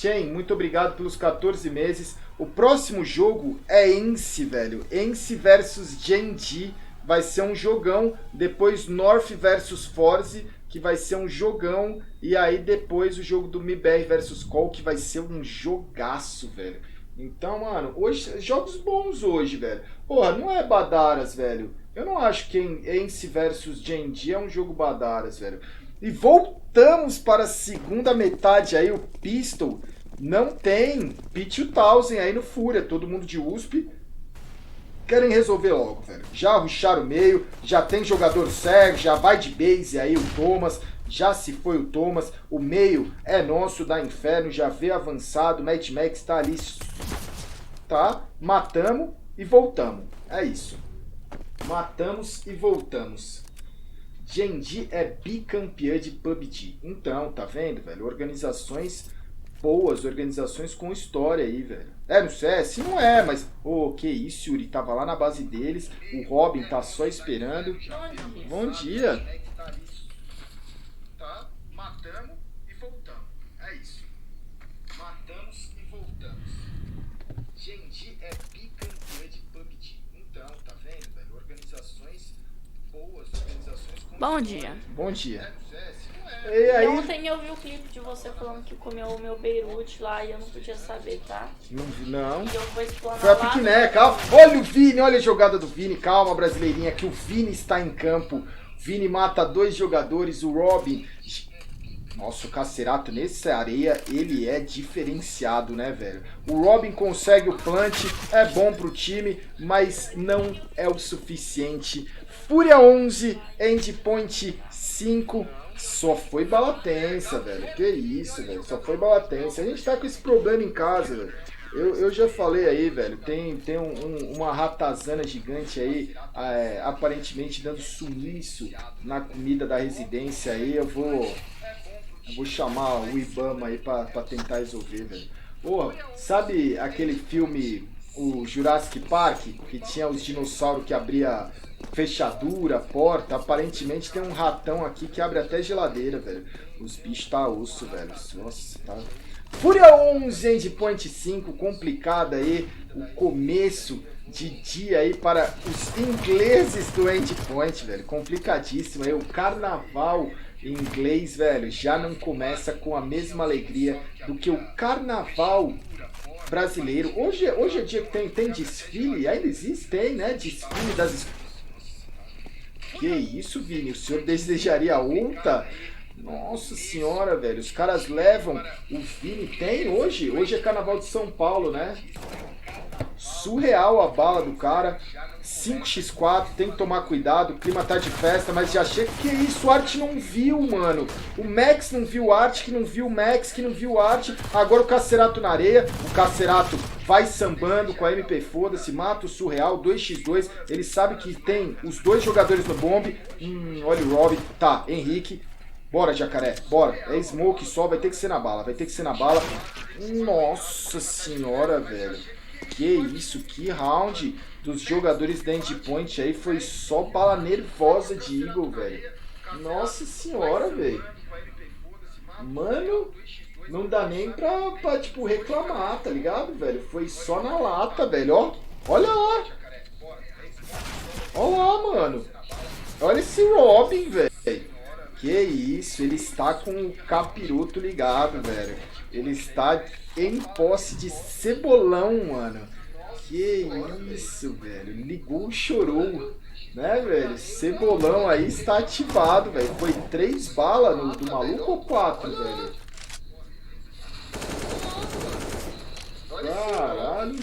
Chen, muito obrigado pelos 14 meses. O próximo jogo é Ence, velho. Ence versus Gen.G. Vai ser um jogão. Depois North versus Forze, que vai ser um jogão. E aí depois o jogo do MIBR versus Call, que vai ser um jogaço, velho. Então, mano, hoje, jogos bons hoje, velho. Porra, não é Badaras, velho. Eu não acho que Ence versus Gen.G é um jogo Badaras, velho. E voltamos para a segunda metade aí, o Pistol. Não tem P2000 aí no Fúria, todo mundo de USP. Querem resolver logo, velho. Já rusharam o meio, já tem jogador cego, já vai de base aí o Thomas. Já se foi o Thomas, o meio é nosso da Inferno, já vê avançado, Mad Max tá ali, tá? Matamos e voltamos, é isso. Matamos e voltamos. Gen.G é bicampeã de PUBG. Então, tá vendo, velho? Organizações boas, organizações com história aí, velho. É no CS? Não é, mas... Ô, que isso, Yuri? Tava lá na base deles, o Robin tá só esperando. Bom dia. Matamos e voltamos. É isso. Matamos e voltamos. Gen.G é bicampeã de PUBG. Então, tá vendo, velho? Organizações boas, organizações com... Bom dia. Bom dia. E aí... Ontem eu vi o clipe de você falando que comeu o meu Beirute lá e eu não podia saber, tá? Não vi, não. E eu vou explanar foi a lá. Piquiné, calma. Olha o Vini, olha a jogada do Vini. Calma, brasileirinha, que o Vini está em campo. Vini mata 2 jogadores, o Robin... Nossa, o Cacerato nessa areia, ele é diferenciado, né, velho? O Robin consegue o plant, é bom pro time, mas não é o suficiente. Fúria 11, Endpoint 5, só foi bala tensa, velho. Que isso, velho, só foi bala tensa. A gente tá com esse problema em casa, velho. Eu já falei aí, velho, tem uma ratazana gigante aí, aparentemente dando sumiço na comida da residência aí. Eu vou chamar o Ibama aí pra tentar resolver, velho. Porra, sabe aquele filme, o Jurassic Park, que tinha os dinossauros que abria fechadura, porta? Aparentemente tem um ratão aqui que abre até geladeira, velho. Os bichos tá osso, velho. Nossa, tá... Fúria 11, Endpoint 5, complicada aí. O começo de dia aí para os ingleses do Endpoint, velho. Complicadíssimo aí. O carnaval inglês, velho, já não começa com a mesma alegria do que o carnaval brasileiro. Hoje é dia que tem desfile, ainda existe, tem, né? Desfile das... Que isso, Vini? O senhor desejaria outra? Nossa senhora, velho, os caras levam... O Vini tem hoje? Hoje é carnaval de São Paulo, né? Surreal a bala do cara. 5x4, tem que tomar cuidado. O clima tá de festa, mas já chega. Que isso, o Art não viu, mano. O Max não viu o Art, que não viu o Max, que não viu o Art. Agora o Cacerato na areia. O Cacerato vai sambando com a MP, foda-se, mata o Surreal, 2x2. Ele sabe que tem os 2 jogadores no bombe. Olha o Rob. Tá, Henrique. Bora, Jacaré, bora. É smoke só, vai ter que ser na bala. Vai ter que ser na bala. Nossa senhora, velho. Que isso, que round dos jogadores da Endpoint aí. Foi só bala nervosa de Eagle, velho. Nossa senhora, velho. Mano, não dá nem pra tipo, reclamar, tá ligado, velho? Foi só na lata, velho, ó. Olha lá. Olha lá, mano. Olha esse Robin, velho. Que isso, ele está com o capiroto ligado, velho. Ele está em posse de cebolão, mano. Que isso, velho. Ligou, chorou. Né, velho? Cebolão aí está ativado, velho. Foi 3 balas do maluco ou 4, velho? Caralho.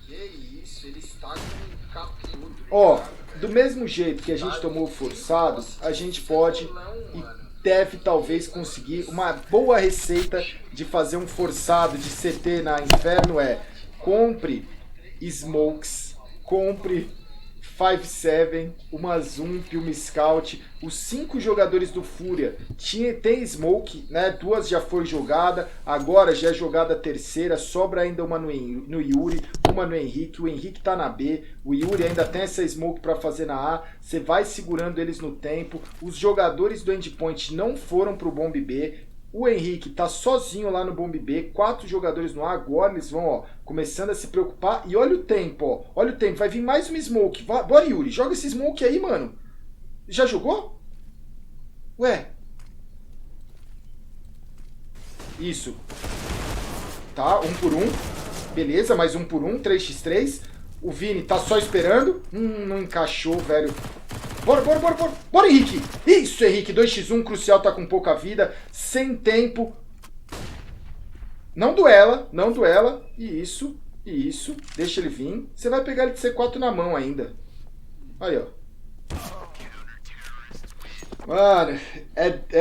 Que isso, ele está com o capiroto. Ó, do mesmo jeito que a gente tomou forçado, a gente pode e deve talvez conseguir uma boa receita de fazer um forçado de CT na Inferno. Compre smokes, compre 5-7, uma Zump, uma Scout. Os 5 jogadores do Fúria tem smoke, né? 2 já foi jogada, agora já é jogada a terceira, sobra ainda uma no Yuri, uma no Henrique. O Henrique tá na B, o Yuri ainda tem essa smoke para fazer na A. Você vai segurando eles no tempo. Os jogadores do Endpoint não foram pro bomb B. O Henrique tá sozinho lá no Bomb B, 4 jogadores no A, agora eles vão, ó, começando a se preocupar. E olha o tempo, ó, olha o tempo, vai vir mais uma smoke. Bora, Yuri, joga esse smoke aí, mano. Já jogou? Ué? Isso. Tá, 1 por 1. Beleza, mais 1 por 1, 3x3. O Vini tá só esperando. Não encaixou, velho. Bora, bora, bora, bora. Bora, Henrique. Isso, Henrique. 2x1, Crucial tá com pouca vida. Sem tempo. Não duela, não duela. E isso, e isso. Deixa ele vir. Você vai pegar ele de C4 na mão ainda. Aí, ó. Mano,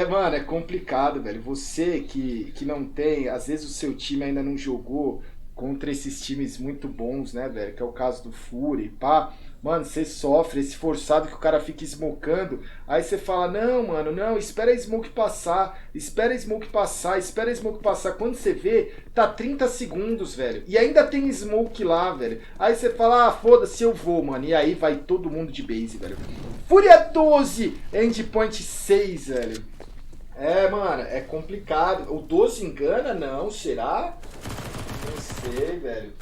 mano, é complicado, velho. Você que não tem, às vezes o seu time ainda não jogou contra esses times muito bons, né, velho? Que é o caso do Fury, pá. Mano, você sofre, esse forçado que o cara fica smocando. Aí você fala, não, mano, não, espera a smoke passar. Espera a smoke passar, espera a smoke passar. Quando você vê, tá 30 segundos, velho. E ainda tem smoke lá, velho. Aí você fala, ah, foda-se, eu vou, mano. E aí vai todo mundo de base, velho. Fúria 12, endpoint 6, velho. É, mano, é complicado. O 12 engana? Não, será? Não sei, velho.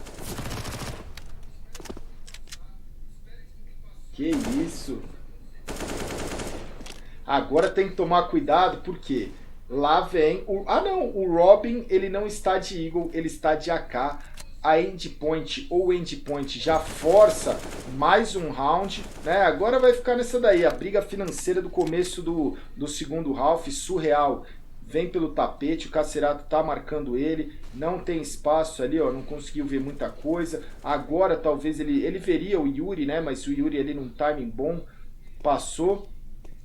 Que isso? Agora tem que tomar cuidado, porque lá vem o... Ah, não, o Robin, ele não está de Eagle, ele está de AK. A endpoint ou endpoint já força mais um round, né? Agora vai ficar nessa daí, a briga financeira do começo do segundo half, surreal. Vem pelo tapete, o Cacerato tá marcando ele, não tem espaço ali, ó, não conseguiu ver muita coisa. Agora talvez ele veria o Yuri, né? Mas o Yuri ali num timing bom, passou.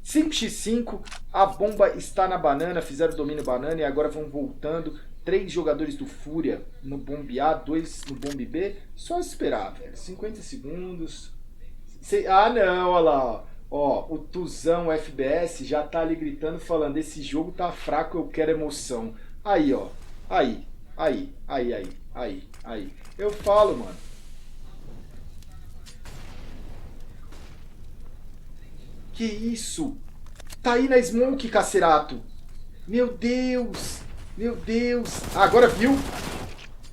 5x5, a bomba está na banana, fizeram domínio banana e agora vão voltando. 3 jogadores do Fúria no bombe A, 2 no bombe B. Só esperar, velho. 50 segundos. Ah, não, olha lá, ó. Ó, o Tuzão FBS já tá ali gritando, falando, esse jogo tá fraco, eu quero emoção. Aí, ó. Aí. Eu falo, mano. Que isso? Tá aí na smoke, Cacerato. Meu Deus. Meu Deus. Ah, agora viu?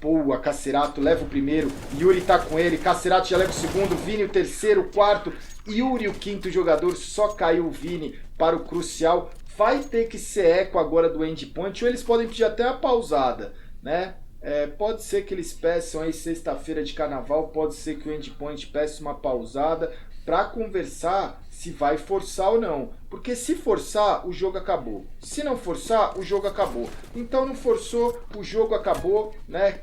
Pô, a Cacerato leva o primeiro. Yuri tá com ele. Cacerato já leva o segundo. Vini o terceiro, o quarto. Yuri o quinto jogador. Só caiu o Vini para o Crucial. Vai ter que ser eco agora do endpoint. Ou eles podem pedir até a pausada, né? Pode ser que eles peçam aí sexta-feira de carnaval. Pode ser que o endpoint peça uma pausada para conversar se vai forçar ou não. Porque se forçar, o jogo acabou. Se não forçar, o jogo acabou. Então não forçou, o jogo acabou, né?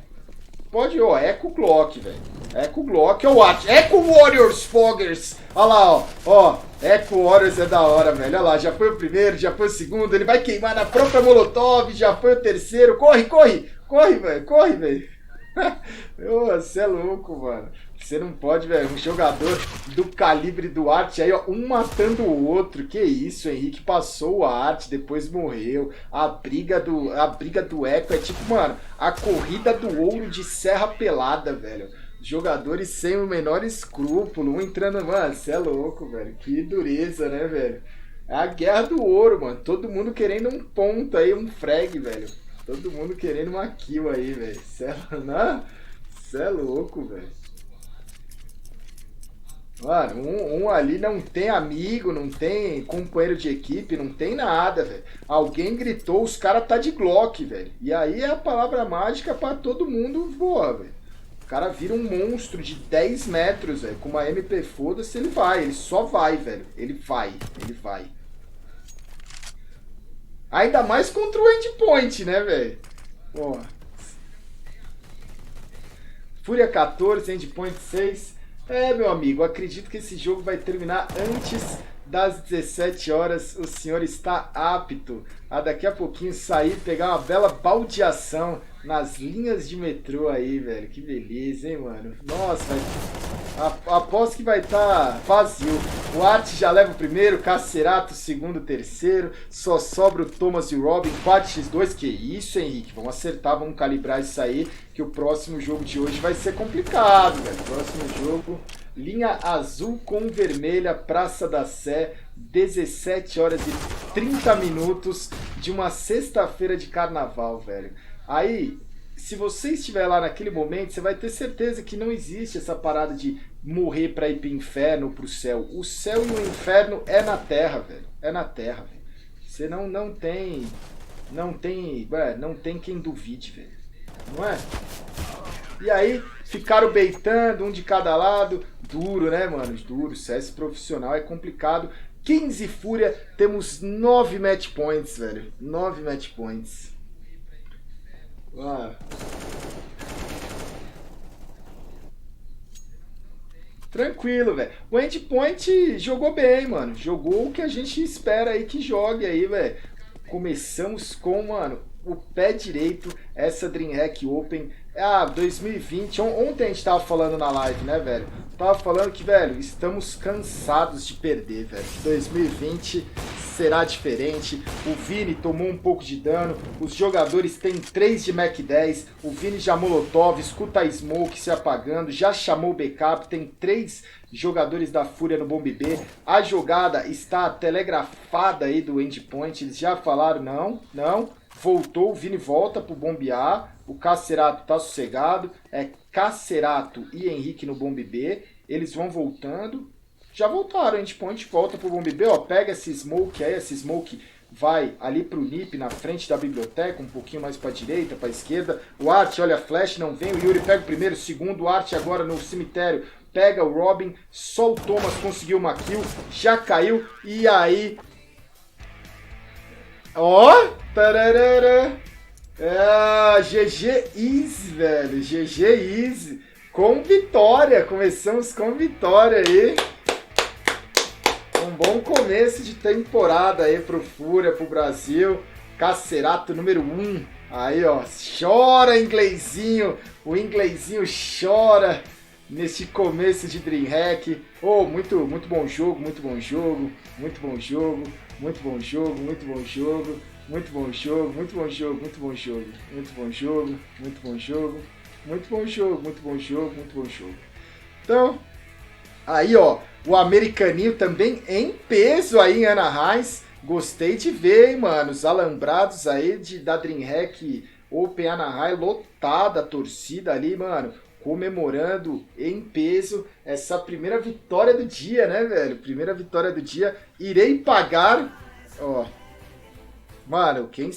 Pode, ó, Echo Glock, velho. Echo Glock, ó, Echo Warriors, Foggers. Olha lá, ó, Echo Warriors é da hora, velho. Olha lá, já foi o primeiro, já foi o segundo. Ele vai queimar na própria Molotov, já foi o terceiro. Corre, velho. Você é louco, mano. Você não pode, velho. Um jogador do calibre do Art aí, ó, um matando o outro. Que isso, o Henrique passou o Art, depois morreu. A briga do Echo é tipo, mano, a corrida do ouro de Serra Pelada, velho. Jogadores sem o menor escrúpulo, um entrando, mano, você é louco, velho. Que dureza, né, velho? É a guerra do ouro, mano. Todo mundo querendo um ponto aí, um frag, velho. Todo mundo querendo uma kill aí, velho. Você é louco, velho. Mano, um ali não tem amigo, não tem companheiro de equipe, não tem nada, velho. Alguém gritou, os caras tá de Glock, velho. E aí é a palavra mágica pra todo mundo voar, velho. O cara vira um monstro de 10 metros, velho. Com uma MP foda-se, ele só vai, velho. Ele vai. Ainda mais contra o endpoint, né, velho? Porra. Fúria 14, endpoint 6. Meu amigo, acredito que esse jogo vai terminar antes das 17 horas. O senhor está apto a daqui a pouquinho sair, pegar uma bela baldeação nas linhas de metrô aí, velho. Que beleza, hein, mano? Nossa, aposto que vai estar vazio. O Art já leva o primeiro, Cacerato o segundo, o terceiro. Só sobra o Thomas e o Robin, 4x2. Que isso, Henrique? Vamos acertar, vamos calibrar isso aí, que o próximo jogo de hoje vai ser complicado, velho. Próximo jogo, linha azul com vermelha, Praça da Sé, 17 horas e 30 minutos. de uma sexta-feira de carnaval, velho. Aí, se você estiver lá naquele momento, você vai ter certeza que não existe essa parada de morrer pra ir pro inferno ou pro céu. O céu e o inferno é na terra, velho. É na terra, velho. Você não tem... não tem quem duvide, velho. Não é? E aí, ficaram baitando, um de cada lado. Duro, né, mano? Duro. CS profissional é complicado. 15 fúria, temos 9 match points, velho. 9 match points. Ah. Tranquilo, velho. O Endpoint jogou bem, mano. Jogou o que a gente espera aí que jogue aí, velho. Começamos com, mano, o pé direito, essa DreamHack Open. 2020. Ontem a gente tava falando na live, né, velho? Tava falando que, velho, estamos cansados de perder, velho. 2020 será diferente. O Vini tomou um pouco de dano. Os jogadores têm 3 de Mac 10. O Vini já molotov, escuta a Smoke se apagando. Já chamou o backup. Tem 3 jogadores da Fúria no Bomb B. A jogada está telegrafada aí do Endpoint. Eles já falaram, não. Voltou, o Vini volta pro Bomb A. O Cacerato tá sossegado. É Cacerato e Henrique no Bomb B. Eles vão voltando. Já voltaram, a Endpoint volta pro Bomb B, ó, pega esse Smoke aí, esse Smoke vai ali pro NIP, na frente da biblioteca, um pouquinho mais pra direita, pra esquerda. O Art, olha, Flash, não vem, o Yuri pega o primeiro, o segundo, o Art agora no cemitério, pega o Robin, só o Thomas conseguiu uma kill, já caiu, e aí... Ó, tararara, GG Easy, velho, GG Easy, com vitória, começamos com vitória aí. Um bom começo de temporada aí pro Fúria, pro Brasil. Cacerato número 1. Aí, ó. Chora, inglesinho. O inglesinho chora nesse começo de DreamHack. Oh, muito bom jogo, muito bom jogo. Muito bom jogo, muito bom jogo, muito bom jogo. Muito bom jogo, muito bom jogo, muito bom jogo. Muito bom jogo, muito bom jogo. Muito bom jogo, muito bom jogo, muito bom jogo. Então, aí, ó. O americaninho também em peso aí em Anaheim. Gostei de ver, hein, mano. Os alambrados aí da DreamHack Open Anaheim. Lotada a torcida ali, mano. Comemorando em peso essa primeira vitória do dia, né, velho? Primeira vitória do dia. Irei pagar... Ó... Mano, quem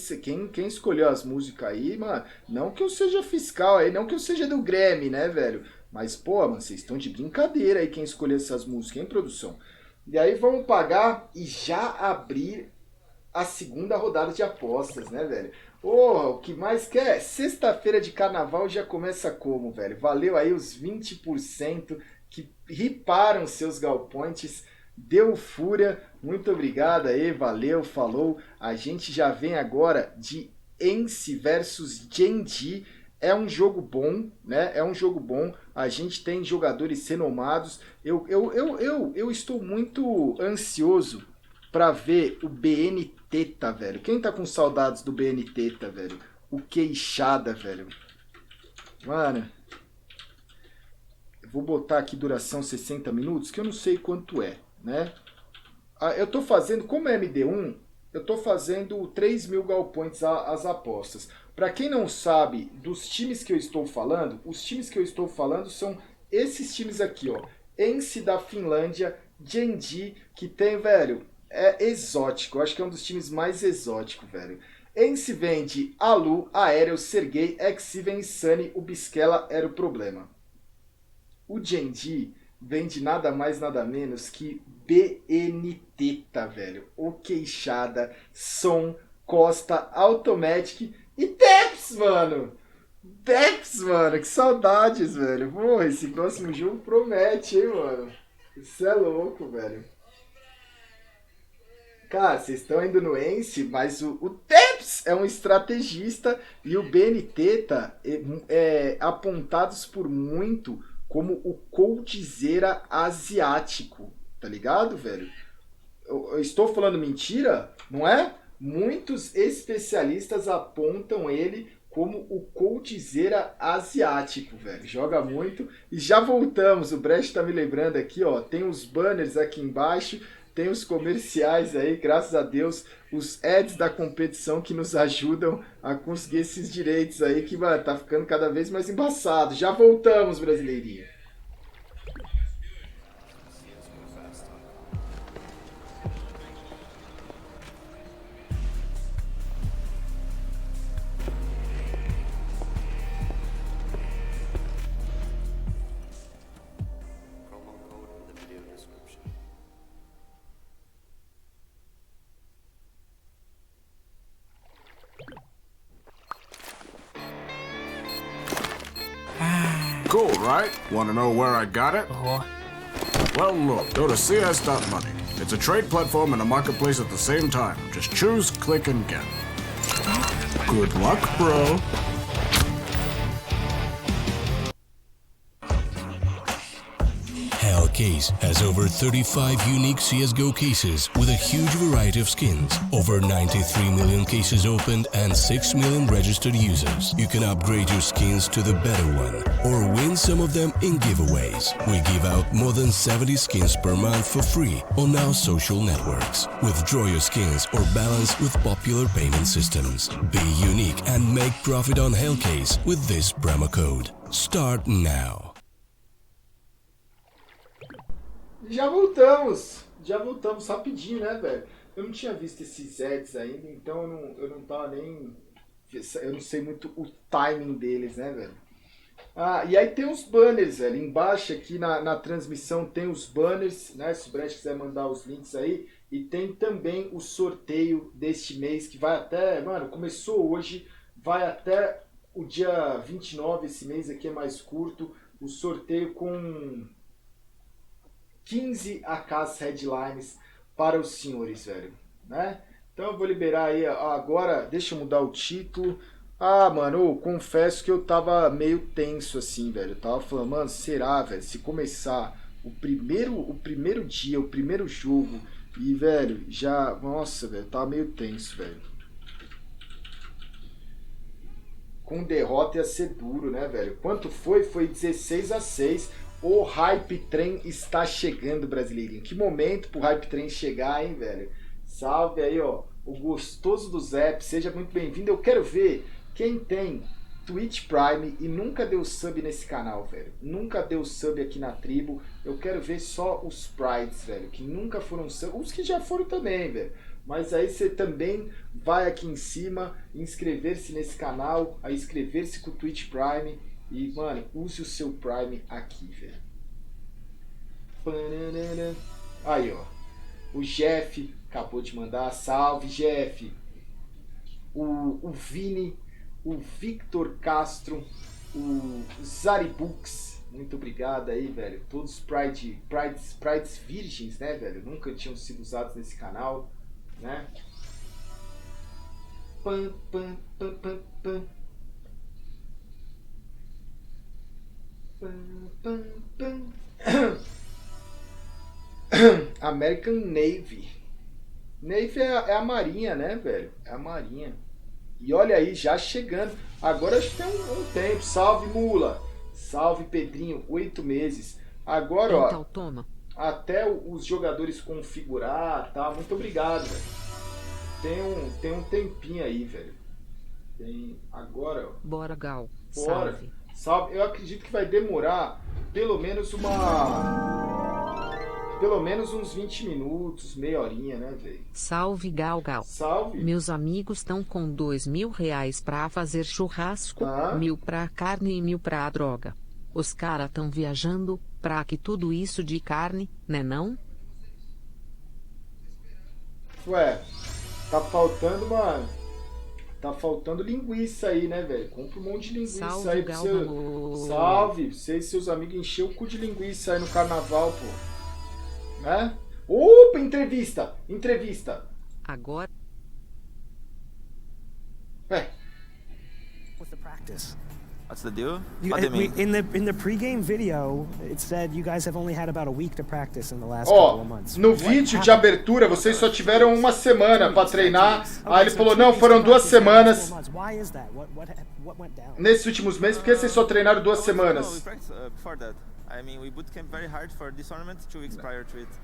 escolheu as músicas aí, mano... Não que eu seja fiscal aí, não que eu seja do Grammy, né, velho? Mas, pô, mano, vocês estão de brincadeira aí quem escolheu essas músicas, hein, produção? E aí vamos pagar e já abrir a segunda rodada de apostas, né, velho? Porra, o que mais quer? Sexta-feira de carnaval já começa como, velho? Valeu aí os 20% que riparam seus galpointes. Deu fúria. Muito obrigado aí, valeu, falou. A gente já vem agora de Ence versus Gen.G. É um jogo bom, né? É um jogo bom. A gente tem jogadores renomados. Eu estou muito ansioso para ver o BNT, tá, velho? Quem tá com saudades do BNT, tá, velho? O Queixada, velho. Mano, eu vou botar aqui duração 60 minutos, que eu não sei quanto é, né? Eu tô fazendo, como é MD1, eu tô fazendo 3.000 galpões as apostas. Para quem não sabe dos times que eu estou falando, os times que eu estou falando são esses times aqui, ó. Ence da Finlândia, Gen.G, que tem, velho, é exótico. Eu acho que é um dos times mais exóticos, velho. Ence vem de Alu, Aéreo, Sergei, Exiven e Sunny, o Bisquela era o problema. O Gen.G vem de nada mais, nada menos que BNT, tá, velho? O Queixada, Som, Costa, Automatic... E Teps, mano! Teps, mano! Que saudades, velho! Porra, esse próximo jogo promete, hein, mano? Isso é louco, velho. Cara, vocês estão indo no Ence, mas o Teps é um estrategista e o BNT tá apontados por muito como o coldzera asiático, tá ligado, velho? Eu estou falando mentira, não é? Muitos especialistas apontam ele como o coldzera asiático, velho. Joga muito. E já voltamos. O Brecht tá me lembrando aqui, ó. Tem os banners aqui embaixo. tem os comerciais aí, graças a Deus, os ads da competição que nos ajudam a conseguir esses direitos aí, que, mano, tá ficando cada vez mais embaçado. Já voltamos, brasileirinho. Cool, right? Want to know where I got it? Well, look, go to cs.money. It's a trade platform and a marketplace at the same time. Just choose, click, and get. Good luck, bro. Case has over 35 unique CSGO cases with a huge variety of skins, over 93 million cases opened and 6 million registered users. You can upgrade your skins to the better one or win some of them in giveaways. We give out more than 70 skins per month for free on our social networks. Withdraw your skins or balance with popular payment systems. Be unique and make profit on Hellcase with this promo code. Start now. Já voltamos rapidinho, né, velho? Eu não tinha visto esses ads ainda, então eu não tava nem... Eu não sei muito o timing deles, né, velho? Ah, e aí tem os banners, velho. Embaixo aqui na transmissão tem os banners, né? Se o Brett quiser mandar os links aí. E tem também o sorteio deste mês, que vai até... Mano, começou hoje, vai até o dia 29, esse mês aqui é mais curto. O sorteio com 15 AKs headlines para os senhores, velho, né? Então eu vou liberar aí agora, deixa eu mudar o título. Ah, mano, eu confesso que eu tava meio tenso assim, velho. Eu tava falando, mano, será, velho, se começar o primeiro dia, o primeiro jogo e, velho, já, nossa, velho, tava meio tenso, velho. Com derrota ia ser duro, né, velho? Quanto foi? Foi 16-6. O Hype Train está chegando, brasileirinho. Que momento pro Hype Train chegar, hein, velho? Salve aí, ó. O gostoso do Zep. Seja muito bem-vindo. Eu quero ver quem tem Twitch Prime e nunca deu sub nesse canal, velho. Nunca deu sub aqui na tribo. Eu quero ver só os Prides, velho. Que nunca foram sub. Os que já foram também, velho. Mas aí você também vai aqui em cima, inscrever-se nesse canal, a inscrever-se com o Twitch Prime. E, mano, use o seu Prime aqui, velho. Aí, ó. O Jeff acabou de mandar. Salve, Jeff. O Vini. O Victor Castro. O Zaribux. Muito obrigado aí, velho. Todos Prides virgens, né, velho? Nunca tinham sido usados nesse canal, né? Pam, pam, pam, pam, pam. American Navy. Navy é a marinha, né, velho? É a marinha. E olha aí, já chegando. Agora acho que tem um tempo. Salve, Mula. Salve, Pedrinho. 8 meses. Agora, ó. Então, toma. Até os jogadores configurar, tá? Muito obrigado, velho. Tem um tempinho aí, velho. Tem agora, ó. Bora, Gal. Bora. Salve. Salve. Eu acredito que vai demorar pelo menos uns 20 minutos, meia horinha, né, velho? Salve, Gal. Salve. Meus amigos estão com R$2.000 pra fazer churrasco, 1.000 pra carne e 1.000 pra droga. Os caras tão viajando, pra que tudo isso de carne, né não? Ué, tá faltando, mano. Tá faltando linguiça aí, né, velho? Compra um monte de linguiça. Salve, aí pra você. Salve! Você e seus amigos encheu o cu de linguiça aí no carnaval, pô. Né? Opa, entrevista! Agora. What's the practice? What's the deal? You, What do you mean? in the pregame video, it said you guys have only had about a week to practice in the last couple of months. No vídeo de abertura, vocês só tiveram uma semana pra treinar. Aí ele falou, não, foram 2 semanas. Why is that? What went down? Nesses últimos meses, por que vocês só treinaram 2 semanas? No, we practiced before that.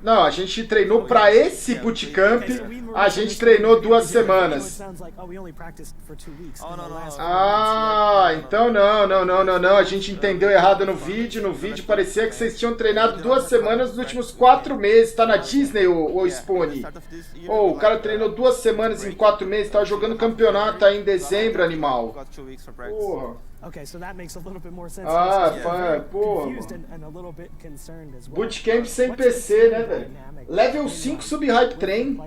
Não, a gente treinou pra esse bootcamp, a gente treinou 2 semanas. Ah, então não, a gente entendeu errado no vídeo. No vídeo parecia que vocês tinham treinado 2 semanas nos últimos 4 meses. Tá na Disney, ô Spone? O cara treinou 2 semanas em 4 meses, tava jogando campeonato aí em dezembro, animal. Porra. Okay, so that makes a little bit more sense. Porra. Bootcamp sem PC, né, velho? Level 5 sub-hype train.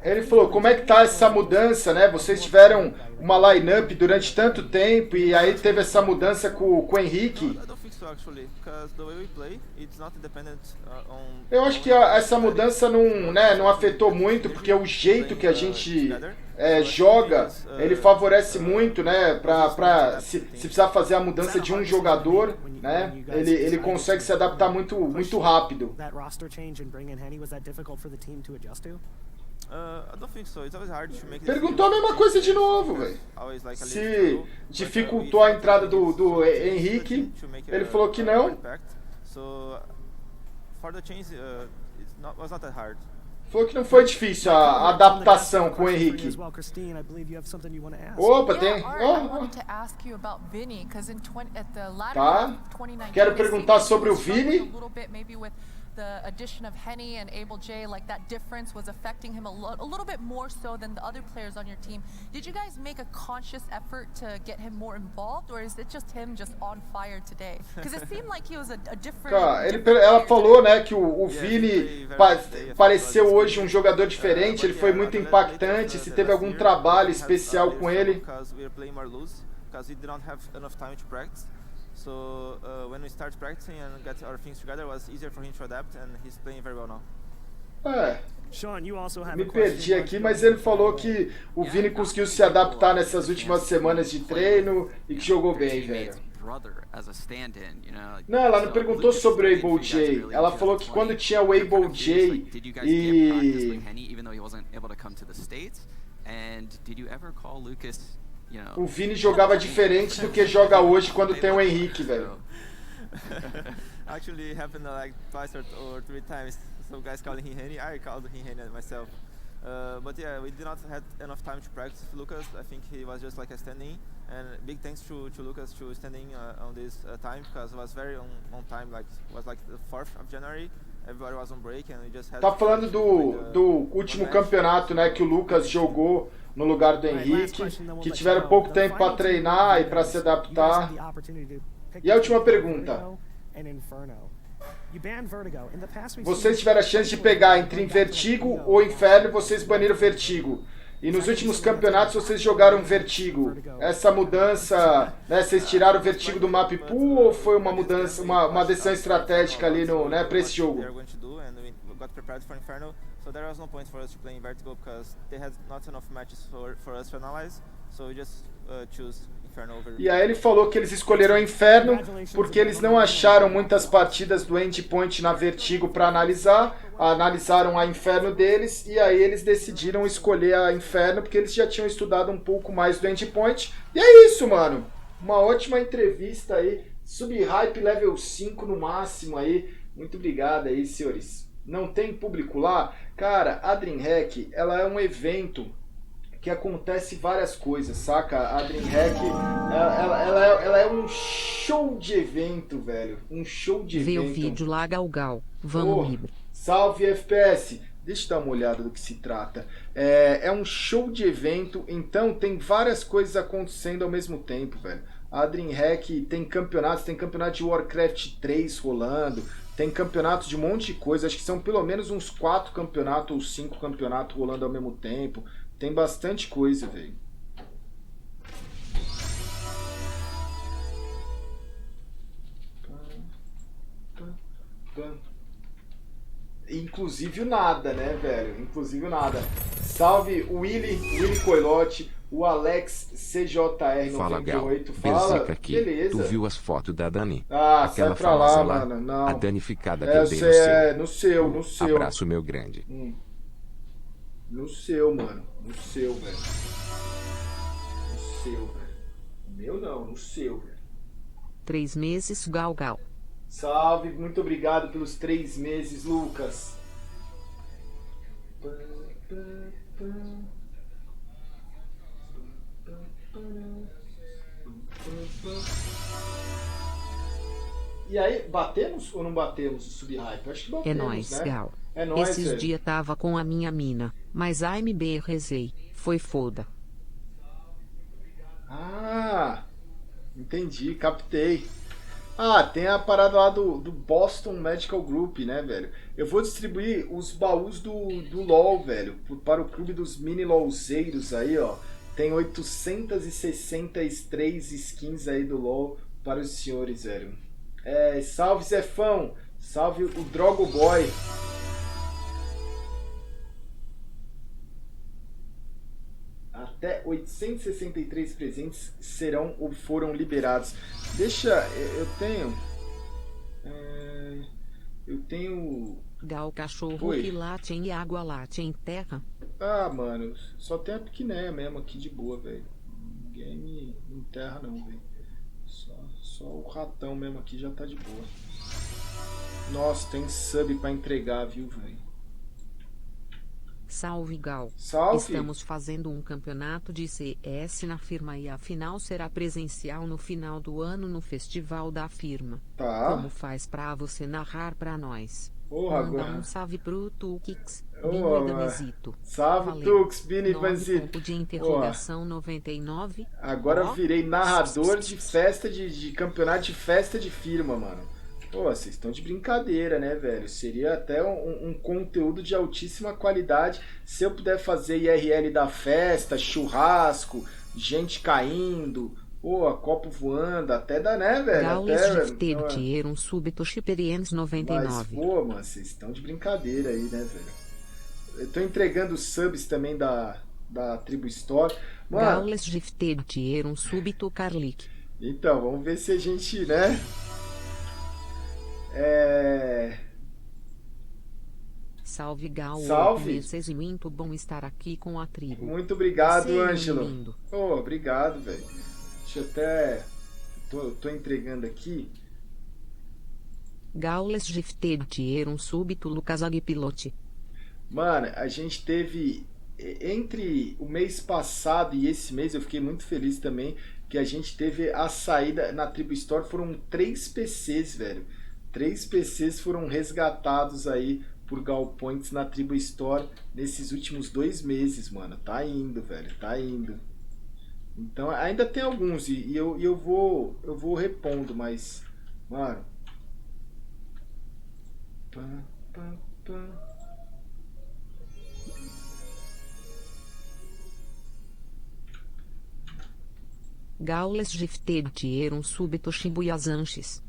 Ele falou, como é que tá essa mudança, né? Vocês tiveram uma line-up durante tanto tempo e aí teve essa mudança com o Henrique. Eu acho que essa mudança não afetou muito, porque o jeito que a gente joga, ele favorece muito, né? Se precisar fazer a mudança de um jogador, né? Ele consegue se adaptar muito rápido. Perguntou a mesma coisa de novo, velho. Se dificultou a entrada do Henrique, ele falou que não. Falou que não foi difícil a adaptação com o Henrique. Opa, tem. Tá. Quero perguntar sobre o Vini. The addition of Henny and Able J, like that difference was affecting him a little bit more so than the other players on your team. Did you guys make a conscious effort to get him more involved, or is it just him just on fire today? Because it seemed like he was a different... Ela falou, né, que o Vini pareceu hoje um jogador diferente, ele foi muito impactante, se teve algum trabalho especial com ele. So when we start practicing and get our things together, it was easier for him to adapt, and he's playing very well now. Me perdi aqui, mas ele falou que o Vini conseguiu se adaptar nessas últimas semanas de treino e que jogou bem, velho. Não, ela não perguntou sobre o Able J. Ela falou que quando tinha o Able J e... O Vini jogava diferente do que joga hoje quando tem o Henrique, velho. Actually happened like twice or 3 times. Some guys calling him Henny, I called him Henny myself. But yeah, we did not have enough time to practice with Lucas. I think he was just like a stand-in. And big thanks to Lucas to standing on this time, because it was very on time. Like it was like the 4th of January. Everybody was on break and we just had. Tá falando do último campeonato, né, que o Lucas jogou no lugar do Henrique, que tiveram pouco tempo para treinar e para se adaptar. E a última pergunta. Vocês tiveram a chance de pegar entre Vertigo ou Inferno, vocês baniram Vertigo. E nos últimos campeonatos vocês jogaram Vertigo. Essa mudança, né, vocês tiraram o Vertigo do map pool ou foi uma mudança, uma decisão estratégica ali no, né, para esse jogo? So there was no point for us to play in Vertigo because they had not enough matches for us to analyze. So we just choose Inferno over. E aí ele falou que eles escolheram Inferno porque eles não acharam muitas partidas do Endpoint na Vertigo para analisar. Analisaram a Inferno deles e aí eles decidiram escolher a Inferno porque eles já tinham estudado um pouco mais do Endpoint. E é isso, mano. Uma ótima entrevista aí. Sub-hype level 5 no máximo aí. Muito obrigado aí, senhores. Não tem público lá? Cara, a DreamHack, ela é um evento que acontece várias coisas, saca? A DreamHack, ela é um show de evento, velho. Um show de evento. Vê o vídeo lá, Galgal. Vamos, Libra. Salve, FPS. Deixa eu dar uma olhada do que se trata. É um show de evento, então tem várias coisas acontecendo ao mesmo tempo, velho. A DreamHack tem campeonato de Warcraft 3 rolando. Tem campeonatos de um monte de coisa, acho que são pelo menos uns 4 campeonatos ou 5 campeonatos rolando ao mesmo tempo. Tem bastante coisa, velho. Inclusive o nada, né, velho? Inclusive o nada. Salve o Willy Coilote, o Alex CJR98. Fala, Gal. Fala, aqui. Beleza. Tu viu as fotos da Dani? Ah, aquela sai pra lá, lá, mano. Não. A danificada que eu eu dei sei, no seu. No seu. Abraço, meu grande. No seu, mano. No seu, velho. No seu, velho. No meu não, no seu, velho. 3 meses, Gal. Salve, muito obrigado pelos 3 meses, Lucas. E aí, batemos ou não batemos o sub-hype? Acho que batemos, É nóis, né? Gal. É nóis, Esses velho. dias tava com a minha mina, mas a MB rezei. Foi foda. Ah, entendi, captei. Ah, tem a parada lá do Boston Medical Group, né, velho? Eu vou distribuir os baús do LoL, velho, para o clube dos mini LoLzeiros aí, ó. Tem 863 skins aí do LoL para os senhores, velho. É, salve, Zefão! Salve o Drogo Boy! Até 863 presentes serão ou foram liberados. Deixa, eu tenho... Gal, cachorro Oi. que late em água, late em terra. Ah, mano, só tem a pequenininha mesmo aqui de boa, velho. Ninguém me enterra não, velho. Só o ratão mesmo aqui já tá de boa. Nossa, tem sub pra entregar, viu, velho? Salve, Gal. Salve. Estamos fazendo um campeonato de CS na firma e a final será presencial no final do ano no festival da firma. Tá. Como faz pra você narrar pra nós? Porra, Manda agora. um salve pro Tukix, Ô, Bino e Danezito. salve, Valeu. Tux, Bini e Nome, Danezito. ponto de interrogação 99. Agora eu Ó. virei narrador de festa de campeonato de festa de firma, mano. Pô, vocês estão de brincadeira, né, velho? Seria até um conteúdo de altíssima qualidade se eu puder fazer IRL da festa, churrasco, gente caindo, pô, copo voando, até dá, né, velho? Gaules Até, Gifted Tier súbito Experience 99. Mas, pô, mano, vocês estão de brincadeira aí, né, velho? Eu tô entregando subs também da Tribo Store. Mano, Gaules Gifted Tier súbito Carlic. então, vamos ver se a gente, né? Salve, Gal. Salve. Vocês, muito bom estar aqui com a tribo. Muito obrigado, Você é um Ângelo. lindo. Oh, obrigado, velho. Deixa eu até... Tô entregando aqui. Gaules Gifted Tier súbito Lucas Aguipilote. Mano, a gente teve... Entre o mês passado e esse mês, eu fiquei muito feliz também, que a gente teve a saída na Tribo Store. Foram 3 PCs, velho. 3 PCs foram resgatados aí por galpões na Tribo Store nesses últimos 2 meses, mano. Tá indo, velho. Tá indo. Então, ainda tem alguns e eu vou repondo, mas... Mano... Gaules Gifted Tier súbito Shibuya Zanches.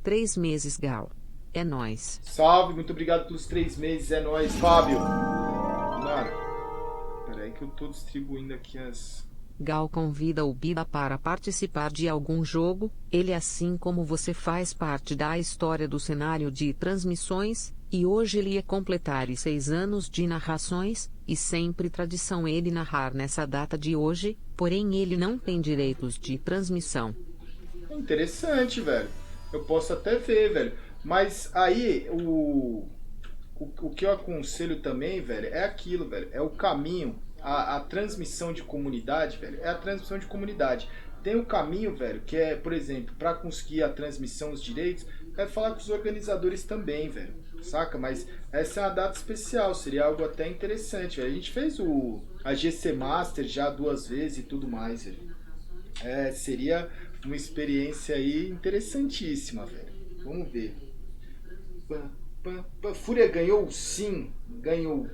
Três meses, Gal. É nóis. Salve, muito obrigado pelos 3 meses, é nóis, Fábio. Mano, peraí que eu tô distribuindo aqui as... Gal convida o Biba para participar de algum jogo. Ele, assim como você, faz parte da história do cenário de transmissões, e hoje ele ia completar 6 anos de narrações, e sempre tradição ele narrar nessa data de hoje, porém ele não tem direitos de transmissão. Interessante, velho. Eu posso até ver, velho. Mas aí, o que eu aconselho também, velho, é aquilo, velho. É o caminho, a transmissão de comunidade, velho. É a transmissão de comunidade. Tem o caminho, velho, que é, por exemplo, para conseguir a transmissão, os direitos, é falar com os organizadores também, velho. Saca? Mas essa é uma data especial, seria algo até interessante, velho. A gente fez a GC Master já 2 vezes e tudo mais, velho. Seria uma experiência aí interessantíssima, velho. Vamos ver. Fúria ganhou? Sim, ganhou.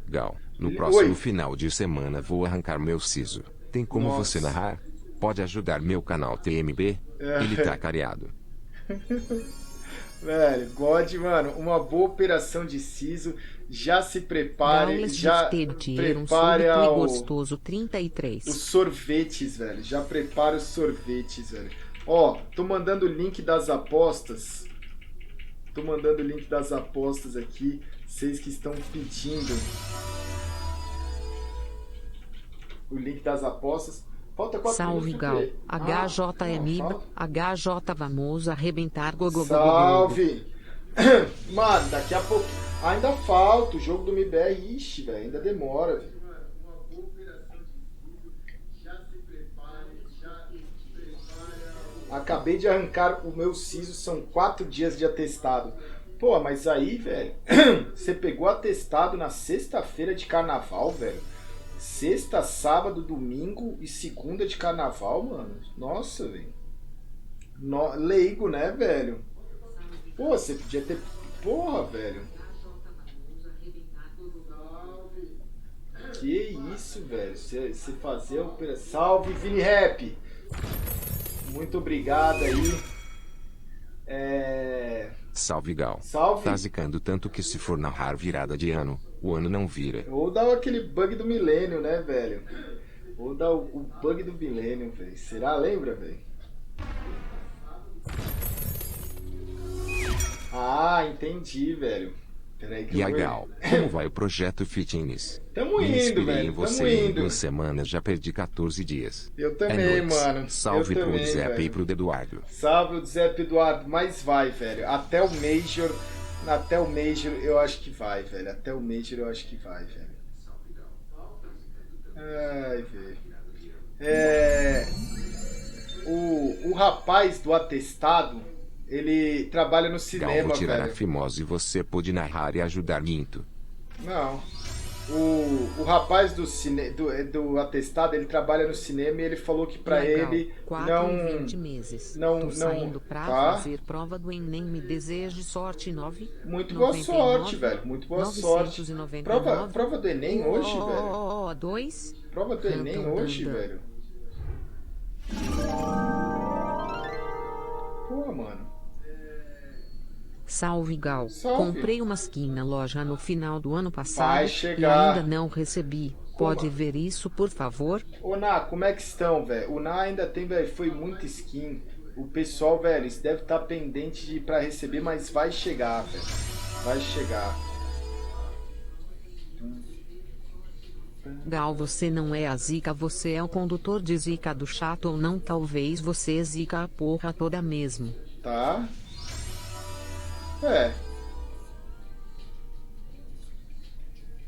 Gal, no próximo Oi. final de semana vou arrancar meu siso. Tem como Nossa. você narrar? Pode ajudar meu canal TMB? Ele tá careado. Velho, God, mano, uma boa operação de siso. Já se prepare, já prepare gostoso 33. Os sorvetes, velho. Já prepare os sorvetes, velho. Ó, tô mandando o link das apostas. Tô mandando o link das apostas aqui. Vocês que estão pedindo o link das apostas. Falta 4 Salve, Gal. HJM, HJ, vamos arrebentar. Salve. Mano, daqui a pouco. Ainda falta o jogo do MBR. Ixi, velho. Ainda demora, velho. Acabei de arrancar o meu siso. São 4 dias de atestado. Pô, mas aí, velho. Você pegou atestado na sexta-feira de carnaval, velho. Sexta, sábado, domingo e segunda de carnaval, mano. Nossa, velho. Leigo, né, velho? Pô, você podia ter... Porra, velho. Que isso, velho. Você fazer a operação... Salve, Vini Rap. Muito obrigado aí. Salve, Gal. Salve. Tá zicando tanto que se for narrar virada de ano, o ano não vira. Ou dá aquele bug do milênio, né, velho? Ou dá o bug do milênio, velho. Será? Lembra, velho? Ah, entendi, velho. Peraí que e a Gal, como vai o projeto fitness? Tamo indo, velho. Em você em 2 semanas, já perdi 14 dias. Eu também, mano. Salve eu pro também, Zep velho. e pro Eduardo. Salve o Zep Eduardo. Mas vai, velho. Até o Major eu acho que vai, velho. Até o Major eu acho que vai, velho. Ai, velho. O rapaz do atestado, ele trabalha no cinema, Gal, vou tirar velho. a fimose e você pode narrar e ajudar Guinto. Não. O rapaz do atestado, ele trabalha no cinema e ele falou que pra ele 20 meses. Tô saindo pra fazer prova do Enem, me deseje sorte 9. Muito boa sorte, velho. Muito boa sorte. Prova do Enem hoje, velho. 2. Prova do Enem hoje, velho. Pô, mano. Salve, Gal. Salve. Comprei uma skin na loja no final do ano passado Vai chegar. e ainda não recebi. Pode ver isso, por favor? Ô, Ná, como é que estão, velho? O Ná ainda tem, velho, foi muita skin. O pessoal, velho, isso deve estar pendente pra receber, mas vai chegar, velho. Vai chegar. Gal, você não é a zica, você é o condutor de zica do chato ou não? Talvez você zica a porra toda mesmo. Tá?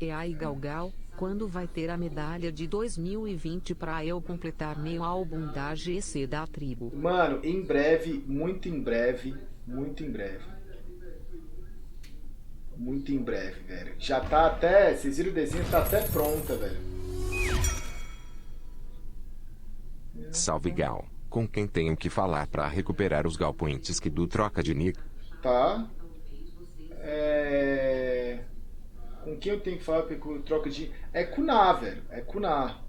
E aí, Gal, quando vai ter a medalha de 2020 pra eu completar meu álbum da GC da tribo? Mano, em breve, muito em breve, muito em breve. Muito em breve, velho. Já tá até, vocês viram o desenho, tá até pronta, velho. Salve, Gal. Com quem tenho que falar pra recuperar os Gal Points que do troca de nick? Tá. Com quem eu tenho que falar com troca de... É com Ná, velho. É com Ná.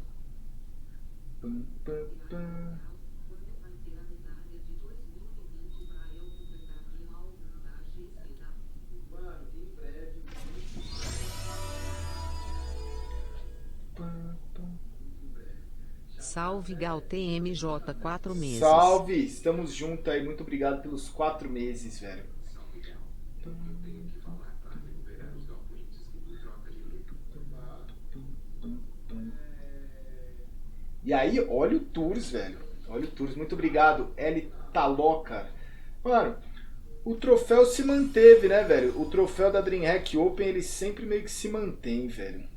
Salve, Gal TMJ, 4 meses. Salve, estamos juntos aí. Muito obrigado pelos 4 meses, velho. E aí, olha o Tours, velho. Olha o Tours. Muito obrigado, L Taloca. Mano, o troféu se manteve, né, velho? O troféu da DreamHack Open, ele sempre meio que se mantém, velho.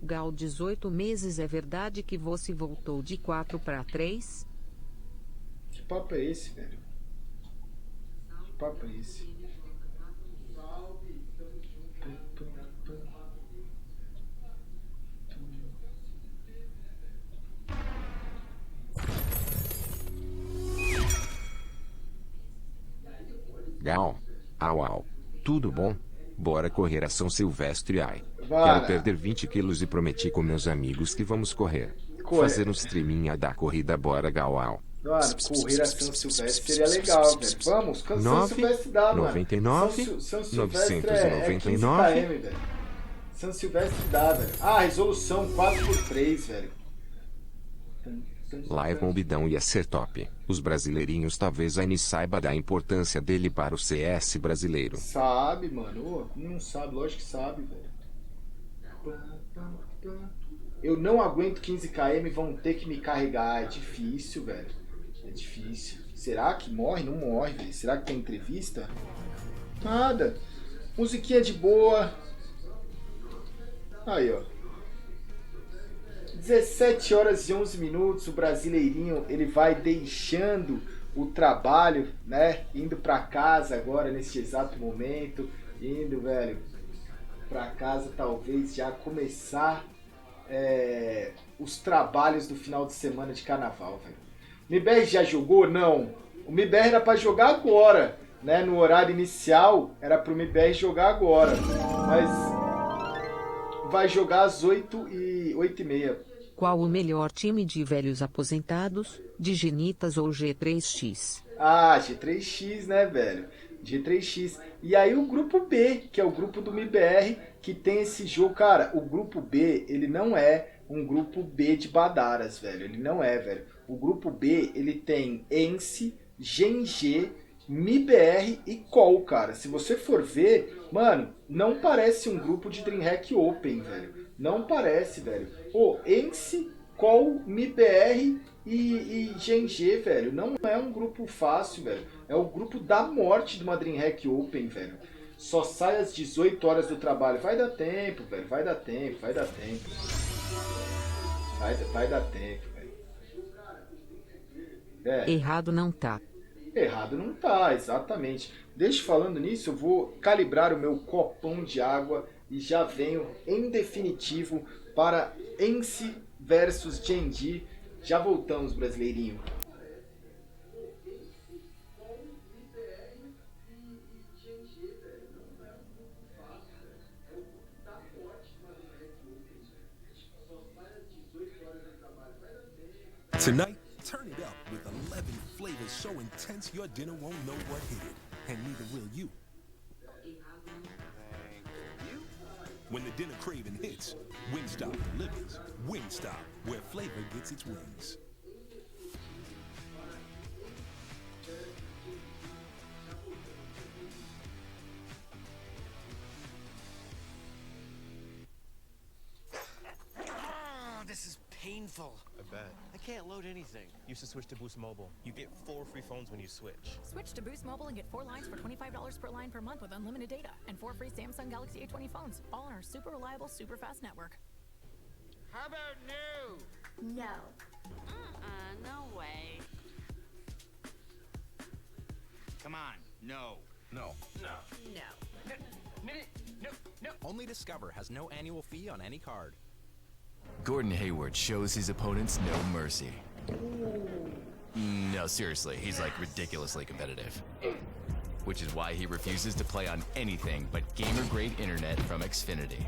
Gal, 18 meses, é verdade que você voltou de 4 para 3? Que papo é esse, velho? Que papo é esse? Gal, au, tudo bom? Bora correr a São Silvestre, ai. Bora. Quero perder 20 quilos e prometi com meus amigos que vamos correr. Fazer um streaminha da corrida, bora, Gal. Mano, correr a São Silvestre seria legal, velho. Vamos, São Silvestre dá, mano. 99, São Silvestre 999, é 15 km, velho. São Silvestre dá, velho. Ah, resolução 4x3, velho. Live Mombidão ia ser top. Os brasileirinhos talvez ainda saiba da importância dele para o CS brasileiro. Sabe, mano. Como não sabe? Lógico que sabe, velho. Eu não aguento 15 km, vão ter que me carregar. É difícil, velho. É difícil. Será que morre? Não morre, velho. Será que tem entrevista? Nada. Musiquinha de boa. Aí, ó. 17 horas e 11 minutos. O brasileirinho, ele vai deixando o trabalho, né? Indo pra casa agora, nesse exato momento. Indo, velho, pra casa, talvez já começar os trabalhos do final de semana de carnaval, velho. O MIBR já jogou? Não. O MIBR era pra jogar agora, né? No horário inicial, era pro MIBR jogar agora. Mas vai jogar às 8h30. Qual o melhor time de velhos aposentados, de Genitas ou G3X? Ah, G3X, né, velho? G3X. E aí o grupo B, que é o grupo do MIBR, que tem esse jogo. Cara, o grupo B, ele não é um grupo B de Badaras, velho. Ele não é, velho. O grupo B, ele tem Ence, Gen.G, MIBR e Col, cara. Se você for ver, mano, não parece um grupo de DreamHack Open, velho. Não parece, velho. Pô, Ence, Col, MIBR e Gen.G, velho. Não é um grupo fácil, velho. É o grupo da morte de uma DreamHack Open, velho. Só sai às 18 horas do trabalho. Vai dar tempo, velho. Vai dar tempo, vai dar tempo. Vai dar tempo, velho. Errado não tá. Errado não tá, exatamente. Deixa falando nisso, eu vou calibrar o meu copão de água e já venho em definitivo para Ence versus Gen.G. Já voltamos, brasileirinho. Tonight, turn it up with 11 flavors so intense your dinner won't know what hit it, and neither will you. When the dinner craving hits, Wingstop delivers. Wingstop, where flavor gets its wings. This is painful. I bet. I can't load anything. You should switch to Boost Mobile. You get 4 free phones when you switch. Switch to Boost Mobile and get 4 lines for $25 per line per month with unlimited data and 4 free Samsung Galaxy A20 phones, all on our super reliable, super fast network. How about no? No. No way. Come on, no. No. No. No. Only Discover has no annual fee on any card. Gordon Hayward shows his opponents no mercy. No, seriously, he's like ridiculously competitive. Which is why he refuses to play on anything but gamer-grade internet from Xfinity.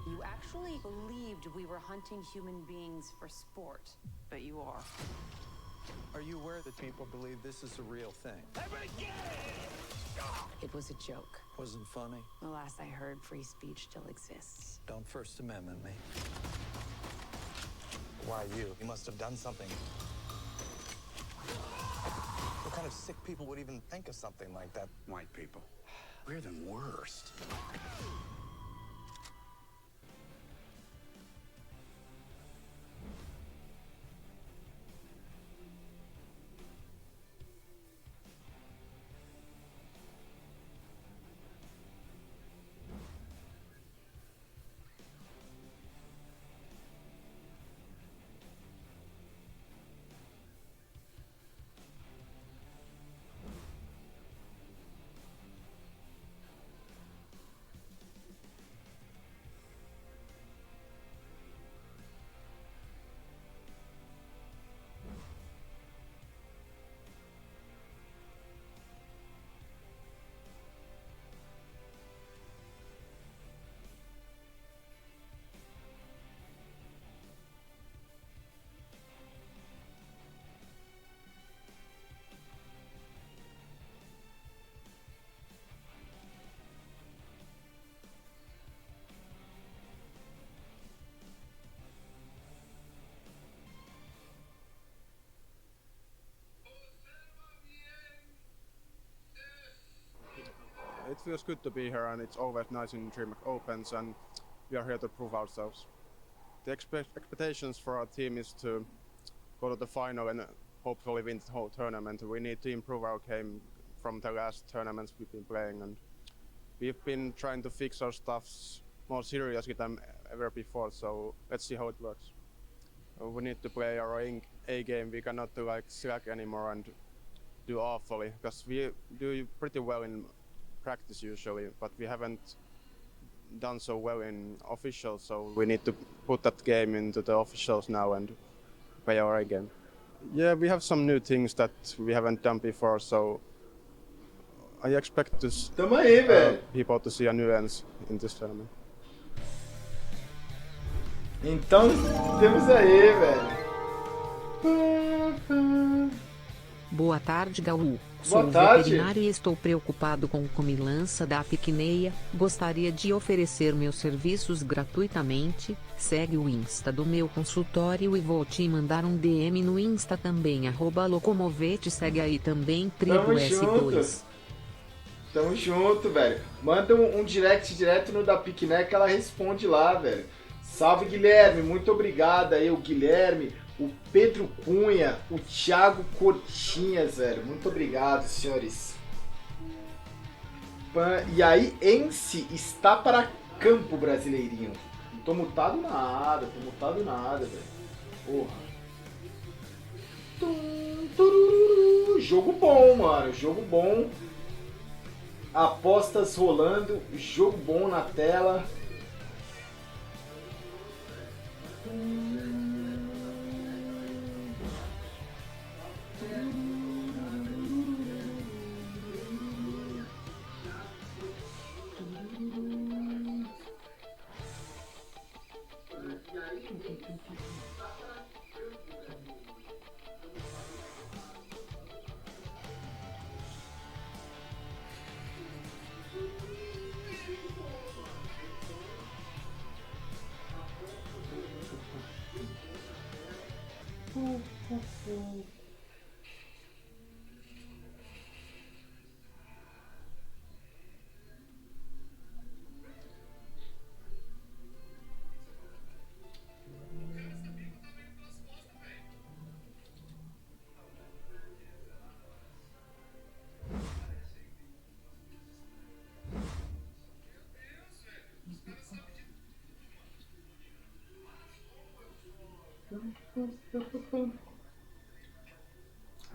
You actually believed we were hunting human beings for sport, but you are. Are you aware that people believe this is a real thing? It was a joke. Wasn't funny? The last I heard, free speech still exists. Don't First Amendment me. Why you? You must have done something. What kind of sick people would even think of something like that? White people. We're the worst. it feels good to be here, and it's always nice in DreamHack Opens, and we are here to prove ourselves. The expectations for our team is to go to the final and hopefully win the whole tournament. We need to improve our game from the last tournaments we've been playing, and we've been trying to fix our stuffs more seriously than ever before, so let's see how it works. We need to play our A game. We cannot do like slack anymore and do awfully, because we do pretty well in practice usually, but we haven't done so well in officials, so we need to put that game into the officials now and play our A game. Yeah, we have some new things that we haven't done before, so I expect to people to see a nuance in this tournament. Então, temos aí, velho. Boa tarde, Gaú. Boa Sou tarde. veterinário e estou preocupado com comilança da piqueneia. Gostaria de oferecer meus serviços gratuitamente. Segue o Insta do meu consultório e vou te mandar um DM no Insta também, @locomovete. Segue aí também, Tribo Tamo S2. Tamo junto, velho. Manda um direct direto no da Piquené que ela responde lá, velho. Salve, Guilherme. Muito obrigado aí, o Guilherme, o Pedro Cunha, o Thiago Cortinhas, velho. Muito obrigado, senhores. E aí, Ence está para campo, brasileirinho. Não tô mutado nada, velho. Porra. Jogo bom, mano. Jogo bom. Apostas rolando. Jogo bom na tela.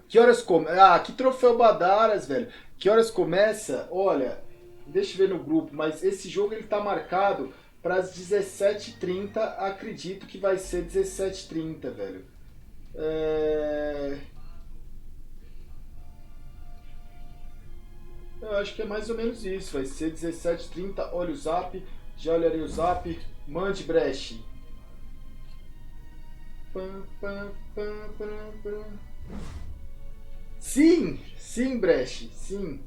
Que horas começa? Ah, que troféu Badaras, velho. Que horas começa? Olha, deixa eu ver no grupo, mas esse jogo ele tá marcado para as 17h30. Acredito que vai ser 17h30, velho. Eu acho que é mais ou menos isso. Vai ser 17h30. Olha o zap. Já olharei o zap. Mande breche. Sim, sim, breche, sim.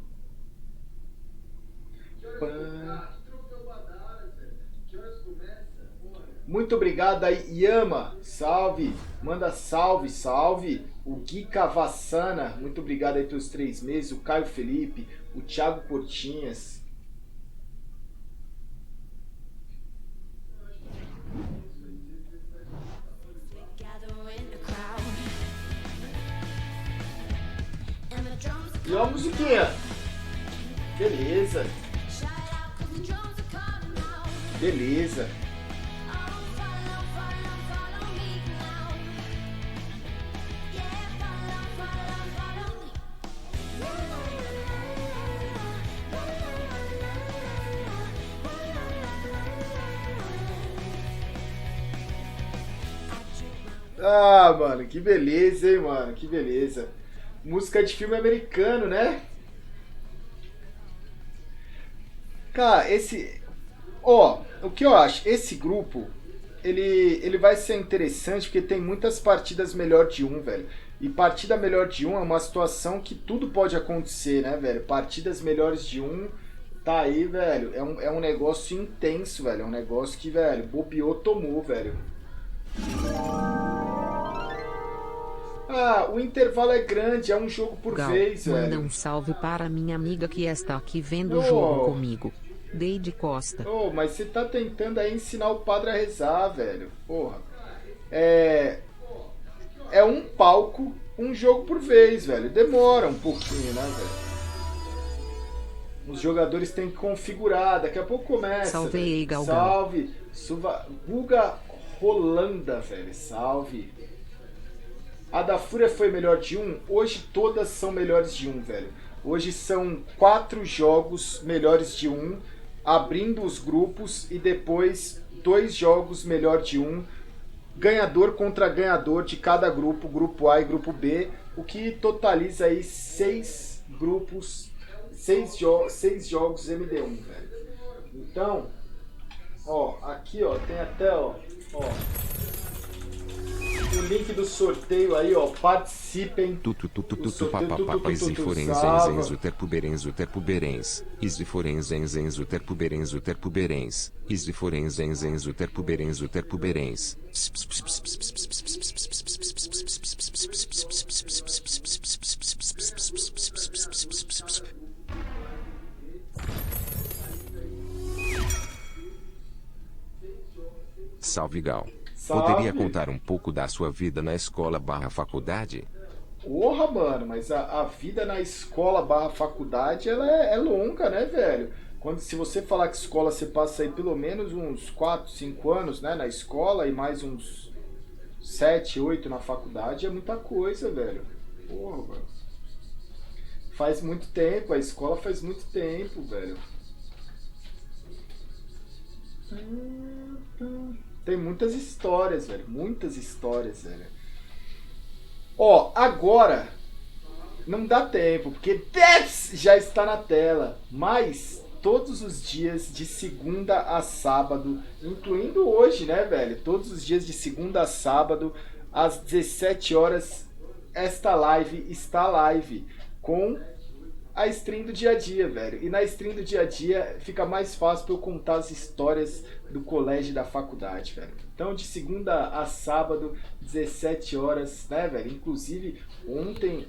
Muito obrigado aí, Yama. Salve, manda salve, salve. O Gui Cavassana, muito obrigado aí pelos 3 meses. O Caio Felipe, o Thiago Cortinhas. E ó a musiquinha. Beleza. Beleza. Ah, mano, que beleza, hein, mano, que beleza. Música de filme americano, né? Cara, o que eu acho? Esse grupo, ele vai ser interessante porque tem muitas partidas melhor de um, velho. E partida melhor de um é uma situação que tudo pode acontecer, né, velho? Partidas melhores de um, tá aí, velho. É um negócio intenso, velho. É um negócio que, velho, bobeou, tomou, velho. Ah, o intervalo é grande, é um jogo por vez, velho. Manda um salve para minha amiga que está aqui vendo o jogo comigo. Deide Costa. Mas você tá tentando aí ensinar o padre a rezar, velho. Porra. É um palco, um jogo por vez, velho. Demora um pouquinho, né, velho? Os jogadores têm que configurar, daqui a pouco começa. Salve aí, Galgão. Salve. Guga Rolanda, velho. Salve. A da Fúria foi melhor de 1? Hoje todas são melhores de 1, velho. Hoje são 4 jogos melhores de 1, abrindo os grupos, e depois 2 jogos melhor de 1, ganhador contra ganhador de cada grupo, grupo A e grupo B, o que totaliza aí 6 grupos, 6 jogos MD1, velho. Então, ó, aqui ó, tem até ó, o link do sorteio aí, ó, participem. Salve, Gal. Salve. Poderia contar um pouco da sua vida na escola/faculdade? Porra, mano, mas a vida na escola/faculdade, ela é longa, né, velho? Se você falar que escola, você passa aí pelo menos uns 4, 5 anos, né, na escola, e mais uns 7, 8 na faculdade, é muita coisa, velho. Porra, mano. Faz muito tempo, a escola faz muito tempo, velho. Tem muitas histórias, velho. Muitas histórias, velho. Ó, agora não dá tempo, porque Deaths já está na tela. Mas todos os dias, de segunda a sábado, incluindo hoje, né, velho? Todos os dias de segunda a sábado, às 17 horas, esta live está live com a stream do dia a dia, velho. E na stream do dia a dia fica mais fácil pra eu contar as histórias do colégio e da faculdade, velho. Então, de segunda a sábado, 17 horas, né, velho? Inclusive, ontem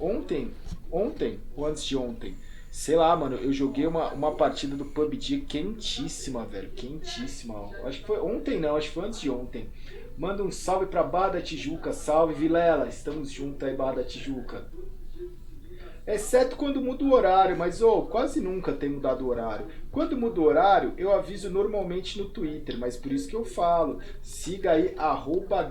ou antes de ontem, sei lá, mano, eu joguei uma partida do PUBG quentíssima, velho. Quentíssima. Acho que foi ontem, não, acho que foi antes de ontem. Manda um salve pra Barra da Tijuca. Salve, Vilela. Estamos juntos aí, Barra da Tijuca. Exceto quando muda o horário, mas quase nunca tem mudado o horário. Quando muda o horário, eu aviso normalmente no Twitter, mas por isso que eu falo. Siga aí,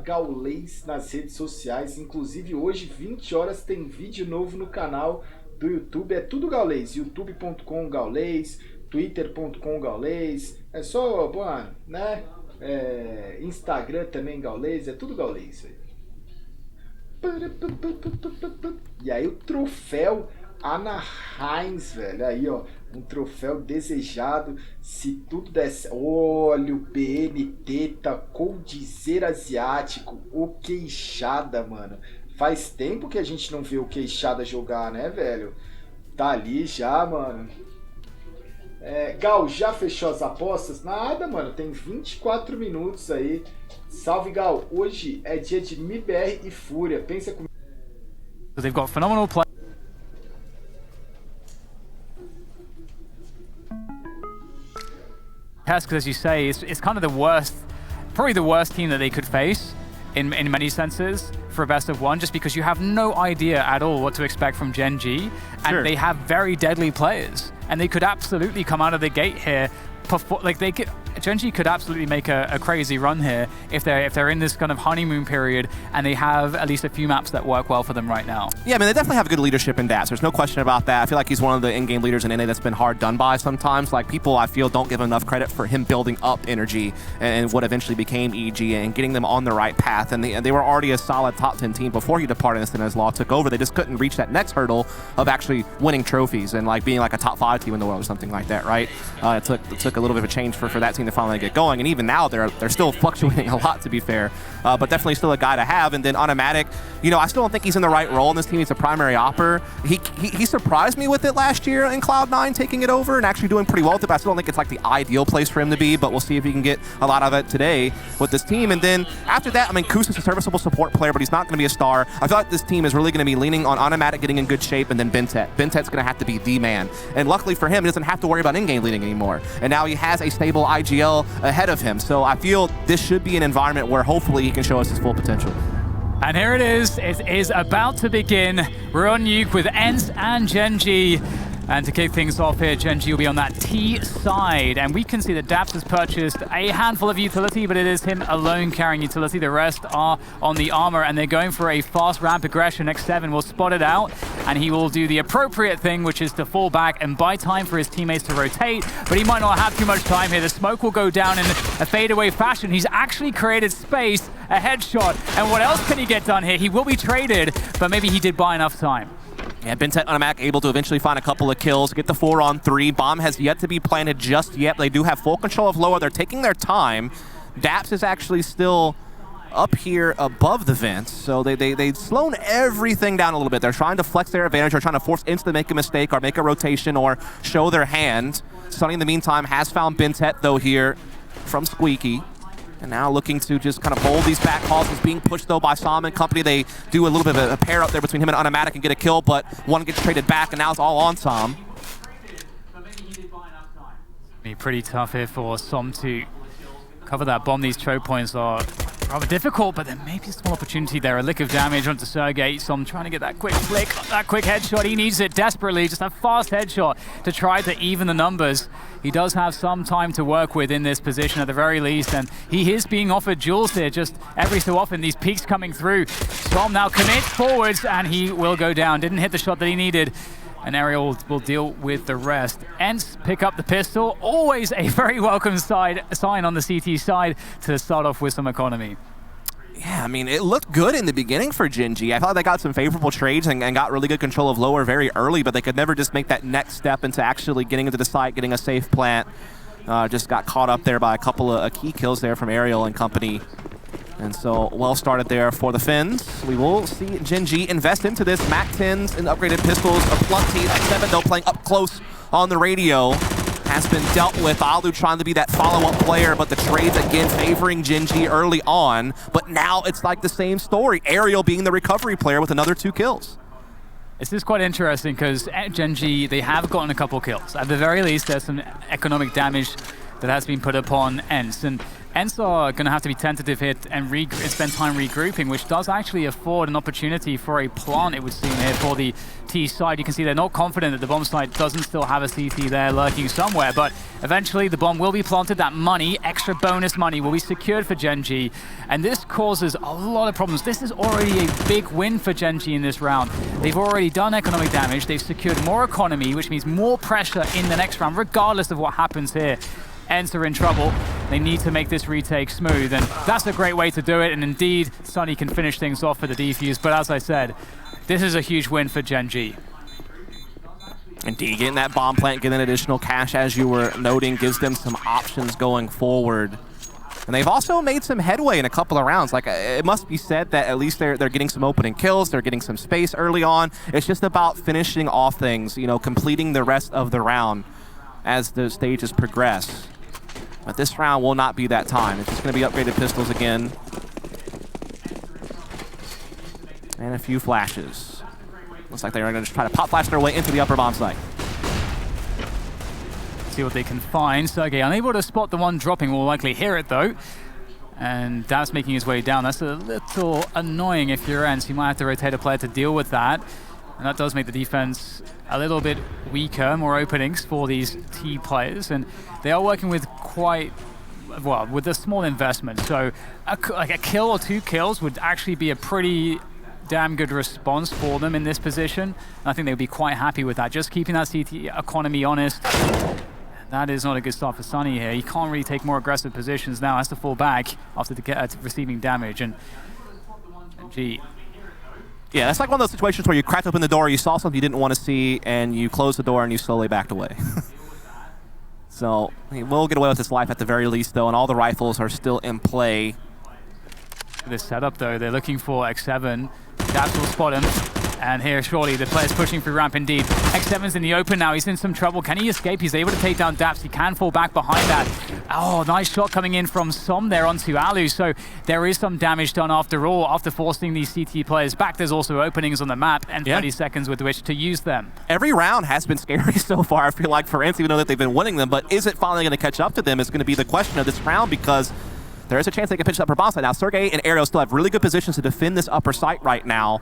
@Gaulês nas redes sociais. Inclusive hoje, 20 horas, tem vídeo novo no canal do YouTube. É tudo Gaulês, youtube.com/Gaulês, twitter.com/Gaulês. É só, mano, né? Instagram também Gaulês, é tudo Gaulês, velho. E aí o troféu Anahein, velho. Aí, ó, um troféu desejado. Se tudo der certo. Olha o BNT, tá com dizer asiático. O Queixada, mano. Faz tempo que a gente não vê o Queixada jogar, né, velho? Tá ali já, mano. Gal, já fechou as apostas? Nada, mano. Tem 24 minutos aí. Salve, Gal. Hoje é dia de MIBR e Fúria. Pensa comigo. They've got phenomenal play. Yes, because as you say, it's kind of the worst, probably the worst team that they could face in many senses for a best of one, just because you have no idea at all what to expect from Gen.G, and they have very deadly players, and they could absolutely come out of the gate here. Like Gen.G could absolutely make a crazy run here if they're in this kind of honeymoon period and they have at least a few maps that work well for them right now. Yeah, I mean, they definitely have good leadership in Dats. There's no question about that. I feel like he's one of the in-game leaders in NA that's been hard done by sometimes. Like, people, I feel, don't give enough credit for him building up Energy and what eventually became EG and getting them on the right path. And they were already a solid top 10 team before he departed and as Law took over. They just couldn't reach that next hurdle of actually winning trophies and like being like a top 5 team in the world or something like that, right? It took a little bit of a change for that team to finally get going. And even now, they're still fluctuating a lot, to be fair. But definitely still a guy to have. And then Automatic, you know, I still don't think he's in the right role in this team. He's a primary opper. He surprised me with it last year in Cloud9, taking it over and actually doing pretty well with it. But I still don't think it's like the ideal place for him to be. But we'll see if he can get a lot of it today with this team. And then after that, I mean, Kus is a serviceable support player, but he's not going to be a star. I feel like this team is really going to be leaning on Automatic getting in good shape, and then Bentet. Bentet's going to have to be the man. And luckily for him, he doesn't have to worry about in-game leading anymore. And now he has a stable IGL ahead of him. So I feel this should be an environment where hopefully he can show us his full potential. And here it is. It is about to begin. We're on Nuke with ENCE and Gen.G. And to kick things off here, Gen.G will be on that T side. And we can see that Daps has purchased a handful of utility, but it is him alone carrying utility. The rest are on the armor, and they're going for a fast ramp aggression. X7 will spot it out, and he will do the appropriate thing, which is to fall back and buy time for his teammates to rotate. But he might not have too much time here. The smoke will go down in a fadeaway fashion. He's actually created space, a headshot. And what else can he get done here? He will be traded, but maybe he did buy enough time. Yeah, Bentet on a Mac able to eventually find a couple of kills, get the 4-on-3. Bomb has yet to be planted just yet. They do have full control of Loa. They're taking their time. Daps is actually still up here above the vents, so they've slowed everything down a little bit. They're trying to flex their advantage. They're trying to force Insta to make a mistake or make a rotation or show their hand. Sunny, in the meantime, has found Bentet, though, here from Squeaky. And now looking to just kind of hold these back calls. He's being pushed, though, by Sam and company. They do a little bit of a pair up there between him and Automatic and get a kill, but one gets traded back, and now it's all on Sam. Be pretty tough here for Som to cover that bomb. These choke points are rather difficult, but there may be a small opportunity there. A lick of damage onto Sergey. Som trying to get that quick flick, that quick headshot. He needs it desperately, just a fast headshot to try to even the numbers. He does have some time to work with in this position at the very least, and he is being offered duels here just every so often. These peaks coming through. Som now commits forwards, and he will go down. Didn't hit the shot that he needed. And Ariel will deal with the rest. ENCE pick up the pistol. Always a very welcome sign on the CT side to start off with some economy. Yeah, I mean, it looked good in the beginning for Gen.G. I thought they got some favorable trades and got really good control of Lower very early, but they could never just make that next step into actually getting into the site, getting a safe plant. Just got caught up there by a couple of key kills there from Ariel and company. And so, well started there for the Finns. We will see Gen.G invest into this. Mac 10s and upgraded pistols, a plenty. X7 though playing up close on the radio. Has been dealt with. Alu trying to be that follow-up player, but the trades again favoring Gen.G early on. But now it's like the same story. Ariel being the recovery player with another 2 kills. This is quite interesting because at Gen.G, they have gotten a couple kills. At the very least, there's some economic damage that has been put upon ENCE. And ENCE are going to have to be tentative here and spend time regrouping, which does actually afford an opportunity for a plant, it would seem, here for the T side. You can see they're not confident that the bomb side doesn't still have a CT there lurking somewhere, but eventually the bomb will be planted. That money, extra bonus money, will be secured for Gen.G, and this causes a lot of problems. This is already a big win for Gen.G in this round. They've already done economic damage. They've secured more economy, which means more pressure in the next round, regardless of what happens here. ENCE are in trouble. They need to make this retake smooth, and that's a great way to do it. And indeed, Sunny can finish things off for the defuse. But as I said, this is a huge win for Gen.G. Indeed, getting that bomb plant, getting additional cash, as you were noting, gives them some options going forward. And they've also made some headway in a couple of rounds. Like, it must be said that at least they're getting some opening kills, they're getting some space early on. It's just about finishing off things, you know, completing the rest of the round as the stages progress. But this round will not be that time. It's just going to be upgraded pistols again. And a few flashes. Looks like they're going to try to pop flash their way into the upper bomb site. See what they can find. Sergey unable to spot the one dropping, will likely hear it though. And Dav's making his way down. That's a little annoying if you're ENCE. You might have to rotate a player to deal with that. And that does make the defense a little bit weaker, more openings for these T players. And they are working with quite, well, with a small investment. So like a kill or 2 kills would actually be a pretty damn good response for them in this position. And I think they would be quite happy with that. Just keeping that CT economy honest. That is not a good start for Sunny here. He can't really take more aggressive positions now. Has to fall back after receiving damage. And G. Yeah, that's like one of those situations where you cracked open the door, you saw something you didn't want to see, and you closed the door and you slowly backed away. So he will get away with his life at the very least, though, and all the rifles are still in play. This setup, though, they're looking for X7. Daps will spot him. And here, surely, the player's pushing through ramp indeed. X7's in the open now. He's in some trouble. Can he escape? He's able to take down Daps. He can fall back behind that. Oh, nice shot coming in from Som there onto Alu. So there is some damage done after all. After forcing these CT players back, there's also openings on the map and 30 seconds with which to use them. Every round has been scary so far, I feel like, for Ints, even though that they've been winning them. But is it finally going to catch up to them is going to be the question of this round, because there is a chance they can pitch the upper bomb side. Now, Sergey and Aerial still have really good positions to defend this upper site right now.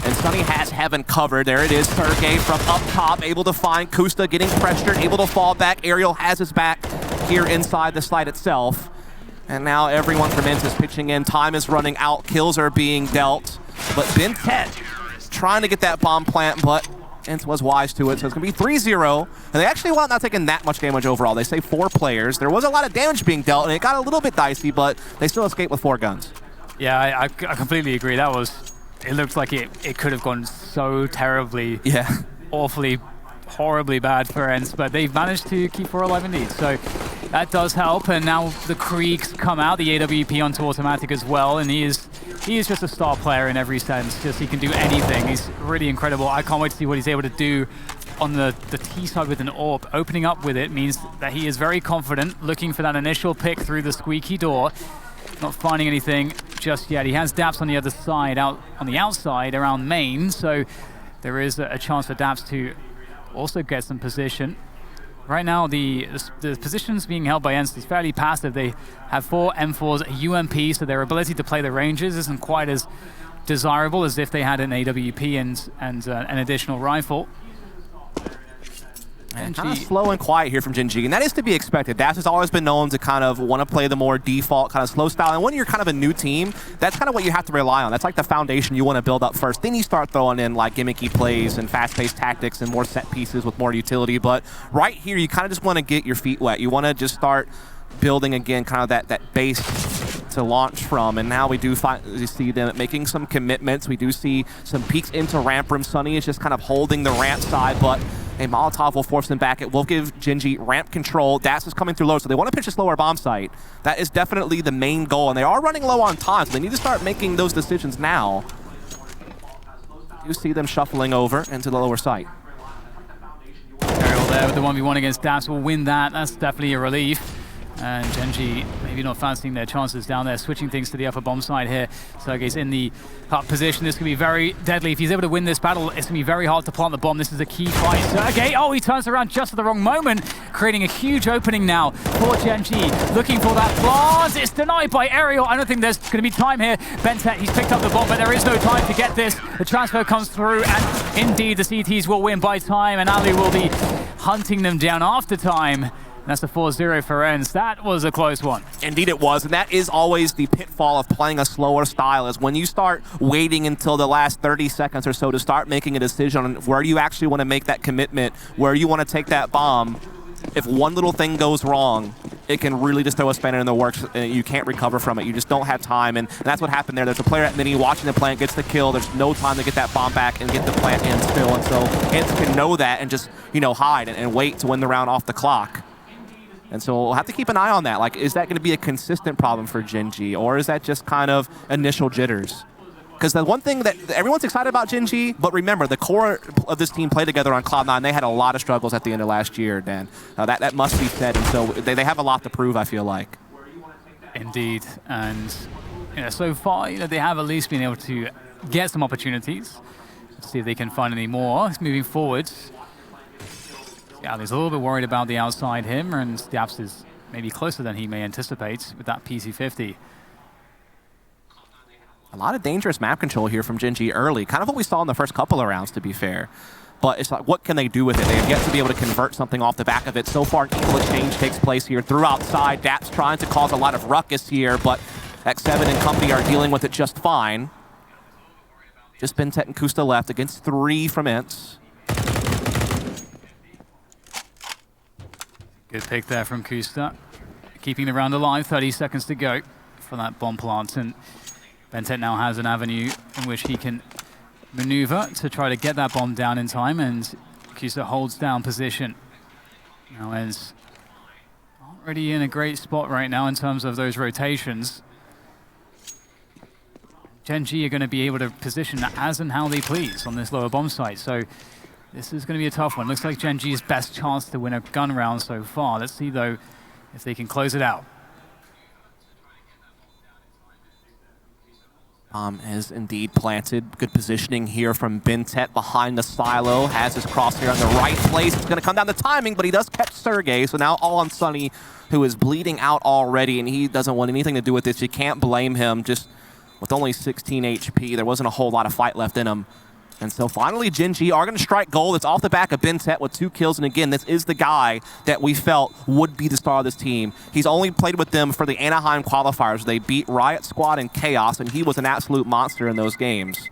And Sunny has Heaven covered. There it is. Sergey from up top, able to find Kusta, getting pressured, able to fall back. Aerial has his back here inside the site itself. And now everyone from Ints is pitching in. Time is running out. Kills are being dealt. But Bentet is trying to get that bomb plant, but Ints was wise to it. So it's going to be 3-0. And they actually wound up not taking that much damage overall. They say 4 players. There was a lot of damage being dealt, and it got a little bit dicey, but they still escaped with 4 guns. Yeah, I completely agree. That was... It looked like it could have gone so terribly, awfully, horribly bad for Ints, but they've managed to keep 4 alive indeed. So that does help, and now the Kriegs come out, the AWP onto automatic as well, and he is just a star player in every sense. Just he can do anything. He's really incredible. I can't wait to see what he's able to do on the T side with an AWP. Opening up with it means that he is very confident, looking for that initial pick through the squeaky door. Not finding anything just yet. He has Daps on the other side, out on the outside around main, so there is a chance for Daps to also get some position. Right now, the positions being held by Ints is fairly passive. They have 4 M4s, a UMP, so their ability to play the ranges isn't quite as desirable as if they had an AWP and an additional rifle. And kind of slow and quiet here from Gen.G, and that is to be expected. Daps has always been known to kind of want to play the more default kind of slow style, and when you're kind of a new team, that's kind of what you have to rely on. That's like the foundation you want to build up first. Then you start throwing in like gimmicky plays and fast-paced tactics and more set pieces with more utility, but right here you kind of just want to get your feet wet. You want to just start building again kind of that base to launch from, and now we do see them making some commitments. We do see some peeks into ramp room. Sunny is just kind of holding the ramp side, but a Molotov will force them back. It will give Gen.G ramp control. Daps is coming through low, so they want to pitch a slower bomb site. That is definitely the main goal, and they are running low on time, so they need to start making those decisions now. You see them shuffling over into the lower site. Aerial there with the 1v1 against Daps will win that. That's definitely a relief. And Gen.G maybe not fancying their chances down there, switching things to the upper bomb side here. Sergey's in the top position. This could be very deadly. If he's able to win this battle, it's going to be very hard to plant the bomb. This is a key fight. Sergey, oh, he turns around just at the wrong moment, creating a huge opening now for Gen.G. Looking for that plant. It's denied by Aerial. I don't think there's going to be time here. Bentet, he's picked up the bomb, but there is no time to get this. The transfer comes through, and indeed the CTs will win by time, and Ali will be hunting them down after time. That's a 4-0 for Ints. That was a close one. Indeed it was, and that is always the pitfall of playing a slower style, is when you start waiting until the last 30 seconds or so to start making a decision on where you actually want to make that commitment, where you want to take that bomb. If one little thing goes wrong, it can really just throw a spanner in the works, and you can't recover from it. You just don't have time, and that's what happened there. There's a player at mini watching the plant, gets the kill. There's no time to get that bomb back and get the plant in still, and so Ints can know that and just, you know, hide and wait to win the round off the clock. And so we'll have to keep an eye on that. Like, is that going to be a consistent problem for Gen.G, or is that just kind of initial jitters? Because the one thing that everyone's excited about Gen.G, but remember, the core of this team played together on Cloud9. They had a lot of struggles at the end of last year, Dan. That must be said, and so they have a lot to prove, I feel like. Indeed, and so far, they have at least been able to get some opportunities. Let's see if they can find any more moving forward. Yeah, he's a little bit worried about the outside him, and Daps is maybe closer than he may anticipate with that PC-50. A lot of dangerous map control here from Gen.G early. Kind of what we saw in the first couple of rounds, to be fair. But it's like, what can they do with it? They have yet to be able to convert something off the back of it. So far, an equal exchange takes place here through outside. Daps trying to cause a lot of ruckus here, but X7 and company are dealing with it just fine. Just Bentet and Kusta left against 3 from Ints. Good pick there from Kusta. Keeping the round alive, 30 seconds to go for that bomb plant. And Bentet now has an avenue in which he can maneuver to try to get that bomb down in time, and Kusta holds down position. Now Ens aren't really in a great spot right now in terms of those rotations. Gen.G are going to be able to position as and how they please on this lower bomb site. So this is going to be a tough one. Looks like Gen.G's best chance to win a gun round so far. Let's see, though, if they can close it out. Is indeed planted. Good positioning here from Bintet behind the silo. Has his crosshair in the right place. It's going to come down to timing, but he does catch Sergey. So now all on Sunny, who is bleeding out already, and he doesn't want anything to do with this. You can't blame him. Just with only 16 HP, there wasn't a whole lot of fight left in him. And so finally, Gen.G are going to strike gold. It's off the back of Bintet with 2 kills. And again, this is the guy that we felt would be the star of this team. He's only played with them for the Anaheim qualifiers. They beat Riot Squad and Chaos, and he was an absolute monster in those games.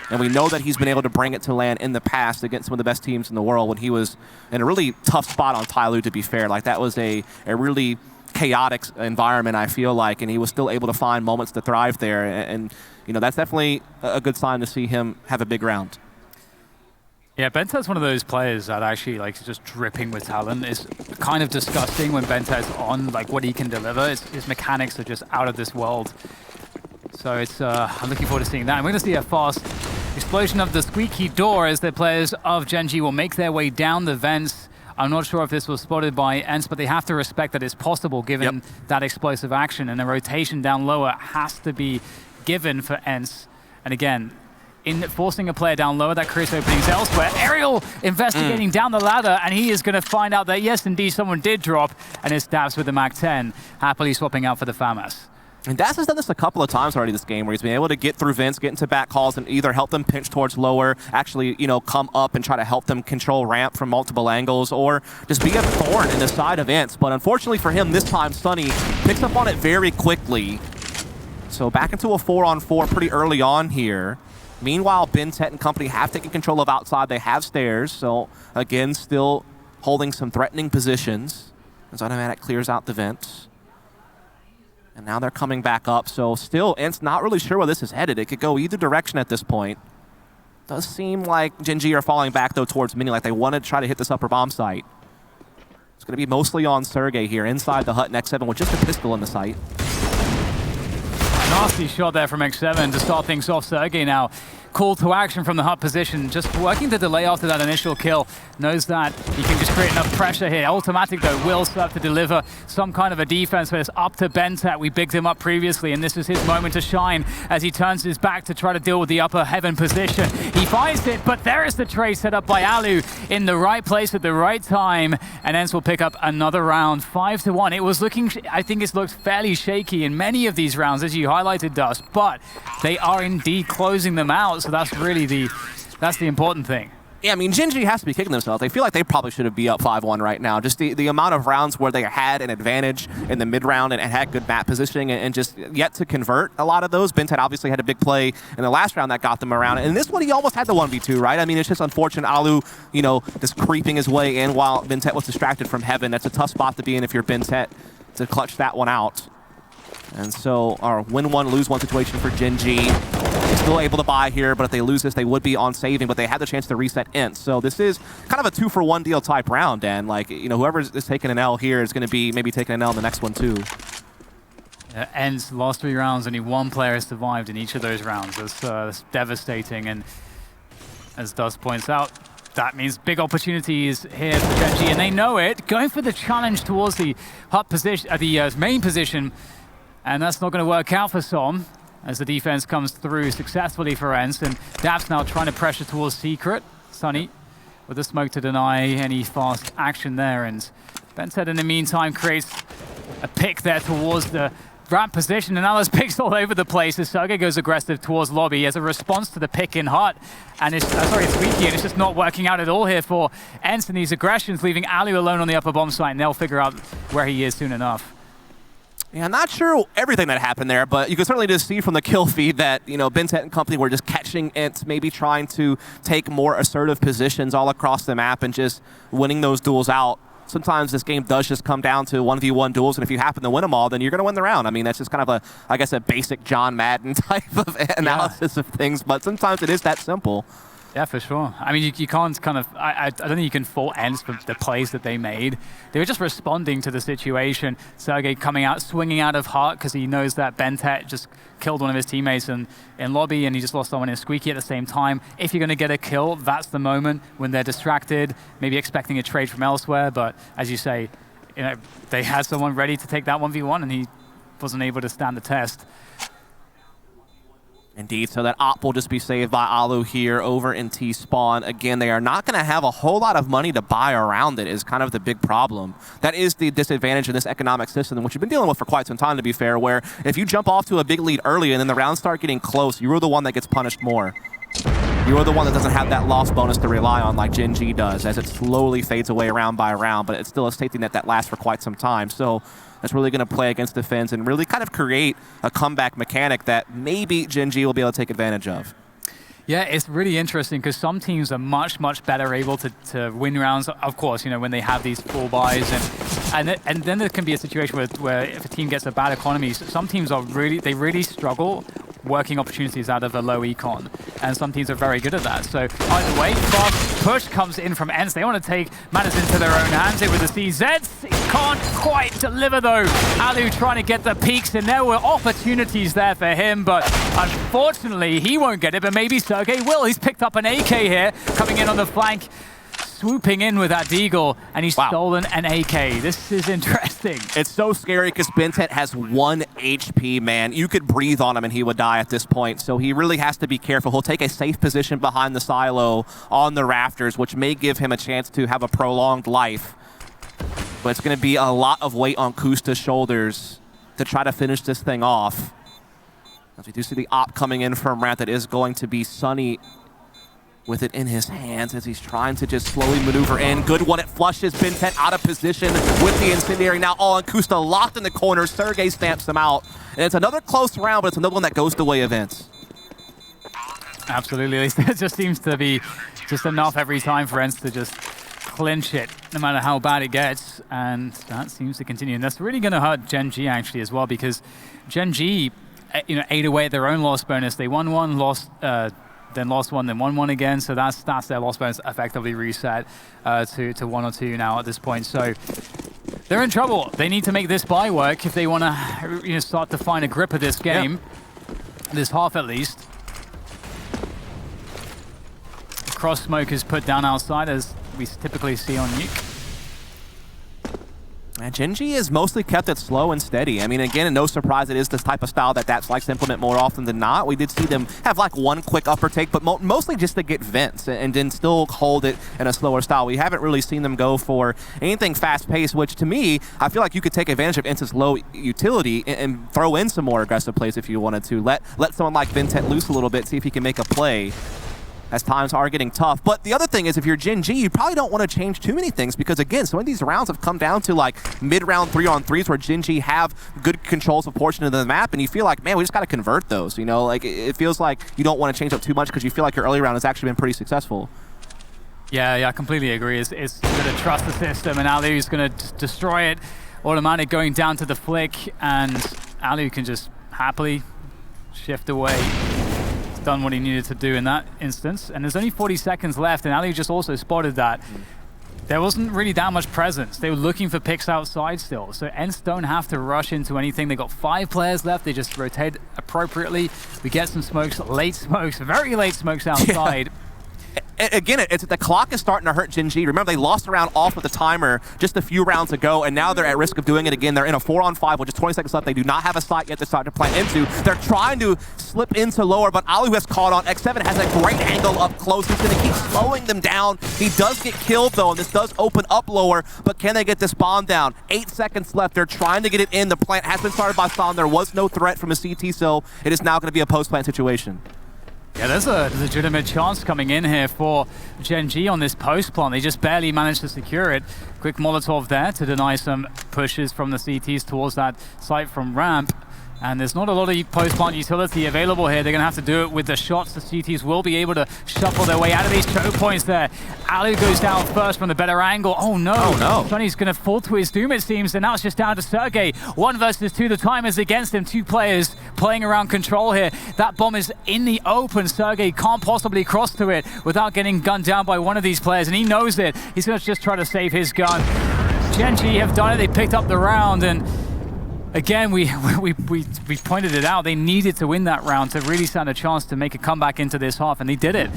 And we know that he's been able to bring it to land in the past against some of the best teams in the world when he was in a really tough spot on Tyloo, to be fair. Like, that was a really chaotic environment, I feel like, and he was still able to find moments to thrive there. And you know, that's definitely a good sign to see him have a big round. Yeah, Bentet's one of those players that actually, like, just dripping with talent. It's kind of disgusting when Bentet's on, like, what he can deliver. His mechanics are just out of this world. So it's, I'm looking forward to seeing that. And we're going to see a fast explosion of the squeaky door as the players of Gen.G will make their way down the vents. I'm not sure if this was spotted by Ents, but they have to respect that it's possible given that explosive action. And the rotation down lower has to be given for Ents. And again, in forcing a player down lower, that creates openings elsewhere. Aerial investigating down the ladder, and he is going to find out that, yes, indeed, someone did drop, and it's Dabs with the Mac-10, happily swapping out for the FAMAS. And Dabs has done this a couple of times already this game, where he's been able to get through vents, get into back calls, and either help them pinch towards lower, actually, you know, come up and try to help them control ramp from multiple angles, or just be a thorn in the side of Ents. But unfortunately for him, this time, Sunny picks up on it very quickly. So back into a 4-on-4 pretty early on here. Meanwhile, Bintet and company have taken control of outside. They have stairs, so again, still holding some threatening positions as Automatic clears out the vents. And now they're coming back up, so still, Ents not really sure where this is headed. It could go either direction at this point. Does seem like Gen.G are falling back, though, towards Mini, like they want to try to hit this upper bomb site. It's going to be mostly on Sergey here, inside the hut, X7 with just a pistol in the sight. Nasty shot there from X7 to start things off. Sergey now call to action from the hut position, just working the delay after that initial kill. Knows that he can just create enough pressure here. Automatic, though, will serve to deliver some kind of a defense, but it's up to Bintet. We bigged him up previously, and this is his moment to shine as he turns his back to try to deal with the upper heaven position. He finds it, but there is the trade set up by Alu in the right place at the right time, and Ents will pick up another round, 5-1. It was looking, I think it's looked fairly shaky in many of these rounds, as you highlighted, Dust, but they are indeed closing them out. So that's really the important thing. Yeah, I mean, Gen.G has to be kicking themselves. They feel like they probably should have be up 5-1 right now. Just the amount of rounds where they had an advantage in the mid-round and had good map positioning and just yet to convert a lot of those. Bintet obviously had a big play in the last round that got them around. And this one, he almost had the 1v2, right? I mean, it's just unfortunate. Alu, you know, just creeping his way in while Bintet was distracted from heaven. That's a tough spot to be in if you're Bintet to clutch that one out. And so our win one, lose one situation for Gen.G. Still able to buy here, but if they lose this, they would be on saving, but they had the chance to reset Ents. So this is kind of a 2-for-1 deal type round, and like, you know, whoever is taking an L here is going to be maybe taking an L in the next one too. Ents last 3 rounds, only one player has survived in each of those rounds. That's devastating, and as Dust points out, that means big opportunities here for Gen.G, and they know it. Going for the challenge towards the hut position, the main position, and that's not going to work out for Som as the defense comes through successfully for Ents, and Dabs now trying to pressure towards Secret. Sunny with the smoke to deny any fast action there, and Bintet in the meantime creates a pick there towards the ramp position, and now there's picks all over the place as Sergey goes aggressive towards lobby as a response to the pick in hut, and it's squeaky, and it's just not working out at all here for Ents, and these aggressions leaving Alu alone on the upper bomb site, and they'll figure out where he is soon enough. Yeah, I'm not sure everything that happened there, but you can certainly just see from the kill feed that, you know, Bintet and company were just catching Ents, maybe trying to take more assertive positions all across the map and just winning those duels out. Sometimes this game does just come down to 1v1 duels, and if you happen to win them all, then you're going to win the round. I mean, that's just kind of a basic John Madden type of analysis of things, but sometimes it is that simple. Yeah, for sure. I mean, you can't kind of... I don't think you can fault ENCE for the plays that they made. They were just responding to the situation. Sergey coming out, swinging out of heart because he knows that Bentet just killed one of his teammates in lobby, and he just lost someone in Squeaky at the same time. If you're going to get a kill, that's the moment when they're distracted, maybe expecting a trade from elsewhere. But as you say, you know, they had someone ready to take that 1v1, and he wasn't able to stand the test. Indeed, so that op will just be saved by Alu here over in T-Spawn. Again, they are not going to have a whole lot of money to buy around it is kind of the big problem. That is the disadvantage in this economic system, which you've been dealing with for quite some time, to be fair, where if you jump off to a big lead early and then the rounds start getting close, you're the one that gets punished more. You're the one that doesn't have that loss bonus to rely on like Gen.G does, as it slowly fades away round by round, but it's still a safety net that lasts for quite some time. So that's really going to play against defense and really kind of create a comeback mechanic that maybe Gen.G will be able to take advantage of. Yeah, it's really interesting because some teams are much, much better able to win rounds, of course, you know, when they have these full buys. And then there can be a situation where if a team gets a bad economy, some teams are really struggle working opportunities out of a low econ. And some teams are very good at that. So either way, fast push comes in from ENCE. They want to take matters into their own hands here with the CZs. Can't quite deliver though. Alu trying to get the peaks, and there were opportunities there for him, but unfortunately he won't get it, but maybe Sergey will. He's picked up an AK here, coming in on the flank, swooping in with that deagle, and he's stolen an AK. This is interesting. It's so scary because Bentet has 1 HP, man. You could breathe on him and he would die at this point, so he really has to be careful. He'll take a safe position behind the silo on the rafters, which may give him a chance to have a prolonged life. But it's going to be a lot of weight on Kusta's shoulders to try to finish this thing off. As we do see the op coming in from ramp, that is going to be Sunny with it in his hands as he's trying to just slowly maneuver in. Good one, it flushes Bentet out of position with the incendiary. Now all on Kusta locked in the corner. Sergey stamps him out. And it's another close round, but it's another one that goes the way of ENCE. Absolutely. It just seems to be just enough every time for ENCE to just clinch it, no matter how bad it gets. And that seems to continue. And that's really going to hurt Gen.G actually as well, because Gen.G, you know, ate away at their own loss bonus. They won one, lost, then lost one, then won one again. So that's their loss bonus effectively reset to 1 or 2 now at this point. So they're in trouble. They need to make this buy work if they want to, you know, start to find a grip of this game, this half at least. Cross smoke is put down outside, as we typically see on Nuke. And Gen.G is mostly kept it slow and steady. I mean, again, no surprise, it is this type of style that Daps likes to implement more often than not. We did see them have like one quick upper take, but mostly just to get vents and then still hold it in a slower style. We haven't really seen them go for anything fast-paced, which to me, I feel like you could take advantage of ENCE's low utility and throw in some more aggressive plays if you wanted to. Let someone like Bentet loose a little bit, see if he can make a play, as times are getting tough. But the other thing is, if you're Gen.G, you probably don't want to change too many things, because again, some of these rounds have come down to like mid-round 3-on-3s where Gen.G have good controls of portion of the map, and you feel like, man, we just got to convert those, you know? Like, it feels like you don't want to change up too much because you feel like your early round has actually been pretty successful. Yeah, I completely agree. It's going to trust the system, and Alu's going to destroy it. Automatic going down to the flick, and Alu can just happily shift away. Done what he needed to do in that instance, and there's only 40 seconds left, and Ali just also spotted that there wasn't really that much presence. They were looking for picks outside still, so ENCE don't have to rush into anything. They got 5 players left. They just rotate appropriately. We get some smokes, late smokes, very late smokes outside. Yeah. Again, the clock is starting to hurt Gen.G. Remember, they lost a round off with the timer just a few rounds ago, and now they're at risk of doing it again. They're in a 4-on-5 with just 20 seconds left. They do not have a site yet to start to plant into. They're trying to slip into lower, but Alu has caught on. X7 has a great angle up close. He's going to keep slowing them down. He does get killed, though, and this does open up lower, but can they get this bomb down? 8 seconds left. They're trying to get it in. The plant has been started by Stalin. There was no threat from a CT, so it is now going to be a post-plant situation. Yeah, there's a legitimate chance coming in here for Gen.G on this post plant. They just barely managed to secure it. Quick Molotov there to deny some pushes from the CTs towards that site from ramp. And there's not a lot of post-plant utility available here. They're going to have to do it with the shots. The CTs will be able to shuffle their way out of these choke points there. Ali goes down first from the better angle. Oh no. Oh no. Sonny's going to fall to his doom, it seems. And now it's just down to Sergey. 1 versus 2. The time is against him. 2 players playing around control here. That bomb is in the open. Sergey can't possibly cross to it without getting gunned down by one of these players. And he knows it. He's going to just try to save his gun. Gen.G have done it. They picked up the round. And again, we pointed it out. They needed to win that round to really stand a chance to make a comeback into this half, and they did it.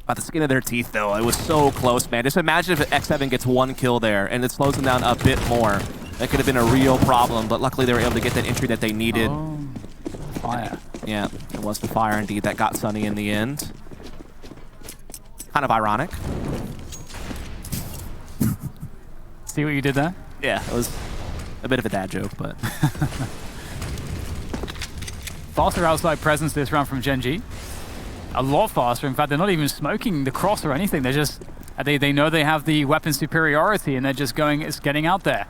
By the skin of their teeth, though. It was so close, man. Just imagine if X7 gets 1 kill there, and it slows them down a bit more. That could have been a real problem, but luckily they were able to get that entry that they needed. Oh, fire. Yeah, it was the fire, indeed, that got Sonny in the end. Kind of ironic. See what you did there? Yeah, it was a bit of a dad joke, but... Faster outside presence this round from Gen.G. A lot faster. In fact, they're not even smoking the cross or anything. They're just... They know they have the weapon superiority, and they're just getting out there.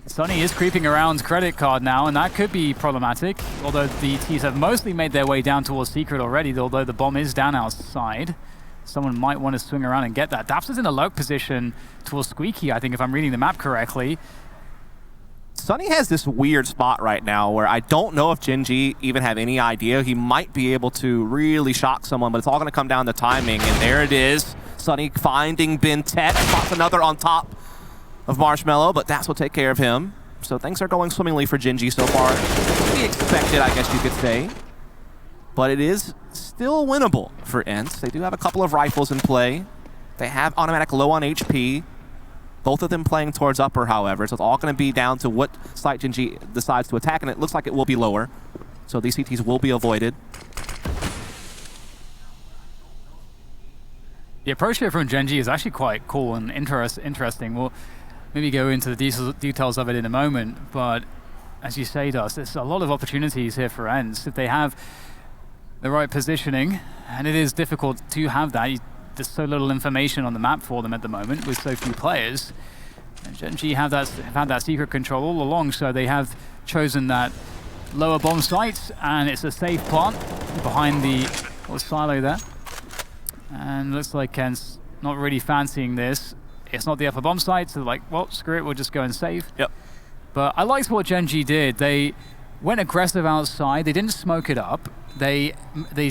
Sonny is creeping around credit card now, and that could be problematic. Although the T's have mostly made their way down towards secret already, although the bomb is down outside. Someone might want to swing around and get that. Daps is in a low position towards Squeaky, I think, if I'm reading the map correctly. Sonny has this weird spot right now where I don't know if Gen.G even have any idea. He might be able to really shock someone, but it's all going to come down to timing. And there it is. Sonny finding Bintet. Spots another on top of Marshmallow, but Daps will take care of him. So things are going swimmingly for Gen.G so far. To be expected, I guess you could say. But it is still winnable for ENCE. They do have a couple of rifles in play. They have automatic low on HP. Both of them playing towards upper, however. So it's all going to be down to what site Gen.G decides to attack, and it looks like it will be lower. So these CTs will be avoided. The approach here from Gen.G is actually quite cool and interesting. We'll maybe go into the details of it in a moment, but as you say, Dust, there's a lot of opportunities here for ENCE. If they have the right positioning, and it is difficult to have that. There's so little information on the map for them at the moment with so few players. And Gen.G have had that secret control all along, so they have chosen that lower bomb site, and it's a safe plant behind the silo there. And looks like Ken's not really fancying this. It's not the upper bomb site, so they're like, well, screw it, we'll just go and save. Yep. But I liked what Gen.G did. They went aggressive outside. They didn't smoke it up. They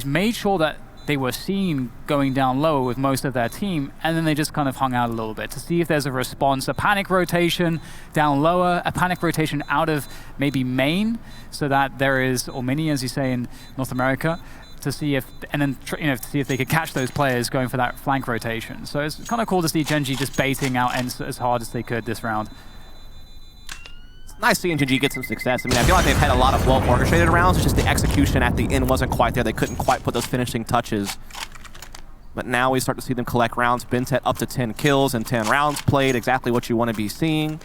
made sure that they were seen going down lower with most of their team, and then they just kind of hung out a little bit to see if there's a response, a panic rotation down lower, a panic rotation out of maybe main, so that there is, or mini as you say in North America, to see if, and then to see if they could catch those players going for that flank rotation. So it's kind of cool to see Gen.G just baiting out ENCE as hard as they could this round. Nice seeing Gen.G get some success. I mean, I feel like they've had a lot of well-orchestrated rounds. It's just the execution at the end wasn't quite there. They couldn't quite put those finishing touches. But now we start to see them collect rounds. Bintet up to 10 kills and 10 rounds played. Exactly what you want to be seeing.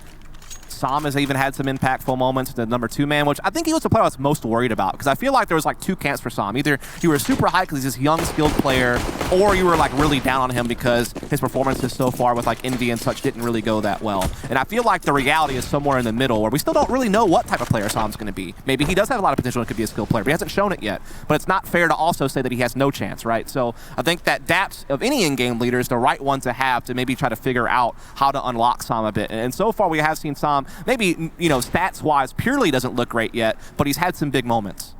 Sam has even had some impactful moments. The number 2 man, which I think he was the player I was most worried about, because I feel like there was like 2 camps for Sam. Either you were super high because he's this young, skilled player, or you were like really down on him because his performances so far with like Envy and such didn't really go that well. And I feel like the reality is somewhere in the middle, where we still don't really know what type of player Sam's going to be. Maybe he does have a lot of potential and could be a skilled player, but he hasn't shown it yet. But it's not fair to also say that he has no chance, right? So I think that Daps of any in-game leader is the right one to have to maybe try to figure out how to unlock Sam a bit. And so far we have seen Sam maybe, you know, stats-wise, purely doesn't look great yet, but he's had some big moments.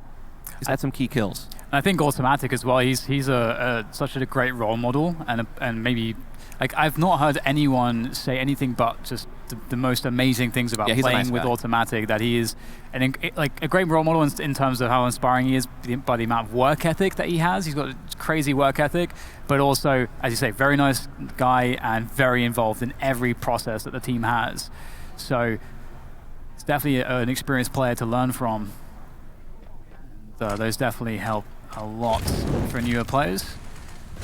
He's had some key kills. I think Automatic as well. He's such a great role model, and maybe like I've not heard anyone say anything but just the most amazing things about playing with Automatic. That he is a great role model in terms of how inspiring he is by the amount of work ethic that he has. He's got a crazy work ethic, but also, as you say, very nice guy and very involved in every process that the team has. So it's definitely an experienced player to learn from. So those definitely help a lot for newer players.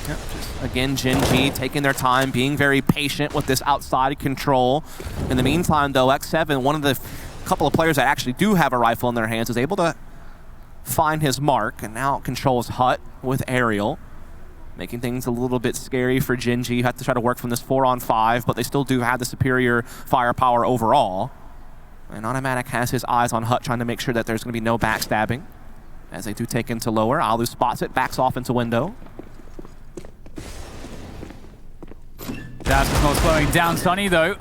Yep. Again, Gen.G taking their time, being very patient with this outside control. In the meantime, though, X7, one of the couple of players that actually do have a rifle in their hands, is able to find his mark, and now controls Hut with Aerial, making things a little bit scary for Gen.G. You have to try to work from this 4-on-5, but they still do have the superior firepower overall. And Automatic has his eyes on Hut, trying to make sure that there's going to be no backstabbing. As they do take into lower, Alu spots it, backs off into window. That's not slowing down Sunny, though,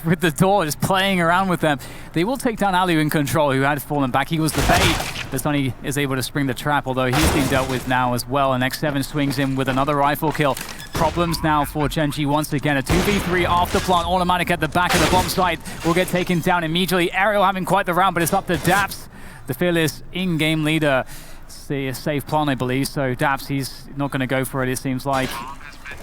with the door, just playing around with them. They will take down Alu in control, who had fallen back. He was the bait, but Sunny is able to spring the trap, although he's being dealt with now as well. And X7 swings in with another rifle kill. Problems now for Gen.G once again. A 2v3 after plant. Automatic at the back of the bomb site will get taken down immediately. Ariel having quite the round, but it's up to Daps, the fearless in-game leader. It's a safe plant, I believe, so Daps, he's not going to go for it, it seems like.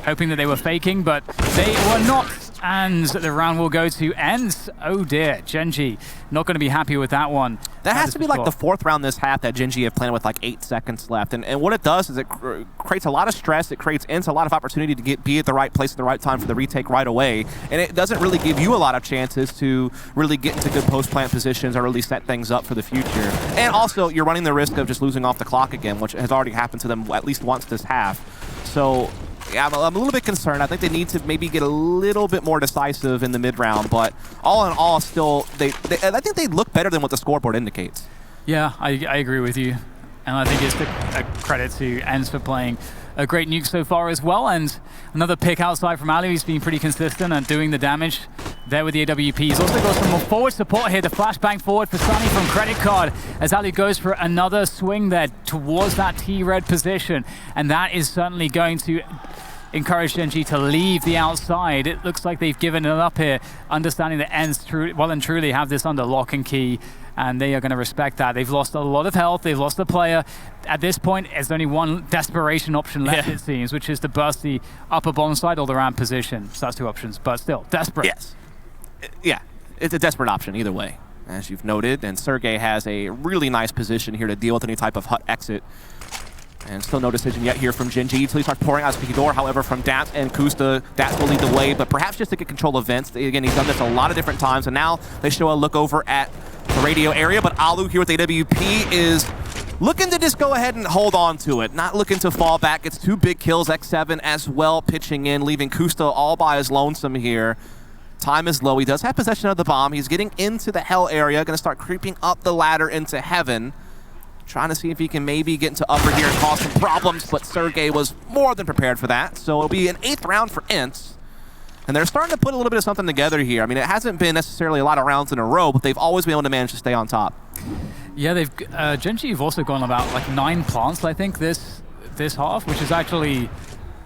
Hoping that they were faking, but they were not. And the round will go to ends. Oh dear, Gen.G not going to be happy with that one. That has to be like the 4th round this half that Gen.G have planned with like 8 seconds left. And what it does is it creates a lot of stress. It creates a lot of opportunity to be at the right place at the right time for the retake right away. And it doesn't really give you a lot of chances to really get into good post-plant positions or really set things up for the future. And also, you're running the risk of just losing off the clock again, which has already happened to them at least once this half. So yeah, I'm a little bit concerned. I think they need to maybe get a little bit more decisive in the mid-round, but all in all, still, I think they look better than what the scoreboard indicates. Yeah, I agree with you. And I think it's a credit to ENCE for playing a great nuke so far as well. And another pick outside from Ali. He's been pretty consistent and doing the damage there with the AWP. He's also got some more forward support here. The flashbang forward for Sunny from Credit Card as Ali goes for another swing there towards that T-red position. And that is certainly going to encourage Gen.G to leave the outside. It looks like they've given it up here, understanding that ENCE well and truly have this under lock and key, and they are going to respect that. They've lost a lot of health. They've lost a player. At this point, there's only one desperation option left, it seems, which is to burst the upper bomb side or the ramp position. So that's 2 options, but still, desperate. Yes. Yeah, it's a desperate option either way, as you've noted. And Sergey has a really nice position here to deal with any type of Hut exit. And still no decision yet here from Gen.G until he starts pouring out his door. However, from Daps and Kusta, Daps will lead the way, but perhaps just to get control of vents. Again, he's done this a lot of different times, and now they show a look over at the radio area, but Alu here with AWP is looking to just go ahead and hold on to it, not looking to fall back. It's 2 big kills, X7 as well pitching in, leaving Kusta all by his lonesome here. Time is low. He does have possession of the bomb. He's getting into the hell area, going to start creeping up the ladder into heaven. Trying to see if he can maybe get into upper here and cause some problems, but Sergey was more than prepared for that. So it'll be an 8th round for ENCE. And they're starting to put a little bit of something together here. I mean, it hasn't been necessarily a lot of rounds in a row, but they've always been able to manage to stay on top. Yeah, they've Gen.G have also gone about like 9 plants, I think, this half, which is actually,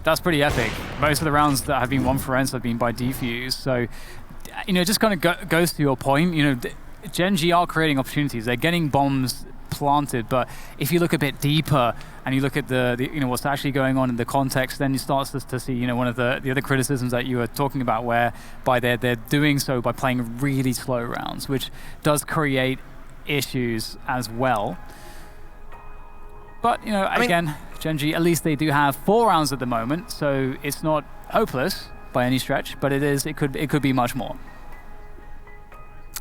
that's pretty epic. Most of the rounds that have been won for ENCE have been by defuse. So, you know, it just kind of goes to your point. You know, Gen.G are creating opportunities. They're getting bombs planted, but if you look a bit deeper and you look at the you know, what's actually going on in the context, then you start to see, you know, one of the other criticisms that you were talking about, whereby they're doing so by playing really slow rounds, which does create issues as well. But, you know, again, Gen.G, at least they do have 4 rounds at the moment, so it's not hopeless by any stretch, but it could be much more.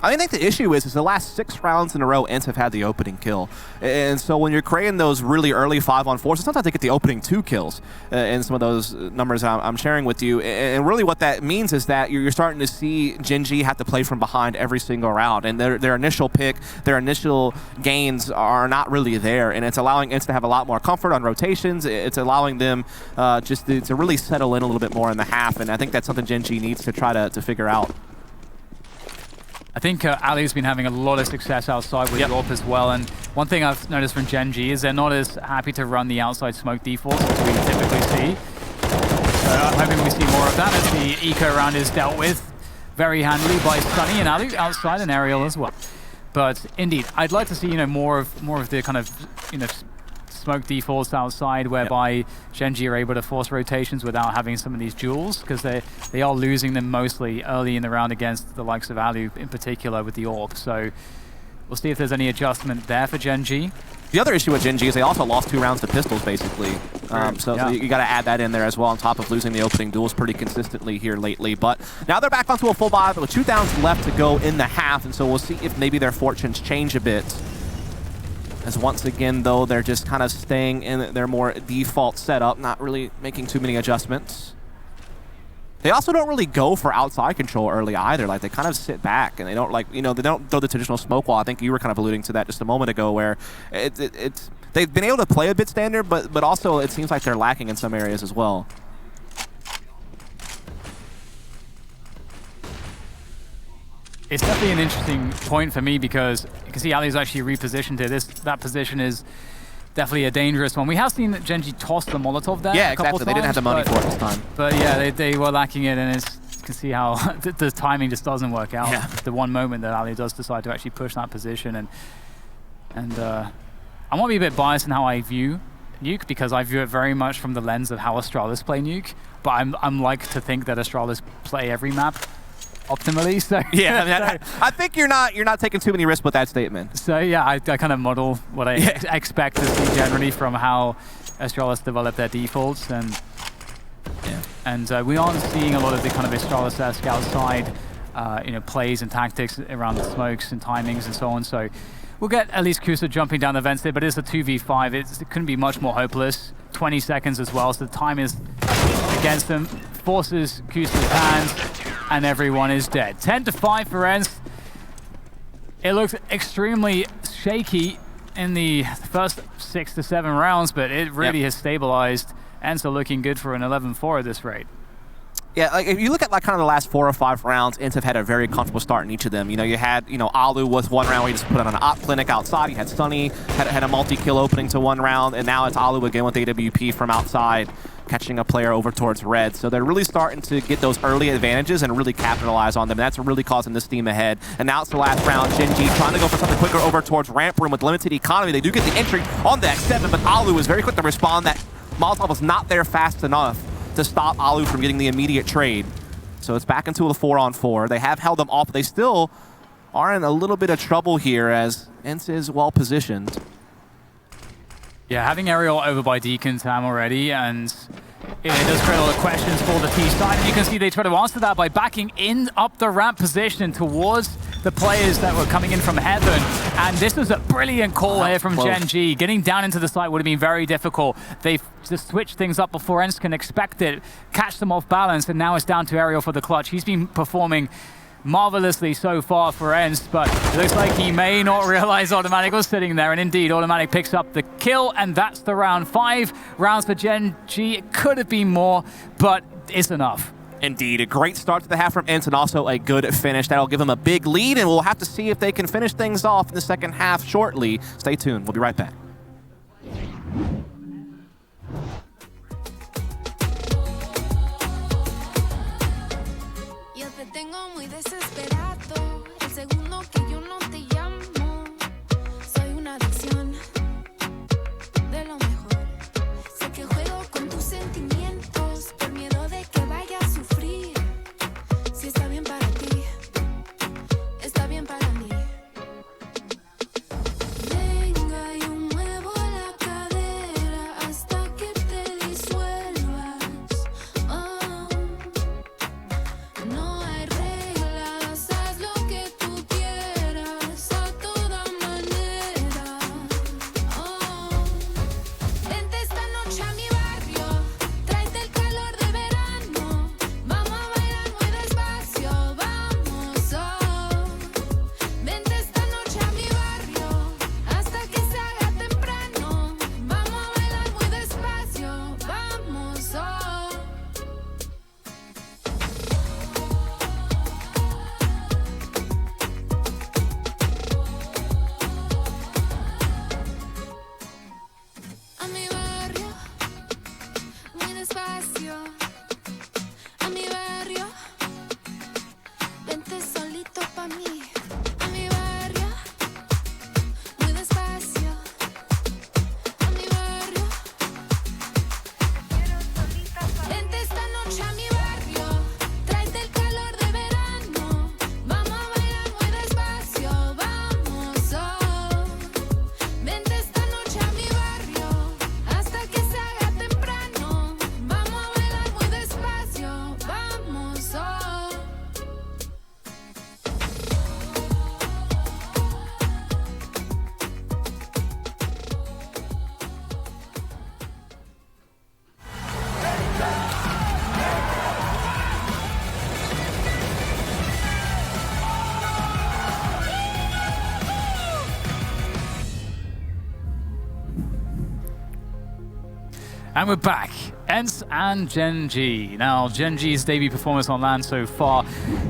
I think the issue is the last 6 rounds in a row, ENCE have had the opening kill. And so when you're creating those really early 5-on-4s, sometimes they get the opening 2 kills in some of those numbers I'm sharing with you. And really what that means is that you're starting to see Gen.G have to play from behind every single round. And their initial pick, their initial gains are not really there. And it's allowing ENCE to have a lot more comfort on rotations. It's allowing them just to really settle in a little bit more in the half. And I think that's something Gen.G needs to try to figure out. I think Ali's been having a lot of success outside with Yorp as well, and one thing I've noticed from Gen.G is they're not as happy to run the outside smoke defaults as we typically see. So I'm hoping we see more of that as the eco round is dealt with very handily by Sunny and Ali outside, and Ariel as well. But indeed, I'd like to see, you know, more of the kind of, you know, smoke defaults outside, whereby Gen.G are able to force rotations without having some of these duels, because they are losing them mostly early in the round against the likes of Alu in particular with the AWP. So we'll see if there's any adjustment there for Gen.G. The other issue with Gen.G is they also lost 2 rounds to pistols, basically. So you got to add that in there as well, on top of losing the opening duels pretty consistently here lately. But now they're back onto a full buy with 2 downs left to go in the half, and so we'll see if maybe their fortunes change a bit. As once again, though, they're just kind of staying in their more default setup, not really making too many adjustments. They also don't really go for outside control early either. Like, they kind of sit back and they don't, like, you know, they don't throw the traditional smoke wall. I think you were kind of alluding to that just a moment ago, where it's they've been able to play a bit standard, but also it seems like they're lacking in some areas as well. It's definitely an interesting point for me because you can see Ali's actually repositioned here. That position is definitely a dangerous one. We have seen that Gen.G toss the Molotov there. Yeah, a couple exactly. They didn't have the money for it this time. But yeah, they were lacking it, and you can see how the timing just doesn't work out. Yeah. The one moment that Ali does decide to actually push that position, and I want to be a bit biased in how I view Nuke, because I view it very much from the lens of how Astralis play Nuke. But I'm like to think that Astralis play every map optimally. So yeah, I mean, I think you're not taking too many risks with that statement. So yeah, I kind of model what I expect to see generally from how Astralis develop their defaults, and we aren't seeing a lot of the kind of Astralis-esque outside plays and tactics around the smokes and timings and so on. So we'll get at least Kusa jumping down the vents there, but it's a 2v5. It couldn't be much more hopeless. 20 seconds as well, so the time is against them. Forces Kusa's hands, and everyone is dead. 10-5 for ENCE. It looks extremely shaky in the first 6 to 7 rounds, but it really has stabilized. ENCE are looking good for an 11-4 at this rate. Yeah, like if you look at like kind of the last 4 or 5 rounds, ENCE have had a very comfortable start in each of them. You know, you had, Alu was one round where he just put on an op clinic outside. You had Sunny, had a multi-kill opening to one round, and now it's Alu again with AWP from outside, catching a player over towards red. So they're really starting to get those early advantages and really capitalize on them. That's really causing this team ahead. And now it's the last round. Gen.G trying to go for something quicker over towards ramp room with limited economy. They do get the entry on the X7, but Alu is very quick to respond. That Molotov was not there fast enough to stop Alu from getting the immediate trade. So it's back into a 4-on-4. They have held them off, but they still are in a little bit of trouble here as ENCE is well positioned. Yeah, having Aerial over by Deacon Tam already, and it does create a lot of questions for the T side. And you can see they try to answer that by backing in up the ramp position towards the players that were coming in from heaven. And this was a brilliant call here from Gen.G. Getting down into the site would have been very difficult. They've just switched things up before ENCE can expect it, catch them off balance, and now it's down to Aerial for the clutch. He's been performing marvelously so far for ENCE, but it looks like he may not realize Automatic was sitting there, and indeed Automatic picks up the kill, and that's the round. 5 rounds for Gen.G. It could have been more, but it's enough. Indeed, a great start to the half from ENCE and also a good finish. That'll give them a big lead, and we'll have to see if they can finish things off in the second half shortly. Stay tuned, we'll be right back. Tengo muy desesperado el segundo que yo no te llamo. Soy una adicción de lo mejor. Sé que juego con tus sentimientos por miedo de que vaya a sufrir. Si está bien para ti, está bien para mí. Venga, yo muevo la cadera hasta que te disuelvas. Oh, no. And we're back. ENCE and Gen.G. Now, Gen.G's debut performance on LAN so far,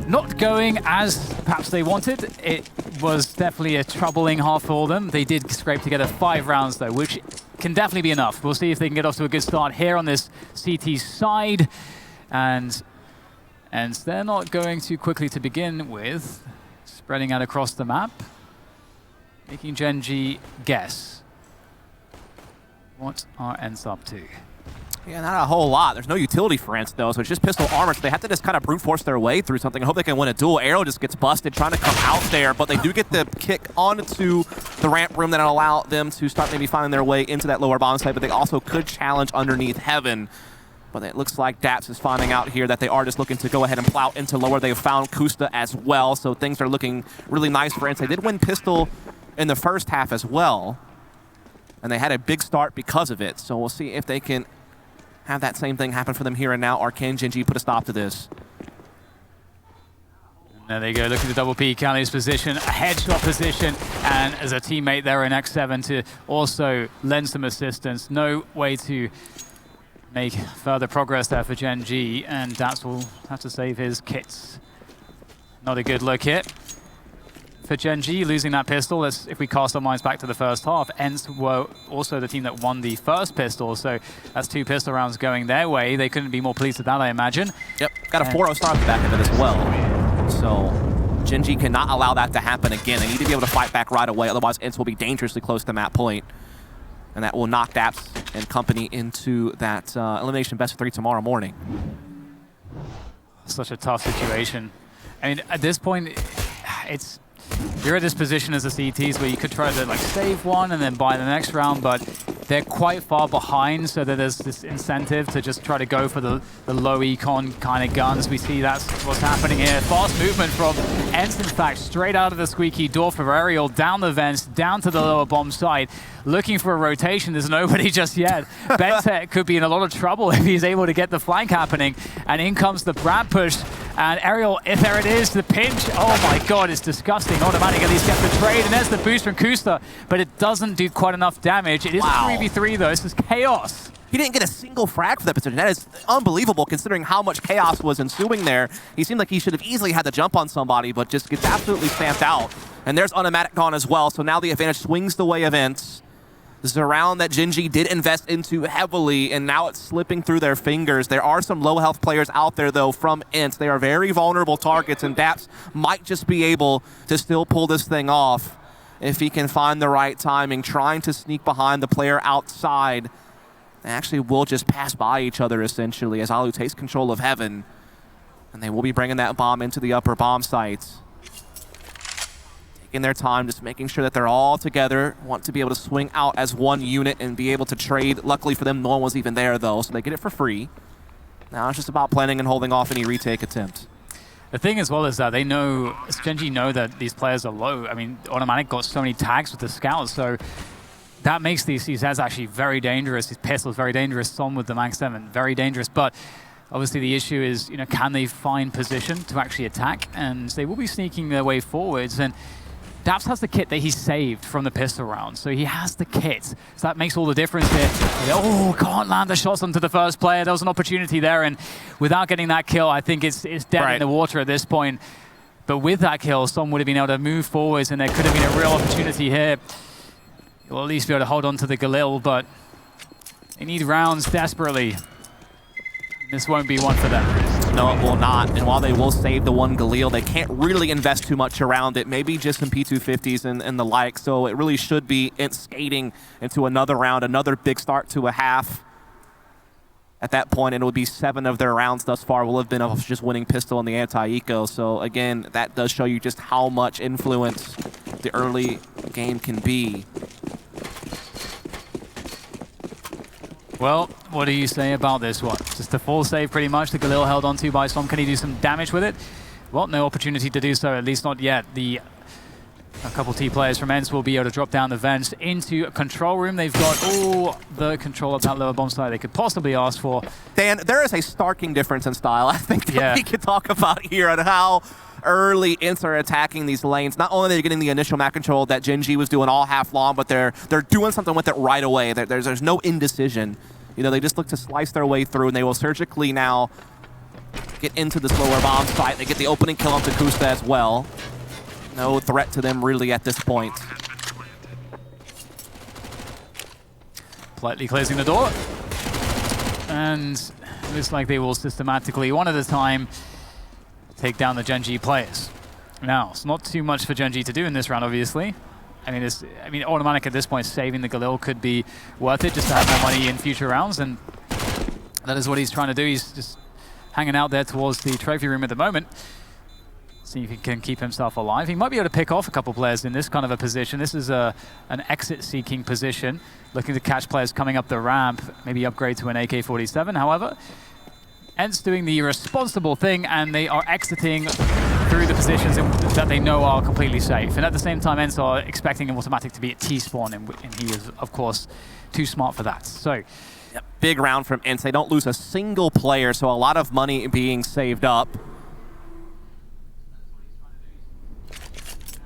not going as perhaps they wanted. It was definitely a troubling half for them. They did scrape together 5 rounds though, which can definitely be enough. We'll see if they can get off to a good start here on this CT side. And they're not going too quickly to begin with. Spreading out across the map. Making Gen.G guess. What are ENCE up to? Yeah, not a whole lot. There's no utility for ENCE, though, so it's just pistol armor, so they have to just kind of brute force their way through something. I hope they can win a duel. Arrow just gets busted trying to come out there, but they do get the kick onto the ramp room that'll allow them to start maybe finding their way into that lower bomb site, but they also could challenge underneath Heaven. But it looks like Daps is finding out here that they are just looking to go ahead and plow into lower. They've found Kusta as well, so things are looking really nice for ENCE. They did win pistol in the first half as well, and they had a big start because of it. So we'll see if they can have that same thing happen for them here and now, or can Gen.G put a stop to this? There they go, look at the double peek, Callie's position, a headshot position, and as a teammate there in X7 to also lend some assistance. No way to make further progress there for Gen.G, and Daps will have to save his kits. Not a good look here for Gen.G, losing that pistol. If we cast our minds back to the first half, ENCE were also the team that won the first pistol, so that's 2 pistol rounds going their way. They couldn't be more pleased with that, I imagine. Yep, got a 4-0 start at the back of it as well. So Gen.G cannot allow that to happen again. They need to be able to fight back right away, otherwise ENCE will be dangerously close to map point. And that will knock Daps and company into that elimination best of 3 tomorrow morning. Such a tough situation. I mean, at this point, you're at this position as a CTs where you could try to like save one and then buy the next round, but they're quite far behind, so that there's this incentive to just try to go for the low econ kind of guns. We see that's what's happening here. Fast movement from ENCE, in fact, straight out of the squeaky door for Aerial, down the vents, down to the lower bomb site, looking for a rotation. There's nobody just yet. Bentek could be in a lot of trouble if he's able to get the flank happening, and in comes the Brad push. And Aerial, if there it is, the pinch. Oh my god, it's disgusting. Automatic at least gets the trade, and there's the boost from Kusta, but it doesn't do quite enough damage. It is a 3v3 though, this is chaos. He didn't get a single frag for that position. That is unbelievable considering how much chaos was ensuing there. He seemed like he should have easily had to jump on somebody, but just gets absolutely stamped out. And there's Automatic gone as well, so now the advantage swings the way of ENCE. This is a round that Gen.G did invest into heavily, and now it's slipping through their fingers. There are some low health players out there, though, from ENCE. They are very vulnerable targets, and Daps might just be able to still pull this thing off if he can find the right timing, trying to sneak behind the player outside. They actually will just pass by each other, essentially, as Alu takes control of Heaven, and they will be bringing that bomb into the upper bomb site. In their time, just making sure that they're all together, want to be able to swing out as one unit and be able to trade. Luckily for them, no one was even there, though, so they get it for free. Now it's just about planning and holding off any retake attempt. The thing as well is that they know, Gen.G know that these players are low. I mean, Automatic got so many tags with the scouts, so that makes these CZs actually very dangerous. These pistols very dangerous, some with the Mag 7, very dangerous, but obviously the issue is, can they find position to actually attack? And they will be sneaking their way forwards, and Daps has the kit that he saved from the pistol round, so he has the kit. So that makes all the difference here. Oh, can't land the shots onto the first player. There was an opportunity there, and without getting that kill, I think it's dead in the water at this point. But with that kill, Som would have been able to move forwards, and there could have been a real opportunity here. You'll at least be able to hold on to the Galil, but they need rounds desperately. This won't be one for them. No, it will not. And while they will save the one Galil, they can't really invest too much around it. Maybe just some P250s and the like. So it really should be skating into another round, another big start to a half. At that point, it will be 7 of their rounds thus far will have been of just winning pistol and the anti-eco. So again, that does show you just how much influence the early game can be. Well, what do you say about this one? Just a full save pretty much. The Galil held onto by Som. Can he do some damage with it? Well, no opportunity to do so, at least not yet. A couple T players from ENCE will be able to drop down the vents into a control room. They've got all the control of that lower bomb site they could possibly ask for. Dan, there is a starking difference in style, I think, that we could talk about here on how early ENCE are attacking these lanes. Not only are they getting the initial map control that Gen.G was doing all half long, but they're doing something with it right away. There's no indecision. You know, they just look to slice their way through, and they will surgically now get into this lower bomb site. They get the opening kill onto Kusta as well. No threat to them really at this point. Politely closing the door. And looks like they will systematically, one at a time, take down the Gen.G players. Now, it's not too much for Gen.G to do in this round, obviously. I mean, Automatic at this point, saving the Galil could be worth it just to have more money in future rounds, and that is what he's trying to do. He's just hanging out there towards the trophy room at the moment. See if he can keep himself alive. He might be able to pick off a couple players in this kind of a position. This is an exit-seeking position, looking to catch players coming up the ramp, maybe upgrade to an AK-47. However, ENCE doing the responsible thing, and they are exiting through the positions that they know are completely safe. And at the same time, ENCE are expecting Automatic to be at T-spawn, and he is, of course, too smart for that. So, yep, big round from ENCE. They don't lose a single player, so a lot of money being saved up.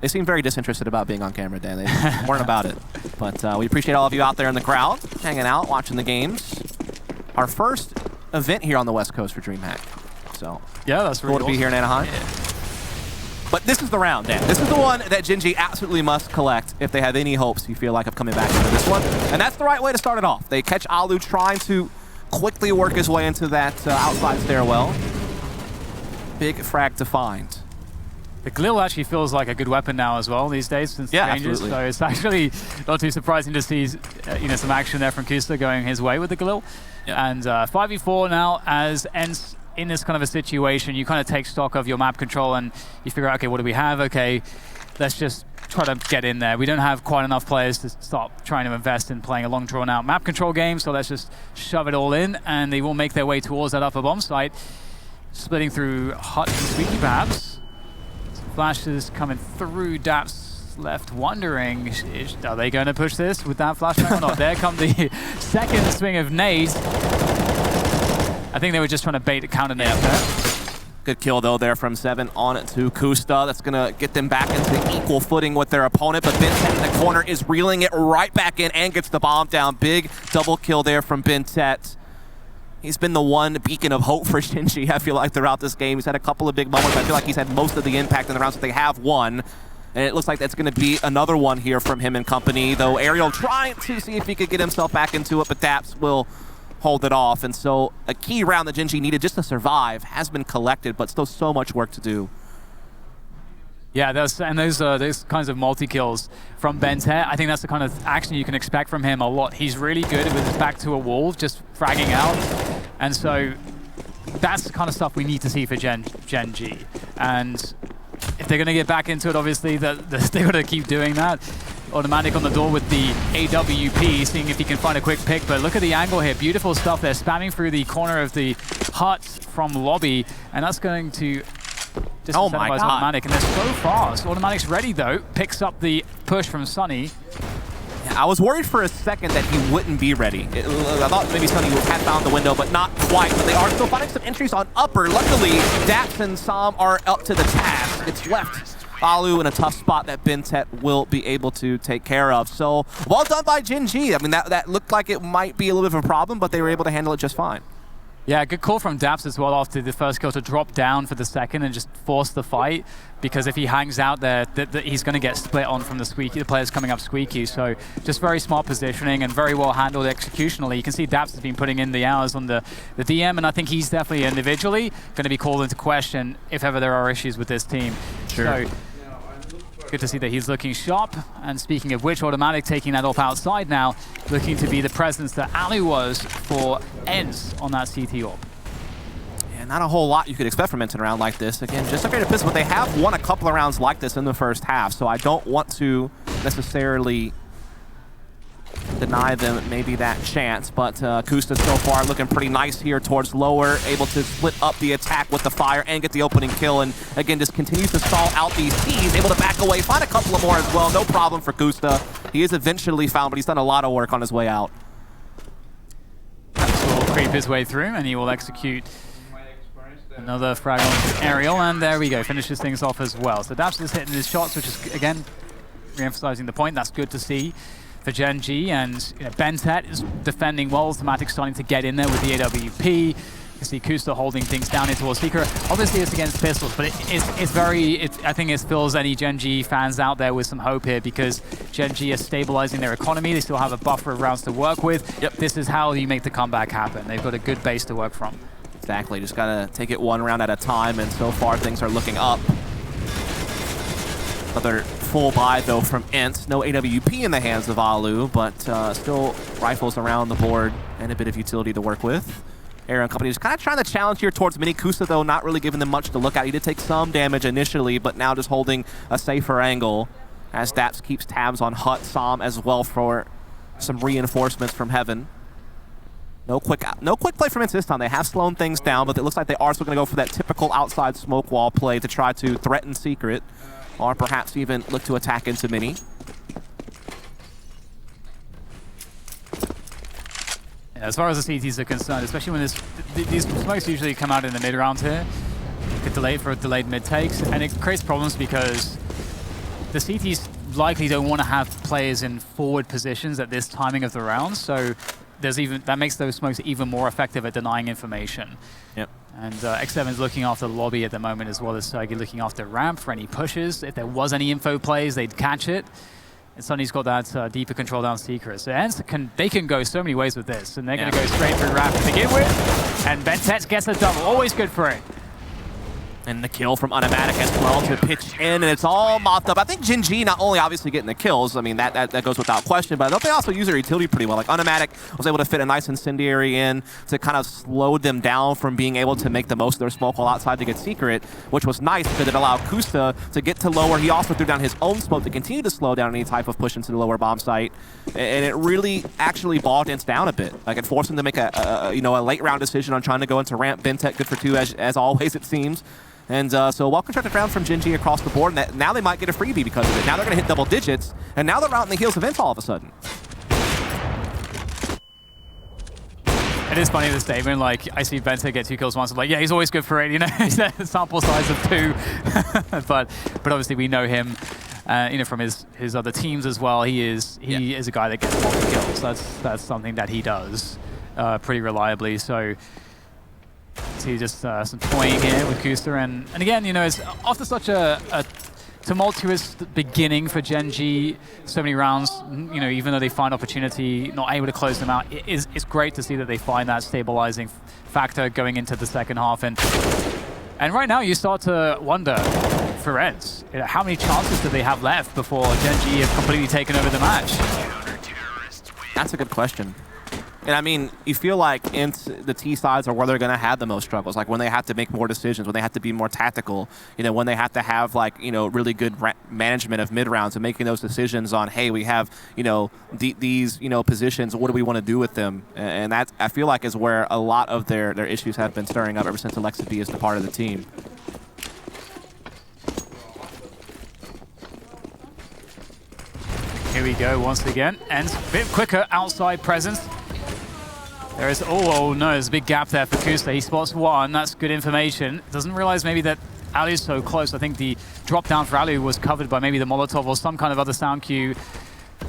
They seem very disinterested about being on camera, Dan. They weren't about it. But we appreciate all of you out there in the crowd, hanging out, watching the games. Our first event here on the West Coast for DreamHack. So, yeah, that's really cool to be here in Anaheim. Yeah. But this is the round, Dan. This is the one that Gen.G absolutely must collect if they have any hopes, you feel like, of coming back into this one. And that's the right way to start it off. They catch Alu trying to quickly work his way into that outside stairwell. Big frag to find. The Galil actually feels like a good weapon now as well these days since the changes. Absolutely. So it's actually not too surprising to see some action there from Kusta going his way with the Galil. Yeah. And 5v4 now as ENCE in this kind of a situation. You kind of take stock of your map control and you figure out, okay, what do we have? Okay, let's just try to get in there. We don't have quite enough players to stop trying to invest in playing a long drawn out map control game, so let's just shove it all in, and they will make their way towards that upper bomb site, splitting through Hut and Squeaky perhaps. Flashes coming through. Daps left wondering, are they going to push this with that flashbang or not? There come the second swing of nades. I think they were just trying to bait a counter nade there. Good kill, though, there from 7 on to Kusta. That's going to get them back into equal footing with their opponent, but Bintet in the corner is reeling it right back in and gets the bomb down. Big double kill there from Bintet. He's been the one beacon of hope for Gen.G, I feel like, throughout this game. He's had a couple of big moments. I feel like he's had most of the impact in the rounds that they have won. And it looks like that's going to be another one here from him and company, though Ariel trying to see if he could get himself back into it, but Daps will hold it off. And so a key round that Gen.G needed just to survive has been collected, but still so much work to do. Yeah, those kinds of multi-kills from Bintet, I think that's the kind of action you can expect from him a lot. He's really good with his back to a wall, just fragging out. And so that's the kind of stuff we need to see for Gen.G. And if they're going to get back into it, obviously, they're going to keep doing that. Automatic on the door with the AWP, seeing if he can find a quick pick. But look at the angle here. Beautiful stuff there, spamming through the corner of the hut from lobby. And that's going to disincentivize Automatic. And they're so fast. Automatic's ready, though. Picks up the push from Sunny. Yeah, I was worried for a second that he wouldn't be ready. I thought maybe Sunny had found the window, but not quite. But they are still finding some entries on upper. Luckily, Dax and Sam are up to the task. It's left Alu in a tough spot that Bintet will be able to take care of. So, well done by Gen.G. I mean, that looked like it might be a little bit of a problem, but they were able to handle it just fine. Yeah, good call from Daps as well after the first kill to drop down for the second and just force the fight, because if he hangs out there, he's going to get split on from the players coming up squeaky. So just very smart positioning and very well handled executionally. You can see Daps has been putting in the hours on the DM, and I think he's definitely individually going to be called into question if ever there are issues with this team. Sure. So, good to see that he's looking sharp. And speaking of which, Automatic taking that off outside now, looking to be the presence that Alu was for ENCE on that CT orb. Yeah, not a whole lot you could expect from ENCE in a round like this. Again, just a great pistol, but they have won a couple of rounds like this in the first half, so I don't want to necessarily deny them maybe that chance, but Kusta so far looking pretty nice here towards lower, able to split up the attack with the fire and get the opening kill, and again just continues to stall out these T's, able to back away, find a couple of more as well, no problem for Kusta. He is eventually found, but he's done a lot of work on his way out. Daps will creep his way through and he will execute another frag on Ariel, and there we go, finishes things off as well. So Daps is hitting his shots, which is again re-emphasizing the point. That's good to see for Gen.G, and Bentet is defending well. Thematic starting to get in there with the AWP. You can see Kusta holding things down in towards Seeker. Obviously, it's against pistols, but I think it fills any Gen.G fans out there with some hope here, because Gen.G is stabilizing their economy. They still have a buffer of rounds to work with. Yep. This is how you make the comeback happen. They've got a good base to work from. Exactly. Just gotta take it one round at a time, and so far things are looking up. Another full buy, though, from Ent. No AWP in the hands of Alu, but still rifles around the board and a bit of utility to work with. Aaron Company is kind of trying to challenge here towards Mini Kusa, though, not really giving them much to look at. He did take some damage initially, but now just holding a safer angle as Daps keeps tabs on Hut, Sam as well for some reinforcements from Heaven. No quick play from Ent this time. They have slowed things down, but it looks like they are still going to go for that typical outside smoke wall play to try to threaten Secret, or perhaps even look to attack into Mini. As far as the CTs are concerned, especially when these smokes usually come out in the mid round here, could delay for delayed mid takes, and it creates problems because the CTs likely don't want to have players in forward positions at this timing of the round, so that makes those smokes even more effective at denying information. Yep. And X7 is looking after the lobby at the moment, as well as Sergey looking after ramp for any pushes. If there was any info plays, they'd catch it. And Sonny's got that deeper control down Secret. So they can go so many ways with this, and they're going to go straight through ramp to begin with. And Bentet gets a double, always good for it. And the kill from Automatic as well to pitch in, and it's all mopped up. I think Gen.G not only obviously getting the kills, I mean, that goes without question, but they also use their utility pretty well. Like Automatic was able to fit a nice incendiary in to kind of slow them down from being able to make the most of their smoke wall outside to get Secret, which was nice because it allowed Kusta to get to lower. He also threw down his own smoke to continue to slow down any type of push into the lower bomb site. And it really actually bogged Ents down a bit. Like it forced him to make a late round decision on trying to go into ramp. Bentet good for 2 as always, it seems. And so well-constructed round from Gen.G across the board, and now they might get a freebie because of it. Now they're going to hit double digits, and now they're routing the heels of Ent all of a sudden. It is funny, the statement, like, I see Bentet get 2 kills once, I'm like, yeah, he's always good for it, he's a sample size of 2. but obviously we know him, from his other teams as well. He is a guy that gets multiple kills. That's something that he does pretty reliably, so... See just some toying here with Kusta, and again, it's after such a tumultuous beginning for Gen.G, so many rounds, even though they find opportunity, not able to close them out, it's great to see that they find that stabilizing factor going into the second half, and right now you start to wonder for Ents, how many chances do they have left before Gen.G have completely taken over the match? That's a good question. And I mean, you feel like the T sides are where they're going to have the most struggles, like when they have to make more decisions, when they have to be more tactical, when they have to have really good management of mid rounds and making those decisions on, hey, we have these positions, what do we want to do with them? And that, I feel like, is where a lot of their issues have been stirring up ever since CompLexity is the part of the team. Here we go once again, and a bit quicker outside presence. There is, oh no, there's a big gap there for Kusta. He spots one, that's good information. Doesn't realize maybe that Alu's so close. I think the drop down for Alu was covered by maybe the Molotov or some kind of other sound cue.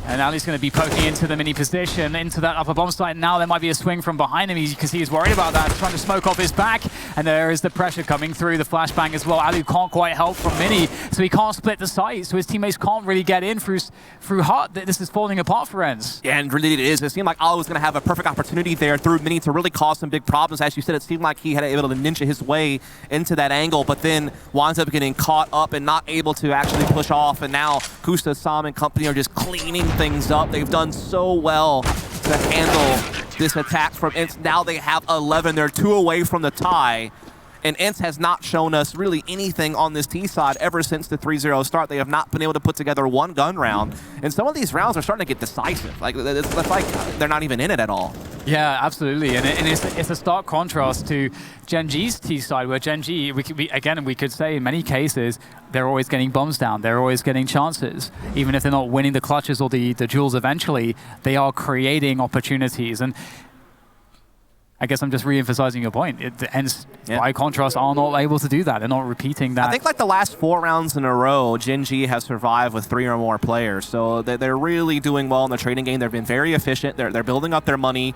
And Ali's going to be poking into the mini position, into that upper bomb site. Now there might be a swing from behind him. You can see he's worried about that, trying to smoke off his back. And there is the pressure coming through, the flashbang as well. Alu can't quite help from mini, so he can't split the site. So his teammates can't really get in through Hut. This is falling apart for Ents. Yeah, and really it is. It seemed like Alu was going to have a perfect opportunity there through mini to really cause some big problems. As you said, it seemed like he had able to ninja his way into that angle, but then winds up getting caught up and not able to actually push off. And now Kusta, Sam, and company are just cleaning things up. They've done so well to handle this attack from Ents. Now they have 11. They're 2 away from the tie. And Ents has not shown us really anything on this T side ever since the 3-0 start. They have not been able to put together one gun round. And some of these rounds are starting to get decisive. Like, it's like they're not even in it at all. Yeah, absolutely. And it's a stark contrast to Gen.G's T side, where Gen.G, we could say in many cases, they're always getting bombs down. They're always getting chances. Even if they're not winning the clutches or the duels eventually, they are creating opportunities. And I guess I'm just re-emphasizing your point. Hence, by contrast, are not able to do that. They're not repeating that. I think like the last 4 rounds in a row, Gen.G has survived with 3 or more players. So they're really doing well in the trading game. They've been very efficient. They're building up their money.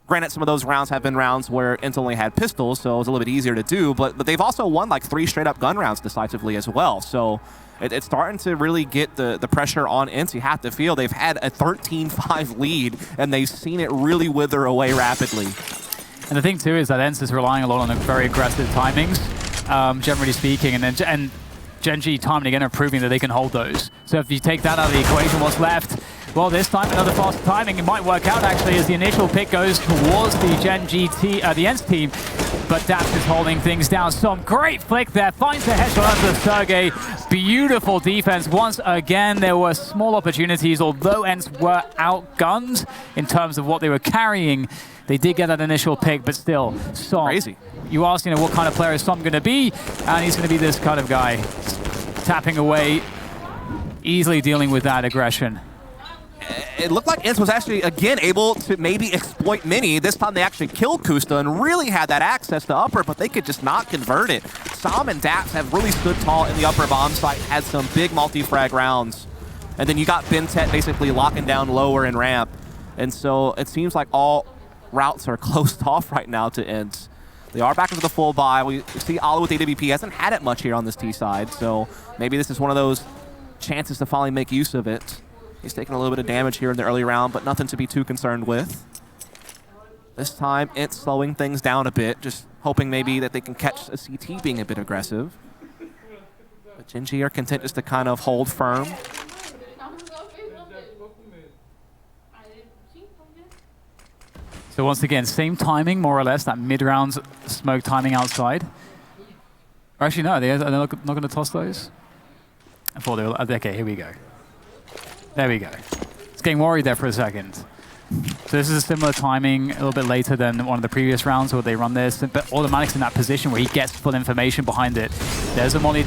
Granted, some of those rounds have been rounds where Ent only had pistols, so it was a little bit easier to do. But they've also won like 3 straight-up gun rounds decisively as well. So it's starting to really get the pressure on Ent. You have to feel they've had a 13-5 lead, and they've seen it really wither away rapidly. And the thing, too, is that Ent is relying a lot on the very aggressive timings, generally speaking. And Gen.G time and again are proving that they can hold those. So if you take that out of the equation, what's left? Well, this time another fast timing. It might work out actually as the initial pick goes towards the Gen.G the Ents team, but Daps is holding things down. Some great flick there, finds the headshot onto Sergey. Beautiful defense once again. There were small opportunities, although Ents were outgunned in terms of what they were carrying. They did get that initial pick, but still, Som. Crazy. You asked, what kind of player is Som going to be, and he's going to be this kind of guy, tapping away, easily dealing with that aggression. It looked like Ents was actually, again, able to maybe exploit Mini. This time they actually killed Kusta and really had that access to upper, but they could just not convert it. Som and Daps have really stood tall in the upper bomb site, had some big multi-frag rounds. And then you got Bentet basically locking down lower in ramp. And so it seems like all routes are closed off right now to Ents. They are back into the full buy. We see Alu with AWP hasn't had it much here on this T side, so maybe this is one of those chances to finally make use of it. He's taking a little bit of damage here in the early round, but nothing to be too concerned with. This time, Ent slowing things down a bit, just hoping maybe that they can catch a CT being a bit aggressive. But Gen.G are content just to kind of hold firm. So once again, same timing, more or less, that mid-round smoke timing outside. Or actually, no, they're not going to toss those? I thought they were... Okay, here we go. There we go. It's getting worried there for a second. So this is a similar timing, a little bit later than one of the previous rounds where they run this, but Automatic's in that position where he gets full information behind it. There's a molly,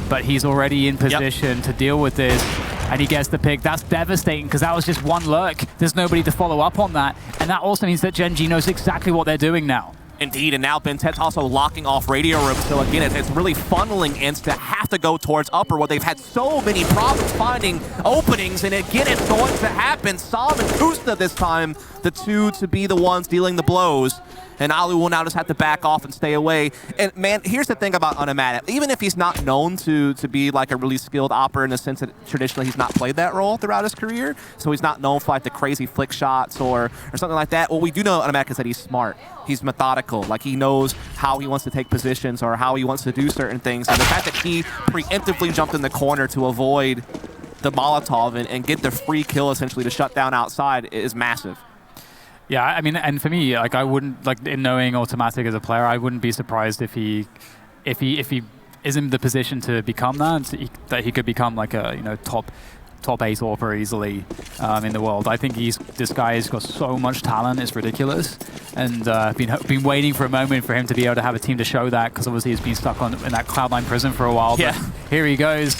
but he's already in position to deal with this, and he gets the pick. That's devastating, because that was just one lurk. There's nobody to follow up on that, and that also means that Gen.G knows exactly what they're doing now. Indeed, and now Bentet's also locking off radio room, so again, it's really funneling Ents to have to go towards upper, where they've had so many problems finding openings, and again, it's going to happen. Som and Kusta this time, the two to be the ones dealing the blows. And Alu will now just have to back off and stay away. And man, here's the thing about Automatic. Even if he's not known to be like a really skilled opper in the sense that traditionally he's not played that role throughout his career, so he's not known for like the crazy flick shots or something like that. What we do know Automatic is that he's smart. He's methodical. Like he knows how he wants to take positions or how he wants to do certain things. And the fact that he preemptively jumped in the corner to avoid the Molotov and get the free kill essentially to shut down outside is massive. Yeah, I mean, and for me, like I wouldn't, like in knowing Automatic as a player, I wouldn't be surprised if he is in the position to become that he could become like a top 8 AWPer easily in the world. I think this guy has got so much talent, it's ridiculous, and been waiting for a moment for him to be able to have a team to show that, because obviously he's been stuck in that Cloud9 prison for a while. Yeah. But here he goes.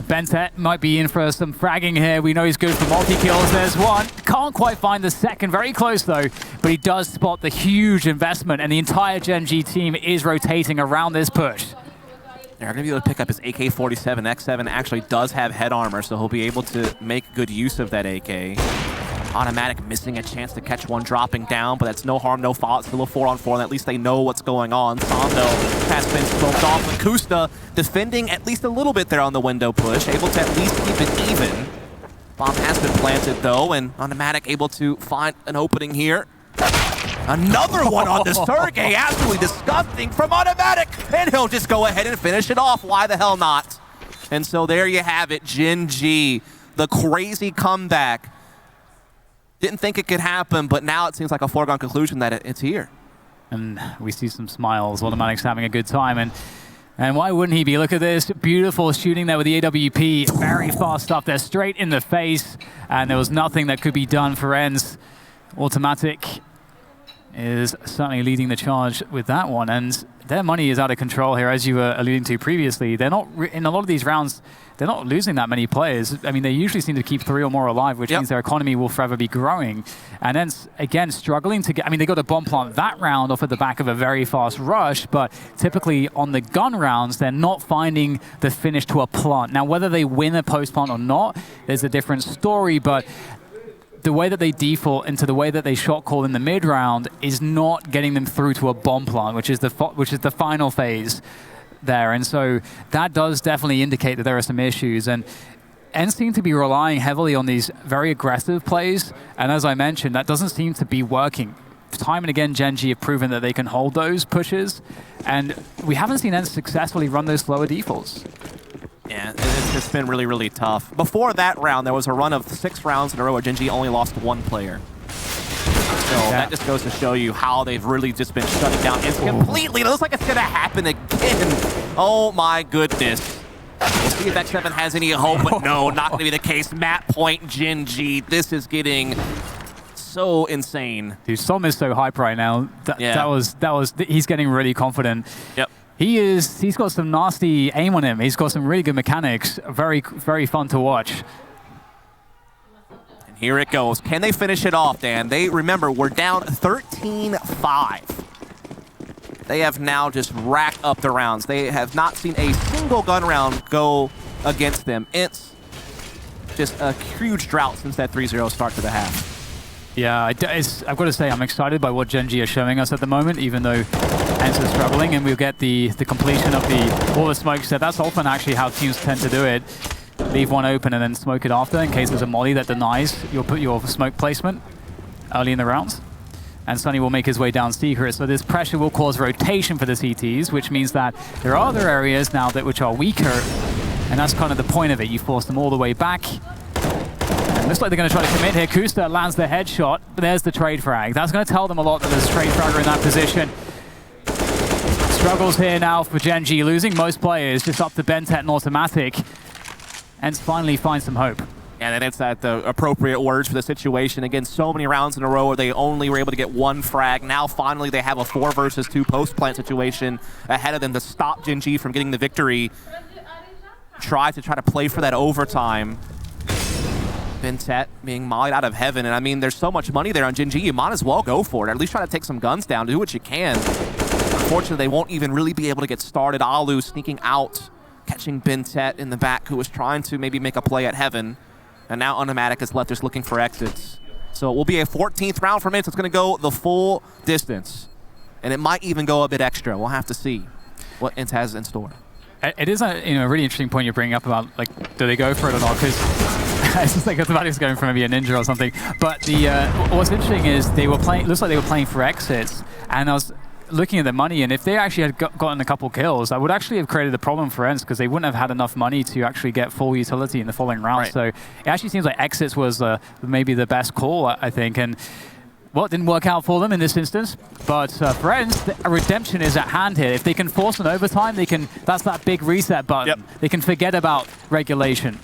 Bentet might be in for some fragging here. We know he's good for multi-kills. There's one. Can't quite find the second. Very close, though. But he does spot the huge investment, and the entire Gen.G team is rotating around this push. They're going to be able to pick up his AK-47. X7 actually does have head armor, so he'll be able to make good use of that AK. Automatic missing a chance to catch one dropping down, but that's no harm, no foul. It's still a 4-on-4, and at least they know what's going on. Som, though, has been smoked off with Kusta, defending at least a little bit there on the window push, able to at least keep it even. Bomb has been planted, though, and Automatic able to find an opening here. Another one on the Sergey, absolutely disgusting from Automatic, and he'll just go ahead and finish it off. Why the hell not? And so there you have it, Gen.G, the crazy comeback. Didn't think it could happen, but now it seems like a foregone conclusion that it's here. And we see some smiles. Automatic's having a good time, and why wouldn't he be? Look at this, beautiful shooting there with the AWP. Very fast stuff there, straight in the face, and there was nothing that could be done for Ents. Automatic is certainly leading the charge with that one, and their money is out of control here, as you were alluding to previously. They're not, in a lot of these rounds, they're not losing that many players. I mean, they usually seem to keep 3 or more alive, which means their economy will forever be growing. And then, again, struggling to get... I mean, they got a bomb plant that round off at the back of a very fast rush, but typically on the gun rounds, they're not finding the finish to a plant. Now, whether they win a post plant or not is a different story, but the way that they default into the way that they shot call in the mid round is not getting them through to a bomb plant, which is the final phase there. And so that does definitely indicate that there are some issues. And ENCE seem to be relying heavily on these very aggressive plays. And as I mentioned, that doesn't seem to be working. Time and again, Gen.G have proven that they can hold those pushes. And we haven't seen ENCE successfully run those slower defaults. Yeah, it's been really, really tough. Before that round, there was a run of 6 rounds in a row where Gen.G only lost 1 player. So that just goes to show you how they've really just been shutting down. It's completely, it looks like it's going to happen again. Oh my goodness. We'll see if X7 has any hope, but no, not going to be the case. Map point, Gen.G. This is getting so insane. Dude, Som is so hype right now. That was, he's getting really confident. Yep. He's got some nasty aim on him. He's got some really good mechanics. Very, very fun to watch. And here it goes. Can they finish it off, Dan? Remember, we're down 13-5. They have now just racked up the rounds. They have not seen a single gun round go against them. It's just a huge drought since that 3-0 start to the half. Yeah, I've got to say, I'm excited by what Gen.G are showing us at the moment, even though ENCE is struggling, and we'll get the completion of all the smoke set. That's often actually how teams tend to do it. Leave one open and then smoke it after, in case there's a molly that denies your smoke placement early in the rounds. And Sunny will make his way down secret, so this pressure will cause rotation for the CTs, which means that there are other areas now which are weaker, and that's kind of the point of it. You force them all the way back. Looks like they're going to try to commit here. Kusta lands the headshot, but there's the trade frag. That's going to tell them a lot that there's a trade fragger in that position. Struggles here now for Gen.G, losing most players, just up to Bentet and Automatic. And finally find some hope. And then it's the appropriate words for the situation. Again, so many rounds in a row where they only were able to get 1 frag. Now finally they have a 4 versus 2 post-plant situation ahead of them to stop Gen.G from getting the victory. Try to play for that overtime. Bentet being mollied out of heaven, and I mean, there's so much money there on Gen.G, you might as well go for it, or at least try to take some guns down, do what you can. Unfortunately, they won't even really be able to get started. Alu sneaking out, catching Bentet in the back, who was trying to maybe make a play at heaven, and now Automatic is left just looking for exits. So it will be a 14th round for ENCE. It's going to go the full distance, and it might even go a bit extra. We'll have to see what ENCE has in store. It is a really interesting point you're bringing up about, like, do they go for it or not? Because it's just like Automatic's going for maybe a ninja or something. But what's interesting is they were playing. Looks like they were playing for exits, and I was looking at the money, and if they actually had gotten a couple kills, I would actually have created a problem for ENCE because they wouldn't have had enough money to actually get full utility in the following round. Right. So it actually seems like exits was maybe the best call, I think. And well, it didn't work out for them in this instance, but for ENCE, a redemption is at hand here. If they can force an overtime, they can. That's that big reset button. Yep. They can forget about regulation.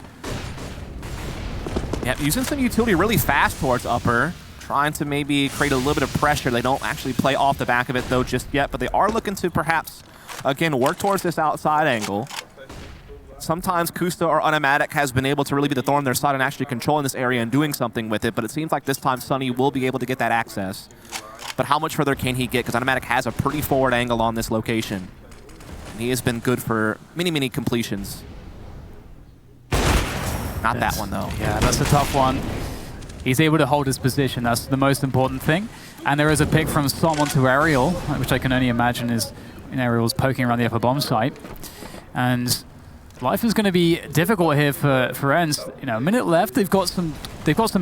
Yeah, using some utility really fast towards upper, trying to maybe create a little bit of pressure. They don't actually play off the back of it though just yet, but they are looking to perhaps, again, work towards this outside angle. Sometimes Kusta or Automatic has been able to really be the thorn in their side and actually controlling this area and doing something with it, but it seems like this time Sunny will be able to get that access. But how much further can he get? Because Automatic has a pretty forward angle on this location. And he has been good for many, many completions. Not that one, though. Yeah, that's a tough one. He's able to hold his position. That's the most important thing. And there is a pick from Som onto Aerial, which I can only imagine is Aerial's poking around the upper bomb site. And life is going to be difficult here for ENCE. A minute left. They've got some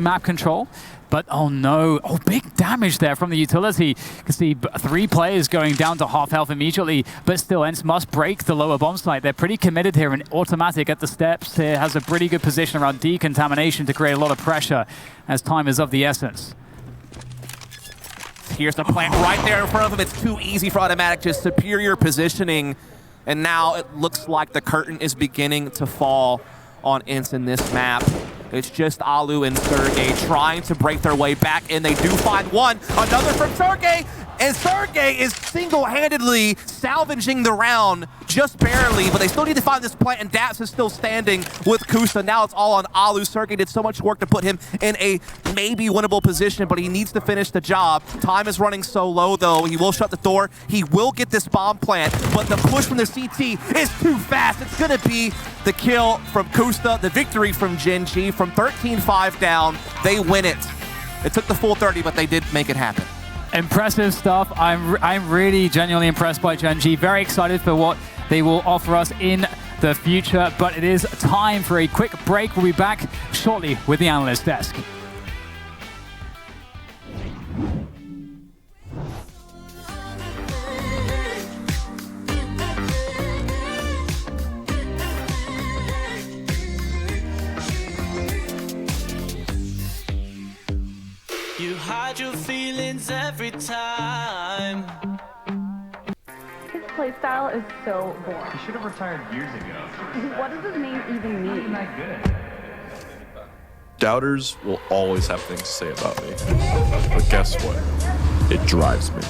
map control, but oh no! Oh, big damage there from the utility. You can see 3 players going down to half health immediately, but still ENCE must break the lower bomb site. They're pretty committed here, and Automatic at the steps here has a pretty good position around decontamination to create a lot of pressure as time is of the essence. Here's the plant right there in front of him. It's too easy for Automatic. Just superior positioning. And now it looks like the curtain is beginning to fall on ENCE in this map. It's just Alu and Sergey trying to break their way back, and they do find one. Another from Sergey, and Sergey is single-handedly salvaging the round, just barely, but they still need to find this plant, and Daps is still standing with Kusta. Now it's all on Alu. Sergey did so much work to put him in a maybe winnable position, but he needs to finish the job. Time is running so low, though. He will shut the door. He will get this bomb plant, but the push from the CT is too fast. It's going to be the kill from Kusta, the victory from Gen.G. From 13-5 down, they win it. It took the full 30, but they did make it happen. Impressive stuff. I'm really genuinely impressed by Gen.G. Very excited for what they will offer us in the future, but it is time for a quick break. We'll be back shortly with the Analyst Desk. You hide your feelings every time. His playstyle is so boring. He should have retired years ago. What does his name even mean? He's not good. Doubters will always have things to say about me. But guess what? It drives me.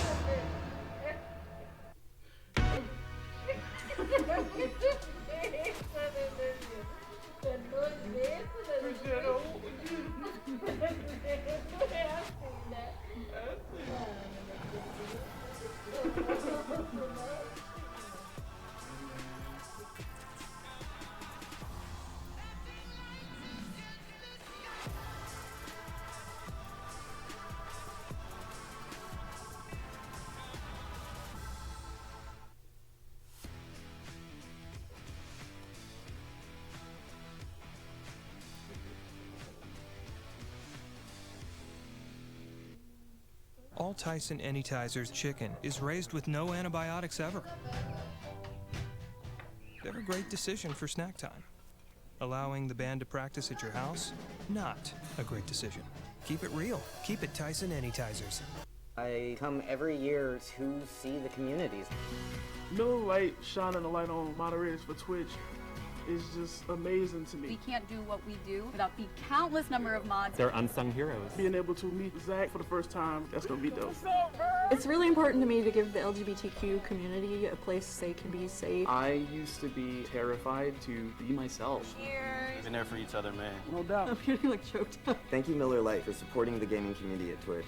All Tyson Anytizer's chicken is raised with no antibiotics ever. They're a great decision for snack time. Allowing the band to practice at your house? Not a great decision. Keep it real. Keep it Tyson Anytizers. I come every year to see the communities. Miller Lite shining a light on moderators for Twitch is just amazing to me. We can't do what we do without the countless number of mods. They're unsung heroes. Being able to meet Zach for the first time, that's gonna be dope. It's really important to me to give the LGBTQ community a place they can be safe. I used to be terrified to be myself. Cheers. Been there for each other, man. No doubt. I'm getting like choked up. Thank you, Miller Lite, for supporting the gaming community at Twitch.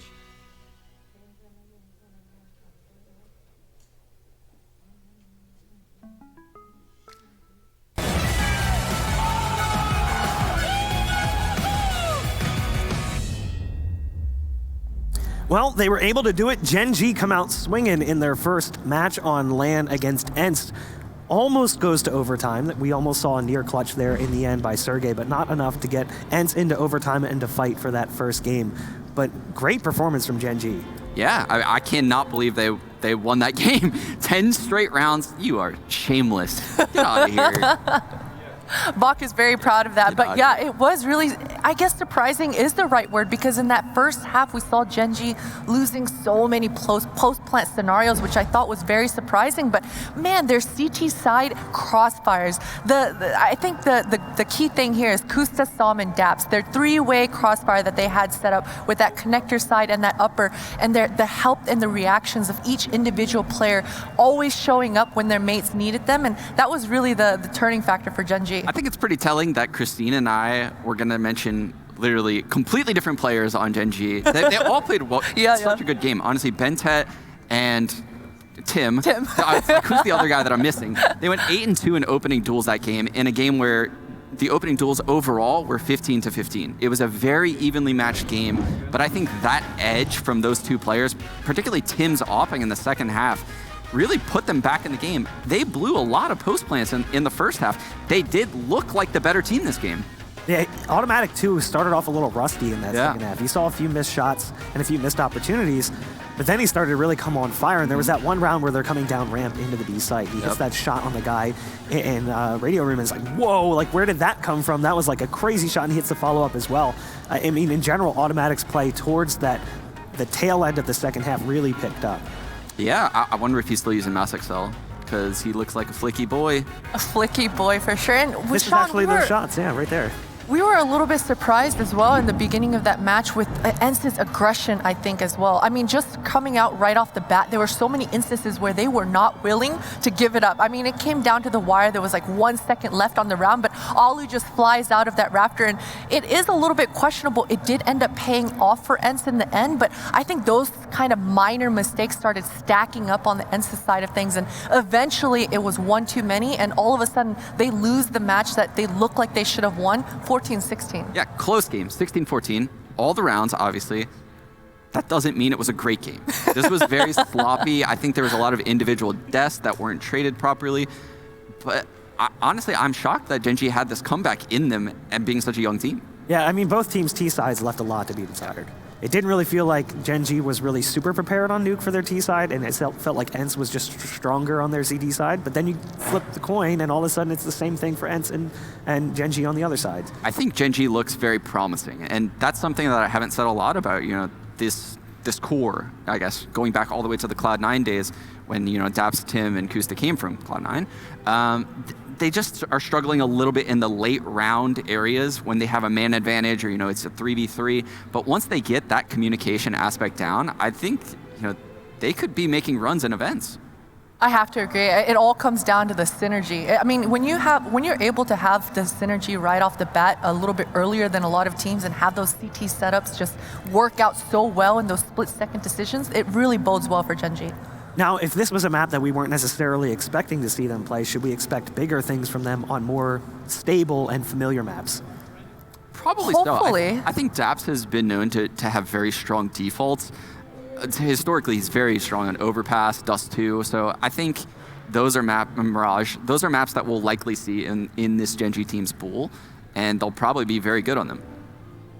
Well, they were able to do it. Gen.G come out swinging in their first match on LAN against Enst. Almost goes to overtime. We almost saw a near clutch there in the end by Sergey, but not enough to get Enst into overtime and to fight for that first game. But great performance from Gen.G. Yeah, I cannot believe they won that game. 10 straight rounds. You are shameless. Get out of here. Bach is very proud of that, but yeah, it was really, I guess surprising is the right word, because in that first half we saw Gen.G losing so many post-plant scenarios, which I thought was very surprising, but man, their CT side crossfires. I think the key thing here is Kusta, Som, and Daps. Their three-way crossfire that they had set up with that connector side and that upper, and the help and the reactions of each individual player always showing up when their mates needed them, and that was really the turning factor for Gen.G. I think it's pretty telling that Christine and I were going to mention literally completely different players on Gen.G. They all played well. Such a good game. Honestly, Bentet and Tim. Who's the other guy that I'm missing? They went 8-2 in opening duels that game, in a game where the opening duels overall were 15-15. It was a very evenly matched game, but I think that edge from those two players, particularly Tim's opping in the second half, really put them back in the game. They blew a lot of post plants in the first half. They did look like the better team this game. Yeah, Automatic too started off a little rusty in that second half. He saw a few missed shots and a few missed opportunities, but then he started to really come on fire, and there was that one round where they're coming down ramp into the B site. He hits that shot on the guy, and Radio Room is like, whoa, like where did that come from? That was like a crazy shot, and he hits the follow-up as well. I mean, in general, Automatic's play towards the tail end of the second half really picked up. Yeah, I wonder if he's still using Mass XL, because he looks like a flicky boy. A flicky boy for sure. And this is actually their shots, yeah, right there. We were a little bit surprised as well in the beginning of that match with ENCE's aggression, I think, as well. I mean, just coming out right off the bat, there were so many instances where they were not willing to give it up. I mean, it came down to the wire. There was like 1 second left on the round, but Alu just flies out of that Raptor, and it is a little bit questionable. It did end up paying off for ENCE in the end, but I think those kind of minor mistakes started stacking up on the ENCE side of things, and eventually it was one too many, and all of a sudden they lose the match that they look like they should have won, 14-16. Yeah, close game, 16-14. All the rounds, obviously. That doesn't mean it was a great game. This was very sloppy. I think there was a lot of individual deaths that weren't traded properly. But honestly, I'm shocked that Gen.G had this comeback in them and being such a young team. Yeah, I mean, both teams' T sides left a lot to be desired. It didn't really feel like Gen.G was really super prepared on Nuke for their T side, and it felt like ENCE was just stronger on their ZD side. But then you flip the coin, and all of a sudden it's the same thing for ENCE and Gen.G on the other side. I think Gen.G looks very promising, and that's something that I haven't said a lot about. You know, this core, I guess, going back all the way to the Cloud9 days when, you know, Daps, Tim, and Kusta came from Cloud9. They just are struggling a little bit in the late round areas when they have a man advantage or, you know, it's a 3v3. But once they get that communication aspect down, I think, you know, they could be making runs in events. I have to agree. It all comes down to the synergy. I mean, when you're able to have the synergy right off the bat a little bit earlier than a lot of teams and have those CT setups just work out so well in those split-second decisions, it really bodes well for Gen.G. Now, if this was a map that we weren't necessarily expecting to see them play, should we expect bigger things from them on more stable and familiar maps? Probably Hopefully. so. I think Daps has been known to have very strong defaults. Historically, he's very strong on Overpass, Dust 2, so I think those are Mirage. Those are maps that we'll likely see in this Gen.G team's pool, and they'll probably be very good on them.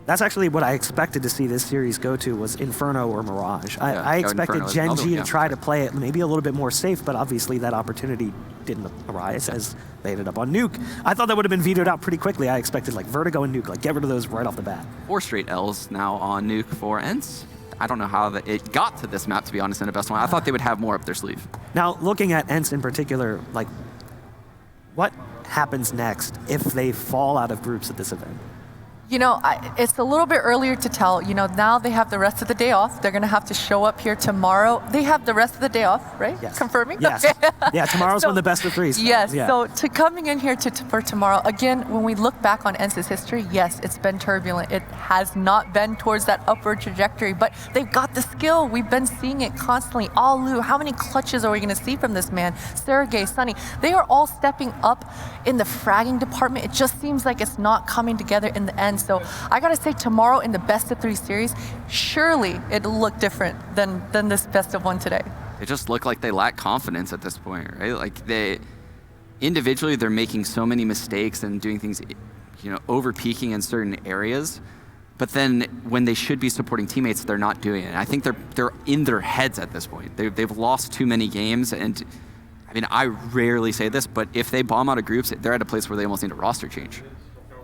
That's actually what I expected to see this series go to, was Inferno or Mirage. I expected Gen.G to try to play it maybe a little bit more safe, but obviously that opportunity didn't arise as they ended up on Nuke. I thought that would have been vetoed out pretty quickly. I expected like Vertigo and Nuke, like get rid of those right off the bat. 4 straight L's now on Nuke for ENCE. I don't know how it got to this map, to be honest, in a best one. I thought they would have more up their sleeve. Now, looking at ENCE in particular, like, what happens next if they fall out of groups at this event? You know, it's a little bit earlier to tell. You know, now they have the rest of the day off. They're going to have to show up here tomorrow. They have the rest of the day off, right? Yes. Confirming? Yes. Okay. Yeah, tomorrow's when the best of threes. Yes. Yeah. So coming in here for tomorrow, again, when we look back on ENCE's history, yes, it's been turbulent. It has not been towards that upward trajectory, but they've got the skill. We've been seeing it constantly. Alu, how many clutches are we going to see from this man? Sergey, Sunny, they are all stepping up in the fragging department. It just seems like it's not coming together in the end. So I got to say, tomorrow in the best of 3 series, surely it'll look different than this best of 1 today. It just look like they lack confidence at this point, right? Like individually, they're making so many mistakes and doing things, you know, over peaking in certain areas. But then when they should be supporting teammates, they're not doing it. And I think they're in their heads at this point. They've lost too many games, and I mean, I rarely say this, but if they bomb out of groups, they're at a place where they almost need a roster change.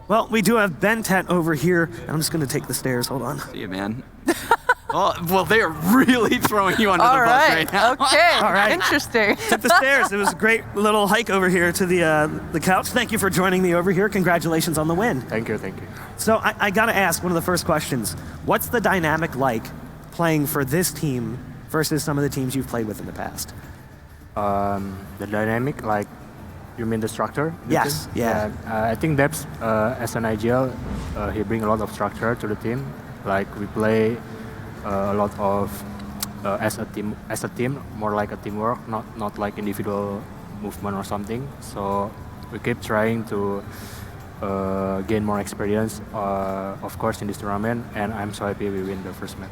Well, we do have Bentet over here, and I'm just going to take the stairs. Hold on. See you, man. Well, they are really throwing you under the bus right now. Okay. All right. Interesting. Took the stairs. It was a great little hike over here to the couch. Thank you for joining me over here. Congratulations on the win. Thank you, thank you. So I got to ask one of the first questions. What's the dynamic like playing for this team versus some of the teams you've played with in the past? The dynamic, like, you mean the structure? Yes, yeah. I think Debs, as an IGL, he brings a lot of structure to the team. Like, we play a lot of as a team, more like a teamwork, not like individual movement or something. So we keep trying to gain more experience, of course, in this tournament, and I'm so happy we win the first match.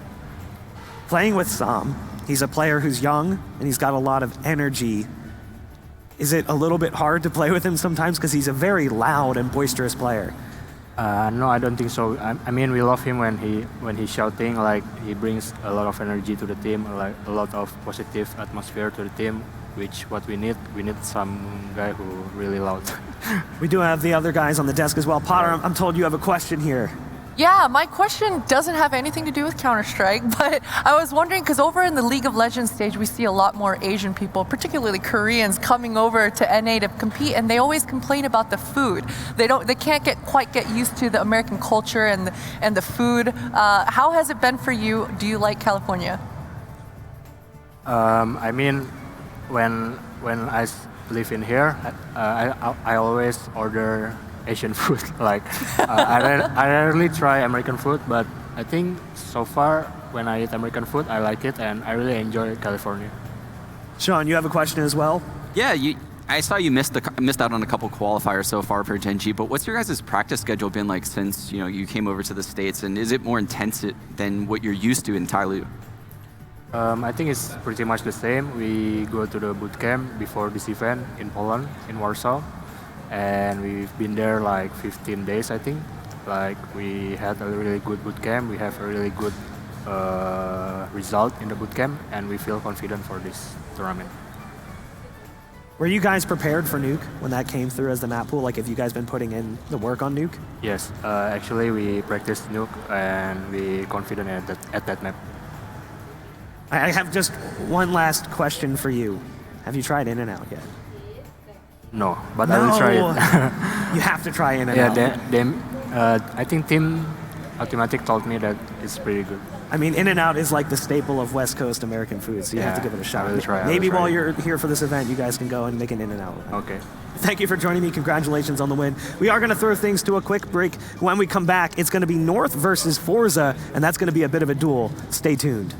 Playing with Sam, he's a player who's young and he's got a lot of energy. Is it a little bit hard to play with him sometimes because he's a very loud and boisterous player? No, I don't think so. I mean, we love him when he's shouting. Like, he brings a lot of energy to the team, like a lot of positive atmosphere to the team, which what we need. We need some guy who really loud. We do have the other guys on the desk as well. Potter, I'm told you have a question here. Yeah, my question doesn't have anything to do with Counter-Strike, but I was wondering, because over in the League of Legends stage, we see a lot more Asian people, particularly Koreans, coming over to NA to compete, and they always complain about the food. They can't quite get used to the American culture and the food. How has it been for you? Do you like California? I mean, when I live in here, I always order Asian food. Like I rarely try American food, but I think so far when I eat American food, I like it and I really enjoy California. Sean, you have a question as well? Yeah, I saw you missed out on a couple qualifiers so far for Gen.G, but what's your guys' practice schedule been like since you came over to the States, and is it more intense than what you're used to in Thailand? I think it's pretty much the same. We go to the boot camp before this event in Poland, in Warsaw, and we've been there like 15 days, I think. Like we had a really good boot camp. We have a really good result in the boot camp, and we feel confident for this tournament. Were you guys prepared for Nuke when that came through as the map pool? Like, have you guys been putting in the work on Nuke? Yes, actually we practiced Nuke and we confident at that map. I have just one last question for you. Have you tried In-N-Out yet? No, but I will try it. You have to try In-N-Out. Yeah, I think Team Automatic told me that it's pretty good. I mean, In-N-Out is like the staple of West Coast American food, so you have to give it a shot. I will try. Maybe while you're here for this event, you guys can go and make an In-N-Out. Okay. Thank you for joining me. Congratulations on the win. We are going to throw things to a quick break. When we come back, it's going to be North versus Forza, and that's going to be a bit of a duel. Stay tuned.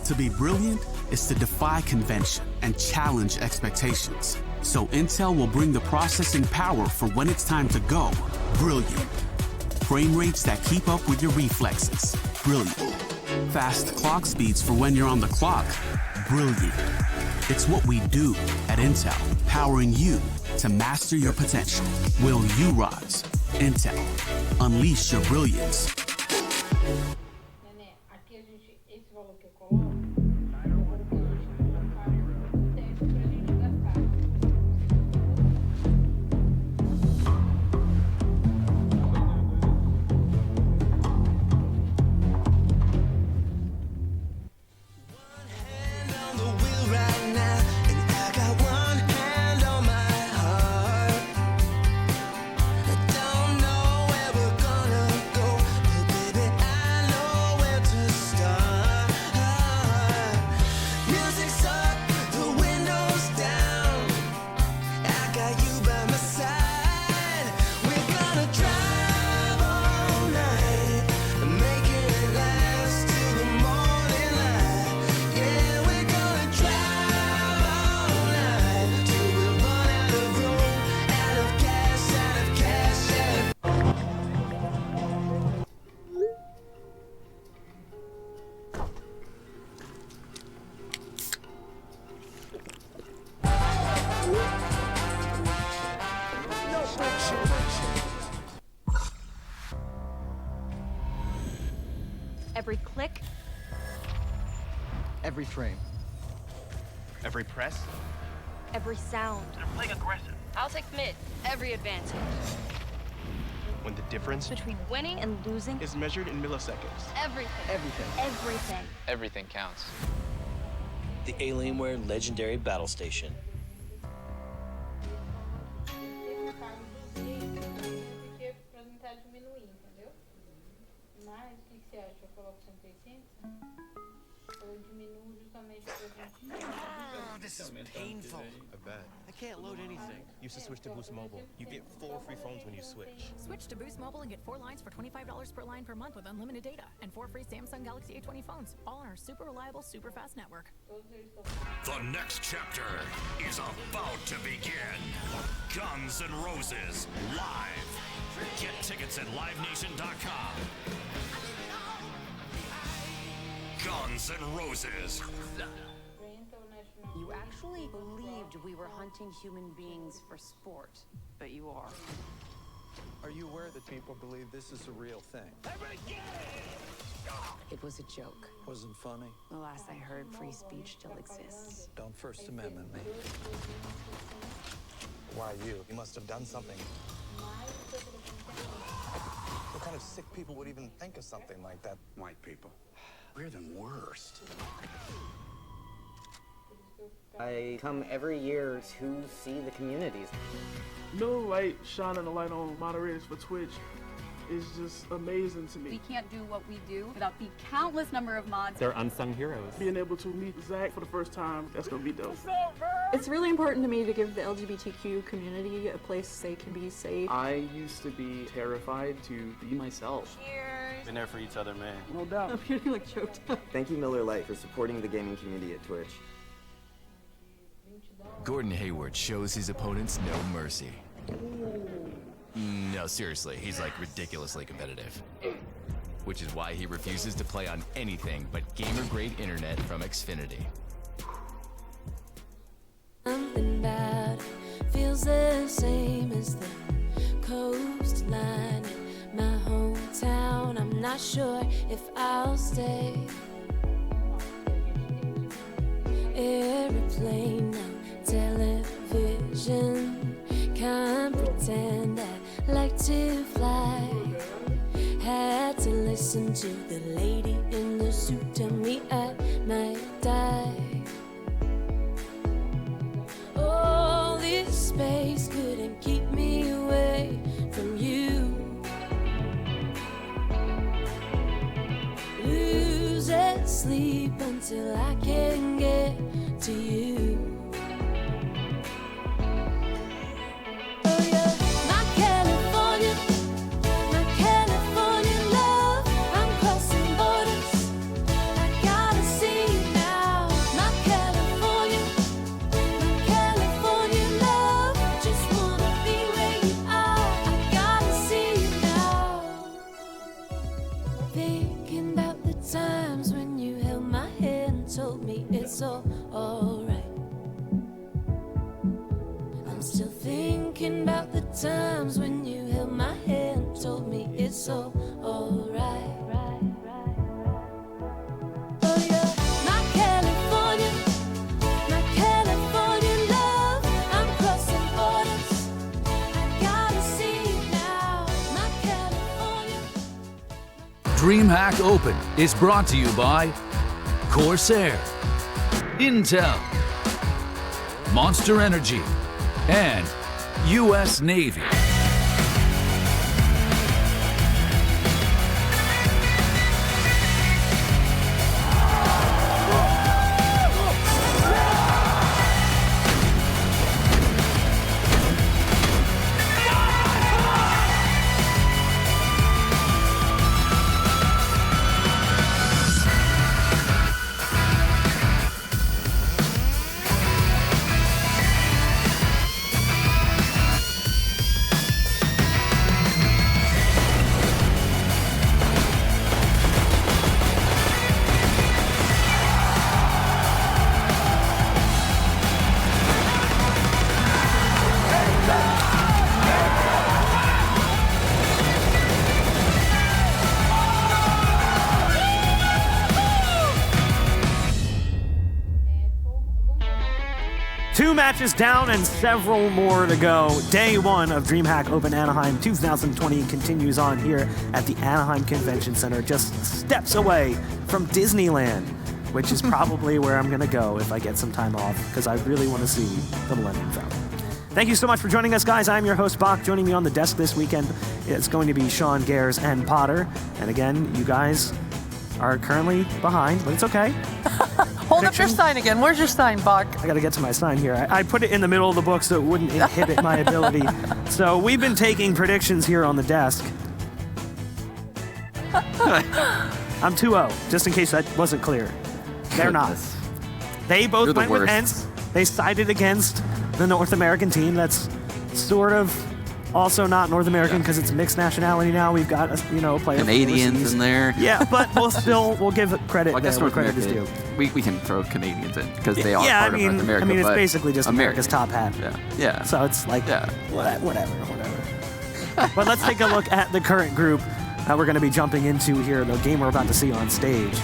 To be brilliant is to defy convention and challenge expectations. So Intel will bring the processing power for when it's time to go. Brilliant. Frame rates that keep up with your reflexes. Brilliant. Fast clock speeds for when you're on the clock. Brilliant. It's what we do at Intel, powering you to master your potential. Will you rise? Intel. Unleash your brilliance. Every click. Every frame. Every press. Every sound. They're playing aggressive. I'll take mid. Every advantage. When the difference Between winning and losing is measured in milliseconds. everything. Everything. Everything. Everything counts. The Alienware Legendary Battle Station. This is painful. I bet. I can't load anything. Use to switch to Boost Mobile. You get 4 free phones when you switch. Switch to Boost Mobile and get 4 lines for $25 per line per month with unlimited data and 4 free Samsung Galaxy A20 phones, all on our super reliable, super fast network. The next chapter is about to begin. Guns N' Roses live. Get tickets at livenation.com. Guns N' Roses. You actually believed we were hunting human beings for sport, but you are. Are you aware that people believe this is a real thing? It was a joke. Wasn't funny? The last I heard, free speech still exists. Don't First Amendment me. Why you? You must have done something. What kind of sick people would even think of something like that? White people. We're the worst. I come every year to see the communities. Miller Lite shining a light on moderators for Twitch is just amazing to me. We can't do what we do without the countless number of mods. They're unsung heroes. Being able to meet Zach for the first time, that's gonna be dope. It's really important to me to give the LGBTQ community a place they can be safe. I used to be terrified to be myself. Cheers. Been there for each other, man. No doubt. I'm getting like choked up. Thank you, Miller Lite, for supporting the gaming community at Twitch. Gordon Hayward shows his opponents no mercy. No, seriously, he's like ridiculously competitive. Which is why he refuses to play on anything but gamer-grade internet from Xfinity. Something about it feels the same as the coastline in my hometown. I'm not sure if I'll stay. Airplane, no television. Can't pretend I like to fly. Had to listen to the lady in the suit tell me I might die. All this space couldn't keep me away from you. Losing sleep until I can get to you. Oh yeah, my California love. I'm crossing borders. I gotta see you now. My California love. Just wanna be where you are. I gotta see you now. Thinking about the times when you held my hand and told me it's all alright. I'm still thinking about the times when you held my hand and told me it's all alright. Oh yeah, my California love. I'm crossing borders. I gotta see you now. My California. DreamHack Open is brought to you by Corsair, Intel, Monster Energy, and U.S. Navy. 2 matches down and several more to go. Day 1 of DreamHack Open Anaheim 2020 continues on here at the Anaheim Convention Center, just steps away from Disneyland, which is probably where I'm going to go if I get some time off, because I really want to see the Millennium Falcon. Thank you so much for joining us, guys. I'm your host, Bach. Joining me on the desk this weekend, it's going to be Sean, Gares, and Potter. And again, you guys are currently behind, but it's okay. Hold up your sign again. Where's your sign, Bach? I got to get to my sign here. I put it in the middle of the book so it wouldn't inhibit my ability. So we've been taking predictions here on the desk. I'm 2-0, just in case that wasn't clear. They're not. They both went with Ents. They sided against the North American team. That's sort of also not North American because it's mixed nationality now. We've got a player Canadians in there. Yeah, but we'll give credit. Well, I guess where credit is due. We can throw Canadians in because they are part of North America. I mean, it's basically just America's top hat. Yeah. So it's like whatever. But let's take a look at the current group that we're going to be jumping into here. The game we're about to see on stage.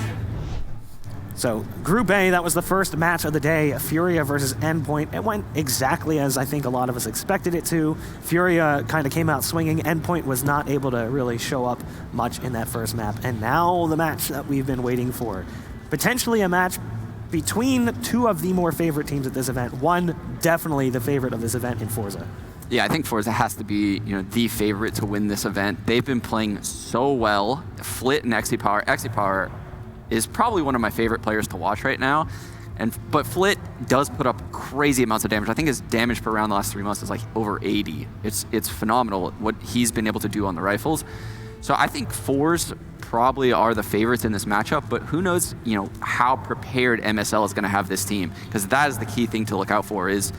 So, Group A, that was the first match of the day, Furia versus Endpoint. It went exactly as I think a lot of us expected it to. Furia kind of came out swinging. Endpoint was not able to really show up much in that first map. And now the match that we've been waiting for. Potentially a match between 2 of the more favorite teams at this event. One, definitely the favorite of this event in Forza. Yeah, I think Forza has to be, the favorite to win this event. They've been playing so well. Flit and XePower is probably one of my favorite players to watch right now. But Flit does put up crazy amounts of damage. I think his damage per round the last 3 months is like over 80. It's phenomenal what he's been able to do on the rifles. So I think Fours probably are the favorites in this matchup, but who knows, how prepared MSL is going to have this team, because that is the key thing to look out for. Is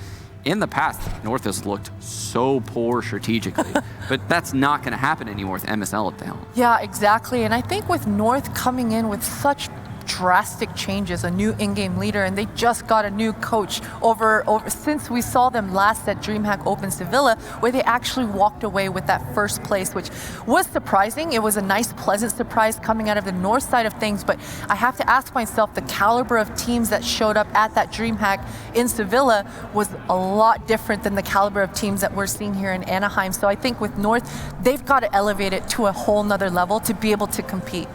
in the past, North has looked so poor strategically, but that's not going to happen anymore with MSL at the helm. Yeah, exactly. And I think with North coming in with such drastic changes, a new in-game leader, and they just got a new coach over since we saw them last at DreamHack Open Sevilla, where they actually walked away with that first place, which was surprising. It was a nice, pleasant surprise coming out of the north side of things, but I have to ask myself, the caliber of teams that showed up at that DreamHack in Sevilla was a lot different than the caliber of teams that we're seeing here in Anaheim. So I think with North, they've got to elevate it to a whole nother level to be able to compete.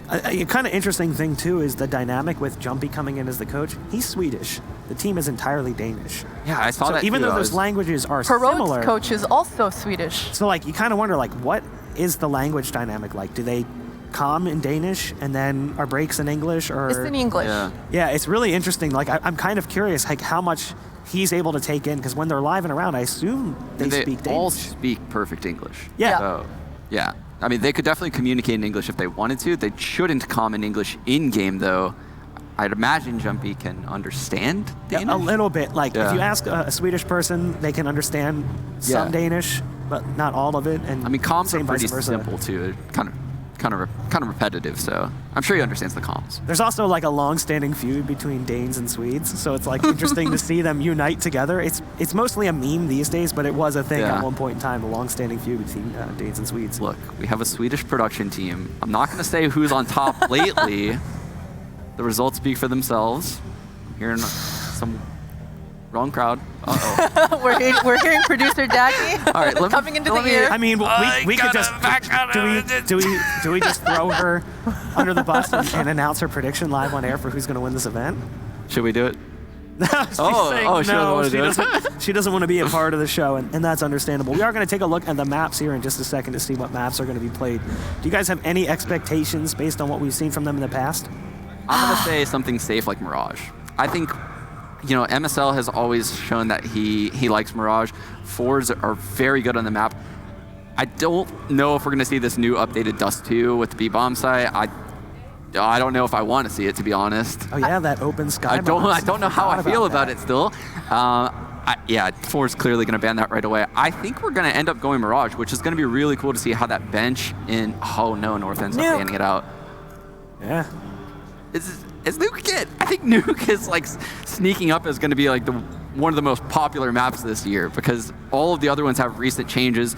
A kind of interesting thing, too, is the dynamic with Jumpy coming in as the coach. He's Swedish. The team is entirely Danish. Yeah, I saw that even though those languages are similar. Perot's coach is also Swedish. So, you kind of wonder, what is the language dynamic like? Do they comm in Danish and then are breaks in English? Or it's in English. Yeah, it's really interesting. I'm kind of curious, how much he's able to take in, because when they're live and around, I assume they speak Danish. They all speak perfect English. Yeah. So, yeah. I mean, they could definitely communicate in English if they wanted to. They shouldn't comm in English in-game, though. I'd imagine Jumpy can understand Danish. Yeah, a little bit. If you ask a Swedish person, they can understand some Danish, but not all of it. And I mean, comms are pretty simple, too. Kind of repetitive, so I'm sure he understands the comms. There's also a long-standing feud between Danes and Swedes, so it's interesting to see them unite together. It's mostly a meme these days, but it was a thing at one point in time, a long-standing feud between Danes and Swedes. Look, we have a Swedish production team. I'm not going to say who's on top lately. The results speak for themselves. I'm hearing some wrong crowd. Uh-oh. we're hearing producer Daggy all right, coming into the ear. I mean, we could just do we just throw her under the bus and announce her prediction live on air for who's going to win this event? Should we do it? She doesn't want to be a part of the show, and that's understandable. We are going to take a look at the maps here in just a second to see what maps are going to be played. Do you guys have any expectations based on what we've seen from them in the past? I'm going to say something safe like Mirage. I think MSL has always shown that he likes Mirage. Fours are very good on the map. I don't know if we're going to see this new updated Dust 2 with the B-bomb site. I don't know if I want to see it, to be honest. Oh yeah, that open sky. I don't know how I feel about it still. Fours clearly going to ban that right away. I think we're going to end up going Mirage, which is going to be really cool to see how that bench in. Oh no, North ends up banning it out. Yeah. Is Nuke it? I think Nuke is sneaking up as going to be one of the most popular maps this year, because all of the other ones have recent changes.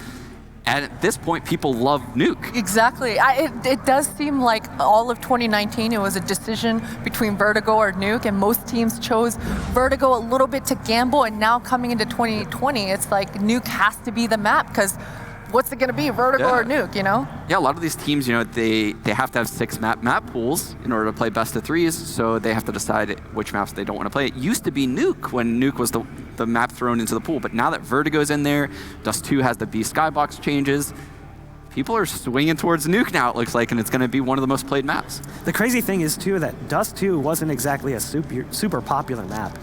And at this point, people love Nuke. Exactly. It does seem like all of 2019, it was a decision between Vertigo or Nuke, and most teams chose Vertigo a little bit to gamble, and now coming into 2020, it's like Nuke has to be the map, because what's it going to be, Vertigo or Nuke, you know? Yeah, a lot of these teams, they have to have 6 map pools in order to play best of 3s, so they have to decide which maps they don't want to play. It used to be Nuke when Nuke was the map thrown into the pool, but now that Vertigo's in there, Dust 2 has the B skybox changes, people are swinging towards Nuke now, it looks like, and it's going to be one of the most played maps. The crazy thing is, too, that Dust 2 wasn't exactly a super popular map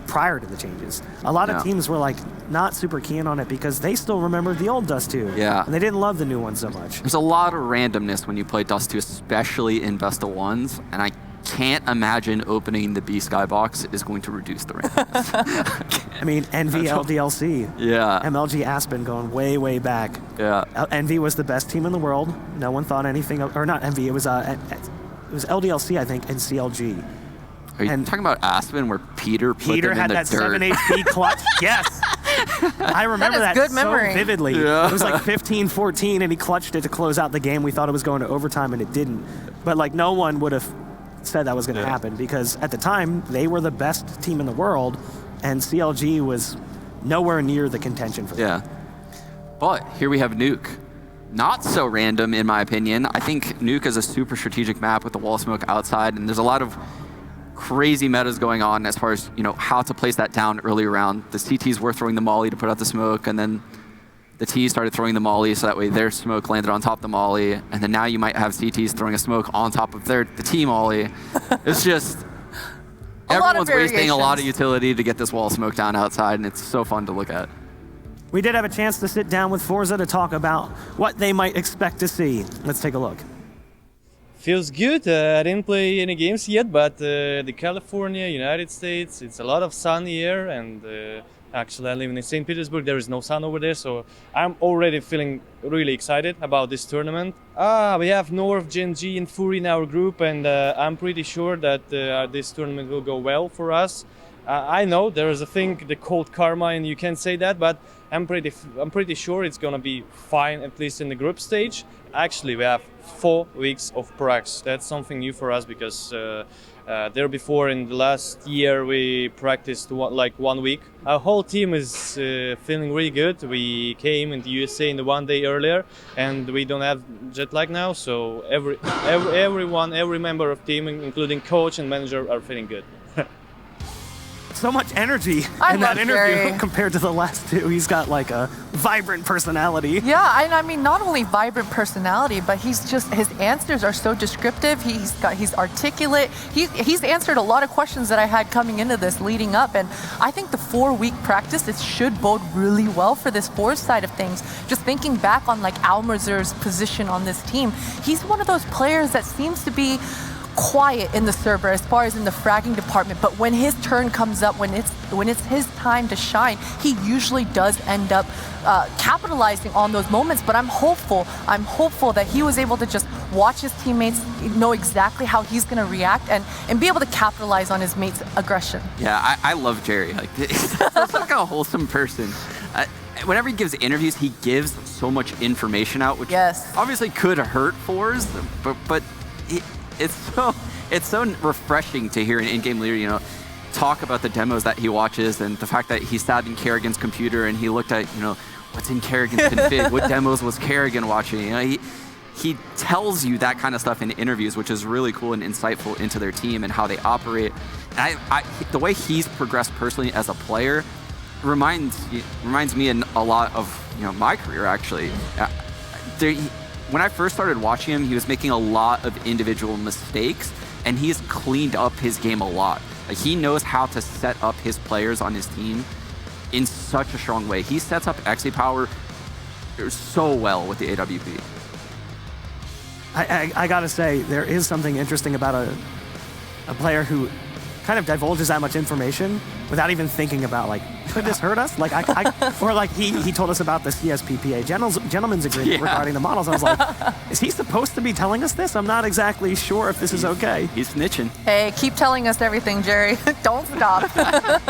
prior to the changes. A lot of teams were like not super keen on it because they still remembered the old Dust 2. Yeah. And they didn't love the new one so much. There's a lot of randomness when you play Dust 2, especially in best of 1s, and I can't imagine opening the B skybox is going to reduce the randomness. I mean, Envy LDLC. Yeah. MLG Aspen going way, way back. Yeah. Envy was the best team in the world. No one thought anything of, or not Envy, it was LDLC, I think, and CLG. Are you talking about Aspen where Peter put them in the dirt? Peter had that 7 HP clutch? Yes. I remember that good so memory. vividly. Yeah. It was like 15-14, and he clutched it to close out the game. We thought it was going to overtime, and it didn't. But like no one would have said that was going to happen because at the time, they were the best team in the world, and CLG was nowhere near the contention for them. Yeah. But here we have Nuke. Not so random, in my opinion. I think Nuke is a super strategic map with the wall smoke outside, and there's a lot of crazy metas going on as far as how to place that down early round. The CTs were throwing the molly to put out the smoke, and then the Ts started throwing the molly so that way their smoke landed on top of the molly, and then now you might have CTs throwing a smoke on top of the T molly. It's just everyone's wasting a lot of utility to get this wall smoke down outside, and it's so fun to look at. We did have a chance to sit down with Forza to talk about what they might expect to see. Let's take a look. Feels good. I didn't play any games yet, but the California, United States, it's a lot of sun here, and actually I live in St. Petersburg. There is no sun over there, so I'm already feeling really excited about this tournament. We have North, Gen.G, and Fury in our group, and I'm pretty sure that this tournament will go well for us. I know there is a thing called karma, and you can't say that, but I'm pretty sure it's gonna be fine, at least in the group stage. Actually, we have 4 weeks of pracs. That's something new for us because there before in the last year we practiced like 1 week. Our whole team is feeling really good. We came in the USA in the 1 day earlier, and we don't have jet lag now. So every member of team, including coach and manager, are feeling good. So much energy in that interview compared to the last two. He's got like a vibrant personality. Yeah, and I mean, not only vibrant personality, but his answers are so descriptive. He's articulate. He's answered a lot of questions that I had coming into this leading up, and I think the 4-week practice, it should bode really well for this Force side of things. Just thinking back on like Almazur's position on this team, he's one of those players that seems to be quiet in the server as far as in the fragging department, but when his turn comes up, when it's his time to shine, he usually does end up capitalizing on those moments. But I'm hopeful that he was able to just watch his teammates, know exactly how he's going to react, and be able to capitalize on his mate's aggression. Yeah, I love Jerry. Like, he's like a wholesome person. Whenever he gives interviews, he gives so much information out, which obviously could hurt Force, but it's so refreshing to hear an in-game leader, talk about the demos that he watches and the fact that he sat in Kerrigan's computer and he looked at, what's in Kerrigan's config, what demos was Kerrigan watching. He tells you that kind of stuff in interviews, which is really cool and insightful into their team and how they operate. And the way he's progressed personally as a player reminds me a lot of my career actually. When I first started watching him, he was making a lot of individual mistakes, and he's cleaned up his game a lot. Like, he knows how to set up his players on his team in such a strong way. He sets up XE Power so well with the AWP. I gotta say, there is something interesting about a player who kind of divulges that much information without even thinking about, like, could this hurt us? Like, or like he told us about the CSPPA gentleman's agreement regarding the models. I was like, is he supposed to be telling us this? I'm not exactly sure if this is okay. He's snitching. Hey, keep telling us everything, Jerry. Don't stop.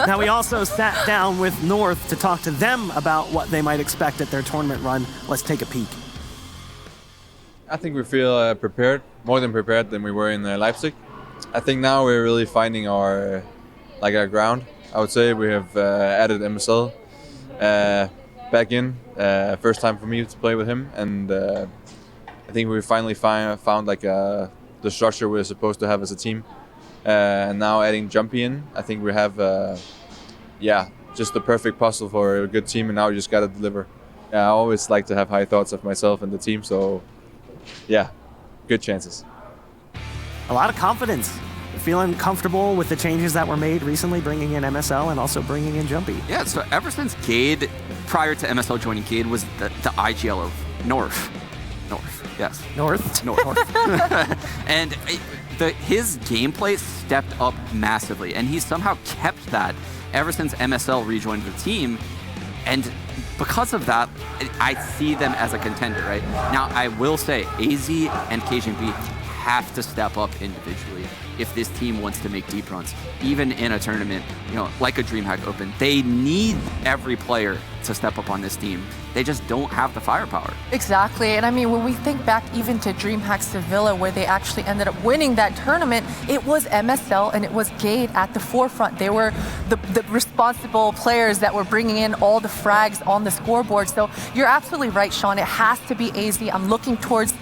Now, we also sat down with North to talk to them about what they might expect at their tournament run. Let's take a peek. I think we feel prepared, more than prepared than we were in Leipzig. I think now we're really finding our ground. I would say we have added MSL back in. First time for me to play with him, and I think we finally found like the structure we're supposed to have as a team. And now adding Jumpy in, I think we have just the perfect puzzle for a good team, and now we just got to deliver. I always like to have high thoughts of myself and the team, so yeah, good chances. A lot of confidence. Feeling comfortable with the changes that were made recently, bringing in MSL and also bringing in Jumpy. Yeah, so ever since Gade, prior to MSL joining, Gade was the IGL of North. Yes. North. And his gameplay stepped up massively, and he somehow kept that ever since MSL rejoined the team. And because of that, I see them as a contender, right? Now, I will say, AZ and KGB have to step up individually if this team wants to make deep runs. Even in a tournament, like a DreamHack Open, they need every player to step up on this team. They just don't have the firepower. Exactly, and I mean, when we think back even to DreamHack Sevilla, where they actually ended up winning that tournament, it was MSL and it was Gade at the forefront. They were the responsible players that were bringing in all the frags on the scoreboard. So you're absolutely right, Sean. It has to be AZ. I'm looking towards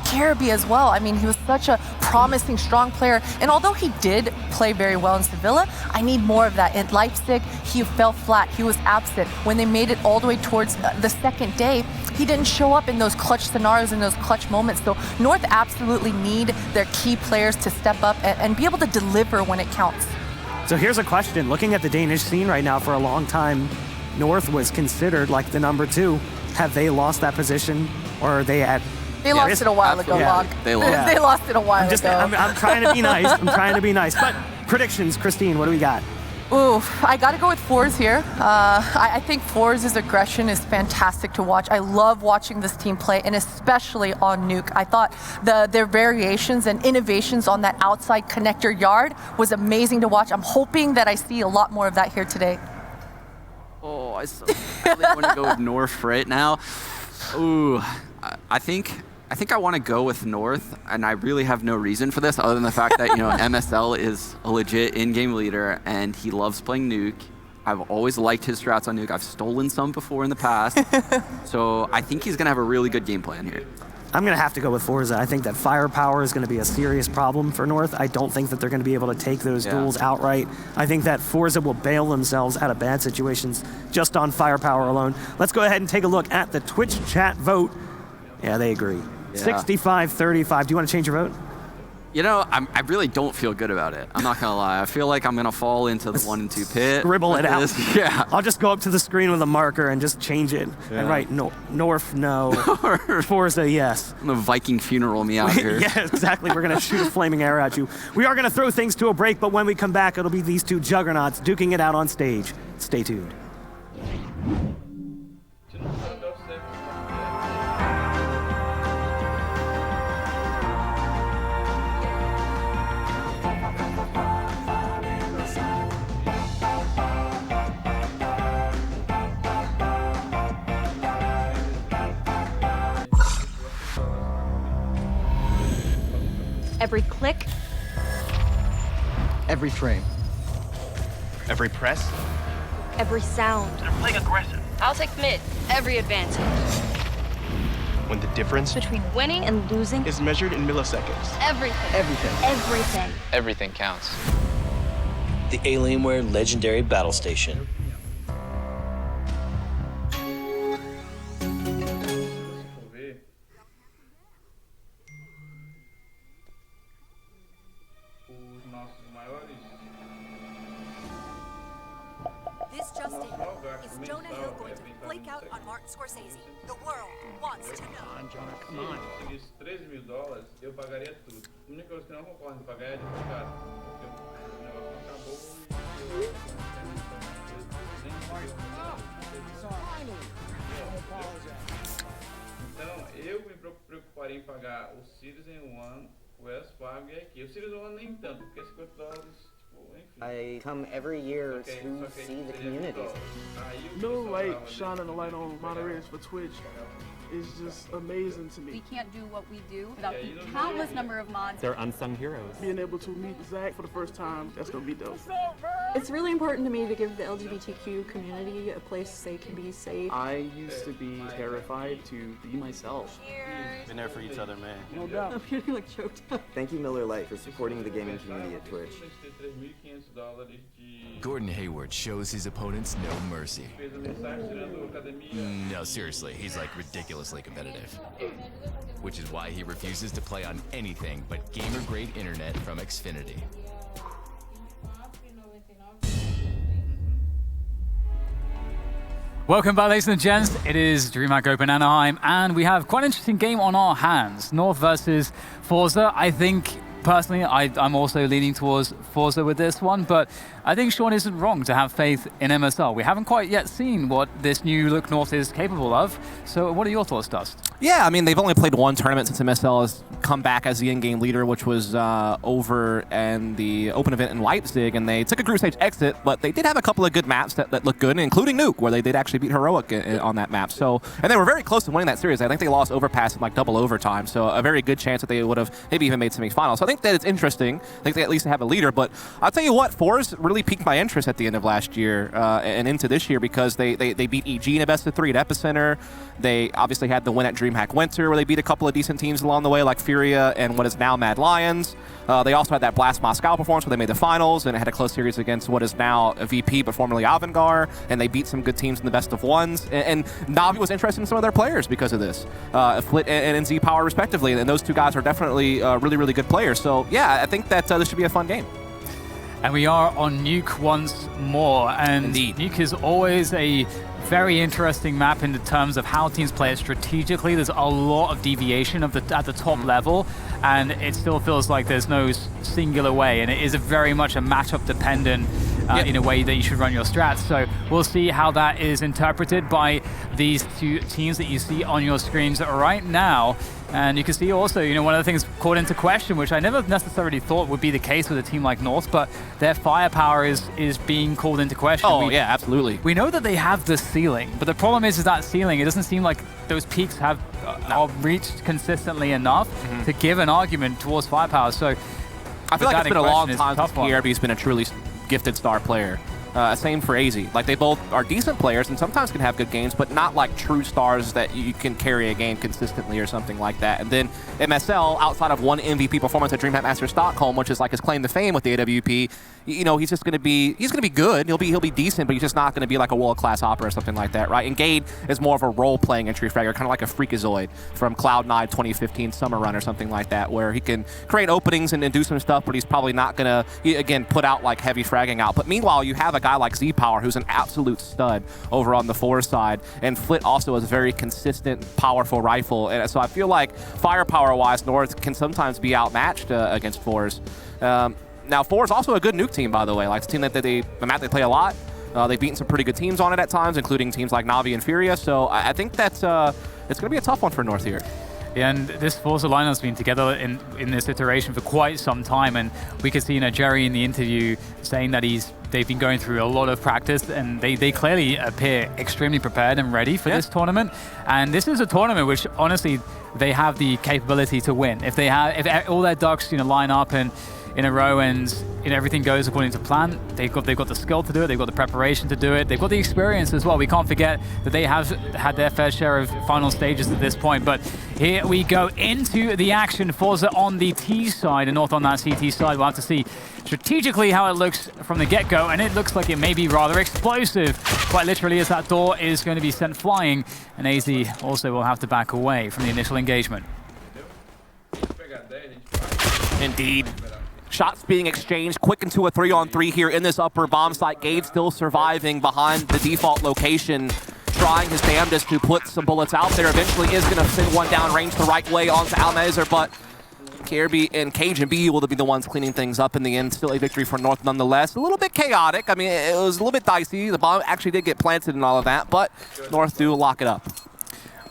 Caribbean as well. I mean, he was such a promising, strong player. And although he did play very well in Sevilla, I need more of that. In Leipzig, he fell flat. He was absent. When they made it all the way towards the second day, he didn't show up in those clutch scenarios, in those clutch moments. So North absolutely need their key players to step up and be able to deliver when it counts. So here's a question. Looking at the Danish scene right now, for a long time, North was considered like the number 2. Have they lost that position, or are they at... They lost it a while ago, Locke. They lost. They lost it a while ago. I'm trying to be nice. I'm trying to be nice. But predictions, Christine, what do we got? Ooh, I got to go with Fours here. I think Fours' aggression is fantastic to watch. I love watching this team play, and especially on Nuke. I thought their variations and innovations on that outside connector yard was amazing to watch. I'm hoping that I see a lot more of that here today. Oh, I so badly want to go with North right now. Ooh, I think I want to go with North, and I really have no reason for this other than the fact that MSL is a legit in-game leader, and he loves playing Nuke. I've always liked his strats on Nuke. I've stolen some before in the past, so I think he's going to have a really good game plan here. I'm going to have to go with Forza. I think that firepower is going to be a serious problem for North. I don't think that they're going to be able to take those duels outright. I think that Forza will bail themselves out of bad situations just on firepower alone. Let's go ahead and take a look at the Twitch chat vote. Yeah, they agree. 65-35. Do you want to change your vote? I really don't feel good about it. I'm not going to lie. I feel like I'm going to fall into the 1 and 2 pit. Scribble it out. Yeah. I'll just go up to the screen with a marker and just change it. And write North, no. Forza, yes. I'm going to Viking funeral me out here. Yeah, exactly. We're going to shoot a flaming arrow at you. We are going to throw things to a break, but when we come back, it'll be these two juggernauts duking it out on stage. Stay tuned. Every click, every frame, every press, every sound. They're playing aggressive. I'll take mid. Every advantage. When the difference between winning and losing is measured in milliseconds. Everything. Everything. Everything. Everything counts. The Alienware Legendary Battle Station. This just in. Is Jonah Hill going to flake out on Martin Scorsese? The world wants to know. Come on, Jonah, come on. Se conseguisse $13 mil, eu pagaria tudo. A única coisa que não concordo em pagar é advogado. Porque o negócio não acabou. Então, eu me preocuparia em pagar o Series N1, o Wells Fargo e aqui. O Series N1 nem tanto, porque $50, tipo, enfim. I come every year to see the community. Miller Lite shining the light on moderators for Twitch is just amazing to me. We can't do what we do without the countless number of mods. They're unsung heroes. Being able to meet Zach for the first time, that's gonna be dope. It's really important to me to give the LGBTQ community a place they can be safe. I used to be terrified to be myself. Been there for each other, man. No doubt. I'm getting like choked up. Thank you, Miller Lite, for supporting the gaming community at Twitch. Gordon Hayward shows his opponents no mercy. No, seriously, he's like ridiculously competitive. Which is why he refuses to play on anything but gamer-grade internet from Xfinity. Welcome back, ladies and gents. It is DreamHack Open Anaheim, and we have quite an interesting game on our hands. North versus Forza. I think, personally, I'm also leaning towards Forza with this one, but I think Sean isn't wrong to have faith in MSL. We haven't quite yet seen what this new look North is capable of. So what are your thoughts, Dust? Yeah, I mean, they've only played one tournament since MSL has come back as the in-game leader, which was over in the open event in Leipzig, and they took a group stage exit, but they did have a couple of good maps that looked good, including Nuke, where they did actually beat Heroic on that map. So, and they were very close to winning that series. I think they lost Overpass in like double overtime, so a very good chance that they would have maybe even made semifinals. So I think that it's interesting. I think they at least have a leader, but I'll tell you what, Force really piqued my interest at the end of last year and into this year because they beat EG in a best-of-3 at Epicenter. They obviously had the win at DreamHack Winter, where they beat a couple of decent teams along the way, like Furia and what is now Mad Lions. They also had that Blast Moscow performance where they made the finals, and it had a close series against what is now a VP, but formerly Avangard, and they beat some good teams in the best-of-1s. And Navi was interested in some of their players because of this, Flit and NZ Power respectively, and those two guys are definitely really, really good players. So yeah, I think that this should be a fun game. And we are on Nuke once more, and Indeed. Nuke is always a very interesting map in the terms of how teams play it strategically. There's a lot of deviation at the top level, and it still feels like there's no singular way, and it is very much a matchup dependent in a way that you should run your strats. So we'll see how that is interpreted by these two teams that you see on your screens right now. And you can see also, one of the things called into question, which I never necessarily thought would be the case with a team like North, but their firepower is being called into question. Oh, yeah, absolutely. We know that they have the ceiling, but the problem is that ceiling, it doesn't seem like those peaks are reached consistently enough to give an argument towards firepower. So I feel like it's been a long time since PRB's been a truly gifted star player. Same for AZ. Like, they both are decent players and sometimes can have good games, but not like true stars that you can carry a game consistently or something like that. And then MSL, outside of one MVP performance at DreamHack Masters Stockholm, which is like his claim to fame with the AWP, he's just going to be good. He'll be decent, but he's just not going to be like a world-class opera or something like that, right? And Gade is more of a role-playing entry fragger, kind of like a Freakazoid from Cloud9 2015 Summer Run or something like that, where he can create openings and do some stuff, but he's probably not going to, again, put out like heavy fragging out. But meanwhile, you have a guy like Z-Power, who's an absolute stud over on the Force side, and Flit also has a very consistent, powerful rifle. And so I feel like firepower-wise, North can sometimes be outmatched against Force. Now, Four is also a good Nuke team, by the way. Like, it's a team that the map they play a lot. They've beaten some pretty good teams on it at times, including teams like Navi and Furia. So I think that's it's going to be a tough one for North here. Yeah, and this Forza lineup has been together in this iteration for quite some time, and we could see Jerry in the interview saying that they've been going through a lot of practice, and they clearly appear extremely prepared and ready for this tournament. And this is a tournament which, honestly, they have the capability to win. If all their ducks line up and in a row and everything goes according to plan, they've got the skill to do it, they've got the preparation to do it, they've got the experience as well. We can't forget that they have had their fair share of final stages at this point. But here we go into the action. Forza on the T side and North on that CT side. We'll have to see strategically how it looks from the get-go, and it looks like it may be rather explosive, quite literally, as that door is going to be sent flying, and AZ also will have to back away from the initial engagement. Indeed. Shots being exchanged, quick into a 3-on-3 here in this upper bomb site. Gade still surviving behind the default location, trying his damnedest to put some bullets out there. Eventually is going to send one down range the right way onto Almazer, but KRB and Gen.G will be the ones cleaning things up in the end. Still a victory for North nonetheless. A little bit chaotic. I mean, it was a little bit dicey. The bomb actually did get planted and all of that, but North do lock it up.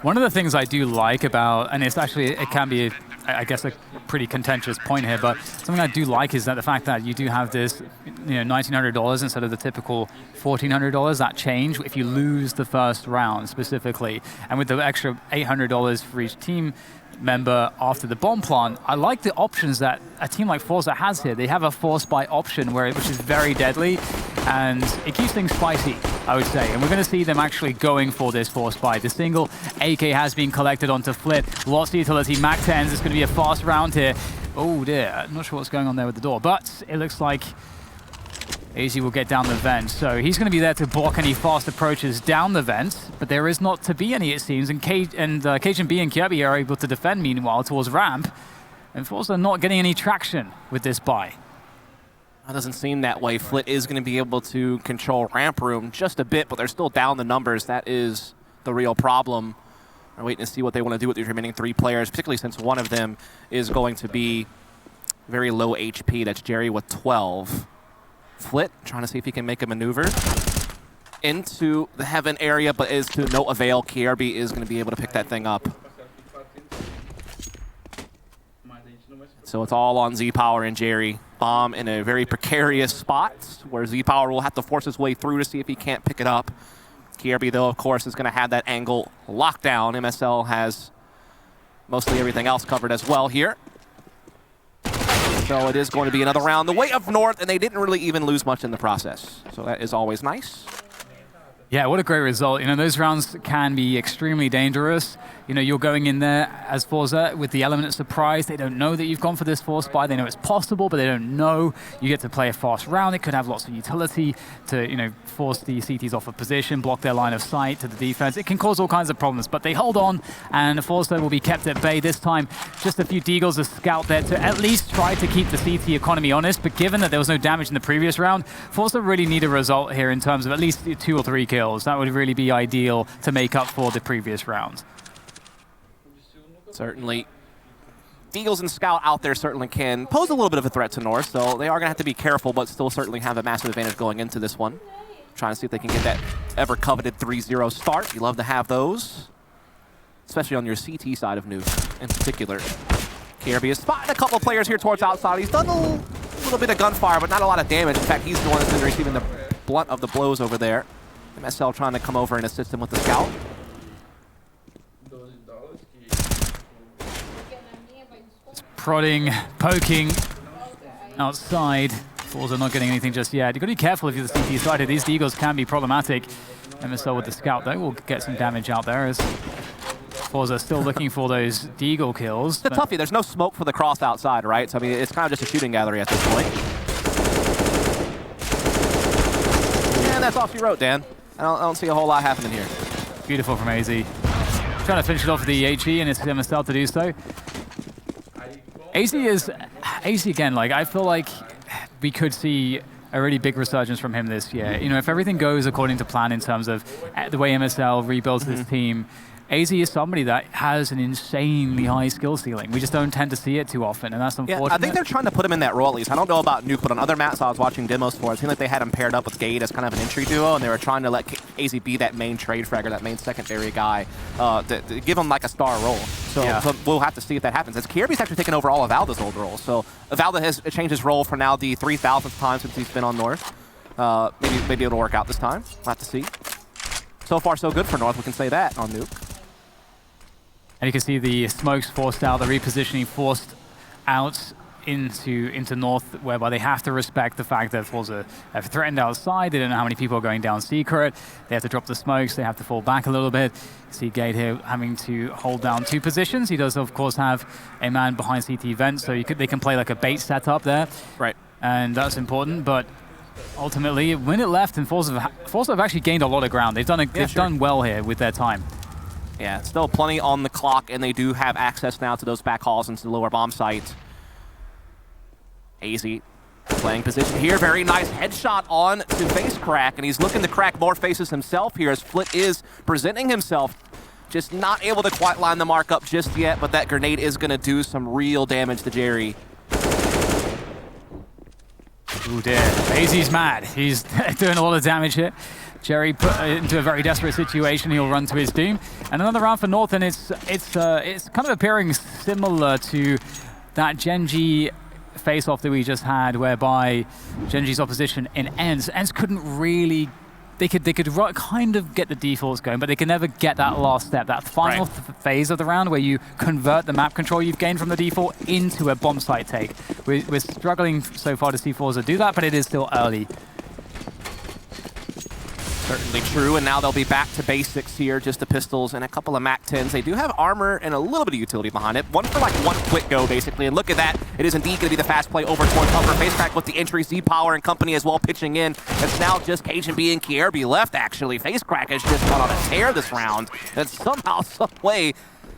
One of the things I do like about, and it's actually, it can be, I guess, a pretty contentious point here, but something I do like is that the fact that you do have this, $1,900 instead of the typical $1,400, that change if you lose the first round specifically. And with the extra $800 for each team member after the bomb plant, I like the options that a team like Forza has here. They have a force buy option which is very deadly, and it keeps things spicy, I would say. And we're going to see them actually going for this force buy. The single AK has been collected onto Flit. Lots of utility. Mac 10s. It's going to be a fast round here. Oh dear, I'm not sure what's going on there with the door, but it looks like AZ will get down the vent. So he's going to be there to block any fast approaches down the vent, but there is not to be any, it seems. And Gen.B and KRB are able to defend, meanwhile, towards ramp. And Forza not getting any traction with this buy. It doesn't seem that way. Flit is going to be able to control ramp room just a bit, but they're still down the numbers. That is the real problem. We're waiting to see what they want to do with these remaining 3 players, particularly since one of them is going to be very low HP. That's Jerry with 12. Flit trying to see if he can make a maneuver into the heaven area, but is to no avail. KRB is going to be able to pick that thing up. So it's all on Z-Power and Jerry. Bomb in a very precarious spot where Z-Power will have to force his way through to see if he can't pick it up. KRB, though, of course, is going to have that angle locked down. MSL has mostly everything else covered as well here. So it is going to be another round the way of North, and they didn't really even lose much in the process. So that is always nice. Yeah, what a great result. Those rounds can be extremely dangerous. You're going in there as Forza with the element of surprise. They don't know that you've gone for this force buy. They know it's possible, but they don't know. You get to play a fast round. It could have lots of utility to, force the CTs off of position, block their line of sight to the defense. It can cause all kinds of problems, but they hold on, and Forza will be kept at bay this time. Just a few deagles, a scout there to at least try to keep the CT economy honest, but given that there was no damage in the previous round, Forza really need a result here in terms of at least 2 or 3 kills. That would really be ideal to make up for the previous round. Certainly. Deagles and Scout out there certainly can pose a little bit of a threat to North, so they are going to have to be careful, but still certainly have a massive advantage going into this one. Trying to see if they can get that ever-coveted 3-0 start. You love to have those, especially on your CT side of Nuke in particular. KRB is spotting a couple of players here towards outside. He's done a little bit of gunfire, but not a lot of damage. In fact, he's the one that's been receiving the blunt of the blows over there. MSL trying to come over and assist him with the Scout. Prodding, poking outside. Forza not getting anything just yet. You've got to be careful if you're the CT side. These deagles can be problematic. MSL with the Scout, though, will get some damage out there as Forza still looking for those deagle kills. It's a toughie. There's no smoke for the cross outside, right? So, I mean, it's kind of just a shooting gallery at this point. And that's all she wrote, Dan. I don't see a whole lot happening here. Beautiful from AZ. Trying to finish it off with the HE, and it's MSL to do so. AZ again, I feel like we could see a really big resurgence from him this year. If everything goes according to plan in terms of the way MSL rebuilds this team, AZ is somebody that has an insanely high skill ceiling. We just don't tend to see it too often, and that's unfortunate. Yeah, I think they're trying to put him in that role at least. I don't know about Nuke, but on other maps I was watching demos for, it seemed like they had him paired up with Gade as kind of an entry duo, and they were trying to let AZ be that main trade fragger, that main secondary guy, to give him like a star role. So we'll have to see if that happens. As KRB's actually taken over all of Valda's old roles. So Valda has changed his role for now the 3,000th time since he's been on North. Maybe it'll work out this time. We'll have to see. So far, so good for North. We can say that on Nuke. And you can see the smokes forced out, the repositioning forced out into North, whereby they have to respect the fact that Forza have threatened outside. They don't know how many people are going down secret. They have to drop the smokes. They have to fall back a little bit. You see Gade here having to hold down 2 positions. He does, of course, have a man behind CT vent, so they can play like a bait setup there. Right. And that's important, but ultimately, a minute left, and Forza have actually gained a lot of ground. They've done well here with their time. Yeah, still plenty on the clock, and they do have access now to those back halls into the lower bomb site. AZ playing position here. Very nice headshot on to face crack, and he's looking to crack more faces himself here as Flit is presenting himself just not able to quite line the mark up just yet, but that grenade is going to do some real damage to Jerry. Ooh dear, AZ's mad. He's doing a lot of damage here. Jerry put into a very desperate situation. He'll run to his doom. And another round for North, and it's kind of appearing similar to that Gen.G face-off that we just had, whereby Gen.G's opposition in Ends couldn't really. They could kind of get the defaults going, but they can never get that last step, that final phase of the round where you convert the map control you've gained from the default into a bomb site take. We're struggling so far to see Forza do that, but it is still early. Certainly true, and now they'll be back to basics here, just the pistols and a couple of MAC-10s. They do have armor and a little bit of utility behind it. One for like one quick go, basically, and look at that. It is indeed going to be the fast play over towards Upper. Facecrack with the entry, Z-Power and company as well pitching in. It's now just Cajun.B and Kierby left, actually. Facecrack has just gone on a tear this round, and somehow, some way,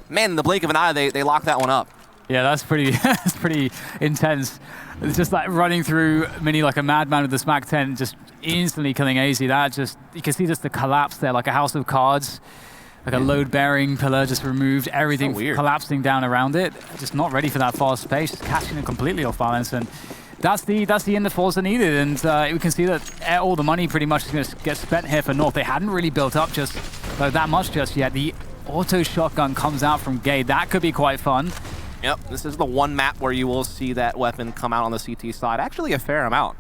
man, in the blink of an eye, they lock that one up. Yeah, that's pretty, that's pretty intense. It's just like running through Mini like a madman with this MAC-10, just instantly killing AZ. That just, you can see just the collapse there, like a house of cards, like a load-bearing pillar just removed, everything collapsing down around it. Just not ready for that fast pace, just catching it completely off balance. And that's the end that Forza needed. And we can see that all the money pretty much is going to get spent here for North. They hadn't really built up just that much just yet. The auto shotgun comes out from Gade. That could be quite fun. Yep, this is the one map where you will see that weapon come out on the CT side. Actually a fair amount.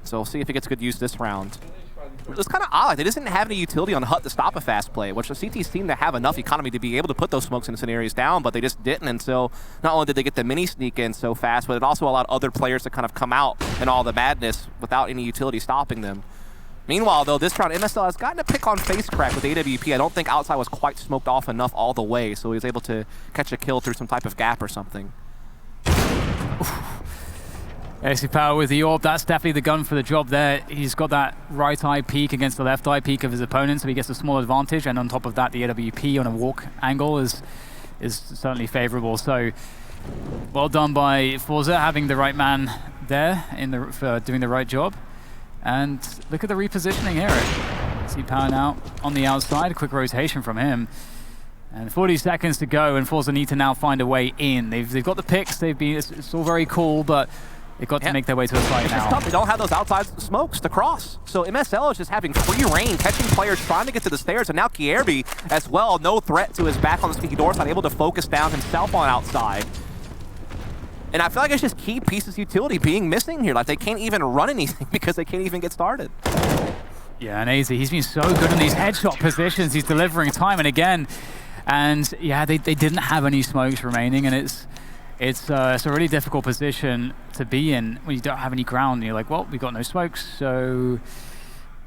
So we'll see if it gets good use this round. It's kind of odd. Like, they just didn't have any utility on HUT to stop a fast play, which the CTs seem to have enough economy to be able to put those smokes and scenarios down, but they just didn't. And so not only did they get the mini sneak in so fast, but it also allowed other players to kind of come out in all the madness without any utility stopping them. Meanwhile, though, this round, MSL has gotten a pick on Facecrack with AWP. I don't think outside was quite smoked off enough all the way, so he was able to catch a kill through some type of gap or something. AC Power with the AWP, that's definitely the gun for the job there. He's got that right eye peek against the left eye peek of his opponent, so he gets a small advantage, and on top of that, the AWP on a walk angle is certainly favorable. So, well done by Forza, having the right man there for doing the right job. And look at the repositioning here. See Power now on the outside, quick rotation from him. And 40 seconds to go, and Forza need to now find a way in. They've got the picks, it's all very cool, but they've got to make their way to a fight now. Tough. They don't have those outside smokes to cross. So MSL is just having free reign, catching players trying to get to the stairs, and now Kierby as well, no threat to his back on the sneaky door side, able to focus down himself on outside. And I feel like it's just key pieces utility being missing here. Like, they can't even run anything because they can't even get started. Yeah, and AZ, he's been so good in these headshot positions. He's delivering time and again. And yeah, they didn't have any smokes remaining, and it's a really difficult position to be in when you don't have any ground. And you're like, well, we got no smokes, so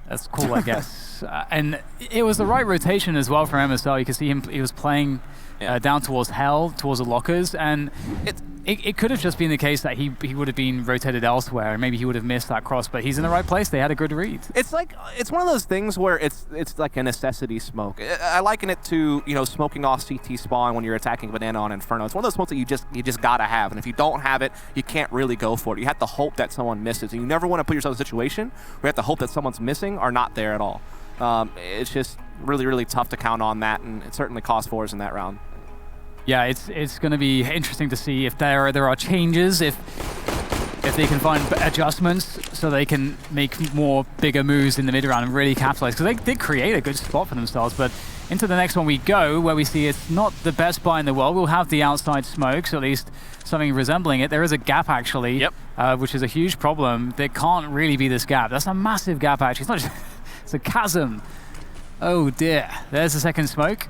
that's cool, I guess. And it was the right rotation as well for MSL. You can see him; he was playing down towards Hell, towards the lockers, and it could have just been the case that he would have been rotated elsewhere, and maybe he would have missed that cross. But he's in the right place. They had a good read. It's like it's one of those things where it's like a necessity smoke. I liken it to smoking off CT spawn when you're attacking Banana on Inferno. It's one of those smokes that you just gotta have, and if you don't have it, you can't really go for it. You have to hope that someone misses, and you never want to put yourself in a situation where you have to hope that someone's missing or not there at all. It's just really, really tough to count on that, and it certainly cost Forza in that round. Yeah, it's going to be interesting to see if there are changes, if they can find adjustments so they can make bigger moves in the mid round and really capitalize, because they did create a good spot for themselves. But into the next one we go, where we see it's not the best buy in the world. We'll have the outside smokes, or at least something resembling it. There is a gap actually, which is a huge problem. There can't really be this gap. That's a massive gap actually. It's not just it's a chasm. Oh dear. There's the second smoke.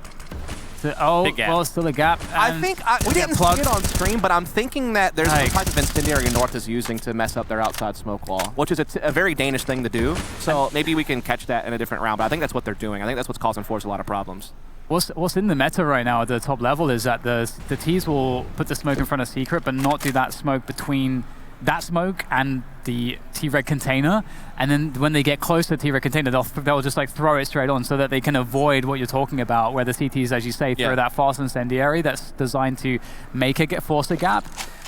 Oh, well, still a gap. I think we didn't see it on stream, but I'm thinking that there's some type of incendiary North is using to mess up their outside smoke wall, which is a very Danish thing to do. So maybe we can catch that in a different round, but I think that's what they're doing. I think that's what's causing Forza a lot of problems. What's in the meta right now at the top level is that the Ts will put the smoke in front of Secret, but not do that smoke between that smoke and the T-Red container, and then when they get close to the T-Red container, they'll just like throw it straight on so that they can avoid what you're talking about, where the CTs, as you say, throw that fast incendiary that's designed to force a gap.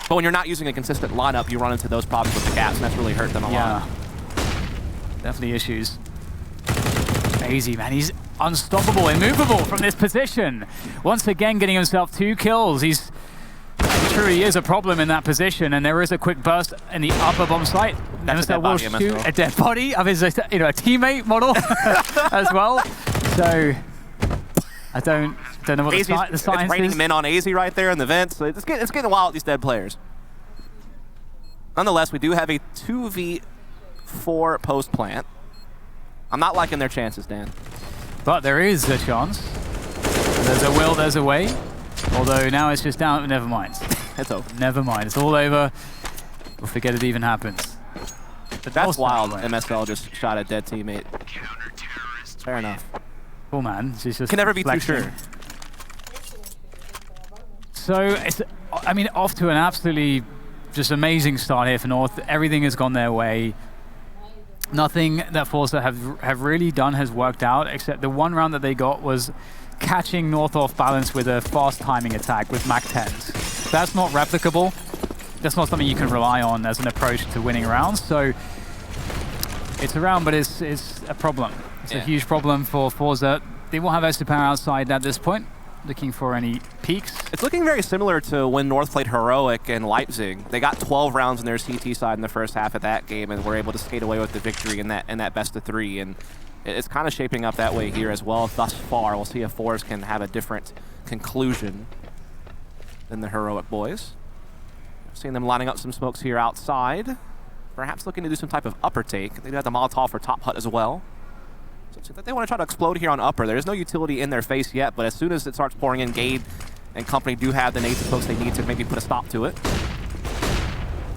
But when you're not using a consistent lineup, you run into those problems with the gaps, and that's really hurt them a lot. Definitely issues. AZ, man, he's unstoppable, immovable from this position. Once again, getting himself 2 kills. He truly is a problem in that position, and there is a quick burst in the upper bomb site. MSL will shoot a dead body of his, a teammate model as well. So I don't know what the science is. It's raining men on AZ right there in the vents. So it's getting wild with these dead players. Nonetheless, we do have a 2v4 post plant. I'm not liking their chances, Dan. But there is a chance. There's a will, there's a way. Although now it's just down. Never mind. It's over. Never mind. It's all over. We'll forget it even happens. But that's wild. MSL just shot a dead teammate. Fair enough. Cool, man. She's just can never be too sure. So it's, I mean, off to an absolutely just amazing start here for North. Everything has gone their way. Nothing that Forza have really done has worked out, except the one round that they got was catching North off balance with a fast timing attack with Mach 10s. That's not replicable. That's not something you can rely on as an approach to winning rounds. So it's a round, but it's a problem. It's a huge problem for Forza. They won't have extra power outside at this point. Looking for any peaks. It's looking very similar to when North played Heroic in Leipzig. They got 12 rounds in their CT side in the first half of that game and were able to skate away with the victory in that best of 3. And it's kind of shaping up that way here as well thus far. We'll see if Force can have a different conclusion than the Heroic boys. Seeing them lining up some smokes here outside. Perhaps looking to do some type of upper take. They do have the Molotov for top hut as well. So they want to try to explode here on upper. There is no utility in their face yet, but as soon as it starts pouring in, Gade and company do have the nades and folks they need to maybe put a stop to it.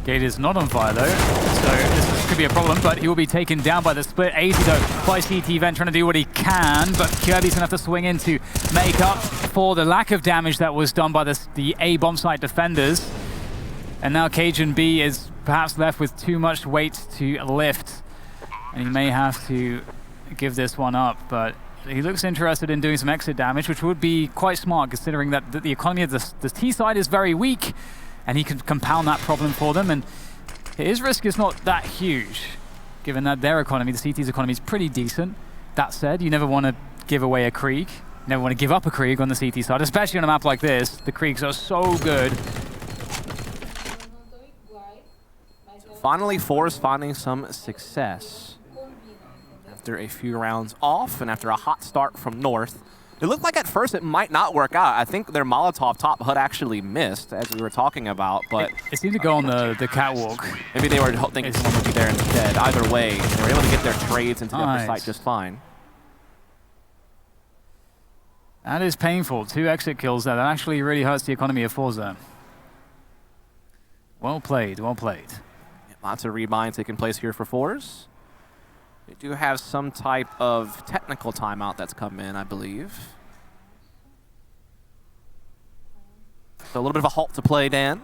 Gade is not on fire though, so this could be a problem, but he will be taken down by the split. AZ though, by CT Vent trying to do what he can, but Kirby's gonna have to swing in to make up for the lack of damage that was done by the A bomb site defenders. And now Gen.G is perhaps left with too much weight to lift, and he may have to give this one up, but he looks interested in doing some exit damage, which would be quite smart considering that the economy of the T side is very weak, and he can compound that problem for them, and his risk is not that huge, given that their economy, the CT's economy, is pretty decent. That said, you never want to give away a Krieg, you never want to give up a Krieg on the CT side, especially on a map like this. The Kriegs are so good. Finally, Force finding some success. After a few rounds off and after a hot start from North. It looked like at first it might not work out. I think their Molotov top hut actually missed, as we were talking about, but... It seemed to go on the catwalk. Maybe they were thinking someone would be there instead. Either way, they were able to get their trades into the upper site just fine. That is painful. 2 exit kills there. That actually really hurts the economy of Forza. Well played, well played. Lots of rebind taking place here for Force. They do have some type of technical timeout that's come in, I believe. So a little bit of a halt to play, Dan.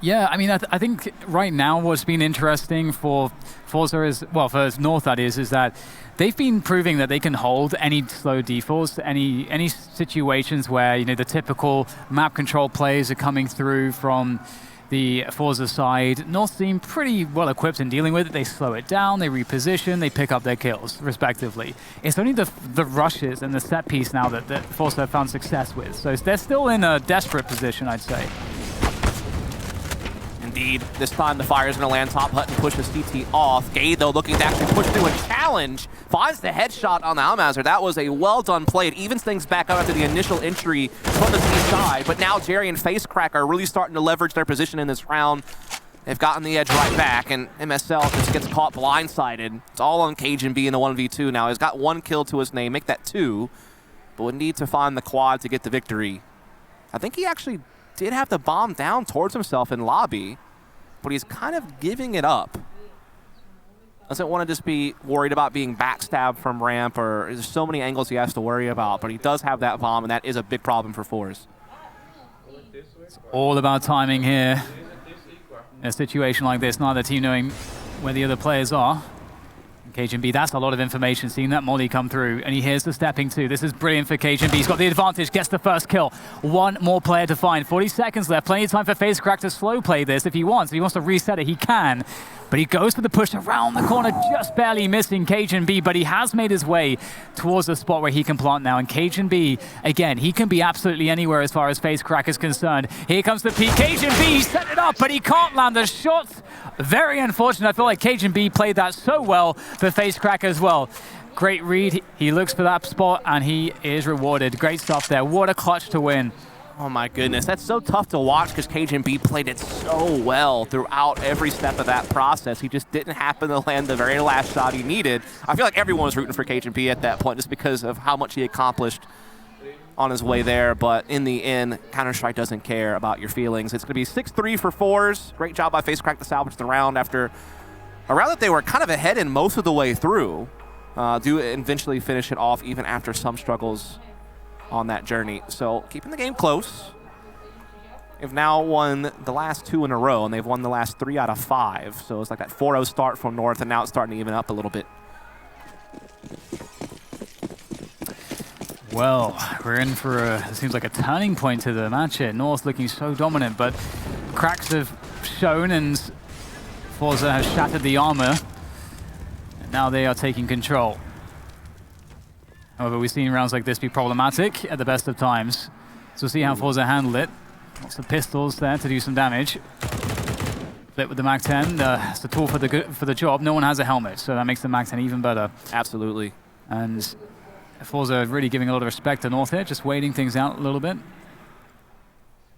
Yeah, I mean, I think right now what's been interesting for Forza is, well, for North that is that they've been proving that they can hold any slow defaults, any situations where, you know, the typical map control plays are coming through from the Forza side. North seem pretty well equipped in dealing with it. They slow it down, they reposition, they pick up their kills, respectively. It's only the rushes and the set piece now that Forza have found success with. So they're still in a desperate position, I'd say. Indeed, this time the fire is going to land top hut and push the CT off. Gade, though, looking to actually push through a challenge. Finds the headshot on the Almazer. That was a well-done play. It evens things back up after the initial entry from the C side. But now Jerry and Facecrack are really starting to leverage their position in this round. They've gotten the edge right back, and MSL just gets caught blindsided. It's all on Gen.G in the 1v2 now. He's got 1 kill to his name, make that 2. But would need to find the quad to get the victory. I think he actually did have the bomb down towards himself in lobby, but he's kind of giving it up. Doesn't want to just be worried about being backstabbed from ramp, or there's so many angles he has to worry about, but he does have that bomb, and that is a big problem for Force. It's all about timing here. In a situation like this, neither team knowing where the other players are. Gen.G, that's a lot of information, seeing that molly come through, and he hears the stepping too. This is brilliant for Gen.G. He's got the advantage, gets the first kill. One more player to find. 40 seconds left, plenty of time for FaceCrack to slow play this if he wants. If he wants to reset it, he can. But he goes for the push around the corner, just barely missing Gen.G, but he has made his way towards the spot where he can plant now. And Gen.G, again, he can be absolutely anywhere as far as FaceCrack is concerned. Here comes the peak. Gen.G set it up, but he can't land the shot. Very unfortunate. I feel like Gen.G played that so well for FaceCrack as well. Great read. He looks for that spot, and he is rewarded. Great stuff there. What a clutch to win. Oh my goodness, that's so tough to watch because Gen.G played it so well throughout every step of that process. He just didn't happen to land the very last shot he needed. I feel like everyone was rooting for Gen.G at that point just because of how much he accomplished on his way there, but in the end, Counter-Strike doesn't care about your feelings. It's going to be 6-3 for Fours. Great job by FaceCrack to salvage the round after a round that they were kind of ahead in most of the way through. Do eventually finish it off even after some struggles on that journey. So keeping the game close. They've now won the last 2 in a row, and they've won the last 3 out of 5. So it's like that 4-0 start from North, and now it's starting to even up a little bit. Well, we're in for it seems like a turning point to the match here. North looking so dominant, but cracks have shown, and Forza has shattered the armor. And now they are taking control. However, we've seen rounds like this be problematic at the best of times. So we'll see how Forza handle it. Lots of pistols there to do some damage. Flip with the MAC-10. It's the tool for the job. No one has a helmet, so that makes the MAC-10 even better. Absolutely. And Forza really giving a lot of respect to North here, just waiting things out a little bit.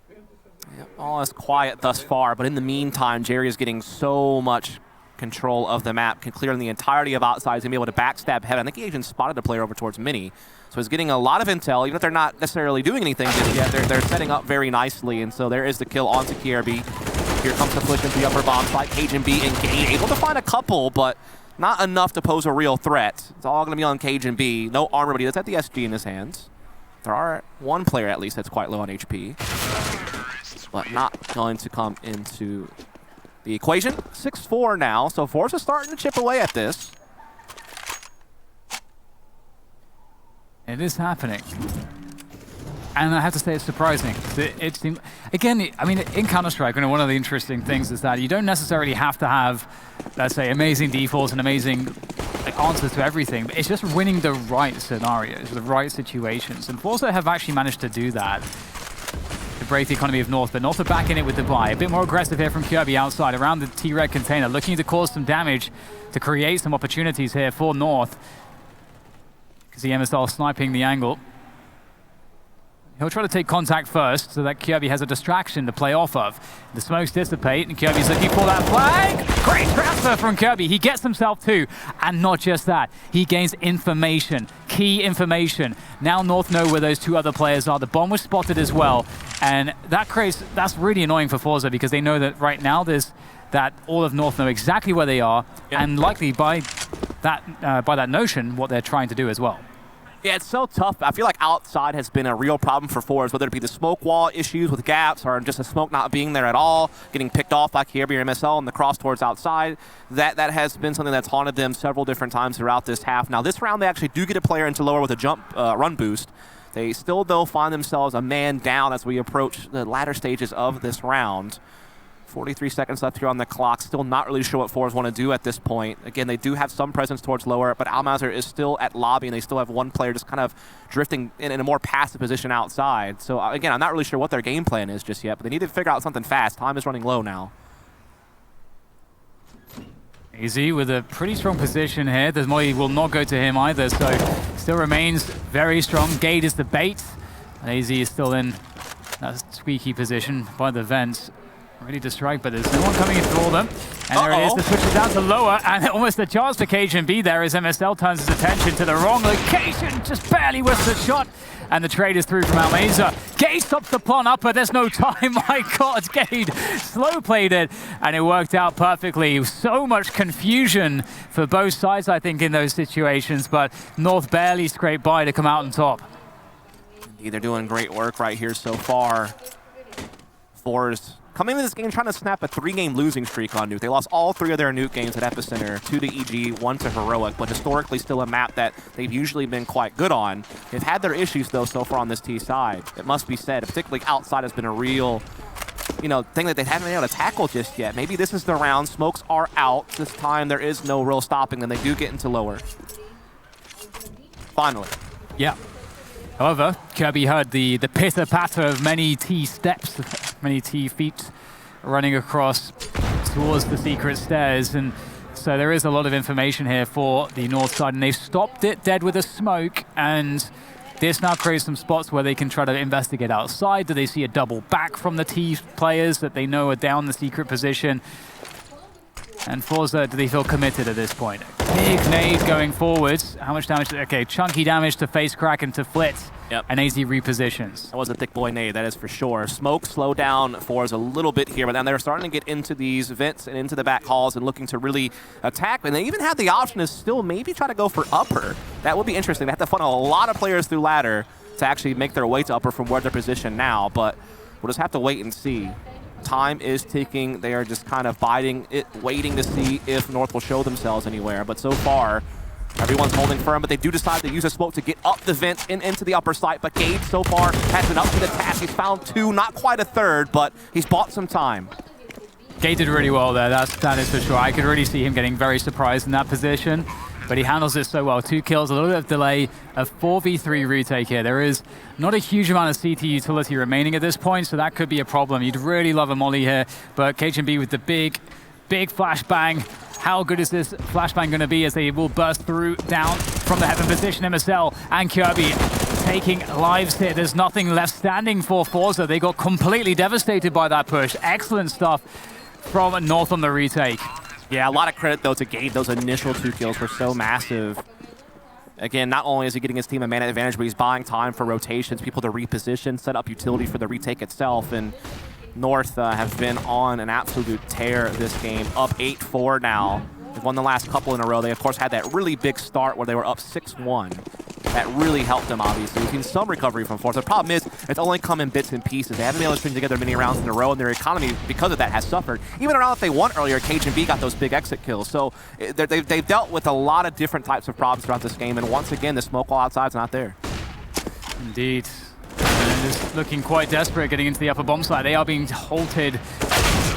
Yeah, all is quiet thus far, but in the meantime, Jerry is getting so much control of the map, can clear in the entirety of outside. He's going to be able to backstab heaven. I think he even spotted a player over towards Mini. So he's getting a lot of intel, even if they're not necessarily doing anything just yet. They're setting up very nicely, and so there is the kill onto KRB. Here comes the flick into the upper bomb site. Gen.G engaged, able to find a couple, but not enough to pose a real threat. It's all going to be on Gen.G. No armor, but he does have the SG in his hands. There are one player, at least, that's quite low on HP. But not going to come into the equation. 6-4 now, so Forza starting to chip away at this. It is happening. And I have to say it's surprising. It seemed, again, I mean, in Counter-Strike, one of the interesting things is that you don't necessarily have to have, let's say, amazing defaults and amazing answers to everything, but it's just winning the right scenarios, the right situations. And Forza have actually managed to do that to break the economy of North, but North are back in it with the buy. A bit more aggressive here from Kirby outside, around the T-Red container, looking to cause some damage to create some opportunities here for North. Because the MSL sniping the angle. He'll try to take contact first so that Kirby has a distraction to play off of. The smokes dissipate and Kirby's looking for that flag. Great transfer from Kirby. He gets himself too. And not just that, he gains information, key information. Now North know where those 2 other players are. The bomb was spotted as well. And that's really annoying for Forza because they know that right now that all of North know exactly where they are, and likely by that notion what they're trying to do as well. Yeah, it's so tough. I feel like outside has been a real problem for Forza, whether it be the smoke wall issues with gaps or just the smoke not being there at all, getting picked off like here by your MSL and the cross towards outside. That has been something that's haunted them several different times throughout this half. Now this round they actually do get a player into lower with a jump run boost. They still, though, find themselves a man down as we approach the latter stages of this round. 43 seconds left here on the clock. Still not really sure what Forza want to do at this point. Again, they do have some presence towards lower, but Almazer is still at lobby, and they still have one player just kind of drifting in a more passive position outside. So, again, I'm not really sure what their game plan is just yet, but they need to figure out something fast. Time is running low now. AZ with a pretty strong position here. The molly will not go to him either, so still remains very strong. Gate is the bait, and AZ is still in that squeaky position by the vents. Ready to strike, but there's no one coming in for them. And there it is, to switch it down to lower, and almost a chance for Gen.G there as MSL turns his attention to the wrong location. Just barely whiffs the shot, and the trade is through from Almazer. Gade stops the plant up, but there's no time. My God, Gade slow played it, and it worked out perfectly. So much confusion for both sides, I think, in those situations, but North barely scraped by to come out on top. Indeed, they're doing great work right here so far. Force coming into this game trying to snap a 3-game losing streak on Nuke. They lost all 3 of their Nuke games at Epicenter, 2 to EG, 1 to Heroic, but historically still a map that they've usually been quite good on. They've had their issues, though, so far on this T side. It must be said, particularly outside has been a real, thing that they haven't been able to tackle just yet. Maybe this is the round. Smokes are out. This time there is no real stopping them. They do get into lower. Finally. Yeah. However, Kirby heard the pitter-patter of many T steps, many T feet running across towards the secret stairs, and so there is a lot of information here for the north side, and they've stopped it dead with a smoke, and this now creates some spots where they can try to investigate outside. Do they see a double back from the T players that they know are down the secret position? And Forza, do they feel committed at this point? Big nade going forwards. How much damage? Okay, chunky damage to face crack and to Flit. Yep. And AZ repositions. That was a thick boy nade, that is for sure. Smoke slowed down Forza a little bit here, but then they're starting to get into these vents and into the back halls and looking to really attack. And they even had the option to still maybe try to go for upper. That would be interesting. They have to funnel a lot of players through ladder to actually make their way to upper from where they're positioned now, but we'll just have to wait and see. Time is ticking. They are just kind of biding it, waiting to see if North will show themselves anywhere. But so far, everyone's holding firm, but they do decide to use a smoke to get up the vents and into the upper site. But Gage so far has been up to the task. He's found 2, not quite a third, but he's bought some time. Gage did really well there, that is for sure. I could really see him getting very surprised in that position, but he handles it so well. 2 kills, a little bit of delay, a 4v3 retake here. There is not a huge amount of CT utility remaining at this point, so that could be a problem. You'd really love a molly here, but Gen.G with the big flashbang. How good is this flashbang going to be as they will burst through down from the heaven position? MSL and Kirby taking lives here. There's nothing left standing for Forza. They got completely devastated by that push. Excellent stuff from North on the retake. Yeah, a lot of credit, though, to Gabe. Those initial 2 kills were so massive. Again, not only is he getting his team a man advantage, but he's buying time for rotations, people to reposition, set up utility for the retake itself. And North have been on an absolute tear this game, up 8-4 now. They've won the last couple in a row. They, of course, had that really big start where they were up 6-1. That really helped them, obviously. We've seen some recovery from Forza. The problem is, it's only come in bits and pieces. They haven't been able to string together many rounds in a row, and their economy, because of that, has suffered. Even a round that they won earlier, Gen.G got those big exit kills. So they've dealt with a lot of different types of problems throughout this game, and once again, the smoke wall outside's not there. Indeed. And just looking quite desperate getting into the upper bomb site. They are being halted.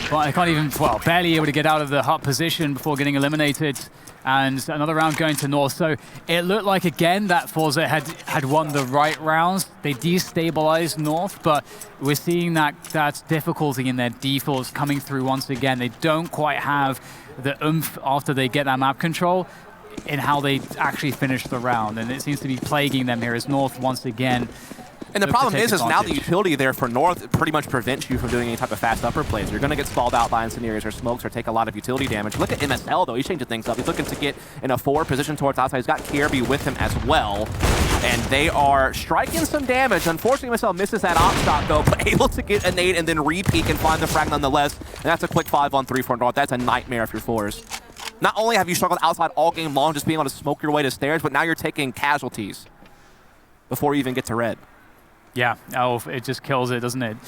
But I can't even, well, barely able to get out of the hut position before getting eliminated. And another round going to North. So it looked like, again, that Forza had won the right rounds. They destabilized North, but we're seeing that difficulty in their defaults coming through once again. They don't quite have the oomph after they get that map control in how they actually finish the round. And it seems to be plaguing them here as North once again. And the problem is now the utility there for North pretty much prevents you from doing any type of fast upper plays. You're going to get stalled out by incendiaries or smokes or take a lot of utility damage. Look at MSL, though. He's changing things up. He's looking to get in a forward position towards outside. He's got Kirby with him as well. And they are striking some damage. Unfortunately, MSL misses that op shot, though, but able to get a nade and then re-peek and find the frag nonetheless. And that's a quick 5-on-3 for North. That's a nightmare if you're Force. Not only have you struggled outside all game long just being able to smoke your way to stairs, but now you're taking casualties before you even get to red. Yeah, oh, it just kills it, doesn't it?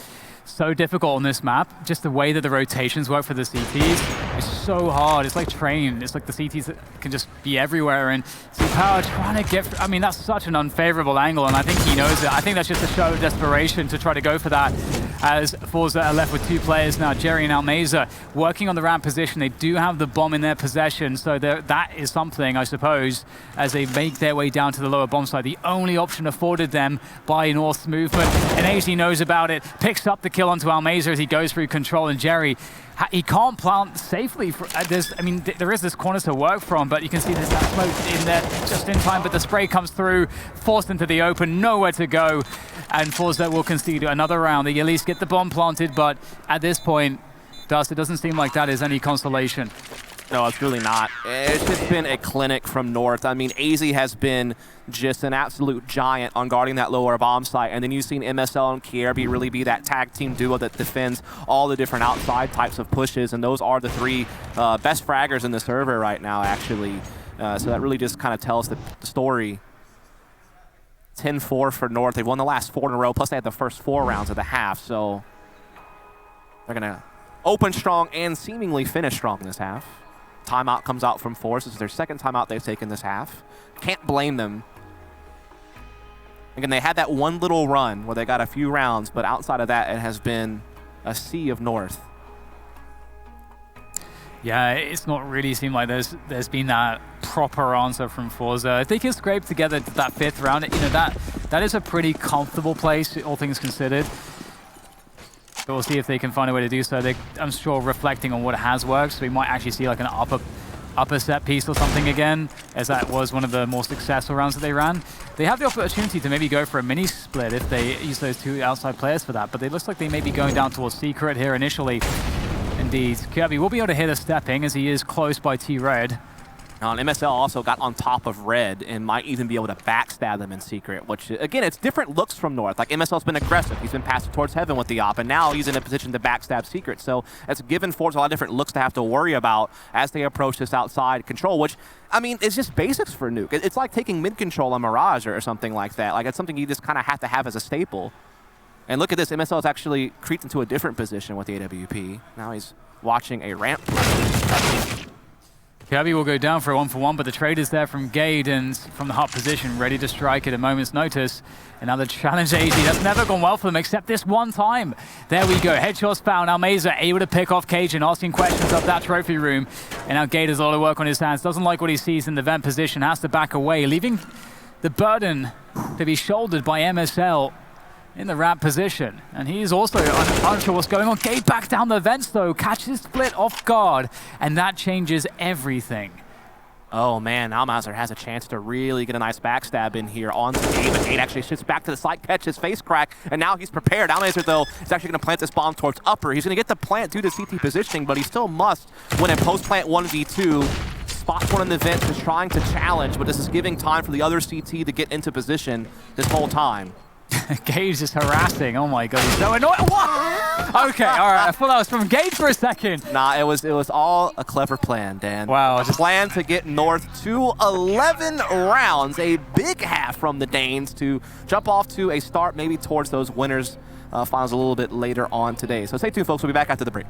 So difficult on this map. Just the way that the rotations work for the CTs is so hard. It's like train. It's like the CTs that can just be everywhere. And C-Power trying to get... I mean, that's such an unfavorable angle, and I think he knows it. I think that's just a show of desperation to try to go for that, as Forza are left with 2 players now, Jerry and Almeza, working on the ramp position. They do have the bomb in their possession, so that is something, I suppose, as they make their way down to the lower bomb site. The only option afforded them by North's movement, and AZ knows about it, picks up the kill onto Almeza as he goes through control, and Jerry, he can't plant safely. There is this corner to work from, but you can see there's that smoke in there just in time, but the spray comes through, forced into the open, nowhere to go, and Forza will concede another round. They at least get the bomb planted, but at this point, Dust, it doesn't seem like that is any consolation. No, it's really not. It's just been a clinic from North. I mean, AZ has been just an absolute giant on guarding that lower bomb site, and then you've seen MSL and Kirby really be that tag team duo that defends all the different outside types of pushes, and those are the 3 best fraggers in the server right now, actually. So that really just kind of tells the story. 10-4 for North. They've won the last 4 in a row, plus they had the first 4 rounds of the half, so They're going to open strong and seemingly finish strong this half. Timeout comes out from Force. This is their second timeout they've taken this half. Can't blame them. Again, they had that one little run where they got a few rounds, but outside of that, it has been a sea of North. Yeah, it's not really seemed like there's been that proper answer from Forza. If they can scrape together that 5th round, you know, that is a pretty comfortable place, all things considered. But we'll see if they can find a way to do so. I'm sure reflecting on what has worked, so we might actually see like an upper set piece or something again, as that was one of the more successful rounds that they ran. They have the opportunity to maybe go for a mini split if they use those 2 outside players for that, but it looks like they may be going down towards Secret here initially. Indeed, Kirby will be able to hit a stepping as he is close by T-Red. Now, MSL also got on top of Red and might even be able to backstab them in Secret, which, again, it's different looks from North. Like, MSL's been aggressive. He's been passing towards Heaven with the op, and now he's in a position to backstab Secret. So it's given Force a lot of different looks to have to worry about as they approach this outside control, which, I mean, it's just basics for Nuke. It's like taking mid-control on Mirage or something like that. Like, it's something you just kind of have to have as a staple. And look at this. MSL has actually creeped into a different position with the AWP. Now he's watching a ramp. Kirby will go down for a 1-for-1, but the trade is there from Gade and from the hot position, ready to strike at a moment's notice. Another challenge AZ. That's never gone well for them, except this one time. There we go. Headshots found. Now Meza able to pick off Cajun, asking questions of that trophy room. And now Gade has a lot of work on his hands. Doesn't like what he sees in the vent position. Has to back away, leaving the burden to be shouldered by MSL in the ramp position. And he's also unsure what's going on. Gade back down the vents though, catches Split off guard, and that changes everything. Oh man, now Mauser has a chance to really get a nice backstab in here on Gade, but Gade actually shifts back to the side, catches face crack, and now he's prepared. Almazer though is actually going to plant this bomb towards upper. He's going to get the plant due to CT positioning, but he still must win a post-plant 1v2. Spots one in the vent, is trying to challenge, but this is giving time for the other CT to get into position this whole time. Gage is harassing. Oh my god, he's so annoying. What? Okay, all right. I thought that was from Gage for a second. Nah, it was all a clever plan, Dan. Wow. A plan to get North to 11 rounds, a big half from the Danes to jump off to a start maybe towards those winners finals a little bit later on today. So stay tuned, folks. We'll be back after the break.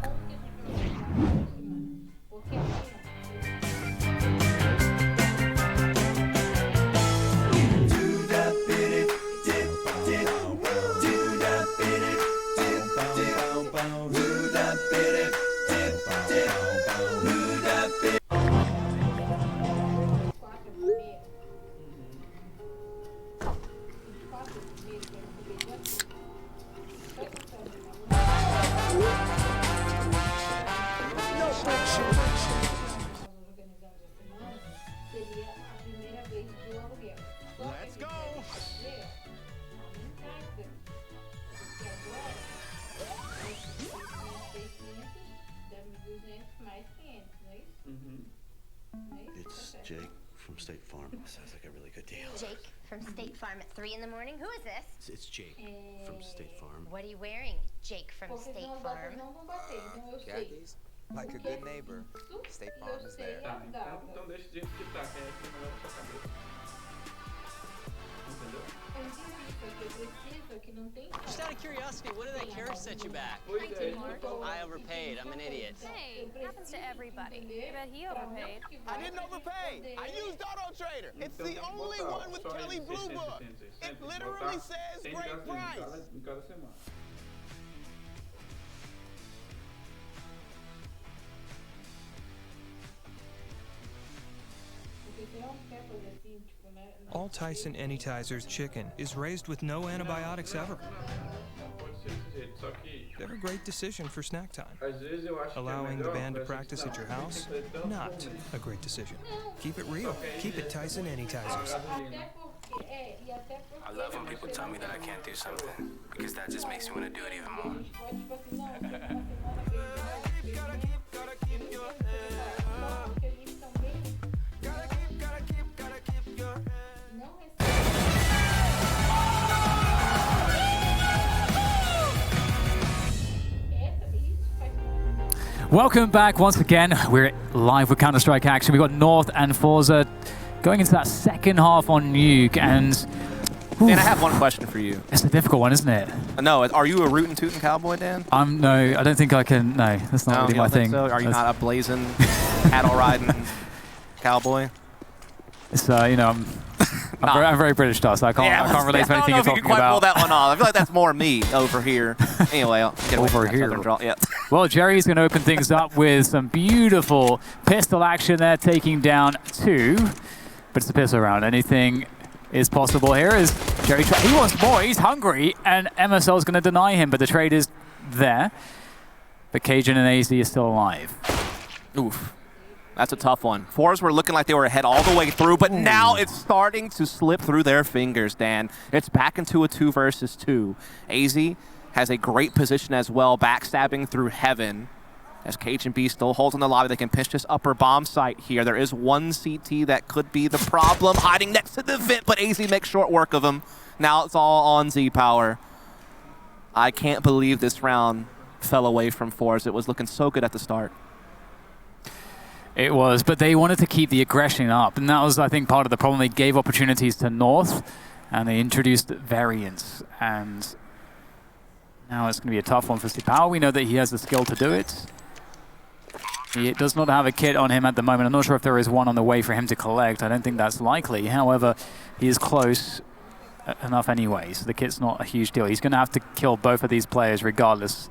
It's Jake from State Farm. Sounds like a really good deal. Jake from State Farm at 3 in the morning. Who is this? It's Jake from State Farm. What are you wearing, Jake from State Farm? Khakis, like a good neighbor. State Farm is there. Tá, então deixa do jeito que tá, que é assim melhor pra sua cabeça. Entendeu? Just out of curiosity, what did that carrot set you back? Pois é, I overpaid. I'm an idiot. Hey, it happens to everybody. I bet he overpaid. I didn't overpay. I used Auto Trader. It's the only one with Kelly Blue Book. It literally says great price. Em cada semana. All Tyson Anytizer's chicken is raised with no antibiotics ever. They're a great decision for snack time. Allowing the band to practice at your house, not a great decision. Keep it real. Keep it Tyson Anytizers. I love when people tell me that I can't do something, because that just makes me want to do it even more. Welcome back once again. We're live with Counter-Strike action. We've got North and Forza going into that second half on Nuke, and Dan, I have one question for you. It's a difficult one, isn't it? No, are you a rootin' tootin' cowboy, Dan? No, I don't think I can. No, that's not really my thing. So? Are you not a blazing, cattle riding cowboy? It's I'm very British, though, so I can't relate to anything you're talking about. I don't know if you can quite pull that one off. I feel like that's more me over here. Anyway, I'll get away from that draw. Yeah. Well, Jerry's going to open things up with some beautiful pistol action there, taking down 2. But it's a pistol round. Anything is possible here as Jerry, he wants more, he's hungry, and MSL is going to deny him, but the trade is there. But Cajun and AZ is still alive. Oof. That's a tough one. Fours were looking like they were ahead all the way through, but now it's starting to slip through their fingers, Dan. It's back into a 2 versus 2. AZ has a great position as well, backstabbing through heaven. As Gen.G still holds on the lobby, they can pitch this upper bomb site here. There is one CT that could be the problem, hiding next to the vent, but AZ makes short work of him. Now it's all on Z-Power. I can't believe this round fell away from Fours. It was looking so good at the start. It was, but they wanted to keep the aggression up, and that was, I think, part of the problem. They gave opportunities to North, and they introduced variants, and now it's going to be a tough one for Z-Power. We know that he has the skill to do it. He does not have a kit on him at the moment. I'm not sure if there is one on the way for him to collect. I don't think that's likely. However, he is close enough anyway, so the kit's not a huge deal. He's going to have to kill both of these players regardless.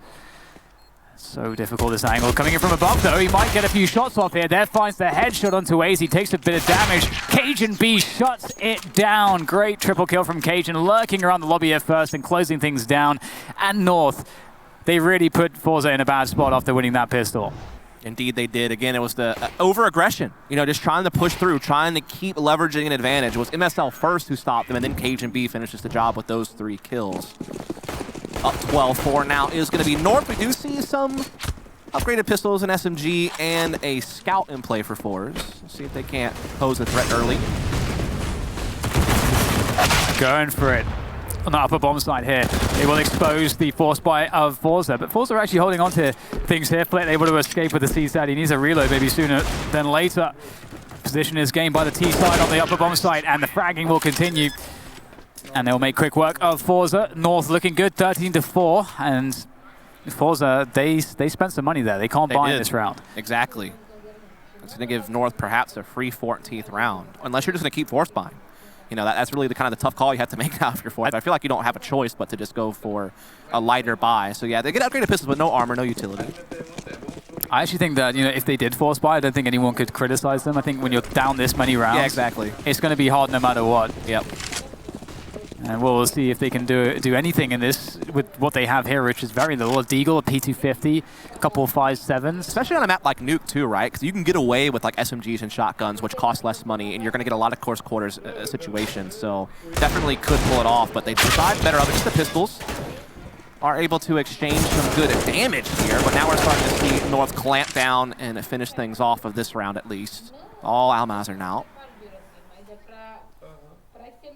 So difficult, this angle. Coming in from above, though, he might get a few shots off here. There finds the headshot onto AZ. He takes a bit of damage. Gen.G shuts it down. Great triple kill from Cajun, lurking around the lobby at first and closing things down. And North, they really put Forza in a bad spot after winning that pistol. Indeed, they did. Again, it was the over-aggression. Just trying to push through, trying to keep leveraging an advantage. It was MSL first who stopped them, and then Gen.G finishes the job with those 3 kills. Up 12-4 now is going to be North. We do see some upgraded pistols, an SMG, and a scout in play for Fours. See if they can't pose a threat early. Going for it. On the upper bomb side here, they will expose the force buy of Forza, but Forza are actually holding on to things here. Flit able to escape with the C side. He needs a reload maybe sooner than later. Position is gained by the T side on the upper bomb side, and the fragging will continue. And they'll make quick work of Forza. North looking good, 13-4, and Forza, they spent some money there. They can't buy in this round. Exactly. It's going to give North perhaps a free 14th round, unless you're just going to keep force buying. That's really the kind of the tough call you have to make now if you're Fours. I feel like you don't have a choice but to just go for a lighter buy. So yeah, they get upgraded pistols, but no armor, no utility. I actually think that, if they did force buy, I don't think anyone could criticize them. I think when you're down this many rounds, yeah, exactly, it's going to be hard no matter what. Yep. And we'll see if they can do anything in this with what they have here, which is very little. A Deagle, a P250, a couple of 5.7s. Especially on a map like Nuke too, right? Because you can get away with like SMGs and shotguns, which cost less money, and you're going to get a lot of close quarters situations. So definitely could pull it off, but they decide better of it. Just the pistols are able to exchange some good damage here, but now we're starting to see North clamp down and finish things off of this round at least. All Almaz are now.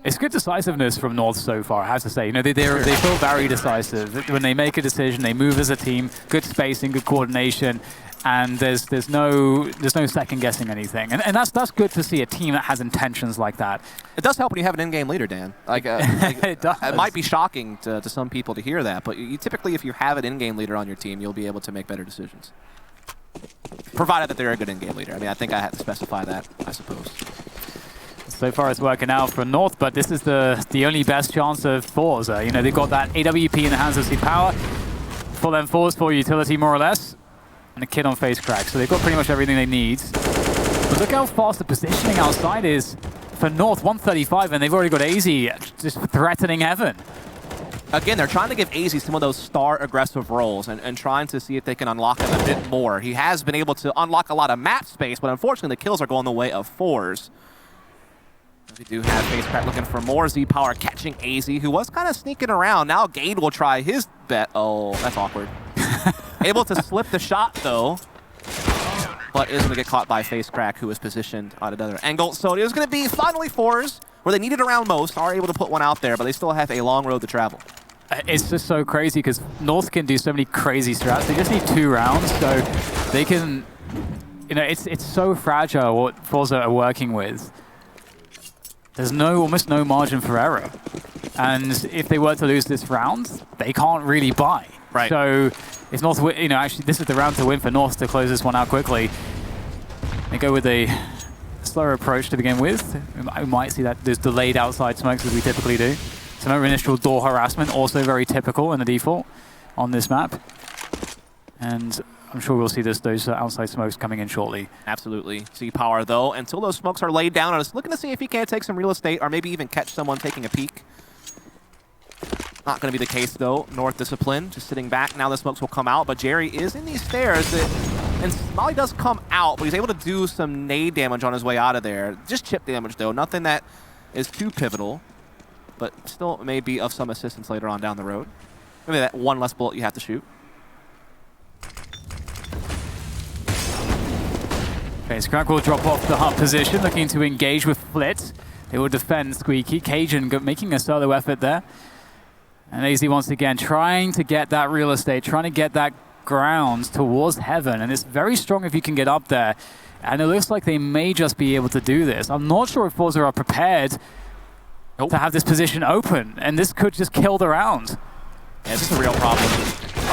It's good decisiveness from North so far, I have to say. They feel very decisive. When they make a decision, they move as a team, good spacing, good coordination, and there's no second guessing anything. And that's good to see a team that has intentions like that. It does help when you have an in-game leader, Dan. It does. It might be shocking to some people to hear that, but you typically, if you have an in-game leader on your team, you'll be able to make better decisions. Provided that they're a good in-game leader. I mean, I think I have to specify that, I suppose. So far it's working out for North, but this is the only best chance of Forza. They've got that AWP in the hands of Z-Power. For them, Force for utility, more or less. And a kid on face crack, so they've got pretty much everything they need. But look how fast the positioning outside is for North, 135, and they've already got AZ just threatening heaven. Again, they're trying to give AZ some of those star aggressive roles and trying to see if they can unlock him a bit more. He has been able to unlock a lot of map space, but unfortunately the kills are going the way of Fours. We do have face crack looking for more. Z-Power catching AZ, who was kind of sneaking around. Now Gade will try his bet. Oh, that's awkward. Able to slip the shot, though. But is going to get caught by face crack, who is positioned on another angle. So it is going to be finally Fours, where they need it around most, are able to put one out there, but they still have a long road to travel. It's just so crazy, because North can do so many crazy strats. They just need 2 rounds, so they can... It's so fragile what Forza are working with. there's almost no margin for error. And if they were to lose this round, they can't really buy. Right. So if North, actually this is the round to win for North to close this one out quickly. They go with a slower approach to begin with. We might see that there's delayed outside smokes as we typically do. Some initial door harassment, also very typical in the default on this map. And I'm sure we'll see those outside smokes coming in shortly. Absolutely. See power, though, until those smokes are laid down. I was looking to see if he can take some real estate or maybe even catch someone taking a peek. Not going to be the case, though. North discipline, just sitting back. Now the smokes will come out, but Jerry is in these stairs. And Molly does come out, but he's able to do some nade damage on his way out of there. Just chip damage, though. Nothing that is too pivotal, but still may be of some assistance later on down the road. Maybe that one less bullet you have to shoot. Okay, Scrap will drop off the hub position, looking to engage with Flit. They will defend Squeaky. Cajun making a solo effort there. And AZ once again trying to get that real estate, trying to get that ground towards heaven. And it's very strong if you can get up there. And it looks like they may just be able to do this. I'm not sure if Forza are prepared to have this position open. And this could just kill the round. Yeah, this is a real problem.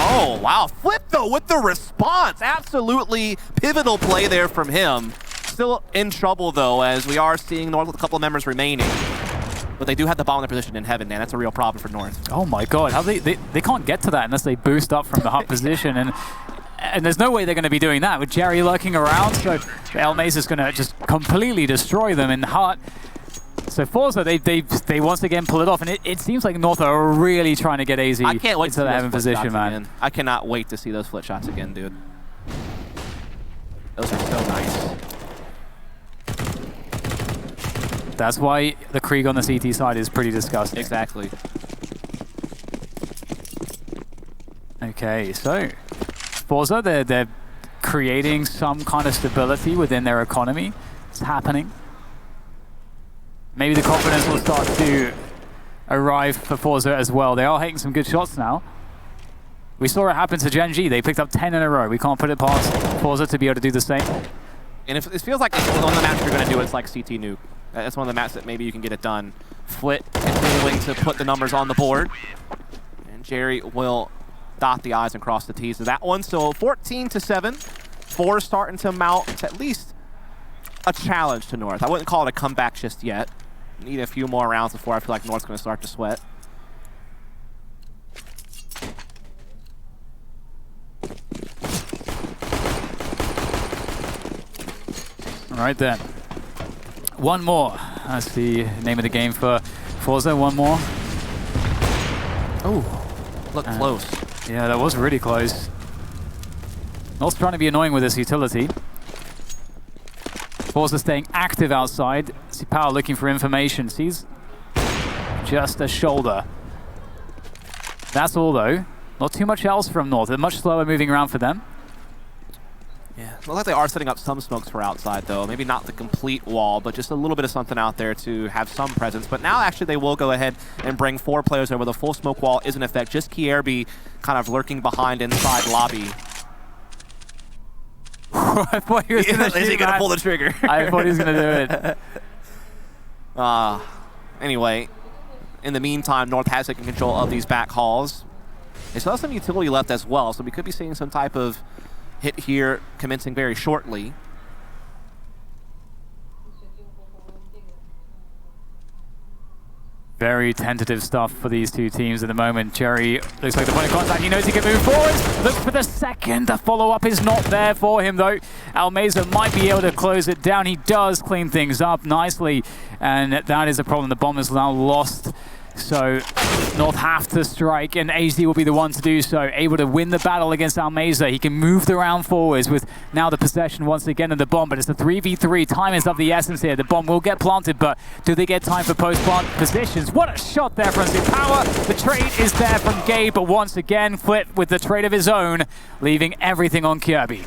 Oh, wow. Flip, though, with the response. Absolutely pivotal play there from him. Still in trouble, though, as we are seeing North with a couple of members remaining. But they do have the bomb in their position in heaven, man. That's a real problem for North. Oh, my God. How they can't get to that unless they boost up from the hub position. And there's no way they're going to be doing that with Jerry lurking around. So El Mesa is going to just completely destroy them in Hut. So Forza, they once again pull it off, and it seems like North are really trying to get AZ I can't wait into the heaven position, man. Again. I cannot wait to see those flit shots again, dude. Those are so nice. That's why the Krieg on the CT side is pretty disgusting. Exactly. Okay, so Forza, they're creating some kind of stability within their economy. It's happening. Maybe the confidence will start to arrive for Forza as well. They are hitting some good shots now. We saw it happen to Gen.G. They picked up 10 in a row. We can't put it past Forza to be able to do the same. And it feels like it's one of the maps you're going to do, it's like CT Nuke. That's one of the maps that maybe you can get it done. Flit continuing to put the numbers on the board. And Jerry will dot the I's and cross the T's to that one. So 14-7. 4 starting to mount at least a challenge to North. I wouldn't call it a comeback just yet. Need a few more rounds before I feel like North's going to start to sweat. All right then. One more. That's the name of the game for Forza. One more. Oh, look close. Yeah, that was really close. North's trying to be annoying with this utility. Forza staying active outside. See Power looking for information. Sees just a shoulder. That's all though. Not too much else from North. They're much slower moving around for them. Yeah, looks like they are setting up some smokes for outside though. Maybe not the complete wall, but just a little bit of something out there to have some presence. But now actually they will go ahead and bring 4 players over. The full smoke wall is in effect. Just Kierby kind of lurking behind inside lobby. I thought he was going to pull the trigger. I thought he was going to do it. Anyway, in the meantime, North has taken control of these back halls. They still have some utility left as well, so we could be seeing some type of hit here commencing very shortly. Very tentative stuff for these two teams at the moment. Jerry looks like the point of contact. He knows he can move forward. Looks for the second. The follow-up is not there for him, though. Almeza might be able to close it down. He does clean things up nicely, and that is a problem. The bomb is now lost. So North have to strike, and AZ will be the one to do so. Able to win the battle against Almeza. He can move the round forwards with now the possession once again of the bomb, but it's a 3v3. Time is of the essence here. The bomb will get planted, but do they get time for post-plant positions? What a shot there from Power. The trade is there from Gabe, but once again, Flit with the trade of his own, leaving everything on Kirby.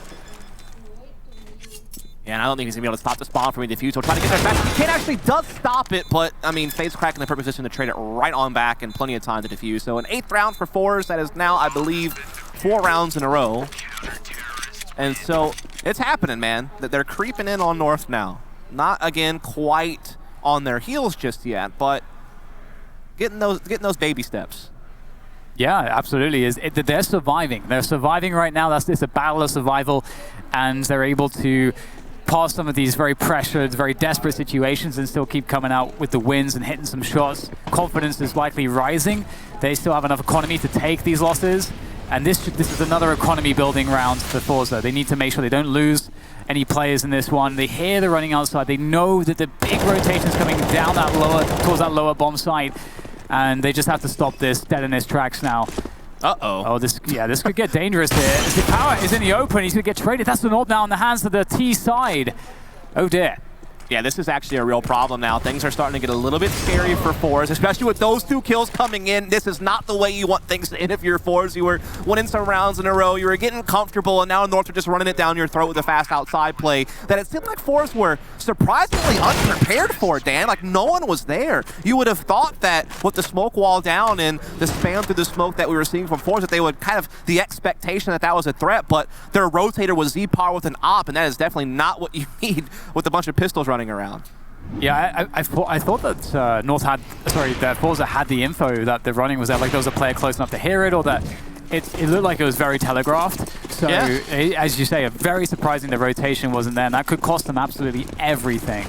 Yeah, and I don't think he's going to be able to stop the spawn from a defuse. He'll try to get there fast. He can actually does stop it, but, I mean, Fade's cracking the perfect position to trade it right on back and plenty of time to defuse. So an 8th round for Fours. That is now, I believe, 4 rounds in a row. And so it's happening, man. That they're creeping in on North now. Not, again, quite on their heels just yet, but getting those baby steps. Yeah, absolutely. They're surviving. They're surviving right now. It's a battle of survival, and they're able to pass some of these very pressured, very desperate situations and still keep coming out with the wins and hitting some shots. Confidence is likely rising. They still have enough economy to take these losses, and this is another economy building round for Forza. They need to make sure they don't lose any players in this one. They hear the running outside. They know that the big rotation is coming down that towards that lower bomb site, and they just have to stop this dead in its tracks now. Uh-oh. Oh, this could get dangerous here. The power is in the open. He's going to get traded. That's the North now in the hands of the T side. Oh, dear. Yeah, this is actually a real problem now. Things are starting to get a little bit scary for Forza, especially with those 2 kills coming in. This is not the way you want things to end if you're Forza. You were winning some rounds in a row. You were getting comfortable, and now North are just running it down your throat with a fast outside play that it seemed like Forza were surprisingly unprepared for, Dan. Like, no one was there. You would have thought that with the smoke wall down and the spam through the smoke that we were seeing from Forza, that they would kind of, the expectation that was a threat, but their rotator was Z-Power with an op, and that is definitely not what you need with a bunch of pistols running around. Yeah, I thought that that Forza had the info that the running was there, like there was a player close enough to hear it, or that it looked like it was very telegraphed. So, as you say, very surprising the rotation wasn't there, and that could cost them absolutely everything.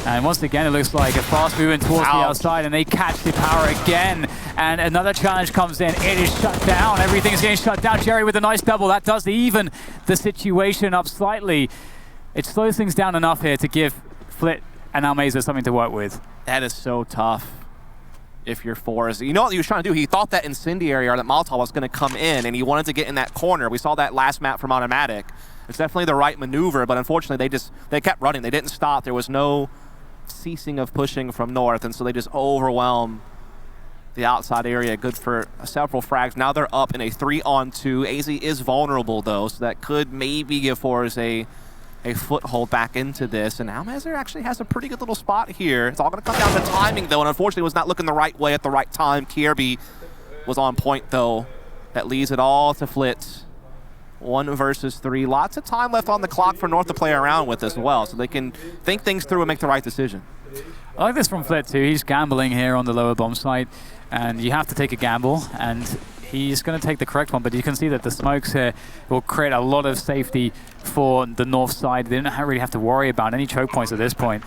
And once again, it looks like a fast moving towards the outside, and they catch the power again. And another challenge comes in. It is shut down. Everything's getting shut down. Jerry with a nice double. That does even the situation up slightly. It slows things down enough here to give Flit and Almeza something to work with. That is so tough if you're Forza. You know what he was trying to do? He thought that incendiary or that Molotov was going to come in, and he wanted to get in that corner. We saw that last map from Automatic. It's definitely the right maneuver, but unfortunately they kept running. They didn't stop. There was no ceasing of pushing from North, and so they just overwhelmed the outside area. Good for several frags. Now they're up in a 3-on-2. AZ is vulnerable, though, so that could maybe give Forza a foothold back into this, and Almeza actually has a pretty good little spot here. It's all going to come down to timing, though, and unfortunately was not looking the right way at the right time. Kierby was on point, though. That leaves it all to Flit. 1 versus 3. Lots of time left on the clock for North to play around with as well, so they can think things through and make the right decision. I like this from Flit, too. He's gambling here on the lower bomb site, and you have to take a gamble, and he's going to take the correct one, but you can see that the smokes here will create a lot of safety for the North side. They don't really have to worry about any choke points at this point.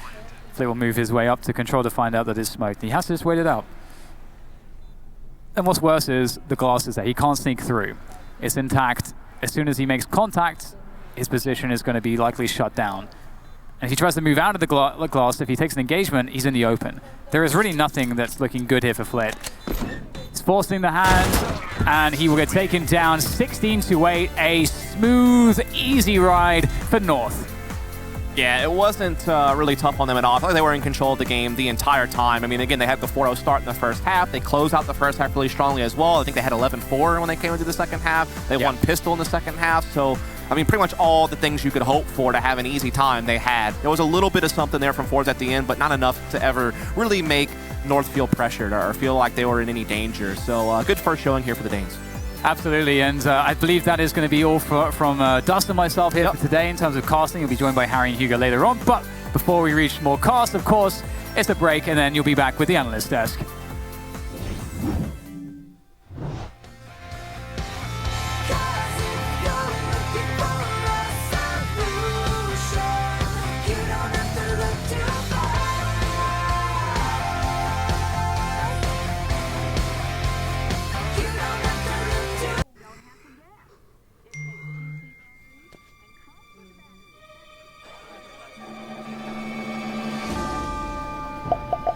Flit will move his way up to control to find out that it's smoked. He has to just wait it out. And what's worse is the glass is there. He can't sneak through. It's intact. As soon as he makes contact, his position is going to be likely shut down. And if he tries to move out of the glass, if he takes an engagement, he's in the open. There is really nothing that's looking good here for Flit. He's forcing the hand, and he will get taken down 16-8. A smooth, easy ride for North. Yeah, it wasn't really tough on them at all. I feel like they were in control of the game the entire time. I mean, again, they had the 4-0 start in the first half. They closed out the first half really strongly as well. I think they had 11-4 when they came into the second half. They won pistol in the second half. So, I mean, pretty much all the things you could hope for to have an easy time they had. There was a little bit of something there from Forza at the end, but not enough to ever really make North feel pressured or feel like they were in any danger. So, good first showing here for the Danes. Absolutely, and I believe that is going to be all from Dust and myself here for today in terms of casting. You'll be joined by Harry and Hugo later on, but before we reach more cast, of course, it's a break, and then you'll be back with the analyst desk.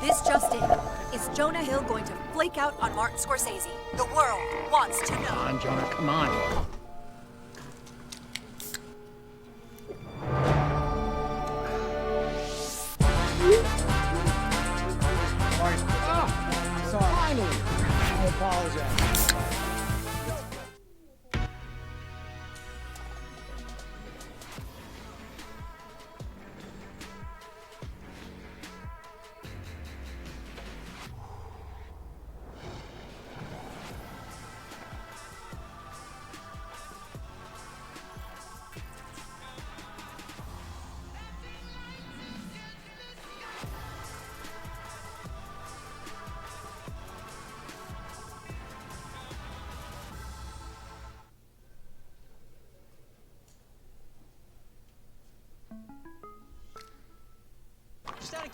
This just in. Is Jonah Hill going to flake out on Martin Scorsese? The world wants to know. Come on, Jonah, come on. Finally! I apologize.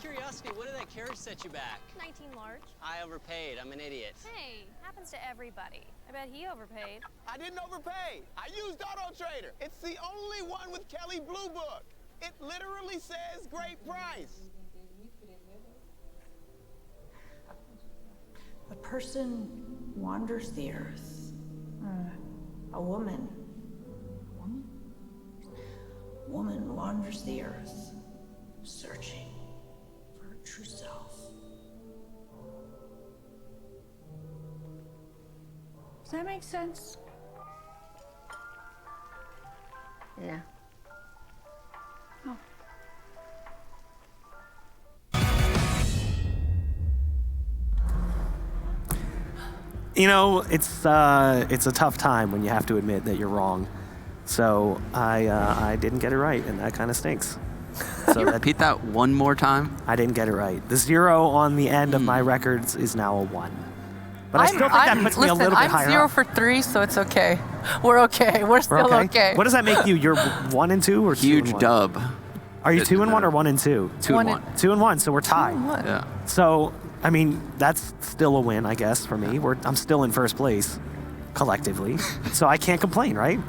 curiosity, what did that carriage set you back? 19 large. I overpaid. I'm an idiot. Hey, happens to everybody. I bet he overpaid. I didn't overpay. I used Auto Trader. It's the only one with Kelly Blue Book. It literally says great price. A person wanders the earth. A woman. Woman wanders the earth, searching for her true self. Does that make sense? No. Oh. You know, it's a tough time when you have to admit that you're wrong. So I didn't get it right, and that kind of stinks. So Can you repeat that one more time? I didn't get it right. The 0 on the end of my records is now a 1. But I still think that puts me a little bit higher. I'm 0 for 3, so it's okay. We're okay. We're still okay. What does that make you? You're 1 and 2 or 2 Huge and 1? dub. Are you 2 and 1 or 1 and 2? 2 and 1. 2 and 1, so we're tied. 2 and 1. Yeah. So, I mean, that's still a win, I guess, for me. I'm still in first place, collectively. So I can't complain, right?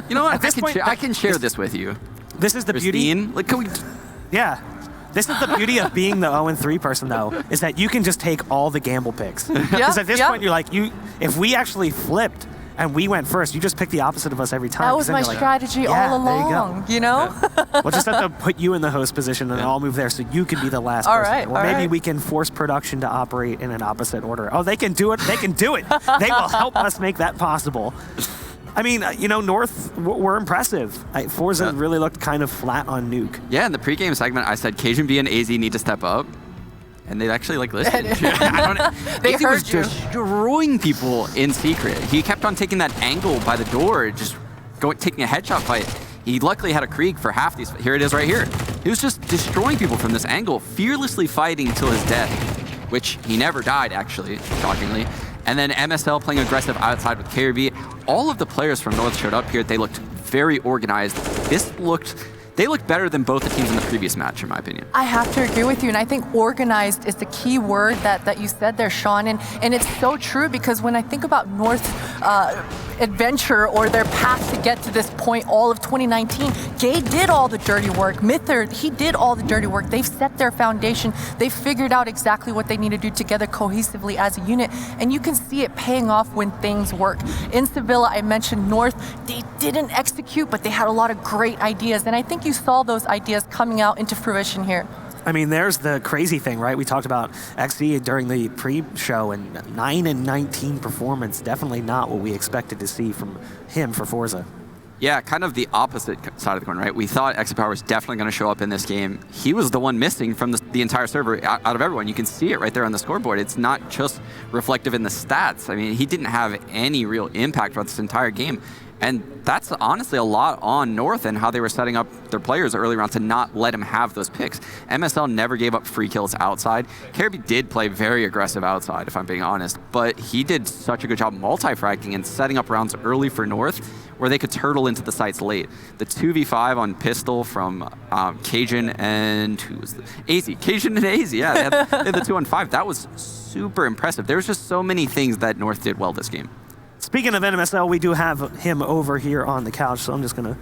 You know what? I can share this with you. This is the beauty. Like, can we? Yeah. This is the beauty of being the 0-3 person, though, is that you can just take all the gamble picks. Because at this point, you're like, if we actually flipped and we went first, you just pick the opposite of us every time. That was my strategy all along, you know? We'll just have to put you in the host position and I'll move there so you can be the last person. Or maybe we can force production to operate in an opposite order. Oh, they can do it. They can do it. They will help us make that possible. I mean, you know, North were impressive. Forza really looked kind of flat on Nuke. Yeah, in the pregame segment, I said Cajun and AZ need to step up. And they actually listened. They AZ was destroying people in secret. He kept on taking that angle by the door, just taking a headshot fight. He luckily had a Krieg for half these. Here it is right here. He was just destroying people from this angle, fearlessly fighting until his death, which he never died, actually, shockingly. And then MSL playing aggressive outside with KRB. All of the players from North showed up here. They looked very organized. They looked better than both the teams in the previous match, in my opinion. I have to agree with you, and I think organized is the key word that you said there, Sean, and it's so true because when I think about North's adventure or their path to get to this point all of 2019, Gay did all the dirty work. Mither, he did all the dirty work. They've set their foundation. They've figured out exactly what they need to do together cohesively as a unit, and you can see it paying off when things work. In Sevilla, I mentioned North, they didn't execute, but they had a lot of great ideas, and I think you saw those ideas coming out into fruition here. I mean, there's the crazy thing, right? We talked about XC during the pre-show, and 9-19 performance, definitely not what we expected to see from him for Forza. Yeah, kind of the opposite side of the coin, right? We thought XC Power was definitely going to show up in this game. He was the one missing from the entire server out of everyone. You can see it right there on the scoreboard. It's not just reflective in the stats. I mean, he didn't have any real impact for this entire game. And that's honestly a lot on North and how they were setting up their players early on to not let him have those picks. MSL never gave up free kills outside. Kirby did play very aggressive outside, if I'm being honest, but he did such a good job multi-fragging and setting up rounds early for North where they could turtle into the sites late. The 2v5 on Pistol from Cajun and who was AZ? Cajun and AZ, yeah, they had the 2-on-5. That was super impressive. There was just so many things that North did well this game. Speaking of NMSL, we do have him over here on the couch, so I'm just going to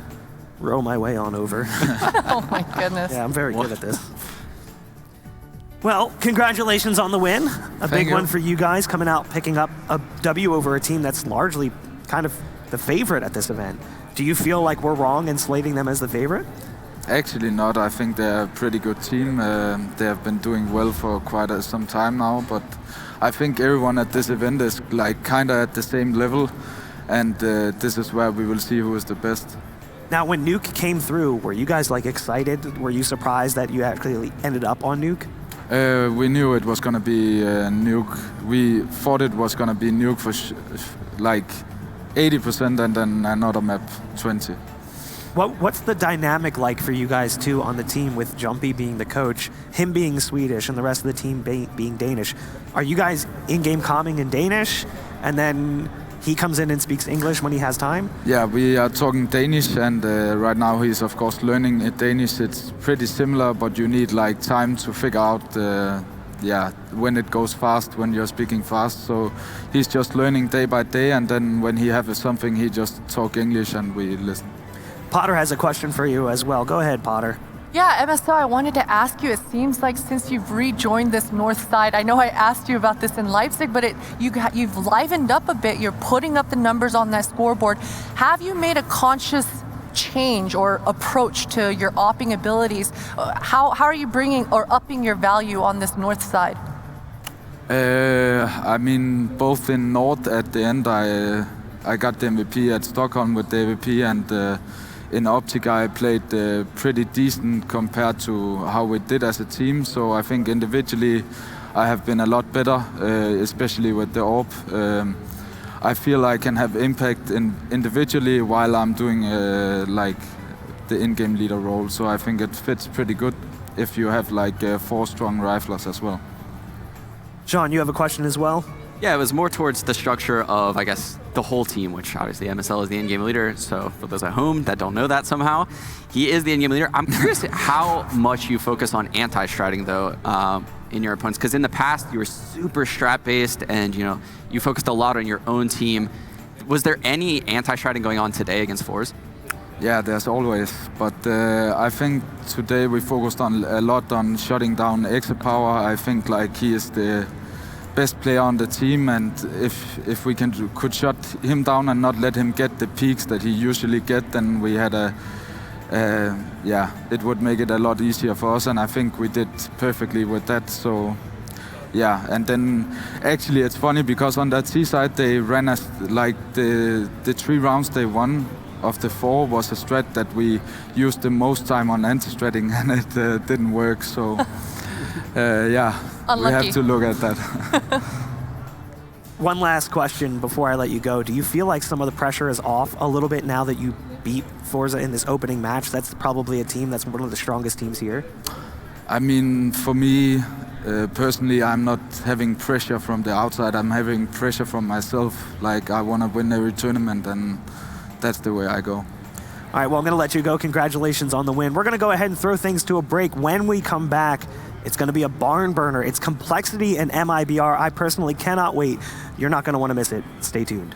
row my way on over. Oh my goodness. Yeah, I'm very good at this. Well, congratulations on the win. A big one for you guys, coming out, picking up a W over a team that's largely kind of the favorite at this event. Do you feel like we're wrong in slating them as the favorite? Actually not. I think they're a pretty good team. They have been doing well for quite some time now, but I think everyone at this event is like kind of at the same level, and this is where we will see who is the best. Now, when Nuke came through, were you guys like excited? Were you surprised that you actually ended up on Nuke? We knew it was going to be Nuke. We thought it was going to be Nuke for like 80% and then another map 20. What's the dynamic like for you guys too on the team with Jumpy being the coach, him being Swedish and the rest of the team being Danish? Are you guys in-game calming in Danish? And then he comes in and speaks English when he has time? Yeah, we are talking Danish, and right now he's of course learning Danish. It's pretty similar, but you need like time to figure out when it goes fast, when you're speaking fast. So he's just learning day by day, and then when he has something, he just talk English and we listen. Potter has a question for you as well. Go ahead, Potter. Yeah, MSO, I wanted to ask you, it seems like since you've rejoined this north side, I know I asked you about this in Leipzig, but you've livened up a bit. You're putting up the numbers on that scoreboard. Have you made a conscious change or approach to your opping abilities? How are you bringing or upping your value on this north side? I mean, both in North at the end, I got the MVP at Stockholm with the MVP, and in Optic I played pretty decent compared to how we did as a team. So I think individually I have been a lot better, especially with the AWP. I feel I can have impact individually while I'm doing like the in-game leader role. So I think it fits pretty good if you have like 4 strong riflers as well. Sean, you have a question as well? Yeah, it was more towards the structure of, I guess, the whole team, which obviously MSL is the in-game leader. So for those at home that don't know that somehow, he is the in-game leader. I'm curious how much you focus on anti-stratting though in your opponents, because in the past you were super strat-based and you focused a lot on your own team. Was there any anti-stratting going on today against fours? Yeah, there's always, but I think today we focused a lot on shutting down Exit Power. I think like he is the best player on the team, and if we could shut him down and not let him get the peaks that he usually get, then we had it would make it a lot easier for us, and I think we did perfectly with that. So yeah, and then actually it's funny because on that C side they ran us like the 3 rounds they won of the 4 was a strat that we used the most time on anti-stratting, and it didn't work. So Unlucky. We have to look at that. One last question before I let you go. Do you feel like some of the pressure is off a little bit now that you beat Forza in this opening match? That's probably a team that's one of the strongest teams here. I mean, for me, personally, I'm not having pressure from the outside. I'm having pressure from myself. Like, I want to win every tournament, and that's the way I go. All right, well, I'm going to let you go. Congratulations on the win. We're going to go ahead and throw things to a break. When we come back, it's going to be a barn burner. It's CompLexity and MIBR. I personally cannot wait. You're not going to want to miss it. Stay tuned.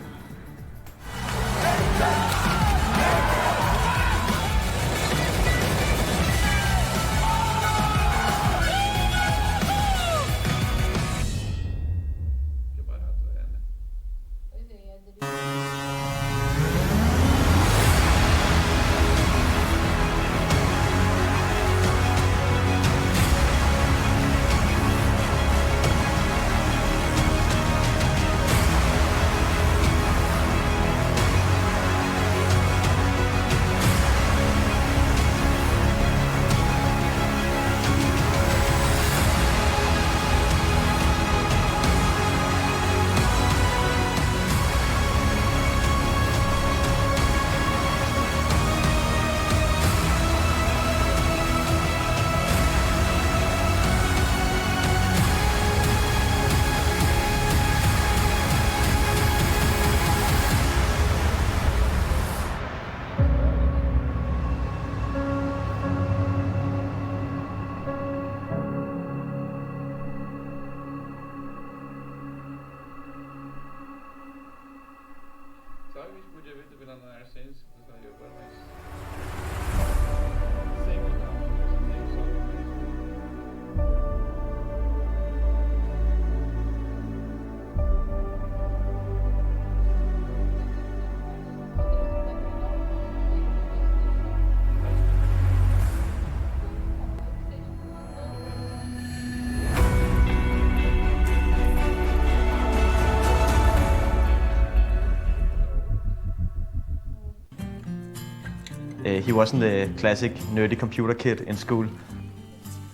He wasn't the classic nerdy computer kid in school.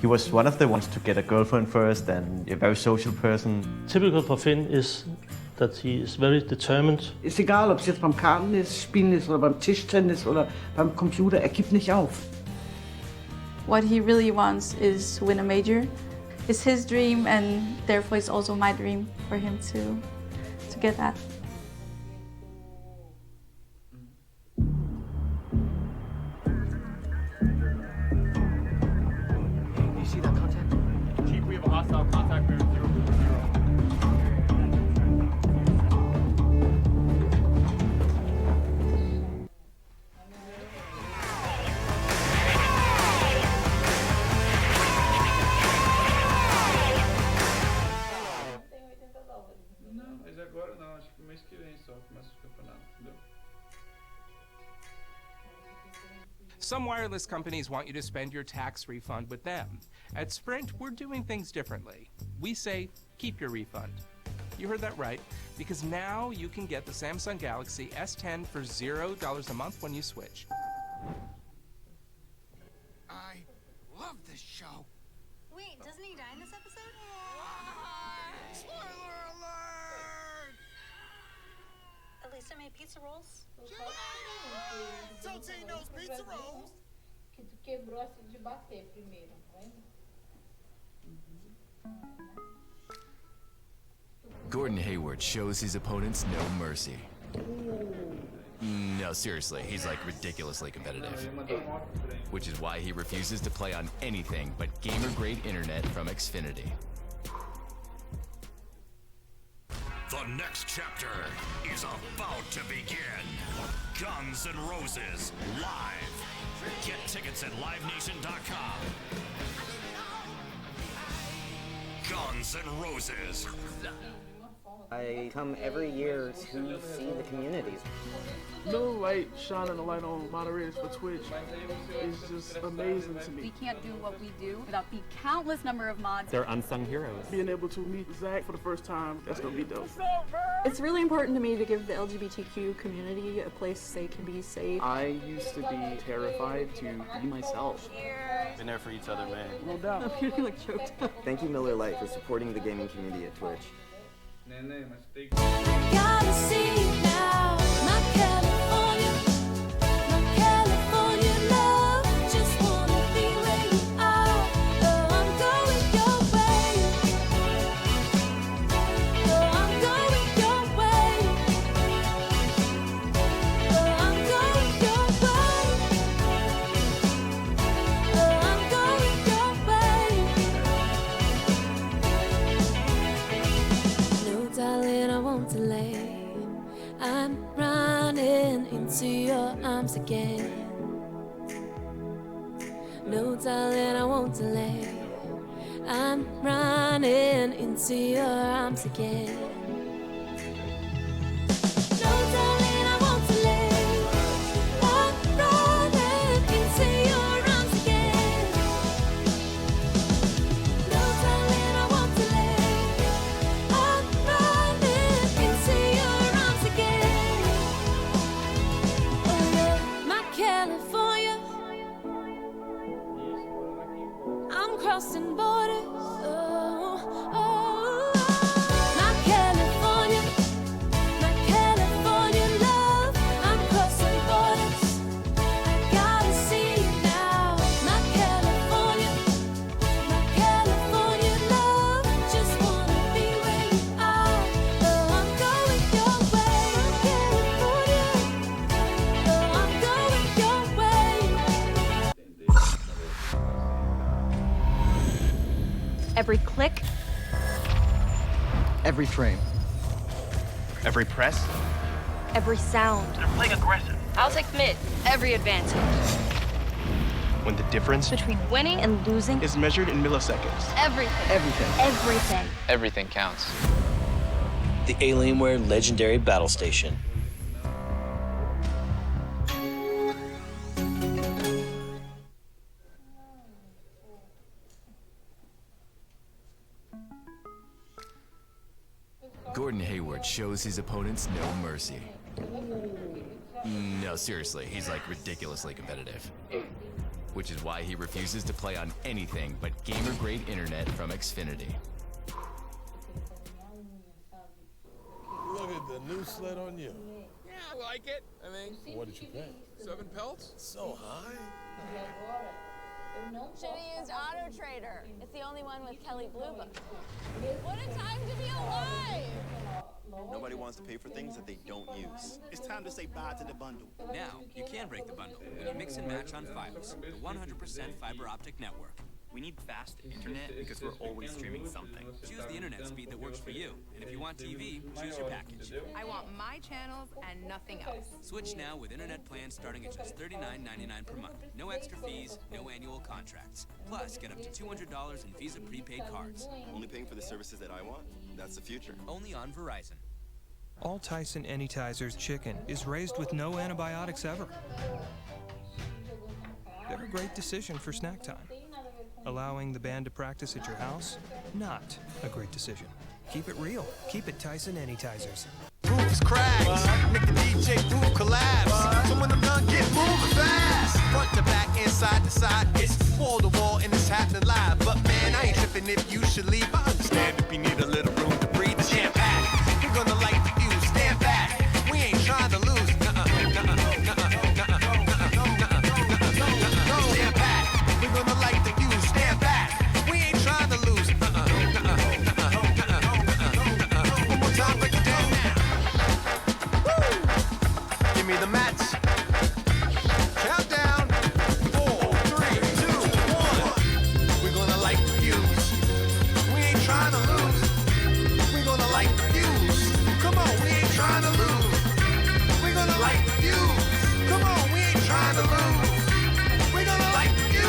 He was one of the ones to get a girlfriend first and a very social person. Typical for Finn is that he is very determined. Ist egal, ob es jetzt beim Kartenspielen ist oder beim Tischtennis oder beim Computer, er gibt nicht auf. What he really wants is to win a major. It's his dream, and therefore it's also my dream for him to get that. hostile contact bearer 000. Não, mas agora não, acho que mês que vem só começa o campeonato, entendeu? Some wireless companies want you to spend your tax refund with them. At Sprint, we're doing things differently. We say, keep your refund. You heard that right, because now you can get the Samsung Galaxy S10 for $0 a month when you switch. I love this show. Wait, doesn't he die in this episode? Spoiler alert! At least I made pizza rolls. Totino's Pizza Rolls. Que tu quebrou assim de bater primeiro, lembra? Gordon Hayward shows his opponents no mercy. No, seriously, he's like ridiculously competitive. Which is why he refuses to play on anything but gamer-grade internet from Xfinity. The next chapter is about to begin. Guns N' Roses live. Get tickets at livenation.com. Guns N' Roses. I come every year to see the communities. Miller Lite shining a light on moderators for Twitch is just amazing to me. We can't do what we do without the countless number of mods. They're unsung heroes. Being able to meet Zach for the first time, that's gonna be dope. It's really important to me to give the LGBTQ community a place they can be safe. I used to be terrified to be myself. Been there for each other, man. No doubt. I'm feeling like choked up. Thank you, Miller Lite, for supporting the gaming community at Twitch. Neném, mas tem Gotta see you now, my California, my California love. Just wanna be where you are. Oh, I'm going your way. Oh, I'm going your way. Oh, I'm going your way. Oh, I'm going your way. No, darling, I won't delay. I'm running into your arms again. No, darling, I won't delay. I'm running into your arms again. No, darling, I won't delay. I'm running into your arms again. No, darling, I won't delay. I'm running into your arms again. Oh yeah, my California. I'm crossing borders. Oh, oh, my California, my California love. I'm crossing borders. I gotta see you now, my California love. Just wanna be where you are. Oh, I'm going your way, California. Oh, I'm going your way. Every click, Every frame. Every press. every sound. They're playing aggressive. I'll take mid. Every advantage. When the difference Between winning and losing is measured in milliseconds. everything. Everything. Everything. Everything counts. The Alienware Legendary Battle Station. Gordon Hayward shows his opponents no mercy. No, seriously, he's like ridiculously competitive. Which is why he refuses to play on anything but gamer-grade internet from Xfinity. Look at the new sled on you. Yeah, I like it. I mean, What did you pay? 7 pelts? So high. Should have used Auto Trader. It's the only one with Kelly Blue Book. What a time to be alive! Nobody wants to pay for things that they don't use. It's time to say bye to the bundle. Now, you can break the bundle when you mix and match on Fios, the 100% fiber optic network. We need fast internet because we're always streaming something. Choose the internet speed that works for you. And if you want TV, choose your package. I want my channels and nothing else. Switch now with internet plans starting at just $39.99 per month. No extra fees, no annual contracts. Plus, get up to $200 in Visa prepaid cards. Only paying for the services that I want? That's the future. Only on Verizon. All Tyson Anytizers chicken is raised with no antibiotics ever. They're a great decision for snack time. Allowing the band to practice at your house? Not a great decision. Keep it real. Keep it Tyson Anytizers. Moves cracks, make the DJ move collapse. So when I'm done, get moving fast. Front to back, inside to side, it's wall to wall and it's happening live. But man, I ain't tripping if you should leave. I understand if you need a little room to breathe. Jam packed, we're gonna light the fuse. Stand back, we ain't trying to lose. Stand back, we're gonna light the fuse. Stand back, we ain't trying to lose. One more time, break it down now. Give me the mats. Countdown. 4, 3, 2, 1. We're gonna light the fuse. We ain't trying to lose. We're gonna light the fuse. Come on, we ain't trying to lose. We're gonna light the fuse. Come on, we ain't trying to lose. We're gonna light the fuse.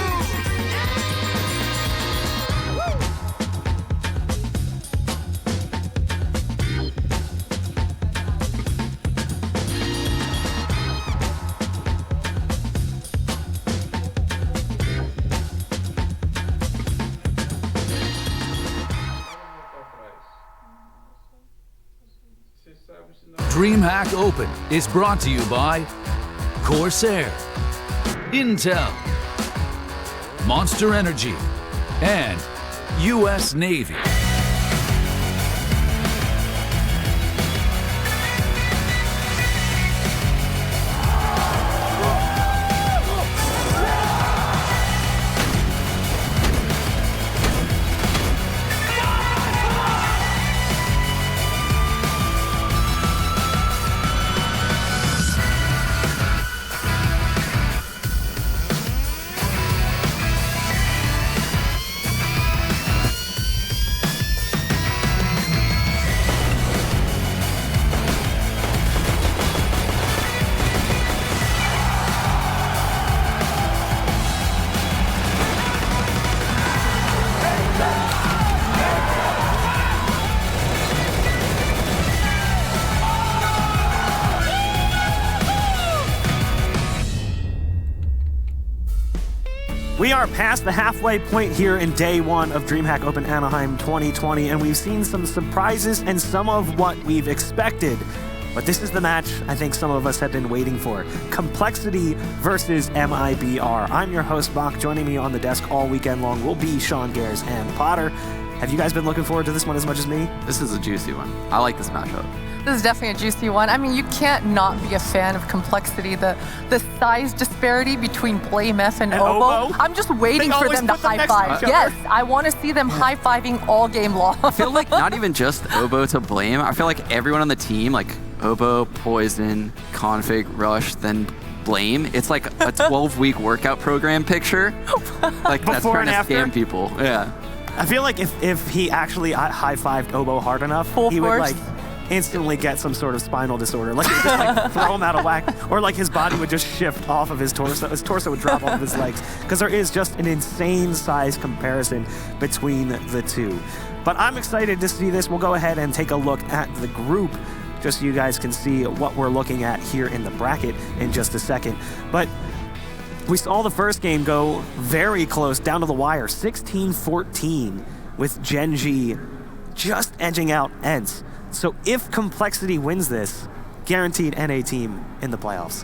DreamHack Open is brought to you by Corsair, Intel, Monster Energy, and U.S. Navy. We are past the halfway point here in day one of DreamHack Open Anaheim 2020, and we've seen some surprises and some of what we've expected. But this is the match I think some of us have been waiting for. CompLexity versus MIBR. I'm your host, Bach. Joining me on the desk all weekend long will be Sean Gares and Potter. Have you guys been looking forward to this one as much as me? This is a juicy one. I like this matchup. This is definitely a juicy one. I mean, you can't not be a fan of CompLexity. The size disparity between Blame F and Oboe. I'm just waiting for them to high five. Yes, I want to see them high fiving all game long. I feel like not even just Oboe to Blame. I feel like everyone on the team, like Oboe, Poison, Config, Rush, then Blame. It's like a 12-week workout program picture. Like that's trying to scam people. Yeah. I feel like if he actually high-fived Oboe hard enough, he would like instantly get some sort of spinal disorder. Like, just like throw him out of whack, or like his body would just shift off of his torso. His torso would drop off of his legs, because there is just an insane size comparison between the two. But I'm excited to see this. We'll go ahead and take a look at the group, just so you guys can see what we're looking at here in the bracket in just a second. But we saw the first game go very close, down to the wire, 16-14, with Gen.G just edging out ENCE. So if CompLexity wins this, guaranteed NA team in the playoffs.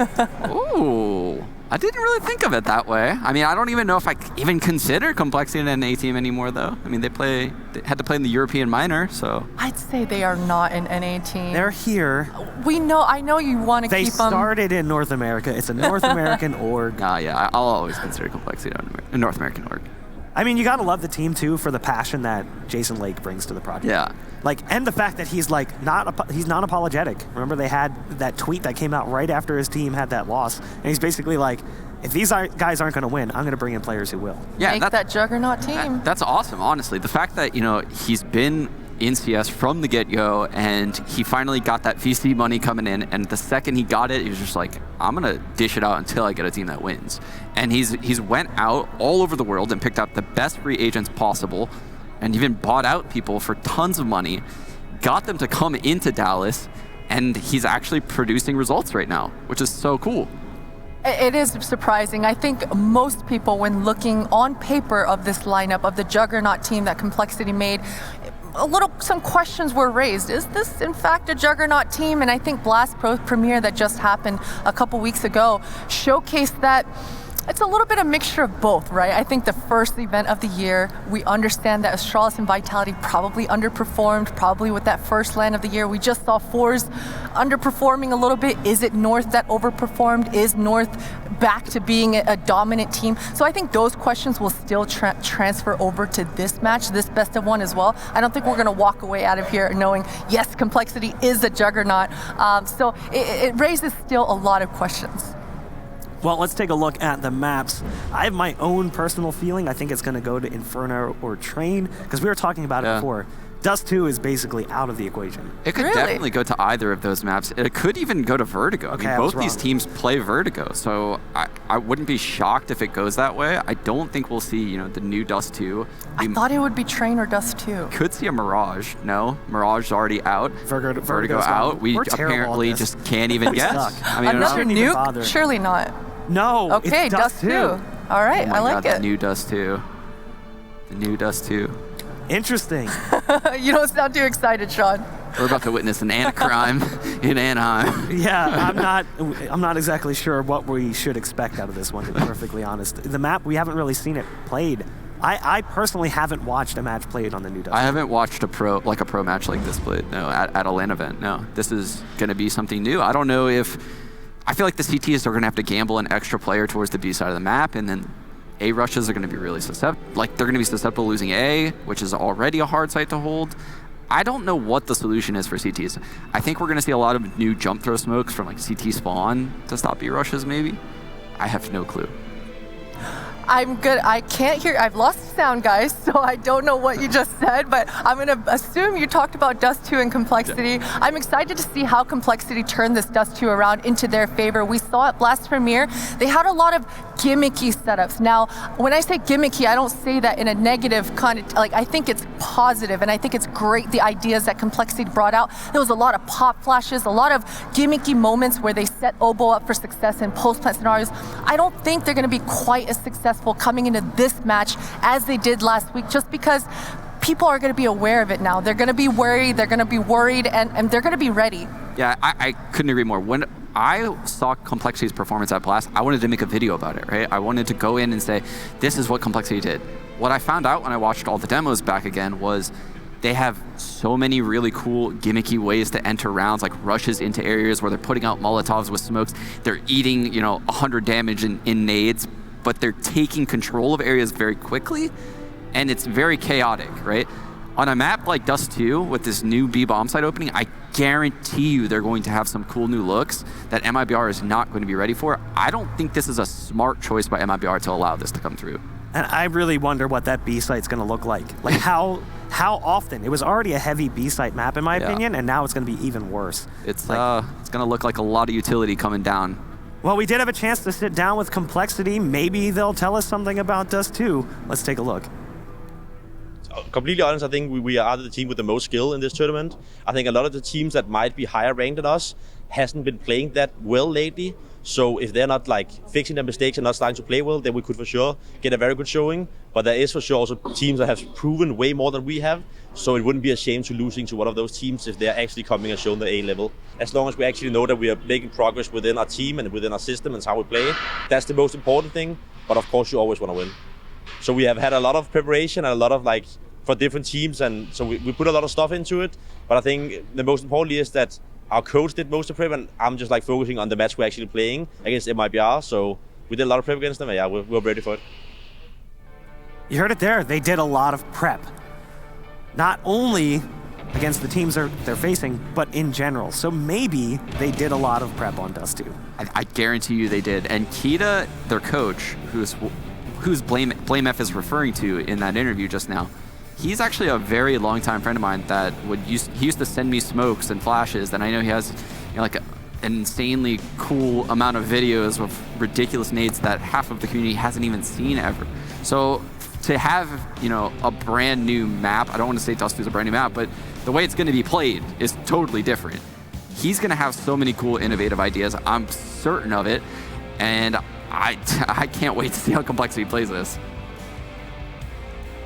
Ooh, I didn't really think of it that way. I mean, I don't even know if I even consider CompLexity an NA team anymore, though. I mean, they had to play in the European minor, so. I'd say they are not an NA team. They're here. I know you want to keep them. They started in North America. It's a North American org. Yeah, I'll always consider CompLexity a North American org. I mean, you gotta love the team too for the passion that Jason Lake brings to the project. Yeah. Like, and the fact that he's like he's non-apologetic. Remember, they had that tweet that came out right after his team had that loss, and he's basically like, if these guys aren't going to win, I'm going to bring in players who will. Yeah, Make that juggernaut team. That's awesome, honestly. The fact that, he's been in CS from the get-go, and he finally got that VC money coming in, and the second he got it, he was just like, I'm going to dish it out until I get a team that wins. And he's went out all over the world and picked up the best free agents possible, and even bought out people for tons of money, got them to come into Dallas, and he's actually producing results right now, which is so cool. It is surprising. I think most people, when looking on paper of this lineup, of the juggernaut team that CompLexity made, some questions were raised. Is this in fact a juggernaut team? And I think Blast Pro Premiere that just happened a couple weeks ago showcased that it's a little bit of mixture of both, right? I think the first event of the year, we understand that Astralis and Vitality probably underperformed, probably with that first LAN of the year. We just saw Fours underperforming a little bit. Is it North that overperformed? Is North back to being a dominant team? So I think those questions will still transfer over to this match, this best of one as well. I don't think we're gonna walk away out of here knowing, yes, CompLexity is a juggernaut. So it raises still a lot of questions. Well, let's take a look at the maps. I have my own personal feeling. I think it's going to go to Inferno or Train, because we were talking about it before. Dust 2 is basically out of the equation. It could definitely go to either of those maps. It could even go to Vertigo. Okay, I mean, both these teams play Vertigo, so I wouldn't be shocked if it goes that way. I don't think we'll see, the new Dust 2. I thought it would be Train or Dust 2. Could see a Mirage. No, Mirage is already out. Vertigo out. We apparently just can't even guess. I mean, another nuke? Surely not. No, okay, it's Dust 2. All right, oh my I like God, it. The new Dust 2. The new Dust 2. Interesting. You don't sound too excited, Sean. We're about to witness an ant crime in Anaheim. Yeah, I'm not exactly sure what we should expect out of this one, to be perfectly honest. The map, we haven't really seen it played. I personally haven't watched a match played on the new Dust. I haven't watched a pro match like this played. No, at a LAN event. No, this is going to be something new. I don't know if. I feel like the CTs are going to have to gamble an extra player towards the B side of the map, and then A rushes are going to be really susceptible. Like, they're going to be susceptible to losing A, which is already a hard site to hold. I don't know what the solution is for CTs. I think we're going to see a lot of new jump throw smokes from like CT spawn to stop B rushes, maybe. I have no clue. I'm good. I can't hear. I've lost sound, guys, so I don't know what you just said, but I'm going to assume you talked about Dust 2 and CompLexity. Yeah. I'm excited to see how CompLexity turned this Dust 2 around into their favor. We saw at Blast Premiere, they had a lot of gimmicky setups. Now, when I say gimmicky, I don't say that in a negative kind of, like, I think it's positive, and I think it's great, the ideas that CompLexity brought out. There was a lot of pop flashes, a lot of gimmicky moments where they set Obo up for success in post-plant scenarios. I don't think they're going to be quite as successful coming into this match as they did last week, just because people are going to be aware of it now. They're going to be worried, and they're going to be ready. Yeah, I couldn't agree more. When I saw CompLexity's performance at Blast, I wanted to make a video about it, right? I wanted to go in and say, this is what CompLexity did. What I found out when I watched all the demos back again was they have so many really cool gimmicky ways to enter rounds, like rushes into areas where they're putting out Molotovs with smokes. They're eating, 100 damage in nades, but they're taking control of areas very quickly, and it's very chaotic, right? On a map like Dust 2 with this new B bomb site opening, I guarantee you they're going to have some cool new looks that MIBR is not going to be ready for. I don't think this is a smart choice by MIBR to allow this to come through. And I really wonder what that B site's going to look like. Like how often? It was already a heavy B site map in my opinion, and now it's going to be even worse. It's going to look like a lot of utility coming down. Well, we did have a chance to sit down with CompLexity. Maybe they'll tell us something about Dust 2. Let's take a look. Completely honest, I think we are the team with the most skill in this tournament. I think a lot of the teams that might be higher ranked than us hasn't been playing that well lately. So if they're not like fixing their mistakes and not starting to play well, then we could for sure get a very good showing. But there is for sure also teams that have proven way more than we have. So it wouldn't be a shame to losing to one of those teams if they're actually coming and showing the A level. As long as we actually know that we are making progress within our team and within our system and how we play, that's the most important thing. But of course, you always want to win. So we have had a lot of preparation and a lot of for different teams, and so we put a lot of stuff into it. But I think the most important is that our coach did most of the prep, and I'm just focusing on the match we're actually playing against MIBR. So we did a lot of prep against them, and yeah, we're ready for it. You heard it there. They did a lot of prep. Not only against the teams they're facing, but in general. So maybe they did a lot of prep on Dust 2. I guarantee you they did. And Kita, their coach, who's Blame F is referring to in that interview just now, he's actually a very long-time friend of mine that he used to send me smokes and flashes, and I know he has like an insanely cool amount of videos of ridiculous nades that half of the community hasn't even seen ever. So to have a brand new map, I don't want to say Dust 2 is a brand new map, but the way it's going to be played is totally different. He's going to have so many cool, innovative ideas. I'm certain of it, and I can't wait to see how CompLexity plays this.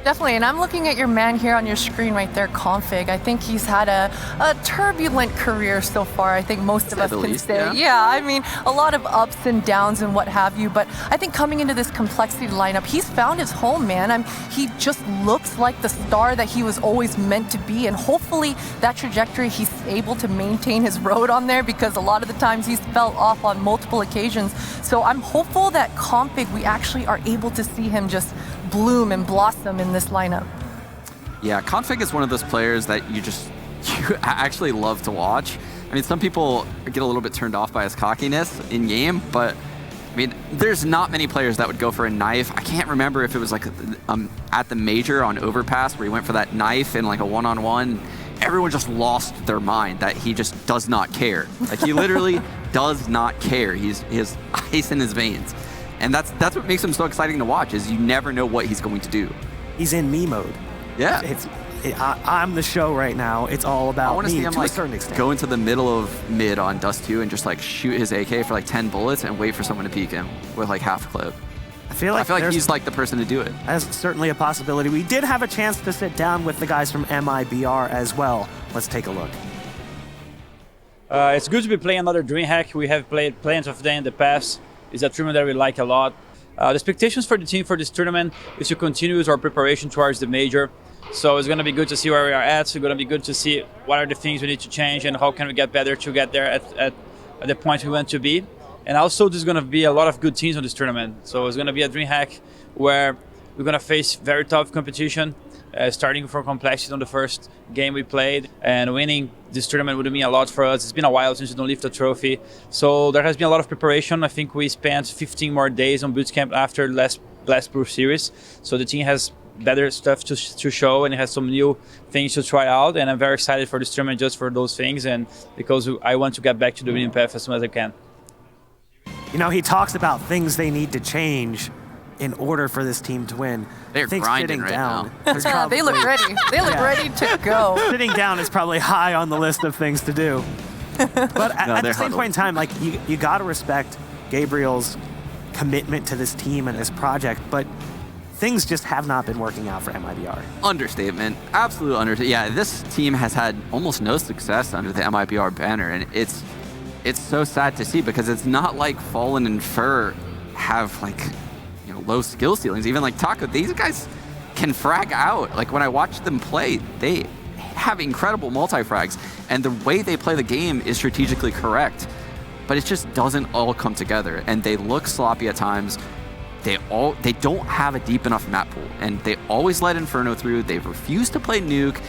Definitely, and I'm looking at your man here on your screen right there, Config. I think he's had a turbulent career so far. I think most of us can say. Yeah, I mean, a lot of ups and downs and what have you, but I think coming into this CompLexity lineup, he's found his home, man. He just looks like the star that he was always meant to be, and hopefully that trajectory, he's able to maintain his road on there, because a lot of the times he's fell off on multiple occasions. So I'm hopeful that Config, we actually are able to see him just bloom and blossom in this lineup. Yeah, Config is one of those players that you actually love to watch. I mean, some people get a little bit turned off by his cockiness in game, but I mean, there's not many players that would go for a knife. I can't remember if it was like at the major on Overpass where he went for that knife in like a one-on-one. Everyone just lost their mind that he just does not care. Like, he literally does not care. He has ice in his veins. And that's what makes him so exciting to watch, is you never know what he's going to do. He's in me mode. Yeah. I'm the show right now. It's all about I want to see him to a certain extent. Go into the middle of mid on Dust 2 and just like shoot his AK for like 10 bullets and wait for someone to peek him with like half a clip. I feel like he's like the person to do it. That's certainly a possibility. We did have a chance to sit down with the guys from MIBR as well. Let's take a look. It's good to be playing another DreamHack. We have played plenty of them in the past. It's a tournament that we like a lot. The expectations for the team for this tournament is to continue with our preparation towards the major. So it's going to be good to see where we are at. It's going to be good to see what are the things we need to change and how can we get better to get there at the point we want to be. And also, there's going to be a lot of good teams on this tournament. So it's going to be a DreamHack where we're going to face very tough competition. Starting from CompLexity on the first game we played, and winning this tournament would mean a lot for us. It's been a while since we don't lift a trophy, so there has been a lot of preparation. I think we spent 15 more days on bootcamp after last Proof Series, so the team has better stuff to show and it has some new things to try out, and I'm very excited for this tournament just for those things, and because I want to get back to the winning path as soon as I can. You know, he talks about things they need to change in order for this team to win. They're grinding right now. They look ready. They look ready to go. Sitting down is probably high on the list of things to do. But at the same point in time, like, you got to respect Gabriel's commitment to this team and this project, but things just have not been working out for MIBR. Understatement. Absolute understatement. Yeah, this team has had almost no success under the MIBR banner, and it's so sad to see, because it's not like Fallen and Fur have like low skill ceilings. Even like Taco, these guys can frag out. Like, when I watch them play, they have incredible multi-frags, and the way they play the game is strategically correct, but it just doesn't all come together, and they look sloppy at times. They don't have a deep enough map pool, and they always let Inferno through. They refuse to play Nuke.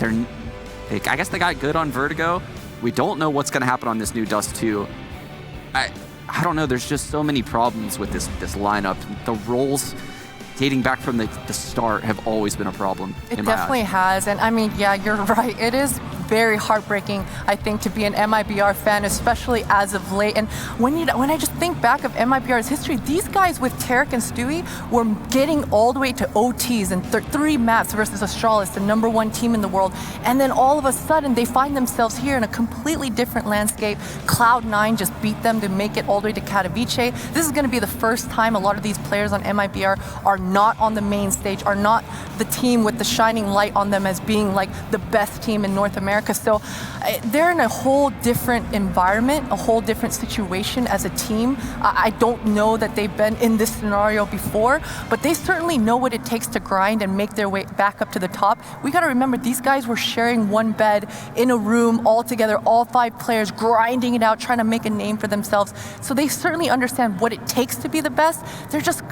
I guess they got good on Vertigo. We don't know what's going to happen on this new Dust 2. I don't know, there's just so many problems with this lineup. The roles dating back from the start have always been a problem. It definitely has, and I mean, yeah, you're right. It is very heartbreaking, I think, to be an MIBR fan, especially as of late. And when I just think back of MIBR's history, these guys with Tarek and Stewie were getting all the way to OTs and 3 maps versus Astralis, the #1 team in the world. And then all of a sudden, they find themselves here in a completely different landscape. Cloud9 just beat them to make it all the way to Katowice. This is going to be the first time a lot of these players on MIBR are not on the main stage, are not the team with the shining light on them as being like the best team in North America. So they're in a whole different environment, a whole different situation as a team. I don't know that they've been in this scenario before, but they certainly know what it takes to grind and make their way back up to the top. We got to remember, these guys were sharing one bed in a room all together, all 5 players grinding it out, trying to make a name for themselves. So they certainly understand what it takes to be the best. They're just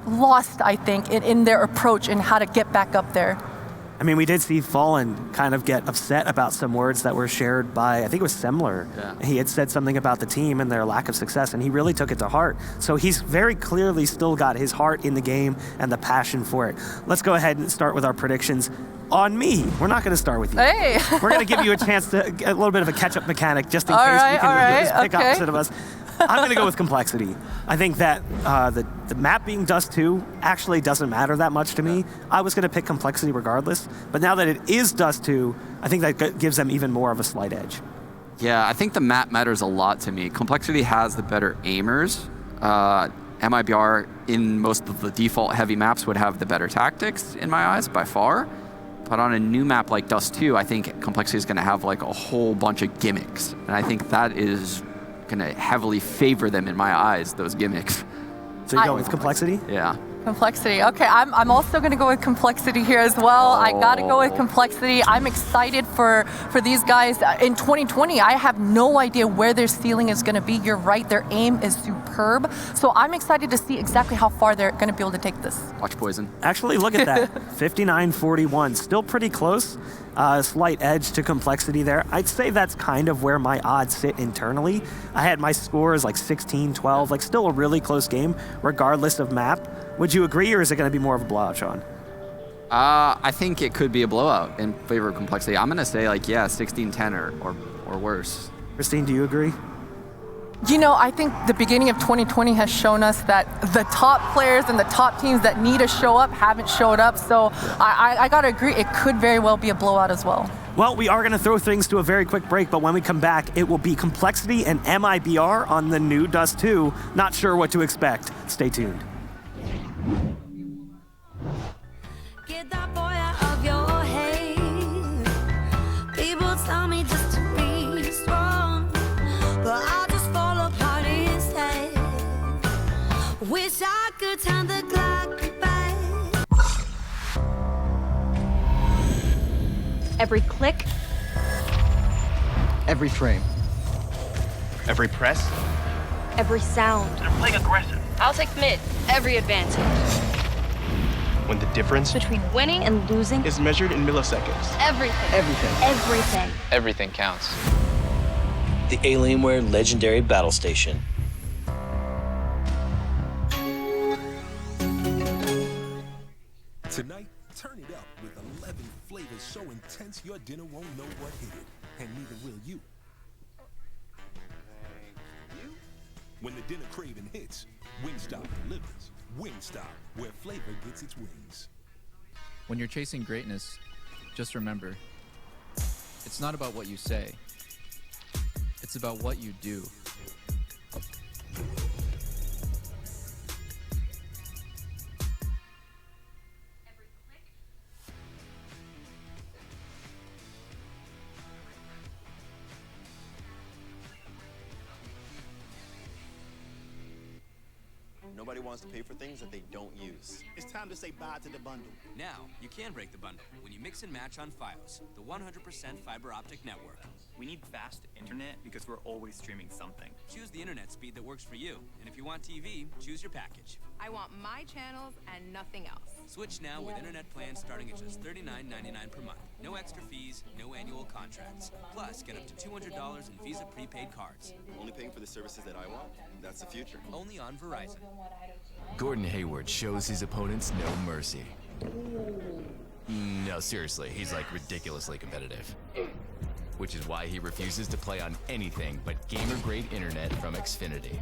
lost, I think, in their approach and how to get back up there. I mean, we did see Fallen kind of get upset about some words that were shared by, I think it was Semler. Yeah. He had said something about the team and their lack of success, and he really took it to heart. So he's very clearly still got his heart in the game and the passion for it. Let's go ahead and start with our predictions. On me, we're not going to start with you. Hey. We're going to give you a chance to get a little bit of a catch-up mechanic just in All case right, you can all right, pick okay. opposite of us. I'm going to go with complexity. I think that the map being Dust 2 actually doesn't matter that much to me. I was going to pick complexity regardless, but now that it is Dust 2, I think that gives them even more of a slight edge. Yeah, I think the map matters a lot to me. Complexity has the better aimers. MIBR in most of the default heavy maps would have the better tactics in my eyes by far. But on a new map like Dust 2, I think Complexity is going to have like a whole bunch of gimmicks. And I think that is going to heavily favor them in my eyes, those gimmicks. So you go with Complexity? Yeah. Complexity. Okay, I'm also going to go with Complexity here as well. I got to go with Complexity. I'm excited for these guys. In 2020, I have no idea where their ceiling is going to be. You're right, their aim is superb. So I'm excited to see exactly how far they're going to be able to take this. Watch Poison. Actually, look at that. 59-41. Still pretty close. Slight edge to Complexity there. I'd say that's kind of where my odds sit internally. I had my scores like 16-12, like still a really close game, regardless of map. Would you agree, or is it going to be more of a blowout, Sean? I think it could be a blowout in favor of Complexity. I'm going to say, like, yeah, 16-10 or worse. Christine, do you agree? You know, I think the beginning of 2020 has shown us that the top players and the top teams that need to show up haven't showed up. So I got to agree, it could very well be a blowout as well. Well, we are going to throw things to a very quick break, but when we come back, it will be Complexity and MIBR on the new Dust 2. Not sure what to expect. Stay tuned. Get that boy out of your head. People tell me just to be strong, but I just fall apart instead. Wish I could turn the clock back. Every click, Every frame. Every press. every sound. They're playing aggressive. I'll take mid. Every advantage. When the difference Between winning and losing, is measured in milliseconds. everything. Everything. Everything. Everything counts. The Alienware Legendary Battle Station. Tonight, turn it up with 11 flavors so intense your dinner won't know what hit it, and neither will you. When the dinner craving hits, Wingstop delivers. Wingstop, where flavor gets its wings. When you're chasing greatness, just remember, it's not about what you say, it's about what you do. Nobody wants to pay for things that they don't use. It's time to say bye to the bundle. Now, you can break the bundle when you mix and match on Fios, the 100% fiber optic network. We need fast internet because we're always streaming something. Choose the internet speed that works for you. And if you want TV, choose your package. I want my channels and nothing else. Switch now with internet plans starting at just $39.99 per month. No extra fees, no annual contracts. Plus, get up to $200 in Visa prepaid cards. Only paying for the services that I want? That's the future. Only on Verizon. Gordon Hayward shows his opponents no mercy. No, seriously, he's like ridiculously competitive. Which is why he refuses to play on anything but gamer-grade internet from Xfinity.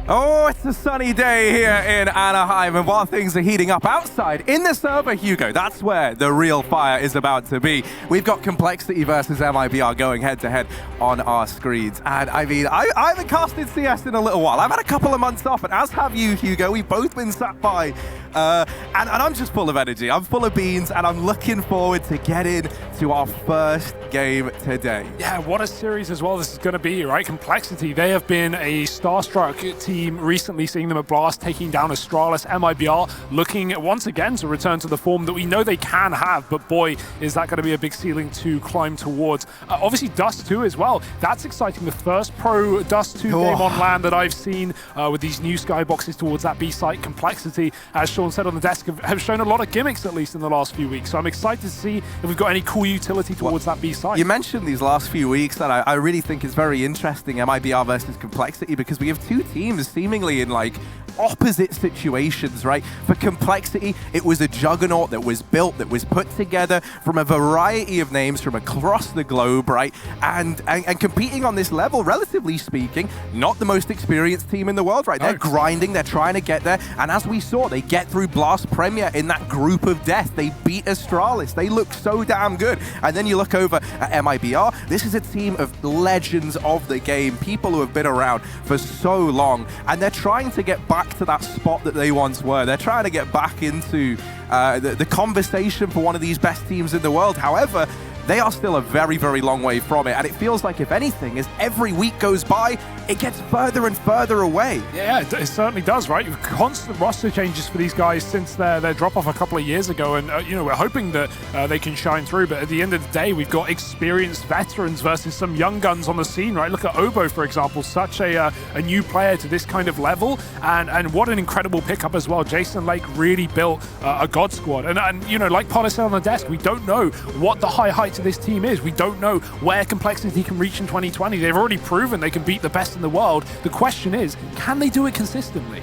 Oh, it's a sunny day here in Anaheim, and while things are heating up outside, in the server, Hugo, that's where the real fire is about to be. We've got Complexity versus MIBR going head-to-head on our screens. And I mean, I haven't casted CS in a little while. I've had a couple of months off, and as have you, Hugo. We've both been sat by, and I'm just full of energy. I'm full of beans, and I'm looking forward to getting to our first game today. Yeah, what a series as well this is going to be, right? Complexity, they have been a starstruck team team. Recently seeing them at Blast, taking down Astralis. MIBR looking once again to return to the form that we know they can have, but boy, is that going to be a big ceiling to climb towards. Obviously, Dust 2 as well. That's exciting. The first pro Dust 2 game on land that I've seen with these new skyboxes towards that B site. CompLexity, as Sean said on the desk, have shown a lot of gimmicks at least in the last few weeks. So I'm excited to see if we've got any cool utility towards that B site. You mentioned these last few weeks, and I really think it's very interesting, MIBR versus CompLexity, because we have two teams seemingly in like opposite situations, right? For CompLexity, it was a juggernaut that was built, that was put together from a variety of names from across the globe, right? And competing on this level, relatively speaking, not the most experienced team in the world, right? They're grinding, they're trying to get there, and as we saw, they get through Blast Premier in that group of death. They beat Astralis. They look so damn good. And then you look over at MIBR, this is a team of legends of the game, people who have been around for so long, and they're trying to get back to that spot that they once were. They're trying to get back into the conversation for one of these best teams in the world. However, they are still a very, very long way from it. And it feels like, if anything, as every week goes by, it gets further and further away. Yeah, it certainly does, right? Constant roster changes for these guys since their drop-off a couple of years ago. And, we're hoping that they can shine through. But at the end of the day, we've got experienced veterans versus some young guns on the scene, right? Look at Obo, for example, such a new player to this kind of level. And what an incredible pickup as well. Jason Lake really built a God squad. And like Potter said on the desk, we don't know what the high heights of this team is. We don't know where CompLexity can reach in 2020. They've already proven they can beat the best in the world. The question is, can they do it consistently?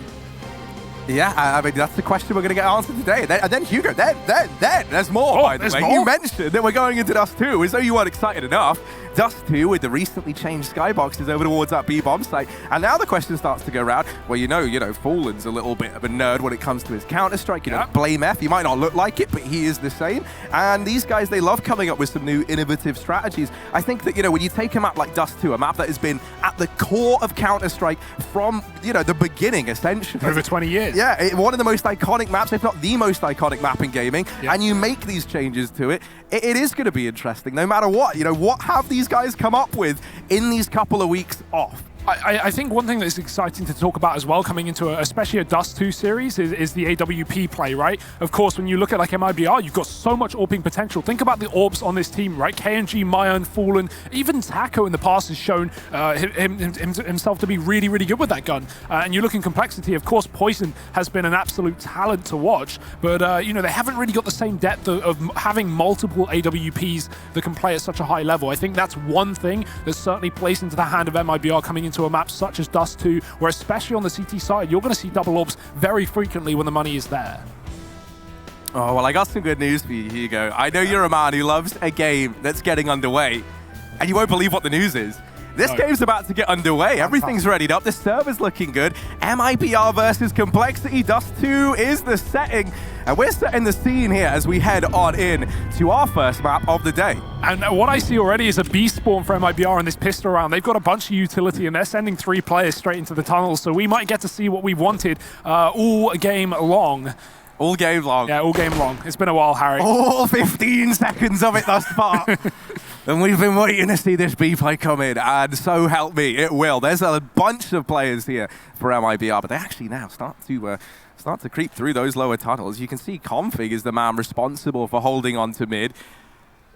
Yeah, I mean, that's the question we're going to get answered today. And then Hugo, there's more, by the way. More? You mentioned that we're going into Dust 2, as though you weren't excited enough. Dust 2 with the recently changed skyboxes over towards that B-bomb site. And now the question starts to go around, well, Fallen's a little bit of a nerd when it comes to his Counter-Strike. Blame F, he might not look like it, but he is the same. And these guys, they love coming up with some new innovative strategies. I think that, when you take a map like Dust 2, a map that has been at the core of Counter-Strike from, the beginning, essentially. Over 20 years. Yeah, one of the most iconic maps, if not the most iconic map in gaming, and you make these changes to it, it is going to be interesting, no matter what. What have these guys come up with in these couple of weeks off? I think one thing that's exciting to talk about as well, coming into especially a Dust 2 series, is the AWP play, right? Of course, when you look at like MIBR, you've got so much AWPing potential. Think about the AWPs on this team, right? Gen.G, Mayan, Fallen, even Taco in the past has shown himself to be really, really good with that gun. And you look in CompLexity, of course, Poison has been an absolute talent to watch, but they haven't really got the same depth of having multiple AWPs that can play at such a high level. I think that's one thing that certainly plays into the hand of MIBR coming into a map such as Dust 2, where especially on the CT side, you're going to see double orbs very frequently when the money is there. Oh, well, I got some good news for you, Hugo. I know you're a man who loves a game that's getting underway, and you won't believe what the news is. This game's about to get underway. Everything's readied up. The server's looking good. MIBR versus CompLexity. Dust 2 is the setting. And we're setting the scene here as we head on in to our first map of the day. And what I see already is a beast spawn for MIBR in this pistol round. They've got a bunch of utility, and they're sending 3 players straight into the tunnels. So we might get to see what we wanted all game long. All game long. Yeah, all game long. It's been a while, Harry. All 15 seconds of it thus far. And we've been waiting to see this B play come in, and so help me, it will. There's a bunch of players here for MIBR, but they actually now start to creep through those lower tunnels. You can see Config is the man responsible for holding on to mid.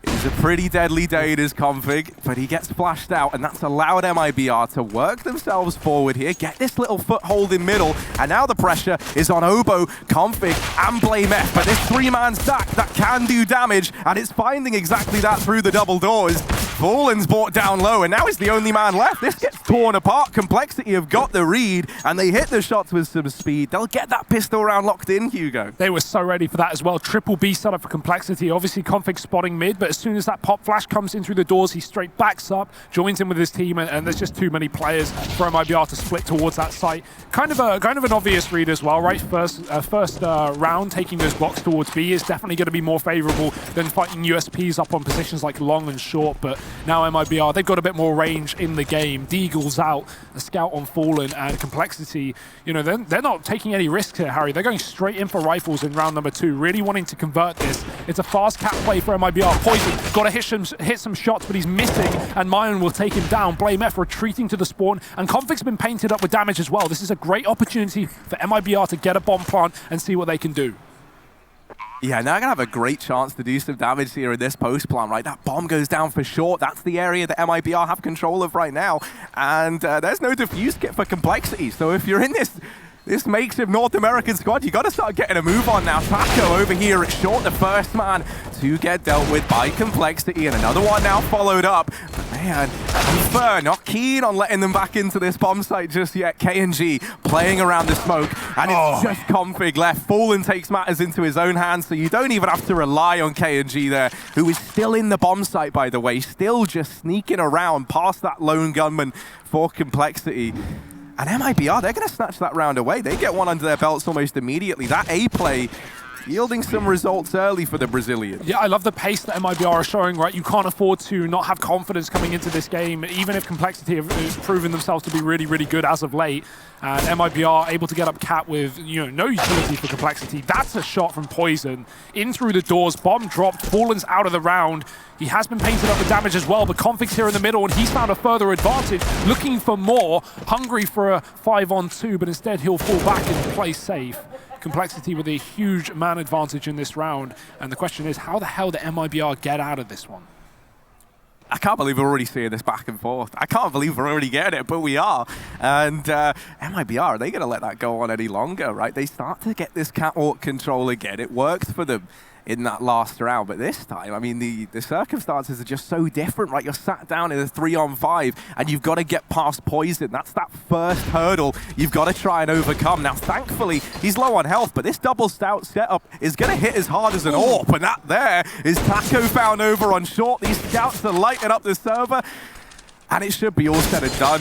It's a pretty deadly day in his Config, but he gets flashed out, and that's allowed MIBR to work themselves forward here, get this little foothold in middle, and now the pressure is on Obo, Config, and Blame F. But this 3-man stack that can do damage, and it's finding exactly that through the double doors. Fallen's brought down low, and now he's the only man left. This gets torn apart. CompLexity have got the read, and they hit the shots with some speed. They'll get that pistol round locked in, Hugo. They were so ready for that as well. Triple B setup for CompLexity. Obviously, Config spotting mid, but as soon as that pop flash comes in through the doors, he straight backs up, joins in with his team, and there's just too many players for MIBR to split towards that site. Kind of an obvious read as well, right? First round, taking those blocks towards B is definitely going to be more favorable than fighting USPs up on positions like long and short, but Now MIBR, they've got a bit more range in the game. Deagle's out, the scout on Fallen, and CompLexity, you know, they're not taking any risks here, Harry. They're going straight in for rifles in round number 2, really wanting to convert this. It's a fast cap play for MIBR. Poison got to hit some shots, but he's missing, and Mayan will take him down. Blame F retreating to the spawn, and Config's been painted up with damage as well. This is a great opportunity for MIBR to get a bomb plant and see what they can do. Yeah, now they're going to have a great chance to do some damage here in this post plan, right? That bomb goes down for short. That's the area that MIBR have control of right now. And there's no defuse kit for CompLexity. So if you're in this makeshift North American squad, you got to start getting a move on now. Taco over here at short, the first man to get dealt with by CompLexity, and another one now followed up. But man, Fur not keen on letting them back into this bomb site just yet. Gen.G playing around the smoke, and it's just Config left. Fallen takes matters into his own hands, so you don't even have to rely on Gen.G there, who is still in the bomb site, by the way, still just sneaking around past that lone gunman for CompLexity. And MIBR, they're going to snatch that round away. They get one under their belts almost immediately. That A play yielding some results early for the Brazilians. Yeah, I love the pace that MIBR are showing, right? You can't afford to not have confidence coming into this game, even if CompLexity have proven themselves to be really, really good as of late. And MIBR able to get up Cat with, you know, no utility for CompLexity. That's a shot from Poison. In through the doors, bomb dropped, Fallen's out of the round. He has been painted up with damage as well, but Config's here in the middle, and he's found a further advantage, looking for more, hungry for a 5-on-2, but instead he'll fall back and play safe. CompLexity with a huge man advantage in this round, and the question is, how the hell did MIBR get out of this one? I can't believe we're already seeing this back and forth. I can't believe we're already getting it, but we are. And MIBR, are they going to let that go on any longer, right? They start to get this catwalk control again. It worked for them in that last round, but this time, I mean, the circumstances are just so different, right? You're sat down in a 3-on-5, and you've got to get past Poison. That's that first hurdle you've got to try and overcome. Now, thankfully, he's low on health, but this double stout setup is going to hit as hard as an AWP, and that there is Taco found over on short. These scouts are lighting up the server. And it should be all said and done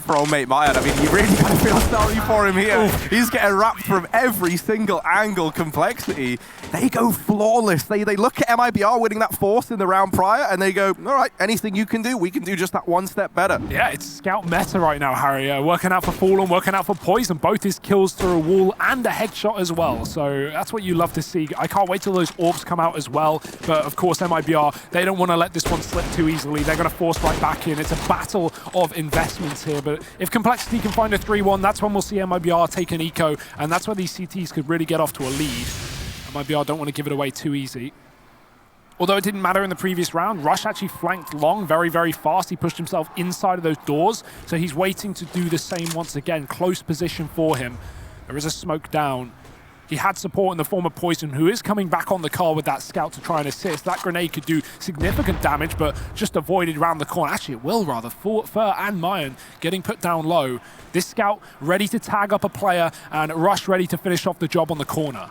for old mate Mayan. I mean, you really got to feel sorry for him here. He's getting wrapped from every single angle. CompLexity, they go flawless. They look at MIBR winning that force in the round prior, and they go, all right, anything you can do, we can do just that one step better. Yeah, it's scout meta right now, Harry. Working out for Fallen, working out for Poison. Both his kills through a wall and a headshot as well. So that's what you love to see. I can't wait till those AWPs come out as well. But of course, MIBR, they don't want to let this one slip too easily. They're going to force right back in. It's a battle of investments here, but if CompLexity can find a 3-1, that's when we'll see MIBR take an eco, and that's where these CTs could really get off to a lead. MIBR don't want to give it away too easy. Although it didn't matter in the previous round, Rush actually flanked long very, very fast. He pushed himself inside of those doors, so he's waiting to do the same once again. Close position for him. There is a smoke down. He had support in the form of Poison, who is coming back on the car with that scout to try and assist. That grenade could do significant damage, but just avoided around the corner. Actually, it will rather. Fur and Mayan getting put down low. This scout ready to tag up a player, and Rush ready to finish off the job on the corner.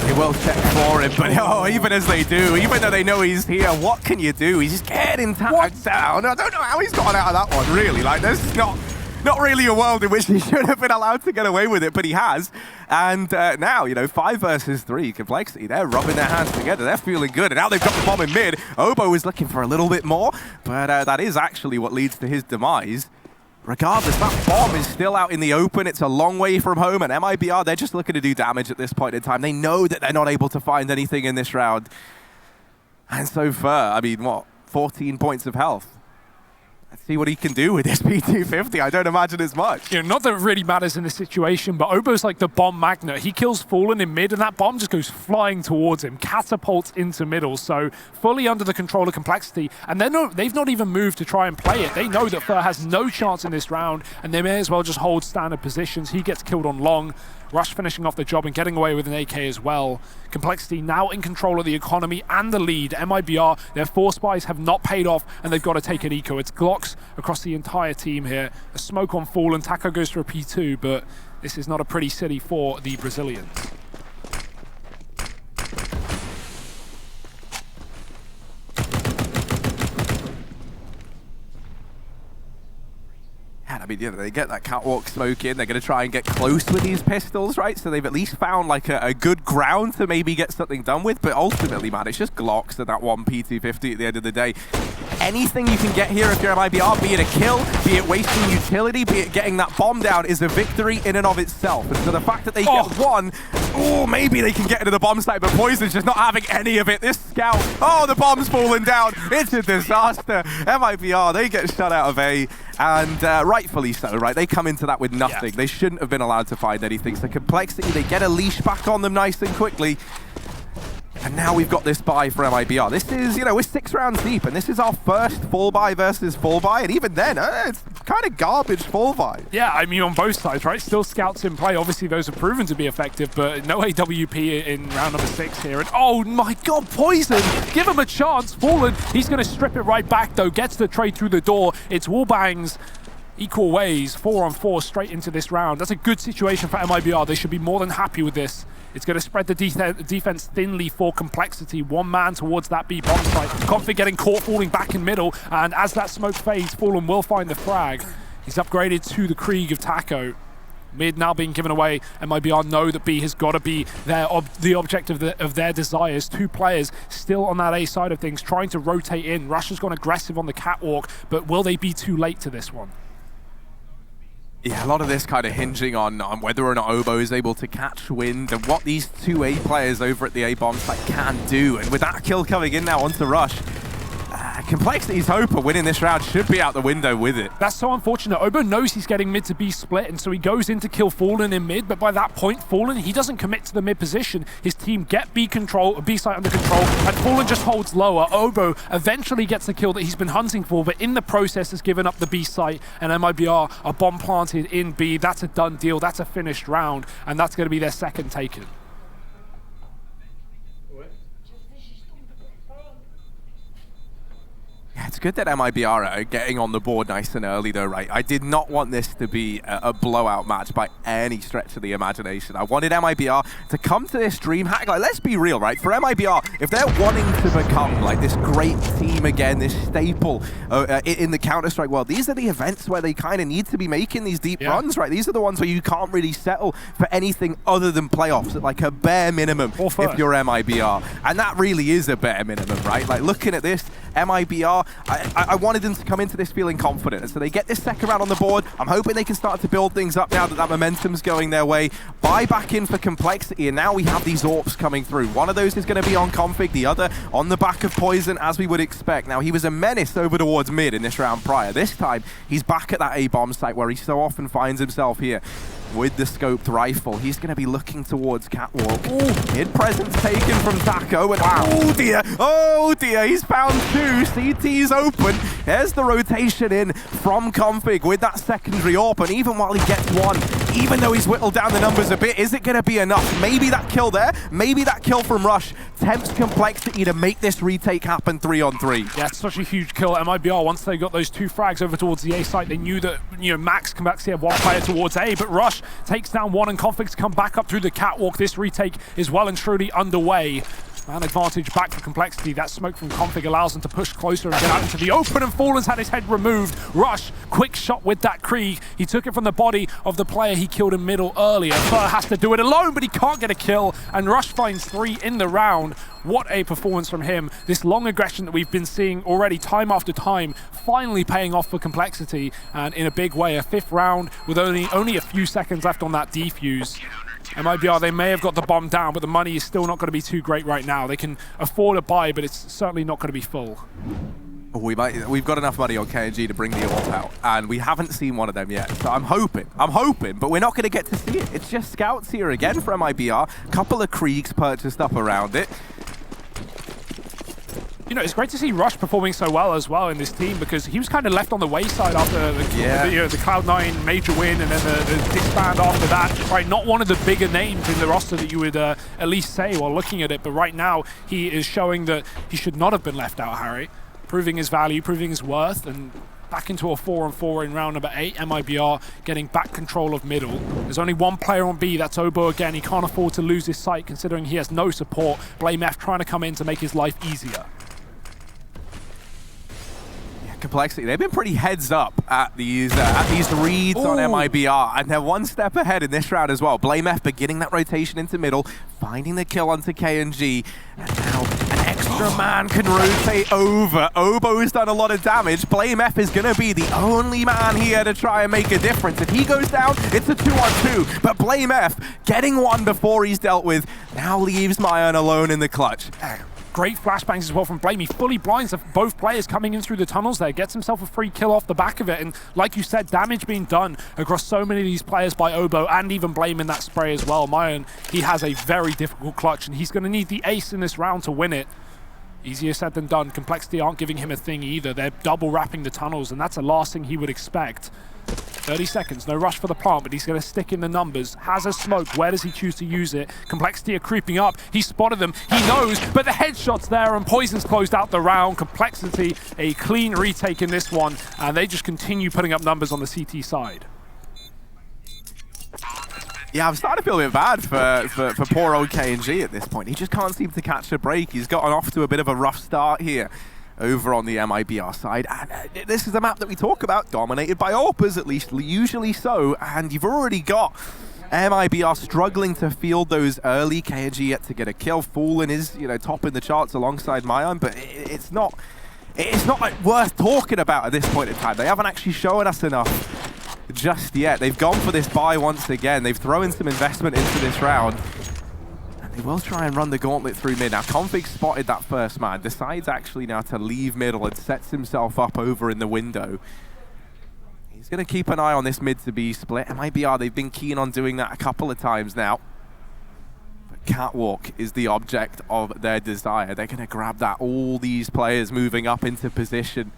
They will check for him, but even as they do, even though they know he's here, what can you do? He's just getting tagged down. I don't know how he's gotten out of that one, really. Like, there's not really a world in which he should have been allowed to get away with it, but he has. And now, you know, 5 versus 3, CompLexity, they're rubbing their hands together. They're feeling good. And now they've got the bomb in mid. Obo is looking for a little bit more, but that is actually what leads to his demise. Regardless, that bomb is still out in the open. It's a long way from home, and MIBR, they're just looking to do damage at this point in time. They know that they're not able to find anything in this round. And so far, I mean, what, 14 points of health? Let's see what he can do with this P250. I don't imagine as much. You know, not that it really matters in this situation, but Obo's like the bomb magnet. He kills Fallen in mid, and that bomb just goes flying towards him, catapults into middle, so fully under the control of CompLexity. And they've not even moved to try and play it. They know that Fur has no chance in this round, and they may as well just hold standard positions. He gets killed on long. Rush finishing off the job and getting away with an AK as well. CompLexity now in control of the economy and the lead. MIBR, their 4 spies have not paid off, and they've got to take an eco. It's Glocks across the entire team here. A smoke on Fallen. Taco goes for a P2, but this is not a pretty city for the Brazilians. Yeah, I mean, they get that catwalk smoke in. They're going to try and get close with these pistols, right? So they've at least found like a good ground to maybe get something done with. But ultimately, man, it's just Glocks and that one PT-50 at the end of the day. Anything you can get here if you're MIBR, be it a kill, be it wasting utility, be it getting that bomb down, is a victory in and of itself. And so the fact that they get one, maybe they can get into the bomb site, but Poison's just not having any of it. This scout, the bomb's falling down. It's a disaster. MIBR, they get shut out of A. And rightfully so, right? They come into that with nothing. They shouldn't have been allowed to find anything. So CompLexity, they get a leash back on them nice and quickly. And now we've got this buy for MIBR. This is, we're 6 rounds deep, and this is our first full buy versus full buy. And even then, it's kind of garbage full buy. Yeah, I mean, on both sides, right? Still scouts in play. Obviously, those have proven to be effective, but no AWP in round number 6 here. And oh my God, Poison! Give him a chance. Fallen, he's going to strip it right back, though. Gets the trade through the door. It's wall bangs. Equal ways, 4-on-4 straight into this round. That's a good situation for MIBR. They should be more than happy with this. It's going to spread the defense thinly for CompLexity. One man towards that B bomb site. Config getting caught falling back in middle, and as that smoke fades, Fallen will find the frag. He's upgraded to the Krieg of Taco. Mid now being given away. MIBR know that B has got to be the object of their desires. 2 players still on that A side of things, trying to rotate in. Rush has gone aggressive on the catwalk, but will they be too late to this one? Yeah, a lot of this kind of hinging on whether or not Obo is able to catch wind and what these 2 A players over at the A bomb site can do. And with that kill coming in now onto Rush, CompLexity's hope of winning this round should be out the window with it. That's so unfortunate. Obo knows he's getting mid to B split, and so he goes in to kill Fallen in mid, but by that point, Fallen, he doesn't commit to the mid position. His team get B site under control, and Fallen just holds lower. Obo eventually gets the kill that he's been hunting for, but in the process has given up the B site, and MIBR are bomb planted in B. That's a done deal. That's a finished round, and that's going to be their second taken. Yeah, it's good that MIBR are getting on the board nice and early though, right? I did not want this to be a blowout match by any stretch of the imagination. I wanted MIBR to come to this DreamHack. Like, let's be real, right? For MIBR, if they're wanting to become like this great team again, this staple in the Counter-Strike world, these are the events where they kind of need to be making these deep runs, right? These are the ones where you can't really settle for anything other than playoffs at like a bare minimum if you're MIBR. And that really is a bare minimum, right? Like, looking at this, MIBR, I wanted them to come into this feeling confident. And so they get this second round on the board. I'm hoping they can start to build things up now that momentum's going their way. Buy back in for CompLexity, and now we have these AWPs coming through. One of those is going to be on Config, the other on the back of Poison, as we would expect. Now, he was a menace over towards mid in this round prior. This time, he's back at that A-bomb site where he so often finds himself here. With the scoped rifle, he's going to be looking towards Catwalk. Mid presence taken from Taco, and oh dear, he's found 2. CT's open. There's the rotation in from Config with that secondary AWP, and even while he gets 1, even though he's whittled down the numbers a bit, is it going to be enough? Maybe that kill there, maybe that kill from Rush tempts CompLexity to make this retake happen 3-on-3. Yeah, it's such a huge kill. MIBR, once they got those 2 frags over towards the A site, they knew that, Max CompLexity had 1 player towards A, but Rush takes down 1, and Config's come back up through the catwalk. This retake is well and truly underway. Man advantage back for CompLexity. That smoke from Config allows them to push closer and get out into the open, and Fallen's had his head removed. Rush, quick shot with that Krieg. He took it from the body of the player he killed in middle earlier. Fur has to do it alone, but he can't get a kill, and Rush finds 3 in the round. What a performance from him. This long aggression that we've been seeing already time after time, finally paying off for CompLexity, and in a big way. A 5th round with only a few seconds left on that defuse. MIBR, they may have got the bomb down, but the money is still not going to be too great right now. They can afford a buy, but it's certainly not going to be full. We've got enough money on Gen.G to bring the AWP out, and we haven't seen one of them yet. So I'm hoping, but we're not going to get to see it. It's just scouts here again for MIBR. A couple of Kriegs purchased up around it. It's great to see Rush performing so well as well in this team, because he was kind of left on the wayside after the Cloud9 major win and then the disband after that. Right, not one of the bigger names in the roster that you would at least say while looking at it, but right now he is showing that he should not have been left out, Harry. Proving his value, proving his worth, and back into a 4-on-4 in round number 8. MIBR getting back control of middle. There's only 1 player on B, that's Obo again. He can't afford to lose his site considering he has no support. Blame F trying to come in to make his life easier. CompLexity, they've been pretty heads up at these reads on MIBR, and they're one step ahead in this round as well. BlameF beginning that rotation into middle, finding the kill onto Gen.G, and now an extra man can rotate over. Obo has done a lot of damage. BlameF is going to be the only man here to try and make a difference. If he goes down, it's a 2-on-2, but BlameF getting one before he's dealt with now leaves Mayan alone in the clutch. Great flashbangs as well from Blame. He fully blinds both players coming in through the tunnels there, gets himself a free kill off the back of it, and like you said, damage being done across so many of these players by Obo and even Blame in that spray as well. Mayan, he has a very difficult clutch, and he's going to need the ace in this round to win it. Easier said than done. CompLexity aren't giving him a thing either. They're double wrapping the tunnels, and that's the last thing he would expect. 30 seconds, no rush for the plant, but he's going to stick in the numbers. Has a smoke, where does he choose to use it? CompLexity are creeping up, he spotted them, he knows, but the headshot's there and Poison's closed out the round. CompLexity, a clean retake in this one, and they just continue putting up numbers on the CT side. Yeah, I'm starting to feel a bit bad for poor old Gen.G at this point. He just can't seem to catch a break. He's gotten off to a bit of a rough start here over on the MIBR side. And this is a map that we talk about, dominated by AWPers, at least usually so, and you've already got MIBR struggling to field those early. Gen.G yet to get a kill. Fallen is, you know, topping the charts alongside Mayan, but it's not like, worth talking about at this point in time. They haven't actually shown us enough just yet. They've gone for this buy once again. They've thrown some investment into this round. They will try and run the gauntlet through mid. Now, Config spotted that first man, decides actually now to leave middle and sets himself up over in the window. He's going to keep an eye on this mid to B split. MIBR, they've been keen on doing that a couple of times now. But Catwalk is the object of their desire. They're going to grab that. All these players moving up into position.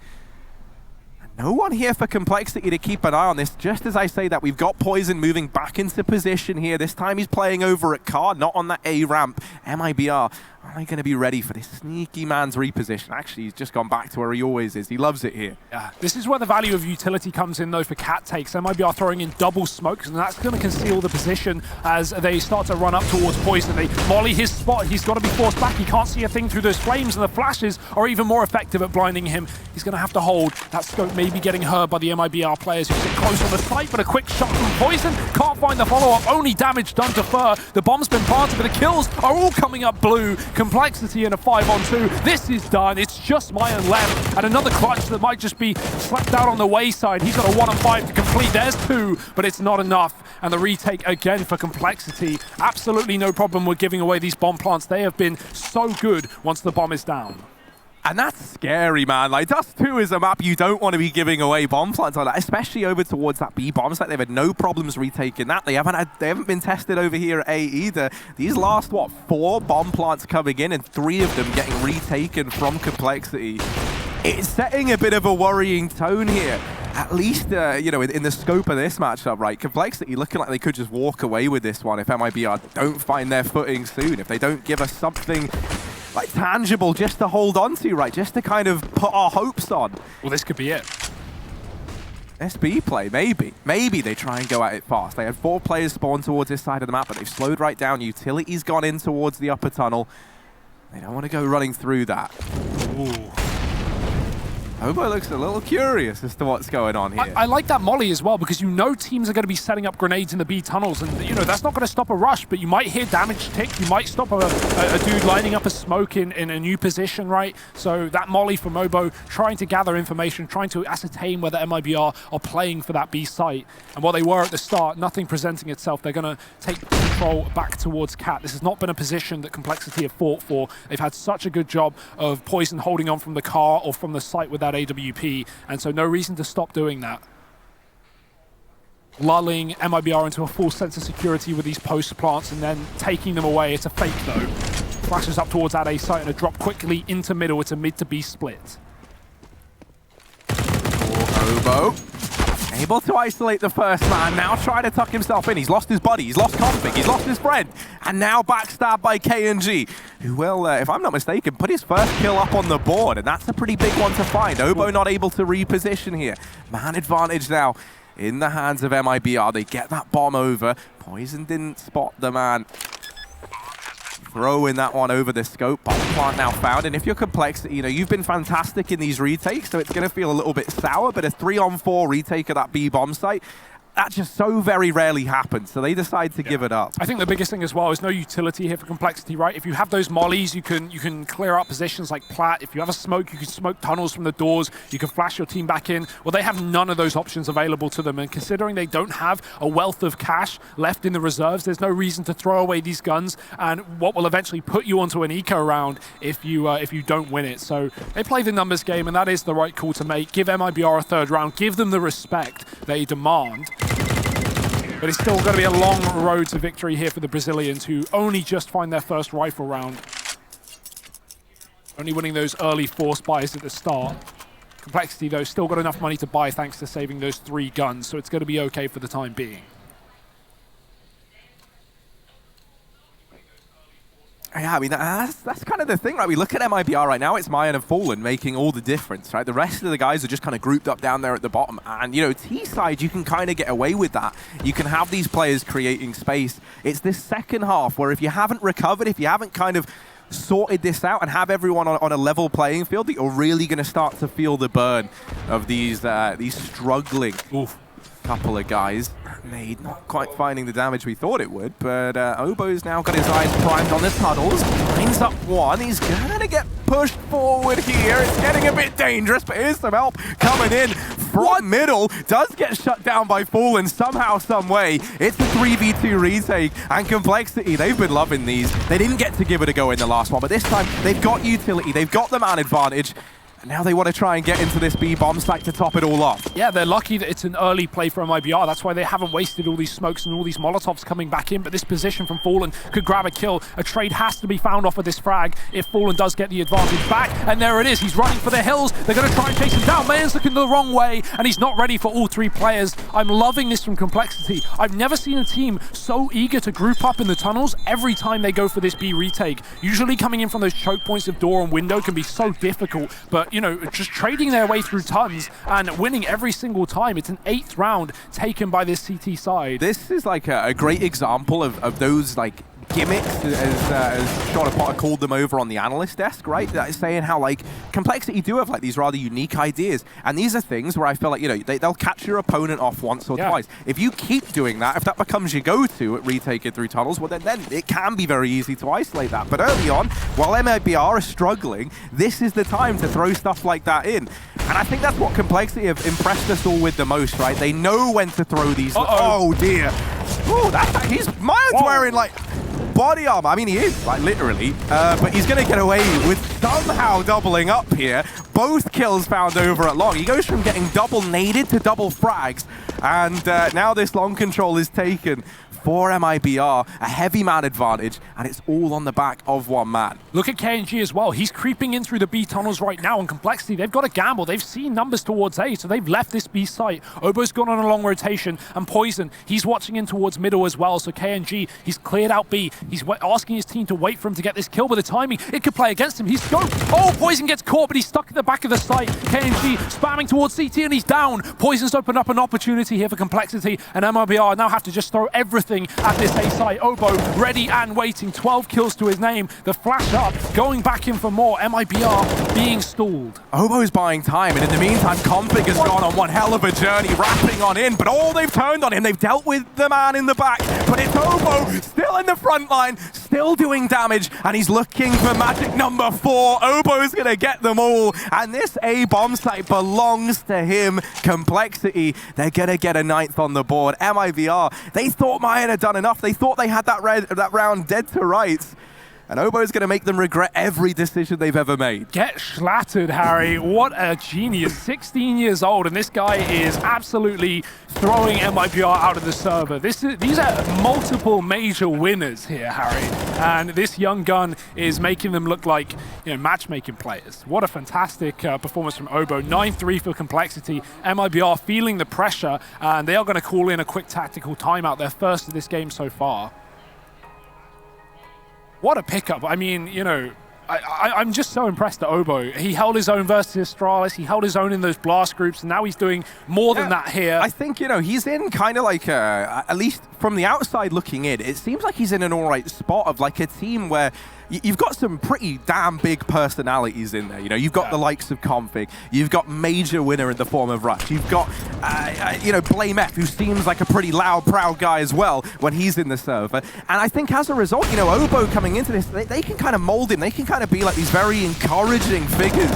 No one here for CompLexity to keep an eye on this. Just as I say that, we've got Poison moving back into position here. This time he's playing over at Car, not on that A ramp. MIBR, are they going to be ready for this sneaky man's reposition? Actually, he's just gone back to where he always is. He loves it here. Yeah, this is where the value of utility comes in, though, for Cat takes. MIBR throwing in double smokes, and that's going to conceal the position as they start to run up towards Poison. They molly his spot. He's got to be forced back. He can't see a thing through those flames, and the flashes are even more effective at blinding him. He's going to have to hold. That scope may be getting heard by the MIBR players who sit close on the site, but a quick shot from Poison. Can't find the follow-up. Only damage done to Fur. The bomb's been planted, but the kills are all coming up blue. CompLexity in a 5-on-2. This is done. It's just Mayan left, and another clutch that might just be slapped out on the wayside. He's got a 1-on-5 to complete. There's 2, but it's not enough. And the retake again for CompLexity. Absolutely no problem with giving away these bomb plants. They have been so good once the bomb is down. And that's scary, man. Like, Dust 2 is a map you don't want to be giving away bomb plants on that, especially over towards that B bomb site. They've had no problems retaking that. They haven't been tested over here at A either. These last, 4 bomb plants coming in, and 3 of them getting retaken from CompLexity. It's setting a bit of a worrying tone here. At least, you know, in the scope of this matchup, right? CompLexity looking like they could just walk away with this one if MIBR don't find their footing soon. If they don't give us something like tangible just to hold on to, right? Just to kind of put our hopes on. Well, this could be it. SB play, maybe. Maybe they try and go at it fast. They had 4 players spawn towards this side of the map, but they've slowed right down. Utility's gone in towards the upper tunnel. They don't want to go running through that. Ooh. Obo looks a little curious as to what's going on here. I like that molly as well, because you know teams are going to be setting up grenades in the B tunnels, and you know that's not going to stop a rush, but you might hear damage tick, you might stop a dude lining up a smoke in a new position, right? So that molly from Obo, trying to gather information, trying to ascertain whether MIBR are playing for that B site, and while they were at the start, nothing presenting itself, they're going to take control back towards Cat. This has not been a position that CompLexity have fought for. They've had such a good job of Poison holding on from the car or from the site with that AWP, and so no reason to stop doing that. Lulling MIBR into a full sense of security with these post plants and then taking them away. It's a fake though. Flashes up towards that A site and a drop quickly into middle. It's a mid to B split. Obo able to isolate the first man, now try to tuck himself in. He's lost his buddy, he's lost Config, he's lost his friend, and now backstabbed by Gen.G, who will, if I'm not mistaken, put his first kill up on the board, and that's a pretty big one to find. Obo not able to reposition here. Man advantage now in the hands of MIBR. They get that bomb over. Poison didn't spot the man throwing that one over the scope. Bomb plant now found, and if you're Complexity, you know, you've been fantastic in these retakes, so it's going to feel a little bit sour, but a 3-on-4 retake of that B bomb site, that just so very rarely happens, so they decide to give it up. I think the biggest thing as well is no utility here for Complexity, right? If you have those mollies, you can clear up positions like plat. If you have a smoke, you can smoke tunnels from the doors. You can flash your team back in. Well, they have none of those options available to them, and considering they don't have a wealth of cash left in the reserves, there's no reason to throw away these guns and what will eventually put you onto an eco round if you don't win it. So they play the numbers game, and that is the right call to make. Give MIBR a third round. Give them the respect they demand. But it's still going to be a long road to victory here for the Brazilians, who only just find their first rifle round. Only winning those early force buys at the start. Complexity, though, still got enough money to buy thanks to saving those 3 guns, so it's going to be okay for the time being. Yeah, I mean, that's kind of the thing, right? We look at MIBR right now, it's Mayan and Fallen making all the difference, right? The rest of the guys are just kind of grouped up down there at the bottom. And, you know, T-side, you can kind of get away with that. You can have these players creating space. It's this second half where if you haven't recovered, if you haven't kind of sorted this out and have everyone on a level playing field, that you're really going to start to feel the burn of these struggling couple of guys. Nade not quite finding the damage we thought it would, but Obo's now got his eyes primed on the tunnels. Lines up one. He's gonna get pushed forward here. It's getting a bit dangerous, but here's some help coming in from middle. Does get shut down by Fallen somehow, some way. It's a 3v2 retake, and Complexity, they've been loving these. They didn't get to give it a go in the last one, but this time they've got utility. They've got the man advantage. And now they want to try and get into this B bomb site to top it all off. Yeah, they're lucky that it's an early play from MIBR. That's why they haven't wasted all these smokes and all these Molotovs coming back in. But this position from Fallen could grab a kill. A trade has to be found off of this frag if Fallen does get the advantage back. And there it is. He's running for the hills. They're going to try and chase him down. Mayan's looking the wrong way, and he's not ready for all 3 players. I'm loving this from Complexity. I've never seen a team so eager to group up in the tunnels every time they go for this B retake. Usually coming in from those choke points of door and window can be so difficult. But, you know, just trading their way through tons and winning every single time. It's an 8th round taken by this CT side. This is like a great example of those like gimmicks, as Sean Potter called them over on the analyst desk, right? That is saying how like Complexity do have like these rather unique ideas, and these are things where I feel like, you know, they'll catch your opponent off once or twice. If you keep doing that, if that becomes your go-to at retaking through tunnels, well then it can be very easy to isolate that. But early on, while MIBR are struggling, this is the time to throw stuff like that in. And I think that's what Complexity have impressed us all with the most, right? They know when to throw these. Oh dear. Oh, Mayan's wearing like body armor. I mean, he is, like, literally. But he's going to get away with somehow doubling up here. Both kills found over at long. He goes from getting double naded to double frags. And now this long control is taken for MIBR, a heavy man advantage, and it's all on the back of one man. Look at Gen.G as well. He's creeping in through the B tunnels right now, and Complexity, they've got a gamble. They've seen numbers towards A, so they've left this B site. Obo's gone on a long rotation, and Poison, he's watching in towards middle as well, so Gen.G, he's cleared out B. He's asking his team to wait for him to get this kill, but the timing, it could play against him. He's scoped. Oh, Poison gets caught, but he's stuck at the back of the site. Gen.G spamming towards CT, and he's down. Poison's opened up an opportunity here for Complexity, and MIBR now have to just throw everything at this A site. Obo ready and waiting. 12 kills to his name. The flash up, going back in for more. MIBR being stalled. Obo's buying time, and in the meantime, Config has gone on one hell of a journey, wrapping on in, but they've turned on him. They've dealt with the man in the back, but it's Obo still in the front line, still doing damage, and he's looking for magic number 4. Obo's gonna get them all, and this A bomb site belongs to him. Complexity, they're gonna get a 9th on the board. MIBR, they thought Mayan had done enough. They thought they had that round dead to rights. And Obo's going to make them regret every decision they've ever made. Get schlattered, Harry. What a genius. 16 years old, and this guy is absolutely throwing MIBR out of the server. These are multiple major winners here, Harry. And this young gun is making them look like, you know, matchmaking players. What a fantastic performance from Obo. 9-3 for Complexity. MIBR feeling the pressure, and they are going to call in a quick tactical timeout. Their first of this game so far. What a pickup. I mean, you know, I'm just so impressed at Obo. He held his own versus Astralis, he held his own in those blast groups, and now he's doing more than that here. I think, he's in kind of like, at least from the outside looking in, it seems like he's in an all right spot of like a team where you've got some pretty damn big personalities in there. You've got the likes of Config, you've got major winner in the form of Rush, you've got, Blame F, who seems like a pretty loud, proud guy as well when he's in the server. And I think as a result, Obo coming into this, they can kind of mold him. They can kind of be like these very encouraging figures.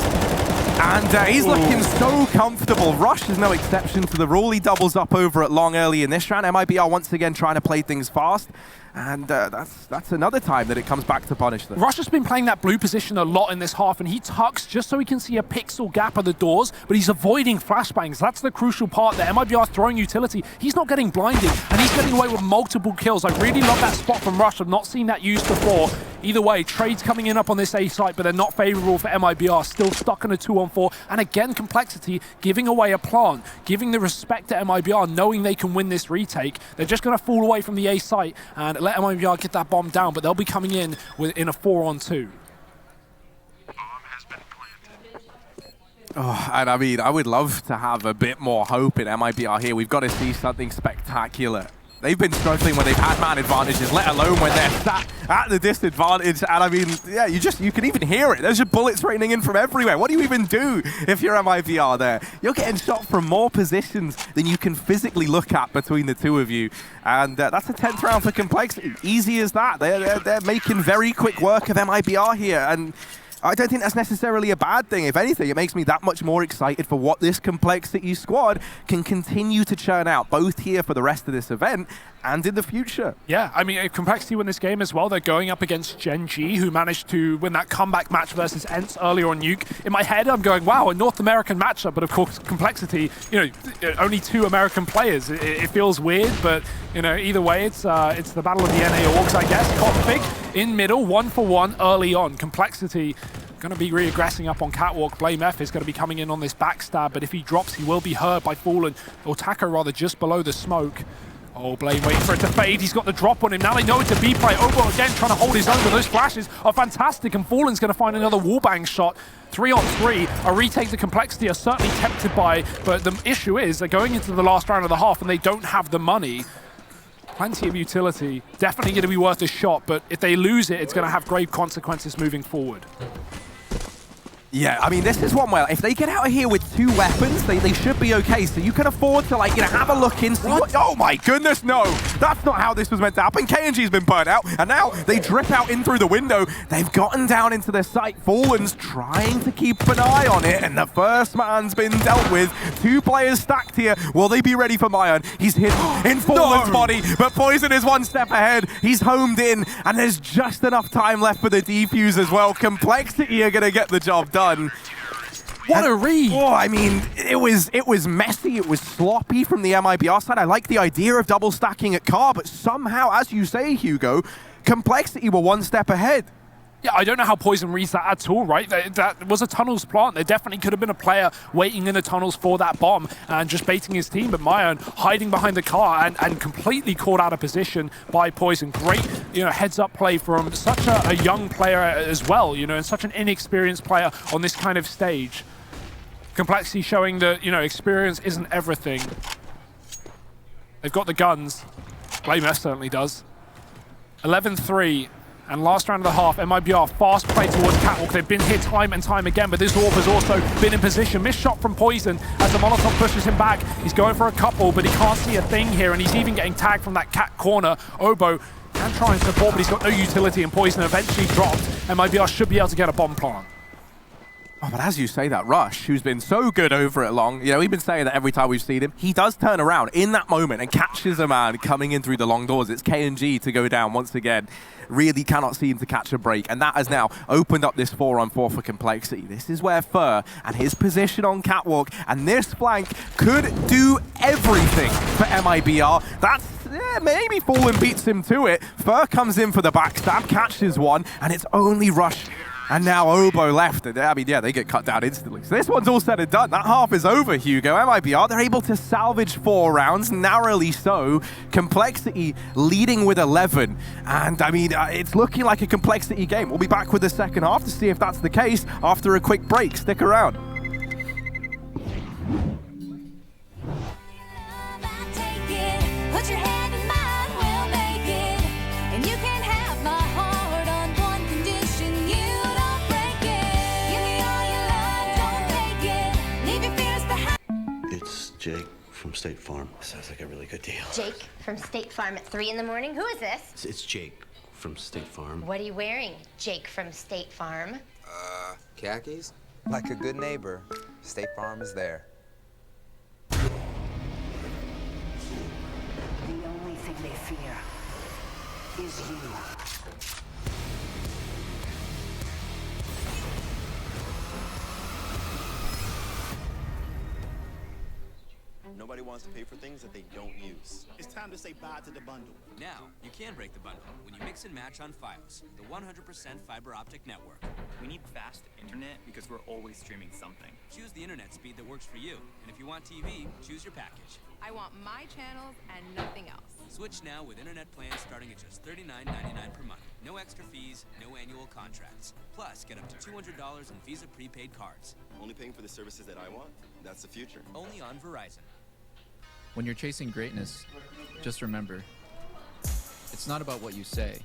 And he's looking so comfortable. Rush is no exception to the rule. He doubles up over at long early in this round. MIBR once again trying to play things fast. And that's another time that it comes back to punish them. Rush has been playing that blue position a lot in this half, and he tucks just so he can see a pixel gap of the doors, but he's avoiding flashbangs. That's the crucial part there. MIBR throwing utility. He's not getting blinded, and he's getting away with multiple kills. I really love that spot from Rush. I've not seen that used before. Either way, trades coming in up on this A site, but they're not favorable for MIBR. Still stuck in a 2-on-4, and again, CompLexity giving away a plant, giving the respect to MIBR, knowing they can win this retake. They're just going to fall away from the A site and let MIBR get that bomb down, but they'll be coming in in a 4-on-2. Oh, and I mean, I would love to have a bit more hope in MIBR here. We've got to see something spectacular. They've been struggling when they've had man advantages, let alone when they're sat at the disadvantage. And I mean, yeah, you can even hear it. There's just bullets raining in from everywhere. What do you even do if you're MIBR there? You're getting shot from more positions than you can physically look at between the two of you. And that's a 10th round for CompLexity. Easy as that. They're making very quick work of MIBR here. And I don't think that's necessarily a bad thing. If anything, it makes me that much more excited for what this CompLexity squad can continue to churn out, both here for the rest of this event and in the future. Yeah, I mean, if CompLexity win this game as well, they're going up against Gen.G, who managed to win that comeback match versus Ents earlier on Nuke. In my head, I'm going, wow, a North American matchup, but of course, CompLexity, only 2 American players. It feels weird, but, either way, it's the battle of the NA orgs, I guess. Config in middle, 1-for-1 early on. CompLexity going to be reaggressing up on Catwalk. Blame F is going to be coming in on this backstab, but if he drops, he will be hurt by Fallen, or Taco rather, just below the smoke. Oh, Blame waiting for it to fade. He's got the drop on him. Now they know it's a B play. Obo again trying to hold his own, but those flashes are fantastic, and Fallen's going to find another wallbang shot. 3-on-3, a retake the CompLexity are certainly tempted by, but the issue is they're going into the last round of the half and they don't have the money. Plenty of utility, definitely going to be worth a shot, but if they lose it, it's going to have grave consequences moving forward. Yeah, I mean, this is one where if they get out of here with 2 weapons, they should be okay. So you can afford to, have a look in. Oh my goodness, no. That's not how this was meant to happen. Gen.G's been burnt out, and now they drip out in through the window. They've gotten down into their site. Fallen's trying to keep an eye on it, and the first man's been dealt with. 2 players stacked here. Will they be ready for Mayan? He's hit in Fallen's body, but Poison is 1 step ahead. He's homed in, and there's just enough time left for the defuse as well. CompLexity are going to get the job done. What a read! Oh, I mean, it was messy, it was sloppy from the MIBR side. I like the idea of double stacking at car, but somehow, as you say, Hugo, CompLexity were 1 step ahead. Yeah, I don't know how Poison reads that at all, right? That was a tunnels plant. There definitely could have been a player waiting in the tunnels for that bomb and just baiting his team, but Mayan hiding behind the car and completely caught out of position by Poison. Great, heads-up play from such a young player as well, and such an inexperienced player on this kind of stage. CompLexity showing that, experience isn't everything. They've got the guns. Blame F certainly does. 11-3. And last round of the half, MIBR fast play towards Catwalk. They've been here time and time again, but this Orb has also been in position. Missed shot from Poison as the Molotov pushes him back. He's going for a couple, but he can't see a thing here, and he's even getting tagged from that cat corner. Obo can try and support, but he's got no utility, and Poison eventually dropped. MIBR should be able to get a bomb plant. Oh, but as you say that, Rush, who's been so good over it long, we've been saying that every time we've seen him, he does turn around in that moment and catches a man coming in through the long doors. It's Gen.G to go down once again. Really cannot seem to catch a break, and that has now opened up this 4-on-4 for CompLexity. This is where Fur and his position on Catwalk and this flank could do everything for MIBR. That's maybe Fallen beats him to it. Fur comes in for the backstab, catches one, and it's only Rush And now Obo left. And, I mean, yeah, they get cut down instantly. So this one's all said and done. That half is over, Hugo. MIBR, they're able to salvage 4 rounds, narrowly so. CompLexity leading with 11. And, I mean, it's looking like a CompLexity game. We'll be back with the second half to see if that's the case after a quick break. Stick around. Put your hand in mine, we'll make it. And you can have my heart on one condition, you don't break it. Give me all your love, don't take it. Leave your fears behind. It's Jake from State Farm. Sounds like a really good deal. Jake from State Farm at 3 in the morning. Who is this? It's Jake from State Farm. What are you wearing, Jake from State Farm? Khakis? Like a good neighbor, State Farm is there. The only thing they fear is you. Nobody wants to pay for things that they don't use. It's time to say bye to the bundle. Now, you can break the bundle when you mix and match on Fios, the 100% fiber optic network. We need fast internet because we're always streaming something. Choose the internet speed that works for you. And if you want TV, choose your package. I want my channels and nothing else. Switch now with internet plans starting at just $39.99 per month. No extra fees, no annual contracts. Plus, get up to $200 in Visa prepaid cards. Only paying for the services that I want? That's the future. Only on Verizon. When you're chasing greatness, just remember, it's not about what you say.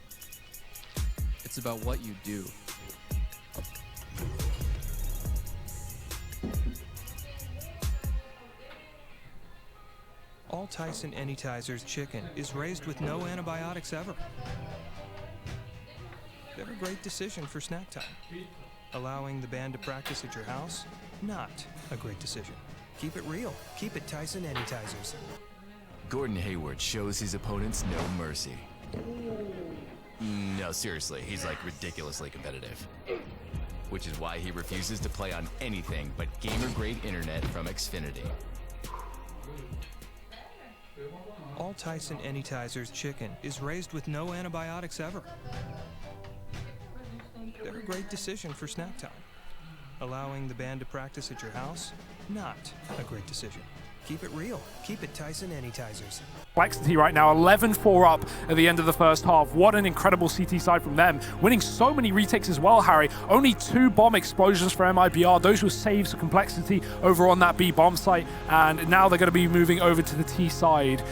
It's about what you do. All Tyson Anytizer's chicken is raised with no antibiotics ever. They're a great decision for snack time. Allowing the band to practice at your house? Not a great decision. Keep it real. Keep it Tyson Anytizers. Gordon Hayward shows his opponents no mercy. No, seriously, he's like ridiculously competitive. Which is why he refuses to play on anything but gamer-grade internet from Xfinity. All Tyson Anytizer's chicken is raised with no antibiotics ever. They're a great decision for snack time. Allowing the band to practice at your house? Not a great decision. Keep it real. Keep it Tyson Anytizers. CompLexity right now, 11-4 up at the end of the first half. What an incredible CT side from them. Winning so many retakes as well, Harry. Only 2 bomb explosions for MIBR. Those were saves for CompLexity over on that B bomb site. And now they're going to be moving over to the T side.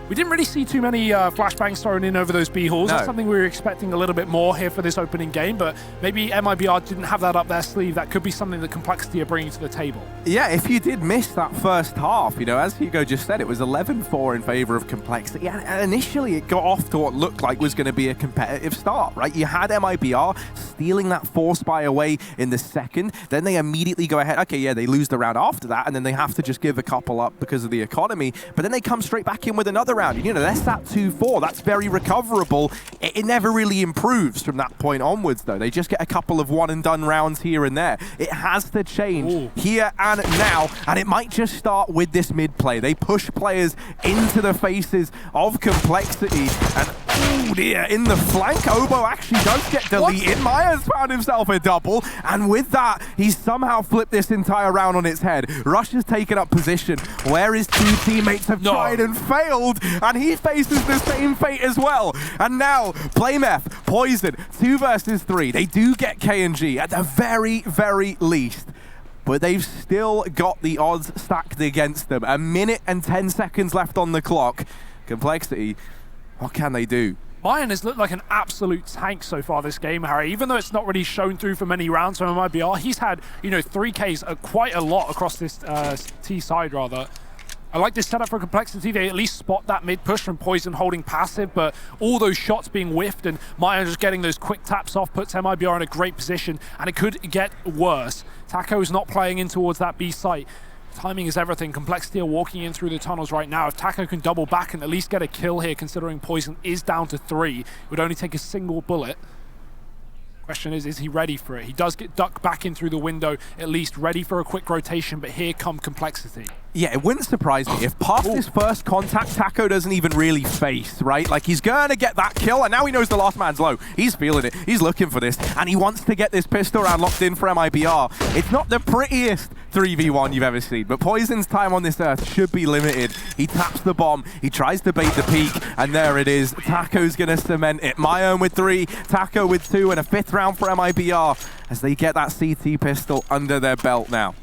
We didn't really see too many flashbangs thrown in over those B halls. No. That's something we were expecting a little bit more here for this opening game, but maybe MIBR didn't have that up their sleeve. That could be something that CompLexity are bringing to the table. Yeah, if you did miss that first half, you know, as Hugo just said, it was 11-4 in favor of CompLexity. And initially, it got off to what looked like was going to be a competitive start, right? You had MIBR stealing that force buy away in the second. Then they immediately go ahead. Okay, yeah, they lose the round after that, and then they have to just give a couple up because of the economy. But then they come straight back in with another round. And, you know, that's that 2-4. That's very recoverable. It never really improves from that point onwards, though. They just get a couple of one-and-done rounds here and there. It has to change here and now, and it might just start with this mid-play. They push players into the faces of CompLexity, and oh dear, in the flank, Obo actually does get deleted. Myers found himself a double, and with that, he's somehow flipped this entire round on its head. Rush has taken up position where his 2 teammates have tried and failed, and he faces the same fate as well. And now, Playmeth, Poison, 2 versus 3. They do get K&G at the very, very least. But they've still got the odds stacked against them. 1 minute and 10 seconds left on the clock. CompLexity, what can they do? Mayan has looked like an absolute tank so far this game, Harry. Even though it's not really shown through for many rounds from MIBR, he's had, you know, 3Ks quite a lot across this T side, rather. I like this setup for CompLexity. They at least spot that mid push from Poison holding passive, but all those shots being whiffed and Mayan just getting those quick taps off puts MIBR in a great position, and it could get worse. Taco's not playing in towards that B site. Timing is everything. CompLexity are walking in through the tunnels right now. If Taco can double back and at least get a kill here, considering Poison is down to 3, it would only take a single bullet. Question is he ready for it? He does get ducked back in through the window, at least ready for a quick rotation, but here come CompLexity. Yeah, it wouldn't surprise me if past his first contact, Taco doesn't even really face, right? Like, he's gonna get that kill, and now he knows the last man's low. He's feeling it. He's looking for this, and he wants to get this pistol round locked in for MIBR. It's not the prettiest 3v1 you've ever seen, but Poison's time on this earth should be limited. He taps the bomb, he tries to bait the peak, and there it is. Taco's gonna cement it. Mayon with 3, Taco with 2, and a 5th round for MIBR as they get that CT pistol under their belt now.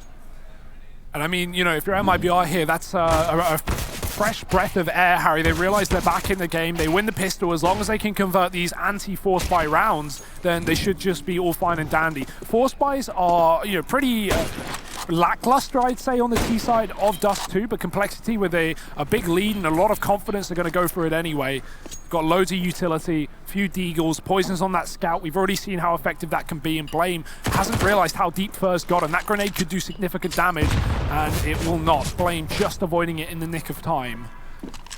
And I mean, you know, if you're MIBR here, that's a fresh breath of air, Harry. They realize they're back in the game. They win the pistol. As long as they can convert these anti-force buy rounds, then they should just be all fine and dandy. Force buys are, you know, pretty lackluster, I'd say, on the T side of Dust 2, but CompLexity with a big lead and a lot of confidence are going to go for it anyway. Got loads of utility, few deagles, Poison's on that scout. We've already seen how effective that can be, and Blame hasn't realized how deep Fur's got him. That grenade could do significant damage, and it will not. Blame just avoiding it in the nick of time.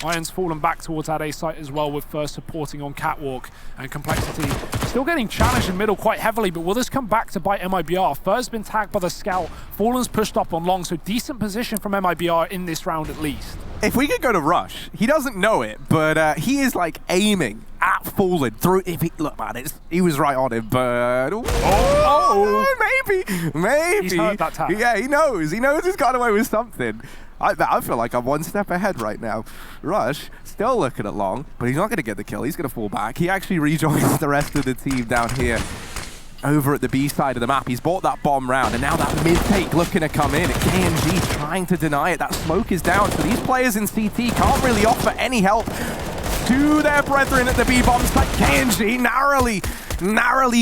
Mayon's fallen back towards that A site as well, with Fur supporting on Catwalk, and CompLexity still getting challenged in middle quite heavily, but will this come back to bite MIBR? Fur's been tagged by the scout, Fallen's pushed up on long, so decent position from MIBR in this round at least. If we could go to Rush, he doesn't know it, but he is like aiming at Fallen through. If he, look, man, he was right on him, but maybe. He's heard that tap. Yeah, he knows he's got away with something. I feel like I'm one step ahead right now. Rush still looking at long, but he's not going to get the kill. He's going to fall back. He actually rejoins the rest of the team down here. Over at the B side of the map, he's bought that bomb round, and now that mid-take looking to come in. Gen.G trying to deny it. That smoke is down, so these players in CT can't really offer any help to their brethren at the B bomb site. Gen.G narrowly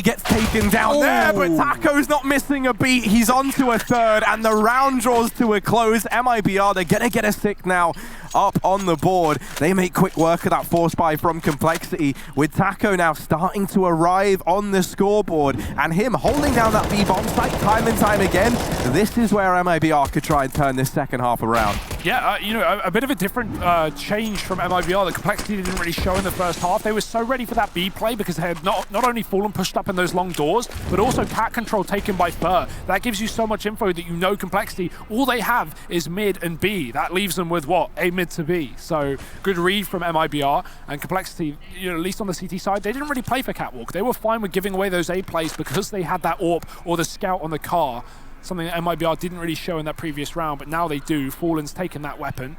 gets taken down there, but Taco's not missing a beat. He's on to a 3rd, and the round draws to a close. MIBR, they're gonna get a 6 now up on the board. They make quick work of that force buy from CompLexity, with Taco now starting to arrive on the scoreboard, and him holding down that B bomb site time and time again. This is where MIBR could try and turn this second half around. Yeah, you know, a bit of a different change from MIBR. The CompLexity didn't really show in the first half. They were so ready for that B play because they had not only Fallen pushed up in those long doors, but also cat control taken by Fur. That gives you so much info that you know CompLexity, all they have is mid and B. That leaves them with what? A mid to B. So good read from MIBR, and CompLexity, you know, at least on the CT side, they didn't really play for Catwalk. They were fine with giving away those A plays because they had that AWP or the scout on the car. Something that MIBR didn't really show in that previous round, but now they do. Fallen's taken that weapon.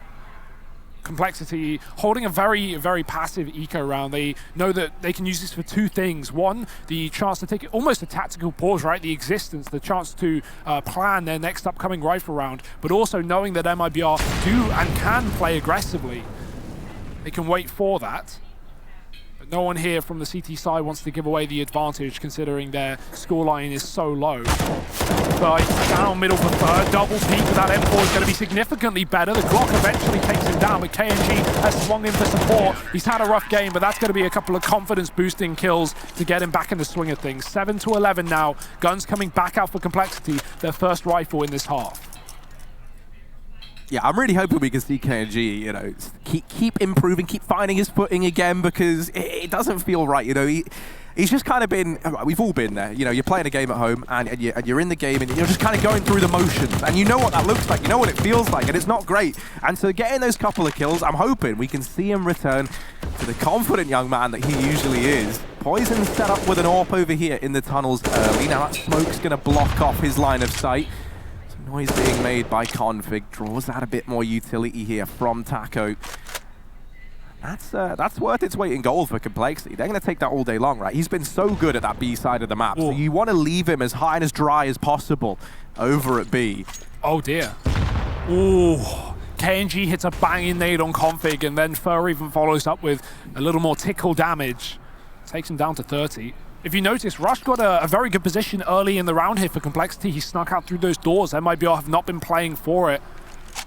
CompLexity holding a very, very passive eco round. They know that they can use this for 2 things. One, the chance to take almost a tactical pause, right? The existence, the chance to plan their next upcoming rifle round, but also knowing that MIBR do and can play aggressively. They can wait for that. But no one here from the CT side wants to give away the advantage, considering their scoreline is so low. But down middle for Fur, double peek with that M4 is going to be significantly better. The Glock eventually takes him down, but Gen.G has swung in for support. He's had a rough game, but that's going to be a couple of confidence-boosting kills to get him back in the swing of things. 7-11 now. Guns coming back out for CompLexity, their first rifle in this half. Yeah, I'm really hoping we can see Gen.G, you know, keep improving, keep finding his footing again, because it doesn't feel right, you know. He's just kind of been, we've all been there, you know, you're playing a game at home and you're in the game and you're just kind of going through the motions, and you know what that looks like, you know what it feels like, and it's not great. And so getting those couple of kills, I'm hoping we can see him return to the confident young man that he usually is. Poison set up with an AWP over here in the tunnels early. Now that smoke's going to block off his line of sight. Some noise being made by Config draws out a bit more utility here from Taco. That's worth its weight in gold for CompLexity. They're going to take that all day long, right? He's been so good at that B side of the map, so you want to leave him as high and as dry as possible over at B. Oh dear. Ooh. Gen.G hits a banging nade on Config, and then Fur even follows up with a little more tickle damage. Takes him down to 30. If you notice, Rush got a very good position early in the round here for CompLexity. He snuck out through those doors. MIBR have not been playing for it.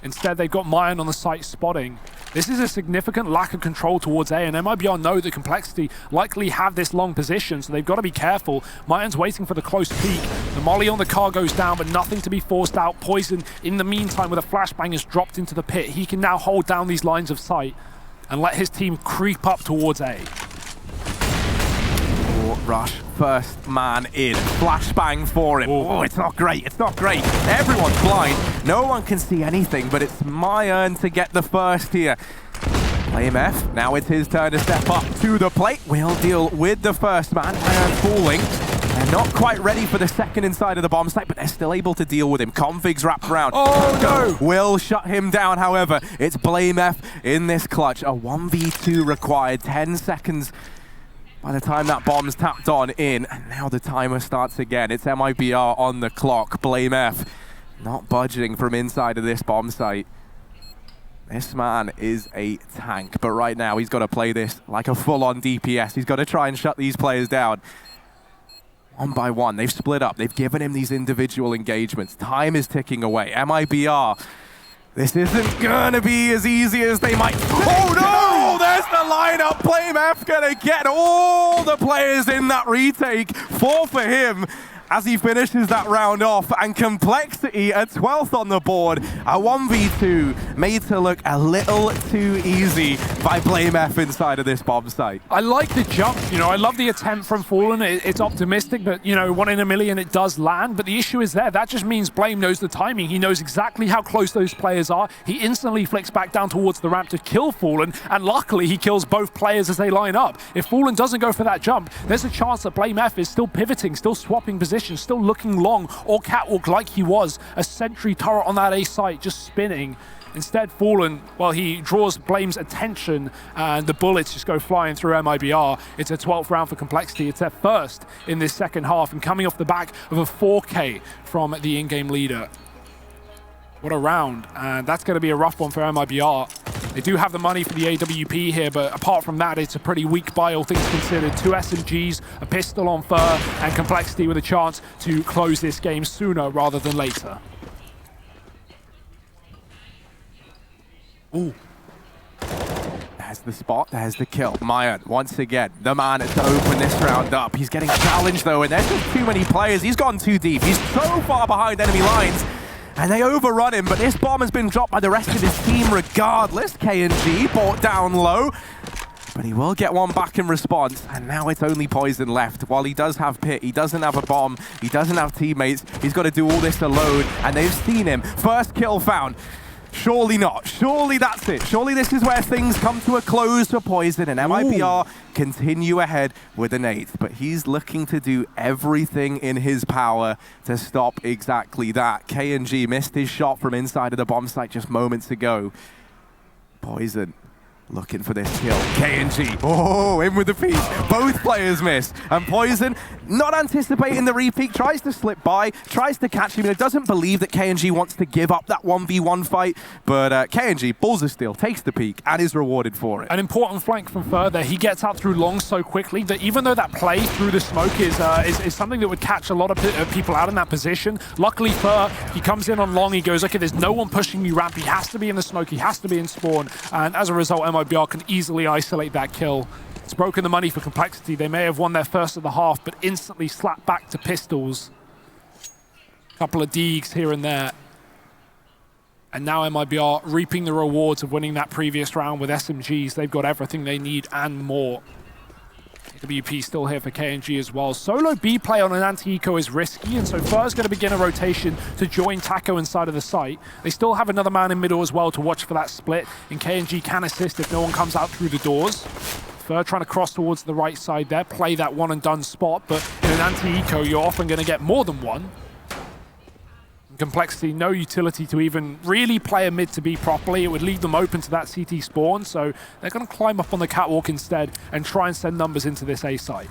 Instead, they've got Mayon on the site spotting. This is a significant lack of control towards A, and MIBR know that CompLexity likely have this long position, so they've got to be careful. Mayon's waiting for the close peek. The molly on the car goes down, but nothing to be forced out. Poison, in the meantime, with a flashbang, is dropped into the pit. He can now hold down these lines of sight and let his team creep up towards A. will rush first man in. Flashbang for him. Oh, it's not great. It's not great. Everyone's blind. No one can see anything, but it's Myern to get the first here. Flame F, now it's his turn to step up to the plate. We'll deal with the first man. Myern falling. They're not quite ready for the second inside of the bomb site, but they're still able to deal with him. Config's wrapped around. Oh, no! Will shut him down, however. It's Blame F in this clutch. A 1v2 required. 10 seconds by the time that bomb's tapped on in. And now the timer starts again. It's MIBR on the clock. Blame F not budging from inside of this bomb site. This man is a tank, but right now he's got to play this like a full-on DPS. He's got to try and shut these players down. One by one, they've split up. They've given him these individual engagements. Time is ticking away. MIBR, this isn't gonna be as easy as they might. Oh no! There's the lineup. Blame F gonna get all the players in that retake. 4 for him as he finishes that round off, and CompLexity a 12th on the board. A 1v2 made to look a little too easy by Blame F inside of this bomb site. I like the jump, you know, I love the attempt from Fallen. It's optimistic, but, you know, 1 in a million, it does land. But the issue is there. That just means Blame knows the timing. He knows exactly how close those players are. He instantly flicks back down towards the ramp to kill Fallen, and luckily he kills both players as they line up. If Fallen doesn't go for that jump, there's a chance that Blame F is still pivoting, still swapping positions, still looking long or catwalk like he was. A sentry turret on that A site just spinning. Instead, Fallen, well, he draws Blame's attention and the bullets just go flying through MIBR. It's a 12th round for CompLexity. It's their first in this second half, and coming off the back of a 4K from the in-game leader. What a round, and that's going to be a rough one for MIBR. They do have the money for the AWP here, but apart from that, it's a pretty weak buy, all things considered. 2 SMGs, a pistol on Fur, and CompLexity with a chance to close this game sooner rather than later. Ooh. There's the spot, there's the kill. Myern, once again, the man to open this round up. He's getting challenged though, and there's just too many players. He's gone too deep. He's so far behind enemy lines. And they overrun him, but this bomb has been dropped by the rest of his team regardless. Gen.G brought down low, but he will get one back in response. And now it's only Poison left. While he does have Pit, he doesn't have a bomb, he doesn't have teammates. He's got to do all this alone, and they've seen him. First kill found. Surely not. Surely that's it. Surely this is where things come to a close for Poison, and MIBR continue ahead with an 8th. But he's looking to do everything in his power to stop exactly that. Gen.G missed his shot from inside of the bomb site just moments ago. Poison looking for this kill. Gen.G, oh, in with the piece. Both players miss. And Poison, not anticipating the repeat, tries to slip by, tries to catch him, and doesn't believe that Gen.G wants to give up that 1v1 fight. But Gen.G, balls of steel, takes the peak and is rewarded for it. An important flank from Fur there. He gets out through long so quickly that even though that play through the smoke is something that would catch a lot of people out in that position, luckily Fur, he comes in on long, he goes, okay, there's no one pushing me ramp, he has to be in the smoke, he has to be in spawn, and as a result, MIBR can easily isolate that kill. It's broken the money for CompLexity. They may have won their first of the half, but instantly slapped back to pistols. Couple of deegs here and there. And now MIBR reaping the rewards of winning that previous round with SMGs. They've got everything they need and more. AWP still here for Gen.G as well. Solo B play on an anti-eco is risky, and so Fur's going to begin a rotation to join Taco inside of the site. They still have another man in middle as well to watch for that split, and Gen.G can assist if no one comes out through the doors. Fur trying to cross towards the right side there, play that one and done spot, but in an anti-eco you're often going to get more than one. CompLexity, no utility to even really play a mid to B properly. It would leave them open to that CT spawn, so they're going to climb up on the catwalk instead and try and send numbers into this A site.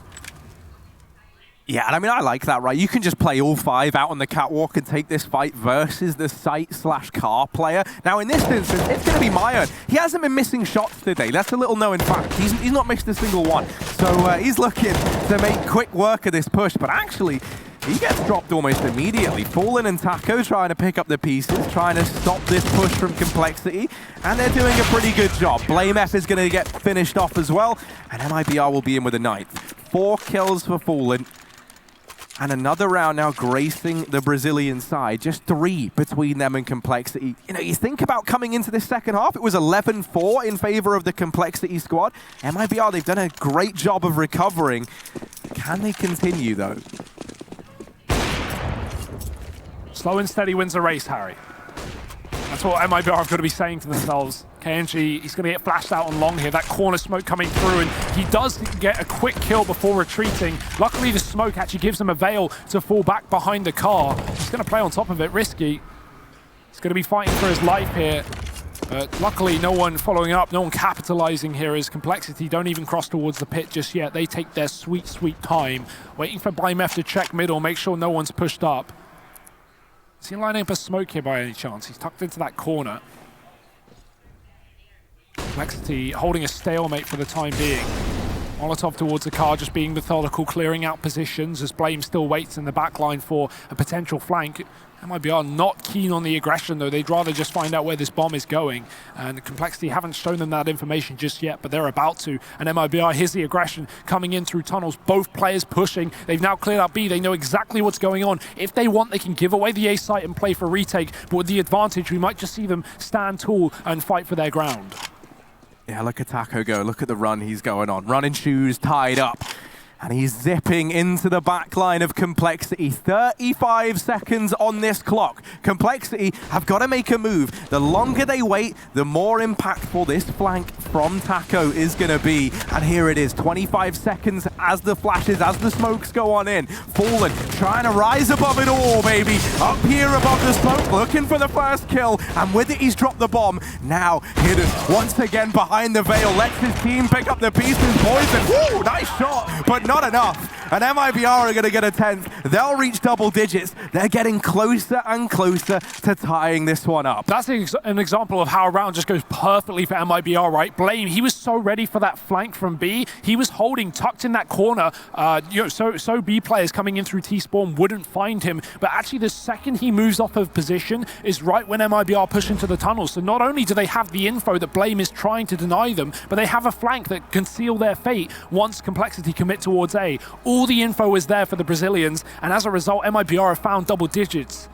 Yeah, and I mean, I like that, right? You can just play all 5 out on the catwalk and take this fight versus the site/car player. Now, in this instance, it's going to be Myern. He hasn't been missing shots today. That's a little known fact. He's not missed a single one. So he's looking to make quick work of this push, but actually, he gets dropped almost immediately. Fallen and Taco trying to pick up the pieces, trying to stop this push from CompLexity, and they're doing a pretty good job. Blame F is going to get finished off as well, and MIBR will be in with a 9th. 4 kills for Fallen, and another round now gracing the Brazilian side. Just 3 between them and CompLexity. You know, you think about coming into this second half, it was 11-4 in favor of the CompLexity squad. MIBR, they've done a great job of recovering. Can they continue, though? Slow and steady wins the race, Harry. That's what MIBR have got to be saying to themselves. Gen.G, he's going to get flashed out on long here. That corner smoke coming through, and he does get a quick kill before retreating. Luckily, the smoke actually gives him a veil to fall back behind the car. He's going to play on top of it, risky. He's going to be fighting for his life here. But luckily, no one following up, no one capitalizing here as CompLexity don't even cross towards the pit just yet. They take their sweet, sweet time, waiting for BlameF to check middle, make sure no one's pushed up. Is he lining up a smoke here by any chance? He's tucked into that corner. CompLexity holding a stalemate for the time being. Molotov towards the car, just being methodical, clearing out positions as Blame still waits in the back line for a potential flank. MIBR not keen on the aggression, though. They'd rather just find out where this bomb is going. And CompLexity haven't shown them that information just yet, but they're about to. And MIBR, here's the aggression coming in through tunnels. Both players pushing. They've now cleared out B. They know exactly what's going on. If they want, they can give away the A site and play for retake. But with the advantage, we might just see them stand tall and fight for their ground. Yeah, look at Taco go. Look at the run he's going on. Running shoes tied up. And he's zipping into the back line of CompLexity. 35 seconds on this clock. CompLexity have got to make a move. The longer they wait, the more impactful this flank from Taco is going to be. And here it is, 25 seconds as the flashes, as the smokes go on in. Fallen trying to rise above it all, baby. Up here above the smoke, looking for the first kill. And with it, he's dropped the bomb. Now, hidden once again behind the veil. Lets his team pick up the pieces. Poison, woo, nice shot, but not enough. And MIBR are going to get a 10th. They'll reach double digits. They're getting closer and closer to tying this one up. That's an example of how a round just goes perfectly for MIBR, right? Blame, he was so ready for that flank from B. He was holding, tucked in that corner. So B players coming in through T-Spawn wouldn't find him. But actually, the second he moves off of position is right when MIBR push into the tunnel. So not only do they have the info that Blame is trying to deny them, but they have a flank that can seal their fate once CompLexity commit towards A. All the info is there for the Brazilians, and as a result, MIBR have found double digits.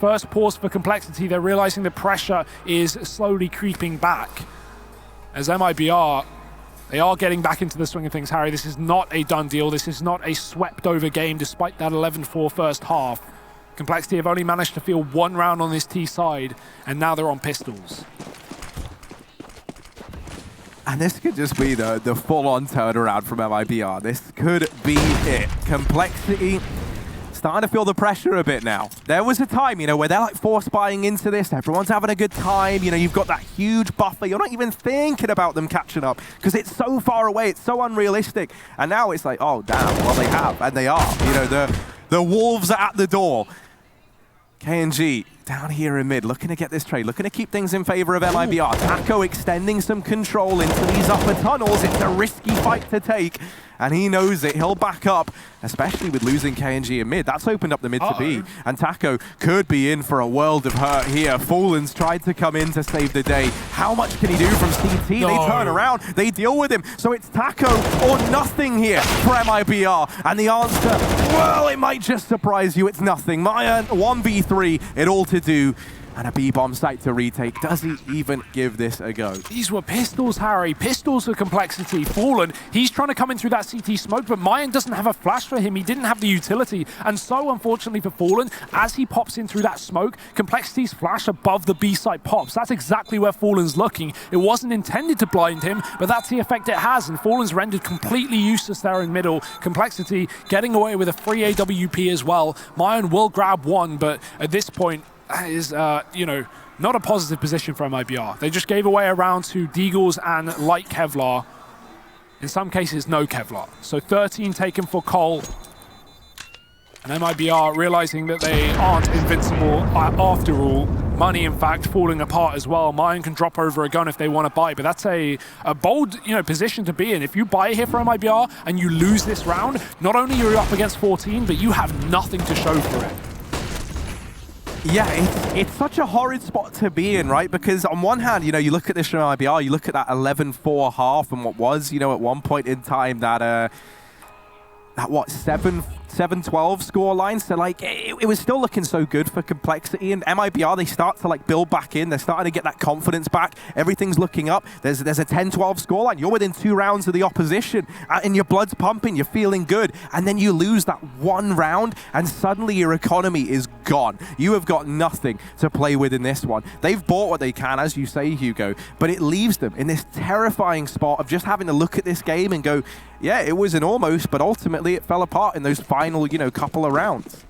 First pause for CompLexity, they're realizing the pressure is slowly creeping back. As MIBR, they are getting back into the swing of things, Harry. This is not a done deal. This is not a swept over game despite that 11-4 first half. CompLexity have only managed to field one round on this T side, and now they're on pistols. And this could just be the full-on turnaround from MIBR. This could be it. CompLexity starting to feel the pressure a bit now. There was a time, where they're like force buying into this. Everyone's having a good time. You've got that huge buffer. You're not even thinking about them catching up because it's so far away. It's so unrealistic. And now it's like, oh, damn, well, they have. And they are. The wolves are at the door. Gen.G down here in mid, looking to get this trade, looking to keep things in favor of MIBR. Taco extending some control into these upper tunnels. It's a risky fight to take, and he knows it. He'll back up, especially with losing Gen.G in mid. That's opened up the mid to B, and Taco could be in for a world of hurt here. Fallen's tried to come in to save the day. How much can he do from CT? No. They turn around, they deal with him. So it's Taco or nothing here for MIBR, and the answer, well, it might just surprise you. It's nothing. Maya 1v3, it all to do, and a B-bomb site to retake. Does he even give this a go? These were pistols, Harry. Pistols for CompLexity. Fallen, he's trying to come in through that CT smoke, but Mayan doesn't have a flash for him. He didn't have the utility. And so, unfortunately for Fallen, as he pops in through that smoke, CompLexity's flash above the B site pops. That's exactly where Fallen's looking. It wasn't intended to blind him, but that's the effect it has, and Fallen's rendered completely useless there in middle. CompLexity getting away with a free AWP as well. Mayan will grab one, but at this point, that is, not a positive position for MIBR. They just gave away a round to Deagles and light Kevlar. In some cases, no Kevlar. So 13 taken for Cole. And MIBR realizing that they aren't invincible after all. Money, in fact, falling apart as well. Mayan can drop over a gun if they want to buy, but that's a bold position to be in. If you buy here for MIBR and you lose this round, not only are you up against 14, but you have nothing to show for it. Yeah, it's such a horrid spot to be in, right? Because on one hand, you look at this from IBR, you look at that 11-4 half and what was, at one point in time that that what, 7-12 scoreline. So like it was still looking so good for CompLexity, and MIBR, they start to like build back in. They're starting to get that confidence back. Everything's looking up. There's a 10-12 scoreline. You're within 2 rounds of the opposition, and your blood's pumping. You're feeling good, and then you lose that 1 round, and suddenly your economy is gone. You have got nothing to play with in this one. They've bought what they can, as you say, Hugo, but it leaves them in this terrifying spot of just having to look at this game and go, yeah, it was an almost, but ultimately it fell apart in those final, couple of rounds.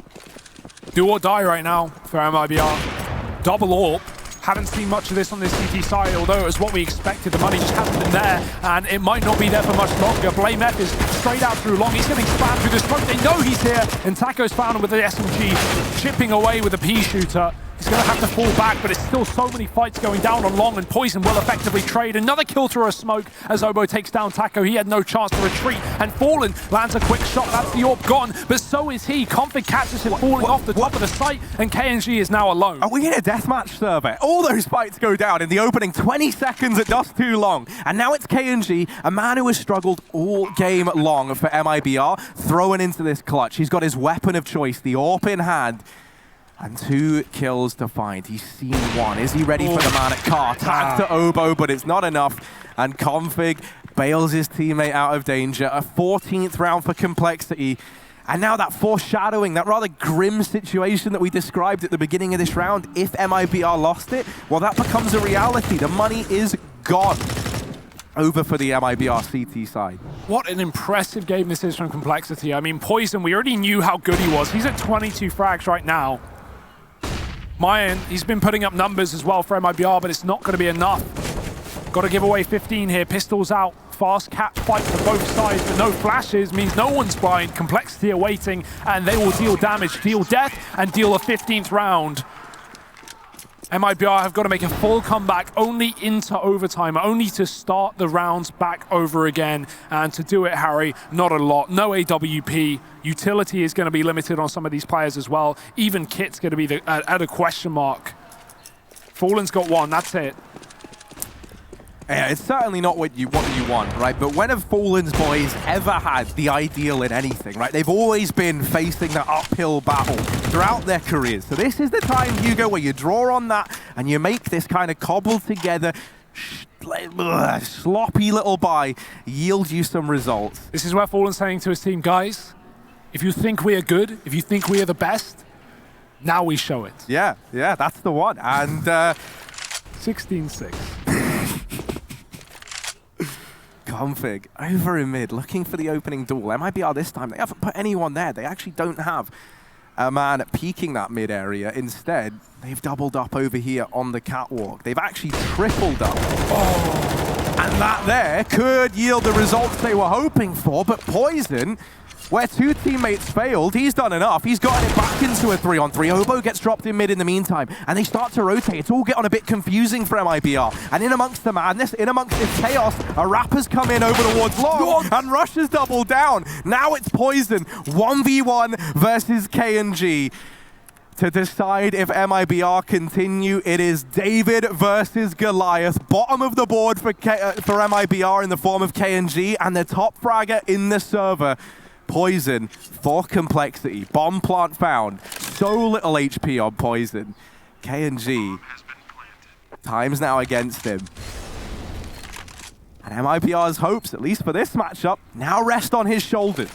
Do or die right now for MIBR. Double AWP. Haven't seen much of this on this CT side, although it was what we expected. The money just hasn't been there, and it might not be there for much longer. BlameF is straight out through long. He's getting spammed through the smoke. They know he's here, and Taco's found him with the SMG, chipping away with the pea shooter. He's going to have to fall back, but it's still so many fights going down on long, and Poison will effectively trade. Another kill through a smoke as Obo takes down Taco. He had no chance to retreat, and Fallen lands a quick shot. That's the AWP gone, but so is he. Config catches him falling off the top of the site, and Gen.G is now alone. Are we in a deathmatch server? All those fights go down in the opening 20 seconds at Dust Too Long, and now it's Gen.G, a man who has struggled all game long for MIBR, throwing into this clutch. He's got his weapon of choice, the AWP in hand. And 2 kills to find. He's seen 1. Is he ready for the man at car? Tag to Obo, but it's not enough. And Config bails his teammate out of danger. A 14th round for CompLexity. And now that foreshadowing, that rather grim situation that we described at the beginning of this round, if MIBR lost it, well, that becomes a reality. The money is gone. Over for the MIBR CT side. What an impressive game this is from CompLexity. I mean, Poison, we already knew how good he was. He's at 22 frags right now. Mayan, he's been putting up numbers as well for MIBR, but it's not going to be enough. Got to give away 15 here. Pistols out. Fast catch fight for both sides, but no flashes means no one's blind. CompLexity are waiting, and they will deal damage, deal death, and deal a 15th round. MIBR have got to make a full comeback only into overtime, only to start the rounds back over again. And to do it, Harry, not a lot. No AWP. Utility is going to be limited on some of these players as well. Even Kit's going to be at a question mark. Fallen's got 1, that's it. Yeah, it's certainly not what you want, right? But when have Fallen's boys ever had the ideal in anything, right? They've always been facing that uphill battle throughout their careers. So this is the time, Hugo, where you draw on that and you make this kind of cobbled together, sloppy little buy yield you some results. This is where Fallen's saying to his team, guys, if you think we are good, if you think we are the best, now we show it. Yeah, that's the one. And 16-6. Config over in mid, looking for the opening duel. MIBR this time, they haven't put anyone there. They actually don't have a man peeking that mid area. Instead, they've doubled up over here on the catwalk. They've actually tripled up. And that there could yield the results they were hoping for, but Poison, where 2 teammates failed, he's done enough. He's gotten it back into a 3-on-3. Obo gets dropped in mid in the meantime, and they start to rotate. It's all getting a bit confusing for MIBR. And in amongst the madness, in amongst this chaos, a Rapper's come in over towards long, and Rush has doubled down. Now it's Poison, 1v1 versus Gen.G. To decide if MIBR continue, it is David versus Goliath. Bottom of the board for MIBR in the form of Gen.G, and the top fragger in the server. Poison for CompLexity. Bomb plant found. So little HP on Poison. Gen.G. Time's now against him. And MIBR's hopes, at least for this matchup, now rest on his shoulders.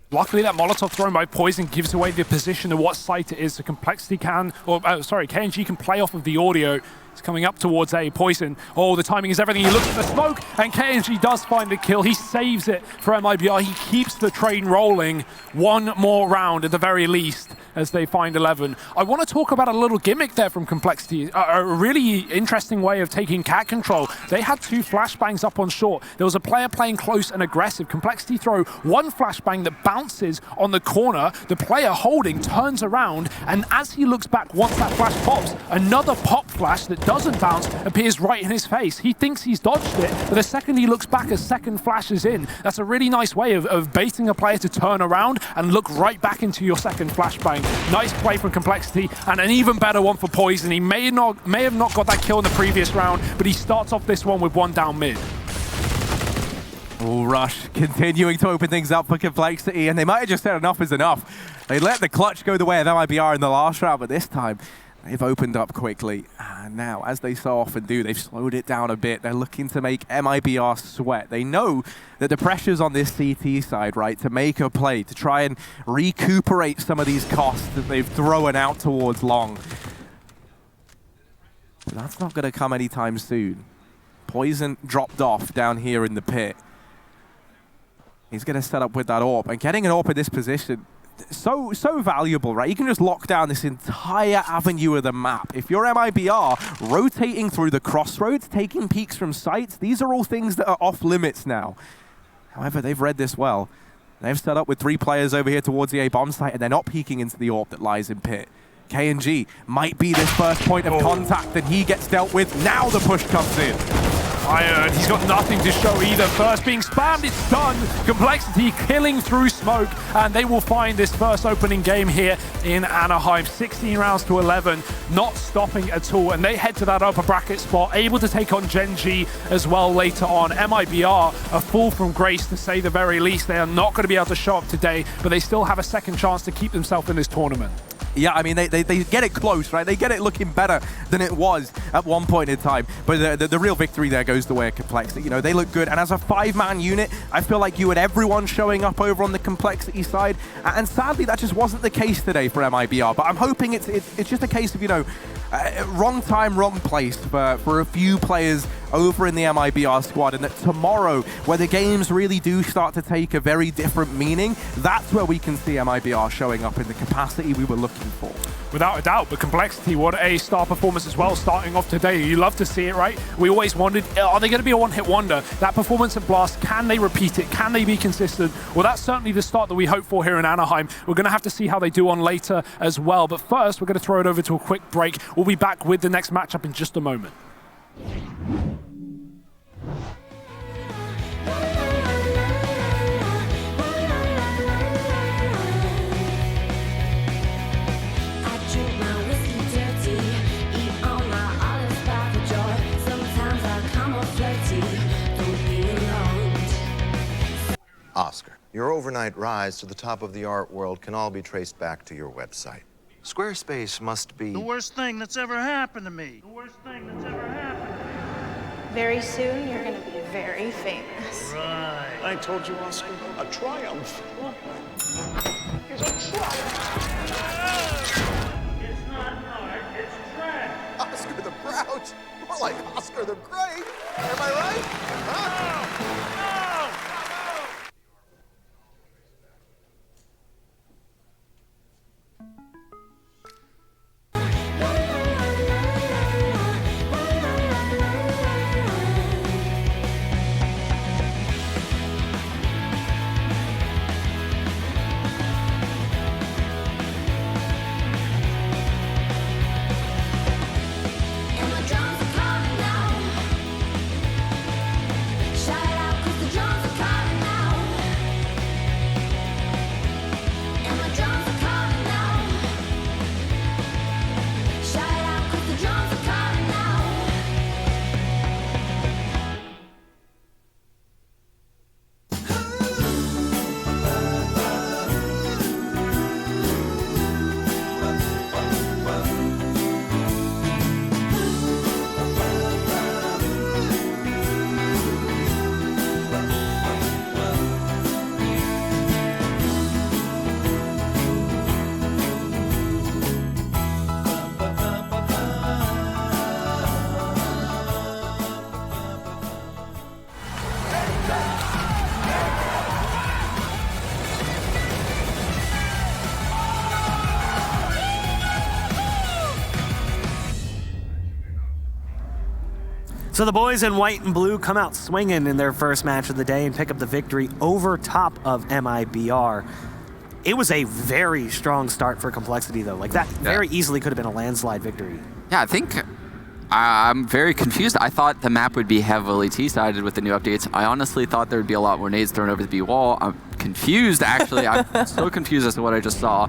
Luckily, that Molotov thrown by Poison gives away the position of what site it is, so CompLexity can, Gen.G can play off of the audio. It's coming up towards A. Poison. Oh, the timing is everything. He looks at the smoke, and Gen.G does find the kill. He saves it for MIBR. He keeps the train rolling. 1 more round at the very least as they find 11. I want to talk about a little gimmick there from CompLexity. A really interesting way of taking cat control. They had 2 flashbangs up on short. There was a player playing close and aggressive. CompLexity throw 1 flashbang that bounces on the corner. The player holding turns around, and as he looks back once that flash pops, another pop flash that doesn't bounce appears right in his face. He thinks he's dodged it, but the second he looks back, a second flash is in. That's a really nice way of baiting a player to turn around and look right back into your second flashbang. Nice play from CompLexity, and an even better one for Poison. He may have not got that kill in the previous round, but he starts off this one with 1 down mid. Full rush, continuing to open things up for CompLexity, and they might have just said enough is enough. They let the clutch go the way of MIBR in the last round, but this time they've opened up quickly. And now, as they so often do, they've slowed it down a bit. They're looking to make MIBR sweat. They know that the pressure's on this CT side, right, to make a play, to try and recuperate some of these costs that they've thrown out towards long. But that's not going to come anytime soon. Poison dropped off down here in the pit. He's going to set up with that AWP, and getting an AWP in this position, so valuable, right? You can just lock down this entire avenue of the map. If you're MIBR, rotating through the crossroads, taking peeks from sites, these are all things that are off limits now. However, they've read this well. They've set up with 3 players over here towards the A bomb site, and they're not peeking into the AWP that lies in pit. Gen.G might be this first point of contact that he gets dealt with. Now the push comes in. Iron, he's got nothing to show either. First being spammed, it's done. CompLexity killing through smoke, and they will find this first opening game here in Anaheim. 16 rounds to 11, not stopping at all, and they head to that upper bracket spot, able to take on Gen.G as well later on. MIBR, a fall from grace to say the very least. They are not going to be able to show up today, but they still have a second chance to keep themselves in this tournament. Yeah, I mean, they get it close, right? They get it looking better than it was at one point in time. But the real victory there goes the way of CompLexity. You know, they look good. And as a 5-man unit, I feel like you had everyone showing up over on the CompLexity side. And sadly, that just wasn't the case today for MIBR. But I'm hoping it's just a case of, you know, wrong time, wrong place for a few players over in the MIBR squad, and that tomorrow, where the games really do start to take a very different meaning, that's where we can see MIBR showing up in the capacity we were looking for. Without a doubt, but CompLexity, what a star performance as well, starting off today. You love to see it, right? We always wondered, are they going to be a one-hit wonder? That performance at Blast, can they repeat it? Can they be consistent? Well, that's certainly the start that we hope for here in Anaheim. We're going to have to see how they do on later as well. But first, we're going to throw it over to a quick break. We'll be back with the next matchup in just a moment. Oscar, your overnight rise to the top of the art world can all be traced back to your website. Squarespace must be the worst thing that's ever happened to me. The worst thing that's ever happened to me. Very soon, you're going to be very famous. Right. I told you, Oscar, a triumph is a triumph. It's not art, it's trash. Oscar the Grouch, more like Oscar the Great. Am I right? Huh? So the boys in white and blue come out swinging in their first match of the day and pick up the victory over top of MIBR. It was a very strong start for CompLexity, though. Like, that very easily could have been a landslide victory. Yeah, I think I'm very confused. I thought the map would be heavily T-sided with the new updates. I honestly thought there would be a lot more nades thrown over the B wall. I'm confused, actually. I'm so confused as to what I just saw.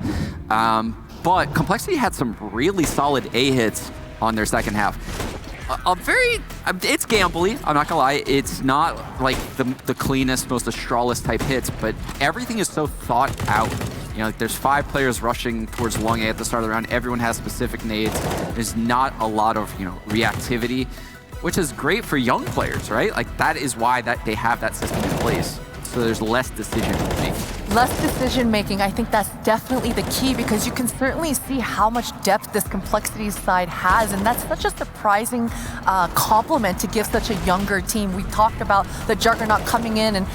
But CompLexity had some really solid A hits on their second half. It's gambly, I'm not gonna lie. It's not like the cleanest, most Astralis type hits, but everything is so thought out. You know, like there's 5 players rushing towards long A at the start of the round. Everyone has specific nades. There's not a lot of, reactivity, which is great for young players, right? Like that is why they have that system in place. So there's less decision making. Less decision making, I think that's definitely the key, because you can certainly see how much depth this complexity side has, and that's such a surprising compliment to give such a younger team. We talked about the Juggernaut coming in, and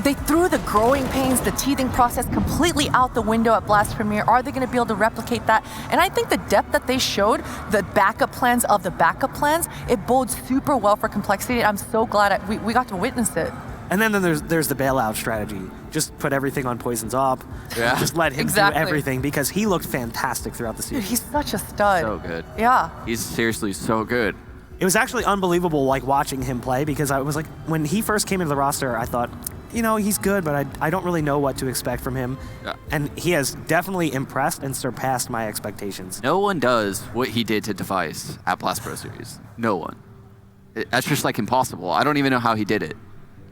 they threw the growing pains, the teething process completely out the window at Blast Premier. Are they going to be able to replicate that? And I think the depth that they showed, the backup plans of the backup plans, it bodes super well for complexity. I'm so glad we got to witness it. And then there's the bailout strategy. Just put everything on Poison's op. Yeah. Just let him do everything, because he looked fantastic throughout the season. Dude, he's such a stud. So good. Yeah. He's seriously so good. It was actually unbelievable, watching him play, because I was like, when he first came into the roster, I thought, he's good, but I don't really know what to expect from him. Yeah. And he has definitely impressed and surpassed my expectations. No one does what he did to Device at Blast Pro Series. No one. That's just impossible. I don't even know how he did it.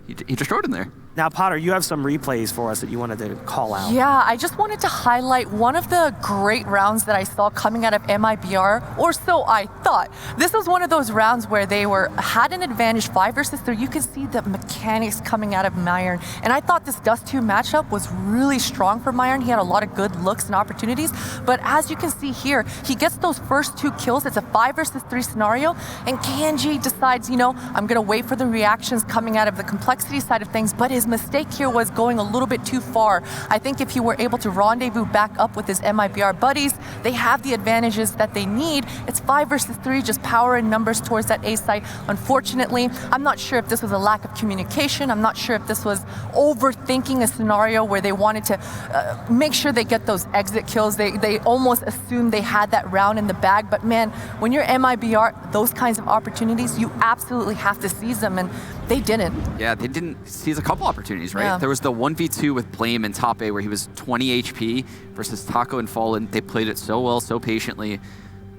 He destroyed him there. Now, Potter, you have some replays for us that you wanted to call out. Yeah, I just wanted to highlight one of the great rounds that I saw coming out of MIBR, or so I thought. This was one of those rounds where they had an advantage 5 versus 3. You can see the mechanics coming out of Myron. And I thought this Dust 2 matchup was really strong for Myron. He had a lot of good looks and opportunities. But as you can see here, he gets those first 2 kills. It's a 5 versus 3 scenario. And Gen.G decides, I'm going to wait for the reactions coming out of the complexity side of things. But his mistake here was going a little bit too far. I think if he were able to rendezvous back up with his MIBR buddies, they have the advantages that they need. It's 5 versus 3, just power and numbers towards that A site. Unfortunately, I'm not sure if this was a lack of communication. I'm not sure if this was overthinking a scenario where they wanted to make sure they get those exit kills. They almost assumed they had that round in the bag. But man, when you're MIBR, those kinds of opportunities, you absolutely have to seize them. And they didn't. Yeah, they didn't seize a couple opportunities, right? Yeah. There was the 1v2 with Blame in top A where he was 20 HP versus Taco and Fallen. They played it so well, so patiently.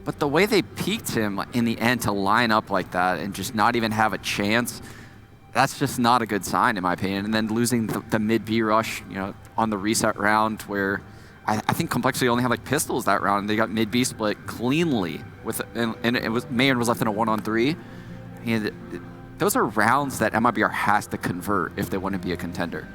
But the way they peaked him in the end to line up like that and just not even have a chance, that's just not a good sign, in my opinion. And then losing the mid-B rush, on the reset round where I think Complexity only had pistols that round. They got mid-B split cleanly, and it was Mayon was left in a 1-on-3. And those are rounds that MIBR has to convert if they want to be a contender.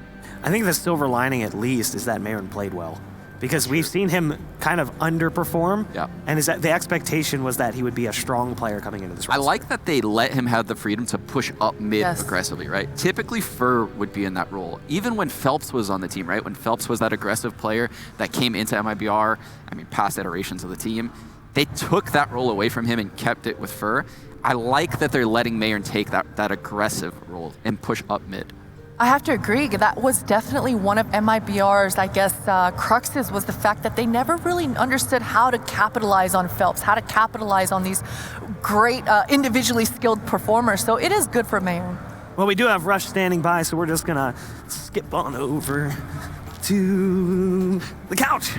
I think the silver lining, at least, is that Marin played well. Because we've seen him kind of underperform, and the expectation was that he would be a strong player coming into this roster. I like that they let him have the freedom to push up mid aggressively, right? Typically, Fur would be in that role. Even when Phelps was on the team, right? When Phelps was that aggressive player that came into MIBR, past iterations of the team, they took that role away from him and kept it with Fur. I like that they're letting Mayon take that aggressive role and push up mid. I have to agree. That was definitely one of MIBR's, cruxes, was the fact that they never really understood how to capitalize on Phelps, how to capitalize on these great individually skilled performers. So it is good for Mayon. Well, we do have Rush standing by, so we're just going to skip on over to the couch.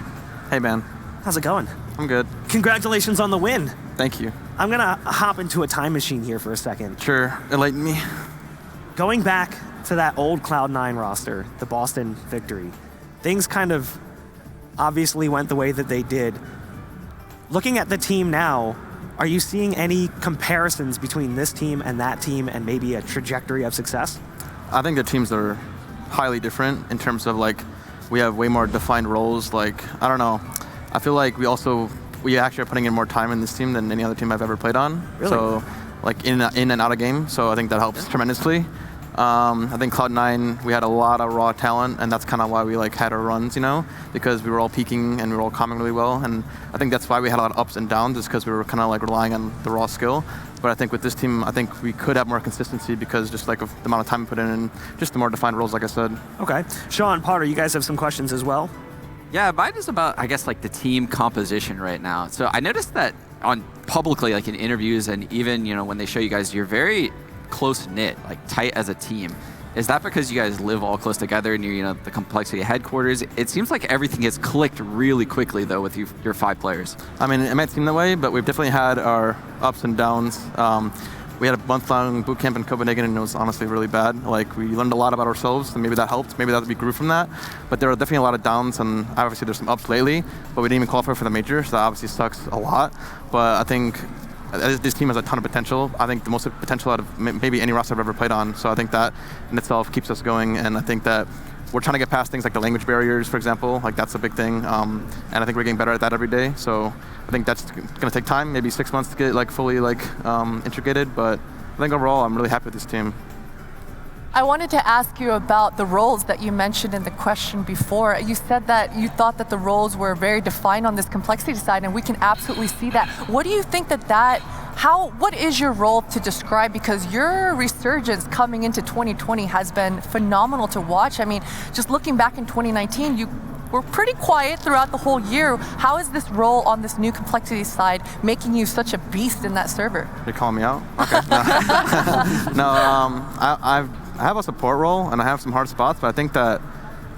Hey, man. How's it going? I'm good. Congratulations on the win. Thank you. I'm going to hop into a time machine here for a second. Sure. Enlighten me. Going back to that old Cloud9 roster, the Boston victory, things kind of obviously went the way that they did. Looking at the team now, are you seeing any comparisons between this team and that team and maybe a trajectory of success? I think the teams are highly different in terms of we have way more defined roles. I don't know. I feel like we actually are putting in more time in this team than any other team I've ever played on. Really? So in and out of game. So I think that helps tremendously. I think Cloud9, we had a lot of raw talent, and that's kind of why we had our runs, because we were all peaking and we were all coming really well. And I think that's why we had a lot of ups and downs, is because we were kind of relying on the raw skill. But I think with this team, I think we could have more consistency because just of the amount of time we put in and just the more defined roles, like I said. Okay. Sean, Potter, you guys have some questions as well? Yeah, mine is about, the team composition right now. So I noticed that on publicly, in interviews and even, when they show you guys, you're very close-knit, tight as a team. Is that because you guys live all close together near the CompLexity headquarters? It seems like everything has clicked really quickly, though, with your 5 players. I mean, it might seem that way, but we've definitely had our ups and downs. We had a month-long boot camp in Copenhagen, and it was honestly really bad. Like, we learned a lot about ourselves, and maybe that helped. Maybe we grew from that. But there are definitely a lot of downs, and obviously there's some ups lately, but we didn't even qualify for the major, so that obviously sucks a lot. But I think this team has a ton of potential. I think the most potential out of maybe any roster I've ever played on. So I think that in itself keeps us going, and I think that we're trying to get past things like the language barriers, for example. Like, that's a big thing, and I think we're getting better at that every day. So I think that's going to take time, maybe 6 months to get fully integrated. But I think overall, I'm really happy with this team. I wanted to ask you about the roles that you mentioned in the question before. You said that you thought that the roles were very defined on this CompLexity side, and we can absolutely see that. What do you think what is your role to describe? Because your resurgence coming into 2020 has been phenomenal to watch. I mean, just looking back in 2019, you were pretty quiet throughout the whole year. How is this role on this new CompLexity side making you such a beast in that server? You're calling me out? Okay. No, I have a support role, and I have some hard spots, but I think that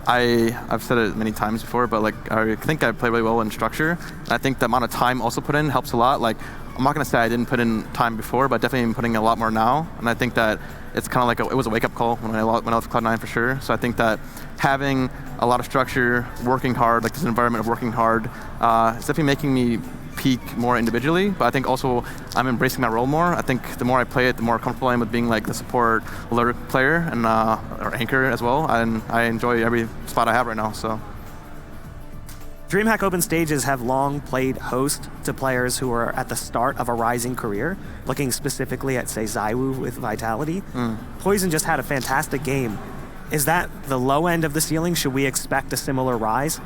I've said it many times before, but I think I play really well in structure. And I think the amount of time also put in helps a lot. I'm not going to say I didn't put in time before, but definitely I'm putting a lot more now. And I think that it's kind of it was a wake-up call when I left Cloud9 for sure. So I think that having a lot of structure, working hard, this environment of working hard, it's definitely making me peak more individually, but I think also I'm embracing my role more. I think the more I play it, the more comfortable I am with being the support alert player and or anchor as well. And I enjoy every spot I have right now. So. DreamHack Open Stages have long played host to players who are at the start of a rising career, looking specifically at, say, ZywOo with Vitality. Poison just had a fantastic game. Is that the low end of the ceiling? Should we expect a similar rise?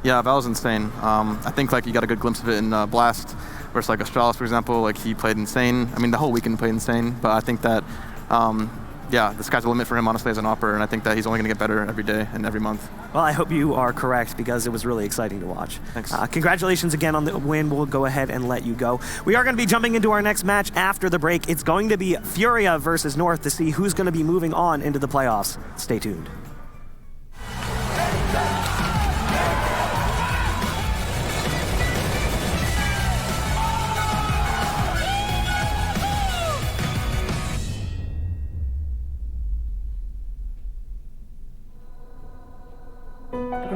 Yeah, Val was insane. I think you got a good glimpse of it in Blast versus Astralis, for example. He played insane. I mean, the whole weekend played insane, but I think that the sky's the limit for him, honestly, as an operator, and I think that he's only going to get better every day and every month. Well, I hope you are correct, because it was really exciting to watch. Thanks. Congratulations again on the win. We'll go ahead and let you go. We are going to be jumping into our next match after the break. It's going to be Furia versus North to see who's going to be moving on into the playoffs. Stay tuned.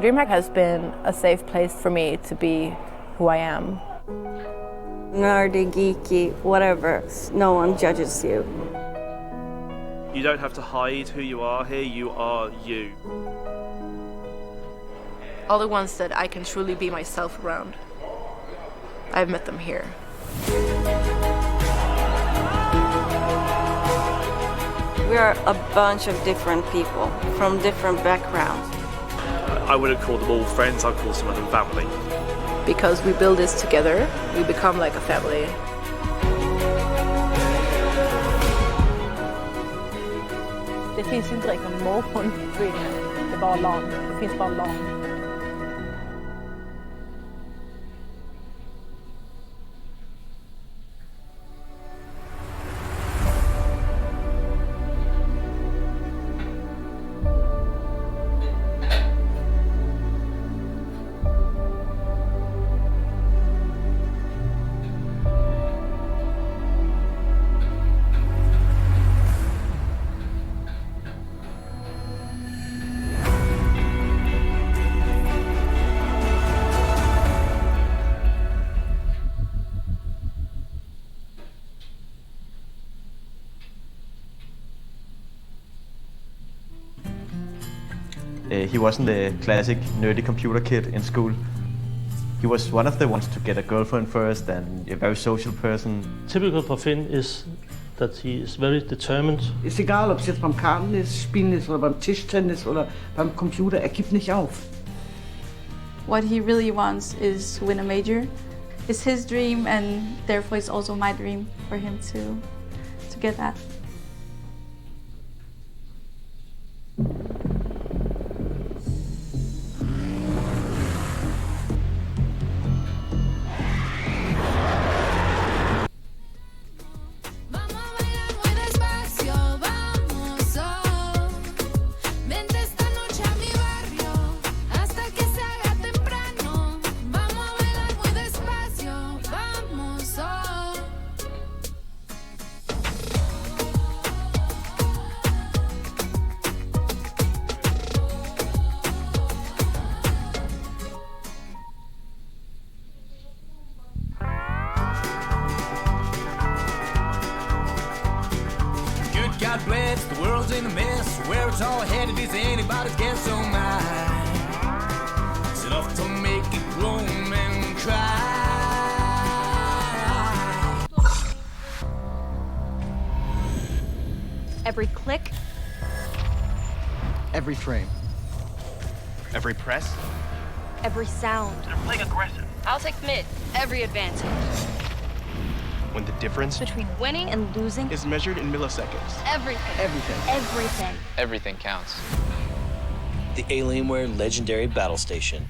DreamHack has been a safe place for me to be who I am. Nerdy, geeky, whatever. No one judges you. You don't have to hide who you are here, you are you. All the ones that I can truly be myself around, I've met them here. We are a bunch of different people from different backgrounds. I wouldn't call them all friends, I'd call some of them family. Because we build this together, we become like a family. Det finns inte direkt någon mål på DreamHack. Det är bara lag. Det finns bara lag. He wasn't a classic nerdy computer kid in school. He was one of the ones to get a girlfriend first and a very social person. Typical for Finn is that he is very determined. Ist egal, ob es jetzt beim Kartenspielen ist oder beim Tischtennis oder beim Computer, gibt nicht auf. What he really wants is to win a major. It's his dream, and therefore it's also my dream for him to get that. tall-headed is anybody's guess, oh my. It's enough to make a grown man cry. Every click, Every frame. Every press. every sound. They're playing aggressive. I'll take mid. Every advance. When the difference Between winning and losing is measured in milliseconds. everything. Everything. Everything counts. The Alienware Legendary Battle Station.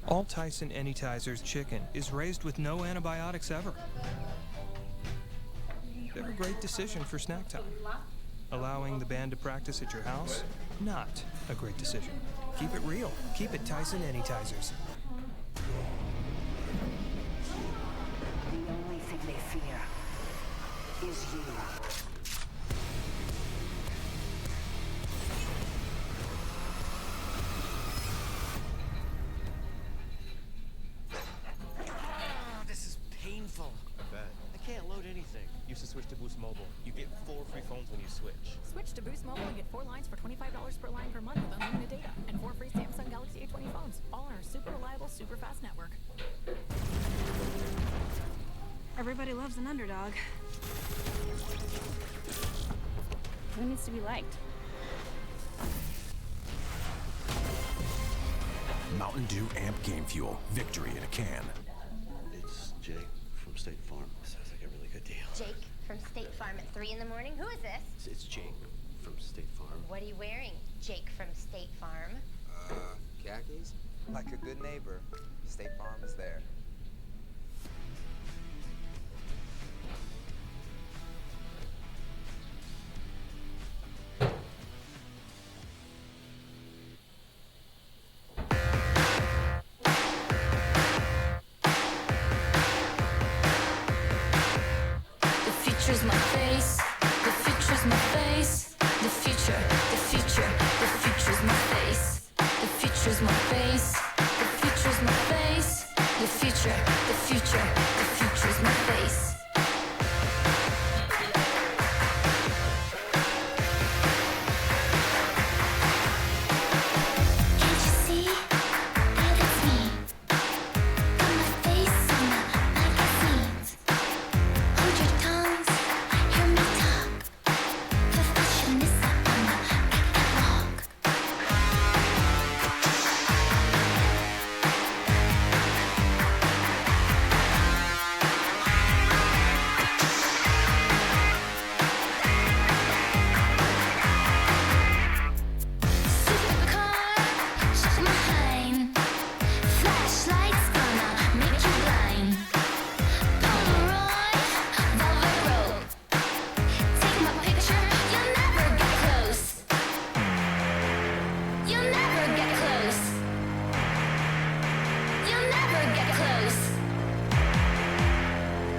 All Tyson Anytizer's chicken is raised with no antibiotics ever. They're a great decision for snack time. Allowing the band to practice at your house? Not a great decision. Keep it real. Keep it Tyson Anytizers. The only thing they fear is you. This is painful. I bet. I can't load anything. Used to switch to Boost Mobile. You get 4 free phones when you switch. Switch to Boost Mobile and get 4 lines for $25 per line per month with unlimited data and 4 free Samsung Galaxy A20 phones, all on our super reliable, super fast network. Everybody loves an underdog. Who needs to be liked? Mountain Dew Amp Game Fuel. Victory in a can. It's Jake from State Farm. Sounds like a really good deal. Jake from State Farm at 3 in the morning. Who is this? It's Jake from State Farm. What are you wearing, Jake from State Farm? Khakis? Like a good neighbor, State Farm is there. The future's my face. The future's my face. The future, the future, the future's my face. The future's my face. The future's my face. The future, the future, the future's my face. Can't you see that it's me? Got my face on the magazines. Hold your tongues, hear me talk. Perfectionista on the catwalk. Supercar, she's mine. Flashlight's gonna make you blind. Polaroid, velvet rope. Take my picture, you'll never get close. You'll never get close. You'll never get close.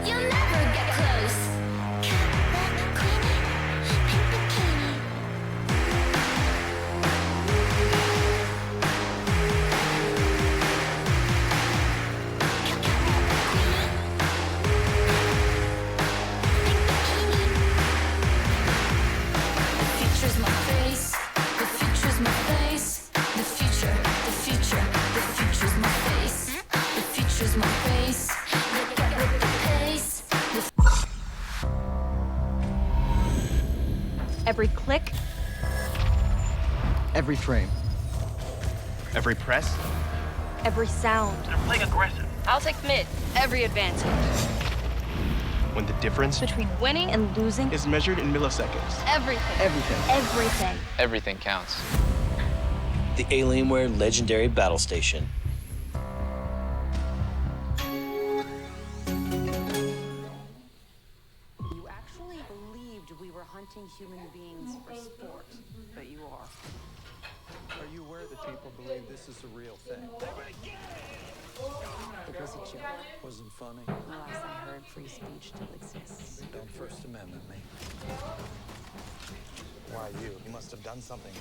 You'll never get close. Cat queenie, pink bikini. The future's my face. The future's my face. The future, the future, the future's my face. The future's my face. Get with the pace. Every click, Every frame. Every press. every sound. They're playing aggressive. I'll take mid. Every advance. When the difference Between winning and losing is measured in milliseconds. everything. Everything. Everything counts. The Alienware Legendary Battle Station. You actually believed we were hunting human beings for sport, but you are. Are you aware that people believe this is a real thing? It was a joke. Wasn't funny. Last I heard, free speech still exists. Don't First Amendment me. Why you? You must have done something.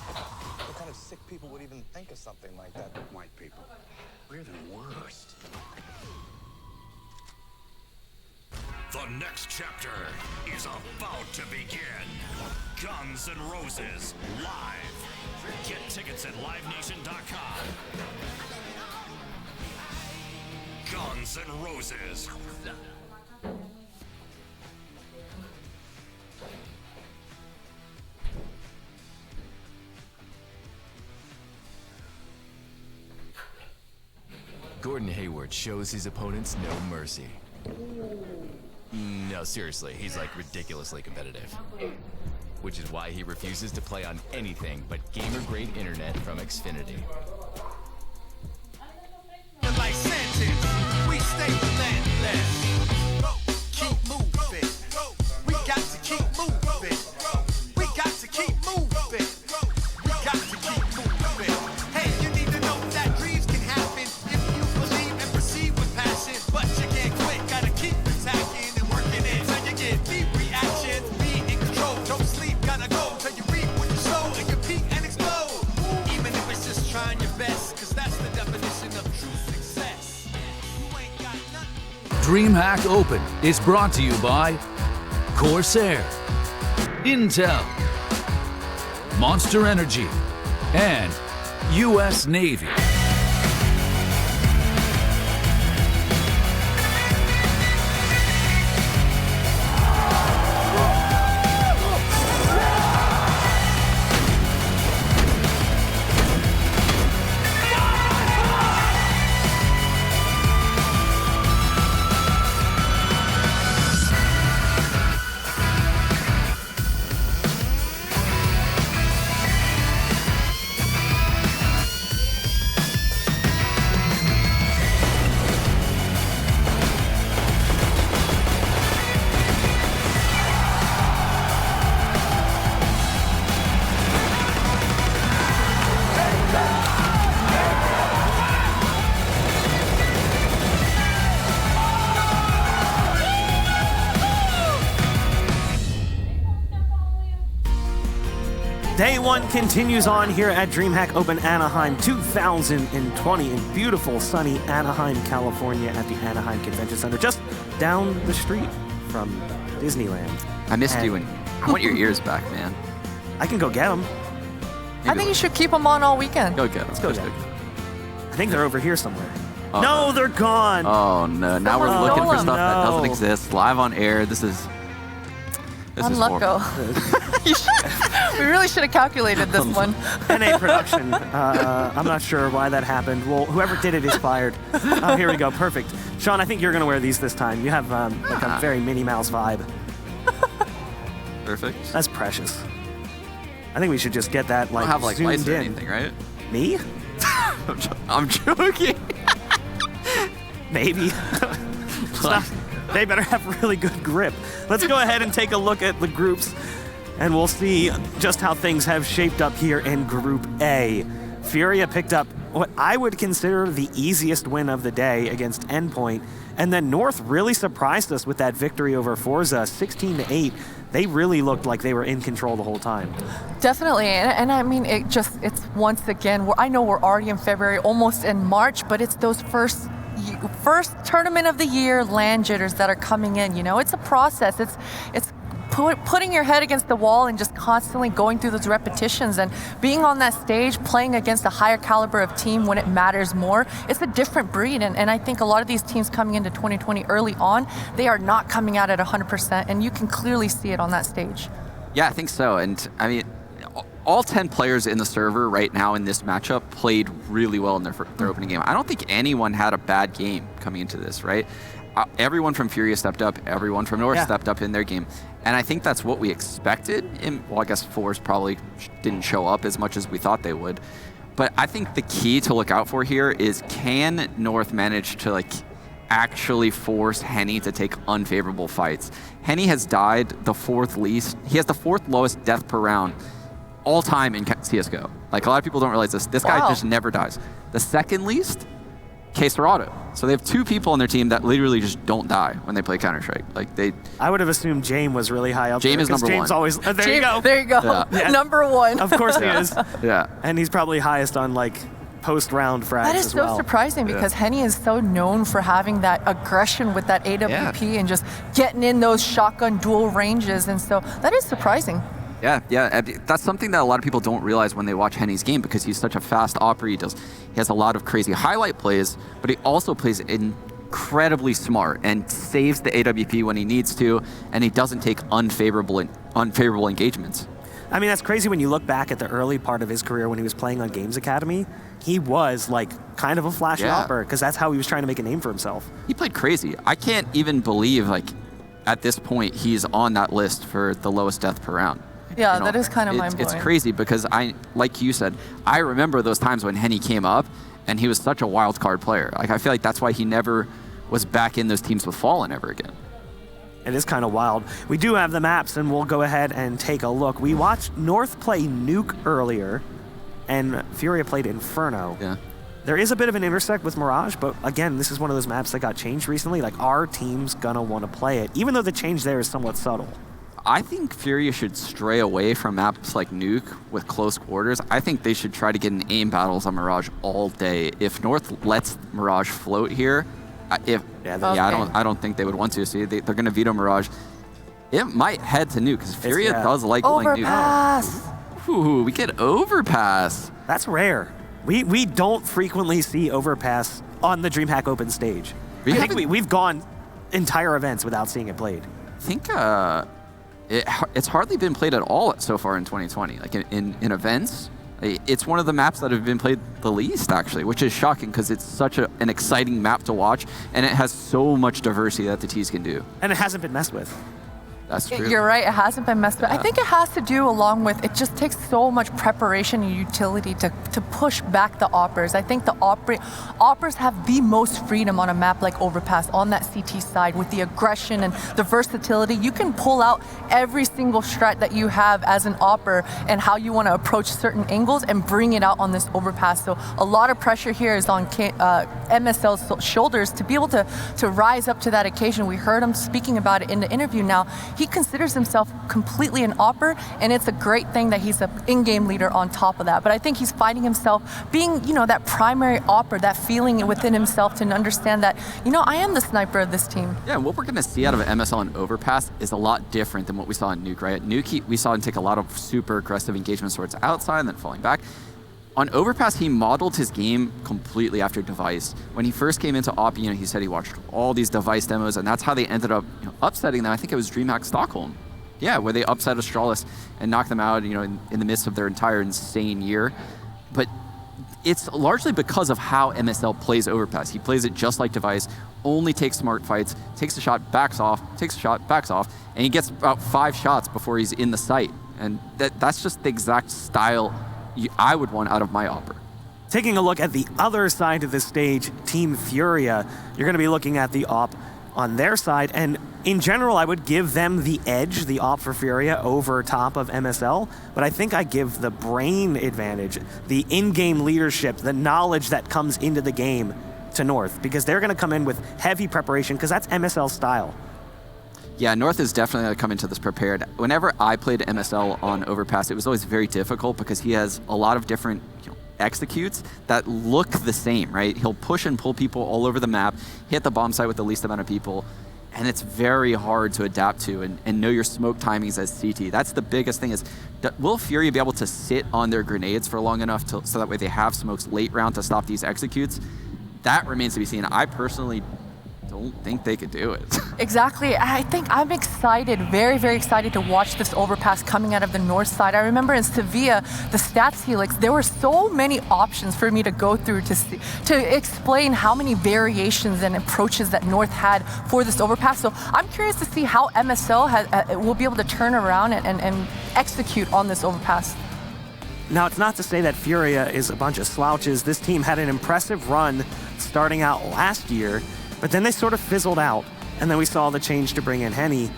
What kind of sick people would even think of something like that? White people. We're the worst. The next chapter is about to begin. Guns N' Roses live. Get tickets at livenation.com. Guns N' Roses. Gordon Hayward shows his opponents no mercy. No, seriously, he's like ridiculously competitive. Which is why he refuses to play on anything but gamer-grade internet from Xfinity. Like sentence, we stay relentless. Keep moving. We got to keep moving. We got to keep moving. We got to keep moving. Hey, you need to know that dreams can happen if you believe and proceed with passion. But you can't quit, gotta keep attacking and working it till you get deep reaction. Be in control, don't sleep, gotta go till you reap what you sow and you peak and explode. Even if it's just trying your best, cause that's the definition of true success. You ain't got nothing. DreamHack Open is brought to you by Corsair, Intel, Monster Energy, and U.S. Navy. Day one continues on here at DreamHack Open Anaheim 2020 in beautiful, sunny Anaheim, California at the Anaheim Convention Center, just down the street from Disneyland. I missed you, and I want your ears back, man. I can go get them. I think you should keep them on all weekend. Go get them. Let's go get them. I think they're over here somewhere. Oh, no, they're gone. Oh, no. Now we're looking for stuff that No. doesn't exist. Live on air. This is Unlucko. We really should have calculated this one. NA production. I'm not sure why that happened. Well, whoever did it is fired. Oh, here we go. Perfect. Sean, I think you're going to wear these this time. You have like a very Minnie Mouse vibe. Perfect. That's precious. I think we should just get that I don't have like zoomed lights or in. anything, right? Me? I'm joking. Maybe. They better have really good grip. Let's go ahead and take a look at the groups, and we'll see just how things have shaped up here in Group A. Furia picked up what I would consider the easiest win of the day against Endpoint, and then North really surprised us with that victory over Forza, 16-8. They really looked like they were in control the whole time. Definitely, and I mean, it's once again, I know we're already in February, almost in March, but it's those first tournament of the year land jitters that are coming in. You know, it's a process. It's putting your head against the wall and just constantly going through those repetitions and being on that stage, playing against a higher caliber of team when it matters more. It's a different breed, and I think a lot of these teams coming into 2020 early on, they are not coming out at 100%, and you can clearly see it on that stage. Yeah, I think so. And I mean, all 10 players in the server right now in this matchup played really well in their opening game. I don't think anyone had a bad game coming into this, right? Everyone from Furia stepped up. Everyone from North stepped up in their game. And I think that's what we expected. Well, I guess Force probably didn't show up as much as we thought they would. But I think the key to look out for here is, can North manage to actually force Henny to take unfavorable fights? Henny has died the fourth least. He has the fourth lowest death per round all time in CSGO. Like, a lot of people don't realize this. This guy just never dies. The second least, K-Serado. So they have two people on their team that literally just don't die when they play Counter-Strike. I would have assumed Jame was really high up there. Jame is number James one. Always, There you go. Yeah. Number one. Of course he is. Yeah. And he's probably highest on post-round frags That is as so well. surprising because Henny is so known for having that aggression with that AWP and just getting in those shotgun dual ranges, and so that is surprising. Yeah, that's something that a lot of people don't realize when they watch Henny's game because he's such a fast operator. He has a lot of crazy highlight plays, but he also plays incredibly smart and saves the AWP when he needs to, and he doesn't take unfavorable engagements. I mean, that's crazy when you look back at the early part of his career when he was playing on Games Academy. He was like kind of a flashy hopper because that's how he was trying to make a name for himself. He played crazy. I can't even believe like at this point he's on that list for the lowest death per round. Yeah, that is kind of mind-blowing. It's crazy because like you said, I remember those times when Henny came up and he was such a wild card player. Like I feel like that's why he never was back in those teams with Fallen ever again. It is kind of wild. We do have the maps, and we'll go ahead and take a look. We watched North play Nuke earlier, and Furia played Inferno. Yeah. There is a bit of an intersect with Mirage, but again, this is one of those maps that got changed recently. Like, our team's gonna want to play it, even though the change there is somewhat subtle. I think Furia should stray away from maps like Nuke with close quarters. I think they should try to get in aim battles on Mirage all day. If North lets Mirage float here, I don't think they would want to. See, they're going to veto Mirage. It might head to Nuke because Furia does like going Nuke. Overpass. Ooh, we get Overpass. That's rare. We don't frequently see Overpass on the DreamHack Open stage. I think we've gone entire events without seeing it played. I think it's hardly been played at all so far in 2020. Like in events, it's one of the maps that have been played the least, actually, which is shocking because it's such an exciting map to watch, and it has so much diversity that the Ts can do. And it hasn't been messed with. That's true. You're right, it hasn't been messed with. I think it has to do along with, it just takes so much preparation and utility to push back the operas. I think the operas have the most freedom on a map like Overpass on that CT side with the aggression and the versatility. You can pull out every single strat that you have as an opera and how you want to approach certain angles and bring it out on this Overpass. So a lot of pressure here is on MSL's shoulders to be able to rise up to that occasion. We heard him speaking about it in the interview now. He considers himself completely an opper, and it's a great thing that he's an in-game leader on top of that. But I think he's finding himself being, that primary opper, that feeling within himself to understand that, I am the sniper of this team. Yeah, and what we're going to see out of MSL and Overpass is a lot different than what we saw in Nuke, right? At Nuke, we saw him take a lot of super aggressive engagements towards outside and then falling back. On Overpass, he modeled his game completely after Device. When he first came into OP, he said he watched all these Device demos, and that's how they ended up upsetting them. I think it was DreamHack Stockholm. Yeah, where they upset Astralis and knocked them out, in the midst of their entire insane year. But it's largely because of how MSL plays Overpass. He plays it just like Device, only takes smart fights, takes a shot, backs off, takes a shot, backs off, and he gets about 5 shots before he's in the site. And that's just the exact style I would want out of my opera. Taking a look at the other side of the stage, Team Furia, you're going to be looking at the op on their side, and in general, I would give them the edge, the op for Furia, over top of MSL, but I think I give the brain advantage, the in-game leadership, the knowledge that comes into the game to North, because they're going to come in with heavy preparation, because that's MSL's style. Yeah, North is definitely going to come into this prepared. Whenever I played MSL on Overpass, it was always very difficult because he has a lot of different executes that look the same, right? He'll push and pull people all over the map, hit the bomb site with the least amount of people, and it's very hard to adapt to and know your smoke timings as CT. That's the biggest thing is, will Fury be able to sit on their grenades for long enough so that way they have smokes late round to stop these executes? That remains to be seen. I personally don't think they could do it. Exactly. I think I'm excited, very, very excited to watch this Overpass coming out of the north side. I remember in Sevilla, the stats helix, there were so many options for me to go through to explain how many variations and approaches that North had for this Overpass. So I'm curious to see how MSL will be able to turn around and execute on this Overpass. Now, it's not to say that Furia is a bunch of slouches. This team had an impressive run starting out last year, but then they sort of fizzled out, and then we saw the change to bring in Henny.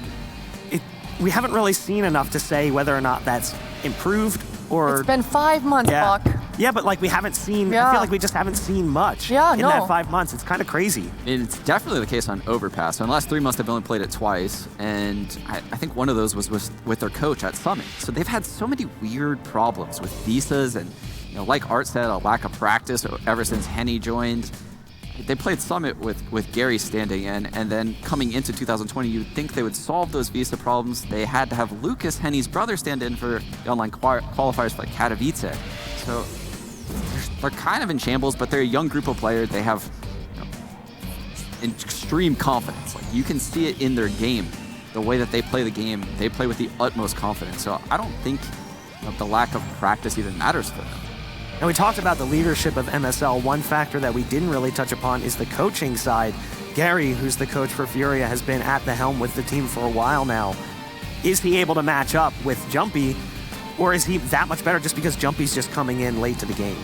We haven't really seen enough to say whether or not that's improved or... It's been 5 months, Buck. Yeah, but we haven't seen... I feel like we just haven't seen much in that 5 months. It's kind of crazy. It's definitely the case on Overpass. So in the last 3 months, they've only played it twice, and I think one of those was with their coach at Summit. So they've had so many weird problems with visas and like Art said, a lack of practice ever since Henny joined. They played Summit with Gary standing in, and then coming into 2020, you'd think they would solve those visa problems. They had to have Lucas, Henny's brother, stand in for the online qualifiers for Katowice. So they're kind of in shambles, but they're a young group of players. They have extreme confidence. Like, you can see it in their game, the way that they play the game. They play with the utmost confidence. So I don't think the lack of practice even matters for them. And we talked about the leadership of MSL. One factor that we didn't really touch upon is the coaching side. Gary, who's the coach for Furia, has been at the helm with the team for a while now. Is he able to match up with Jumpy, or is he that much better just because Jumpy's just coming in late to the game?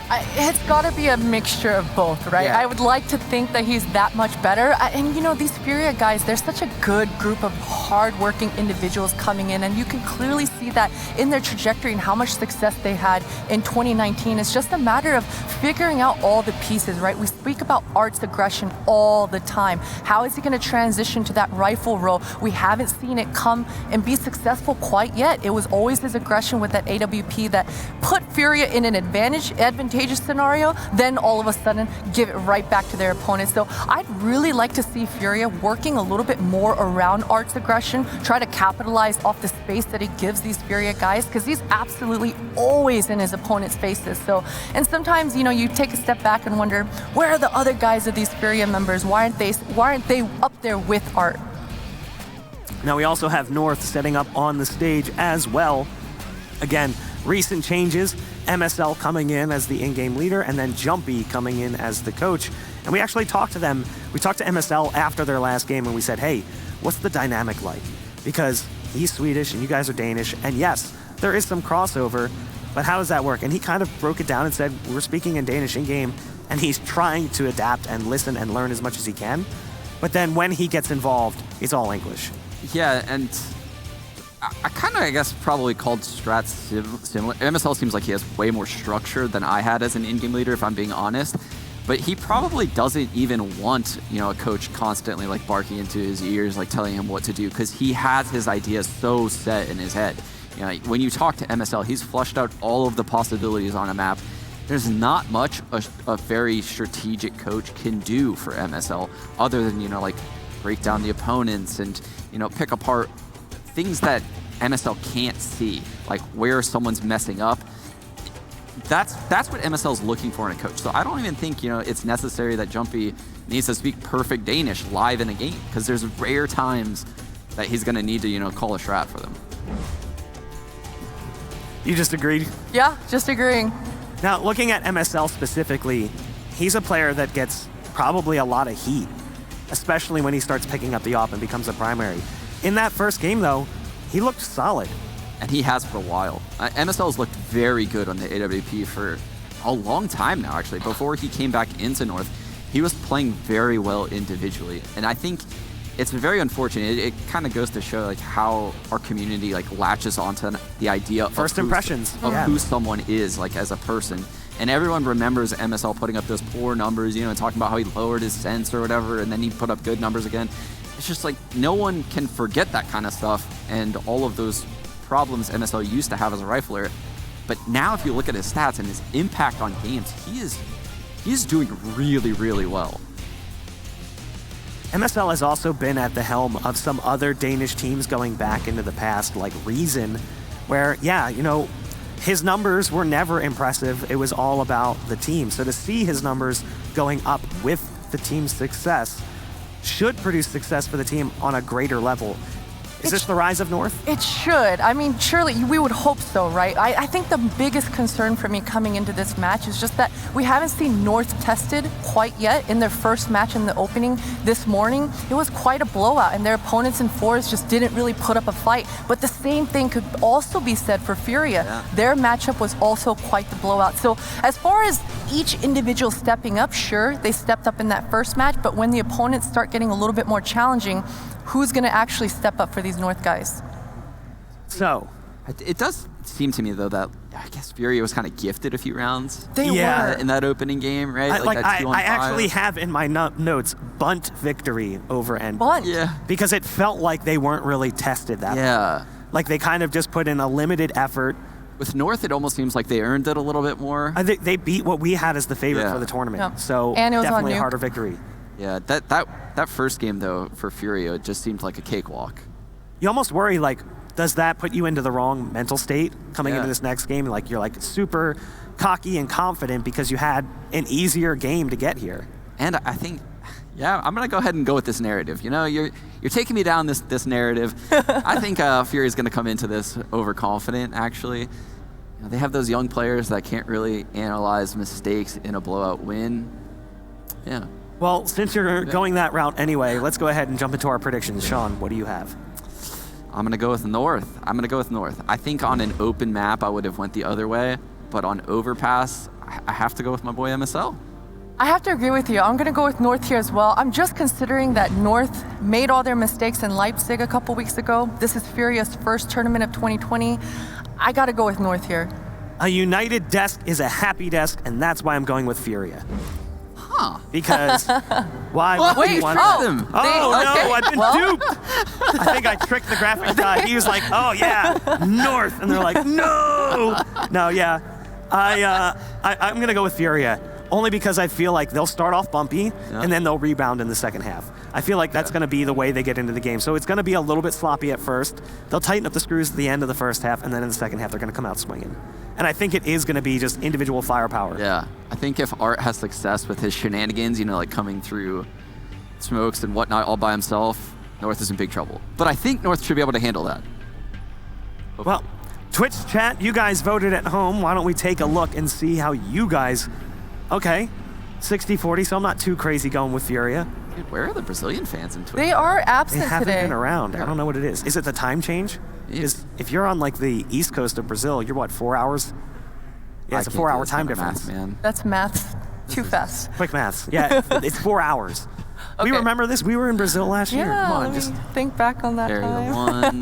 It's got to be a mixture of both, right? Yeah. I would like to think that he's that much better. And, these Furia guys, they're such a good group of hard-working individuals coming in, and you can clearly see that in their trajectory and how much success they had in 2019. It's just a matter of figuring out all the pieces, right? We speak about Art's aggression all the time. How is he going to transition to that rifle role? We haven't seen it come and be successful quite yet. It was always his aggression with that AWP that put Furia in an advantageous scenario, then all of a sudden give it right back to their opponents. So I'd really like to see Furia working a little bit more around Art's aggression, try to capitalize off the space that he gives these Furia guys, because he's absolutely always in his opponent's faces. So, and sometimes, you take a step back and wonder, where are the other guys of these Furia members? Why aren't they up there with Art? Now we also have North setting up on the stage as well. Again, recent changes. MSL coming in as the in-game leader, and then Jumpy coming in as the coach. And we actually talked to them. We talked to MSL after their last game, and we said, hey, what's the dynamic like? Because he's Swedish and you guys are Danish, and yes, there is some crossover, but how does that work? And he kind of broke it down and said, we're speaking in Danish in-game, and he's trying to adapt and listen and learn as much as he can. But then when he gets involved, it's all English. Yeah, and I kind of, probably called strats similar. MSL seems like he has way more structure than I had as an in-game leader, if I'm being honest. But he probably doesn't even want, a coach constantly like barking into his ears, like telling him what to do, because he has his ideas so set in his head. When you talk to MSL, he's flushed out all of the possibilities on a map. There's not much a very strategic coach can do for MSL other than, break down the opponents and, pick apart things that MSL can't see, like where someone's messing up. That's what MSL's looking for in a coach. So I don't even think, it's necessary that Jumpy needs to speak perfect Danish live in a game, because there's rare times that he's going to need to, call a strat for them. You just agreed? Yeah, just agreeing. Now, looking at MSL specifically, he's a player that gets probably a lot of heat, especially when he starts picking up the op and becomes a primary. In that first game, though, he looked solid. And he has for a while. MSL's looked very good on the AWP for a long time now, actually. Before he came back into North, he was playing very well individually. And I think it's very unfortunate. It kind of goes to show how our community latches onto the idea first impressions of who someone is as a person. And everyone remembers MSL putting up those poor numbers, and talking about how he lowered his sense or whatever, and then he put up good numbers again. It's just no one can forget that kind of stuff and all of those problems MSL used to have as a rifler. But now if you look at his stats and his impact on games, he is doing really, really well. MSL has also been at the helm of some other Danish teams going back into the past, like Reason, where, his numbers were never impressive. It was all about the team. So to see his numbers going up with the team's success should produce success for the team on a greater level. Is this the rise of North? It should. I mean, surely we would hope so, right? I think the biggest concern for me coming into this match is just that we haven't seen North tested quite yet. In their first match in the opening this morning, it was quite a blowout, and their opponents in fours just didn't really put up a fight. But the same thing could also be said for Furia. Yeah. Their matchup was also quite the blowout. So as far as each individual stepping up, sure, they stepped up in that first match, but when the opponents start getting a little bit more challenging, who's going to actually step up for these North guys? So, it does seem to me, though, that I guess Furia was kind of gifted a few rounds. They were. In that opening game, right? I actually have in my notes bunt victory over NP. Bunt? Yeah. Because it felt like they weren't really tested that much. Like they kind of just put in a limited effort, With North, it almost seems like they earned it a little bit more. I think they beat what we had as the favorite for the tournament. Yeah. So And it was definitely on a you. harder victory. Yeah, that first game, though, for Furio, it just seemed like a cakewalk. You almost worry, like, does that put you into the wrong mental state coming Yeah. into this next game? Like, you're like super cocky and confident because you had an easier game to get here. And I think, yeah, I'm gonna go ahead and go with this narrative. You know, you're taking me down this narrative. I think Fury's gonna come into this overconfident. Actually, you know, they have those young players that can't really analyze mistakes in a blowout win. Yeah. Well, since you're going that route anyway, let's go ahead and jump into our predictions. Sean, what do you have? I'm gonna go with North. I think on an open map, I would have went the other way, but on overpass, I have to go with my boy MSL. I have to agree with you. I'm going to go with North here as well. I'm just considering that North made all their mistakes in Leipzig a couple weeks ago. This is Furia's first tournament of 2020. I got to go with North here. A united desk is a happy desk, and that's why I'm going with Furia. Huh. Because why would you want them? okay. No, I've been Well. duped. I think I tricked the graphics guy. He was like, oh yeah, North. And they're like, no. No, yeah. I'm going to go with Furia. Only because I feel like they'll start off bumpy, and then they'll rebound in the second half. I feel like that's going to be the way they get into the game. So it's going to be a little bit sloppy at first. They'll tighten up the screws at the end of the first half, and then in the second half, they're going to come out swinging. And I think it is going to be just individual firepower. Yeah, I think if Art has success with his shenanigans, you know, like coming through smokes and whatnot all by himself, North is in big trouble. But I think North should be able to handle that. Well, Twitch chat, you guys voted at home. Why don't we take a look and see how you guys... Okay, 60-40, so I'm not too crazy going with Furia. Dude, where are the Brazilian fans in Twitch? They are absent They haven't today. been around. I don't know what it is. Is it the time change? Because if you're on like the east coast of Brazil, you're what, 4 hours? Yeah, it's a 4-hour time difference. Man. That's math too fast. Quick maths. Yeah, it's 4 hours. We remember this. We were in Brazil last year. Yeah, Come on, let just me think back on that time.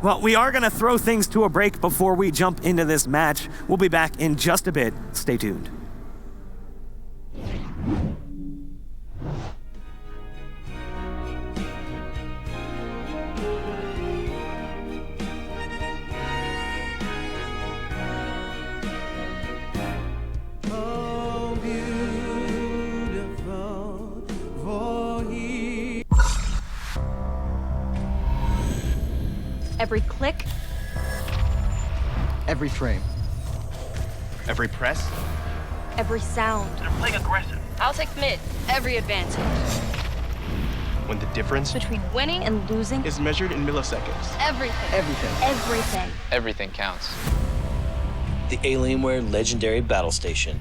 Well, we are going to throw things to a break before we jump into this match. We'll be back in just a bit. Stay tuned. Every click, Every frame. Every press. every sound. They're playing aggressive. I'll take mid. Every advantage. When the difference Between winning and losing, is measured in milliseconds. everything. Everything. Everything. Everything counts. The Alienware Legendary Battle Station.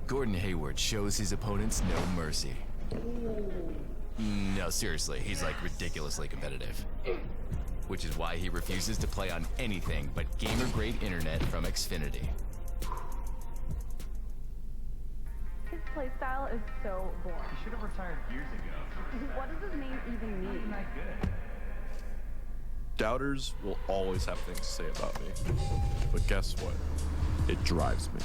Gordon Hayward shows his opponents no mercy. No, seriously, he's like ridiculously competitive. Which is why he refuses to play on anything but gamer-grade internet from Xfinity. His playstyle is so boring. He should have retired years ago. What does his name even mean? Isn't that good? Doubters will always have things to say about me. But guess what? It drives me.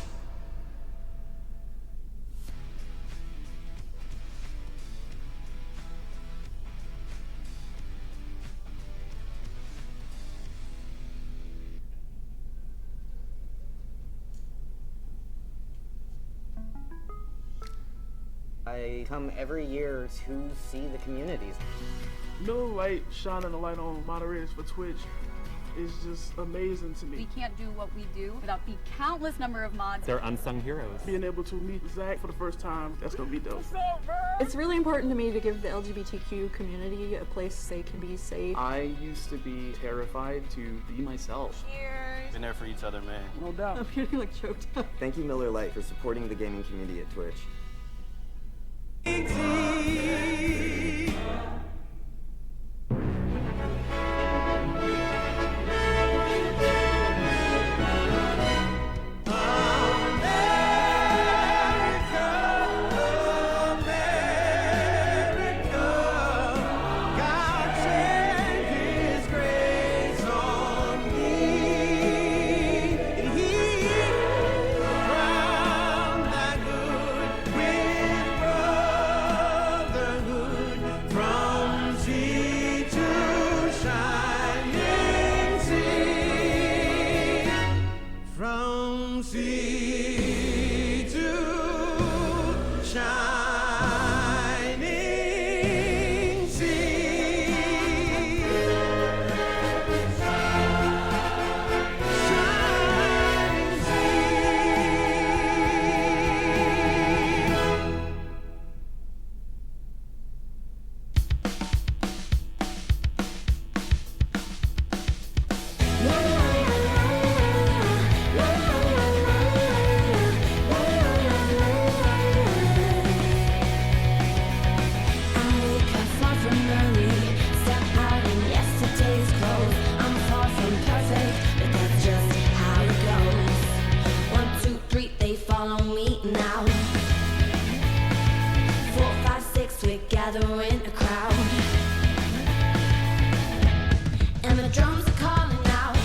I come every year to see the communities. Miller Lite shining a light on moderators for Twitch is just amazing to me. We can't do what we do without the countless number of mods. They're unsung heroes. Being able to meet Zach for the first time, that's gonna be dope. It's really important to me to give the LGBTQ community a place they can be safe. I used to be terrified to be myself. Cheers. Been there for each other, man. No doubt. I'm getting like choked up. Thank you, Miller Lite, for supporting the gaming community at Twitch. We shining sea. Shining gathering a crowd, and the drums are calling out.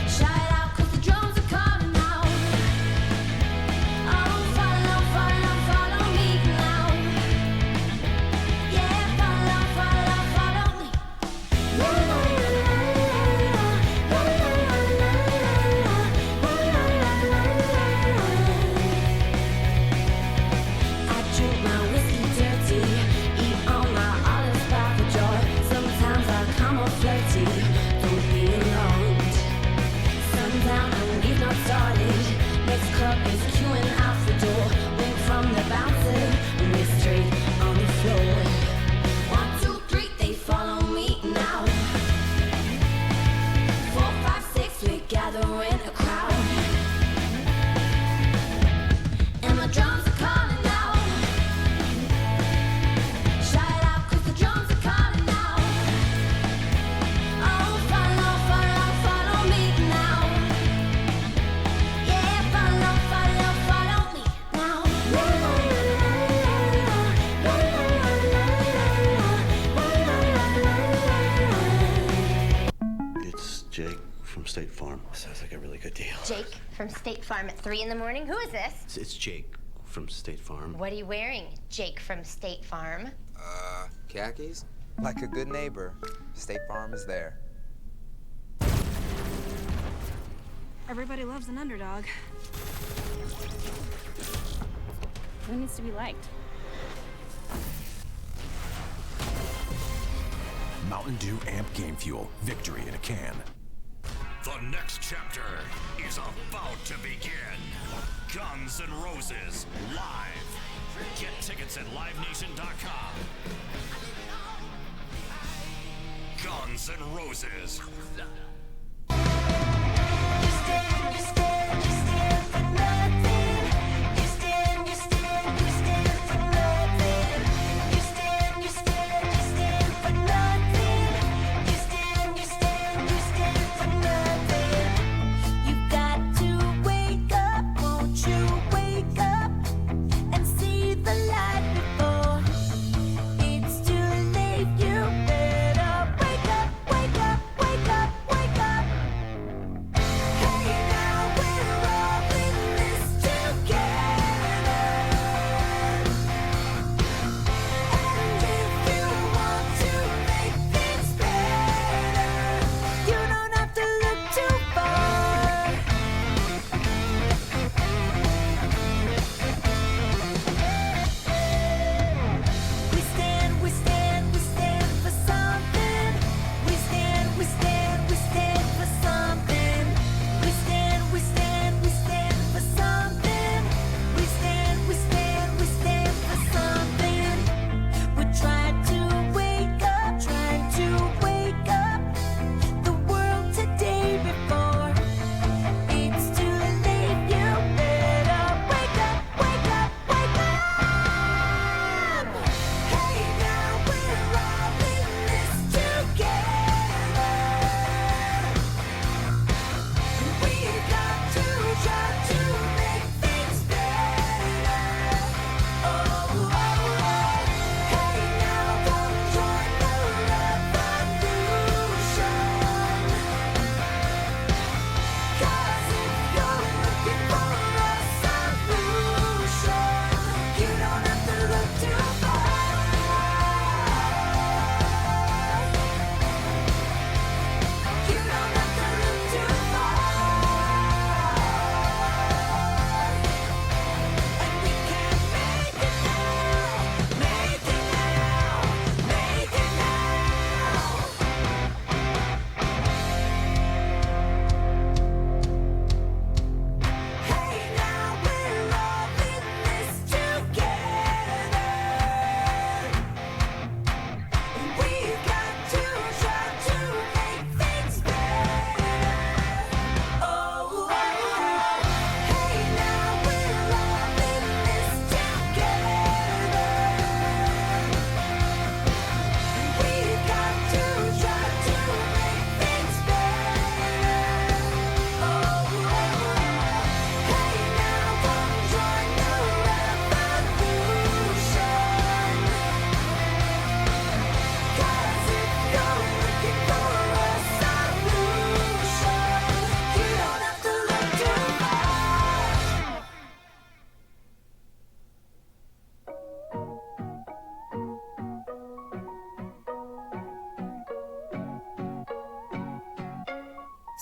Shout it out, 'cause the drums are calling out. Oh, follow, follow, follow me now. Yeah, follow, follow, follow me. I drink my whiskey dirty, eat all my olives by the jar. Sometimes I come off flirty, don't be alarmed. Sundown and we've not started. Next club is queuing out the door. Went from the bouncer and we're straight on the floor. 1, 2, 3, they follow me now. 4, 5, 6, we're gathering a crowd, and the drums are calling out. Shout it out, 'cause the drums are calling out. Oh, follow, follow, follow me now. Yeah, follow, follow, follow me now. It's Jake from State Farm. Sounds like a really good deal. Jake from State Farm at 3 in the morning. Who is this? It's Jake from State Farm. What are you wearing, Jake from State Farm? Khakis? Like a good neighbor, State Farm is there. Everybody loves an underdog. Who needs to be liked? Mountain Dew Amp Game Fuel. Victory in a can. The next chapter is about to begin. Guns N' Roses live. Get tickets at livenation.com. Guns N' Roses. You've got to wake up, won't you wake up and see the light before it's too late. You better wake up, wake up, wake up, wake up. Hey now, we're all living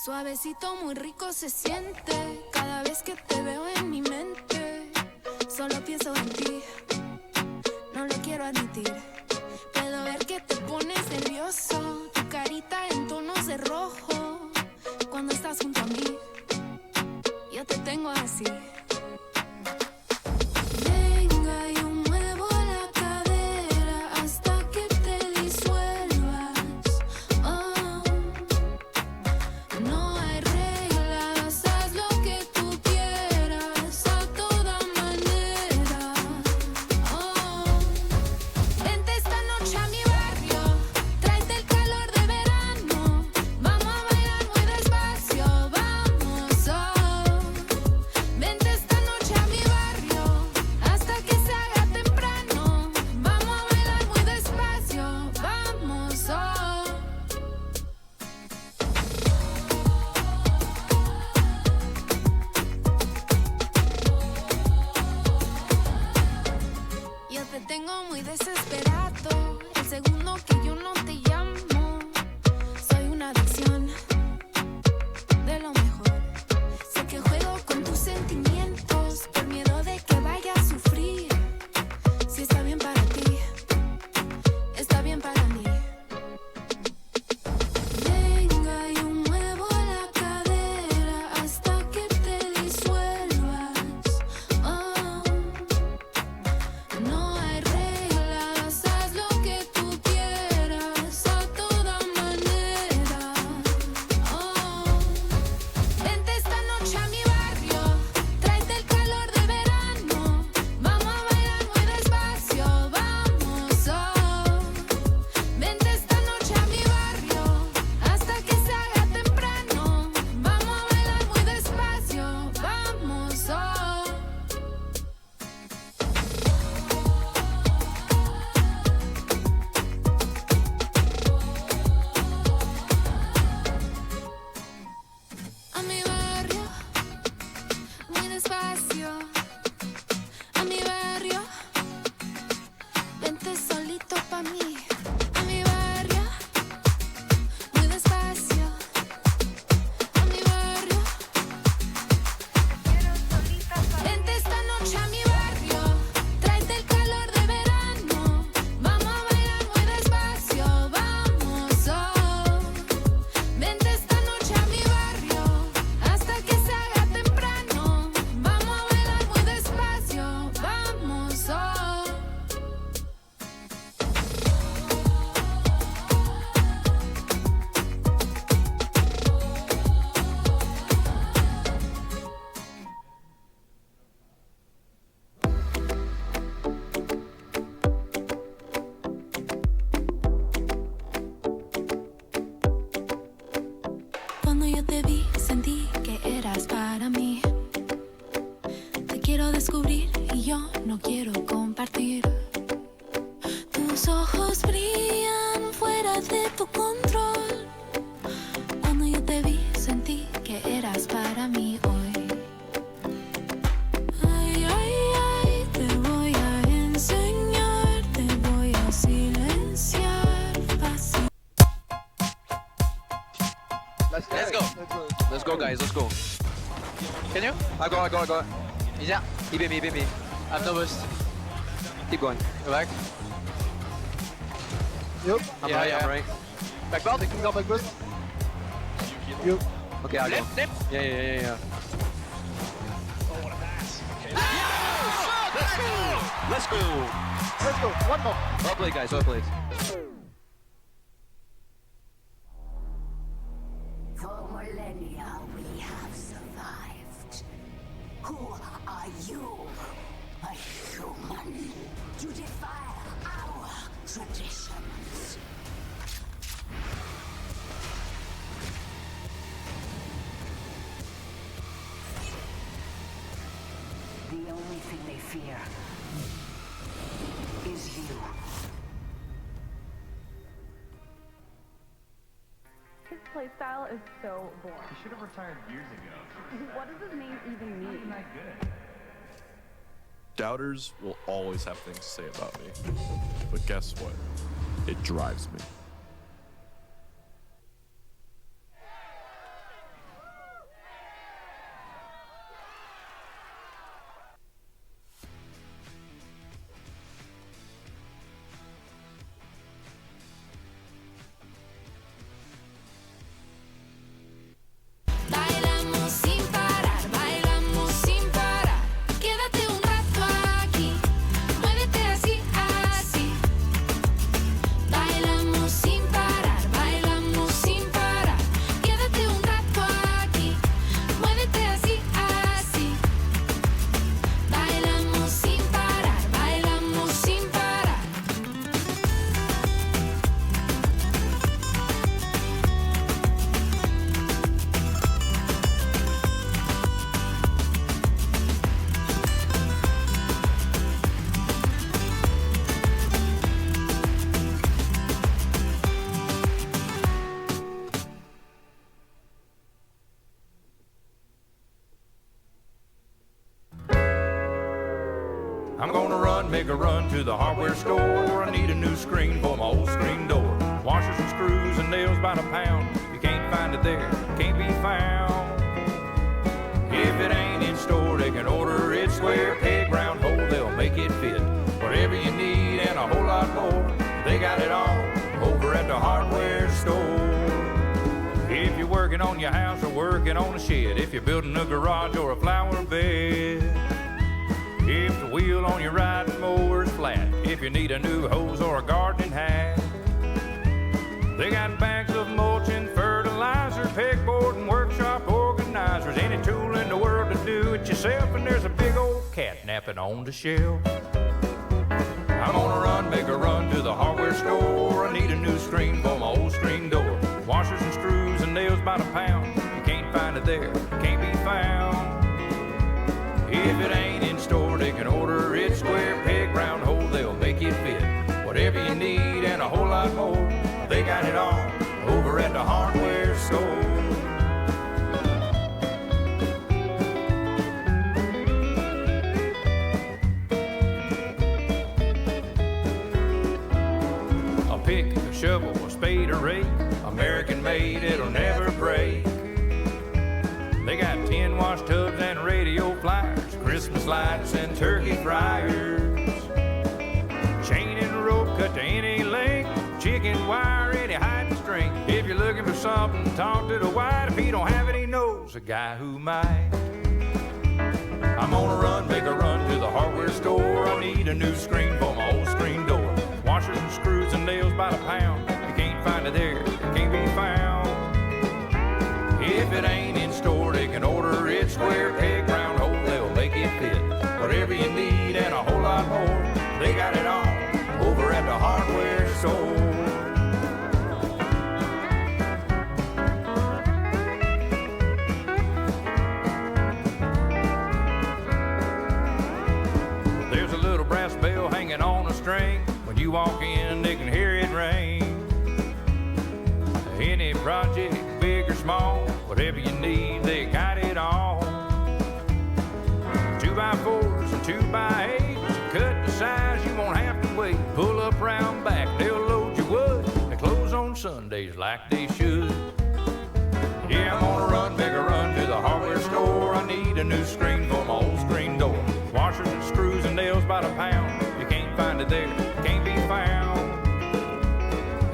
Suavecito, muy rico se siente cada vez que te veo en mi mente. Solo pienso en ti, no lo quiero admitir. Puedo ver que te pones nervioso, tu carita en tonos de rojo. Cuando estás junto a mí, yo te tengo así. Venga, yo muevo la cadera hasta que te disuelvas. Oh, no hay reglas, haz lo que tú quieras a toda manera. Oh, vente esta noche a mi barrio, tráete el calor de verano. Vamos a bailar muy despacio, vamos. Oh, vente esta noche a mi barrio hasta que se haga temprano. Vamos a bailar muy despacio, vamos. Oh. Yo te tengo muy desesperado. El segundo que yo no te llamo, soy una adicción de lo mejor. Sé que juego con tus sentimientos por miedo de que vaya a sufrir. Si está bien para ti, está bien para mí. Venga, yo muevo la cadera hasta que te disuelvas. Oh, no hay reglas, haz lo que tú quieras a toda manera. Oh, vente esta noche a mi barrio, tráete el calor de verano. Vamos a bailar muy despacio, vamos. Oh, vente esta noche a mi barrio hasta que se haga temprano. Vamos a bailar muy despacio, vamos. Oh. A mi barrio, muy despacio. A mi barrio, vente solito pa' mí. A mi barrio, muy despacio. A mi barrio, vente esta noche a mi barrio, tráete el calor de verano. Vamos a bailar muy despacio, vamos. Oh, vente esta noche a mi barrio hasta que se haga temprano. Vamos a bailar muy despacio, vamos. Oh. Cuando yo te vi, sentí que eras para mí. Te quiero descubrir y yo no quiero compartir. Tus ojos brillan fuera de tu control. Cuando yo te vi, sentí que eras para mí hoy. Ay, ay, ay, te voy a enseñar, te voy a silenciar fácil. Let's go. Let's go, guys. Let's go. Can you? I go. Yeah. He beat me. I'm nervous. Keep going. Go back. Yep. I'm right. Back belt. Taking up like this. Yep. Okay, I'll go. Lip. Yeah. Let's go. One more. Well played, guys. Well played. For millennia we have survived. Who are you? A human. You defy our traditions. The only thing they fear is you. His playstyle is so boring. He should have retired years ago. What does his name even Not even mean? that good. Doubters will always have things to say about me. But guess what? It drives me. I'm gonna run, make a run to the hardware store. I need a new screen for my old screen door. Washers and screws and nails by the pound. You can't find it there, can't be found. If it ain't in store, they can order it. Square, peg, round hole, they'll make it fit. Whatever you need and a whole lot more, they got it all over at the hardware store. If you're working on your house or working on a shed, if you're building a garage or a flower bed, if the wheel on your riding mower is flat, if you need a new hose or a gardening hat, they got bags of mulch and fertilizer, pegboard and workshop organizers, any tool in the world to do it yourself, and there's a big old cat napping on the shelf. I'm gonna run, make a run to the hardware store. I need a new screen for my old screen door. Washers and screws and nails by the pound. You can't find it there, can't be found. If it ain't in store, they can order it. Square, peg, round hole, they'll make it fit. Whatever you need and a whole lot more, they got it all over at the hardware store. A pick, a shovel, a spade, a rake, American made, it'll never break. They got tin wash tubs and radio flyers, Christmas lights and turkey fryers, chain and rope cut to any length, chicken wire, any height and strength. If you're looking for something, talk to the white. If he don't have it, he knows a guy who might. I'm gonna run, make a run to the hardware store. I need a new screen for my old screen door. Washers and screws and nails by the pound. You can't find it there, it can't be found. If it ain't in store, they can order it. Square, peg, round hole, they'll make it fit. Whatever you need and a whole lot more, they got it all over at the hardware store. There's a little brass bell hanging on a string. When you walk in, they can hear it ring. Any project, big or small, whatever you need, they got it all. 2x4s and 2x8s, cut the size, you won't have to wait. Pull up round back, they'll load your wood. They close on Sundays like they should. Yeah, I'm gonna run, make a run to the hardware store. I need a new screen for my old screen door. Washers and screws and nails by the pound. You can't find it there, can't be found.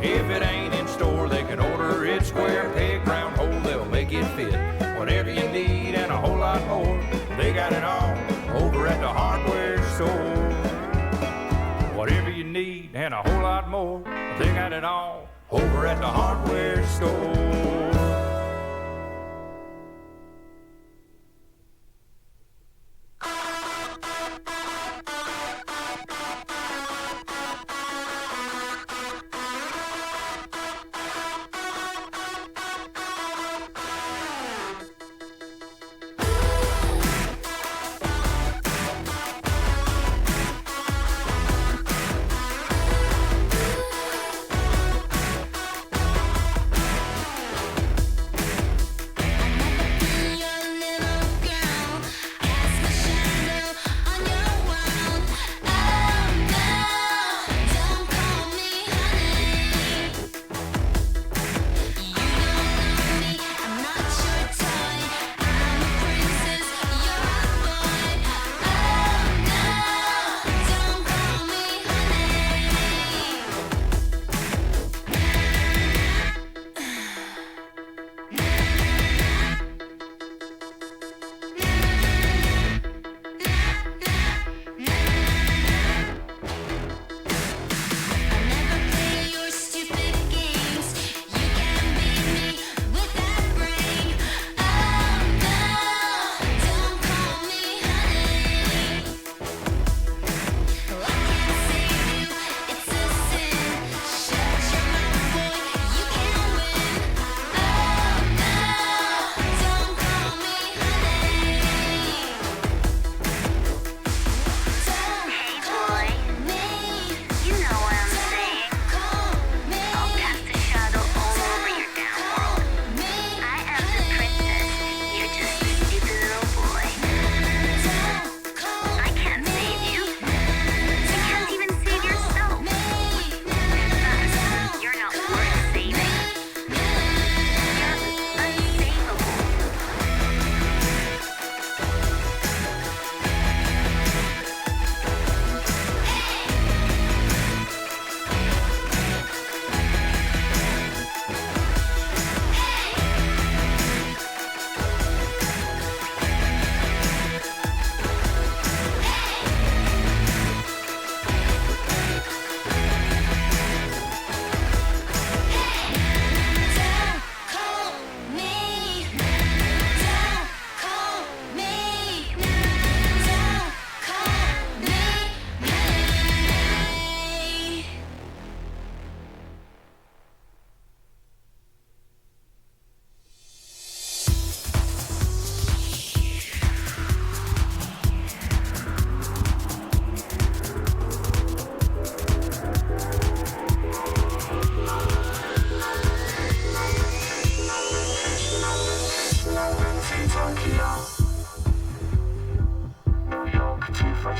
If it ain't in store, they can order it. Square, peg, round hole, they'll make it fit. Whatever you need and a whole lot more, they got it all over at the hardware store. Whatever you need and a whole lot more, they got it all over at the hardware store.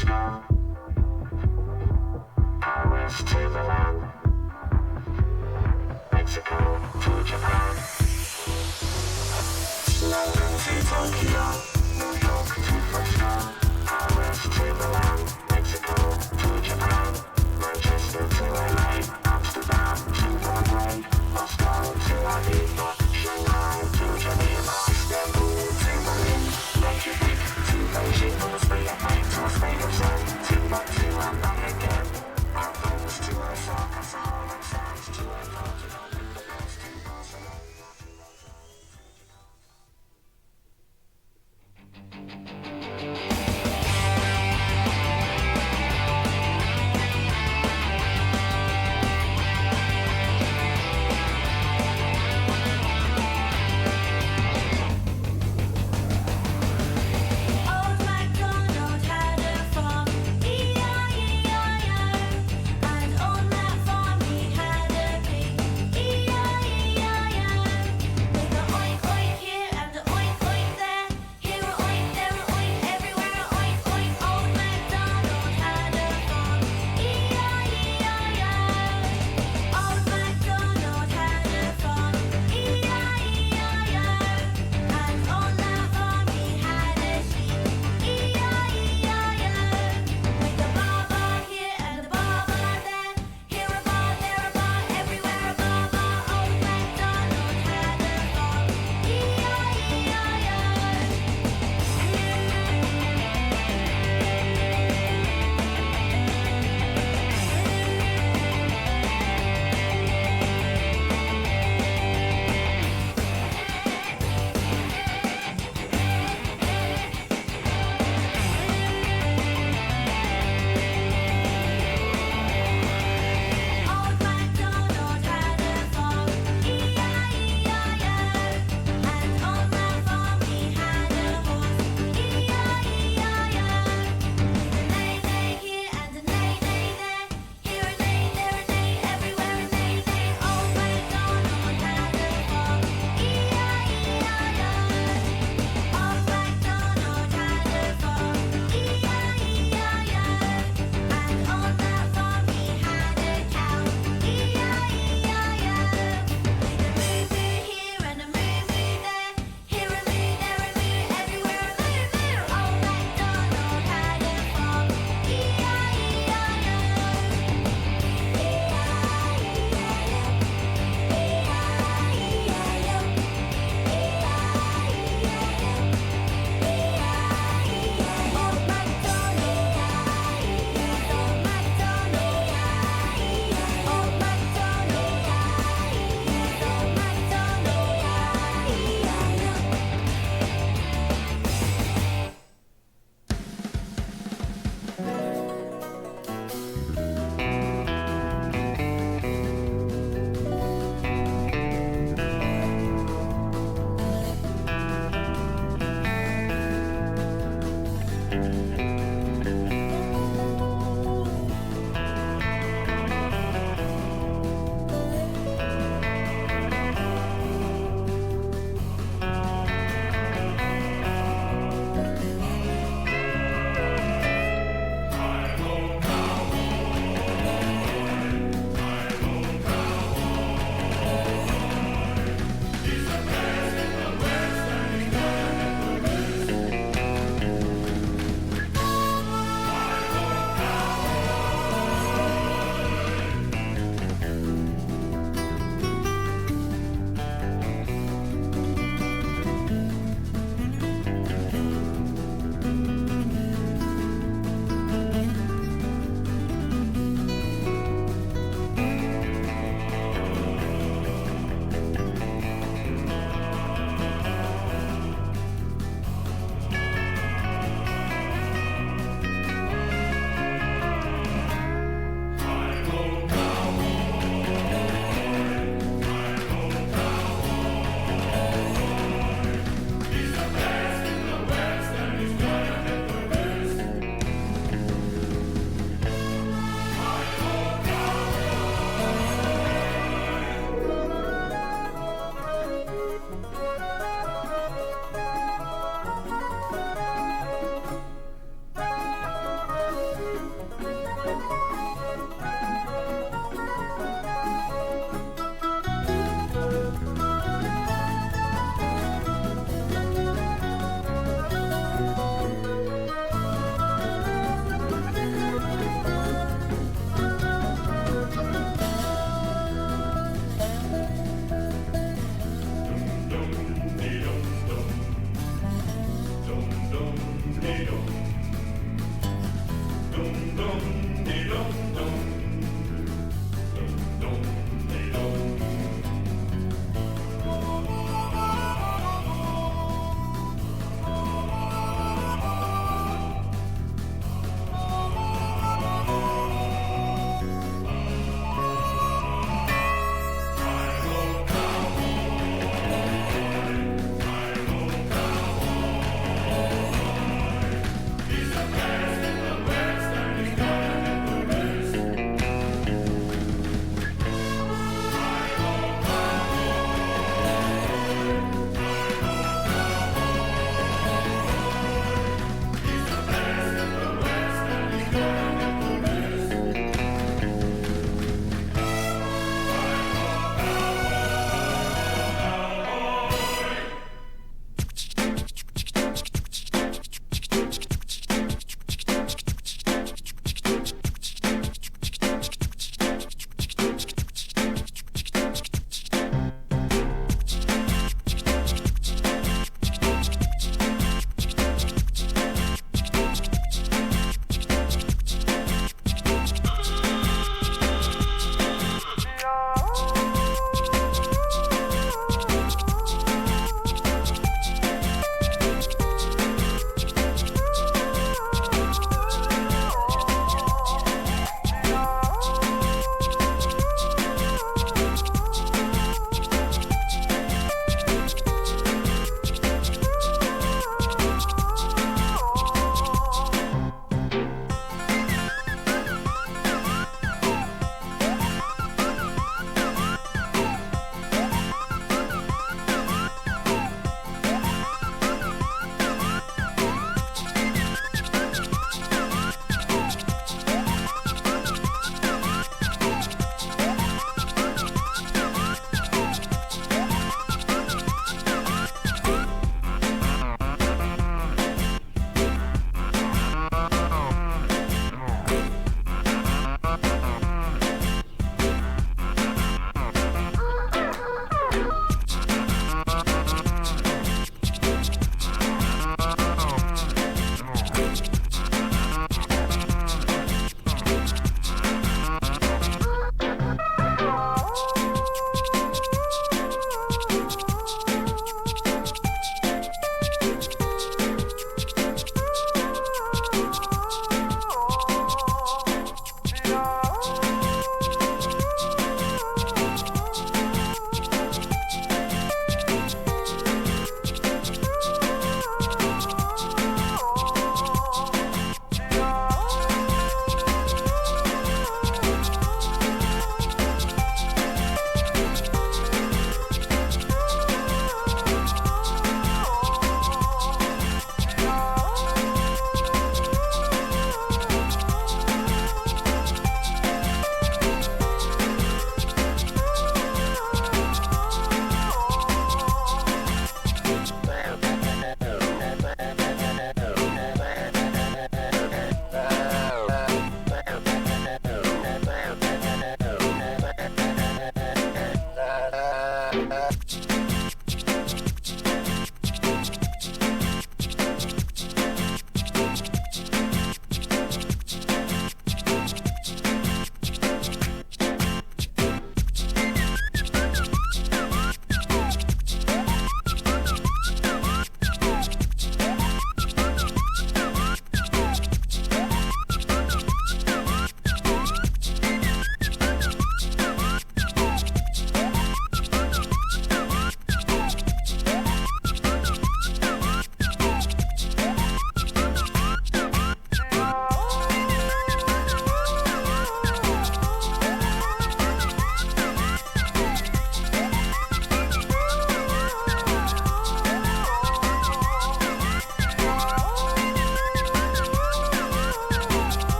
Mexico, Paris to Milan, Mexico to Japan, London to Tokyo, New York to Fresno, Paris to Milan, Mexico to Japan, Manchester to LA, Amsterdam to Broadway, Moscow to Ibiza, Shanghai to Geneva, Istanbul to Berlin, Reykjavik to Beijing, Spain to Spain, to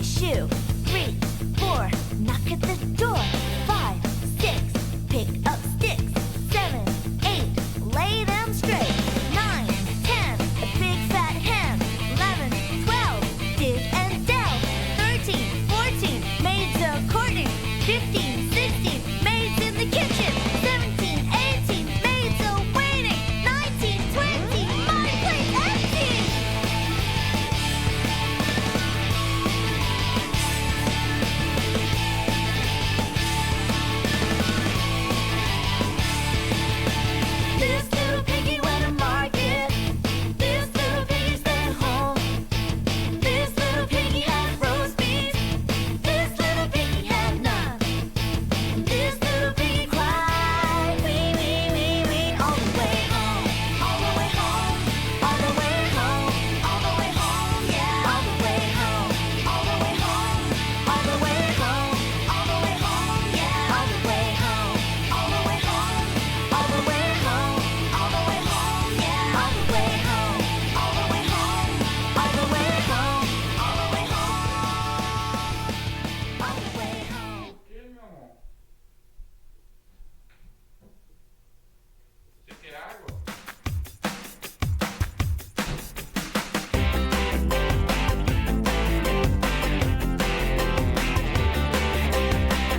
shoe. 3, 4, knock at the door. 5, 6, pick up sticks. 7, 8, lay them straight. 9, 10, a big fat hen. 11, 12, dig and delve. 13, 14, maids a courting. 15, 16, maids in the kitchen. 17, 18, maids a waiting. 19, 20, my plate empty. This little piggy went to market. This little piggy's been home. This little piggy had roast beef. This little piggy had none. This little piggy cried, wee, wee, wee, wee, all the way home. All the way home. All the way home. All the way home. Yeah. All the way home. All the way home. All the way home. All the way home. Yeah. All the way home. All the way home. All the way home. All the way home. Yeah. All the way home. All the way home. All the way home. All the way home. All the way home.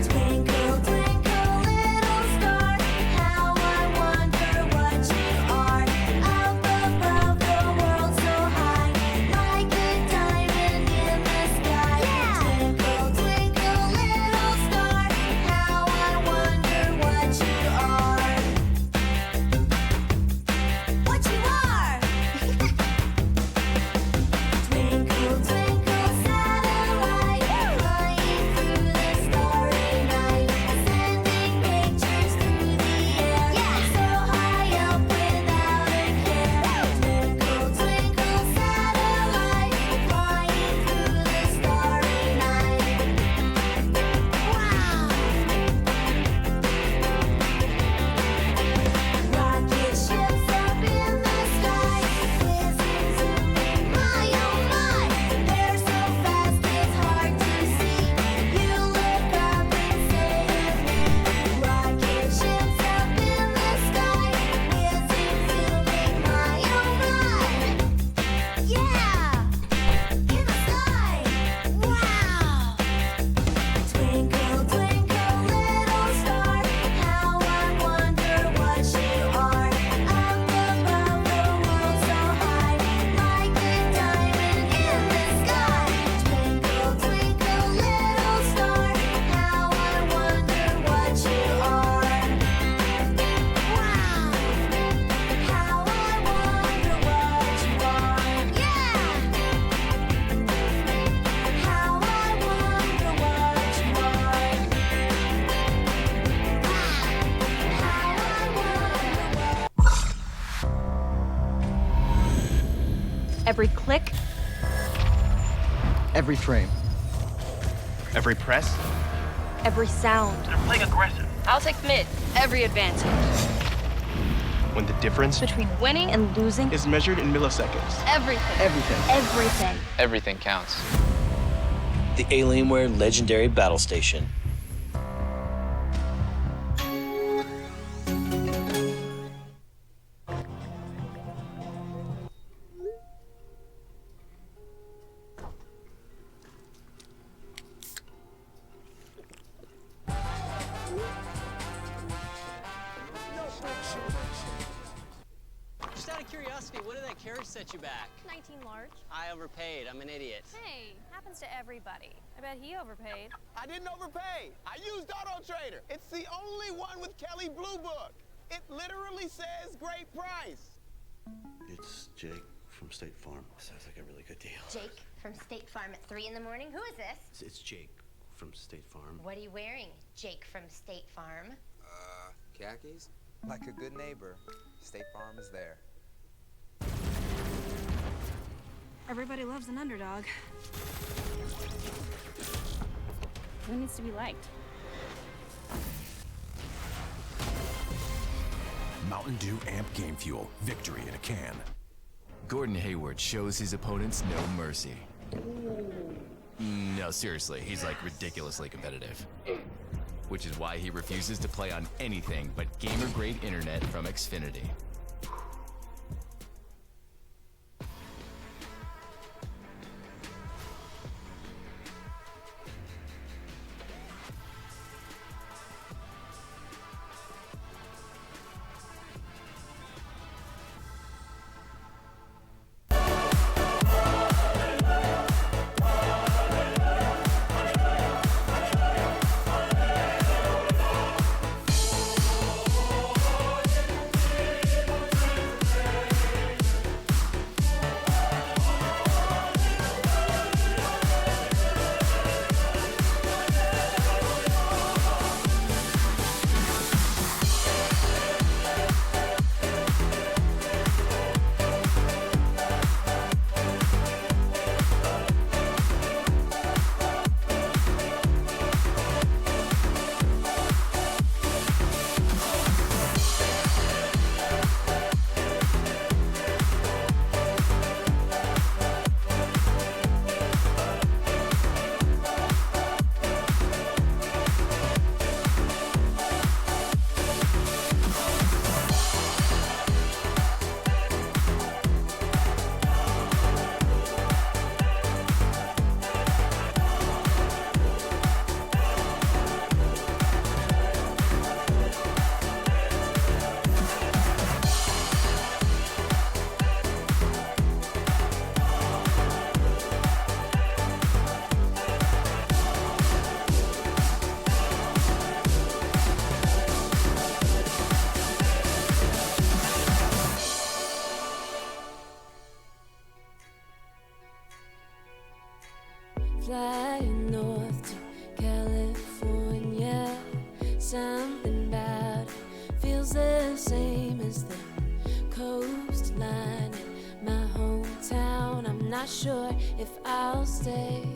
Twinkle, twinkle, little star, how I wonder what you are. Up above the world so high, like a diamond in the sky. Twinkle, twinkle, little star, how I wonder what you are. What you are? Twinkle, twinkle, satellite, flying through the starry night, sending pictures through the air, so high up without a care. Twinkle, twinkle, satellite, flying through the starry night. Wow! Rocket ships up in the sky, whizzing, zooming, my oh my, they're so fast it's hard to see. You look up and say of me. Rocket ships up in the sky, whizzing, zooming, my oh my. Yeah, in the sky. Wow. Twinkle, twinkle, little star, how I wonder what you are. Up above the world so high, like a diamond in the sky. Twinkle, twinkle, little star, how I wonder what you are. Wow, how I wonder what you are. Yeah, how I wonder what you are. Every click, Every frame. Every press. every sound. They're playing aggressive. I'll take mid. Every advantage. When the difference Between winning and losing, is measured in milliseconds. everything. Everything. Everything. Everything counts. The Alienware Legendary Battle Station. Just out of curiosity, what did that carriage set you back? 19 large. I overpaid. I'm an idiot. Hey, happens to everybody. I bet he overpaid. I didn't overpay. I used Auto Trader. It's the only one with Kelly Blue Book. It literally says great price. It's Jake from State Farm. Sounds like a really good deal. Jake from State Farm at 3 in the morning. Who is this? It's Jake from State Farm. What are you wearing, Jake from State Farm? Khakis? Like a good neighbor, State Farm is there. Everybody loves an underdog. Who needs to be liked? Mountain Dew Amp Game Fuel. Victory in a can. Gordon Hayward shows his opponents no mercy. No No, seriously, he's like ridiculously competitive. Which is why he refuses to play on anything but gamer-grade internet from Xfinity. Flying north to California, something about it feels the same as the coastline in my hometown. I'm not sure if I'll stay.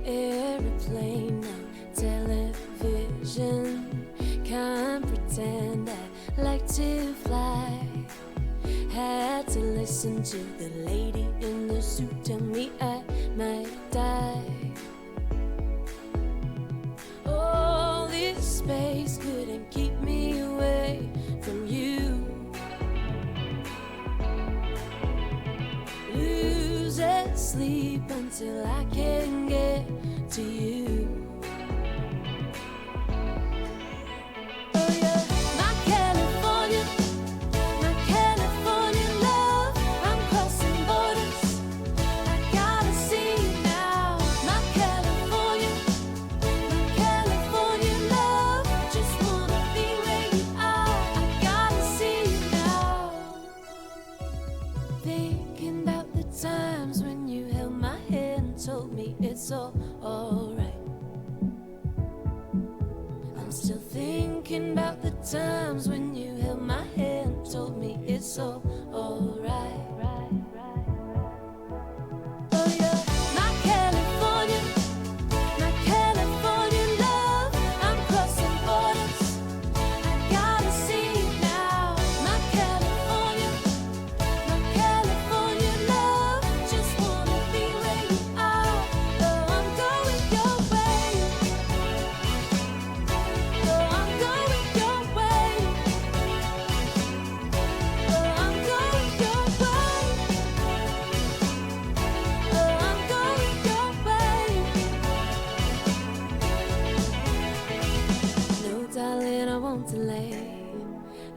Airplane, no television, can't pretend I like to fly. Had to listen to the lady in the suit tell me I might die. All this space couldn't keep me away from you. Lose sleep until I can get to you. It's all alright. I'm still thinking about the times when you held my hand and told me it's all alright. Oh, you're my California love. I'm crossing borders. I gotta see you now. My California love. Just wanna be where you are.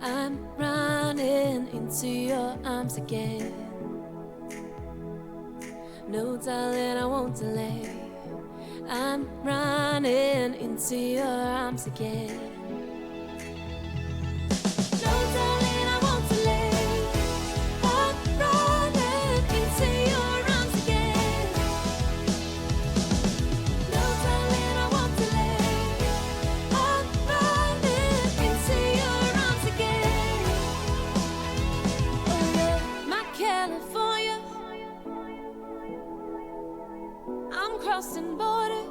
I'm running into your arms again. No, darling, I won't delay. I'm running into your arms again. No, darling, I won't delay. I'm running into your arms again. No, darling, I won't delay. I'm running into your arms again. Oh, yeah, my California. I'm crossing borders.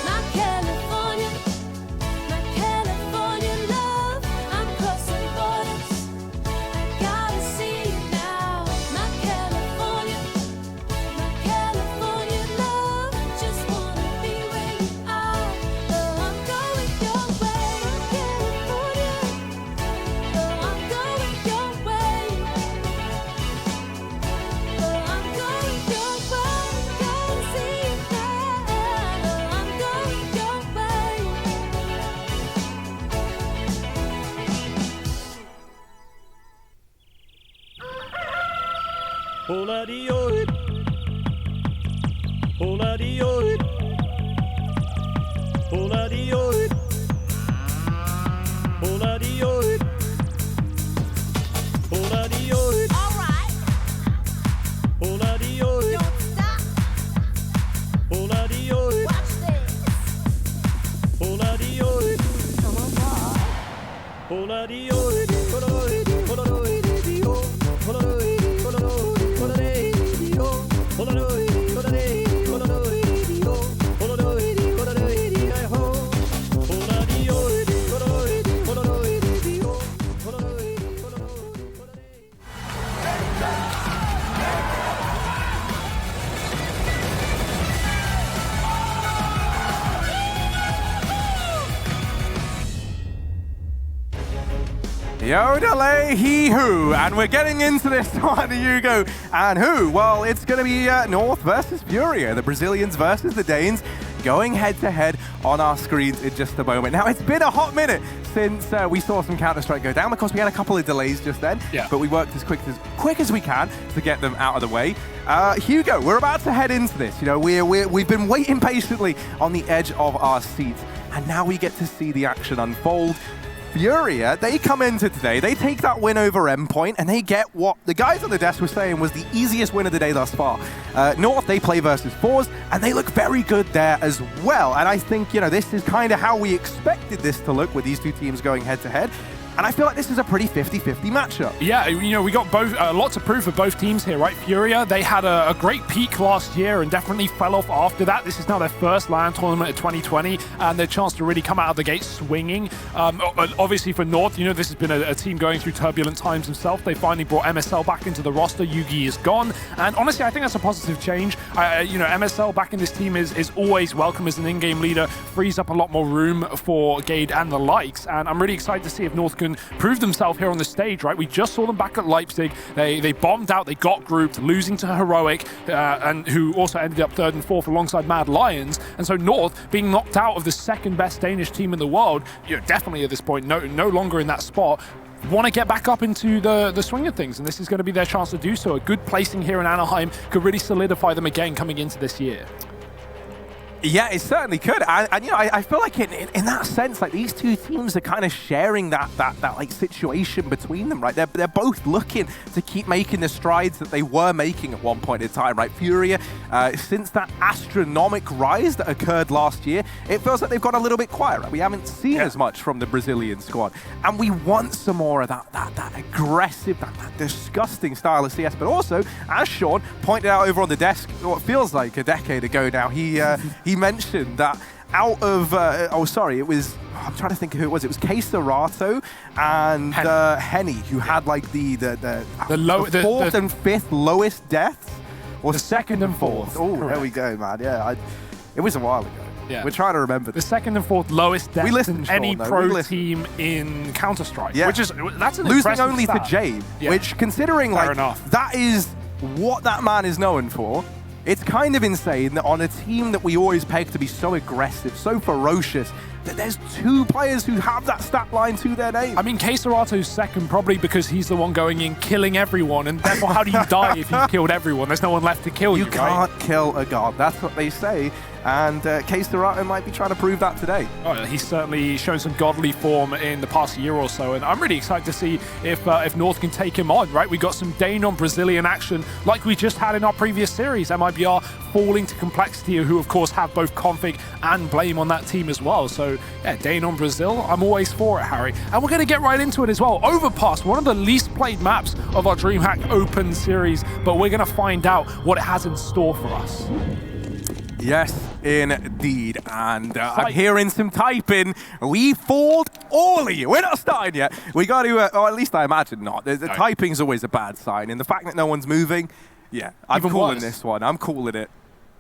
My California love. I'm crossing borders. I gotta see you now. My California. Hola-dee-oh-it. Hola-dee-oh-it. Hola-dee-oh-it. Hola-dee-oh-it. Hola-dee-oh-it. All right. Hola-dee-oh-it. Don't stop. Hola-dee-oh-it. Watch this. Hola-dee-oh-it. Come on, boy. Hola-dee-oh-it. Hola-dee-oh-it. Hola-dee-oh-it. Hola-dee-oh-it. Hola-dee-oh-it. Hola-dee-oh-it. Hola-dee-oh-it. Yodelay he who, and we're getting into this one. You go, and who? Well, it's going to be North versus Furia, the Brazilians versus the Danes, going head-to-head on our screens in just a moment. Now, it's been a hot minute since we saw some Counter-Strike go down. Of course, we had a couple of delays just then, but we worked as quick as we can to get them out of the way. Hugo, we're about to head into this. You know, we've been waiting patiently on the edge of our seats, and now we get to see the action unfold. Furia, they come into today, they take that win over Endpoint, and they get what the guys on the desk were saying was the easiest win of the day thus far. North, they play versus fours, and they look very good there as well. And I think, you know, this is kind of how we expected this to look with these two teams going head-to-head. And I feel like this is a pretty 50-50 matchup. Yeah, you know, we got both lots of proof of both teams here, right? Furia, they had a great peak last year and definitely fell off after that. This is now their first LAN tournament of 2020 and their chance to really come out of the gate swinging. Obviously for North, you know, this has been a team going through turbulent times themselves. They finally brought MSL back into the roster. Yugi is gone. And honestly, I think that's a positive change. You know, MSL back in this team is always welcome as an in-game leader, frees up a lot more room for Gade and the likes. And I'm really excited to see if North can prove themselves here on the stage, right? We just saw them back at Leipzig. They bombed out, they got grouped, losing to Heroic, and who also ended up 3rd and 4th alongside Mad Lions. And so North, being knocked out of the second best Danish team in the world, you know, definitely at this point, no longer in that spot, want to get back up into the swing of things, and this is going to be their chance to do so. A good placing here in Anaheim could really solidify them again coming into this year. Yeah, it certainly could, and you know, I feel like in that sense, like these two teams are kind of sharing that like situation between them, right? They're both looking to keep making the strides that they were making at one point in time, right? Furia, since that astronomical rise that occurred last year, it feels like they've gone a little bit quiet, right? We haven't seen as much from the Brazilian squad, and we want some more of that aggressive, that disgusting style of CS. But also, as Sean pointed out over on the desk, what feels like a decade ago now, he mentioned that out of, it was, I'm trying to think of who it was. It was Queserato and Henny, who had like the 4th and 5th lowest deaths, or the 2nd and 4th. Oh, there we go, man. Yeah, it was a while ago. Yeah. We're trying to remember the 2nd and 4th lowest deaths in any pro team in Counter-Strike. Yeah. That's an losing only stat. to Jade, which, considering that is what that man is known for. It's kind of insane that on a team that we always peg to be so aggressive, so ferocious, that there's two players who have that stat line to their name. I mean, Queserato's second probably because he's the one going in, killing everyone, and therefore how do you die if you've killed everyone? There's no one left to kill you, You can't kill a god. That's what they say. And Queserato might be trying to prove that today. Oh, he's certainly shown some godly form in the past year or so, and I'm really excited to see if North can take him on, right? We got some Dane on Brazilian action like we just had in our previous series. MIBR falling to CompLexity, who of course have both Config and Blame on that team as well. So yeah, Dane on Brazil, I'm always for it, Harry. And we're going to get right into it as well. Overpass, one of the least played maps of our DreamHack Open series, but we're going to find out what it has in store for us. Yes, indeed. And I'm hearing some typing. We fooled all of you. We're not starting yet. We got to, or at least I imagine not. The typing's always a bad sign. And the fact that no one's moving, yeah, I'm calling this one. I'm calling it.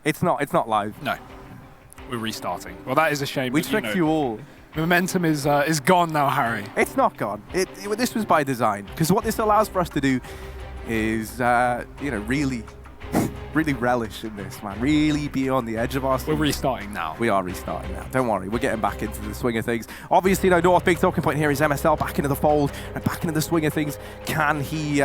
It's not live. No. We're restarting. Well, that is a shame. We tricked you all. Momentum is gone now, Harry. It's not gone. This was by design. Because what this allows for us to do is, you know, really really relish in this, man. Really be on the edge of our seat. We're restarting now. We are restarting now. Don't worry, we're getting back into the swing of things. Obviously, North, big talking point here is MSL back into the fold and back into the swing of things. Can he,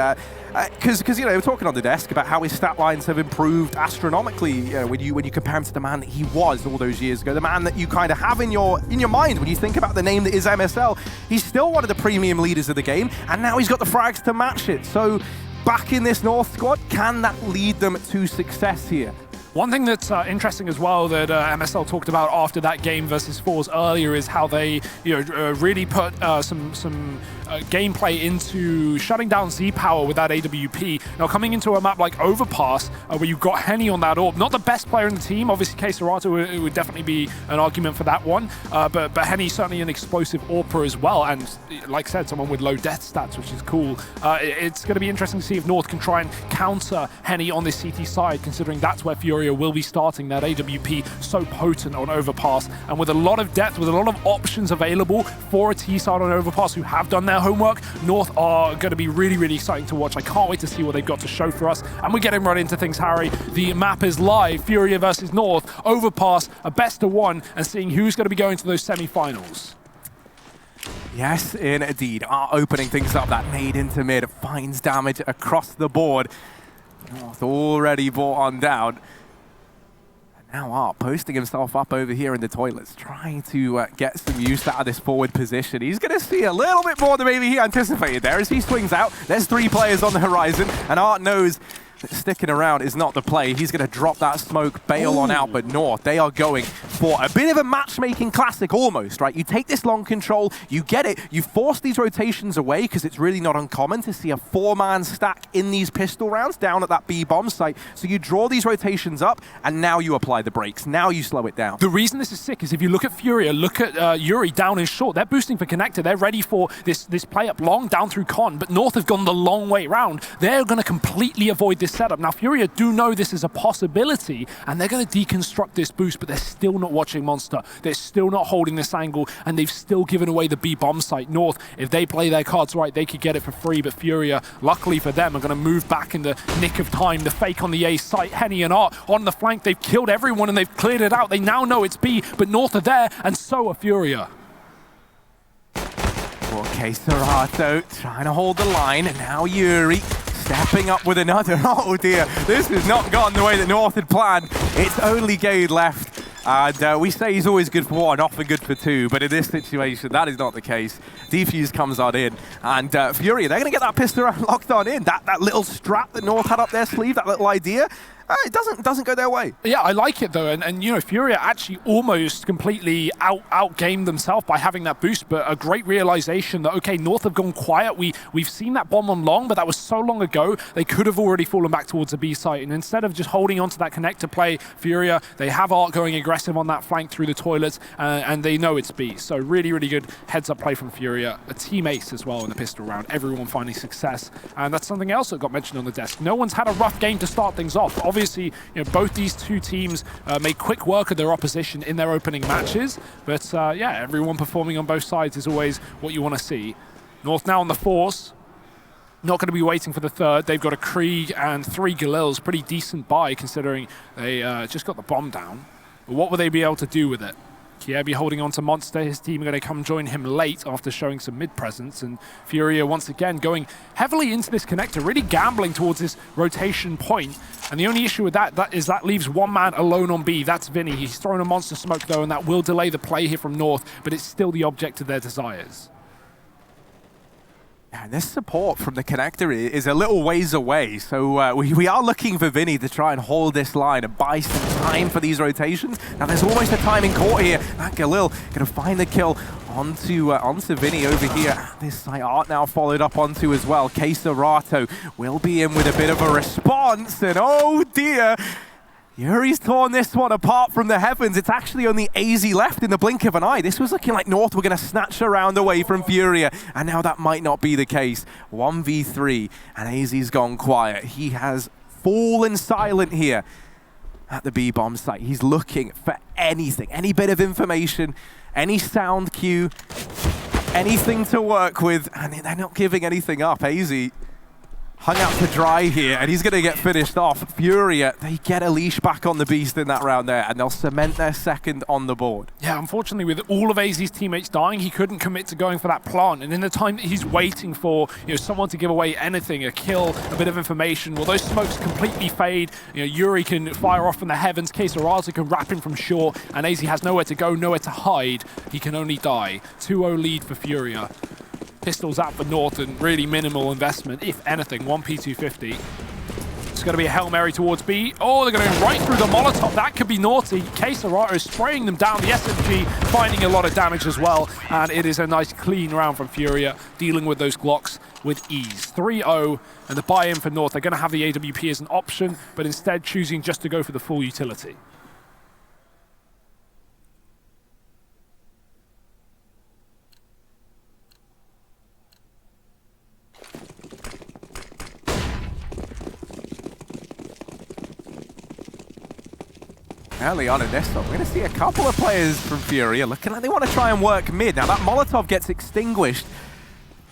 because we're talking on the desk about how his stat lines have improved astronomically when you compare him to the man that he was all those years ago, the man that you kind of have in your mind when you think about the name that is MSL. He's still one of the premium leaders of the game, and now he's got the frags to match it. So back in this North squad, can that lead them to success here? One thing that's interesting as well that MSL talked about after that game versus Fours earlier is how they really put some gameplay into shutting down Z-Power with that AWP. Now coming into a map like Overpass, where you've got Henny on that AWP, not the best player in the team, obviously K-Serato would definitely be an argument for that one, but Henny's certainly an explosive AWPer as well, and like I said, someone with low death stats, which is cool. It's going to be interesting to see if North can try and counter Henny on this CT side, considering that's where Furia will be starting, that AWP so potent on Overpass, and with a lot of depth, with a lot of options available for a T side on Overpass who have done their homework, North are going to be really, really exciting to watch. I can't wait to see what they've got to show for us. And we're getting right into things, Harry. The map is live. Furia versus North. Overpass, a best of one, and seeing who's going to be going to those semi-finals. Yes, indeed. Opening things up. That nade into mid finds damage across the board. North already brought on down. Now Art posting himself up over here in the toilets, trying to get some use out of this forward position. He's going to see a little bit more than maybe he anticipated there as he swings out. There's 3 players on the horizon, and Art knows that sticking around is not the play. He's going to drop that smoke, bail on out, but North, they are going for a bit of a matchmaking classic almost, right? You take this long control, you get it, you force these rotations away because it's really not uncommon to see a 4-man stack in these pistol rounds down at that B bomb site. So you draw these rotations up, and now you apply the brakes. Now you slow it down. The reason this is sick is if you look at Furia, look at Yuri down in short, they're boosting for connector. They're ready for this play up long down through con, but North have gone the long way round. They're going to completely avoid this setup. Now, Furia do know this is a possibility, and they're going to deconstruct this boost, but they're still not watching Monster. They're still not holding this angle, and they've still given away the B bomb site. North, if they play their cards right, they could get it for free, but Furia, luckily for them, are going to move back in the nick of time. The fake on the A site, Henny and Art on the flank. They've killed everyone, and they've cleared it out. They now know it's B, but North are there, and so are Furia. Okay, Serato trying to hold the line, and now Yuri stepping up with another. Oh dear, this has not gone the way that North had planned. It's only Gade left, and we say he's always good for 1, often good for 2, but in this situation, that is not the case. Defuse comes on in, and Furia, they're going to get that pistol locked on in. That little strap that North had up their sleeve, that little idea, it doesn't go their way. Yeah, I like it though, and you know, Furia actually almost completely outgamed themselves by having that boost, but a great realization that, okay, North have gone quiet. We've seen that bomb on long, but that was so long ago, they could have already fallen back towards the B site, and instead of just holding onto that connector play, Furia, they have Art going aggressive on that flank through the toilets, and they know it's B. So really, really good heads-up play from Furia. A team ace as well in the pistol round, everyone finding success, and that's something else that got mentioned on the desk. No one's had a rough game to start things off. Obviously, you know, both these two teams made quick work of their opposition in their opening matches, but yeah, everyone performing on both sides is always what you want to see. North now on the force, not going to be waiting for the third. They've got a Krieg and 3 Galils, pretty decent buy considering they just got the bomb down. But what will they be able to do with it? Kiebi holding on to Monster. His team are going to come join him late after showing some mid-presence. And Furia once again going heavily into this connector, really gambling towards this rotation point. And the only issue with that is that leaves 1 man alone on B. That's Vinny. He's throwing a Monster smoke though, and that will delay the play here from North, but it's still the object of their desires. And this support from the connector is a little ways away, so we are looking for Vinny to try and hold this line and buy some time for these rotations. Now there's almost a timing caught here. That Galil going to find the kill onto Vinny over here. This site Art now followed up onto as well. K-Serato will be in with a bit of a response, and oh dear, Yuri's torn this one apart from the heavens. It's actually only AZ left in the blink of an eye. This was looking like North were going to snatch a round away from Furia, and now that might not be the case. 1v3, and AZ's gone quiet. He has fallen silent here at the B-bomb site. He's looking for anything, any bit of information, any sound cue, anything to work with, and they're not giving anything up. AZ hung out to dry here, and he's going to get finished off. Furia, they get a leash back on the Beast in that round there, and they'll cement their second on the board. Yeah, unfortunately, with all of AZ's teammates dying, he couldn't commit to going for that plant. And in the time that he's waiting for someone to give away anything, a kill, a bit of information, well, those smokes completely fade. Yuri can fire off from the heavens, Quesaraza can wrap him from shore, and AZ has nowhere to go, nowhere to hide. He can only die. 2-0 lead for Furia. Pistols out for North and really minimal investment, if anything. 1P250. It's going to be a Hail Mary towards B. Oh, they're going to go right through the Molotov. That could be naughty. Quesarato is spraying them down. The SMG finding a lot of damage as well. And it is a nice clean round from Furia, dealing with those Glocks with ease. 3-0, and the buy-in for North. They're going to have the AWP as an option, but instead choosing just to go for the full utility. Early on in this one, we're going to see a couple of players from Furia looking like they want to try and work mid. Now that Molotov gets extinguished,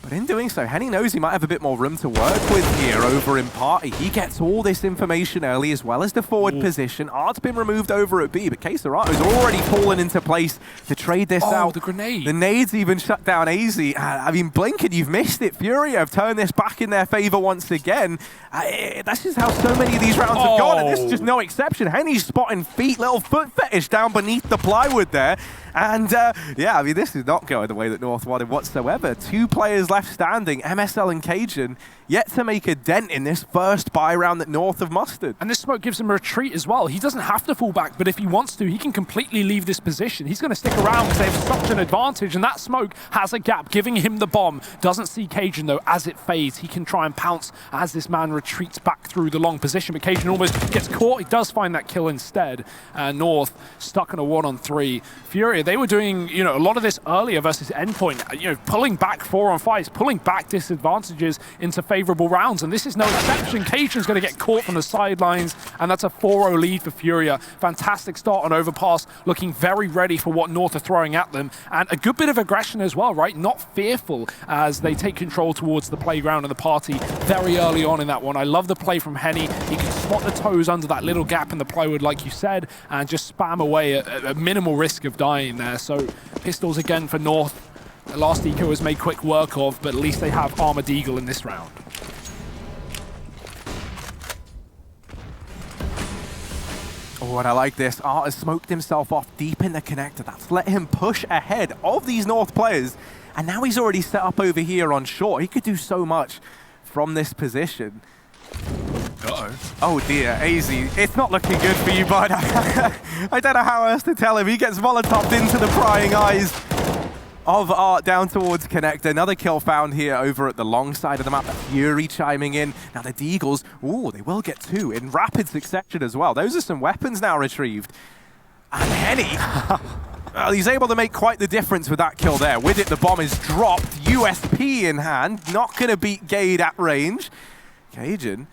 but in doing so, Henny knows he might have a bit more room to work with here over in Party. He gets all this information early as well as the forward position. Art's been removed over at B, but Quesarato's already fallen into place to trade this out. The grenade. The nades even shut down AZ. I mean, blink and you've missed it. Furia have turned this back in their favor once again. That's just how so many of these rounds have gone, and this is just no exception. Henny's spotting feet, little foot fetish down beneath the plywood there. And yeah, I mean, this is not going the way that North wanted whatsoever. 2 players left standing, MSL and Cajun, yet to make a dent in this first buy round that North have mustered. And this smoke gives him a retreat as well. He doesn't have to fall back, but if he wants to, he can completely leave this position. He's going to stick around because they have such an advantage, and that smoke has a gap, giving him the bomb. Doesn't see Cajun, though, as it fades. He can try and pounce as this man retreats back through the long position, but Cajun almost gets caught. He does find that kill instead. North stuck in a 1-on-3. Furia, they were doing a lot of this earlier versus Endpoint, pulling back 4-on-5s, pulling back disadvantages into favorable rounds, and this is no exception. Cajun's going to get caught from the sidelines, and that's a 4-0 lead for Furia. Fantastic start on Overpass, looking very ready for what North are throwing at them, and a good bit of aggression as well, right? Not fearful as they take control towards the playground and the Party very early on in that one. I love the play from Henny. He can spot the toes under that little gap in the plywood, like you said, and just spam away at a minimal risk of dying there. So pistols again for North. The last eco was made quick work of, but at least they have Armored Eagle in this round. Oh, and I like this. Art has smoked himself off deep in the connector. That's let him push ahead of these North players. And now he's already set up over here on short. He could do so much from this position. Uh-oh. Oh dear, AZ, it's not looking good for you, bud. I don't know how else to tell him. He gets Molotoved into the prying eyes of Art down towards Connector. Another kill found here over at the long side of the map. That's Yuri chiming in. Now the Deagles, ooh, they will get 2 in rapid succession as well. Those are some weapons now retrieved. And Henny, well, he's able to make quite the difference with that kill there. With it, the bomb is dropped. USP in hand. Not going to beat Gade at range. Cajun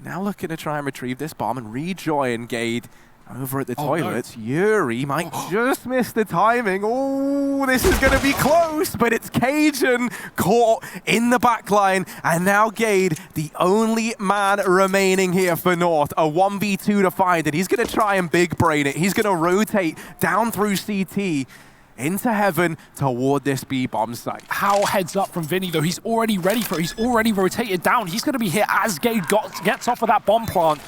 now looking to try and retrieve this bomb and rejoin Gade over at the toilets. No. Yuri might just miss the timing. Oh, this is going to be close, but it's Cajun caught in the back line. And now Gade, the only man remaining here for North. A 1v2 to find it. He's going to try and big brain it. He's going to rotate down through CT into heaven toward this B-bomb site. How heads up from Vinny, though. He's already ready for it. He's already rotated down. He's going to be here as Gade gets off of that bomb plant.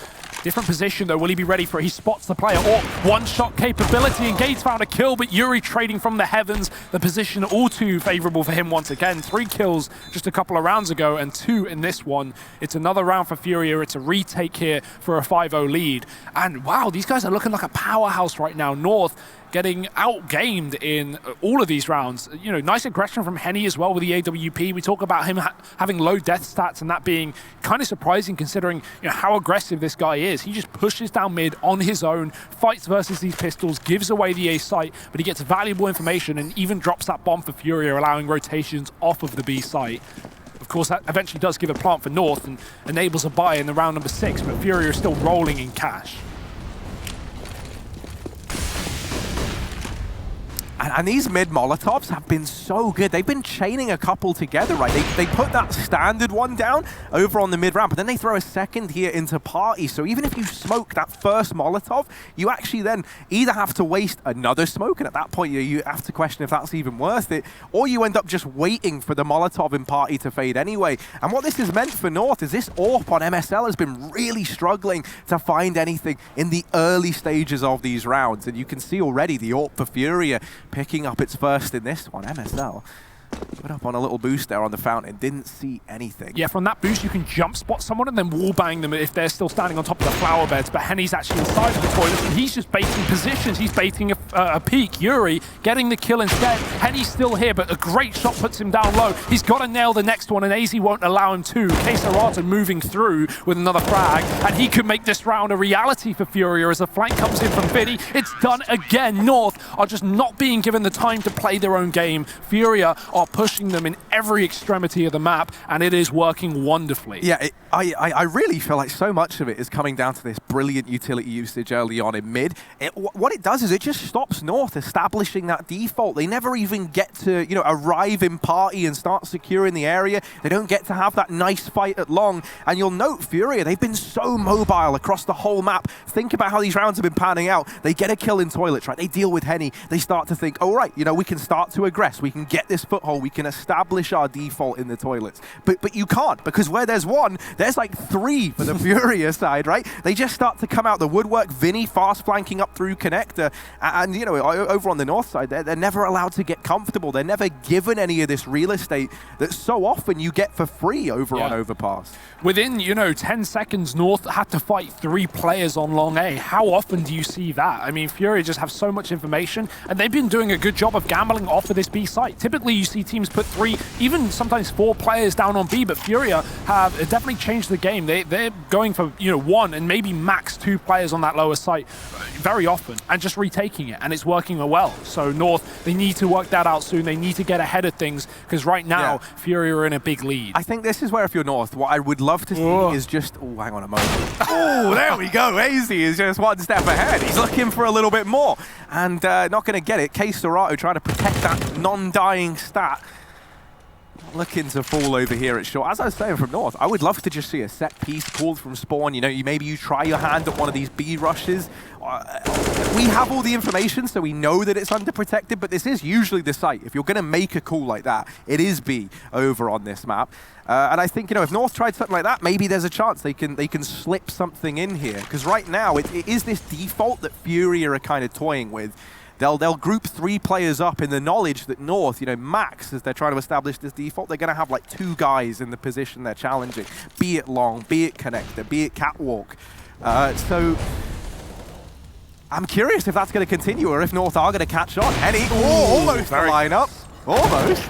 Different position, though. Will he be ready for it? He spots the player. Or one-shot capability, and Gade's found a kill, but Yuri trading from the heavens. The position all too favorable for him once again. 3 kills just a couple of rounds ago, and 2 in this one. It's another round for Furia. It's a retake here for a 5-0 lead. And wow, these guys are looking like a powerhouse right now. North getting outgamed in all of these rounds. Nice aggression from Henny as well with the AWP. We talk about him having low death stats and that being kind of surprising considering how aggressive this guy is. He just pushes down mid on his own, fights versus these pistols, gives away the A site, but he gets valuable information and even drops that bomb for Furia, allowing rotations off of the B site. Of course, that eventually does give a plant for North and enables a buy in the round number 6, but Furia is still rolling in cash. And these mid Molotovs have been so good. They've been chaining a couple together, right? They put that standard one down over on the mid ramp, but then they throw a second here into party. So even if you smoke that first Molotov, you actually then either have to waste another smoke, and at that point you have to question if that's even worth it, or you end up just waiting for the Molotov in party to fade anyway. And what this has meant for North is this AWP on MSL has been really struggling to find anything in the early stages of these rounds. And you can see already the AWP for Furia picking up its first in this one. MSL put up on a little boost there on the fountain, didn't see anything. Yeah, from that boost you can jump spot someone and then wallbang them if they're still standing on top of the flower beds, but Henny's actually inside of the toilets and he's just baiting positions. He's baiting a peek. Yuri getting the kill instead. Henny's still here, but a great shot puts him down low. He's got to nail the next one and AZ won't allow him to. Kesarata moving through with another frag, and he could make this round a reality for Furia as a flank comes in from Vinny. It's done again. North are just not being given the time to play their own game. Furia are pushing them in every extremity of the map, and it is working wonderfully. Yeah, I really feel like so much of it is coming down to this brilliant utility usage early on in mid. What it does is it just stops North establishing that default. They never even get to, you know, arrive in party and start securing the area. They don't get to have that nice fight at long. And you'll note Furia, they've been so mobile across the whole map. Think about how these rounds have been panning out. They get a kill in toilets, right? They deal with Henny. They start to think, oh, right, you know, we can start to aggress. We can get this foothold. We can establish our default in the toilets. But you can't, because where there's one, there's like three for the Furia side, right? They just start to come out the woodwork. Vinny fast flanking up through connector. And you know, over on the north side, they're never allowed to get comfortable. They're never given any of this real estate that so often you get for free over on Overpass. Within, you know, 10 seconds, North had to fight 3 players on long A. How often do you see that? I mean, Furia just have so much information, and they've been doing a good job of gambling off of this B site. Typically, you see teams put 3, even sometimes 4 players down on B, but Furia have definitely changed the game. They're going for, you know, 1 and maybe max 2 players on that lower site very often, and just retaking it, and it's working well. So North, they need to work that out soon. They need to get ahead of things, because right now, Furia are in a big lead. I think this is where, if you're North, what I would love to see is just... Oh, hang on a moment. Oh, there we go. AZ is just one step ahead. He's looking for a little bit more, and not going to get it. Kesarata trying to protect that non-dying stat. Looking to fall over here at short. As I was saying from North, I would love to just see a set piece called from spawn. You know, maybe you try your hand at one of these B rushes. We have all the information, so we know that it's underprotected, but this is usually the site. If you're going to make a call like that, it is B over on this map. And I think, you know, if North tried something like that, maybe there's a chance they can slip something in here. Because right now, it is this default that Furia are kind of toying with. They'll group 3 players up in the knowledge that North, you know, max, as they're trying to establish this default, they're going to have like 2 guys in the position they're challenging, be it long, be it connector, be it catwalk. So I'm curious if that's going to continue or if North are going to catch on. Henny, almost the lineup, almost.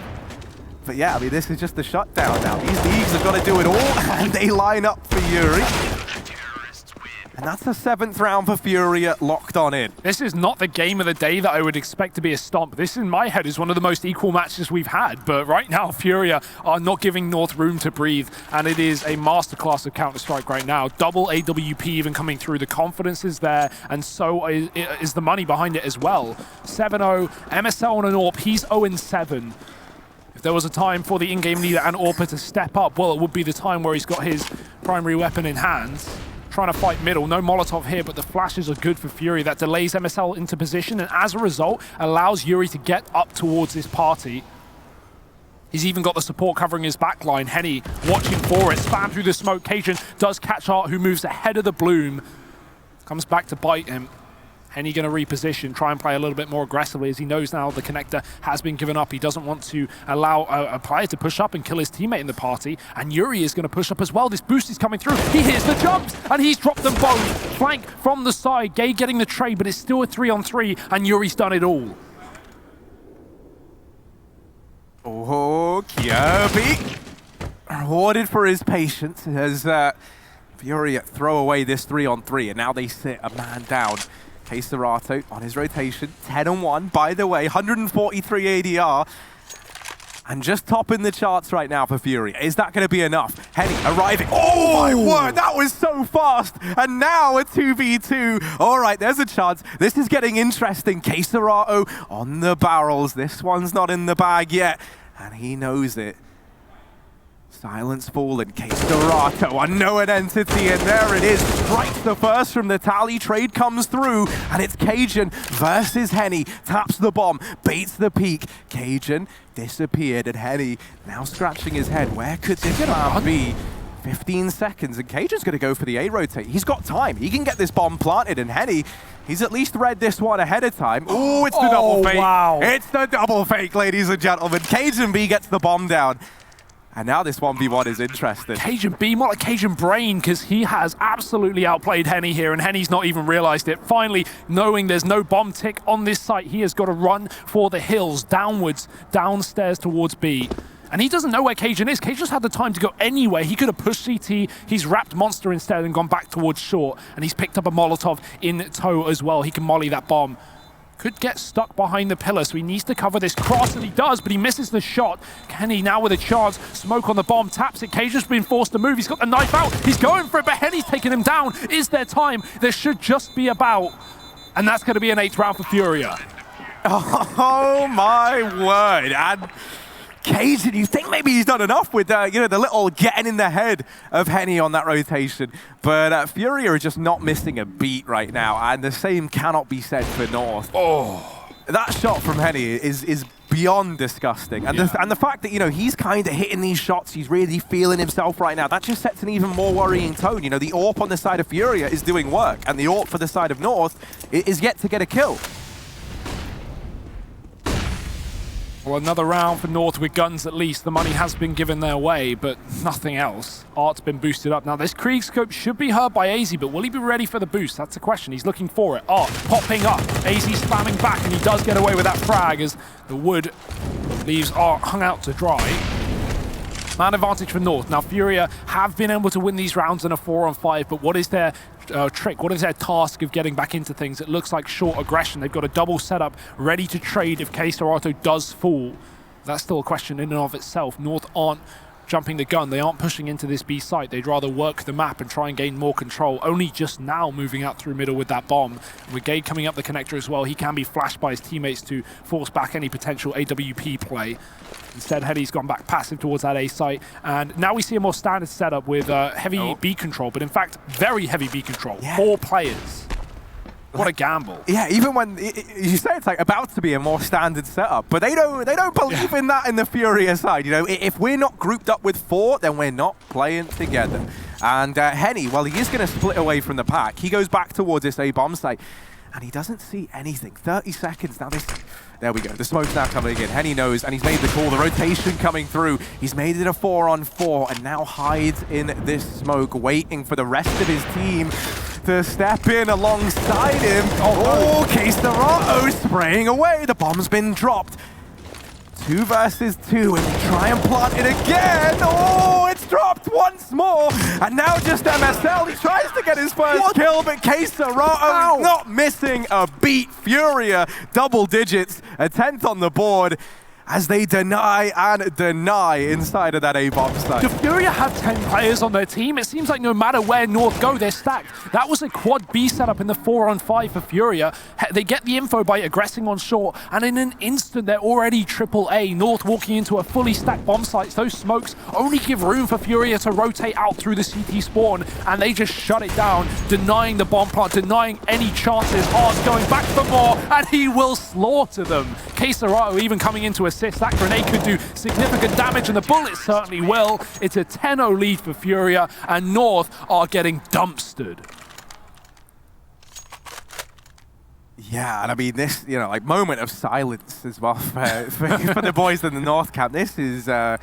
But yeah, I mean, this is just the shutdown now. These leagues have got to do it all, and they line up for Yuri. And that's the 7th round for Furia locked on in. This is not the game of the day that I would expect to be a stomp. This, in my head, is one of the most equal matches we've had. But right now, Furia are not giving North room to breathe. And it is a masterclass of Counter-Strike right now. Double AWP even coming through. The confidence is there. And so is the money behind it as well. 7-0. MSL on an AWP. He's 0-7. If there was a time for the in-game leader and AWPer to step up, well, it would be the time where he's got his primary weapon in hand. Trying to fight middle. No Molotov here, but the flashes are good for Fury. That delays MSL into position, and as a result, allows Yuri to get up towards this party. He's even got the support covering his backline. Henny watching for it. Spam through the smoke. Cajun does catch Art, who moves ahead of the Bloom. Comes back to bite him. Henny going to reposition, try and play a little bit more aggressively, as he knows now the connector has been given up. He doesn't want to allow a player to push up and kill his teammate in the party. And Yuri is going to push up as well. This boost is coming through. He hits the jumps, and he's dropped them both. Flank from the side. Gay getting the trade, but it's still a 3-on-3, and Yuri's done it all. Oh, Kirby rewarded for his patience as Fury throw away this 3-on-3, and now they sit a man down. Kesarata on his rotation, 10-1, by the way, 143 ADR. and just topping the charts right now for Furia. Is that going to be enough? Henny arriving. Oh my word, that was so fast. And now a 2v2. All right, there's a chance. This is getting interesting. Queserato on the barrels. This one's not in the bag yet, and he knows it. Silence fallen, Queserato, unknown entity, and there it is. Strikes the first from the tally, trade comes through, and it's Cajun versus Henny. Taps the bomb, baits the peak. Cajun disappeared, and Henny now scratching his head. Where could this round be? 15 seconds, and Cajun's going to go for the A rotate. He's got time. He can get this bomb planted, and Henny, he's at least read this one ahead of time. Oh, it's the double fake. Wow. It's the double fake, ladies and gentlemen. Cajun B gets the bomb down. And now this 1v1 is interesting. Cajun B, more like Cajun Brain, because he has absolutely outplayed Henny here, and Henny's not even realized it. Finally, knowing there's no bomb tick on this site, he has got to run for the hills, downwards, downstairs towards B. And he doesn't know where Cajun is. Cajun's had the time to go anywhere. He could have pushed CT. He's wrapped Monster instead and gone back towards short. And he's picked up a Molotov in tow as well. He can molly that bomb. Could get stuck behind the pillar, so he needs to cover this cross, and he does, but he misses the shot. Henny now with a chance, smoke on the bomb, taps it. Cajun's been forced to move. He's got the knife out. He's going for it, but Henny's taking him down. Is there time? There should just be about. And that's going to be an 8th round for Furia. Oh my word. And Cajun, you think maybe he's done enough with the little getting in the head of Henny on that rotation. But Furia are just not missing a beat right now, and the same cannot be said for North. Oh, that shot from Henny is beyond disgusting. And, the fact that, he's kind of hitting these shots, he's really feeling himself right now, that just sets an even more worrying tone. The AWP on the side of Furia is doing work, and the AWP for the side of North is yet to get a kill. Well, another round for North with guns at least. The money has been given their way, but nothing else. Art's been boosted up. Now, this Krieg scope should be heard by AZ, but will he be ready for the boost? That's the question. He's looking for it. Art popping up. AZ slamming back, and he does get away with that frag as the wood leaves Art hung out to dry. Man advantage for North. Now, Furia have been able to win these rounds in a 4-on-5, but what is their trick? What is their task of getting back into things? It looks like short aggression. They've got a double setup ready to trade if Queserato does fall. That's still a question in and of itself. North aren't jumping the gun. They aren't pushing into this B site. They'd rather work the map and try and gain more control. Only just now moving out through middle with that bomb. With Gade coming up the connector as well, he can be flashed by his teammates to force back any potential AWP play. Instead, Henny's gone back passive towards that A site, and now we see a more standard setup with heavy B control, but in fact, very heavy B control. 4 players. What a gamble. Yeah, even when you say it's like about to be a more standard setup, but they don't believe in that in the Furia side. If we're not grouped up with 4, then we're not playing together. And Henny, well, he is going to split away from the pack. He goes back towards this A bomb site, and he doesn't see anything. 30 seconds now. There we go. The smoke's now coming in. Henny knows, and he's made the call. The rotation coming through. He's made it a 4-on-4, and now hides in this smoke, waiting for the rest of his team to step in alongside him. Oh, Queserato spraying away. The bomb's been dropped. 2 versus 2, and they try and plant it again. Oh, it's dropped once more. And now just MSL. He tries to get his first kill, but Queserato is not missing a beat. Furia, double digits, a 10th on the board, as they deny and deny inside of that A-bomb site. Do Furia have 10 players on their team? It seems like no matter where North go, they're stacked. That was a quad B setup in the 4-on-5 for Furia. They get the info by aggressing on short, and in an instant, they're already AAA. North walking into a fully stacked bomb site. Those smokes only give room for Furia to rotate out through the CT spawn, and they just shut it down, denying the bomb plant, denying any chances. Art's going back for more, and he will slaughter them. Queserato even coming into assist. That grenade could do significant damage, and the bullet certainly will. It's a 10-0 lead for Furia, and North are getting dumpstered. Yeah, and I mean, this, moment of silence as well for the boys in the North camp. This is a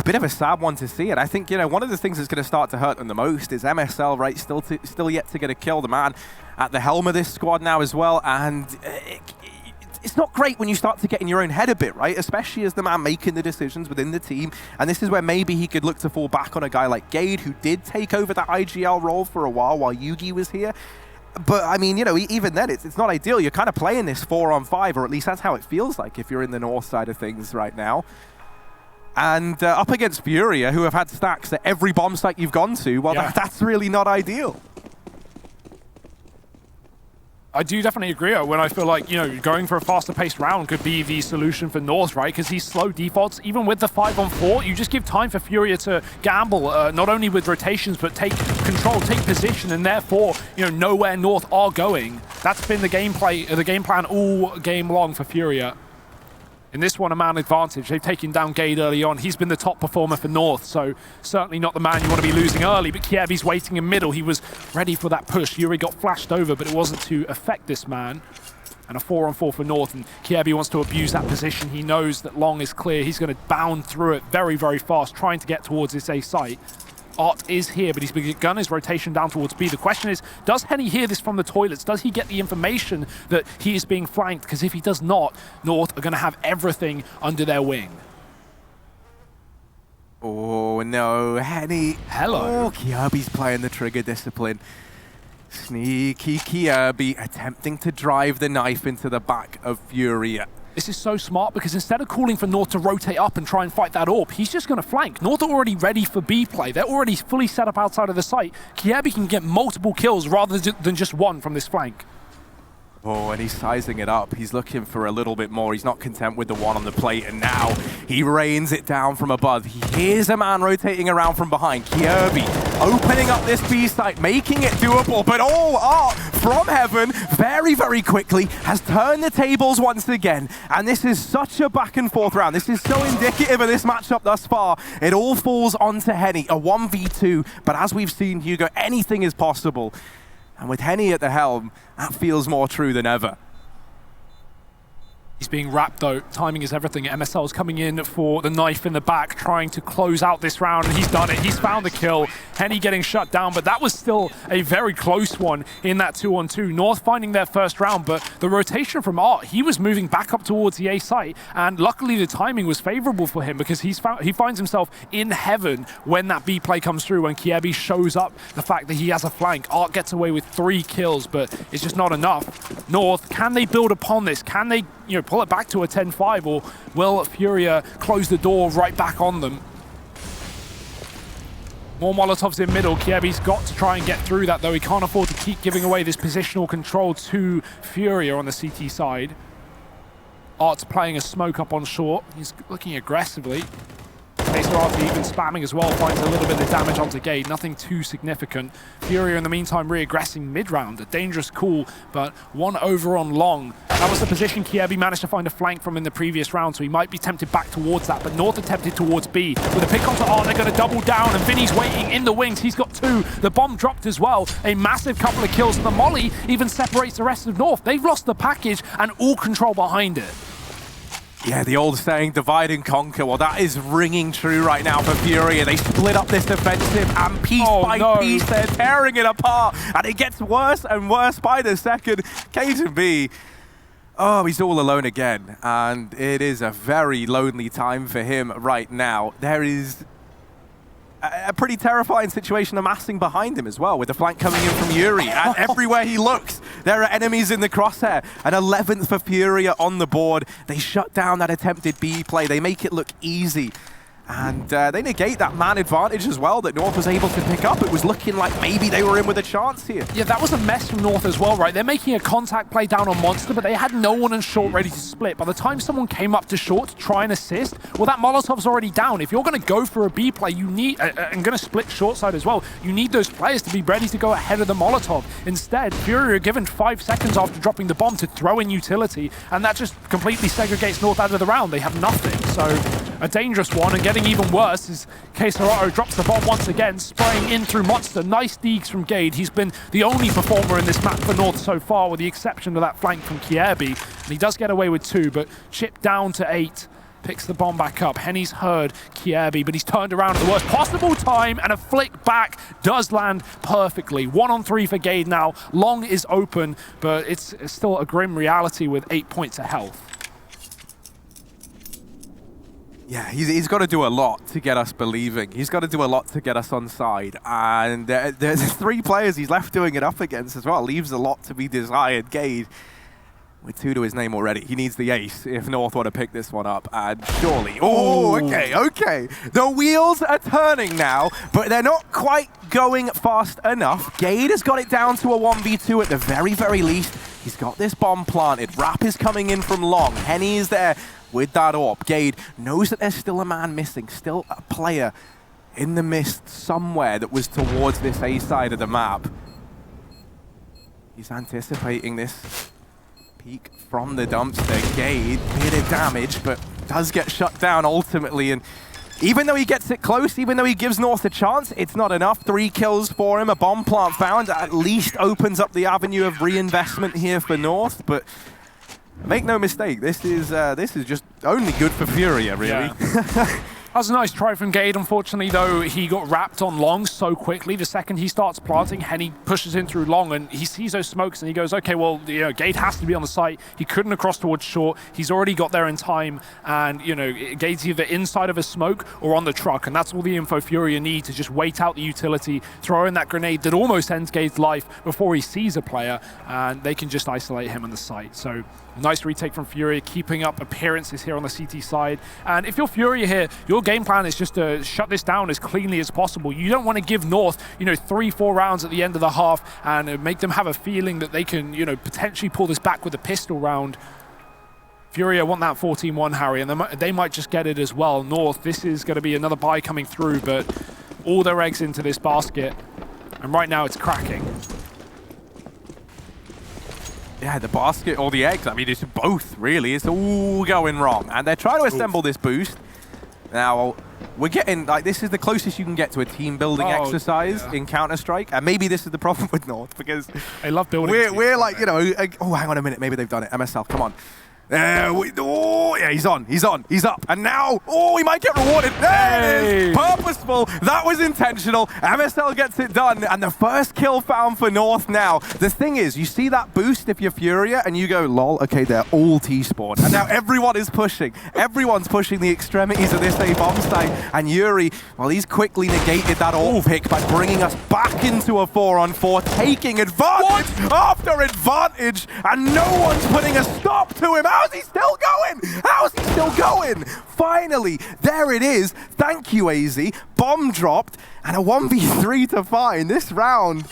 bit of a sad one to see, and I think, one of the things that's going to start to hurt them the most is MSL, right? Still yet to get a kill. The man at the helm of this squad now as well, and it's not great when you start to get in your own head a bit, right? Especially as the man making the decisions within the team. And this is where maybe he could look to fall back on a guy like Gade, who did take over that IGL role for a while Yugi was here. But, I mean, you know, even then, it's not ideal. You're kind of playing this 4-on-5, or at least that's how it feels like if you're in the north side of things right now. And up against Furia, who have had stacks at every bomb site you've gone to, well, that's really not ideal. I do definitely agree when I feel like, you know, going for a faster paced round could be the solution for North, right? Because these slow defaults, even with the 5-on-4, you just give time for Furia to gamble, not only with rotations, but take control, take position, and therefore, you know where North are going. That's been the gameplay, the game plan all game long for Furia. In this one, a man advantage. They've taken down Gade early on. He's been the top performer for North, so certainly not the man you want to be losing early, but Kiebi's waiting in middle. He was ready for that push. Yuri got flashed over, but it wasn't to affect this man. And a 4-on-4 for North, and Kiebi wants to abuse that position. He knows that Long is clear. He's going to bound through it very, very fast, trying to get towards this A site. Art is here, but he's begun his rotation down towards B. The question is, does Henny hear this from the toilets? Does he get the information that he is being flanked? Because if he does not, North are going to have everything under their wing. Oh, no. Henny. Hello. Oh, Kiebi's playing the trigger discipline. Sneaky Kiebi attempting to drive the knife into the back of Furia. This is so smart because instead of calling for North to rotate up and try and fight that AWP, he's just going to flank. North are already ready for B play. They're already fully set up outside of the site. Kiebi can get multiple kills rather than just one from this flank. Oh, and he's sizing it up. He's looking for a little bit more. He's not content with the one on the plate, and now he rains it down from above. He hears a man rotating around from behind. Kiebi opening up this B site, making it doable, but Art from heaven very, very quickly has turned the tables once again, and this is such a back and forth round. This is so indicative of this matchup thus far. It all falls onto Henny, a 1v2, but as we've seen, Hugo, anything is possible. And with Henny at the helm, that feels more true than ever. He's being wrapped though. Timing is everything. MSL is coming in for the knife in the back, trying to close out this round, and he's done it. He's found the kill. Henny getting shut down, but that was still a very close one in that 2-on-2. North finding their first round, but the rotation from Art, he was moving back up towards the A site, and luckily the timing was favorable for him because he finds himself in heaven when that B play comes through, when Kiebi shows up the fact that he has a flank. Art gets away with 3 kills, but it's just not enough. North, can they build upon this? Can they, you know, pull it back to a 10-5, or will Furia close the door right back on them? More Molotovs in middle. Kiebi's got to try and get through that, though. He can't afford to keep giving away this positional control to Furia on the CT side. Art's playing a smoke up on short. He's looking aggressively. Arti even spamming as well, finds a little bit of damage onto Gade, nothing too significant. Furia in the meantime re-aggressing mid-round, a dangerous call, but 1 over on Long. That was the position Kiebi managed to find a flank from in the previous round, so he might be tempted back towards that, but North attempted towards B. With a pick onto Art, they're going to double down, and Vinny's waiting in the wings. He's got 2. The bomb dropped as well. A massive couple of kills, and the molly even separates the rest of North. They've lost the package and all control behind it. Yeah, the old saying, divide and conquer. Well, that is ringing true right now for Furia. They split up this defensive, and piece by piece, they're tearing it apart. And it gets worse and worse by the second. Gen.G, oh, he's all alone again. And it is a very lonely time for him right now. There is a pretty terrifying situation amassing behind him as well, with the flank coming in from Yuri. And everywhere he looks, there are enemies in the crosshair. An 11th for Furia on the board. They shut down that attempted B play. They make it look easy. And they negate that man advantage as well that North was able to pick up. It was looking like maybe they were in with a chance here. Yeah, that was a mess from North as well, right? They're making a contact play down on Monster, but they had no one in short ready to split. By the time someone came up to short to try and assist, well, that Molotov's already down. If you're going to go for a B play, you need, and going to split short side as well, you need those players to be ready to go ahead of the Molotov. Instead, Fury are given 5 seconds after dropping the bomb to throw in utility, and that just completely segregates North out of the round. They have nothing, so a dangerous one, and getting even worse is Kesarato drops the bomb once again, spraying in through Monster. Nice deeks from Gade. He's been the only performer in this map for North so far, with the exception of that flank from Kiebi. And he does get away with 2, but chipped down to 8. Picks the bomb back up. Henny's heard Kiebi, but he's turned around at the worst possible time, and a flick back does land perfectly. 1 on 3 for Gade now. Long is open, but it's still a grim reality with 8 points of health. Yeah, he's got to do a lot to get us believing. He's got to do a lot to get us on side. And there's 3 players he's left doing it up against as well. Leaves a lot to be desired. Gade, with 2 to his name already. He needs the ace if North want to pick this one up. And surely... Oh, okay. The wheels are turning now, but they're not quite going fast enough. Gade has got it down to a 1v2 at the very, very least. He's got this bomb planted. Rap is coming in from long. Henny is there with that AWP. Gade knows that there's still a man missing, still a player in the mist somewhere that was towards this A side of the map. He's anticipating this peek from the dumpster. Gade, bit of damage, but does get shut down ultimately. And even though he gets it close, even though he gives North a chance, it's not enough. 3 kills for him, a bomb plant found, at least opens up the avenue of reinvestment here for North. But make no mistake, this is just only good for Furia, really. Yeah. That was a nice try from Gade. Unfortunately, though, he got wrapped on long so quickly. The second he starts planting, Henny pushes in through long, and he sees those smokes, and he goes, okay, well, you know, Gade has to be on the site. He couldn't have crossed towards short. He's already got there in time, and, you know, Gade's either inside of a smoke or on the truck, and that's all the info Furia need to just wait out the utility, throw in that grenade that almost ends Gade's life before he sees a player, and they can just isolate him on the site. So nice retake from Furia, keeping up appearances here on the CT side. And if you're Furia here, your game plan is just to shut this down as cleanly as possible. You don't want to give North, you know, 3-4 rounds at the end of the half and make them have a feeling that they can, you know, potentially pull this back with a pistol round. Furia want that 14-1, Harry, and they might just get it as well. North, this is going to be another buy coming through, but all their eggs into this basket, and right now it's cracking. Yeah, the basket or the eggs, I mean, it's both, really. It's all going wrong. And they're trying to assemble this boost. Now, we're getting, like, this is the closest you can get to a team-building exercise in Counter-Strike. And maybe this is the problem with North, because they love building we're like, you know, oh, hang on a minute, maybe they've done it. MSL, come on. Oh, yeah, he's on, he's up. And now, oh, he might get rewarded. There it is, purposeful. That was intentional. MSL gets it done, and the first kill found for North now. The thing is, you see that boost if you're Furia, and you go, lol, okay, they're all T-spawn. And now everyone is pushing. Everyone's pushing the extremities of this A-bomb site. And Yuri, well, he's quickly negated that AWP pick by bringing us back into a 4-on-4, taking advantage after advantage, and no one's putting a stop to him. How's he still going? How's he still going? Finally, there it is. Thank you, AZ. Bomb dropped, and a 1v3 to find this round.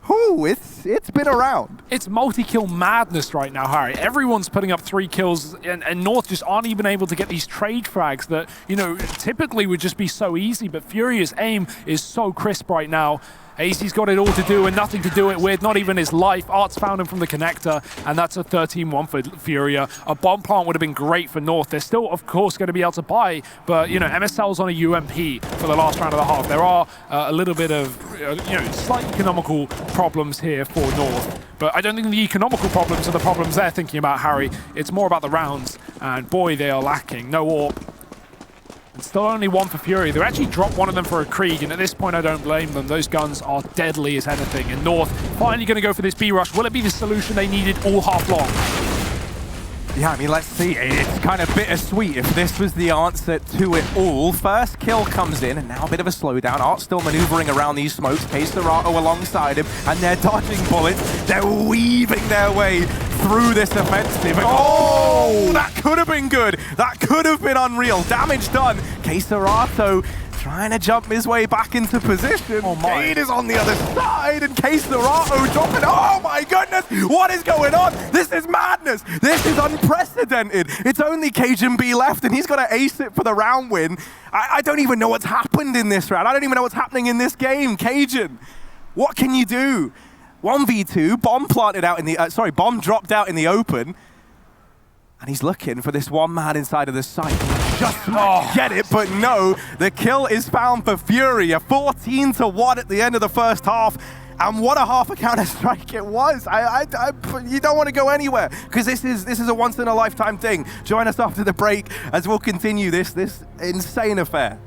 Whew, it's been around. It's multi-kill madness right now, Harry. Everyone's putting up 3 kills, and North just aren't even able to get these trade frags that, you know, typically would just be so easy, but Furia's aim is so crisp right now. AZ's got it all to do and nothing to do it with, not even his life. Art's found him from the connector, and that's a 13-1 for Furia. A bomb plant would have been great for North. They're still, of course, going to be able to buy, but, you know, MSL's on a UMP for the last round of the half. There are a little bit of, you know, slight economical problems here for North, but I don't think the economical problems are the problems they're thinking about, Harry. It's more about the rounds, and boy, they are lacking. No AWP. And still only 1 for Fury. They actually dropped one of them for a Krieg, and at this point I don't blame them. Those guns are deadly as anything. And North finally going to go for this B-rush. Will it be the solution they needed all half long? Yeah, I mean, let's see. It's kind of bittersweet if this was the answer to it all. First kill comes in, and now a bit of a slowdown. Art's still maneuvering around these smokes. K-Serato alongside him, and they're dodging bullets. They're weaving their way through this offensive. Oh, that could have been good. That could have been unreal. Damage done. K-Serato trying to jump his way back into position. Gade is on the other side, and K-Serato dropping. Oh my goodness, what is going on? This is madness. This is unprecedented. It's only Gen.G left, and he's got to ace it for the round win. I don't even know what's happened in this round. I don't even know what's happening in this game. Cajun, what can you do? 1v2, bomb planted out in the, bomb dropped out in the open. And he's looking for this one man inside of the site. Just might get it, but no. The kill is found for Furia. 14-1 at the end of the first half. And what a half a Counter-Strike it was. You don't want to go anywhere, because this is a once-in-a-lifetime thing. Join us after the break as we'll continue this insane affair.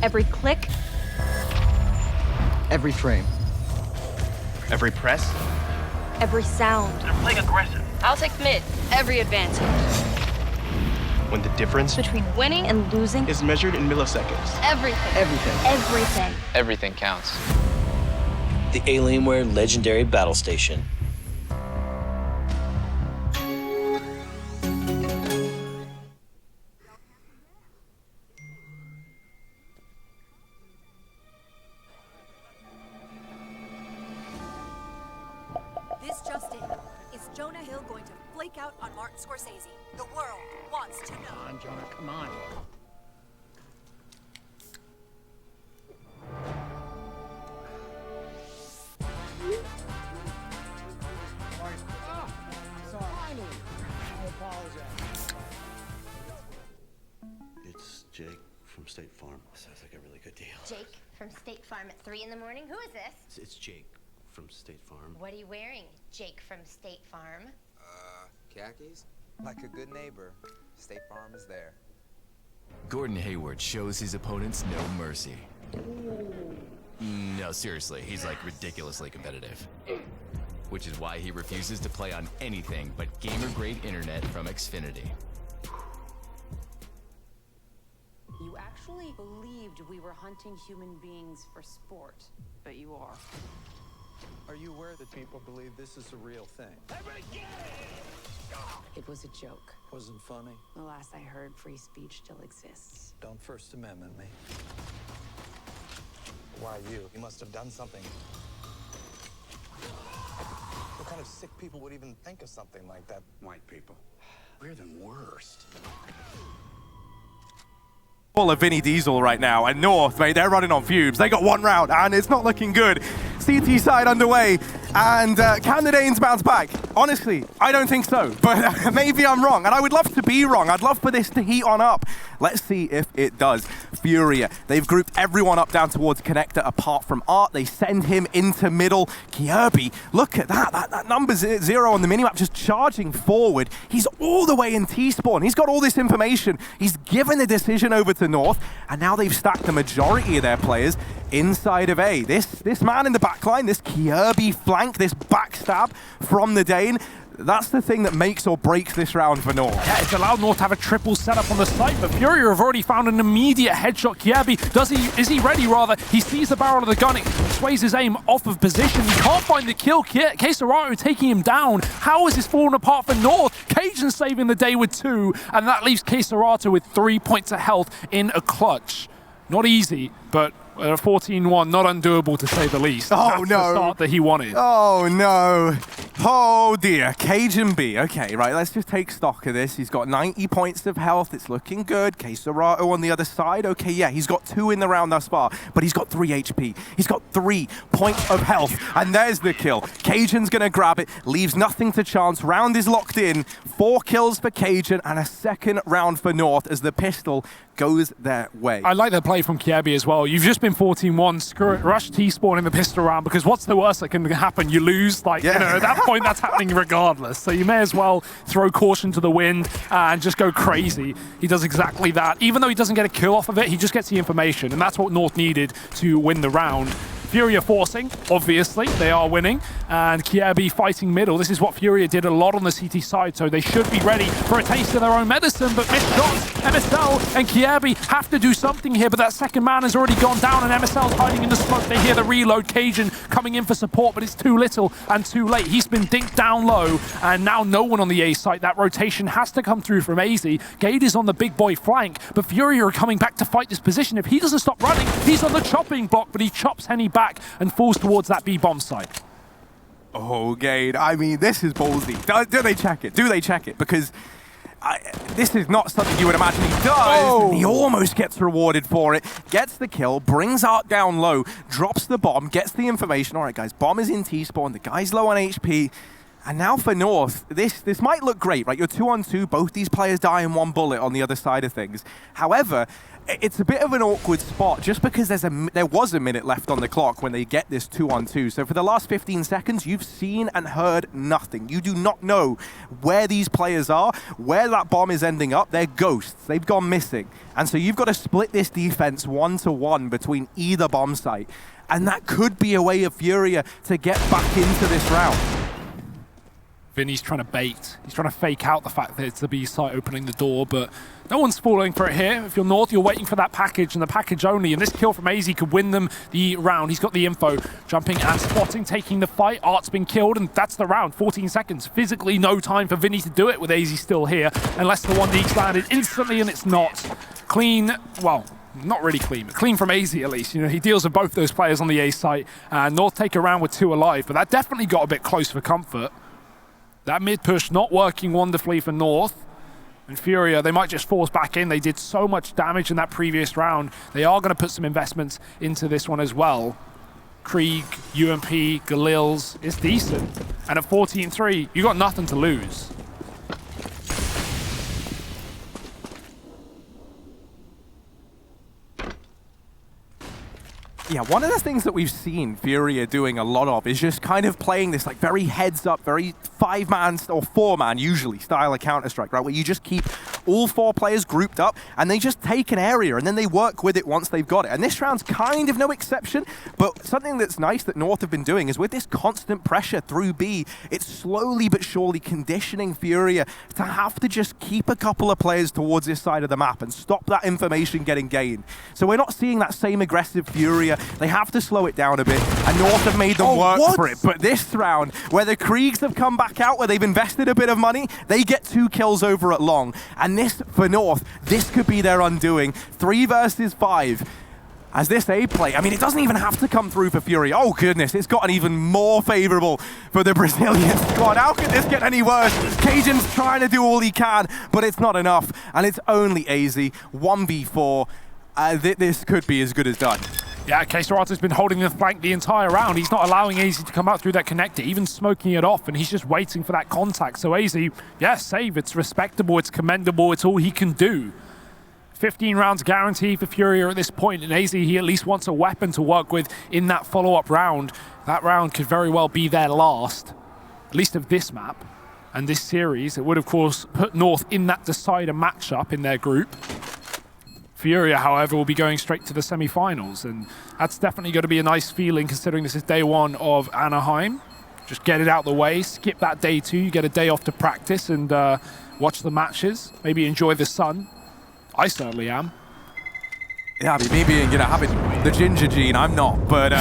Every click, Every frame. Every press? every sound. They're playing aggressive. I'll take mid. Every advancement. When the difference Between winning and losing, is measured in milliseconds. everything. Everything. Everything. Everything counts. The Alienware Legendary Battle Station. This just in. Is Jonah Hill going to flake out on Martin Scorsese? The world wants to know. Come on, Jonah, come on. It's Jake from State Farm. Sounds like a really good deal. Jake from State Farm at 3 in the morning. Who is this? It's Jake from State Farm. What are you wearing, Jake from State Farm? Khakis? Like a good neighbor, State Farm is there. Gordon Hayward shows his opponents no mercy. No, seriously, he's like ridiculously competitive. Which is why he refuses to play on anything but gamer-grade internet from Xfinity. You actually believed we were hunting human beings for sport, but you are. Are you aware that people believe this is a real thing? It was a joke. Wasn't funny? The last I heard, free speech still exists. Don't First Amendment me. Why you? You must have done something. What kind of sick people would even think of something like that? White people. We're the worst. Full of Vinny Diesel right now, and North, mate, they're running on fumes. They got one round, and it's not looking good. CT side underway, and can the Danes bounce back? Honestly, I don't think so, but maybe I'm wrong, and I would love to be wrong. I'd love for this to heat on up. Let's see if it does. Furia, they've grouped everyone up down towards Connector apart from Art. They send him into middle. Kirby, look at that. That number's 0 on the minimap, just charging forward. He's all the way in T-spawn. He's got all this information. He's given the decision over to North, and now they've stacked the majority of their players inside of A. This man in the backline, this Kirby flank, this backstab from the Dane, that's the thing that makes or breaks this round for North. Yeah, it's allowed North to have a triple setup on the site, but Furia have already found an immediate headshot. Kirby, is he ready rather? He sees the barrel of the gun, it sways his aim off of position. He can't find the kill. Queserato taking him down. How is this falling apart for North? Cajun saving the day with 2, and that leaves Queserato with 3 points of health in a clutch. Not easy, but 14-1, not undoable to say the least. Oh, that's no. the start that he wanted. Oh, no. Oh, dear. Cajun B. Okay, right, let's just take stock of this. He's got 90 points of health. It's looking good. Queserato on the other side. Okay, yeah, he's got 2 in the round thus far, but he's got 3 HP. He's got 3 points of health, and there's the kill. Cajun's going to grab it, leaves nothing to chance. Round is locked in. 4 kills for Cajun, and a second round for North as the pistol goes their way. I like the play from Kirby as well. You've just been 14-1. Screw it. Rush T-spawn in the pistol round, because what's the worst that can happen? You lose. Like, you know, at that point, that's happening regardless. So you may as well throw caution to the wind and just go crazy. He does exactly that. Even though he doesn't get a kill off of it, he just gets the information, and that's what North needed to win the round. Furia forcing, obviously, they are winning, and Kirby fighting middle. This is what Furia did a lot on the CT side, so they should be ready for a taste of their own medicine, but missed shots. MSL and Kirby have to do something here, but that second man has already gone down, and MSL's hiding in the smoke. They hear the reload. Cajun coming in for support, but it's too little and too late. He's been dinked down low, and now no one on the A site. That rotation has to come through from AZ. Gade is on the big boy flank, but Furia are coming back to fight this position. If he doesn't stop running, he's on the chopping block, but he chops Henny back and falls towards that B-bomb site. Oh, Gade, I mean, this is ballsy. Do they check it? Do they check it? Because this is not something you would imagine he does. Oh. He almost gets rewarded for it. Gets the kill, brings Art down low, drops the bomb, gets the information. All right, guys, bomb is in T-spawn. The guy's low on HP. And now for North, this might look great, right? You're 2-on-2, both these players die in one bullet on the other side of things. However, it's a bit of an awkward spot just because there was a minute left on the clock when they get this 2-on-2. So for the last 15 seconds, you've seen and heard nothing. You do not know where these players are, where that bomb is ending up. They're ghosts. They've gone missing. And so you've got to split this defense 1-to-1 between either bomb site. And that could be a way of Furia to get back into this round. Vinny's trying to bait. He's trying to fake out the fact that it's the B site opening the door, but no one's falling for it here. If you're North, you're waiting for that package and the package only, and this kill from AZ could win them the round. He's got the info. Jumping and spotting, taking the fight. Art's been killed, and that's the round. 14 seconds. Physically no time for Vinny to do it with AZ still here, unless the 1D's landed instantly, and it's not. Clean, well, not really clean, but clean from AZ at least. You know, he deals with both those players on the A site, and North take a round with 2 alive, but that definitely got a bit close for comfort. That mid push not working wonderfully for North. And Furia, they might just force back in. They did so much damage in that previous round. They are going to put some investments into this one as well. Krieg, UMP, Galils, it's decent. And at 14-3, you got nothing to lose. Yeah, one of the things that we've seen Furia doing a lot of is just kind of playing this like very heads up, very 5-man or 4-man usually style of Counter-Strike, right? Where you just keep all 4 players grouped up and they just take an area and then they work with it once they've got it. And this round's kind of no exception, but something that's nice that North have been doing is with this constant pressure through B, it's slowly but surely conditioning Furia to have to just keep a couple of players towards this side of the map and stop that information getting gained. So we're not seeing that same aggressive Furia. They have to slow it down a bit, and North have made them work for it. But this round, where the Kriegs have come back out, where they've invested a bit of money, they get 2 kills over at long. And this, for North, this could be their undoing. 3 versus 5. As this A play, I mean, it doesn't even have to come through for Furia. Oh, goodness, it's gotten even more favorable for the Brazilian squad. How could this get any worse? Cajun's trying to do all he can, but it's not enough. And it's only AZ, 1v4. This could be as good as done. Yeah, K-Serato's been holding the flank the entire round. He's not allowing AZ to come out through that connector, even smoking it off, and he's just waiting for that contact. So AZ, yeah, save. It's respectable, it's commendable, it's all he can do. 15 rounds guaranteed for Furia at this point, and AZ, he at least wants a weapon to work with in that follow-up round. That round could very well be their last, at least of this map and this series. It would, of course, put North in that decider matchup in their group. Furia, however, will be going straight to the semi-finals, and that's definitely going to be a nice feeling considering this is day 1 of Anaheim. Just get it out the way, skip that day 2, you get a day off to practice and watch the matches, maybe enjoy the sun. I certainly am. Yeah, I mean, me being, having the ginger gene, I'm not. But,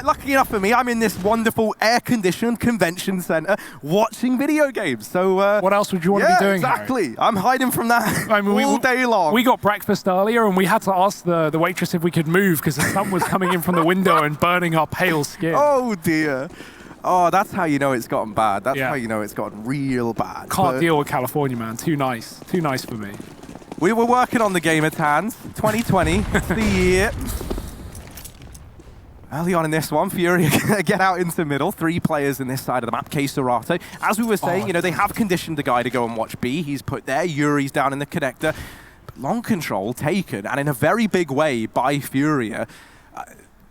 lucky enough for me, I'm in this wonderful air-conditioned convention center watching video games. So, what else would you want to be doing, exactly. Harry? I'm hiding from that all day long. We got breakfast earlier, and we had to ask the waitress if we could move because the sun was coming in from the window and burning our pale skin. Oh, dear. Oh, that's how you know it's gotten bad. That's how you know it's gotten real bad. Can't deal with California, man. Too nice. Too nice for me. We were working on the game at hand. 2020, the year. Early on in this one, Furia get out into the middle. 3 players in this side of the map. K-Serato. As we were saying, they have conditioned the guy to go and watch B. He's put there. Yuri's down in the connector. But long control taken, and in a very big way by Furia.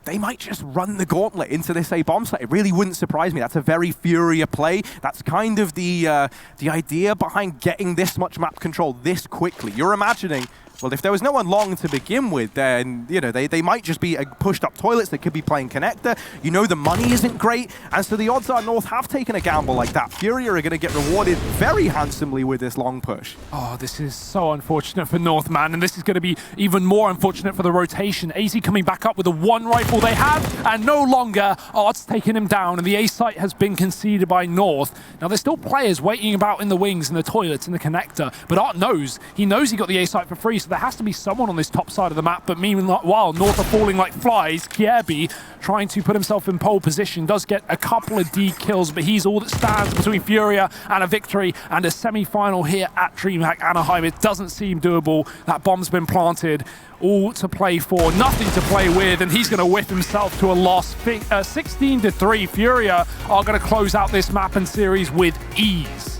They might just run the gauntlet into this A bomb site. It really wouldn't surprise me. That's a very Furia play. That's kind of the idea behind getting this much map control this quickly. You're imagining, well, if there was no one long to begin with, then, they might just be pushed up toilets. They could be playing connector. The money isn't great. And so the odds are North have taken a gamble like that. Furia are going to get rewarded very handsomely with this long push. Oh, this is so unfortunate for North, man. And this is going to be even more unfortunate for the rotation. AZ coming back up with the 1 rifle they have, and no longer Art's taking him down, and the A site has been conceded by North. Now, there's still players waiting about in the wings, in the toilets, in the connector, but Art knows. He knows he got the A site for free, so there has to be someone on this top side of the map, but meanwhile, North are falling like flies. Gierby trying to put himself in pole position, does get a couple of D kills, but he's all that stands between Furia and a victory and a semi-final here at DreamHack Anaheim. It doesn't seem doable. That bomb's been planted. All to play for, nothing to play with, and he's going to whip himself to a loss. 16-3, Furia are going to close out this map and series with ease.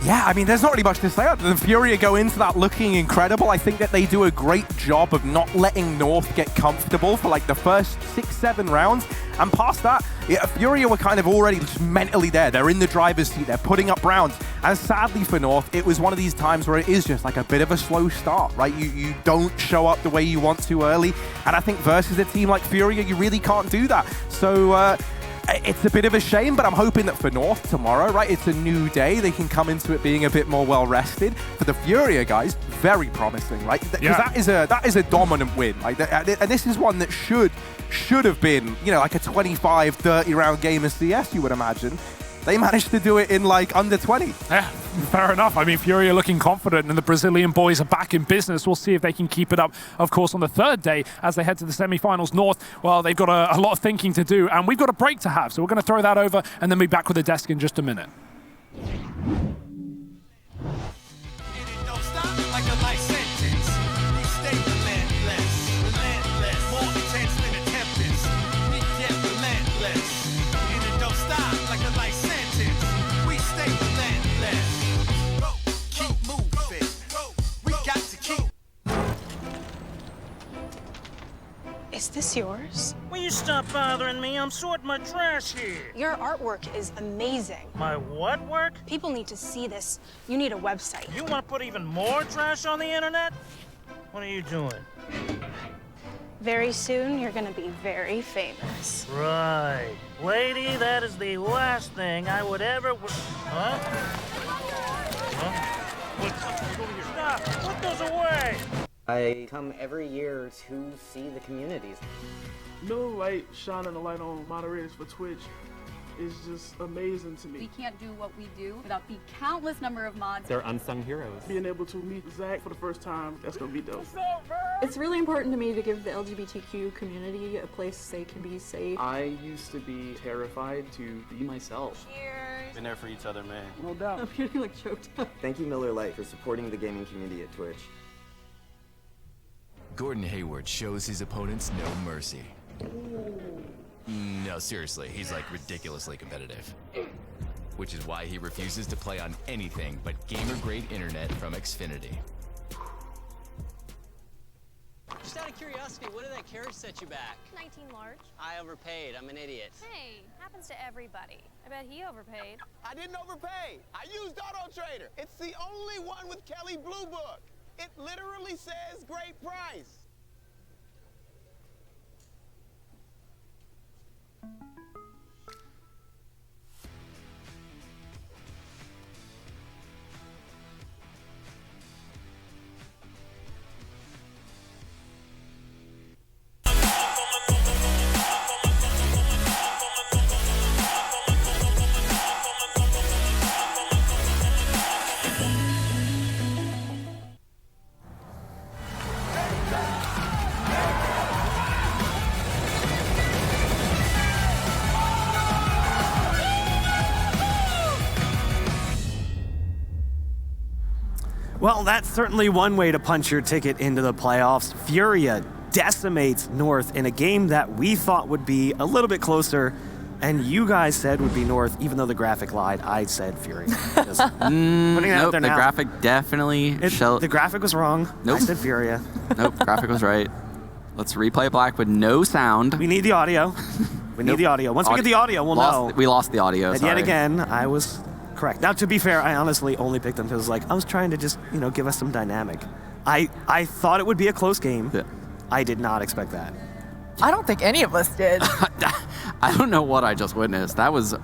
Yeah, I mean, there's not really much to say other than Furia go into that looking incredible. I think that they do a great job of not letting North get comfortable for like the first 6-7 rounds. And past that, yeah, Furia were kind of already just mentally there. They're in the driver's seat. They're putting up rounds. And sadly for North, it was one of these times where it is just like a bit of a slow start, right? You don't show up the way you want to early. And I think versus a team like Furia, you really can't do that. So, it's a bit of a shame, but I'm hoping that for North tomorrow, right, it's a new day. They can come into it being a bit more well-rested. For the Furia guys, very promising, right? Because that is a dominant win. Like, and this is one that should have been, you know, like a 25, 30 round game of CS, you would imagine. They managed to do it in like under 20. Yeah, fair enough. I mean, Furia looking confident, and the Brazilian boys are back in business. We'll see if they can keep it up, of course, on the third day as they head to the semi-finals. North, well, they've got a lot of thinking to do, and we've got a break to have, so we're going to throw that over and then be back with the desk in just a minute. Is this yours? Will you stop bothering me? I'm sorting my trash here. Your artwork is amazing. My what work? People need to see this. You need a website. You want to put even more trash on the internet? What are you doing? Very soon, you're gonna be very famous. Right. Lady, that is the last thing I would ever... Huh? What? Stop! Put those away! I come every year to see the communities. Miller Lite shining a light on moderators for Twitch is just amazing to me. We can't do what we do without the countless number of mods. They're unsung heroes. Being able to meet Zach for the first time, that's gonna be dope. It's really important to me to give the LGBTQ community a place they can be safe. I used to be terrified to be myself. Cheers. Been there for each other, man. No doubt. I'm getting like choked up. Thank you, Miller Lite, for supporting the gaming community at Twitch. Gordon Hayward shows his opponents no mercy. No, seriously, he's like ridiculously competitive. Which is why he refuses to play on anything but gamer-grade internet from Xfinity. Just out of curiosity, what did that carriage set you back? 19 large. I overpaid. I'm an idiot. Hey, happens to everybody. I bet he overpaid. I didn't overpay. I used Auto Trader. It's the only one with Kelly Blue Book. It literally says great price. Well, that's certainly one way to punch your ticket into the playoffs. Furia decimates North in a game that we thought would be a little bit closer, and you guys said would be North, even though the graphic lied. I said Furia. Just putting that out Nope, there the now. graphic definitely The graphic was wrong. Nope. I said Furia. Nope, graphic was right. Let's replay Black with no sound. We need the audio. We need the audio. Once we get the audio, we'll know. We lost the audio, And sorry. yet again, I was correct. Now, to be fair, I honestly only picked them because I was trying to just, give us some dynamic. I thought it would be a close game. Yeah. I did not expect that. I don't think any of us did. I don't know what I just witnessed. That was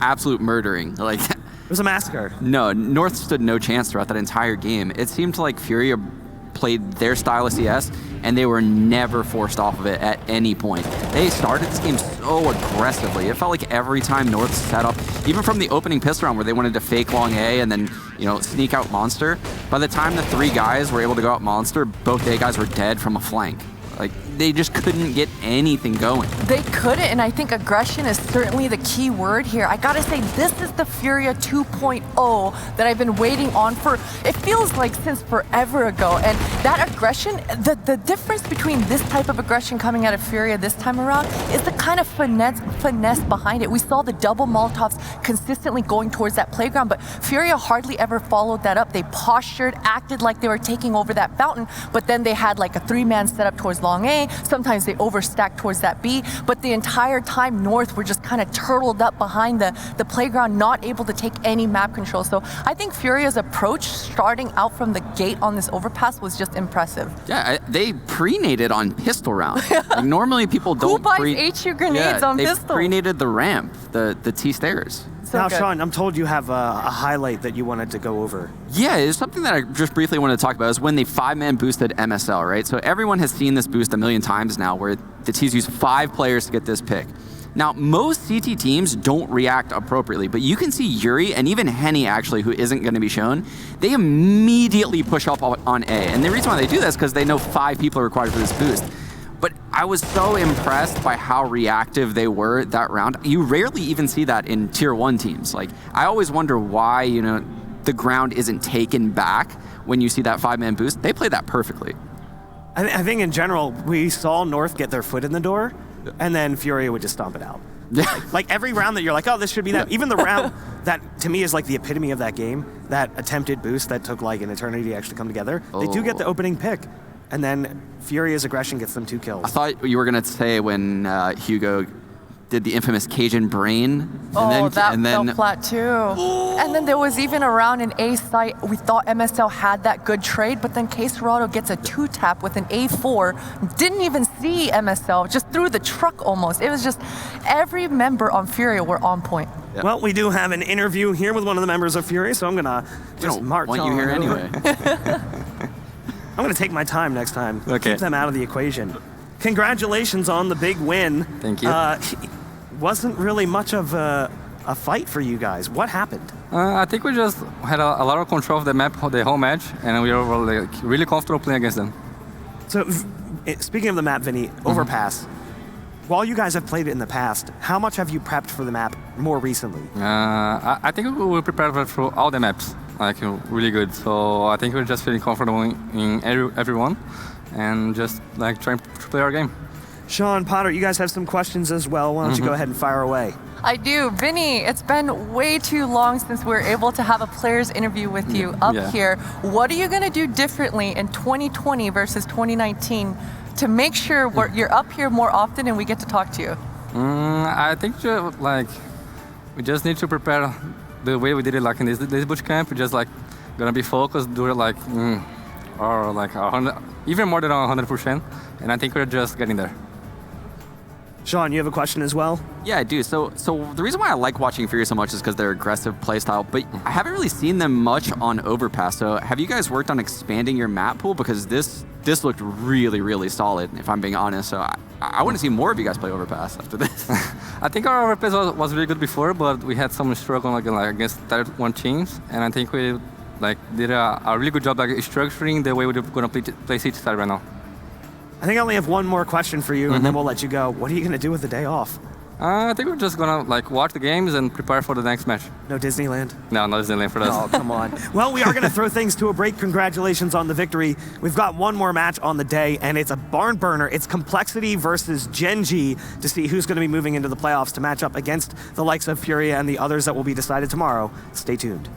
absolute murdering. It was a massacre. No, North stood no chance throughout that entire game. It seemed like Furia played their style of CS, and they were never forced off of it at any point. They started this game so aggressively. It felt like every time North set up, even from the opening pistol round where they wanted to fake long A and then, you know, sneak out Monster, by the time the 3 guys were able to go out Monster, both A guys were dead from a flank. Like, they just couldn't get anything going. They couldn't, and I think aggression is certainly the key word here. I gotta say, this is the Furia 2.0 that I've been waiting on for, it feels like since forever ago. And that aggression, the difference between this type of aggression coming out of Furia this time around is the kind of finesse behind it. We saw the double Molotovs consistently going towards that playground, but Furia hardly ever followed that up. They postured, acted like they were taking over that fountain, but then they had like a 3-man setup towards long A. Sometimes they overstacked towards that B, but the entire time North were just kind of turtled up behind the playground, not able to take any map control. So I think Furia's approach starting out from the gate on this overpass was just impressive. Yeah, they pre-naded on pistol round. Like, normally people don't. Who buys HU grenades on pistol? They pre-naded the ramp, the T stairs. So now, good. Sean, I'm told you have a highlight that you wanted to go over. Yeah, it's something that I just briefly wanted to talk about is when they 5-man boosted MSL, right? So everyone has seen this boost a million times now where the T's use 5 players to get this pick. Now, most CT teams don't react appropriately, but you can see Yuri and even Henny, actually, who isn't going to be shown, they immediately push up on A. And the reason why they do that is because they know 5 people are required for this boost. But I was so impressed by how reactive they were that round. You rarely even see that in tier 1 teams. Like, I always wonder why, you know, the ground isn't taken back when you see that 5-man boost. They played that perfectly. I think in general, we saw North get their foot in the door, and then Furia would just stomp it out. Yeah. Like every round that you're like, oh, this should be that. Even the round that, to me, is like the epitome of that game, that attempted boost that took like an eternity to actually come together. They do get the opening pick. And then Furia's aggression gets them 2 kills. I thought you were going to say when Hugo did the infamous Cajun brain. That fell flat too. And then there was even a round in A site, we thought MSL had that good trade, but then K-Serrado gets a 2-tap with an A4, didn't even see MSL, just threw the truck almost. It was just, every member on Furia were on point. Yep. Well, we do have an interview here with one of the members of Furia, so I'm gonna just march on. Want you here anyway. I'm going to take my time next time. Okay. Keep them out of the equation. Congratulations on the big win. Thank you. Wasn't really much of a fight for you guys. What happened? I think we just had a lot of control of the map the whole match, and we were like, really comfortable playing against them. So, speaking of the map, Vinny, Overpass. While you guys have played it in the past, how much have you prepped for the map more recently? I think we were prepared for all the maps. Like, really good. So I think we're just feeling comfortable in everyone and just like trying to play our game. Sean, Potter, you guys have some questions as well. Why don't you go ahead and fire away? I do. Vinny, it's been way too long since we were able to have a player's interview with you up here. What are you going to do differently in 2020 versus 2019 to make sure you're up here more often and we get to talk to you? I think we just need to prepare the way we did it like in this boot camp. We're just like gonna be focused, do it like or like 100, even more than 100%, and I think we're just getting there. Sean, you have a question as well? Yeah, I do. So the reason why I like watching Furia so much is because their aggressive playstyle, but I haven't really seen them much on Overpass. So have you guys worked on expanding your map pool? Because this looked really, really solid, if I'm being honest. So I want to see more of you guys play Overpass after this. I think our Overpass was really good before, but we had some struggle like against tier 1 teams, and I think we did a really good job structuring the way we're gonna play City side right now. I think I only have one more question for you, and then we'll let you go. What are you going to do with the day off? I think we're just going to watch the games and prepare for the next match. No Disneyland? No, no Disneyland for us. Oh, come on. Well, we are going to throw things to a break. Congratulations on the victory. We've got one more match on the day, and it's a barn burner. It's CompLexity versus Gen.G to see who's going to be moving into the playoffs to match up against the likes of Furia and the others that will be decided tomorrow. Stay tuned.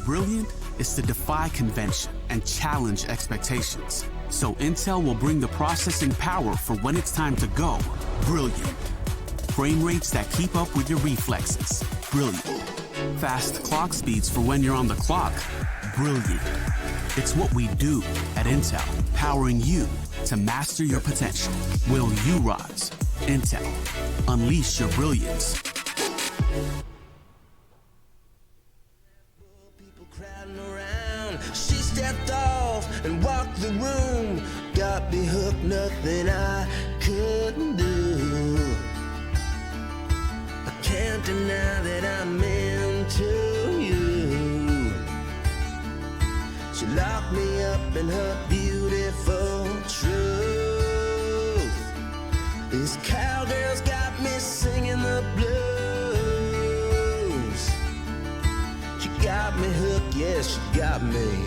brilliant is to defy convention and challenge expectations. So Intel will bring the processing power for when it's time to go brilliant. Frame rates that keep up with your reflexes. Brilliant. Fast clock speeds for when you're on the clock. Brilliant. It's what we do at Intel, powering you to master your potential. Will you rise? Intel. Unleash your brilliance. People crowding around. She stepped off and walked the room. Got me hooked, nothing I couldn't do. I can't deny that I'm into you. She locked me up in her beautiful truth. This cowgirl's got me singing the blues. She got me hooked, yeah, she got me.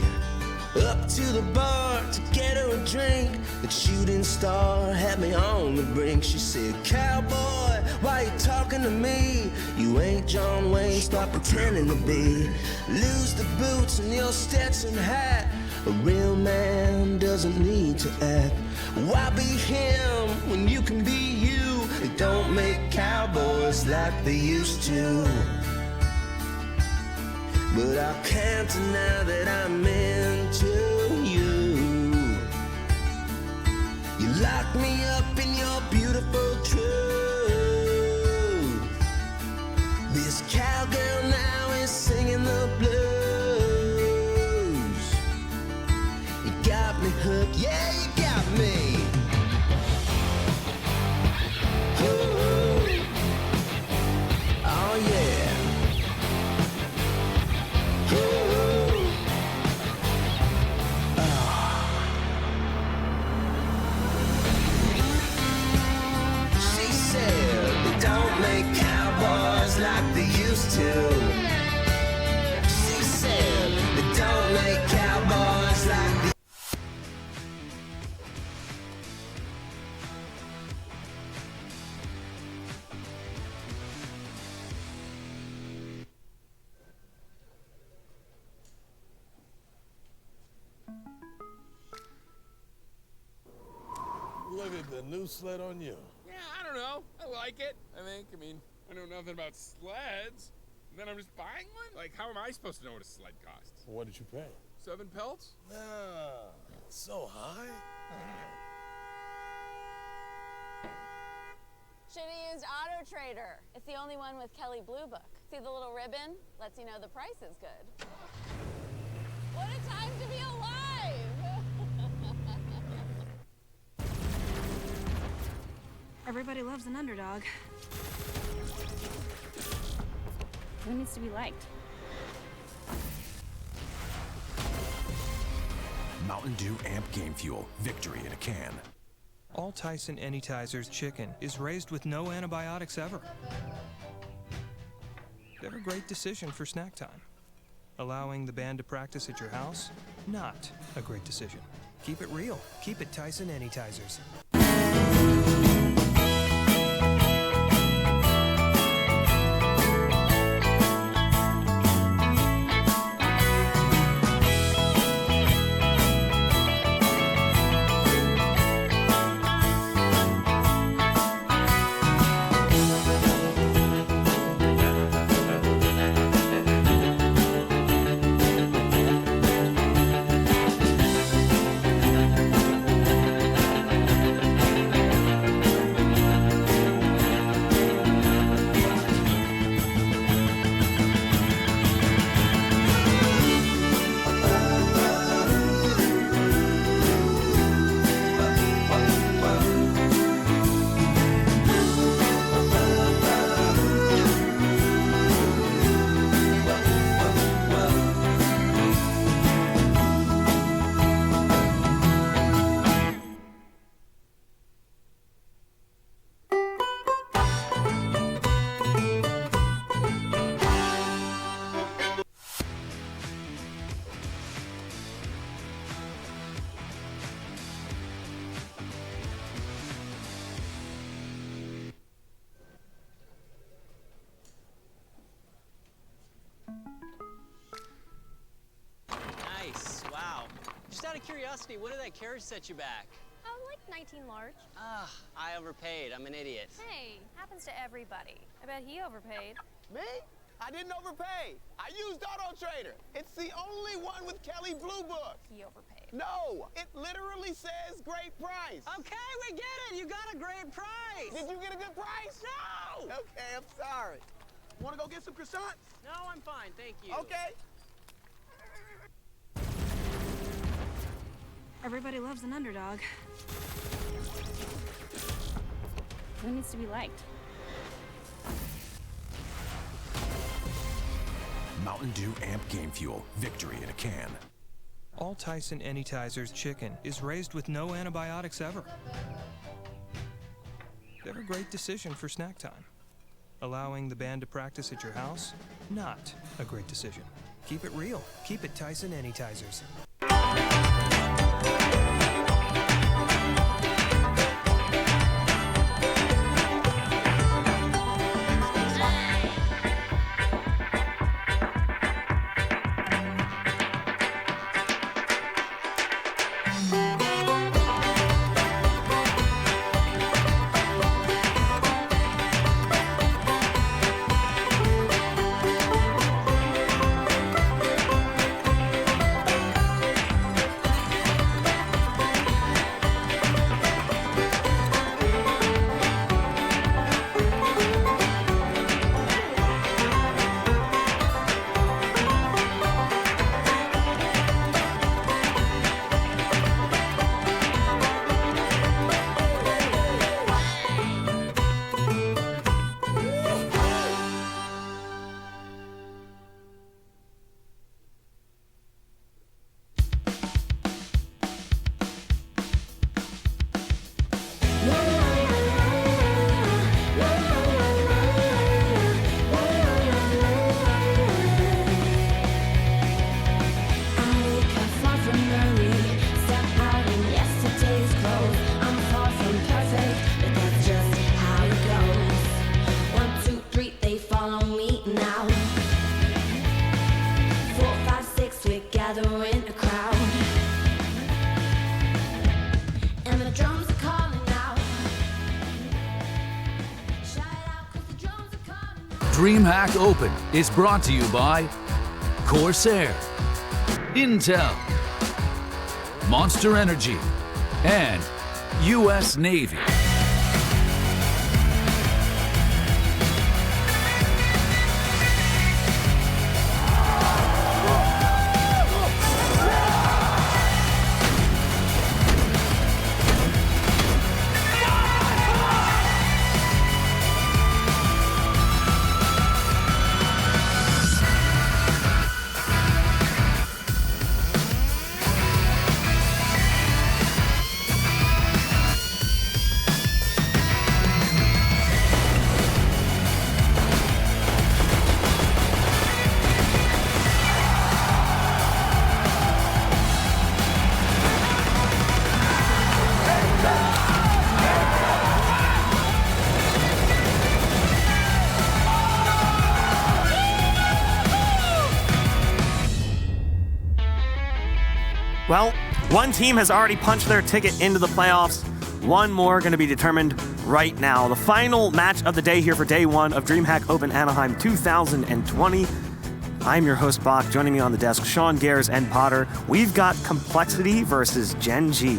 Up to the bar to get her a drink. The shooting star had me on the brink. She said, cowboy, why you talking to me? You ain't John Wayne, stop pretending to be. Lose the boots and your Stetson hat. A real man doesn't need to act. Why be him when you can be you? They don't make cowboys like they used to. But I can't deny that I'm into you. You lock me up in your beautiful truth. This cowgirl now is singing the blues. You got me hooked, yeah, you got me. Ooh. Oh yeah. She said they don't make cowboys like they used to. She said they don't make cowboys like they Look at the new sled on you. Yeah, I don't know. I like it. I mean, I know nothing about sleds. And then I'm just buying one? Like, how am I supposed to know what a sled costs? What did you pay? 7 pelts? Nah, so high. Should've used Auto Trader. It's the only one with Kelly Blue Book. See the little ribbon? Lets you know the price is good. What a time to be alive! Everybody loves an underdog. Who needs to be liked? Mountain Dew Amp Game Fuel. Victory in a can. All Tyson Anytizers chicken is raised with no antibiotics ever. They're a great decision for snack time. Allowing the band to practice at your house? Not a great decision. Keep it real. Keep it Tyson Anytizers. of curiosity, what did that carriage set you back? Oh, like 19 large. Ah, I overpaid. I'm an idiot. Hey, happens to everybody. I bet he overpaid. Me? I didn't overpay. I used Auto Trader. It's the only one with Kelly Blue Book. He overpaid. No, it literally says great price. Okay, we get it. You got a great price. Did you get a good price? No! Okay, I'm sorry. Want to go get some croissants? No, I'm fine. Thank you. Okay. Everybody loves an underdog. Who needs to be liked? Mountain Dew Amp Game Fuel. Victory in a can. All Tyson Anytizers chicken is raised with no antibiotics ever. They're a great decision for snack time. Allowing the band to practice at your house? Not a great decision. Keep it real. Keep it Tyson Anytizers. DreamHack Open is brought to you by Corsair, Intel, Monster Energy, and U.S. Navy. Well, one team has already punched their ticket into the playoffs. One more going to be determined right now. The final match of the day here for day one of DreamHack Open Anaheim 2020. I'm your host, Bach. Joining me on the desk, Sean, Gares, and Potter. We've got CompLexity versus Gen.G.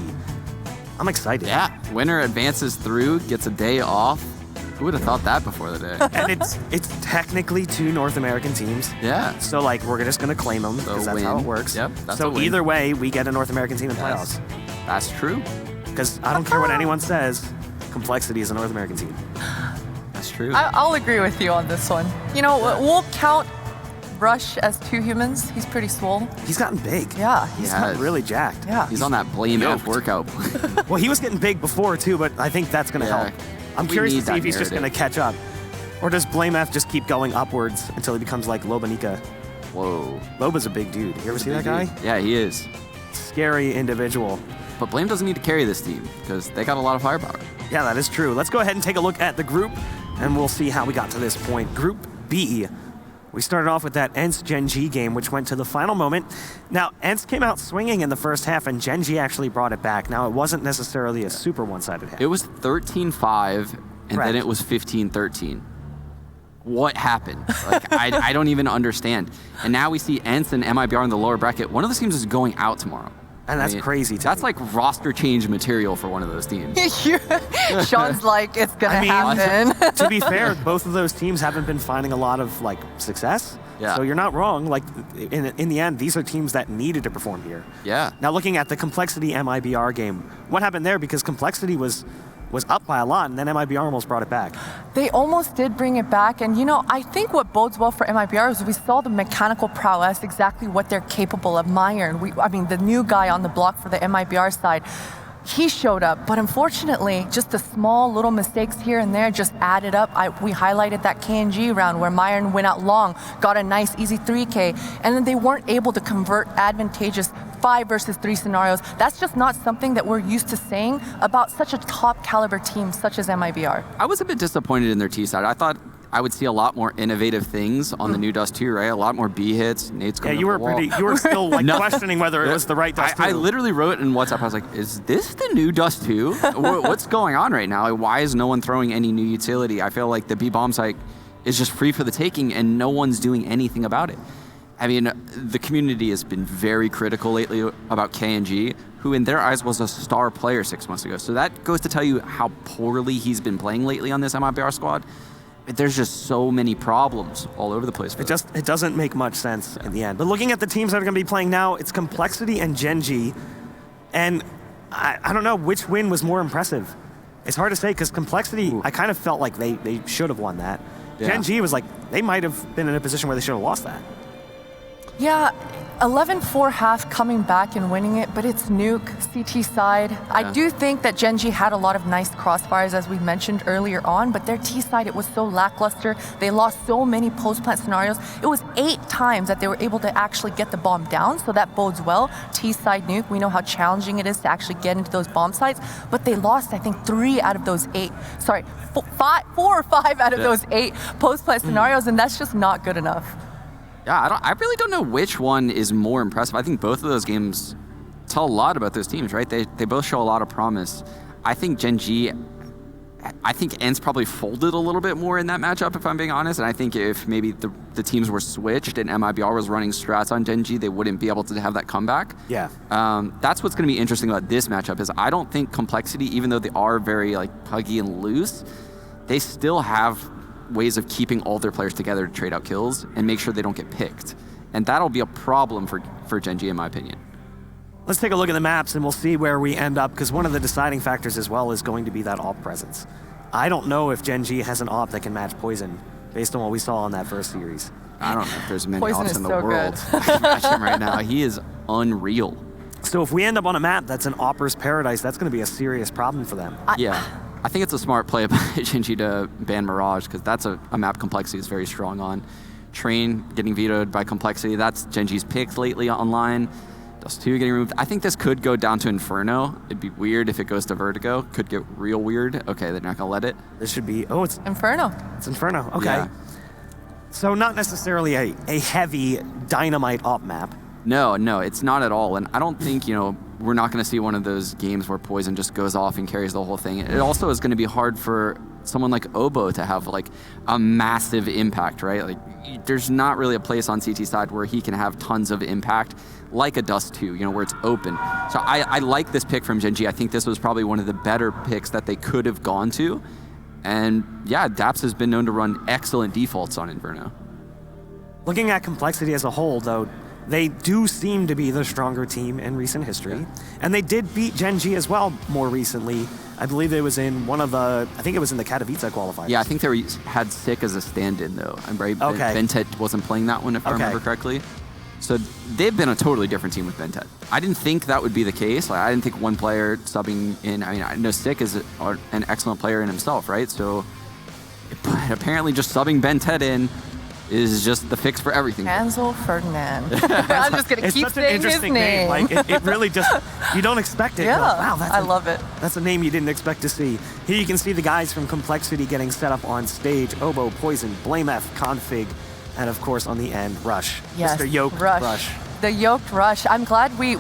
I'm excited. Yeah, winner advances through, gets a day off. Who would have thought that before the day? And it's technically two North American teams. Yeah. So, like, we're just going to claim them because that's how it works. Yep, that's so either way, we get a North American team in playoffs. That's true. Because I don't care what anyone says, CompLexity is a North American team. That's true. I'll agree with you on this one. You know, we'll count Rush as two humans. He's pretty swole. He's gotten big. Yeah. He's gotten really jacked. Yeah. He's on that Blame F workout. Well, he was getting big before, too, but I think that's going to help. I'm curious to see if he's just going to catch up. Or does Blame F just keep going upwards until he becomes like Lobanika? Whoa. Loba's a big dude. You ever see that guy? Yeah, he is. Scary individual. But Blame doesn't need to carry this team because they got a lot of firepower. Yeah, that is true. Let's go ahead and take a look at the group, and we'll see how we got to this point. Group B. We started off with that ENCE Gen.G game, which went to the final moment. Now, ENCE came out swinging in the first half, and Gen.G actually brought it back. Now, it wasn't necessarily a super one-sided half. It was 13-5, and then it was 15-13. What happened? Like, I don't even understand. And now we see ENCE and MIBR in the lower bracket. One of those teams is going out tomorrow. And that's crazy. That's like roster change material for one of those teams. Sean's like, it's going to happen. To be fair, both of those teams haven't been finding a lot of success. Yeah. So you're not wrong. Like in the end, these are teams that needed to perform here. Yeah. Now looking at the CompLexity MIBR game, what happened there? Because CompLexity was up by a lot, and then MIBR almost brought it back. They almost did bring it back, and I think what bodes well for MIBR is we saw the mechanical prowess, exactly what they're capable of. Myron, I mean, the new guy on the block for the MIBR side, he showed up, but unfortunately, just the small little mistakes here and there just added up. We highlighted that Gen.G round where Myron went out long, got a nice easy 3K, and then they weren't able to convert advantageous 5 versus 3 scenarios. That's just not something that we're used to saying about such a top caliber team such as MIBR. I was a bit disappointed in their T side. I thought I would see a lot more innovative things on the new Dust 2, right? A lot more B hits. Nate's going you were still questioning whether it was the right Dust 2. I literally wrote in WhatsApp, I was like, is this the new Dust 2? What's going on right now? Like, why is no one throwing any new utility? I feel like the B bomb site is just free for the taking and no one's doing anything about it. I mean, the community has been very critical lately about Gen.G, who in their eyes was a star player 6 months ago. So that goes to tell you how poorly he's been playing lately on this MIBR squad. There's just so many problems all over the place. It doesn't make much sense in the end. But looking at the teams that are going to be playing now, it's CompLexity and Gen.G. And I don't know which win was more impressive. It's hard to say because CompLexity, I kind of felt like they should have won that. Yeah. Gen.G was like, they might have been in a position where they should have lost that. Yeah, 11-4 half coming back and winning it, but it's Nuke, CT side. Yeah. I do think that Gen.G had a lot of nice crossfires, as we mentioned earlier on, but their T side, it was so lackluster. They lost so many post-plant scenarios. It was 8 times that they were able to actually get the bomb down, so that bodes well. T side Nuke, we know how challenging it is to actually get into those bomb sites, but they lost, I think, 4 out of those 8 post-plant scenarios, and that's just not good enough. Yeah, I really don't know which one is more impressive. I think both of those games tell a lot about those teams, right? They both show a lot of promise. I think Gen.G, I think ENCE probably folded a little bit more in that matchup, if I'm being honest. And I think if maybe the teams were switched and MIBR was running strats on Gen.G, they wouldn't be able to have that comeback. Yeah. That's what's going to be interesting about this matchup is I don't think CompLexity, even though they are very puggy and loose, they still have ways of keeping all their players together to trade out kills and make sure they don't get picked. And that'll be a problem for Gen.G, in my opinion. Let's take a look at the maps and we'll see where we end up, because one of the deciding factors as well is going to be that AWP presence. I don't know if Gen.G has an AWP that can match Poison based on what we saw in that first series. I don't know if there's many Poison AWPs in the so world that can match him right now. He is unreal. So if we end up on a map that's an AWPer's paradise, that's going to be a serious problem for them. I think it's a smart play by Gen.G to ban Mirage, because that's a map CompLexity is very strong on. Train getting vetoed by CompLexity, that's Gen.G's pick lately online. Dust 2 getting removed. I think this could go down to Inferno. It'd be weird if it goes to Vertigo. Could get real weird. Okay, they're not going to let it. This should be, it's Inferno. It's Inferno, okay. Yeah. So not necessarily a heavy dynamite AWP map. No, it's not at all. And I don't think, we're not going to see one of those games where Poison just goes off and carries the whole thing. It also is going to be hard for someone like Oboe to have a massive impact, right? There's not really a place on CT side where he can have tons of impact like a Dust 2, where it's open. So I like this pick from Gen.G. I think this was probably one of the better picks that they could have gone to. And yeah, Daps has been known to run excellent defaults on Inferno. Looking at CompLexity as a whole, though, they do seem to be the stronger team in recent history. Yeah. And they did beat Gen.G as well more recently. I believe it was in I think it was in the Katowice qualifiers. Yeah, I think they had Sick as a stand-in, though. I'm right. Okay. Bentet wasn't playing that one, if I remember correctly. So they've been a totally different team with Bentet. I didn't think that would be the case. I didn't think one player subbing in. I mean, I know Sick is an excellent player in himself, right? So but apparently just subbing Bentet in is just the fix for everything. Ansel Ferdinand. I'm just going to keep saying his name. It really just, you don't expect it. Yeah, wow, I love it. That's a name you didn't expect to see. Here you can see the guys from CompLexity getting set up on stage. Oboe, Poison, BlameF, Config, and of course on the end, Rush. Yes, Mr. Yoked Rush. The Yoked Rush. I'm glad we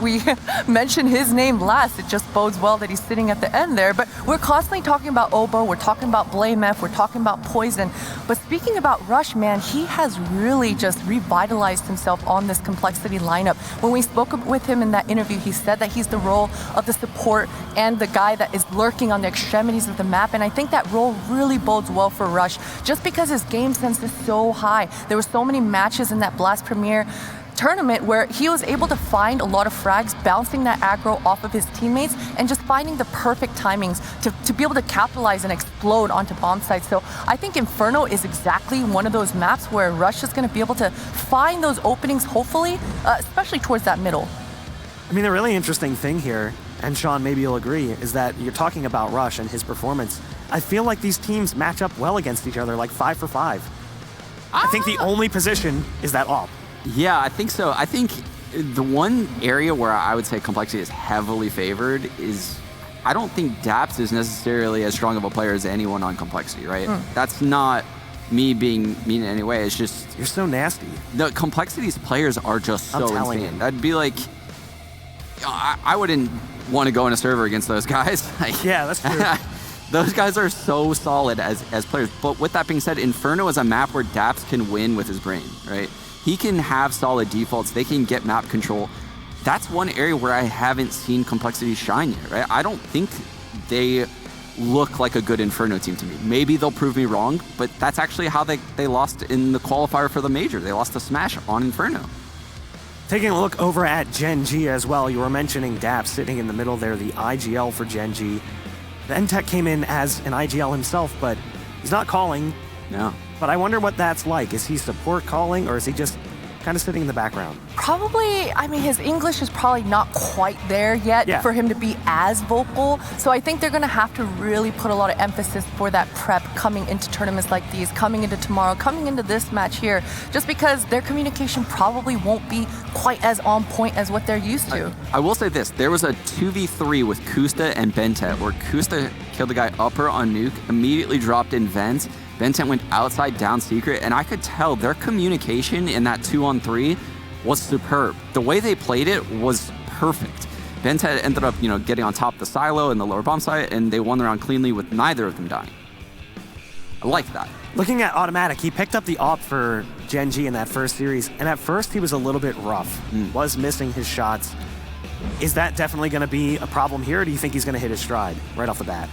mentioned his name last. It just bodes well that he's sitting at the end there. But we're constantly talking about Obo, we're talking about Blame F, we're talking about Poison. But speaking about Rush, man, he has really just revitalized himself on this CompLexity lineup. When we spoke with him in that interview, he said that he's the role of the support and the guy that is lurking on the extremities of the map. And I think that role really bodes well for Rush, just because his game sense is so high. There were so many matches in that Blast Premier tournament where he was able to find a lot of frags, bouncing that aggro off of his teammates and just finding the perfect timings to be able to capitalize and explode onto bomb sites. So I think Inferno is exactly one of those maps where Rush is going to be able to find those openings, hopefully, especially towards that middle. I mean, the really interesting thing here, and Sean, maybe you'll agree, is that you're talking about Rush and his performance. I feel like these teams match up well against each other, like 5 for 5. I think the only position is that AWP. Yeah, I think so. I think the one area where I would say CompLexity is heavily favored is I don't think Daps is necessarily as strong of a player as anyone on CompLexity, right? That's not me being mean in any way. It's just... You're so nasty. The CompLexity's players are just so insane. You. I'd be like... I wouldn't want to go in a server against those guys. Yeah, that's true. Those guys are so solid as players. But with that being said, Inferno is a map where Daps can win with his brain, right? He can have solid defaults. They can get map control. That's one area where I haven't seen CompLexity shine yet, right? I don't think they look like a good Inferno team to me. Maybe they'll prove me wrong, but that's actually how they lost in the qualifier for the major. They lost to Smash on Inferno. Taking a look over at Gen.G as well, you were mentioning Daps sitting in the middle there, the IGL for Gen.G. The NTech came in as an IGL himself, but he's not calling. No. But I wonder what that's like. Is he support calling, or is he just kind of sitting in the background? Probably, I mean, his English is probably not quite there yet for him to be as vocal. So I think they're going to have to really put a lot of emphasis for that prep coming into tournaments like these, coming into tomorrow, coming into this match here, just because their communication probably won't be quite as on point as what they're used to. I will say this, there was a 2v3 with Kusta and Bentet, where Kusta killed the guy upper on nuke, immediately dropped in vents. Bentet went outside down secret, and I could tell their communication in that 2-on-3 was superb. The way they played it was perfect. Bentet ended up, getting on top of the silo and the lower bomb site, and they won the round cleanly with neither of them dying. I like that. Looking at Automatic, he picked up the AWP for Gen.G in that first series, and at first he was a little bit rough, was missing his shots. Is that definitely going to be a problem here, or do you think he's going to hit his stride right off the bat?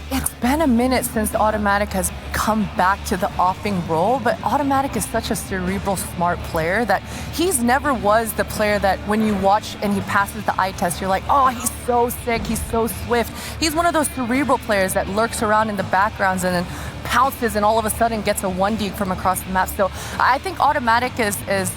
It's been a minute since Automatic has come back to the offing role, but Automatic is such a cerebral, smart player that he's never was the player that when you watch and he passes the eye test, you're like, oh, he's so sick, he's so swift. He's one of those cerebral players that lurks around in the backgrounds and then pounces and all of a sudden gets a 1D from across the map. So I think Automatic is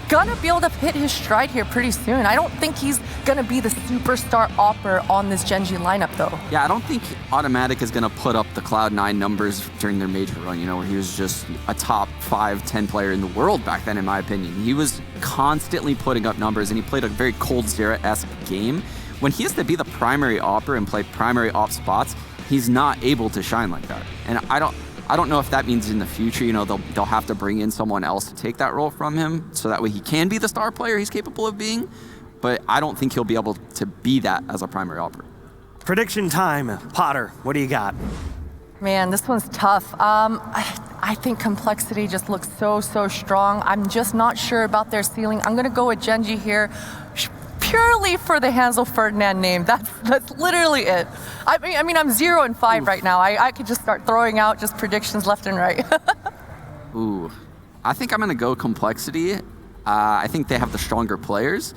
gonna be able to hit his stride here pretty soon. I don't think he's gonna be the superstar opper on this Gen.G lineup though. Yeah, I don't think Automatic is gonna put up the Cloud9 numbers during their major run, where he was just a top 5-10 player in the world back then, in my opinion. He was constantly putting up numbers, and he played a very Cold Zera-esque game. When he has to be the primary opper and play primary op spots, he's not able to shine like that. And I don't know if that means in the future, they'll have to bring in someone else to take that role from him, so that way he can be the star player he's capable of being. But I don't think he'll be able to be that as a primary operator. Prediction time. Potter, what do you got? Man, this one's tough. I think CompLexity just looks so strong. I'm just not sure about their ceiling. I'm gonna go with Gen.G here, purely for the Hansel Ferdinand name. That's literally it. I mean, I'm 0-5 right now. I could just start throwing out just predictions left and right. Ooh, I think I'm gonna go CompLexity. I think they have the stronger players.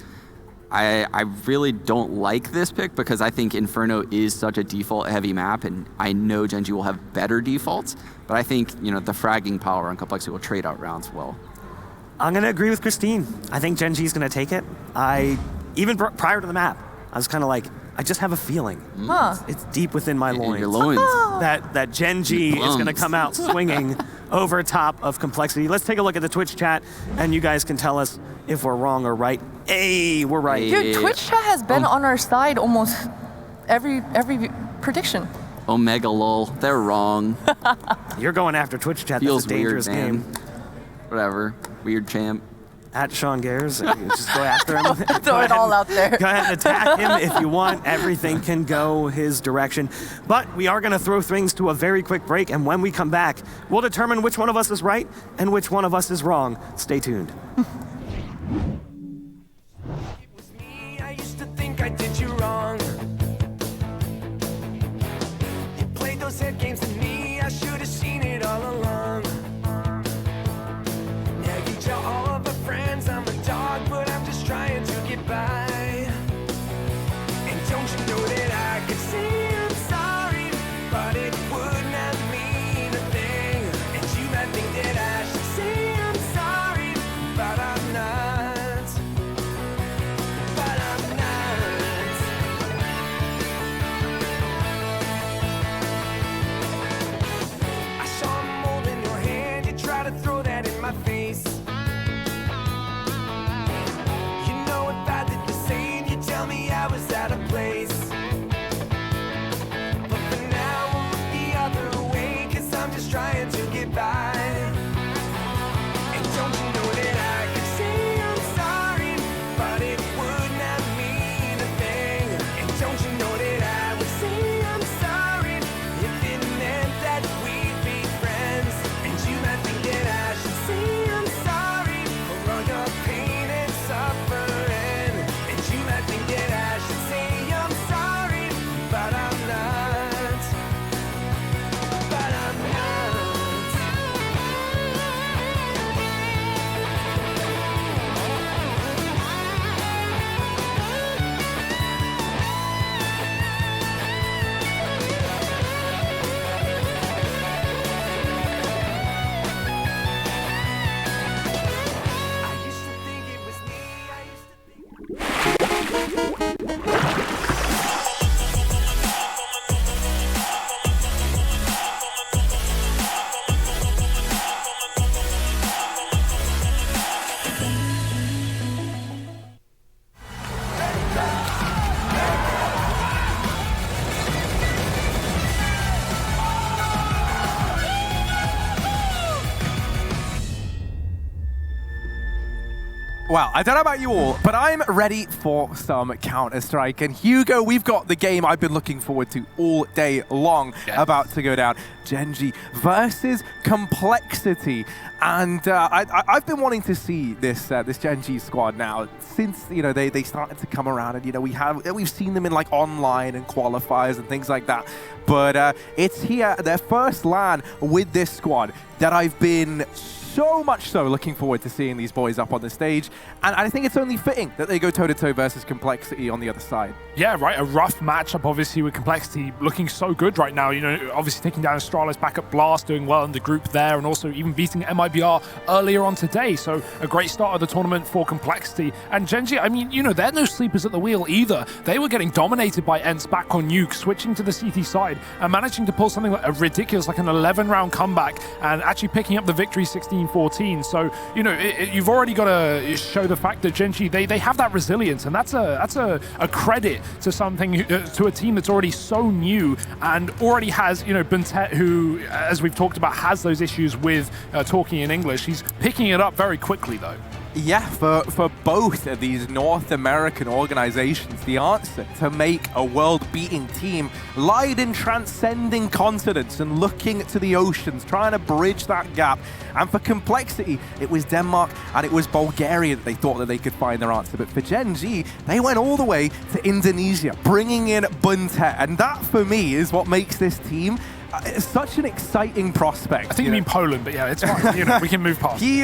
I really don't like this pick because I think Inferno is such a default-heavy map, and I know Gen.G will have better defaults, but I think, the fragging power on CompLexity will trade out rounds well. I'm going to agree with Christine. I think Gen.G is going to take it. Even prior to the map, I was kind of like, I just have a feeling. It's deep within my loins. Your loins. That Gen.G is going to come out swinging over top of CompLexity. Let's take a look at the Twitch chat, and you guys can tell us if we're wrong or right. Hey, we're right. Dude, Twitch chat has been on our side almost every prediction. Omega lol, they're wrong. You're going after Twitch chat. Feels That's a dangerous weird, man. game. Whatever. weird champ. At Sean Gares, just go after him. Throw it all out there. Go ahead and attack him if you want. Everything can go his direction. But we are going to throw things to a very quick break, and when we come back, we'll determine which one of us is right and which one of us is wrong. Stay tuned. I used to think I did you wrong. You played those head games to me, I should have seen it all along. Now you tell all of our friends I'm a dog, but I'm just trying to get by. And don't you know that I could say I'm sorry, but it would not mean a thing. And you might think that I should say I'm sorry, but I'm not. But I'm not. I saw a mole in your hand, you try to throw that in my face. You know if I did the same, you tell me I was out of place. But for now, we'll look the other way, 'cause I'm just trying to get by. And don't you know that I could say I'm sorry, but it would not mean a thing. And don't you know that I would say I'm sorry if it meant that we'd be friends. And you might think that I should say I'm sorry for all your pain and suffering. And you might think that I should say I'm sorry, but I'm not. But I'm not. I used to think it was me, I used to think. Well, I don't know about you all, but I'm ready for some Counter-Strike. And Hugo, we've got the game I've been looking forward to all day long about to go down. Gen.G versus CompLexity. And I've been wanting to see this Gen.G squad now since they started to come around, and we've seen them in like online and qualifiers and things like that. But it's here, their first LAN with this squad, that I've been so much so looking forward to seeing these boys up on the stage, and I think it's only fitting that they go toe-to-toe versus CompLexity on the other side. Yeah, right, a rough matchup obviously with CompLexity looking so good right now, obviously taking down Astralis back at Blast, doing well in the group there, and also even beating MIBR earlier on today, so a great start of the tournament for CompLexity. And Gen.G, I mean, they're no sleepers at the wheel either. They were getting dominated by ENCE back on Nuke, switching to the CT side, and managing to pull something like a ridiculous, like an 11-round comeback, and actually picking up the victory 16-14. So, you've already got to show the fact that Gen.G, they have that resilience, and that's a credit to to a team that's already so new and already has, Buntet, who, as we've talked about, has those issues with talking in English. He's picking it up very quickly, though. Yeah, for both of these North American organizations, the answer to make a world-beating team lied in transcending continents and looking to the oceans, trying to bridge that gap. And for CompLexity, it was Denmark and it was Bulgaria that they thought that they could find their answer. But for Gen.G, they went all the way to Indonesia, bringing in Buntet. And that, for me, is what makes this team such an exciting prospect. I think you mean Poland, but yeah, it's fine. We can move past. He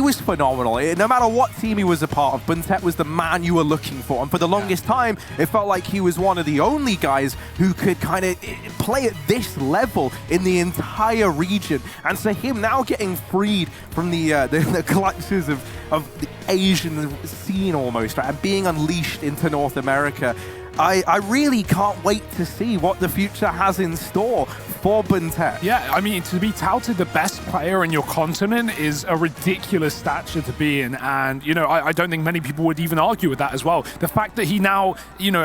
was phenomenal. No matter what team he was a part of, Buntet was the man you were looking for. And for the longest time, it felt like he was one of the only guys who could kind of play at this level in the entire region. And so him now getting freed from the clutches of the Asian scene almost, right, and being unleashed into North America, I really can't wait to see what the future has in store for BNT. Yeah, I mean, to be touted the best player in your continent is a ridiculous stature to be in. And, you know, I don't think many people would even argue with that as well. The fact that he now, you know,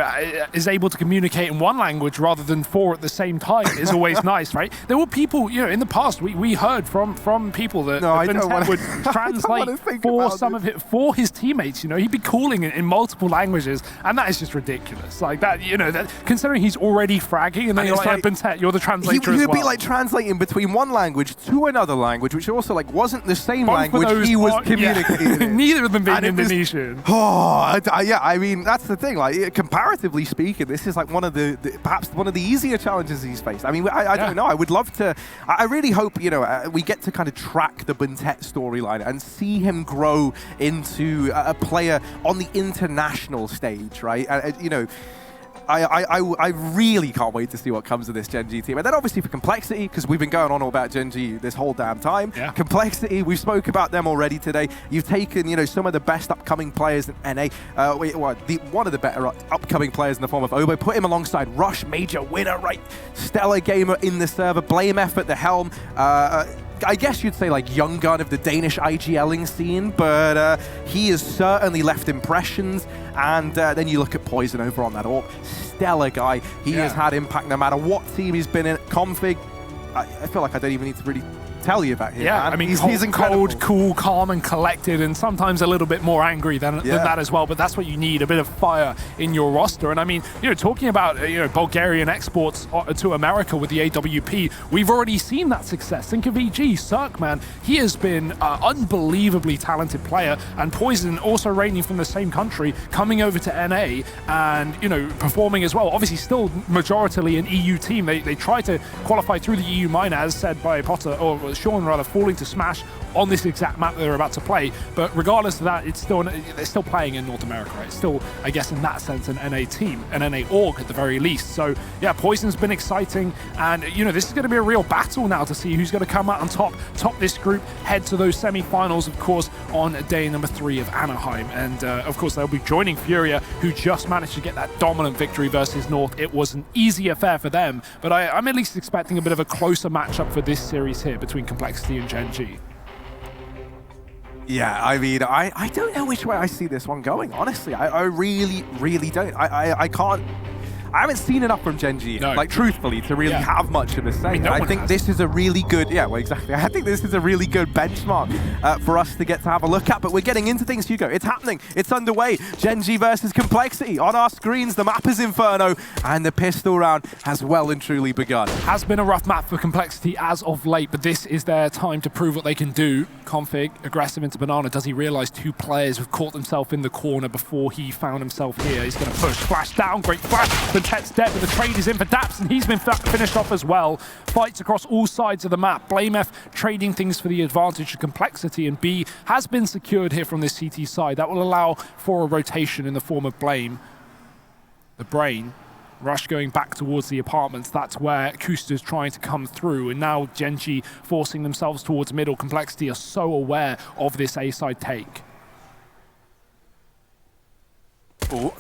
is able to communicate in one language rather than 4 at the same time is always nice, right? There were people, you know, in the past, we heard from people that BNT would translate for his teammates, you know. He'd be calling it in multiple languages, and that is just ridiculous. Like that, you know, that considering he's already fragging, and then you're like, BNT, you're the translator he as would well. be like translating between one language to another language, which also like wasn't the same language he was communicating in. Neither of them being Indonesian. Yeah, I mean, that's the thing. Like, comparatively speaking, this is like one of the perhaps one of the easier challenges he's faced. I mean, I don't know. I would love to. I really hope, you know, we get to kind of track the BNT storyline and see him grow into a player on the international stage, right? You know, I really can't wait to see what comes of this Gen.G team. And then obviously for CompLexity, because we've been going on all about Gen.G this whole damn time. Yeah. CompLexity, we've spoke about them already today. You've taken, you know, some of the best upcoming players in NA. One of the better upcoming players in the form of Obo. Put him alongside Rush, major winner, right? Stellar gamer in the server. BlameF at the helm. I guess you'd say like young gun of the Danish IGLing scene, but he has certainly left impressions. And then you look at Poison over on that AWP. Stellar guy. He has had impact no matter what team he's been in. Config, I feel like I don't even need to really tell you about him. Yeah, man. I mean, he's cold, cool, calm, and collected, and sometimes a little bit more angry than that as well. But that's what you need, a bit of fire in your roster. And I mean, you know, talking about, you know, Bulgarian exports to America with the AWP, we've already seen that success. Think of EG, Cirque, man. He has been an unbelievably talented player, and Poison, also reigning from the same country, coming over to NA and, you know, performing as well. Obviously, still majoritarily an EU team. They try to qualify through the EU minor, as said by Potter, or Sean rather, falling to Smash on this exact map that they're about to play. But regardless of that, they're still playing in North America, right? It's still, I guess, in that sense, an NA team, an NA org at the very least. So yeah, Poison's been exciting, and you know, this is going to be a real battle now to see who's going to come out on top this group, head to those semi-finals, of course, on day number 3 of Anaheim. And of course, they'll be joining Furia, who just managed to get that dominant victory versus North. It was an easy affair for them, but I'm at least expecting a bit of a closer matchup for this series here between CompLexity and Gen.G. Yeah, I mean, I don't know which way I see this one going, honestly. I really, really don't. I can't... I haven't seen enough from Gen.G, like, truthfully, to really have much of a say. I mean, I think this is a really good... Yeah, well, exactly. I think this is a really good benchmark for us to get to have a look at. But we're getting into things, Hugo. It's happening. It's underway. Gen.G versus CompLexity. On our screens, the map is Inferno, and the pistol round has well and truly begun. Has been a rough map for CompLexity as of late, but this is their time to prove what they can do. Config, aggressive into Banana. Does he realize 2 players have caught themselves in the corner before he found himself here? He's going to push. Flash down. Great flash. BNT's dead, but the trade is in for Daps, and he's been finished off as well. Fights across all sides of the map. BlameF trading things for the advantage of CompLexity, and B has been secured here from this CT side. That will allow for a rotation in the form of Blame. The Brain. Rush going back towards the apartments. That's where Kusta's trying to come through. And now Gen.G forcing themselves towards middle. CompLexity are so aware of this A-side take. Oh.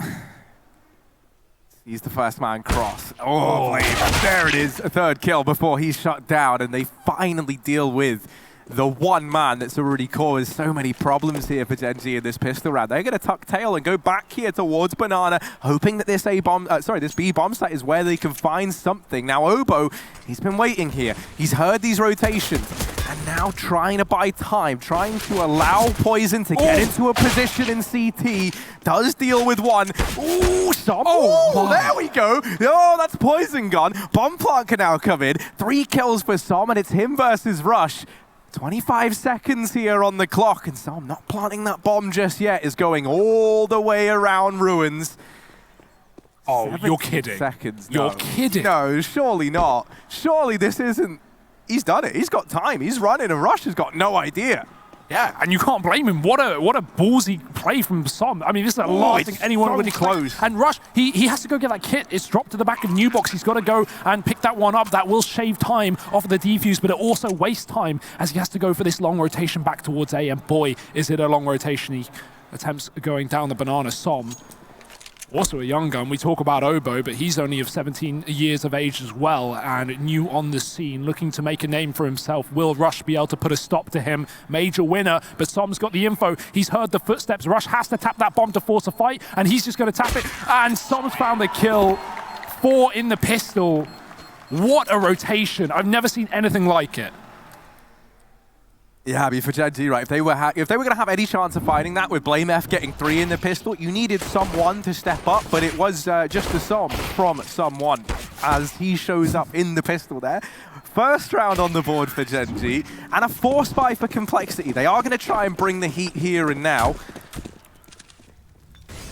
He's the first man cross. Oh, Blame. There it is. A 3rd kill before he's shut down. And they finally deal with the one man that's already caused so many problems here for Gen.G in this pistol round. They're going to tuck tail and go back here towards Banana, hoping that this this B bomb site is where they can find something. Now Obo, he's been waiting here. He's heard these rotations, and now trying to buy time, trying to allow Poison to get into a position in CT. Does deal with one. Ooh, some. Oh, there we go. Oh, that's Poison gone. Bomb plant can now come in. 3 kills for Som, and it's him versus Rush. 25 seconds here on the clock, and Som not planting that bomb just yet, is going all the way around Ruins. Oh, you're kidding. Seconds. No. You're kidding. No, surely not. Surely this isn't... He's done it. He's got time. He's running, and Rush has got no idea. Yeah, and you can't blame him. What a ballsy play from Som. I mean, this is the last thing anyone would expect. And Rush, he has to go get that kit. It's dropped to the back of New Box. He's got to go and pick that one up. That will shave time off of the defuse, but it also wastes time as he has to go for this long rotation back towards A. And boy, is it a long rotation. He attempts going down the Banana. Som Also a young gun. We talk about Obo, but he's only of 17 years of age as well and new on the scene, looking to make a name for himself. Will Rush be able to put a stop to him? Major winner, but Som's got the info. He's heard the footsteps. Rush has to tap that bomb to force a fight, and he's just going to tap it. And Som's found the kill. 4 in the pistol. What a rotation. I've never seen anything like it. Yeah, I mean, for Gen.G, right, if they were going to have any chance of finding that with Blame F getting 3 in the pistol, you needed someone to step up, but it was just a Som from someone as he shows up in the pistol there. First round on the board for Gen.G, and a 4 spy for CompLexity. They are going to try and bring the heat here and now.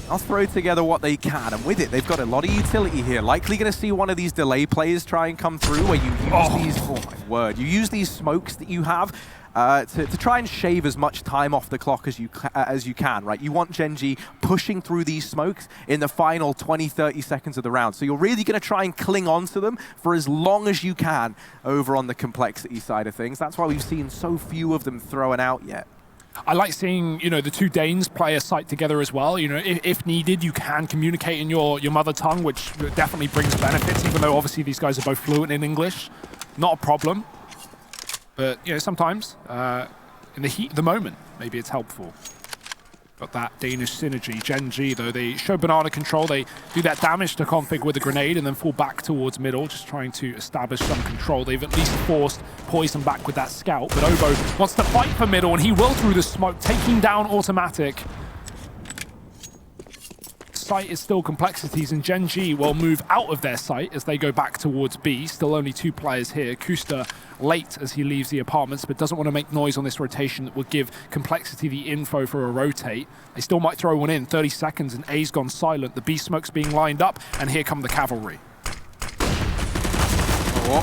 I'll throw together what they can, and with it, they've got a lot of utility here. Likely going to see one of these delay players try and come through where you use these, oh my word, you use these smokes that you have to try and shave as much time off the clock as you can, right? You want Gen.G pushing through these smokes in the final 20-30 seconds of the round. So you're really going to try and cling on to them for as long as you can over on the CompLexity side of things. That's why we've seen so few of them thrown out yet. I like seeing, the two Danes play a site together as well. If needed, you can communicate in your mother tongue, which definitely brings benefits, even though obviously these guys are both fluent in English. Not a problem. But, sometimes in the heat of the moment, maybe it's helpful. Got that Danish synergy. Gen.G, though, they show banana control. They do that damage to Config with a grenade and then fall back towards middle, just trying to establish some control. They've at least forced Poison back with that scout, but Obo wants to fight for middle, and he will through the smoke, taking down Automatic. Site is still CompLexity's, and Gen.G will move out of their site as they go back towards B. Still only 2 players here. Kusta late as he leaves the apartments, but doesn't want to make noise on this rotation that will give CompLexity the info for a rotate. They still might throw one in. 30 seconds, and A's gone silent. The B smoke's being lined up, and here come the cavalry.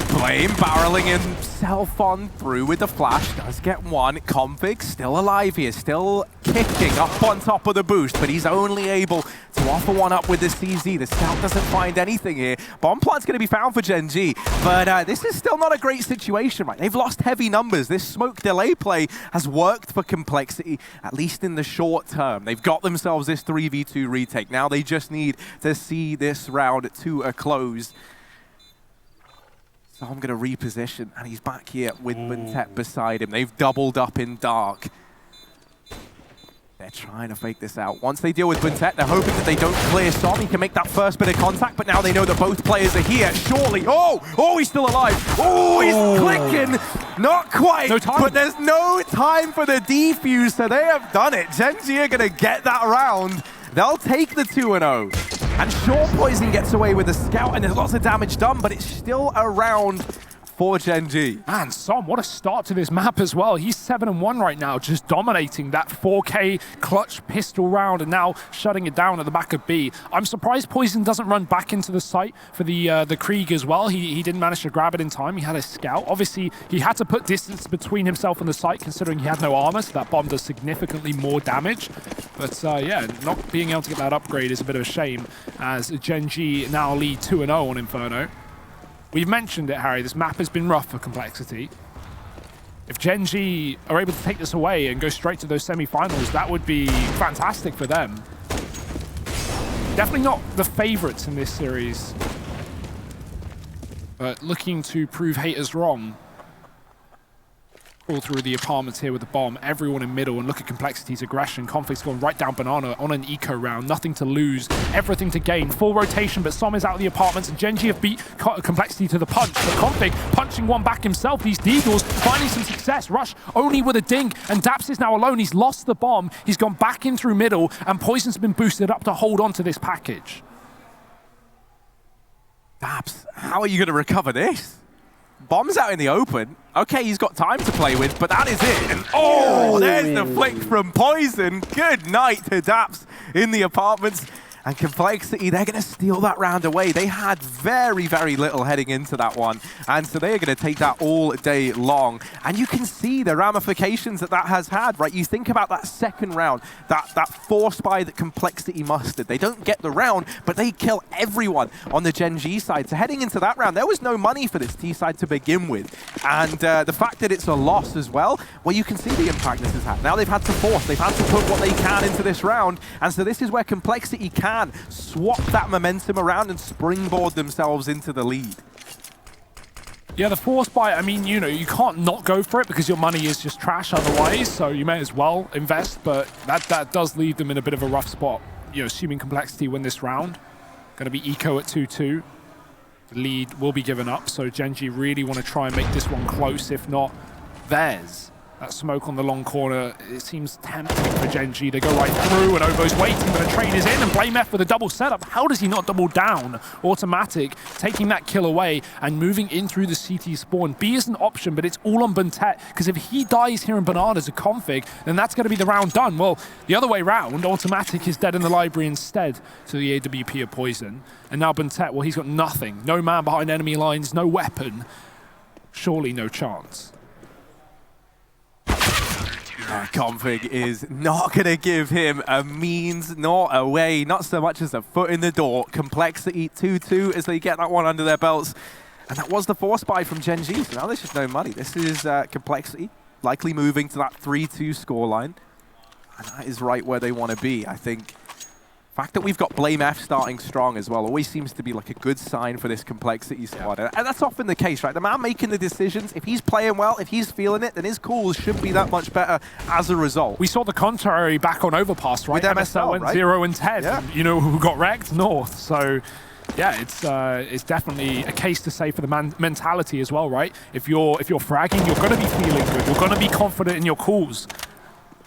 Blame barreling himself on through with the flash. Does get one. Config still alive here, still kicking up on top of the boost, but he's only able to offer one up with the CZ. The scout doesn't find anything here. Bomb plant's going to be found for Gen.G, but this is still not a great situation, right? They've lost heavy numbers. This smoke delay play has worked for CompLexity, at least in the short term. They've got themselves this 3v2 retake. Now they just need to see this round to a close. So I'm going to reposition, and he's back here with Buntet beside him. They've doubled up in dark. They're trying to fake this out. Once they deal with Buntet, they're hoping that they don't clear Som. He can make that first bit of contact, but now they know that both players are here. Surely, he's still alive. Oh, he's clicking. Not quite, no time. But there's no time for the defuse, so they have done it. Gen.G are going to get that round. They'll take the 2-0. And sure, Poison gets away with a scout, and there's lots of damage done, but it's still a round for Gen.G. Man, Som, what a start to this map as well. He's 7-1 right now, just dominating that 4K clutch pistol round and now shutting it down at the back of B. I'm surprised Poison doesn't run back into the site for the Krieg as well. He didn't manage to grab it in time. He had a scout. Obviously, he had to put distance between himself and the site, considering he had no armor, so that bomb does significantly more damage. But yeah, not being able to get that upgrade is a bit of a shame, as Gen.G now lead 2-0 on Inferno. We've mentioned it, Harry. This map has been rough for CompLexity. If Gen.G are able to take this away and go straight to those semi-finals, that would be fantastic for them. Definitely not the favorites in this series, but looking to prove haters wrong. All through the apartments here with the bomb, everyone in middle, and look at CompLexity's aggression. Conflict's gone right down banana on an eco round, nothing to lose, everything to gain. Full rotation, but Som is out of the apartments, and Gen.G have beat CompLexity to the punch. But Config punching one back himself. These Deagles finding some success. Rush only with a ding, and Daps is now alone. He's lost the bomb. He's gone back in through middle, and Poison's been boosted up to hold on to this package. Daps, how are you going to recover this? Bomb's out in the open. Okay, he's got time to play with, but that is it. And there's the flick from Poison. Good night to Daps in the apartments. And CompLexity, they're going to steal that round away. They had very, very little heading into that one. And so they are going to take that all day long. And you can see the ramifications that has had, right? You think about that second round, that 4 spy that CompLexity mustered. They don't get the round, but they kill everyone on the Gen.G side. So heading into that round, there was no money for this T side to begin with. And the fact that it's a loss as well, well, you can see the impact this has had. Now they've had to force, they've had to put what they can into this round. And so this is where CompLexity can can swap that momentum around and springboard themselves into the lead. Yeah, the force buy, I mean, you know, you can't not go for it because your money is just trash otherwise, so you may as well invest, but that does leave them in a bit of a rough spot. You know, assuming Complexity win this round. Going to be eco at 2-2. The lead will be given up, so Gen.G really want to try and make this one close, if not theirs. That smoke on the long corner, it seems tempting for Gen.G. They go right through, and Obo's waiting, but the trade is in, and BlameF with a double setup. How does he not double down? Automatic, taking that kill away and moving in through the CT spawn. B is an option, but it's all on Buntet, because if he dies here in Bananas, a config, then that's going to be the round done. Well, the other way round, Automatic is dead in the library instead to the AWP of Poison. And now Buntet, well, he's got nothing. No man behind enemy lines, no weapon. Surely no chance. Config is not going to give him a means nor a way, not so much as a foot in the door. Complexity 2-2 as they get that one under their belts. And that was the force buy from Gen.G, so now there's just no money. This is Complexity likely moving to that 3-2 scoreline. And that is right where they want to be, I think. The fact that we've got BlameF starting strong as well always seems to be like a good sign for this Complexity squad. And that's often the case, right? The man making the decisions, if he's playing well, if he's feeling it, then his calls should be that much better as a result. We saw the contrary back on Overpass, right? With MSL, went right? 0 and 10. Yeah. You know who got wrecked? North. So yeah, it's definitely a case to say for the mentality as well, right? If you're fragging, you're going to be feeling good. You're going to be confident in your calls.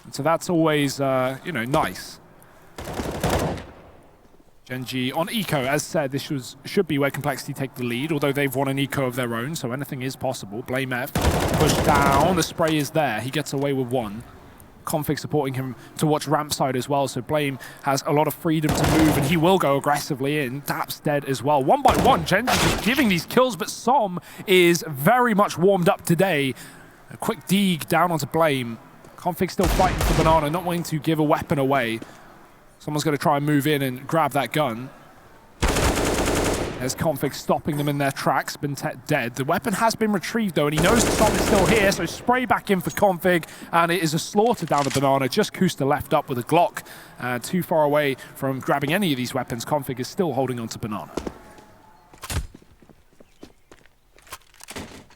And so that's always, you know, nice. Gen.G on eco, as said, this should be where Complexity take the lead, although they've won an eco of their own, so anything is possible. BlameF push down, the spray is there, he gets away with one. Config supporting him to watch ramp side as well, so Blame has a lot of freedom to move, and he will go aggressively in. Dap's dead as well. One by one, Gen.G just giving these kills, but Som is very much warmed up today. A quick dig down onto Blame. Config still fighting for Banana, not wanting to give a weapon away. Someone's going to try and move in and grab that gun. There's Config stopping them in their tracks. Buntet dead. The weapon has been retrieved though, and he knows the Som is still here, so spray back in for Config, and it is a slaughter down to Banana. Just Kusta left up with a Glock. Too far away from grabbing any of these weapons. Config is still holding on to Banana.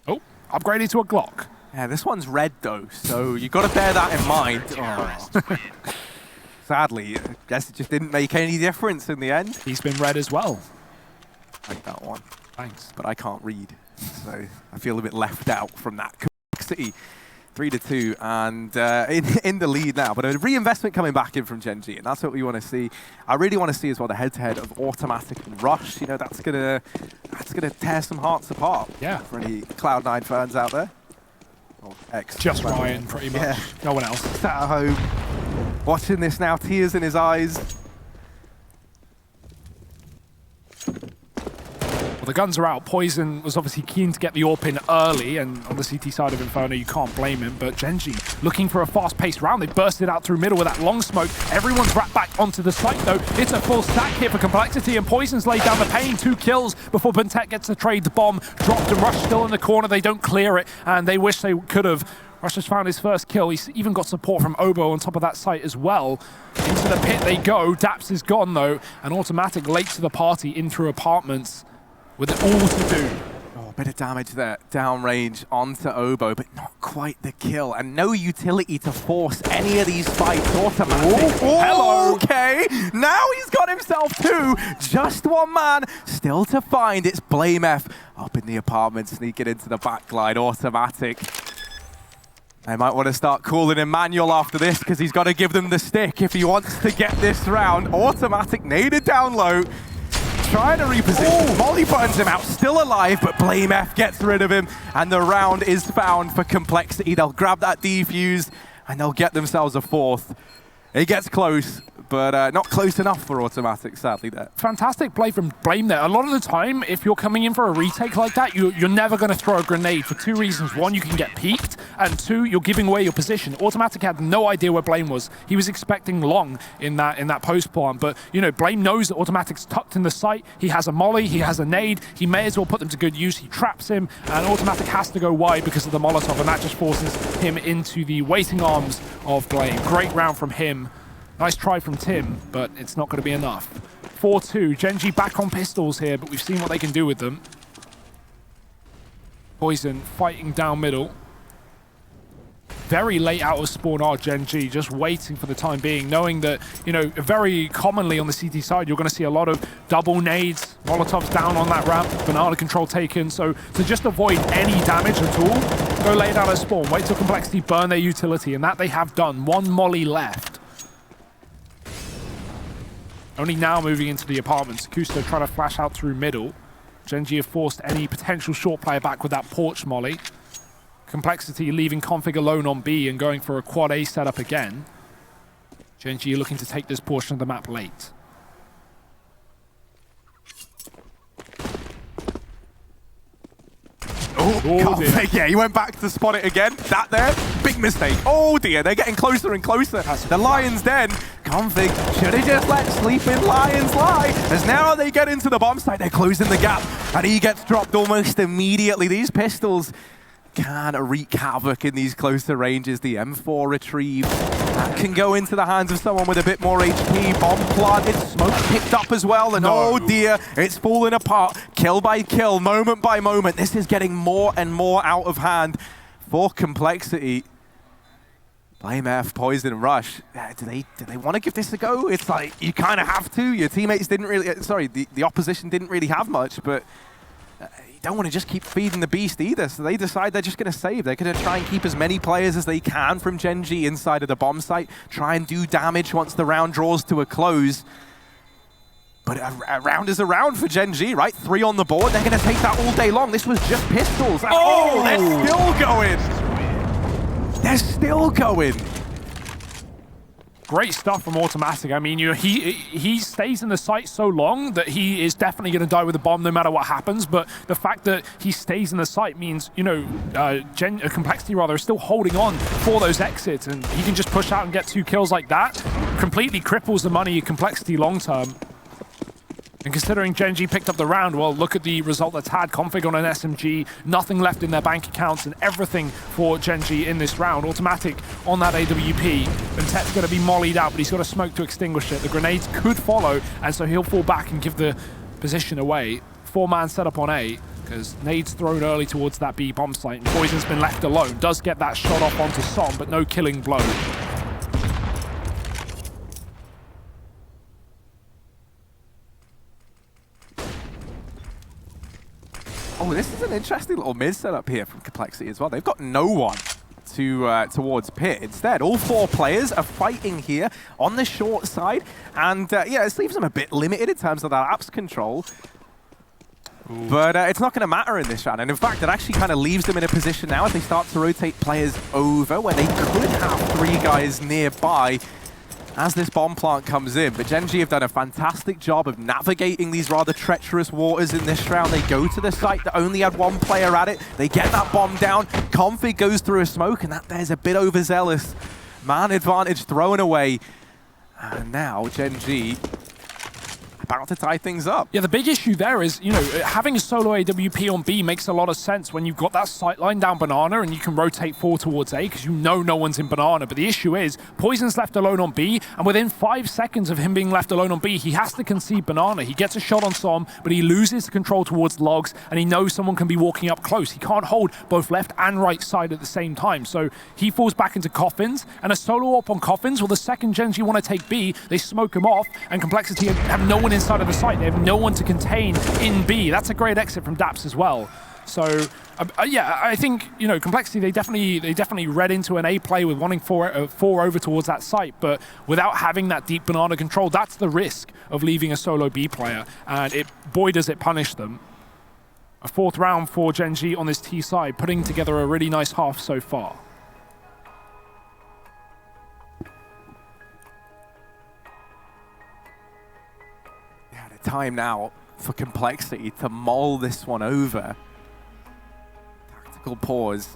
Oh, upgraded to a Glock. Yeah, this one's red though, so you got to bear that in mind. Oh. Sadly, I guess it just didn't make any difference in the end. He's been red as well. Like that one. Thanks. But I can't read, so I feel a bit left out from that. Complexity 3-2 and in the lead now, but a reinvestment coming back in from Gen.G, and that's what we want to see. I really want to see as well the head-to-head of Automatic and Rush. You know, that's gonna tear some hearts apart. Yeah. For any Cloud9 fans out there. Or ex. Just Ryan, pretty much. Yeah. No one else. Sat at home, watching this now, tears in his eyes. Well, the guns are out. Poison was obviously keen to get the AWP in early, and on the CT side of Inferno, you can't blame him. But Gen.G looking for a fast-paced round. They bursted out through middle with that long smoke. Everyone's wrapped back onto the site, though. It's a full stack here for Complexity, and Poison's laid down the pain. 2 kills before Buntet gets the trade. The bomb dropped, and Rush still in the corner. They don't clear it, and they wish they could have. Rush has found his first kill. He's even got support from Obo on top of that site as well. Into the pit they go. Daps is gone, though, and Automatic late to the party in through apartments with it all to do. Oh, a bit of damage there, downrange onto Obo, but not quite the kill, and no utility to force any of these fights. Automatic. Ooh, hello. Okay, now he's got himself 2. Just one man still to find. It's BlameF up in the apartment, sneaking into the backline. Automatic. They might want to start calling him manual after this, because he's got to give them the stick if he wants to get this round. Automatic naded down low. Trying to reposition. Ooh. Molly burns him out, still alive, but BlameF gets rid of him, and the round is found for Complexity. They'll grab that defuse, and they'll get themselves a 4th. It gets close, but not close enough for Automatic, sadly, there. Fantastic play from Blame there. A lot of the time, if you're coming in for a retake like that, you're never going to throw a grenade for 2 reasons. 1, you can get peeked, and 2, you're giving away your position. Automatic had no idea where Blame was. He was expecting long in that post plant, but you know, Blame knows that Automatic's tucked in the site. He has a molly, he has a nade. He may as well put them to good use. He traps him, and Automatic has to go wide because of the Molotov, and that just forces him into the waiting arms of Blame. Great round from him. Nice try from Tim, but it's not going to be enough. 4-2. Gen.G back on pistols here, but we've seen what they can do with them. Poison fighting down middle. Very late out of spawn are Gen.G, just waiting for the time being, knowing that, you know, very commonly on the CT side, you're going to see a lot of double nades, Molotovs down on that ramp, banana control taken. So to just avoid any damage at all, go late out of spawn, wait till CompLexity burn their utility, and that they have done. One molly left. Only now moving into the apartments. Kusto trying to flash out through middle. Gen.G have forced any potential short player back with that porch molly. CompLexity leaving config alone on B and going for a quad A setup again. Gen.G are looking to take this portion of the map late. Oh, config, yeah, he went back to spot it again. That there, big mistake. Oh dear, they're getting closer and closer. The Lion's Den. Config should have just let sleeping Lions lie. As now they get into the bomb site, they're closing the gap. And he gets dropped almost immediately. These pistols can wreak havoc in these closer ranges. The M4 retrieve. That can go into the hands of someone with a bit more HP. Bomb planted, smoke picked up as well. And oh dear, it's falling apart. Kill by kill, moment by moment. This is getting more and more out of hand for CompLexity. Blame F, Poison, Rush. Do they want to give this a go? It's like, you kind of have to. Your teammates didn't really, the opposition didn't really have much, but you don't want to just keep feeding the beast either. So they decide they're just going to save. They're going to try and keep as many players as they can from Gen.G inside of the bomb site. Try and do damage once the round draws to a close. But a round is a round for Gen.G, right? 3 on the board. They're going to take that all day long. This was just pistols. Oh, they're still going. They're still going. Great stuff from Automatic. I mean, he stays in the site so long that he is definitely going to die with a bomb no matter what happens. But the fact that he stays in the site means, you know, CompLexity rather is still holding on for those exits, and he can just push out and get 2 kills like that. Completely cripples the money CompLexity long term. And considering Gen.G picked up the round, well, look at the result that's had. Config on an SMG, nothing left in their bank accounts, and everything for Gen.G in this round. Automatic on that AWP. And Tet's going to be mollied out, but he's got a smoke to extinguish it. The grenades could follow, and so he'll fall back and give the position away. 4-man setup on A, because nades thrown early towards that B bomb site, and Poison's been left alone. Does get that shot off onto Som, but no killing blow. Oh, this is an interesting little mid setup here from CompLexity as well. They've got no one towards pit. Instead, all 4 players are fighting here on the short side. And yeah, this leaves them a bit limited in terms of that apps control. Ooh. But it's not going to matter in this round. And in fact, it actually kind of leaves them in a position now as they start to rotate players over where they could have 3 guys nearby as this bomb plant comes in. But Gen.G have done a fantastic job of navigating these rather treacherous waters in this round. They go to the site that only had 1 player at it. They get that bomb down. Config goes through a smoke, and that there's a bit overzealous. Man advantage thrown away. And now Gen.G about to tie things up. Yeah, the big issue there is, you know, having a solo AWP on B makes a lot of sense when you've got that sight line down banana and you can rotate forward towards A because you know no one's in banana. But the issue is, Poison's left alone on B, and within 5 seconds of him being left alone on B, he has to concede banana. He gets a shot on Som, but he loses control towards logs, and he knows someone can be walking up close. He can't hold both left and right side at the same time. So he falls back into coffins, and a solo op on coffins, well, the second Gen.G want to take B, they smoke him off, and CompLexity have no one inside of the site. They have no one to contain in B. That's a great exit from Daps as well. So yeah, I think, you know, CompLexity, they definitely read into an A play with wanting 4 over towards that site, but without having that deep banana control, that's the risk of leaving a solo B player, and boy does it punish them. A 4th round for Gen.G on this T side, putting together a really nice half so far. Time now for CompLexity to mull this one over. Tactical pause.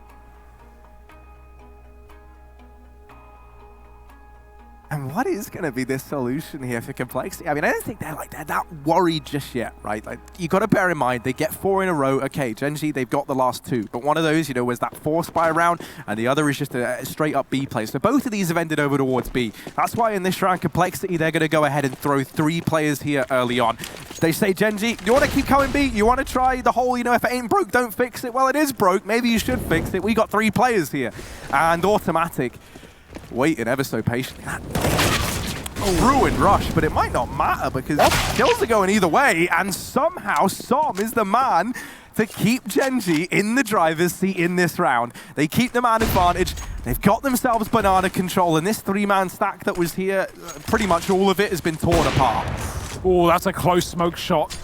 And what is going to be the solution here for CompLexity? I mean, I don't think they're that worried just yet, right? Like, you got to bear in mind, they get 4 in a row. Okay, Gen.G, they've got the last 2, but one of those, you know, was that force buy round, and the other is just a straight up B play. So both of these have ended over towards B. That's why in this round, CompLexity, they're going to go ahead and throw 3 players here early on. They say, Gen.G, you want to keep coming B? You want to try the whole, you know, if it ain't broke, don't fix it? Well, it is broke. Maybe you should fix it. We got 3 players here. And Automatic waiting ever so patiently. Ruined rush, but it might not matter because kills are going either way, and somehow Som is the man to keep Gen.G in the driver's seat in this round. They keep the man advantage. They've got themselves banana control, and this 3-man stack that was here, pretty much all of it has been torn apart. Oh, that's a close smoke shot.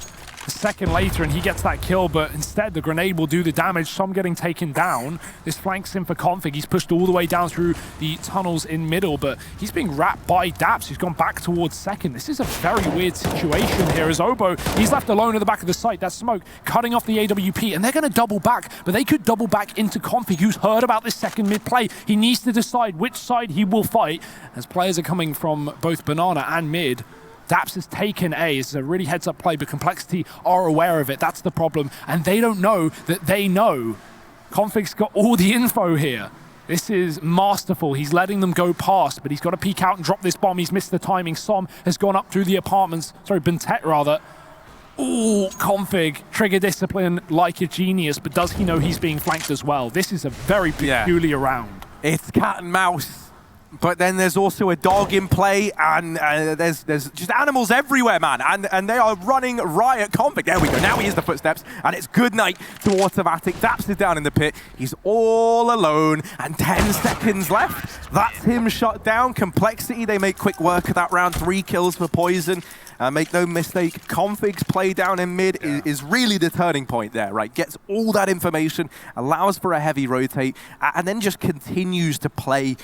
A second later and he gets that kill, but instead the grenade will do the damage. Som getting taken down. This flanks him for Config. He's pushed all the way down through the tunnels in middle, but he's being wrapped by Daps, who's gone back towards second. This is a very weird situation here as Obo, he's left alone at the back of the site. That smoke cutting off the AWP, and they're going to double back, but they could double back into Config, who's heard about this second mid play. He needs to decide which side he will fight, as players are coming from both banana and mid. Daps has taken A. It's a really heads-up play, but CompLexity are aware of it. That's the problem, and they don't know that they know. Config's got all the info here. This is masterful. He's letting them go past, but he's got to peek out and drop this bomb. He's missed the timing. Som has gone up through the apartments. Sorry, Bentet rather. Ooh, Config, trigger discipline like a genius, but does he know he's being flanked as well? This is a very peculiar round. It's cat and mouse. But then there's also a dog in play, and there's just animals everywhere, man. And they are running riot. Config, there we go. Now he hears the footsteps, and it's good night to Automatic. Daps is down in the pit. He's all alone, and 10 seconds left. That's him shut down. CompLexity, they make quick work of that round. 3 kills for Poison. Make no mistake, Config's play down in mid is really the turning point there, right? Gets all that information, allows for a heavy rotate, and then just continues to play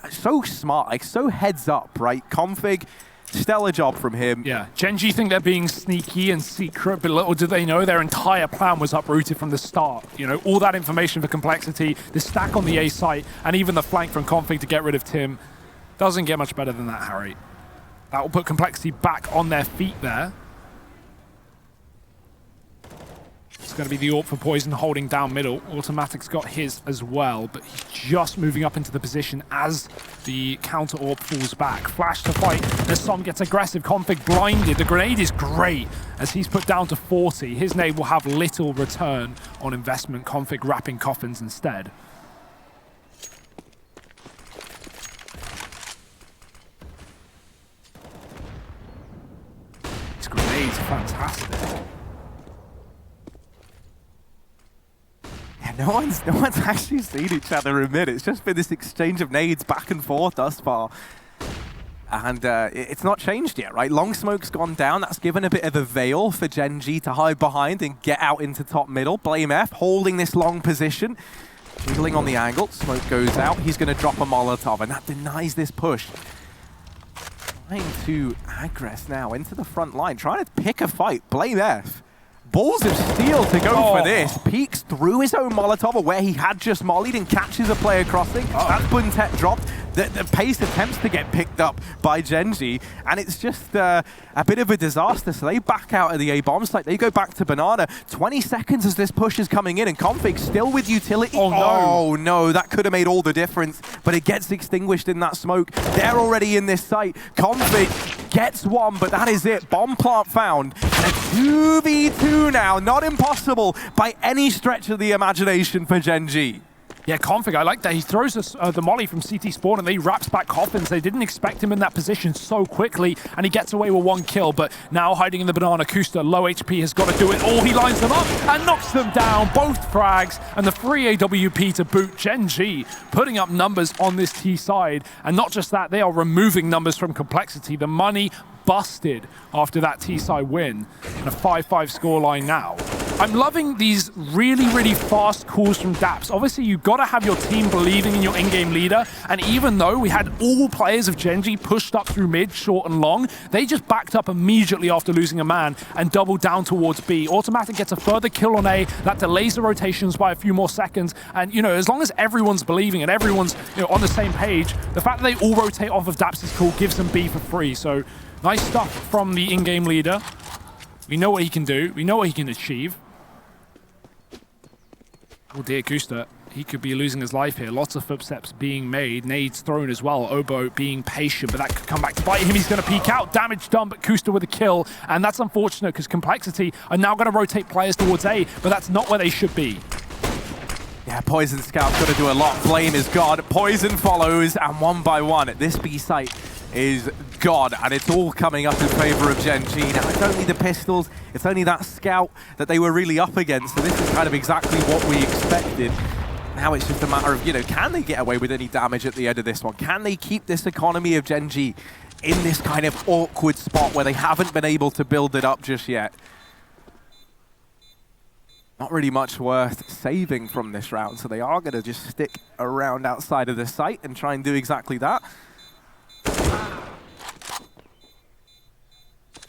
so smart, like so heads up, right? Config, stellar job from him. Yeah, Gen.G think they're being sneaky and secret, but little do they know their entire plan was uprooted from the start. You know, all that information for CompLexity, the stack on the A site, and even the flank from Config to get rid of Tim. Doesn't get much better than that, Harry. That will put CompLexity back on their feet there. It's going to be the AWP for Poison holding down middle. Automatic's got his as well, but he's just moving up into the position as the counter AWP falls back. Flash to fight as Som gets aggressive. Config blinded. The grenade is great as he's put down to 40. His nade will have little return on investment. Config wrapping coffins instead. These grenades are fantastic. No one's actually seen each other in mid. It's just been this exchange of nades back and forth thus far. And it's not changed yet, right? Long smoke's gone down. That's given a bit of a veil for Gen.G to hide behind and get out into top middle. Blame F holding this long position. Wiggling on the angle. Smoke goes out. He's going to drop a Molotov, and that denies this push. Trying to aggress now into the front line. Trying to pick a fight. Blame F. Balls of steel to go for this. Peeks through his own Molotov where he had just mollied and catches a player crossing. That's Buntet dropped. The pace attempts to get picked up by Gen.G, and it's just a bit of a disaster. So they back out of the A-bomb site. They go back to Banana. 20 seconds as this push is coming in, and Config still with utility. Oh no, that could have made all the difference, but it gets extinguished in that smoke. They're already in this site. Config gets one, but that is it. Bomb plant found. And a 2v2 now. Not impossible by any stretch of the imagination for Gen.G. Yeah, Config, I like that. He throws the molly from CT spawn and he wraps back coffins. They didn't expect him in that position so quickly, and he gets away with 1 kill, but now hiding in the banana, Kusta, low HP, has got to do it all. He lines them up and knocks them down, both frags, and the free AWP to boot. Gen.G putting up numbers on this T side, and not just that, they are removing numbers from CompLexity. The money busted after that T side win, and a 5-5 scoreline now. I'm loving these really, really fast calls from Daps. Obviously, you've got to have your team believing in your in-game leader, and even though we had all players of Gen.G pushed up through mid, short, and long, they just backed up immediately after losing a man and doubled down towards B. Automatic gets a further kill on A, that delays the rotations by a few more seconds, and as long as everyone's believing and everyone's on the same page, the fact that they all rotate off of Daps' call gives them B for free. So nice stuff from the in-game leader. We know what he can do. We know what he can achieve. Oh dear, Gusta. He could be losing his life here. Lots of footsteps being made. Nades thrown as well. Obo being patient, but that could come back to bite him. He's going to peek out. Damage done, but Kusta with a kill. And that's unfortunate because CompLexity are now going to rotate players towards A, but that's not where they should be. Yeah, Poison Scout's got to do a lot. Flame is gone. Poison follows, and one by one, this B site is gone, and it's all coming up in favor of Gen.G. Now, it's only the pistols, it's only that scout that they were really up against, so this is kind of exactly what we expected. Now it's just a matter of, can they get away with any damage at the end of this one? Can they keep this economy of Gen.G in this kind of awkward spot where they haven't been able to build it up just yet? Not really much worth saving from this round, so they are going to just stick around outside of the site and try and do exactly that.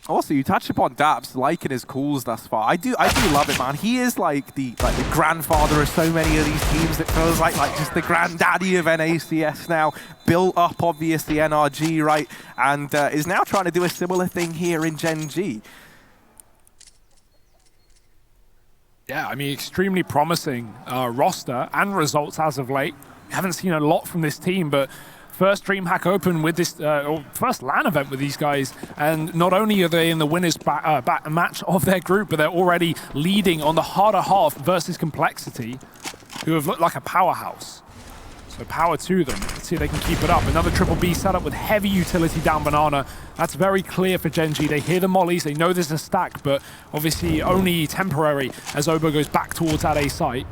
Also, you touch upon Daps liking his calls thus far. I do love it, man. He is like the grandfather of so many of these teams. It feels like just the granddaddy of NACS now. Built up, obviously, NRG, right? And is now trying to do a similar thing here in Gen.G. Yeah, I mean, extremely promising roster and results as of late. We haven't seen a lot from this team, but first DreamHack Open with this, or first LAN event with these guys, and not only are they in the winners match of their group, but they're already leading on the harder half versus CompLexity, who have looked like a powerhouse. So power to them. Let's see if they can keep it up. Another triple B setup with heavy utility down Banana. That's very clear for Gen.G. They hear the mollies, they know there's a stack, but obviously only temporary as Obo goes back towards that A site.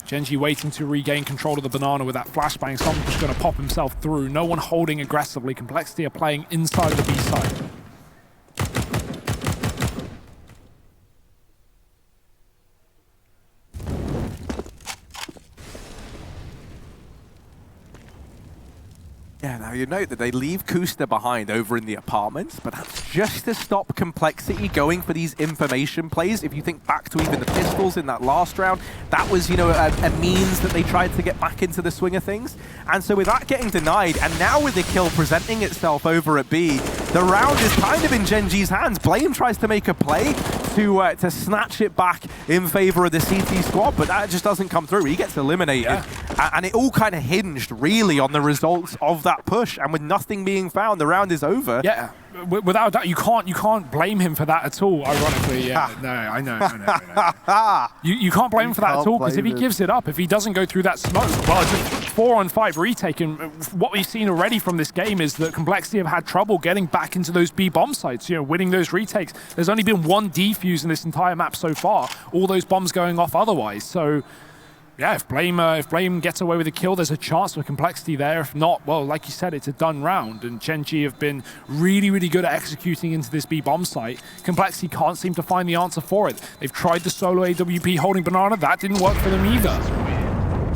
Gen.G waiting to regain control of the Banana with that flashbang. Someone's just going to pop himself through. No one holding aggressively. CompLexity are playing inside of the B site. Yeah, now you note that they leave Kusta behind over in the apartments, but that's just to stop CompLexity going for these information plays. If you think back to even the pistols in that last round, that was, a means that they tried to get back into the swing of things. And so with that getting denied, and now with the kill presenting itself over at B, the round is kind of in Gen.G's hands. Blame tries to make a play to snatch it back in favor of the CT squad, but that just doesn't come through. He gets eliminated. Yeah. And it all kind of hinged really on the results of that push, and with nothing being found, the round is over. Yeah, without doubt, you can't blame him for that at all. Ironically, yeah, no, I know. You can't blame him for that at all, because if he gives it up, if he doesn't go through that smoke, well, it's a 4-on-5 retake, and what we've seen already from this game is that CompLexity have had trouble getting back into those B bomb sites. Winning those retakes. There's only been one defuse in this entire map so far. All those bombs going off otherwise. So. Yeah, if Blame gets away with a kill, there's a chance for CompLexity there. If not, well, like you said, it's a done round. And Gen.G have been really, really good at executing into this B bomb site. CompLexity can't seem to find the answer for it. They've tried the solo AWP holding Banana. That didn't work for them either.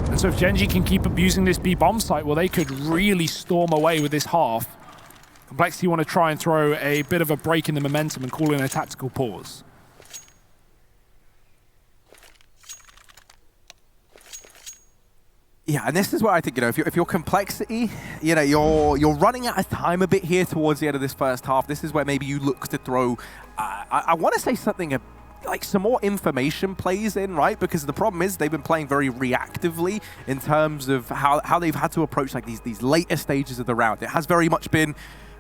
And so if Gen.G can keep abusing this B bomb site, well, they could really storm away with this half. CompLexity want to try and throw a bit of a break in the momentum and call in a tactical pause. Yeah, and this is where I think, if you're CompLexity, you're running out of time a bit here towards the end of this first half. This is where maybe you look to throw, I want to say something like some more information plays in, right? Because the problem is they've been playing very reactively in terms of how they've had to approach like these later stages of the round. It has very much been,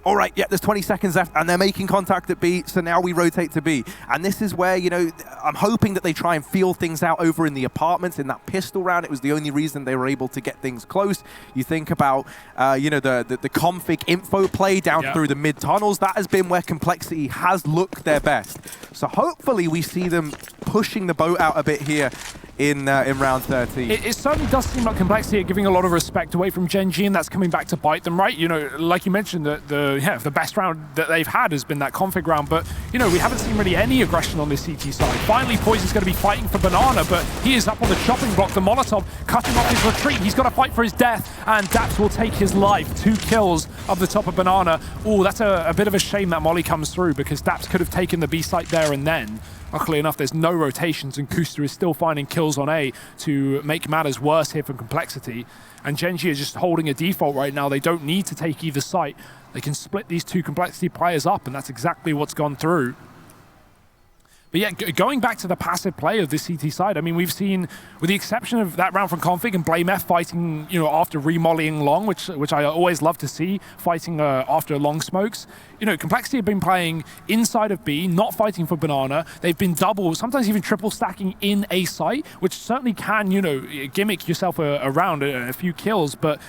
all right, yeah, there's 20 seconds left, and they're making contact at B, so now we rotate to B. And this is where, I'm hoping that they try and feel things out over in the apartments. In that pistol round, it was the only reason they were able to get things close. You think about, the config info play down through the mid-tunnels. That has been where CompLexity has looked their best. So hopefully we see them pushing the boat out a bit here in round 13. It certainly does seem like Complexity are giving a lot of respect away from Gen.G, and that's coming back to bite them, right? You know, like you mentioned, the best round that they've had has been that config round, but, you know, we haven't seen really any aggression on this CT side. Finally, Poison's going to be fighting for Banana, but he is up on the chopping block. The Molotov cutting off his retreat. He's got to fight for his death, and Daps will take his life. 2 kills up the top of Banana. Oh, that's a bit of a shame that Molly comes through, because Daps could have taken the B site there and then. Luckily enough, there's no rotations, and Kuster is still finding kills on A to make matters worse here for Complexity. And Gen.G is just holding a default right now. They don't need to take either site. They can split these 2 Complexity players up, and that's exactly what's gone through. But yeah, going back to the passive play of this CT side, I mean, we've seen, with the exception of that round from Config and Blame F fighting, you know, after remollying long, which I always love to see, fighting after long smokes. You know, Complexity have been playing inside of B, not fighting for Banana. They've been double, sometimes even triple stacking in A site, which certainly can, you know, gimmick yourself around a few kills, but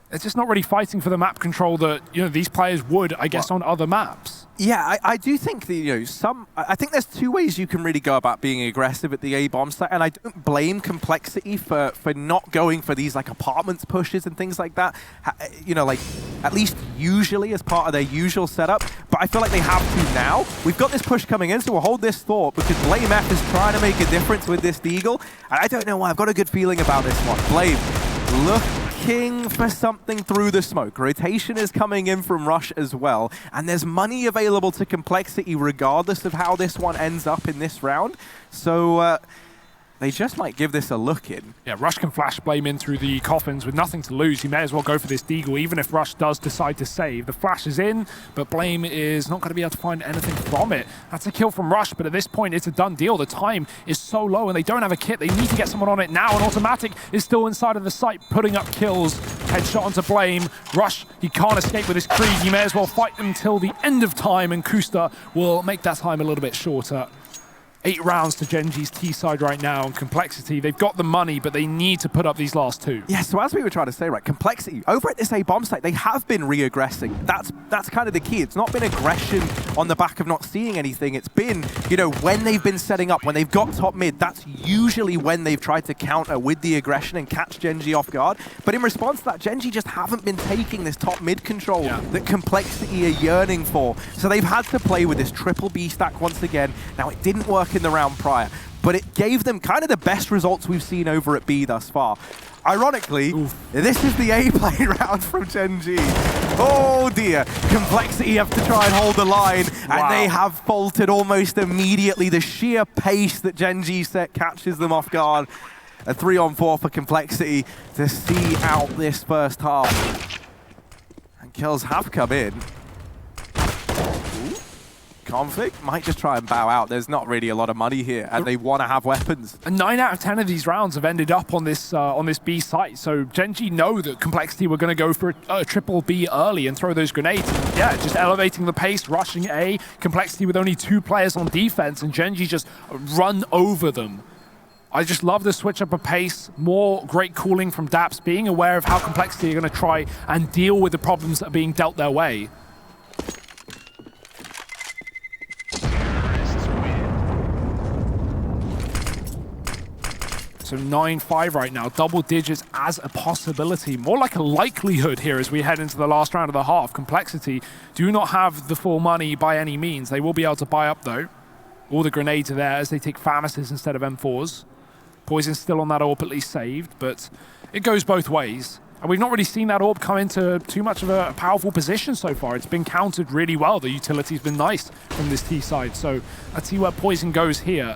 it's just not really fighting for the map control that, you know, these players would, I guess, on other maps. Yeah, I do think that, you know, I think there's 2 ways you can really go about being aggressive at the A bomb site, and I don't blame Complexity for not going for these like apartments pushes and things like that. You know, like at least usually as part of their usual setup, but I feel like they have to now. We've got this push coming in, so we'll hold this thought, because Blame F is trying to make a difference with this Deagle, and I don't know why. I've got a good feeling about this one. Blame, looking for something through the smoke. Rotation is coming in from Rush as well, and there's money available to Complexity regardless of how this one ends up in this round. So they just might give this a look in. Yeah, Rush can flash Blame in through the coffins with nothing to lose. He may as well go for this Deagle, even if Rush does decide to save. The flash is in, but Blame is not going to be able to find anything from it. That's a kill from Rush, but at this point, it's a done deal. The time is so low, and they don't have a kit. They need to get someone on it now, and Automatic is still inside of the site, putting up kills. Headshot onto Blame. Rush, he can't escape with his Krieg. He may as well fight until the end of time, and Kuster will make that time a little bit shorter. 8 rounds to Gen.G's T side right now, and Complexity, they've got the money, but they need to put up these last 2. Yeah, so as we were trying to say, right, Complexity, over at this A bomb site, they have been re-aggressing. That's kind of the key. It's not been aggression on the back of not seeing anything. It's been, you know, when they've been setting up, when they've got top mid, that's usually when they've tried to counter with the aggression and catch Gen.G off guard. But in response to that, Gen.G just haven't been taking this top mid control that Complexity are yearning for. So they've had to play with this triple B stack once again. Now, it didn't work in the round prior, but it gave them kind of the best results we've seen over at B thus far. Ironically, this is the A play round from Gen.G. Oh dear, Complexity have to try and hold the line, and they have faltered almost immediately. The sheer pace that Gen.G set catches them off guard. A 3-on-4 for Complexity to see out this first half. And kills have come in. Config might just try and bow out. There's not really a lot of money here, and they want to have weapons. And 9 out of 10 of these rounds have ended up on this B site. So Gen.G know that Complexity were going to go for a triple B early and throw those grenades. Yeah, just elevating the pace, rushing A. Complexity with only 2 players on defense, and Gen.G just run over them. I just love the switch up of pace, more great cooling from Daps, being aware of how Complexity are going to try and deal with the problems that are being dealt their way. So 9-5 right now, double digits as a possibility. More like a likelihood here as we head into the last round of the half. Complexity do not have the full money by any means. They will be able to buy up though. All the grenades are there as they take Famises instead of M4s. Poison's still on that orb, at least saved, but it goes both ways. And we've not really seen that orb come into too much of a powerful position so far. It's been countered really well. The utility's been nice from this T side. So let's see where Poison goes here.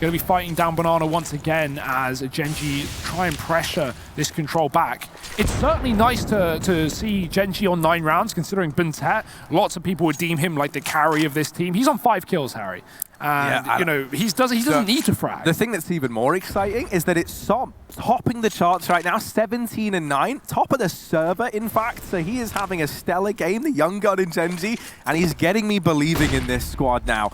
Going to be fighting down Banana once again as Gen.G try and pressure this control back. It's certainly nice to see Gen.G on 9 rounds, considering Buntet. Lots of people would deem him like the carry of this team. He's on 5 kills, Harry. And, you know, he doesn't need to frag. The thing that's even more exciting is that it's Som topping the charts right now, 17-9, top of the server, in fact. So he is having a stellar game, the young gun in Gen.G, and he's getting me believing in this squad now.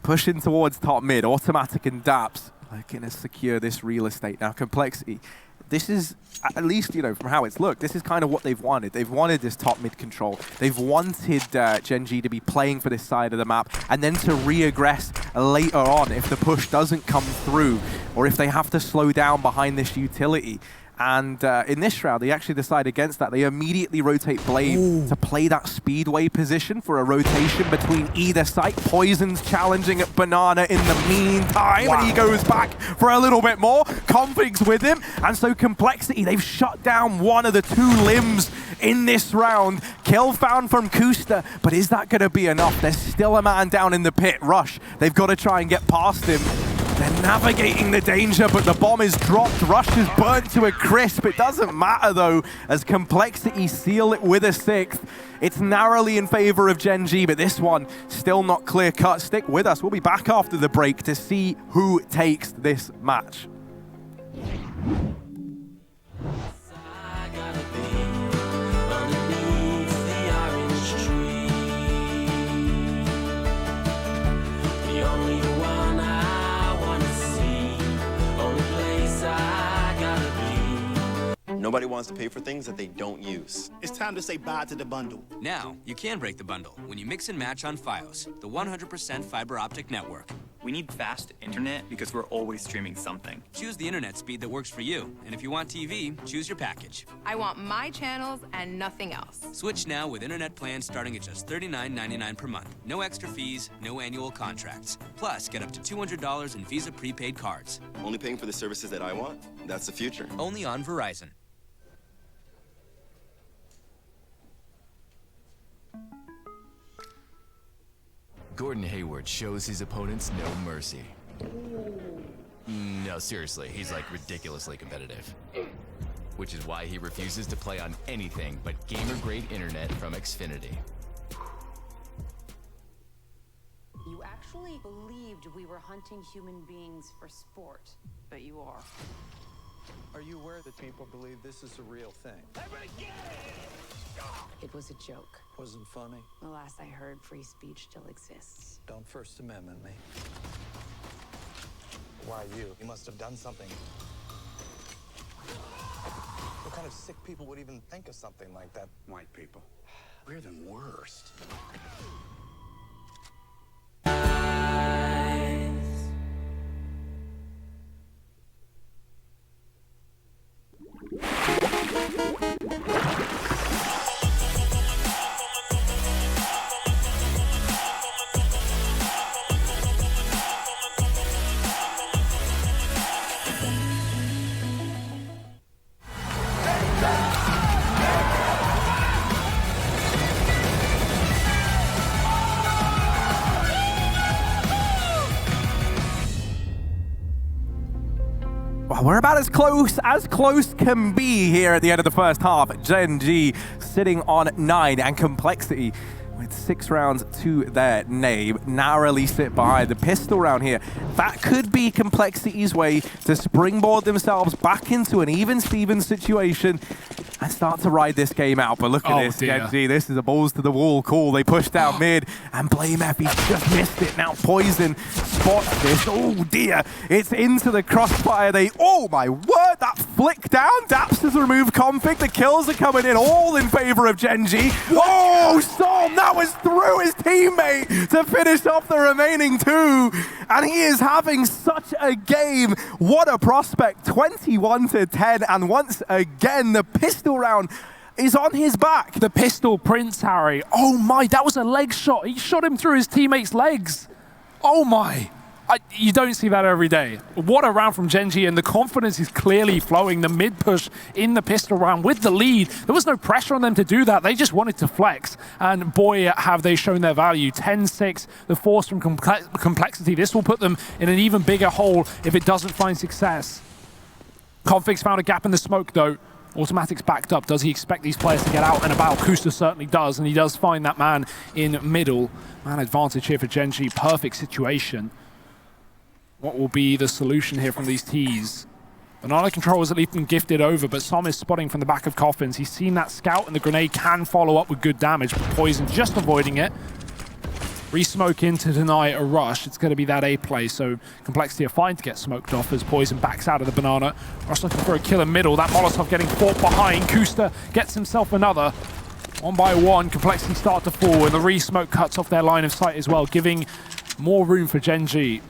Pushing towards top mid, Automatic and Daps looking to secure this real estate. Now Complexity, this is, at least, you know, from how it's looked, this is kind of what they've wanted. They've wanted this top mid control. They've wanted Gen.G to be playing for this side of the map and then to re-aggress later on if the push doesn't come through or if they have to slow down behind this utility. And in this round, they actually decide against that. They immediately rotate Blade to play that speedway position for a rotation between either site. Poison's challenging at Banana in the meantime, and he goes back for a little bit more. Config's with him, and so CompLexity, they've shut down one of the two limbs in this round. Kill found from Kusta, but is that going to be enough? There's still a man down in the pit. Rush, they've got to try and get past him. They're navigating the danger, but the bomb is dropped. Rush is burnt to a crisp. It doesn't matter, though, as CompLexity seal it with a 6th. It's narrowly in favor of Gen.G, but this one still not clear-cut. Stick with us. We'll be back after the break to see who takes this match. Nobody wants to pay for things that they don't use. It's time to say bye to the bundle. Now, you can break the bundle when you mix and match on Fios, the 100% fiber optic network. We need fast internet because we're always streaming something. Choose the internet speed that works for you. And if you want TV, choose your package. I want my channels and nothing else. Switch now with internet plans starting at just $39.99 per month. No extra fees, no annual contracts. Plus, get up to $200 in Visa prepaid cards. Only paying for the services that I want? That's the future. Only on Verizon. Gordon Hayward shows his opponents no mercy. No, seriously, he's like ridiculously competitive. Which is why he refuses to play on anything but gamer-grade internet from Xfinity. You actually believed we were hunting human beings for sport, but you are. Are you aware that people believe this is a real thing? It was a joke. Wasn't funny? The last I heard, free speech still exists. Don't First Amendment me. Why you? You must have done something. What kind of sick people would even think of something like that? White people. We're the worst. We're about as close can be here at the end of the first half. Gen.G sitting on 9 and CompLexity with 6 rounds to their name. Narrowly sit behind the pistol round here. That could be CompLexity's way to springboard themselves back into an even-Steven situation and start to ride this game out. But look at this, Gen.G. This is a balls to the wall call. They push down mid, and Blame Effie's just missed it. Now Poison spots this. Oh dear, it's into the crossfire. Oh my word, that flick down. Daps has removed config. The kills are coming in all in favor of Gen.G. Oh, Storm, that was through his teammate to finish off the remaining 2. And he is having such a game. What a prospect, 21-10. And once again, the pistol round is on his back. The pistol Prince Harry. Oh my, that was a leg shot. He shot him through his teammate's legs. Oh my. You don't see that every day. What a round from Gen.G, and the confidence is clearly flowing. The mid push in the pistol round with the lead. There was no pressure on them to do that. They just wanted to flex. And boy, have they shown their value. 10-6, the force from CompLexity. This will put them in an even bigger hole if it doesn't find success. Config's found a gap in the smoke, though. Automatic's backed up. Does he expect these players to get out and about? Kusta certainly does, and he does find that man in middle. Man advantage here for Gen.G. Perfect situation. What will be the solution here from these Ts? Banana control has at least been gifted over, but Som is spotting from the back of Coffins. He's seen that scout, and the grenade can follow up with good damage, but Poison just avoiding it. Re-smoke in to deny a rush. It's going to be that A play, so CompLexity are fine to get smoked off as Poison backs out of the banana. Rush looking for a kill in middle. That Molotov getting fought behind. Kusta gets himself another. One by one, CompLexity start to fall, and the re-smoke cuts off their line of sight as well, giving more room for Gen.G.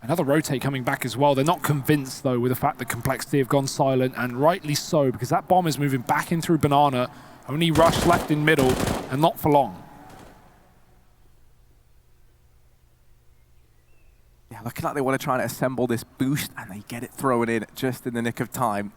Another rotate coming back as well. They're not convinced, though, with the fact that CompLexity have gone silent, and rightly so, because that bomb is moving back in through banana. Only Rush left in middle, and not for long. Yeah, looking like they want to try and assemble this boost, and they get it thrown in just in the nick of time.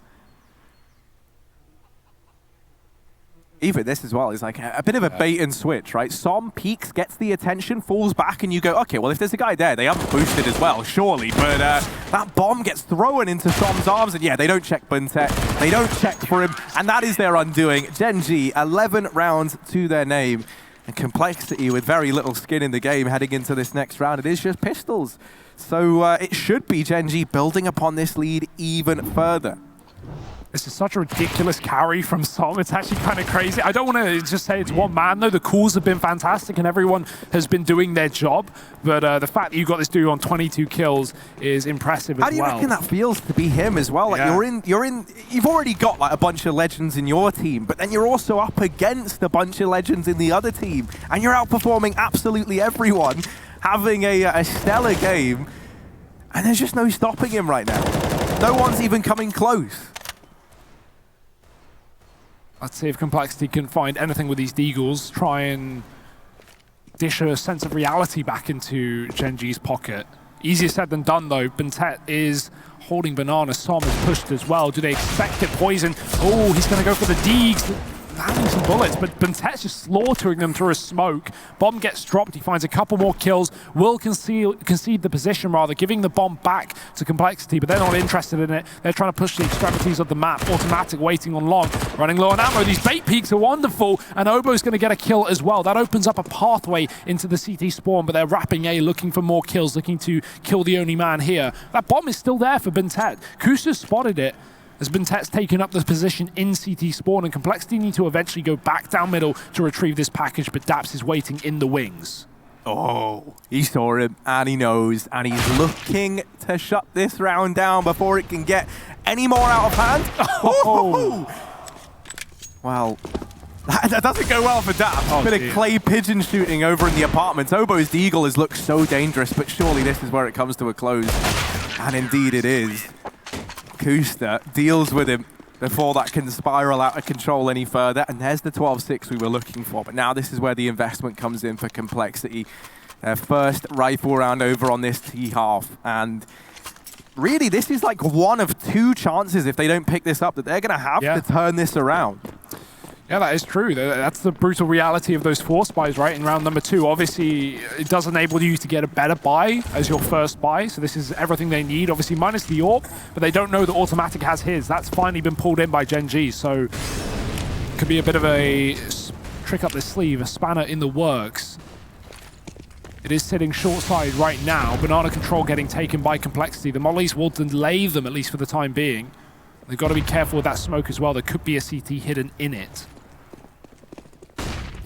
Even this as well is like a bit of a bait and switch, right? Som peeks, gets the attention, falls back, and you go, okay, well, if there's a guy there, they haven't boosted as well, surely. But that bomb gets thrown into Som's arms, and yeah, they don't check Buntet, they don't check for him, and that is their undoing. Gen.G, 11 rounds to their name, and CompLexity with very little skin in the game heading into this next round. It is just pistols. So it should be Gen.G building upon this lead even further. This is such a ridiculous carry from Som. It's actually kind of crazy. I don't want to just say it's one man, though. The calls have been fantastic, and everyone has been doing their job. But the fact that you got this dude on 22 kills is impressive as well. How do you reckon that feels to be him as well? Like you've already got like a bunch of legends in your team, but then you're also up against a bunch of legends in the other team, and you're outperforming absolutely everyone, having a stellar game, and there's just no stopping him right now. No one's even coming close. Let's see if CompLexity can find anything with these Deagles, try and dish a sense of reality back into Gen.G's pocket. Easier said than done, though. Buntet is holding banana. Som is pushed as well. Do they expect it? Poison. Oh, he's going to go for the Deags. Landing some bullets, but Buntet's just slaughtering them through a smoke. Bomb gets dropped. He finds a couple more kills. Will concede the position, rather, giving the bomb back to CompLexity, but they're not interested in it. They're trying to push the extremities of the map. Automatic waiting on long. Running low on ammo. These bait peaks are wonderful, and Obo's going to get a kill as well. That opens up a pathway into the CT spawn, but they're wrapping A, looking for more kills, looking to kill the only man here. That bomb is still there for Buntet. Kusa spotted it, as Buntet's taken up this position in CT spawn, and CompLexity need to eventually go back down middle to retrieve this package, but Daps is waiting in the wings. Oh, he saw him, and he knows, and he's looking to shut this round down before it can get any more out of hand. Oh. Well, that doesn't go well for Daps. Bit of clay pigeon shooting over in the apartments. Obo's Deagle has looked so dangerous, but surely this is where it comes to a close. And indeed it is. Kusta deals with him before that can spiral out of control any further, and there's the 12-6 we were looking for. But now this is where the investment comes in for CompLexity. Their first rifle round over on this T-half, and really this is like one of two chances, if they don't pick this up, that they're going to have to turn this around. Yeah, that is true. That's the brutal reality of those force buys, right? In round number 2, obviously, it does enable you to get a better buy as your first buy. So this is everything they need, obviously, minus the AWP, but they don't know that Automatic has his. That's finally been pulled in by Gen.G, so it could be a bit of a trick up the sleeve, a spanner in the works. It is sitting short side right now. Banana control getting taken by CompLexity. The mollies will delay them, at least for the time being. They've got to be careful with that smoke as well. There could be a CT hidden in it.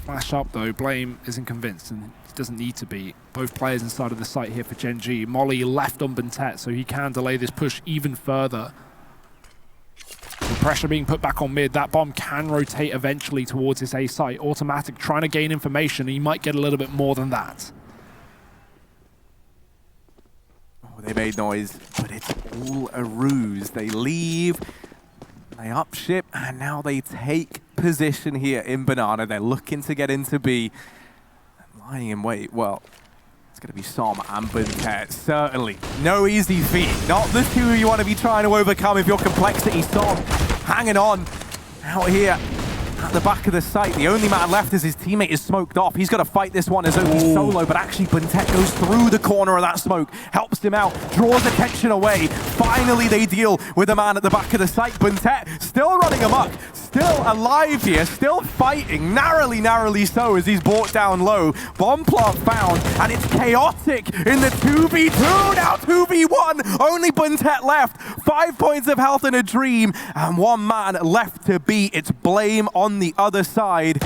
Flash up, though. Blame isn't convinced, and it doesn't need to be. Both players inside of the site here for Gen.G. Molly left on Buntet, so he can delay this push even further. The pressure being put back on mid. That bomb can rotate eventually towards his A site. Automatic trying to gain information, and he might get a little bit more than that. Oh, they made noise, but it's all a ruse. They leave, they upship, and now they take position here in Banana. They're looking to get into B. Lying in wait, well, it's going to be Som and Buntet. Certainly no easy feat. Not the two you want to be trying to overcome if you're CompLexity. Som hanging on out here at the back of the site. The only man left as his teammate is smoked off. He's got to fight this one as Oki solo, but actually Buntet goes through the corner of that smoke, helps him out, draws attention away. Finally they deal with the man at the back of the site. Buntet still running amok, still alive here, still fighting, narrowly so as he's brought down low. Bomb plant found, and it's chaotic in the 2v2, now 2v1, only Buntet left. 5 points of health in a dream, and one man left to beat. It's Blame on the other side.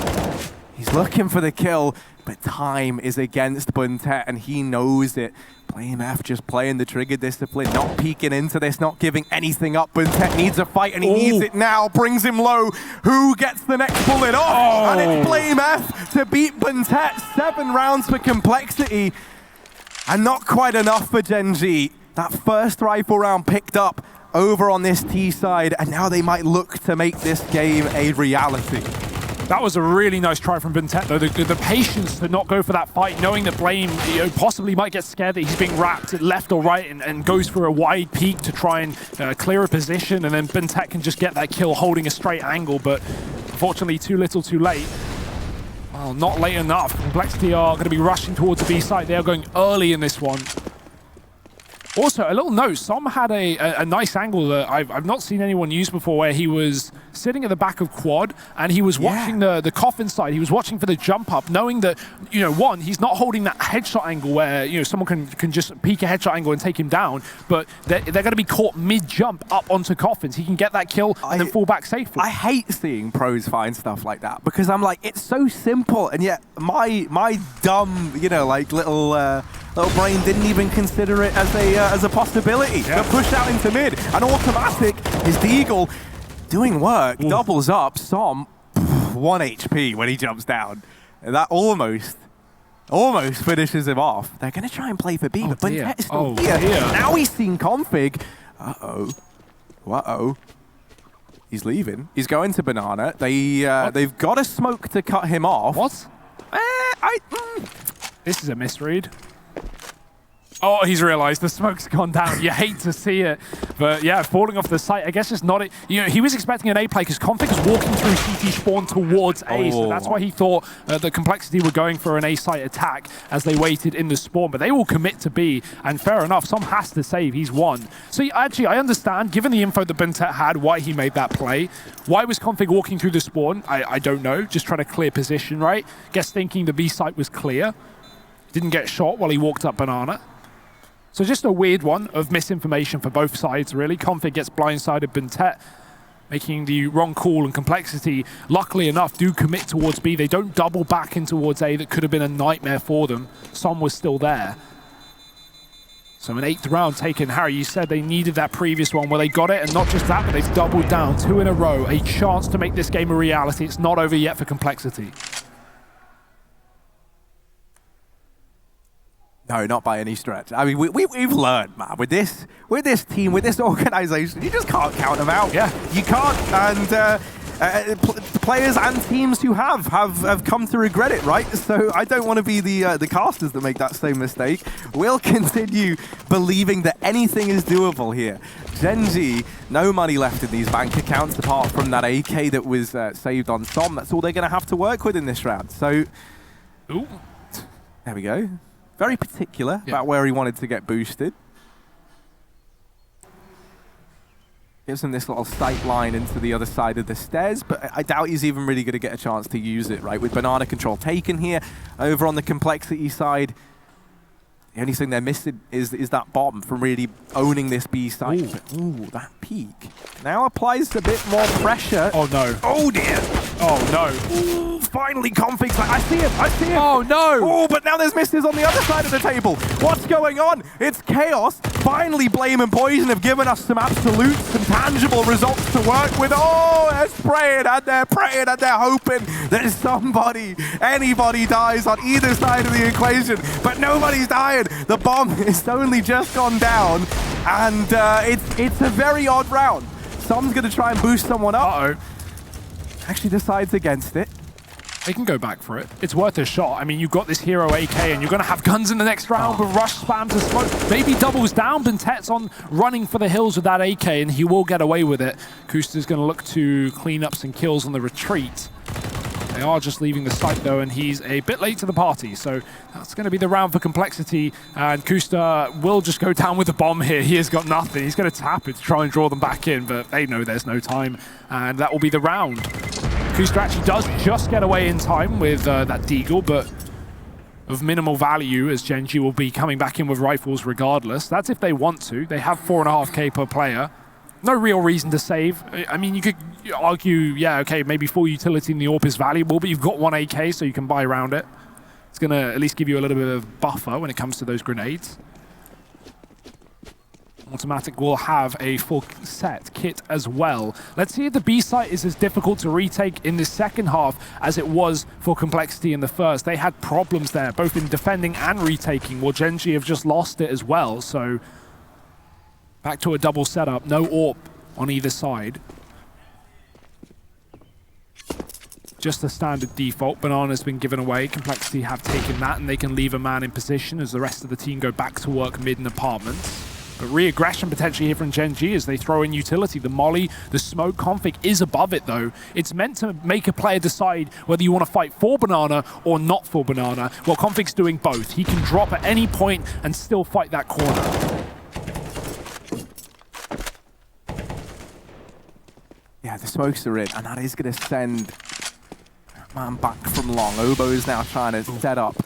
He's looking for the kill. but time is against Buntet, and he knows it. BlameF just playing the trigger discipline, not peeking into this, not giving anything up. Buntet needs a fight, and he needs it now. Brings him low. Who gets the next bullet off? And it's BlameF to beat Buntet. 7 rounds for CompLexity, and not quite enough for Gen.G. That first rifle round picked up over on this T side, and now they might look to make this game a reality. That was a really nice try from Buntet, though. The patience to not go for that fight, knowing that Blame possibly might get scared that he's being wrapped left or right and goes for a wide peek to try and clear a position, and then Buntet can just get that kill holding a straight angle, but unfortunately too little too late. Well, not late enough. CompLexity are going to be rushing towards the B site. They are going early in this one. Also, a little note, Som had a nice angle that I've not seen anyone use before, where he was sitting at the back of quad and he was watching the coffin side. He was watching for the jump up, knowing that, one, he's not holding that headshot angle where, someone can just peek a headshot angle and take him down, but they're going to be caught mid-jump up onto coffins. He can get that kill and then fall back safely. I hate seeing pros find stuff like that because I'm like, it's so simple, and yet my dumb, little brain didn't even consider it as a possibility. Yeah. Pushed out into mid, an automatic is Deagle doing work, doubles up. Som 1 HP when he jumps down. And that almost finishes him off. They're going to try and play for B, but Buntet is still here. Now he's seen config. Uh-oh. He's leaving. He's going to Banana. They've got a smoke to cut him off. What? This is a misread. Oh, he's realized the smoke's gone down. You hate to see it. But yeah, falling off the site, I guess it's not it. He was expecting an A play because Config is walking through CT spawn towards A. So that's why he thought the CompLexity were going for an A site attack as they waited in the spawn. But they will commit to B. And fair enough, Som has to save. He's won. So actually, I understand, given the info that Buntet had, why he made that play. Why was Config walking through the spawn? I don't know. Just trying to clear position, right? Guess thinking the B site was clear. Didn't get shot while he walked up Banana. So just a weird one of misinformation for both sides, really. Config gets blindsided Buntet, making the wrong call, and CompLexity, luckily enough, do commit towards B. They don't double back in towards A. That could have been a nightmare for them. Som was still there. So an 8th round taken. Harry, you said they needed that previous one. Well, they got it, and not just that, but they've doubled down 2 in a row. A chance to make this game a reality. It's not over yet for CompLexity. No, not by any stretch. I mean, we've learned, man, with this team, with this organization, you just can't count them out. Yeah. You can't, and players and teams who have come to regret it, right? So I don't want to be the casters that make that same mistake. We'll continue believing that anything is doable here. Gen.G, no money left in these bank accounts apart from that AK that was saved on Som. That's all they're going to have to work with in this round. So, there we go. Very particular about where he wanted to get boosted. Gives him this little sight line into the other side of the stairs, but I doubt he's even really going to get a chance to use it, right? With Banana control taken here, over on the CompLexity side, the only thing they're missing is that bomb from really owning this B site. Ooh, that peak. Now applies a bit more pressure. Oh no. Oh dear. Oh no. Ooh, finally Config's like, I see him. Oh no. Oh, but now there's misses on the other side of the table. What's going on? It's chaos. Finally, Blame and Poison have given us some absolute, some tangible results to work with. Oh, they're praying and they're hoping that anybody dies on either side of the equation, but nobody's dying. The bomb is only just gone down, and it's a very odd round. Som's going to try and boost someone up. Actually decides against it. They can go back for it. It's worth a shot. I mean, you've got this hero AK, and you're going to have guns in the next round, but Rush spams a smoke. Maybe doubles down. Buntet's on running for the hills with that AK, and he will get away with it. Kusta's going to look to clean up some kills on the retreat. They are just leaving the site, though, and he's a bit late to the party. So that's going to be the round for CompLexity, and Kusta will just go down with the bomb here. He has got nothing. He's going to tap it to try and draw them back in, but they know there's no time, and that will be the round. Kusta actually does just get away in time with that Deagle, but of minimal value, as Gen.G will be coming back in with rifles regardless. That's if they want to. They have 4.5k per player. No real reason to save. I mean, you could argue, yeah, okay, maybe full utility in the AWP is valuable, but you've got 1 AK, so you can buy around it. It's going to at least give you a little bit of buffer when it comes to those grenades. Automatic will have a full set kit as well. Let's see if the B site is as difficult to retake in the second half as it was for CompLexity in the first. They had problems there, both in defending and retaking, while Gen.G have just lost it as well. So back to a double setup, no AWP on either side. Just a standard default. Banana's been given away. CompLexity have taken that, and they can leave a man in position as the rest of the team go back to work mid in apartments. But re-aggression potentially here from Gen.G as they throw in utility. The molly, the smoke config is above it though. It's meant to make a player decide whether you want to fight for Banana or not for Banana. Well, config's doing both. He can drop at any point and still fight that corner. Yeah, the smokes are in, and that is going to send man back from long. Obo's now trying to set up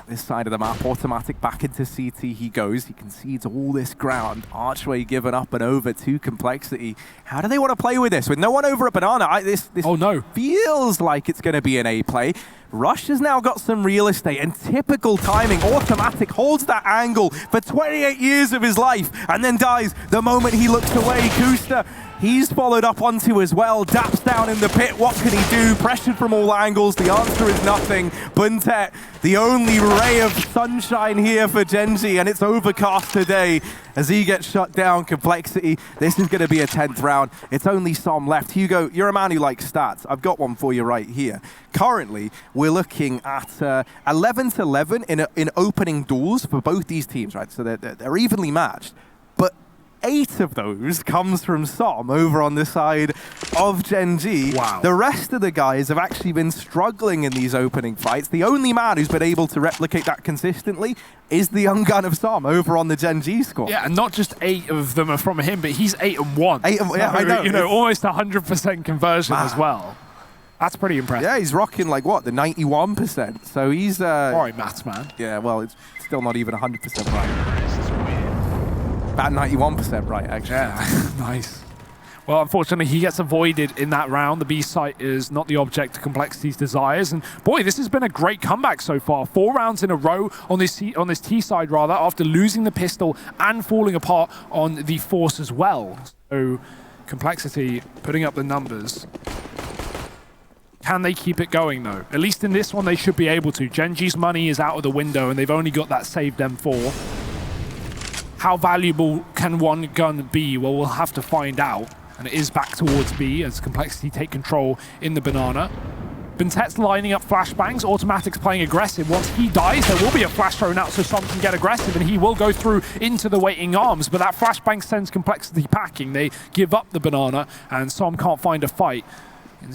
this side of the map. Automatic back into CT he goes. He concedes all this ground. Archway given up and over to CompLexity. How do they want to play with this? With no one over at Banana, this oh no, feels like it's going to be an A play. Rush has now got some real estate and typical timing. Automatic holds that angle for 28 years of his life and then dies the moment he looks away. Kusta, he's followed up onto as well. Daps down in the pit. What can he do? Pressured from all angles. The answer is nothing. Buntet, the only ray of sunshine here for Gen.G, and it's overcast today as he gets shut down. CompLexity, this is going to be a 10th round. It's only Som left. Hugo, you're a man who likes stats. I've got one for you right here. Currently, we're looking at 11-11 in opening duels for both these teams, right? So they're evenly matched. But 8 of those comes from Som over on the side of Gen.G. Wow. The rest of the guys have actually been struggling in these opening fights. The only man who's been able to replicate that consistently is the young gun of Som over on the Gen.G squad. Yeah, and not just 8 of them are from him, but he's 8-1. 8 and 1, yeah, I know. You know, almost 100% conversion as well. That's pretty impressive. Yeah, he's rocking like what, the 91%. So he's sorry, maths man. Yeah, well, it's still not even 100% right. About 91% right, actually. Yeah, nice. Well, unfortunately, he gets avoided in that round. The B site is not the object of CompLexity's desires. And boy, this has been a great comeback so far. 4 rounds in a row on this T side, rather, after losing the pistol and falling apart on the force as well. So CompLexity putting up the numbers. Can they keep it going, though? At least in this one, they should be able to. Gen.G's money is out of the window, and they've only got that saved M4. How valuable can one gun be? Well, we'll have to find out. And it is back towards B as CompLexity take control in the Banana. Bentet's lining up flashbangs. Automatic's playing aggressive. Once he dies, there will be a flash thrown out so Som can get aggressive, and he will go through into the waiting arms. But that flashbang sends CompLexity packing. They give up the Banana, and Som can't find a fight.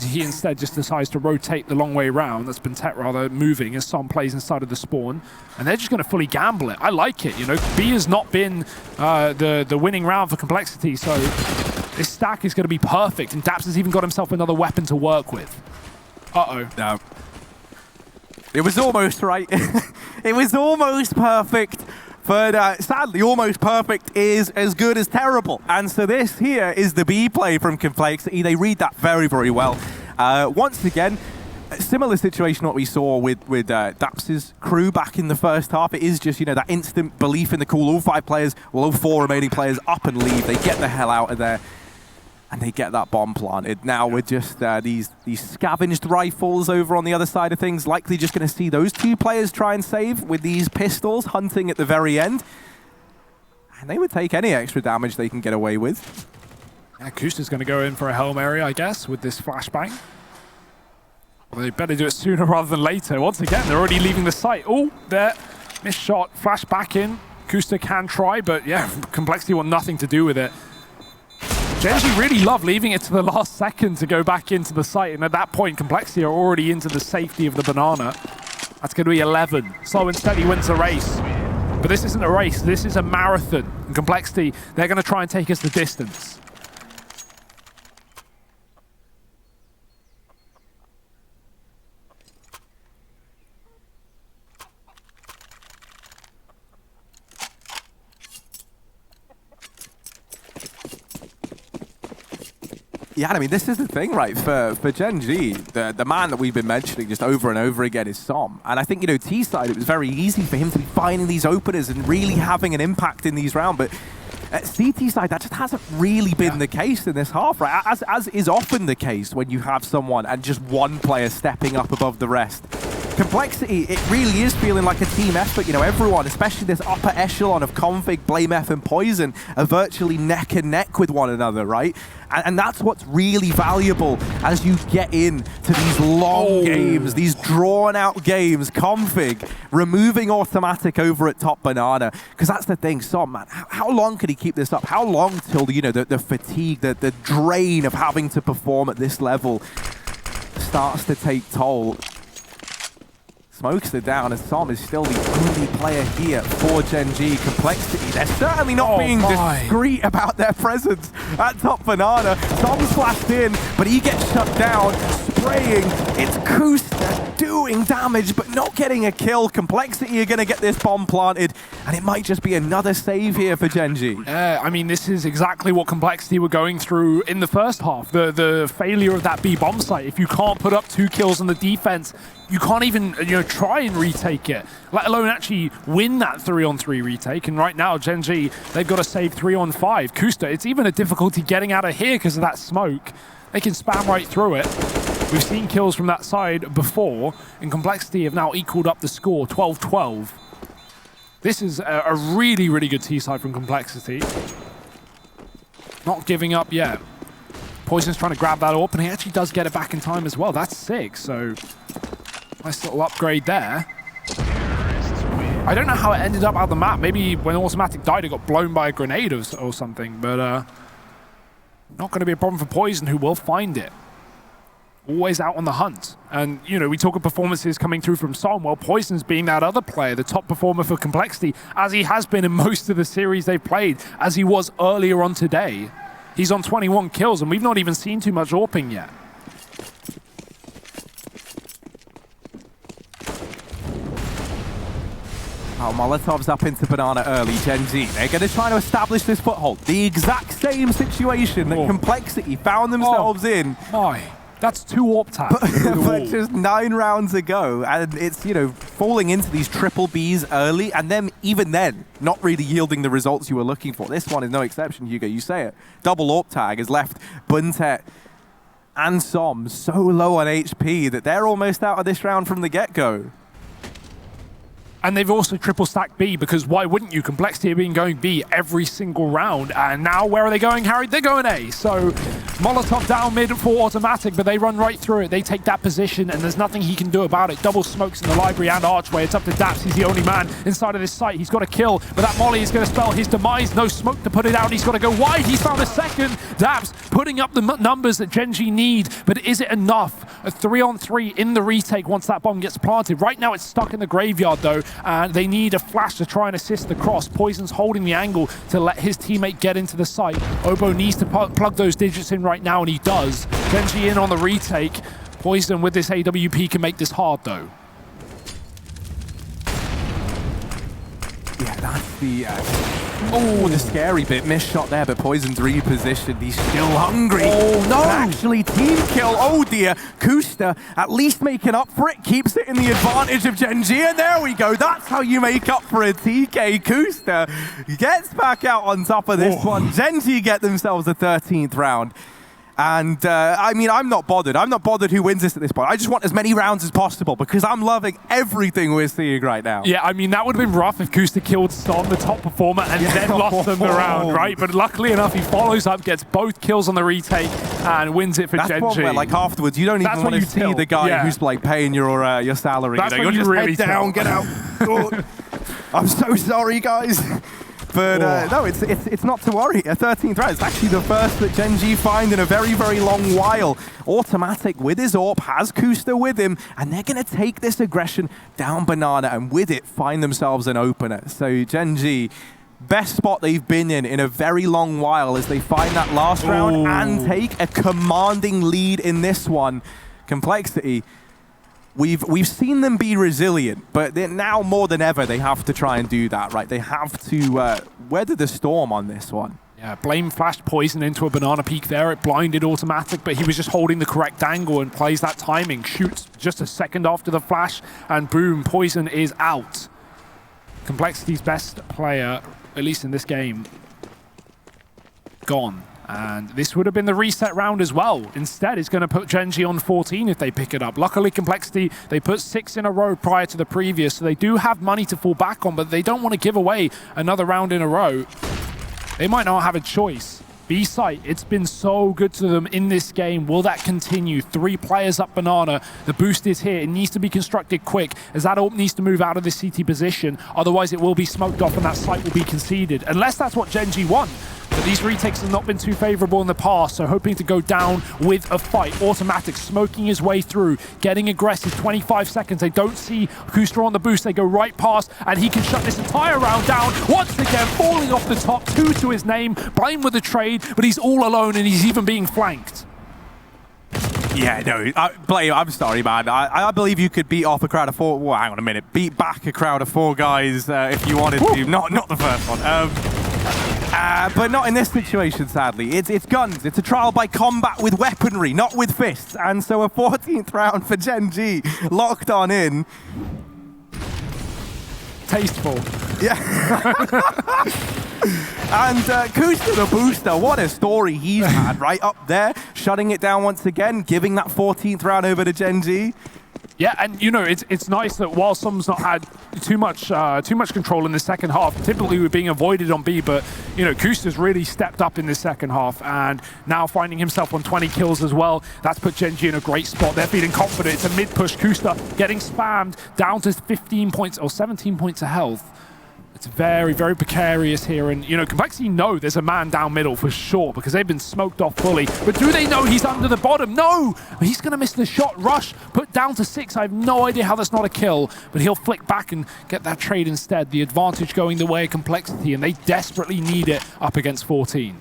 He instead just decides to rotate the long way around. That's Bentet rather moving as Som plays inside of the spawn. And they're just going to fully gamble it. I like it, you know. B has not been the winning round for CompLexity, so this stack is going to be perfect. And Daps has even got himself another weapon to work with. Uh-oh. No. It was almost right. It was almost perfect. But sadly, almost perfect is as good as terrible. And so this here is the B play from CompLexity. They read that very, very well. Once again, a similar situation what we saw with Daps's crew back in the first half. It is just, you know, that instant belief in the call. All 5 players, well, all 4 remaining players up and leave. They get the hell out of there. And they get that bomb planted. Now with just these scavenged rifles over on the other side of things, likely just going to see those 2 players try and save with these pistols, hunting at the very end. And they would take any extra damage they can get away with. Yeah, Kusta's going to go in for a Hail Mary, I guess, with this flashbang. Well, they better do it sooner rather than later. Once again, they're already leaving the site. Oh, there, missed shot, flash back in. Kusta can try, but yeah, CompLexity want nothing to do with it. Gen.G really love leaving it to the last second to go back into the site, and at that point, CompLexity are already into the safety of the Banana. That's going to be 11. Slow and steady wins the race. But this isn't a race, this is a marathon. And CompLexity, they're going to try and take us the distance. Yeah, I mean, this is the thing, right? For Gen.G, the man that we've been mentioning just over and over again is Som. And I think, you know, T-side, it was very easy for him to be finding these openers and really having an impact in these rounds. But at CT side, that just hasn't really been the case in this half, right? As is often the case when you have someone and just one player stepping up above the rest. CompLexity, it really is feeling like a team effort. You know, everyone, especially this upper echelon of Config, BlameF, and Poison, are virtually neck and neck with one another, right? And that's what's really valuable as you get into these long games, these drawn-out games. Config removing automatic over at top Banana, because that's the thing, Som, man, how long can he keep this up? How long till, you know, the fatigue, the drain of having to perform at this level starts to take toll? Smokes it down as Som is still the only player here for Gen.G. CompLexity. They're certainly not being discreet about their presence at top Banana. Som slashed in, but he gets shut down, spraying. It's Kusta doing damage, but not getting a kill. CompLexity are going to get this bomb planted, and it might just be another save here for Gen.G. I mean, this is exactly what CompLexity were going through in the first half. The failure of that B bomb site. If you can't put up 2 kills on the defense, you can't even, you know, try and retake it, let alone actually win that 3-on-3 retake. And right now, Gen.G, they've got to save 3-on-5. Kusta, it's even a difficulty getting out of here because of that smoke. They can spam right through it. We've seen kills from that side before, and CompLexity have now equaled up the score, 12-12. This is a really, really good T-side from CompLexity. Not giving up yet. Poison's trying to grab that up, and he actually does get it back in time as well. That's 6, so nice little upgrade there. I don't know how it ended up out of the map. Maybe when Automatic died, it got blown by a grenade or something, but not going to be a problem for Poison, who will find it. Always out on the hunt. And, you know, we talk of performances coming through from Som. Well, Poison's being that other player, the top performer for CompLexity, as he has been in most of the series they've played, as he was earlier on today. He's on 21 kills, and we've not even seen too much AWPing yet. Oh, Molotov's up into Banana early, Gen.G. They're going to try to establish this foothold. The exact same situation that CompLexity found themselves in. My, that's 2 AWP tags. But just 9 rounds ago, and it's, you know, falling into these triple Bs early, and then, even then, not really yielding the results you were looking for. This one is no exception, Hugo, you say it. Double AWP tag has left Buntet and Som so low on HP that they're almost out of this round from the get-go. And they've also triple stacked B, because why wouldn't you? CompLexity have been going B every single round, and now where are they going, Harry? They're going A. So Molotov down mid for Automatic, but they run right through it. They take that position, and there's nothing he can do about it. Double smokes in the library and archway. It's up to Daps. He's the only man inside of this site. He's got to kill, but that molly is going to spell his demise. No smoke to put it out. He's got to go wide. He's found a second. Daps putting up the numbers that Gen.G need, but is it enough? A 3-on-3 in the retake once that bomb gets planted. Right now it's stuck in the graveyard though, and they need a flash to try and assist the cross. Poison's holding the angle to let his teammate get into the site. Obo needs to plug those digits in right now, and he does. Gen.G in on the retake. Poison with this AWP can make this hard though. Yeah, that's the the scary bit. Missed shot there, but Poison's repositioned. He's still hungry. Oh, no! Actually, team kill. Oh, dear. Kusta at least making up for it. Keeps it in the advantage of Gen.G, and there we go. That's how you make up for a TK. Kusta gets back out on top of this one. Gen.G get themselves a 13th round. And, I mean, I'm not bothered. I'm not bothered who wins this at this point. I just want as many rounds as possible because I'm loving everything we're seeing right now. Yeah, I mean, that would have been rough if Kusta killed Som, the top performer, and then lost them the round, right? But luckily enough, he follows up, gets both kills on the retake, and wins it for Gen.G. That's one where, like, afterwards, you don't even want to see the guy who's, like, paying your salary. That's you're just really head down, get out. I'm so sorry, guys. But no, it's not to worry. A 13th round. It's actually the first that Gen.G find in a very, very long while. Automatic with his AWP, has Kusta with him, and they're going to take this aggression down Banana, and with it, find themselves an opener. So Gen.G, best spot they've been in a very long while as they find that last round and take a commanding lead in this one. CompLexity, We've seen them be resilient, but now more than ever, they have to try and do that, right? They have to weather the storm on this one. Yeah, Blame flashed poison into a banana peak there. It blinded Automatic, but he was just holding the correct angle and plays that timing. Shoots just a second after the flash, and boom, poison is out. CompLexity's best player, at least in this game, gone. And this would have been the reset round as well. Instead, it's going to put Gen.G on 14 if they pick it up. Luckily, CompLexity, they put 6 in a row prior to the previous, so they do have money to fall back on, but they don't want to give away another round in a row. They might not have a choice. B-site, it's been so good to them in this game. Will that continue? 3 players up banana. The boost is here. It needs to be constructed quick, as that ult needs to move out of the CT position. Otherwise, it will be smoked off and that site will be conceded. Unless that's what Gen.G want. But these retakes have not been too favorable in the past, so hoping to go down with a fight. Automatic smoking his way through, getting aggressive. 25 seconds. They don't see Kuster on the boost. They go right past, and he can shut this entire round down. Once again, falling off the top. 2 to his name. Blame with the trade, but he's all alone, and he's even being flanked. Yeah, no, Blame, I'm sorry, man. I believe you could beat off a crowd of 4. Well, hang on a minute. Beat back a crowd of 4 guys if you wanted to. Not the first one. But not in this situation, sadly. It's guns. It's a trial by combat with weaponry, not with fists. And so a 14th round for Gen.G, locked on in. Tasteful. Yeah. And Kuster the Booster, what a story he's had, right up there, shutting it down once again, giving that 14th round over to Gen.G. Yeah, and you know, it's nice that while some's not had too much control in the second half, typically we're being avoided on B, but you know, Kuster's really stepped up in the second half, and now finding himself on 20 kills as well. That's put Gen.G in a great spot. They're feeling confident. It's a mid push. Kuster getting spammed down to 15 points or 17 points of health. It's very, very precarious here, and you know, CompLexity know there's a man down middle for sure because they've been smoked off fully. But do they know he's under the bottom? No! He's going to miss the shot. Rush put down to 6. I have no idea how that's not a kill, but he'll flick back and get that trade instead. The advantage going the way of CompLexity, and they desperately need it up against 14.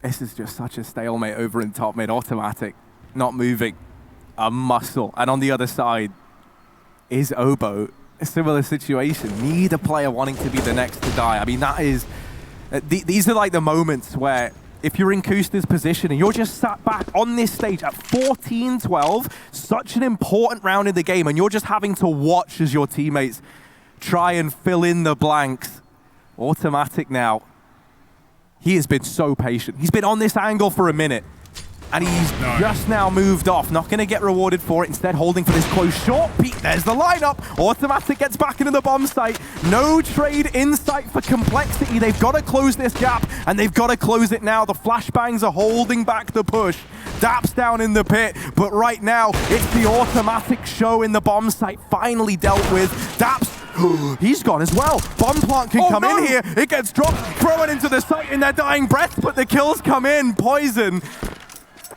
This is just such a stalemate over in top mid. Automatic, not moving, a muscle. And on the other side is Obo. A similar situation. Neither player wanting to be the next to die. I mean, that is... these are like the moments where if you're in Kuster's position and you're just sat back on this stage at 14-12, such an important round in the game, and you're just having to watch as your teammates try and fill in the blanks. Automatic now. He has been so patient. He's been on this angle for a minute, and he's just now moved off. Not going to get rewarded for it. Instead, holding for this close short peek. There's the lineup. Automatic gets back into the bomb site. No trade in sight for CompLexity. They've got to close this gap, and they've got to close it now. The flashbangs are holding back the push. Daps down in the pit, but right now, it's the Automatic show in the bomb site. Finally dealt with. Daps, he's gone as well. Bomb plant can come in here. It gets dropped, throw it into the site in their dying breath, but the kills come in. Poison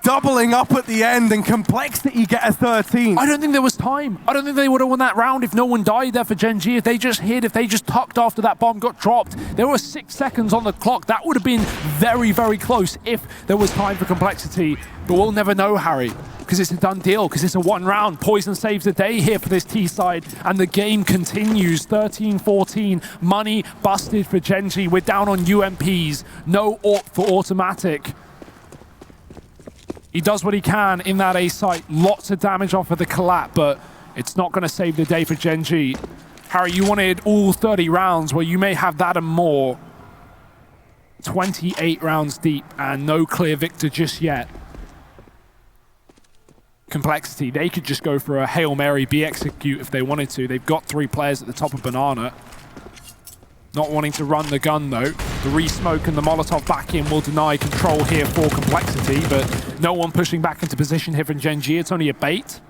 doubling up at the end, and CompLexity get a 13. I don't think there was time. I don't think they would have won that round if no one died there for Gen.G. If they just hid, if they just tucked after that bomb got dropped. There were 6 seconds on the clock. That would have been very, very close if there was time for CompLexity. But we'll never know, Harry, because it's a done deal, because it's a 1 round. Poison saves the day here for this T side, and the game continues. 13-14, money busted for Gen.G. We're down on UMPs. No AWP for Automatic. He does what he can in that A site. Lots of damage off of the collapse, but it's not going to save the day for Gen.G. Harry, you wanted all 30 rounds. Well, you may have that and more. 28 rounds deep, and no clear victor just yet. CompLexity, they could just go for a Hail Mary B execute if they wanted to. They've got 3 players at the top of banana. Not wanting to run the gun though. The re-smoke and the Molotov back in will deny control here for CompLexity, but no one pushing back into position here from Gen.G. It's only a bait.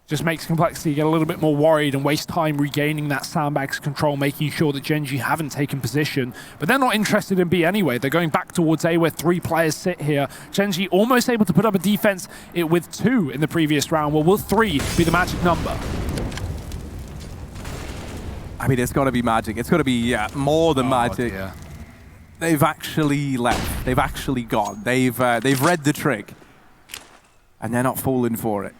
Just makes CompLexity get a little bit more worried and waste time regaining that sandbags control, making sure that Gen.G haven't taken position. But they're not interested in B anyway. They're going back towards A where 3 players sit here. Gen.G almost able to put up a defense with 2 in the previous round. Well, will 3 be the magic number? I mean, it's got to be magic. It's got to be more than magic. Dear. They've actually left. They've actually gone. They've read the trick. And they're not falling for it.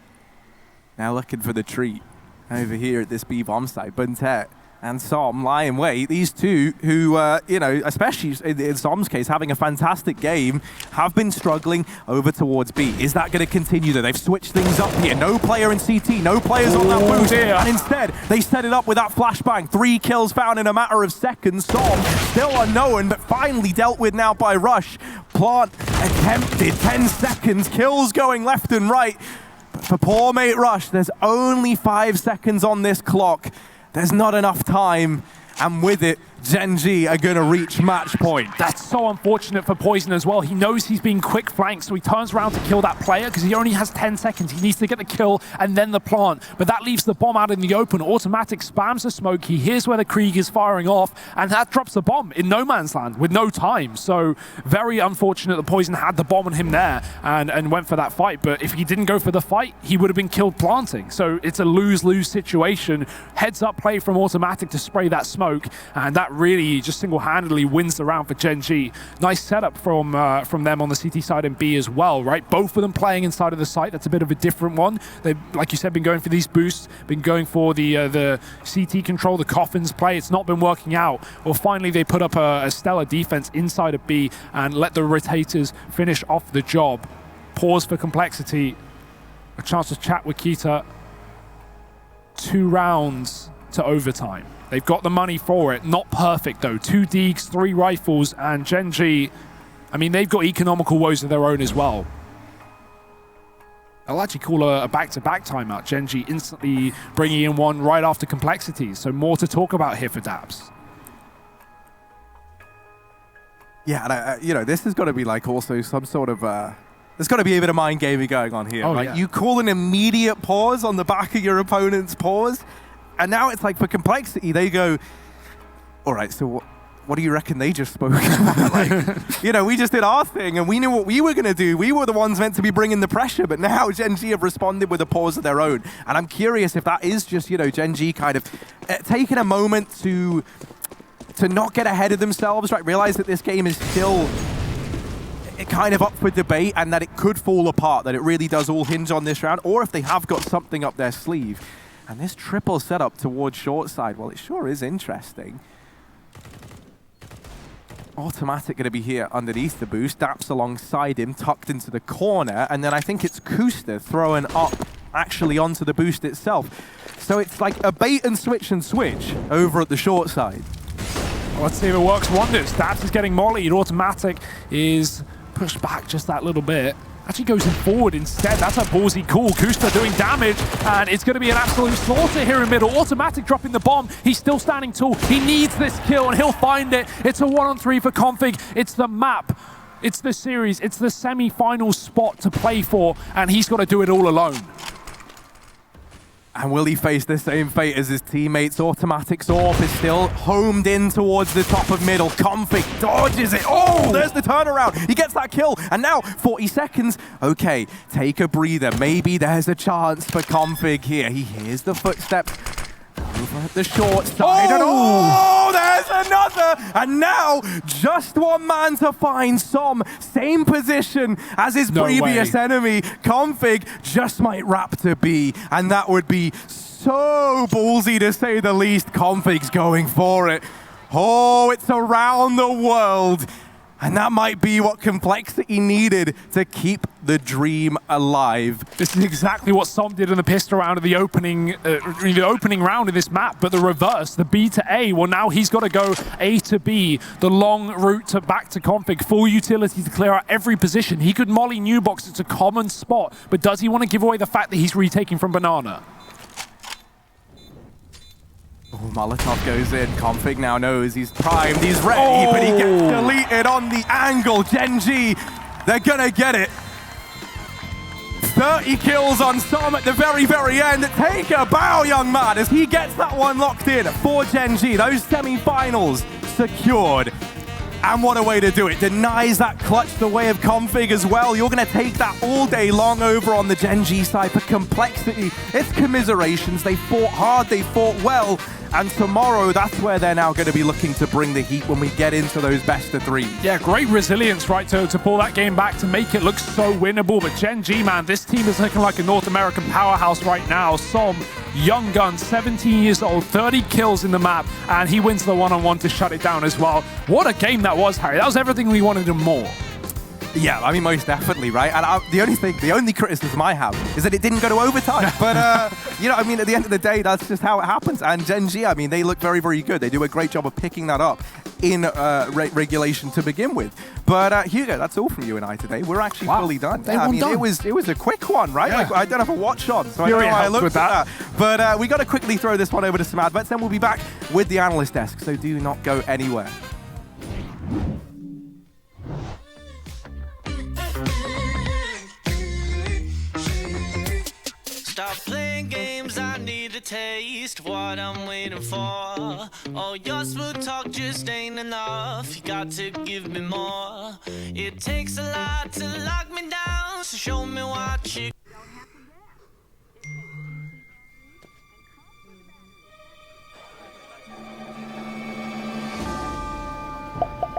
Now looking for the treat over here at this B-bomb site. Buntet and Som lie in wait. These two who, especially in Som's case, having a fantastic game, have been struggling over towards B. Is that going to continue though? They've switched things up here. No player in CT, no players on that boost. And instead, they set it up with that flashbang. 3 kills found in a matter of seconds. Som still unknown, but finally dealt with now by Rush. Plant attempted, 10 seconds, kills going left and right. But for poor mate Rush, there's only 5 seconds on this clock. There's not enough time, and with it, Gen.G are going to reach match point. That's so unfortunate for Poison as well. He knows he's being quick flanked, so he turns around to kill that player because he only has 10 seconds. He needs to get the kill and then the plant, but that leaves the bomb out in the open. Automatic spams the smoke. He hears where the Krieg is firing off, and that drops the bomb in no man's land with no time. So very unfortunate that Poison had the bomb on him there and went for that fight, but if he didn't go for the fight, he would have been killed planting. So it's a lose-lose situation. Heads up play from Automatic to spray that smoke, and that really just single-handedly wins the round for Gen.G. Nice setup from them on the CT side and B as well, right? Both of them playing inside of the site. That's a bit of a different one. They've, like you said, been going for these boosts, been going for the CT control, the coffins play. It's not been working out. Well, finally they put up a stellar defense inside of B and let the rotators finish off the job. Pause for CompLexity. A chance to chat with Kita. 2 rounds to overtime. They've got the money for it. Not perfect, though. 2 deeks, 3 rifles, and Gen.G, I mean, they've got economical woes of their own as well. I'll actually call a back-to-back timeout. Gen.G instantly bringing in one right after CompLexity. So more to talk about here for Daps. Yeah, and this has got to be like also some sort of... there's got to be a bit of mind gaming going on here. Like, you call an immediate pause on the back of your opponent's pause, and now it's like for CompLexity, they go, all right, so what do you reckon they just spoke about? Like, we just did our thing and we knew what we were going to do. We were the ones meant to be bringing the pressure, but now Gen.G have responded with a pause of their own. And I'm curious if that is just, Gen.G kind of taking a moment to not get ahead of themselves, right? Realize that this game is still kind of up for debate and that it could fall apart, that it really does all hinge on this round, or if they have got something up their sleeve. And this triple setup towards short side, well, it sure is interesting. Automatic going to be here underneath the boost. Daps alongside him, tucked into the corner. And then I think it's Kuster throwing up actually onto the boost itself. So it's like a bait and switch over at the short side. Well, let's see if it works wonders. Daps is getting mollied. Automatic is pushed back just that little bit. Actually goes in forward instead. That's a ballsy call. Kuster doing damage, and it's going to be an absolute slaughter here in middle. Automatic dropping the bomb. He's still standing tall. He needs this kill, and he'll find it. It's a 1-on-3 for Config. It's the map. It's the series. It's the semi-final spot to play for, and he's got to do it all alone. And will he face the same fate as his teammates? Automatic's AWP is still homed in towards the top of middle. Config dodges it. Oh, there's the turnaround. He gets that kill. And now 40 seconds. Okay, take a breather. Maybe there's a chance for Config here. He hears the footsteps over at the short side. Oh, there's another. And now just one man to find Som. Same position as his previous enemy. Config just might wrap to B. And that would be so ballsy to say the least. Config's going for it. Oh, it's around the world. And that might be what CompLexity needed to keep the dream alive. This is exactly what Som did in the pistol round of the opening round of this map, but the reverse, the B to A. Well, now he's got to go A to B, the long route back to Config, full utility to clear out every position. He could molly New Box, it's a common spot, but does he want to give away the fact that he's retaking from Banana? Oh, Molotov goes in. Config now knows he's primed, he's ready, but he gets deleted on the angle. Gen.G, they're gonna get it. 30 kills on Som at the very, very end. Take a bow, young man, as he gets that one locked in for Gen.G. Those semi-finals secured. And what a way to do it. Denies that clutch the way of Config as well. You're going to take that all day long over on the Gen.G side. For CompLexity, it's commiserations. They fought hard, they fought well, And tomorrow, that's where they're now going to be looking to bring the heat when we get into those best of 3. Yeah, great resilience, right, to pull that game back, to make it look so winnable. But Gen.G, man, this team is looking like a North American powerhouse right now. Som, young gun, 17 years old, 30 kills in the map, and he wins the one-on-one to shut it down as well. What a game that was, Harry. That was everything we wanted and more. Yeah, I mean, most definitely, right? And the only criticism I have is that it didn't go to overtime. But, you know, I mean, at the end of the day, that's just how it happens. And Gen.G, I mean, they look very, very good. They do a great job of picking that up in regulation to begin with. But, Hugo, that's all from you and I today. We're actually fully done. Yeah, I mean, it was a quick one, right? Yeah. Like, I don't have a watch on, so I don't know why I looked at that. But we got to quickly throw this one over to some adverts, then we'll be back with the analyst desk. So do not go anywhere. Stop playing games, I need a taste of what I'm waiting for. Oh, your smooth talk just ain't enough, you got to give me more. It takes a lot to lock me down, so show me what you...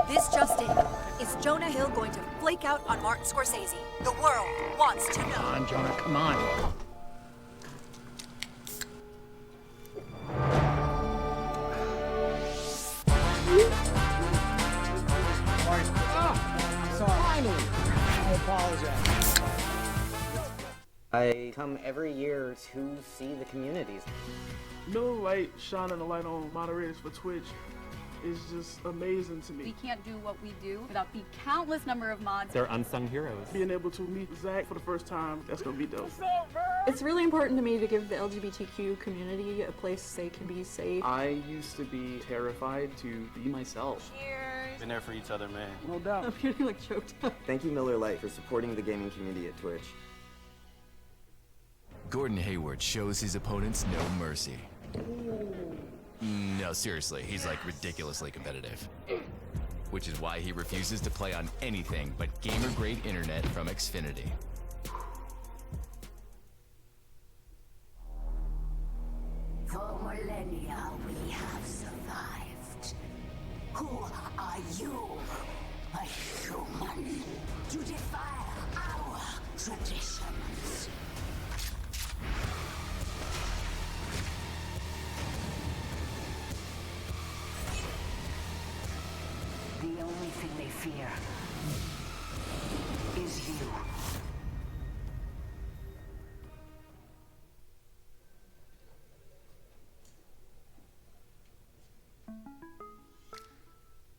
This just in. Is Jonah Hill going to flake out on Martin Scorsese? The world wants to know. Come on, Jonah, come on. Finally! I apologize. I come every year to see the communities. Miller Lite shining a light on moderators for Twitch is just amazing to me. We can't do what we do without the countless number of mods. They're unsung heroes. Being able to meet Zach for the first time, that's gonna be dope. It's really important to me to give the LGBTQ community a place they can be safe. I used to be terrified to be myself. Cheers. Been there for each other, man. No doubt. I'm getting like choked up. Thank you, Miller Lite, for supporting the gaming community at Twitch. Gordon Hayward shows his opponents no mercy. No, seriously, he's like ridiculously competitive. Which is why he refuses to play on anything but gamer-grade internet from Xfinity. For millennia we have survived. Who are you, a human, to defy our traditions? The only thing they fear is you.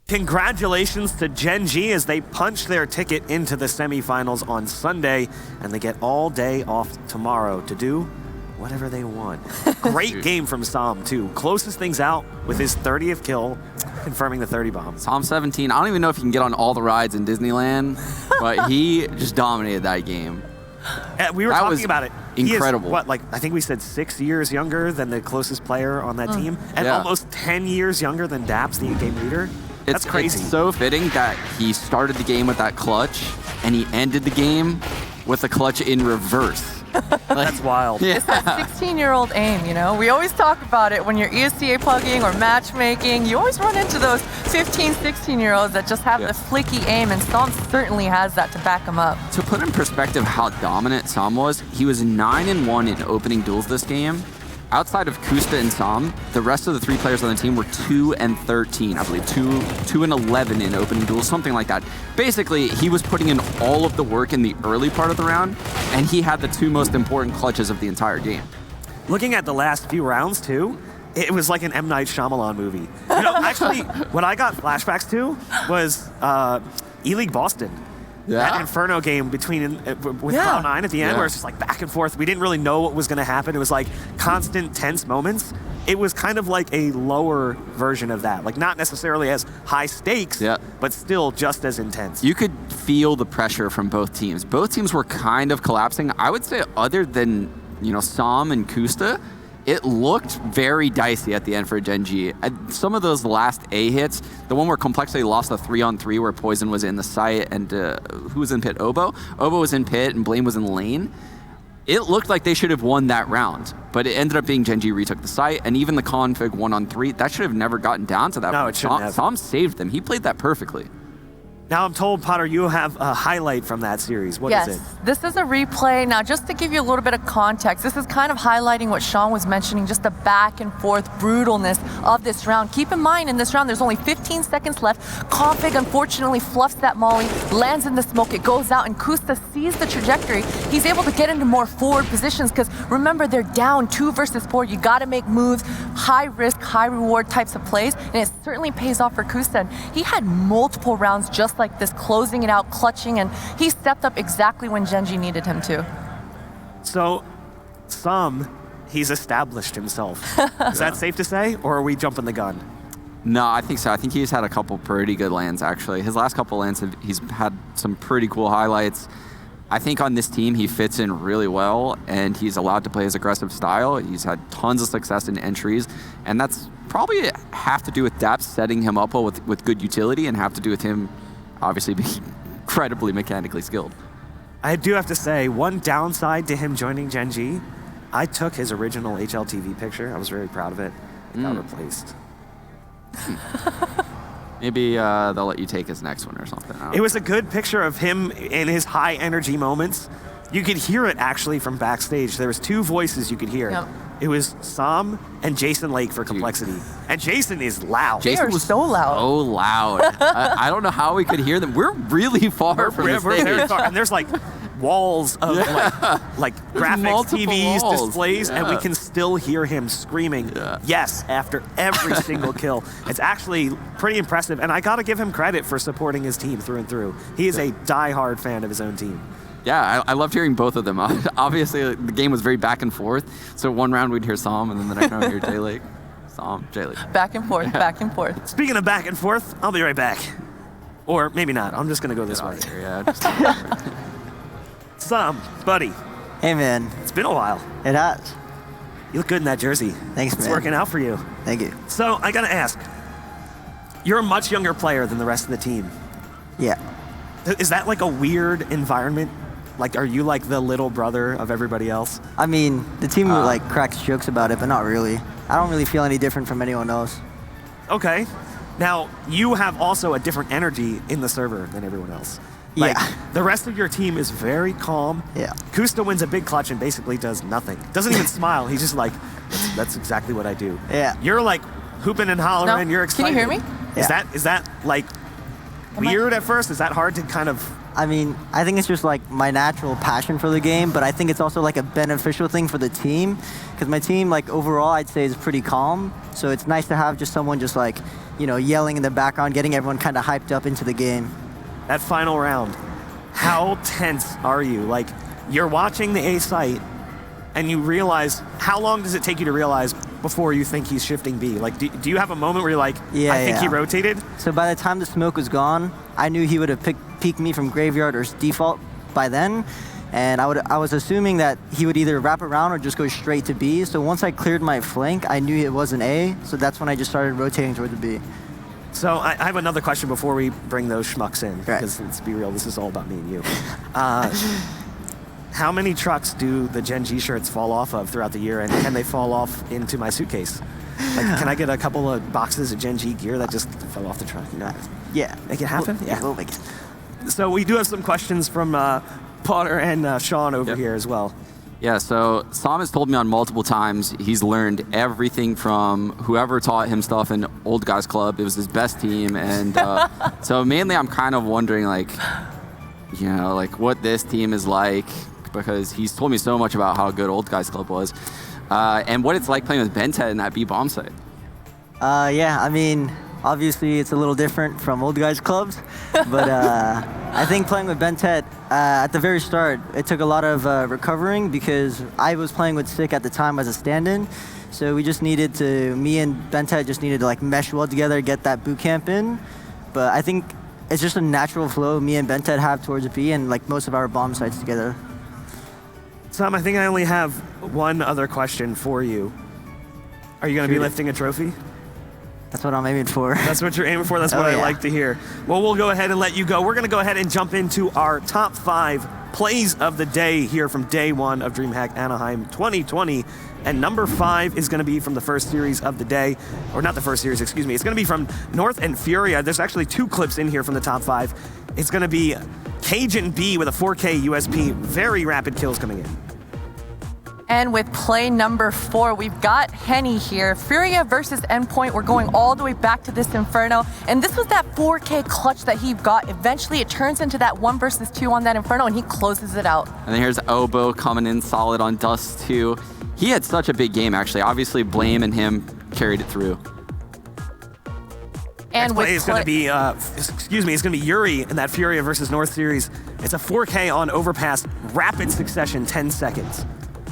Congratulations to Gen.G as they punch their ticket into the semifinals on Sunday, and they get all day off tomorrow to do whatever they want. Great game from Som, too. Closes things out with his 30th kill, confirming the 30 bomb. Som 17, I don't even know if he can get on all the rides in Disneyland, but he just dominated that game. We were talking about it. Incredible. He is, what, like, I think we said 6 years younger than the closest player on that team, and almost 10 years younger than Daps, the game leader. That's crazy. It's so fitting that he started the game with that clutch, and he ended the game with a clutch in reverse. That's wild. Yeah. It's that 16-year-old aim, you know? We always talk about it when you're ESCA plugging or matchmaking. You always run into those 15, 16-year-olds that just have the flicky aim, and Som certainly has that to back him up. To put in perspective how dominant Som was, he was 9-1 in opening duels this game. Outside of Kusta and Som, the rest of the 3 players on the team were 2-13, I believe, 2-11 in opening duels, something like that. Basically, he was putting in all of the work in the early part of the round, and he had the 2 most important clutches of the entire game. Looking at the last few rounds, too, it was like an M. Night Shyamalan movie. You know, actually, what I got flashbacks to was E-League Boston. That Inferno game between with Cloud9 at the end, where it's just like back and forth. We didn't really know what was going to happen. It was like constant tense moments. It was kind of like a lower version of that. Like not necessarily as high stakes, but still just as intense. You could feel the pressure from both teams. Both teams were kind of collapsing. I would say other than, you know, Som and Kusta, it looked very dicey at the end for Gen.G. Some of those last A hits, the one where CompLexity lost the 3-on-3 where Poison was in the site and who was in pit? Obo? Obo was in pit and Blame was in lane. it looked like they should have won that round, but it ended up being Gen.G retook the site, and even the config 1-on-3, that should have never gotten down to that. No, it shouldn't have. Sam saved them. He played that perfectly. Now I'm told, Potter, you have a highlight from that series. What is it? This is a replay. Now, just to give you a little bit of context, this is kind of highlighting what Sean was mentioning, just the back and forth brutalness of this round. Keep in mind, in this round, there's only 15 seconds left. Config, unfortunately, fluffs that molly, lands in the smoke, it goes out, and Kusta sees the trajectory. He's able to get into more forward positions, because remember, they're down 2 versus 4. You got to make moves, high risk, high reward types of plays, and it certainly pays off for Kusta. And he had multiple rounds just like this, closing it out, clutching, and he stepped up exactly when Gen.G needed him to. So, he's established himself. Is that safe to say, or are we jumping the gun? No, I think so. I think he's had a couple pretty good lands, actually. His last couple lands, he's had some pretty cool highlights. I think on this team, he fits in really well, and he's allowed to play his aggressive style. He's had tons of success in entries, and that's probably have to do with depth setting him up with good utility, and have to do with him obviously being incredibly mechanically skilled. I do have to say, one downside to him joining Gen.G, I took his original HLTV picture. I was very proud of it. It got replaced. Maybe they'll let you take his next one or something. It was a good picture of him in his high energy moments. You could hear it actually from backstage. There was 2 voices you could hear. Yep. It was Sam and Jason Lake for CompLexity. And Jason is loud. Jason was so loud. So loud. I don't know how we could hear them. We're really far from the We're very stage. far. And there's like walls of like graphics, multiple TVs, walls. displays, and we can still hear him screaming yes after every single kill. It's actually pretty impressive, and I gotta give him credit for supporting his team through and through. He is a diehard fan of his own team. Yeah, I loved hearing both of them. Obviously, the game was very back and forth. So one round we'd hear Sam, and then the next round we'd hear J Lake. Sam, J Lake. Back and forth, back and forth. Speaking of back and forth, I'll be right back. Or maybe not. I'm just gonna go this way. Sam, buddy. Hey, man. It's been a while. It has. You look good in that jersey. Thanks, It's man. working out for you. Thank you. So I gotta ask, you're a much younger player than the rest of the team. Yeah. Is that like a weird environment? Like, are you like the little brother of everybody else? I mean, the team like cracks jokes about it, but not really. I don't really feel any different from anyone else. Okay. Now, you have also a different energy in the server than everyone else. Like, the rest of your team is very calm. Yeah. Kusta wins a big clutch and basically does nothing. Doesn't even smile. He's just like, that's exactly what I do. Yeah. You're like hooping and hollering. No. You're excited. Can you hear me? Is that like weird at first? Is that hard to kind of... I mean, I think it's just like my natural passion for the game, but I think it's also like a beneficial thing for the team, because my team, like overall, I'd say is pretty calm. So it's nice to have just someone just like, you know, yelling in the background, getting everyone kind of hyped up into the game. That final round, how tense are you? Like, you're watching the A site, and you realize, how long does it take you to realize before you think he's shifting B? Like, do you have a moment where you're like, I think he rotated? So by the time the smoke was gone, I knew he would have peeked me from graveyard or default by then. And I was assuming that he would either wrap around or just go straight to B. So once I cleared my flank, I knew it was an A. So that's when I just started rotating toward the B. So I have another question before we bring those schmucks in, because let's be real, this is all about me and you. How many trucks do the Gen.G shirts fall off of throughout the year, and can they fall off into my suitcase? Like, can I get a couple of boxes of Gen.G gear that just fell off the truck? You know? Yeah. Make it happen? We'll make it. So we do have some questions from Potter and Sean over here as well. Yeah, so Sam has told me on multiple times he's learned everything from whoever taught him stuff in Old Guys Club. It was his best team, and so mainly I'm kind of wondering, like, you know, like what this team is like, because he's told me so much about how good Old Guys Club was, and what it's like playing with Bentet in that B bomb site. Yeah, I mean, obviously it's a little different from Old Guys Clubs, but I think playing with Bentet, at the very start, it took a lot of recovering, because I was playing with Sick at the time as a stand-in, so me and Bentet just needed to like mesh well together, get that boot camp in, but I think it's just a natural flow me and Bentet have towards B and like most of our bomb sites together. Sam, I think I only have one other question for you. Are you going to be lifting a trophy? That's what I'm aiming for. That's what you're aiming for? That's what I like to hear. Well, we'll go ahead and let you go. We're going to go ahead and jump into our top 5 plays of the day here from day one of DreamHack Anaheim 2020. And number 5 is going to be from the first series of the day. Or not the first series, excuse me. It's going to be from North and Furia. There's actually 2 clips in here from the top 5. It's going to be Gen.G with a 4K USP. Very rapid kills coming in. And with play number 4, we've got Henny here. Furia versus Endpoint. We're going all the way back to this Inferno. And this was that 4K clutch that he got. Eventually, it turns into that 1 versus 2 on that Inferno, and he closes it out. And then here's Oboe coming in solid on Dust 2. He had such a big game, actually. Obviously, Blame and him carried it through. And play is going to be, excuse me, it's going to be Yuri in that Furia versus North series. It's a 4K on Overpass, rapid succession, 10 seconds.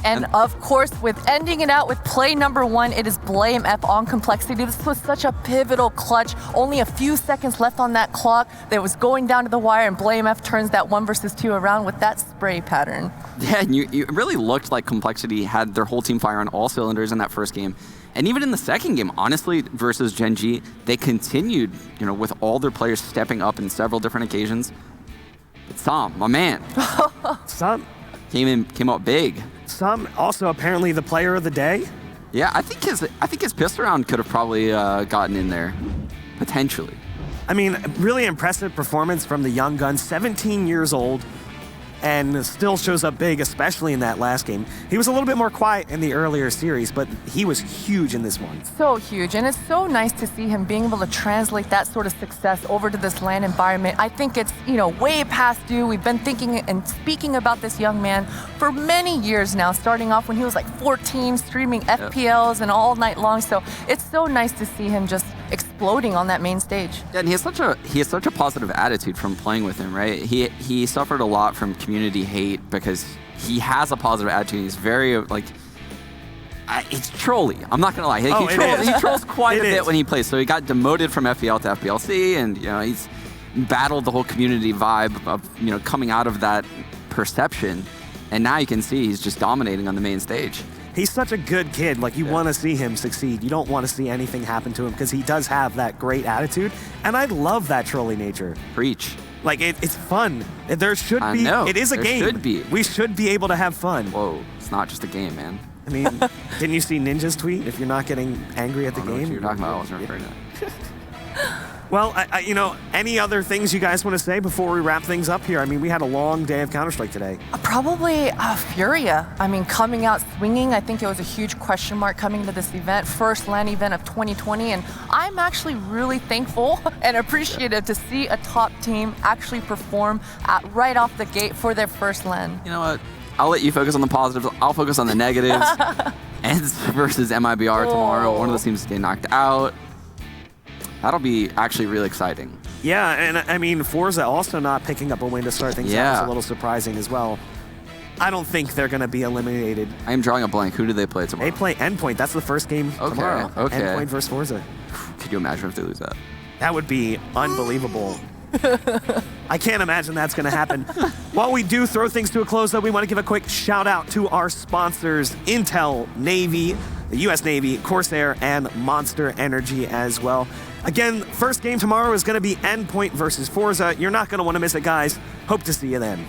And of course, with ending it out with play number 1, it is Blame F on Complexity. This was such a pivotal clutch. Only a few seconds left on that clock. That was going down to the wire, and Blame F turns that 1 versus 2 around with that spray pattern. Yeah, and you really looked like Complexity had their whole team fire on all cylinders in that first game. And even in the second game, honestly, versus Gen.G, they continued, with all their players stepping up in several different occasions. But Sam, my man. Sam came out big. Sam also apparently the player of the day. Yeah, I think his pistol round could have probably gotten in there, potentially. I mean, really impressive performance from the young gun, 17 years old, and still shows up big, especially in that last game. He was a little bit more quiet in the earlier series, but he was huge in this one. So huge, and it's so nice to see him being able to translate that sort of success over to this LAN environment. I think it's, way past due. We've been thinking and speaking about this young man for many years now, starting off when he was like 14, streaming FPLs and all night long. So it's so nice to see him just exploding on that main stage. Yeah, and he has such a positive attitude from playing with him, right? He suffered a lot from community hate because he has a positive attitude. He's very it's trolly. I'm not gonna lie. He trolls quite a bit when he plays. So he got demoted from FPL to FPLC, and he's battled the whole community vibe of coming out of that perception. And now you can see he's just dominating on the main stage. He's such a good kid. Like, you want to see him succeed. You don't want to see anything happen to him because he does have that great attitude. And I love that trolly nature. Preach. Like, it's fun. There should be. It is a game. Should be. We should be able to have fun. Whoa, it's not just a game, man. I mean, didn't you see Ninja's tweet? If you're not getting angry at the game. Know what you're talking about. I wasn't referring to that. Well, any other things you guys want to say before we wrap things up here? I mean, we had a long day of Counter-Strike today. Probably Furia. I mean, coming out swinging, I think it was a huge question mark coming to this event, first LAN event of 2020, and I'm actually really thankful and appreciative to see a top team actually perform right off the gate for their first LAN. You know what? I'll let you focus on the positives. I'll focus on the negatives. Ends versus MIBR tomorrow. One of those teams getting knocked out. That'll be actually really exciting. Yeah, and I mean, Forza also not picking up a win to start things out is a little surprising as well. I don't think they're going to be eliminated. I am drawing a blank. Who do they play tomorrow? They play Endpoint. That's the first game tomorrow. Okay. Endpoint versus Forza. Could you imagine if they lose that? That would be unbelievable. I can't imagine that's going to happen. While we do throw things to a close, though, we want to give a quick shout out to our sponsors, Intel, Navy, the U.S. Navy, Corsair, and Monster Energy as well. Again, first game tomorrow is going to be Endpoint versus Forza. You're not going to want to miss it, guys. Hope to see you then.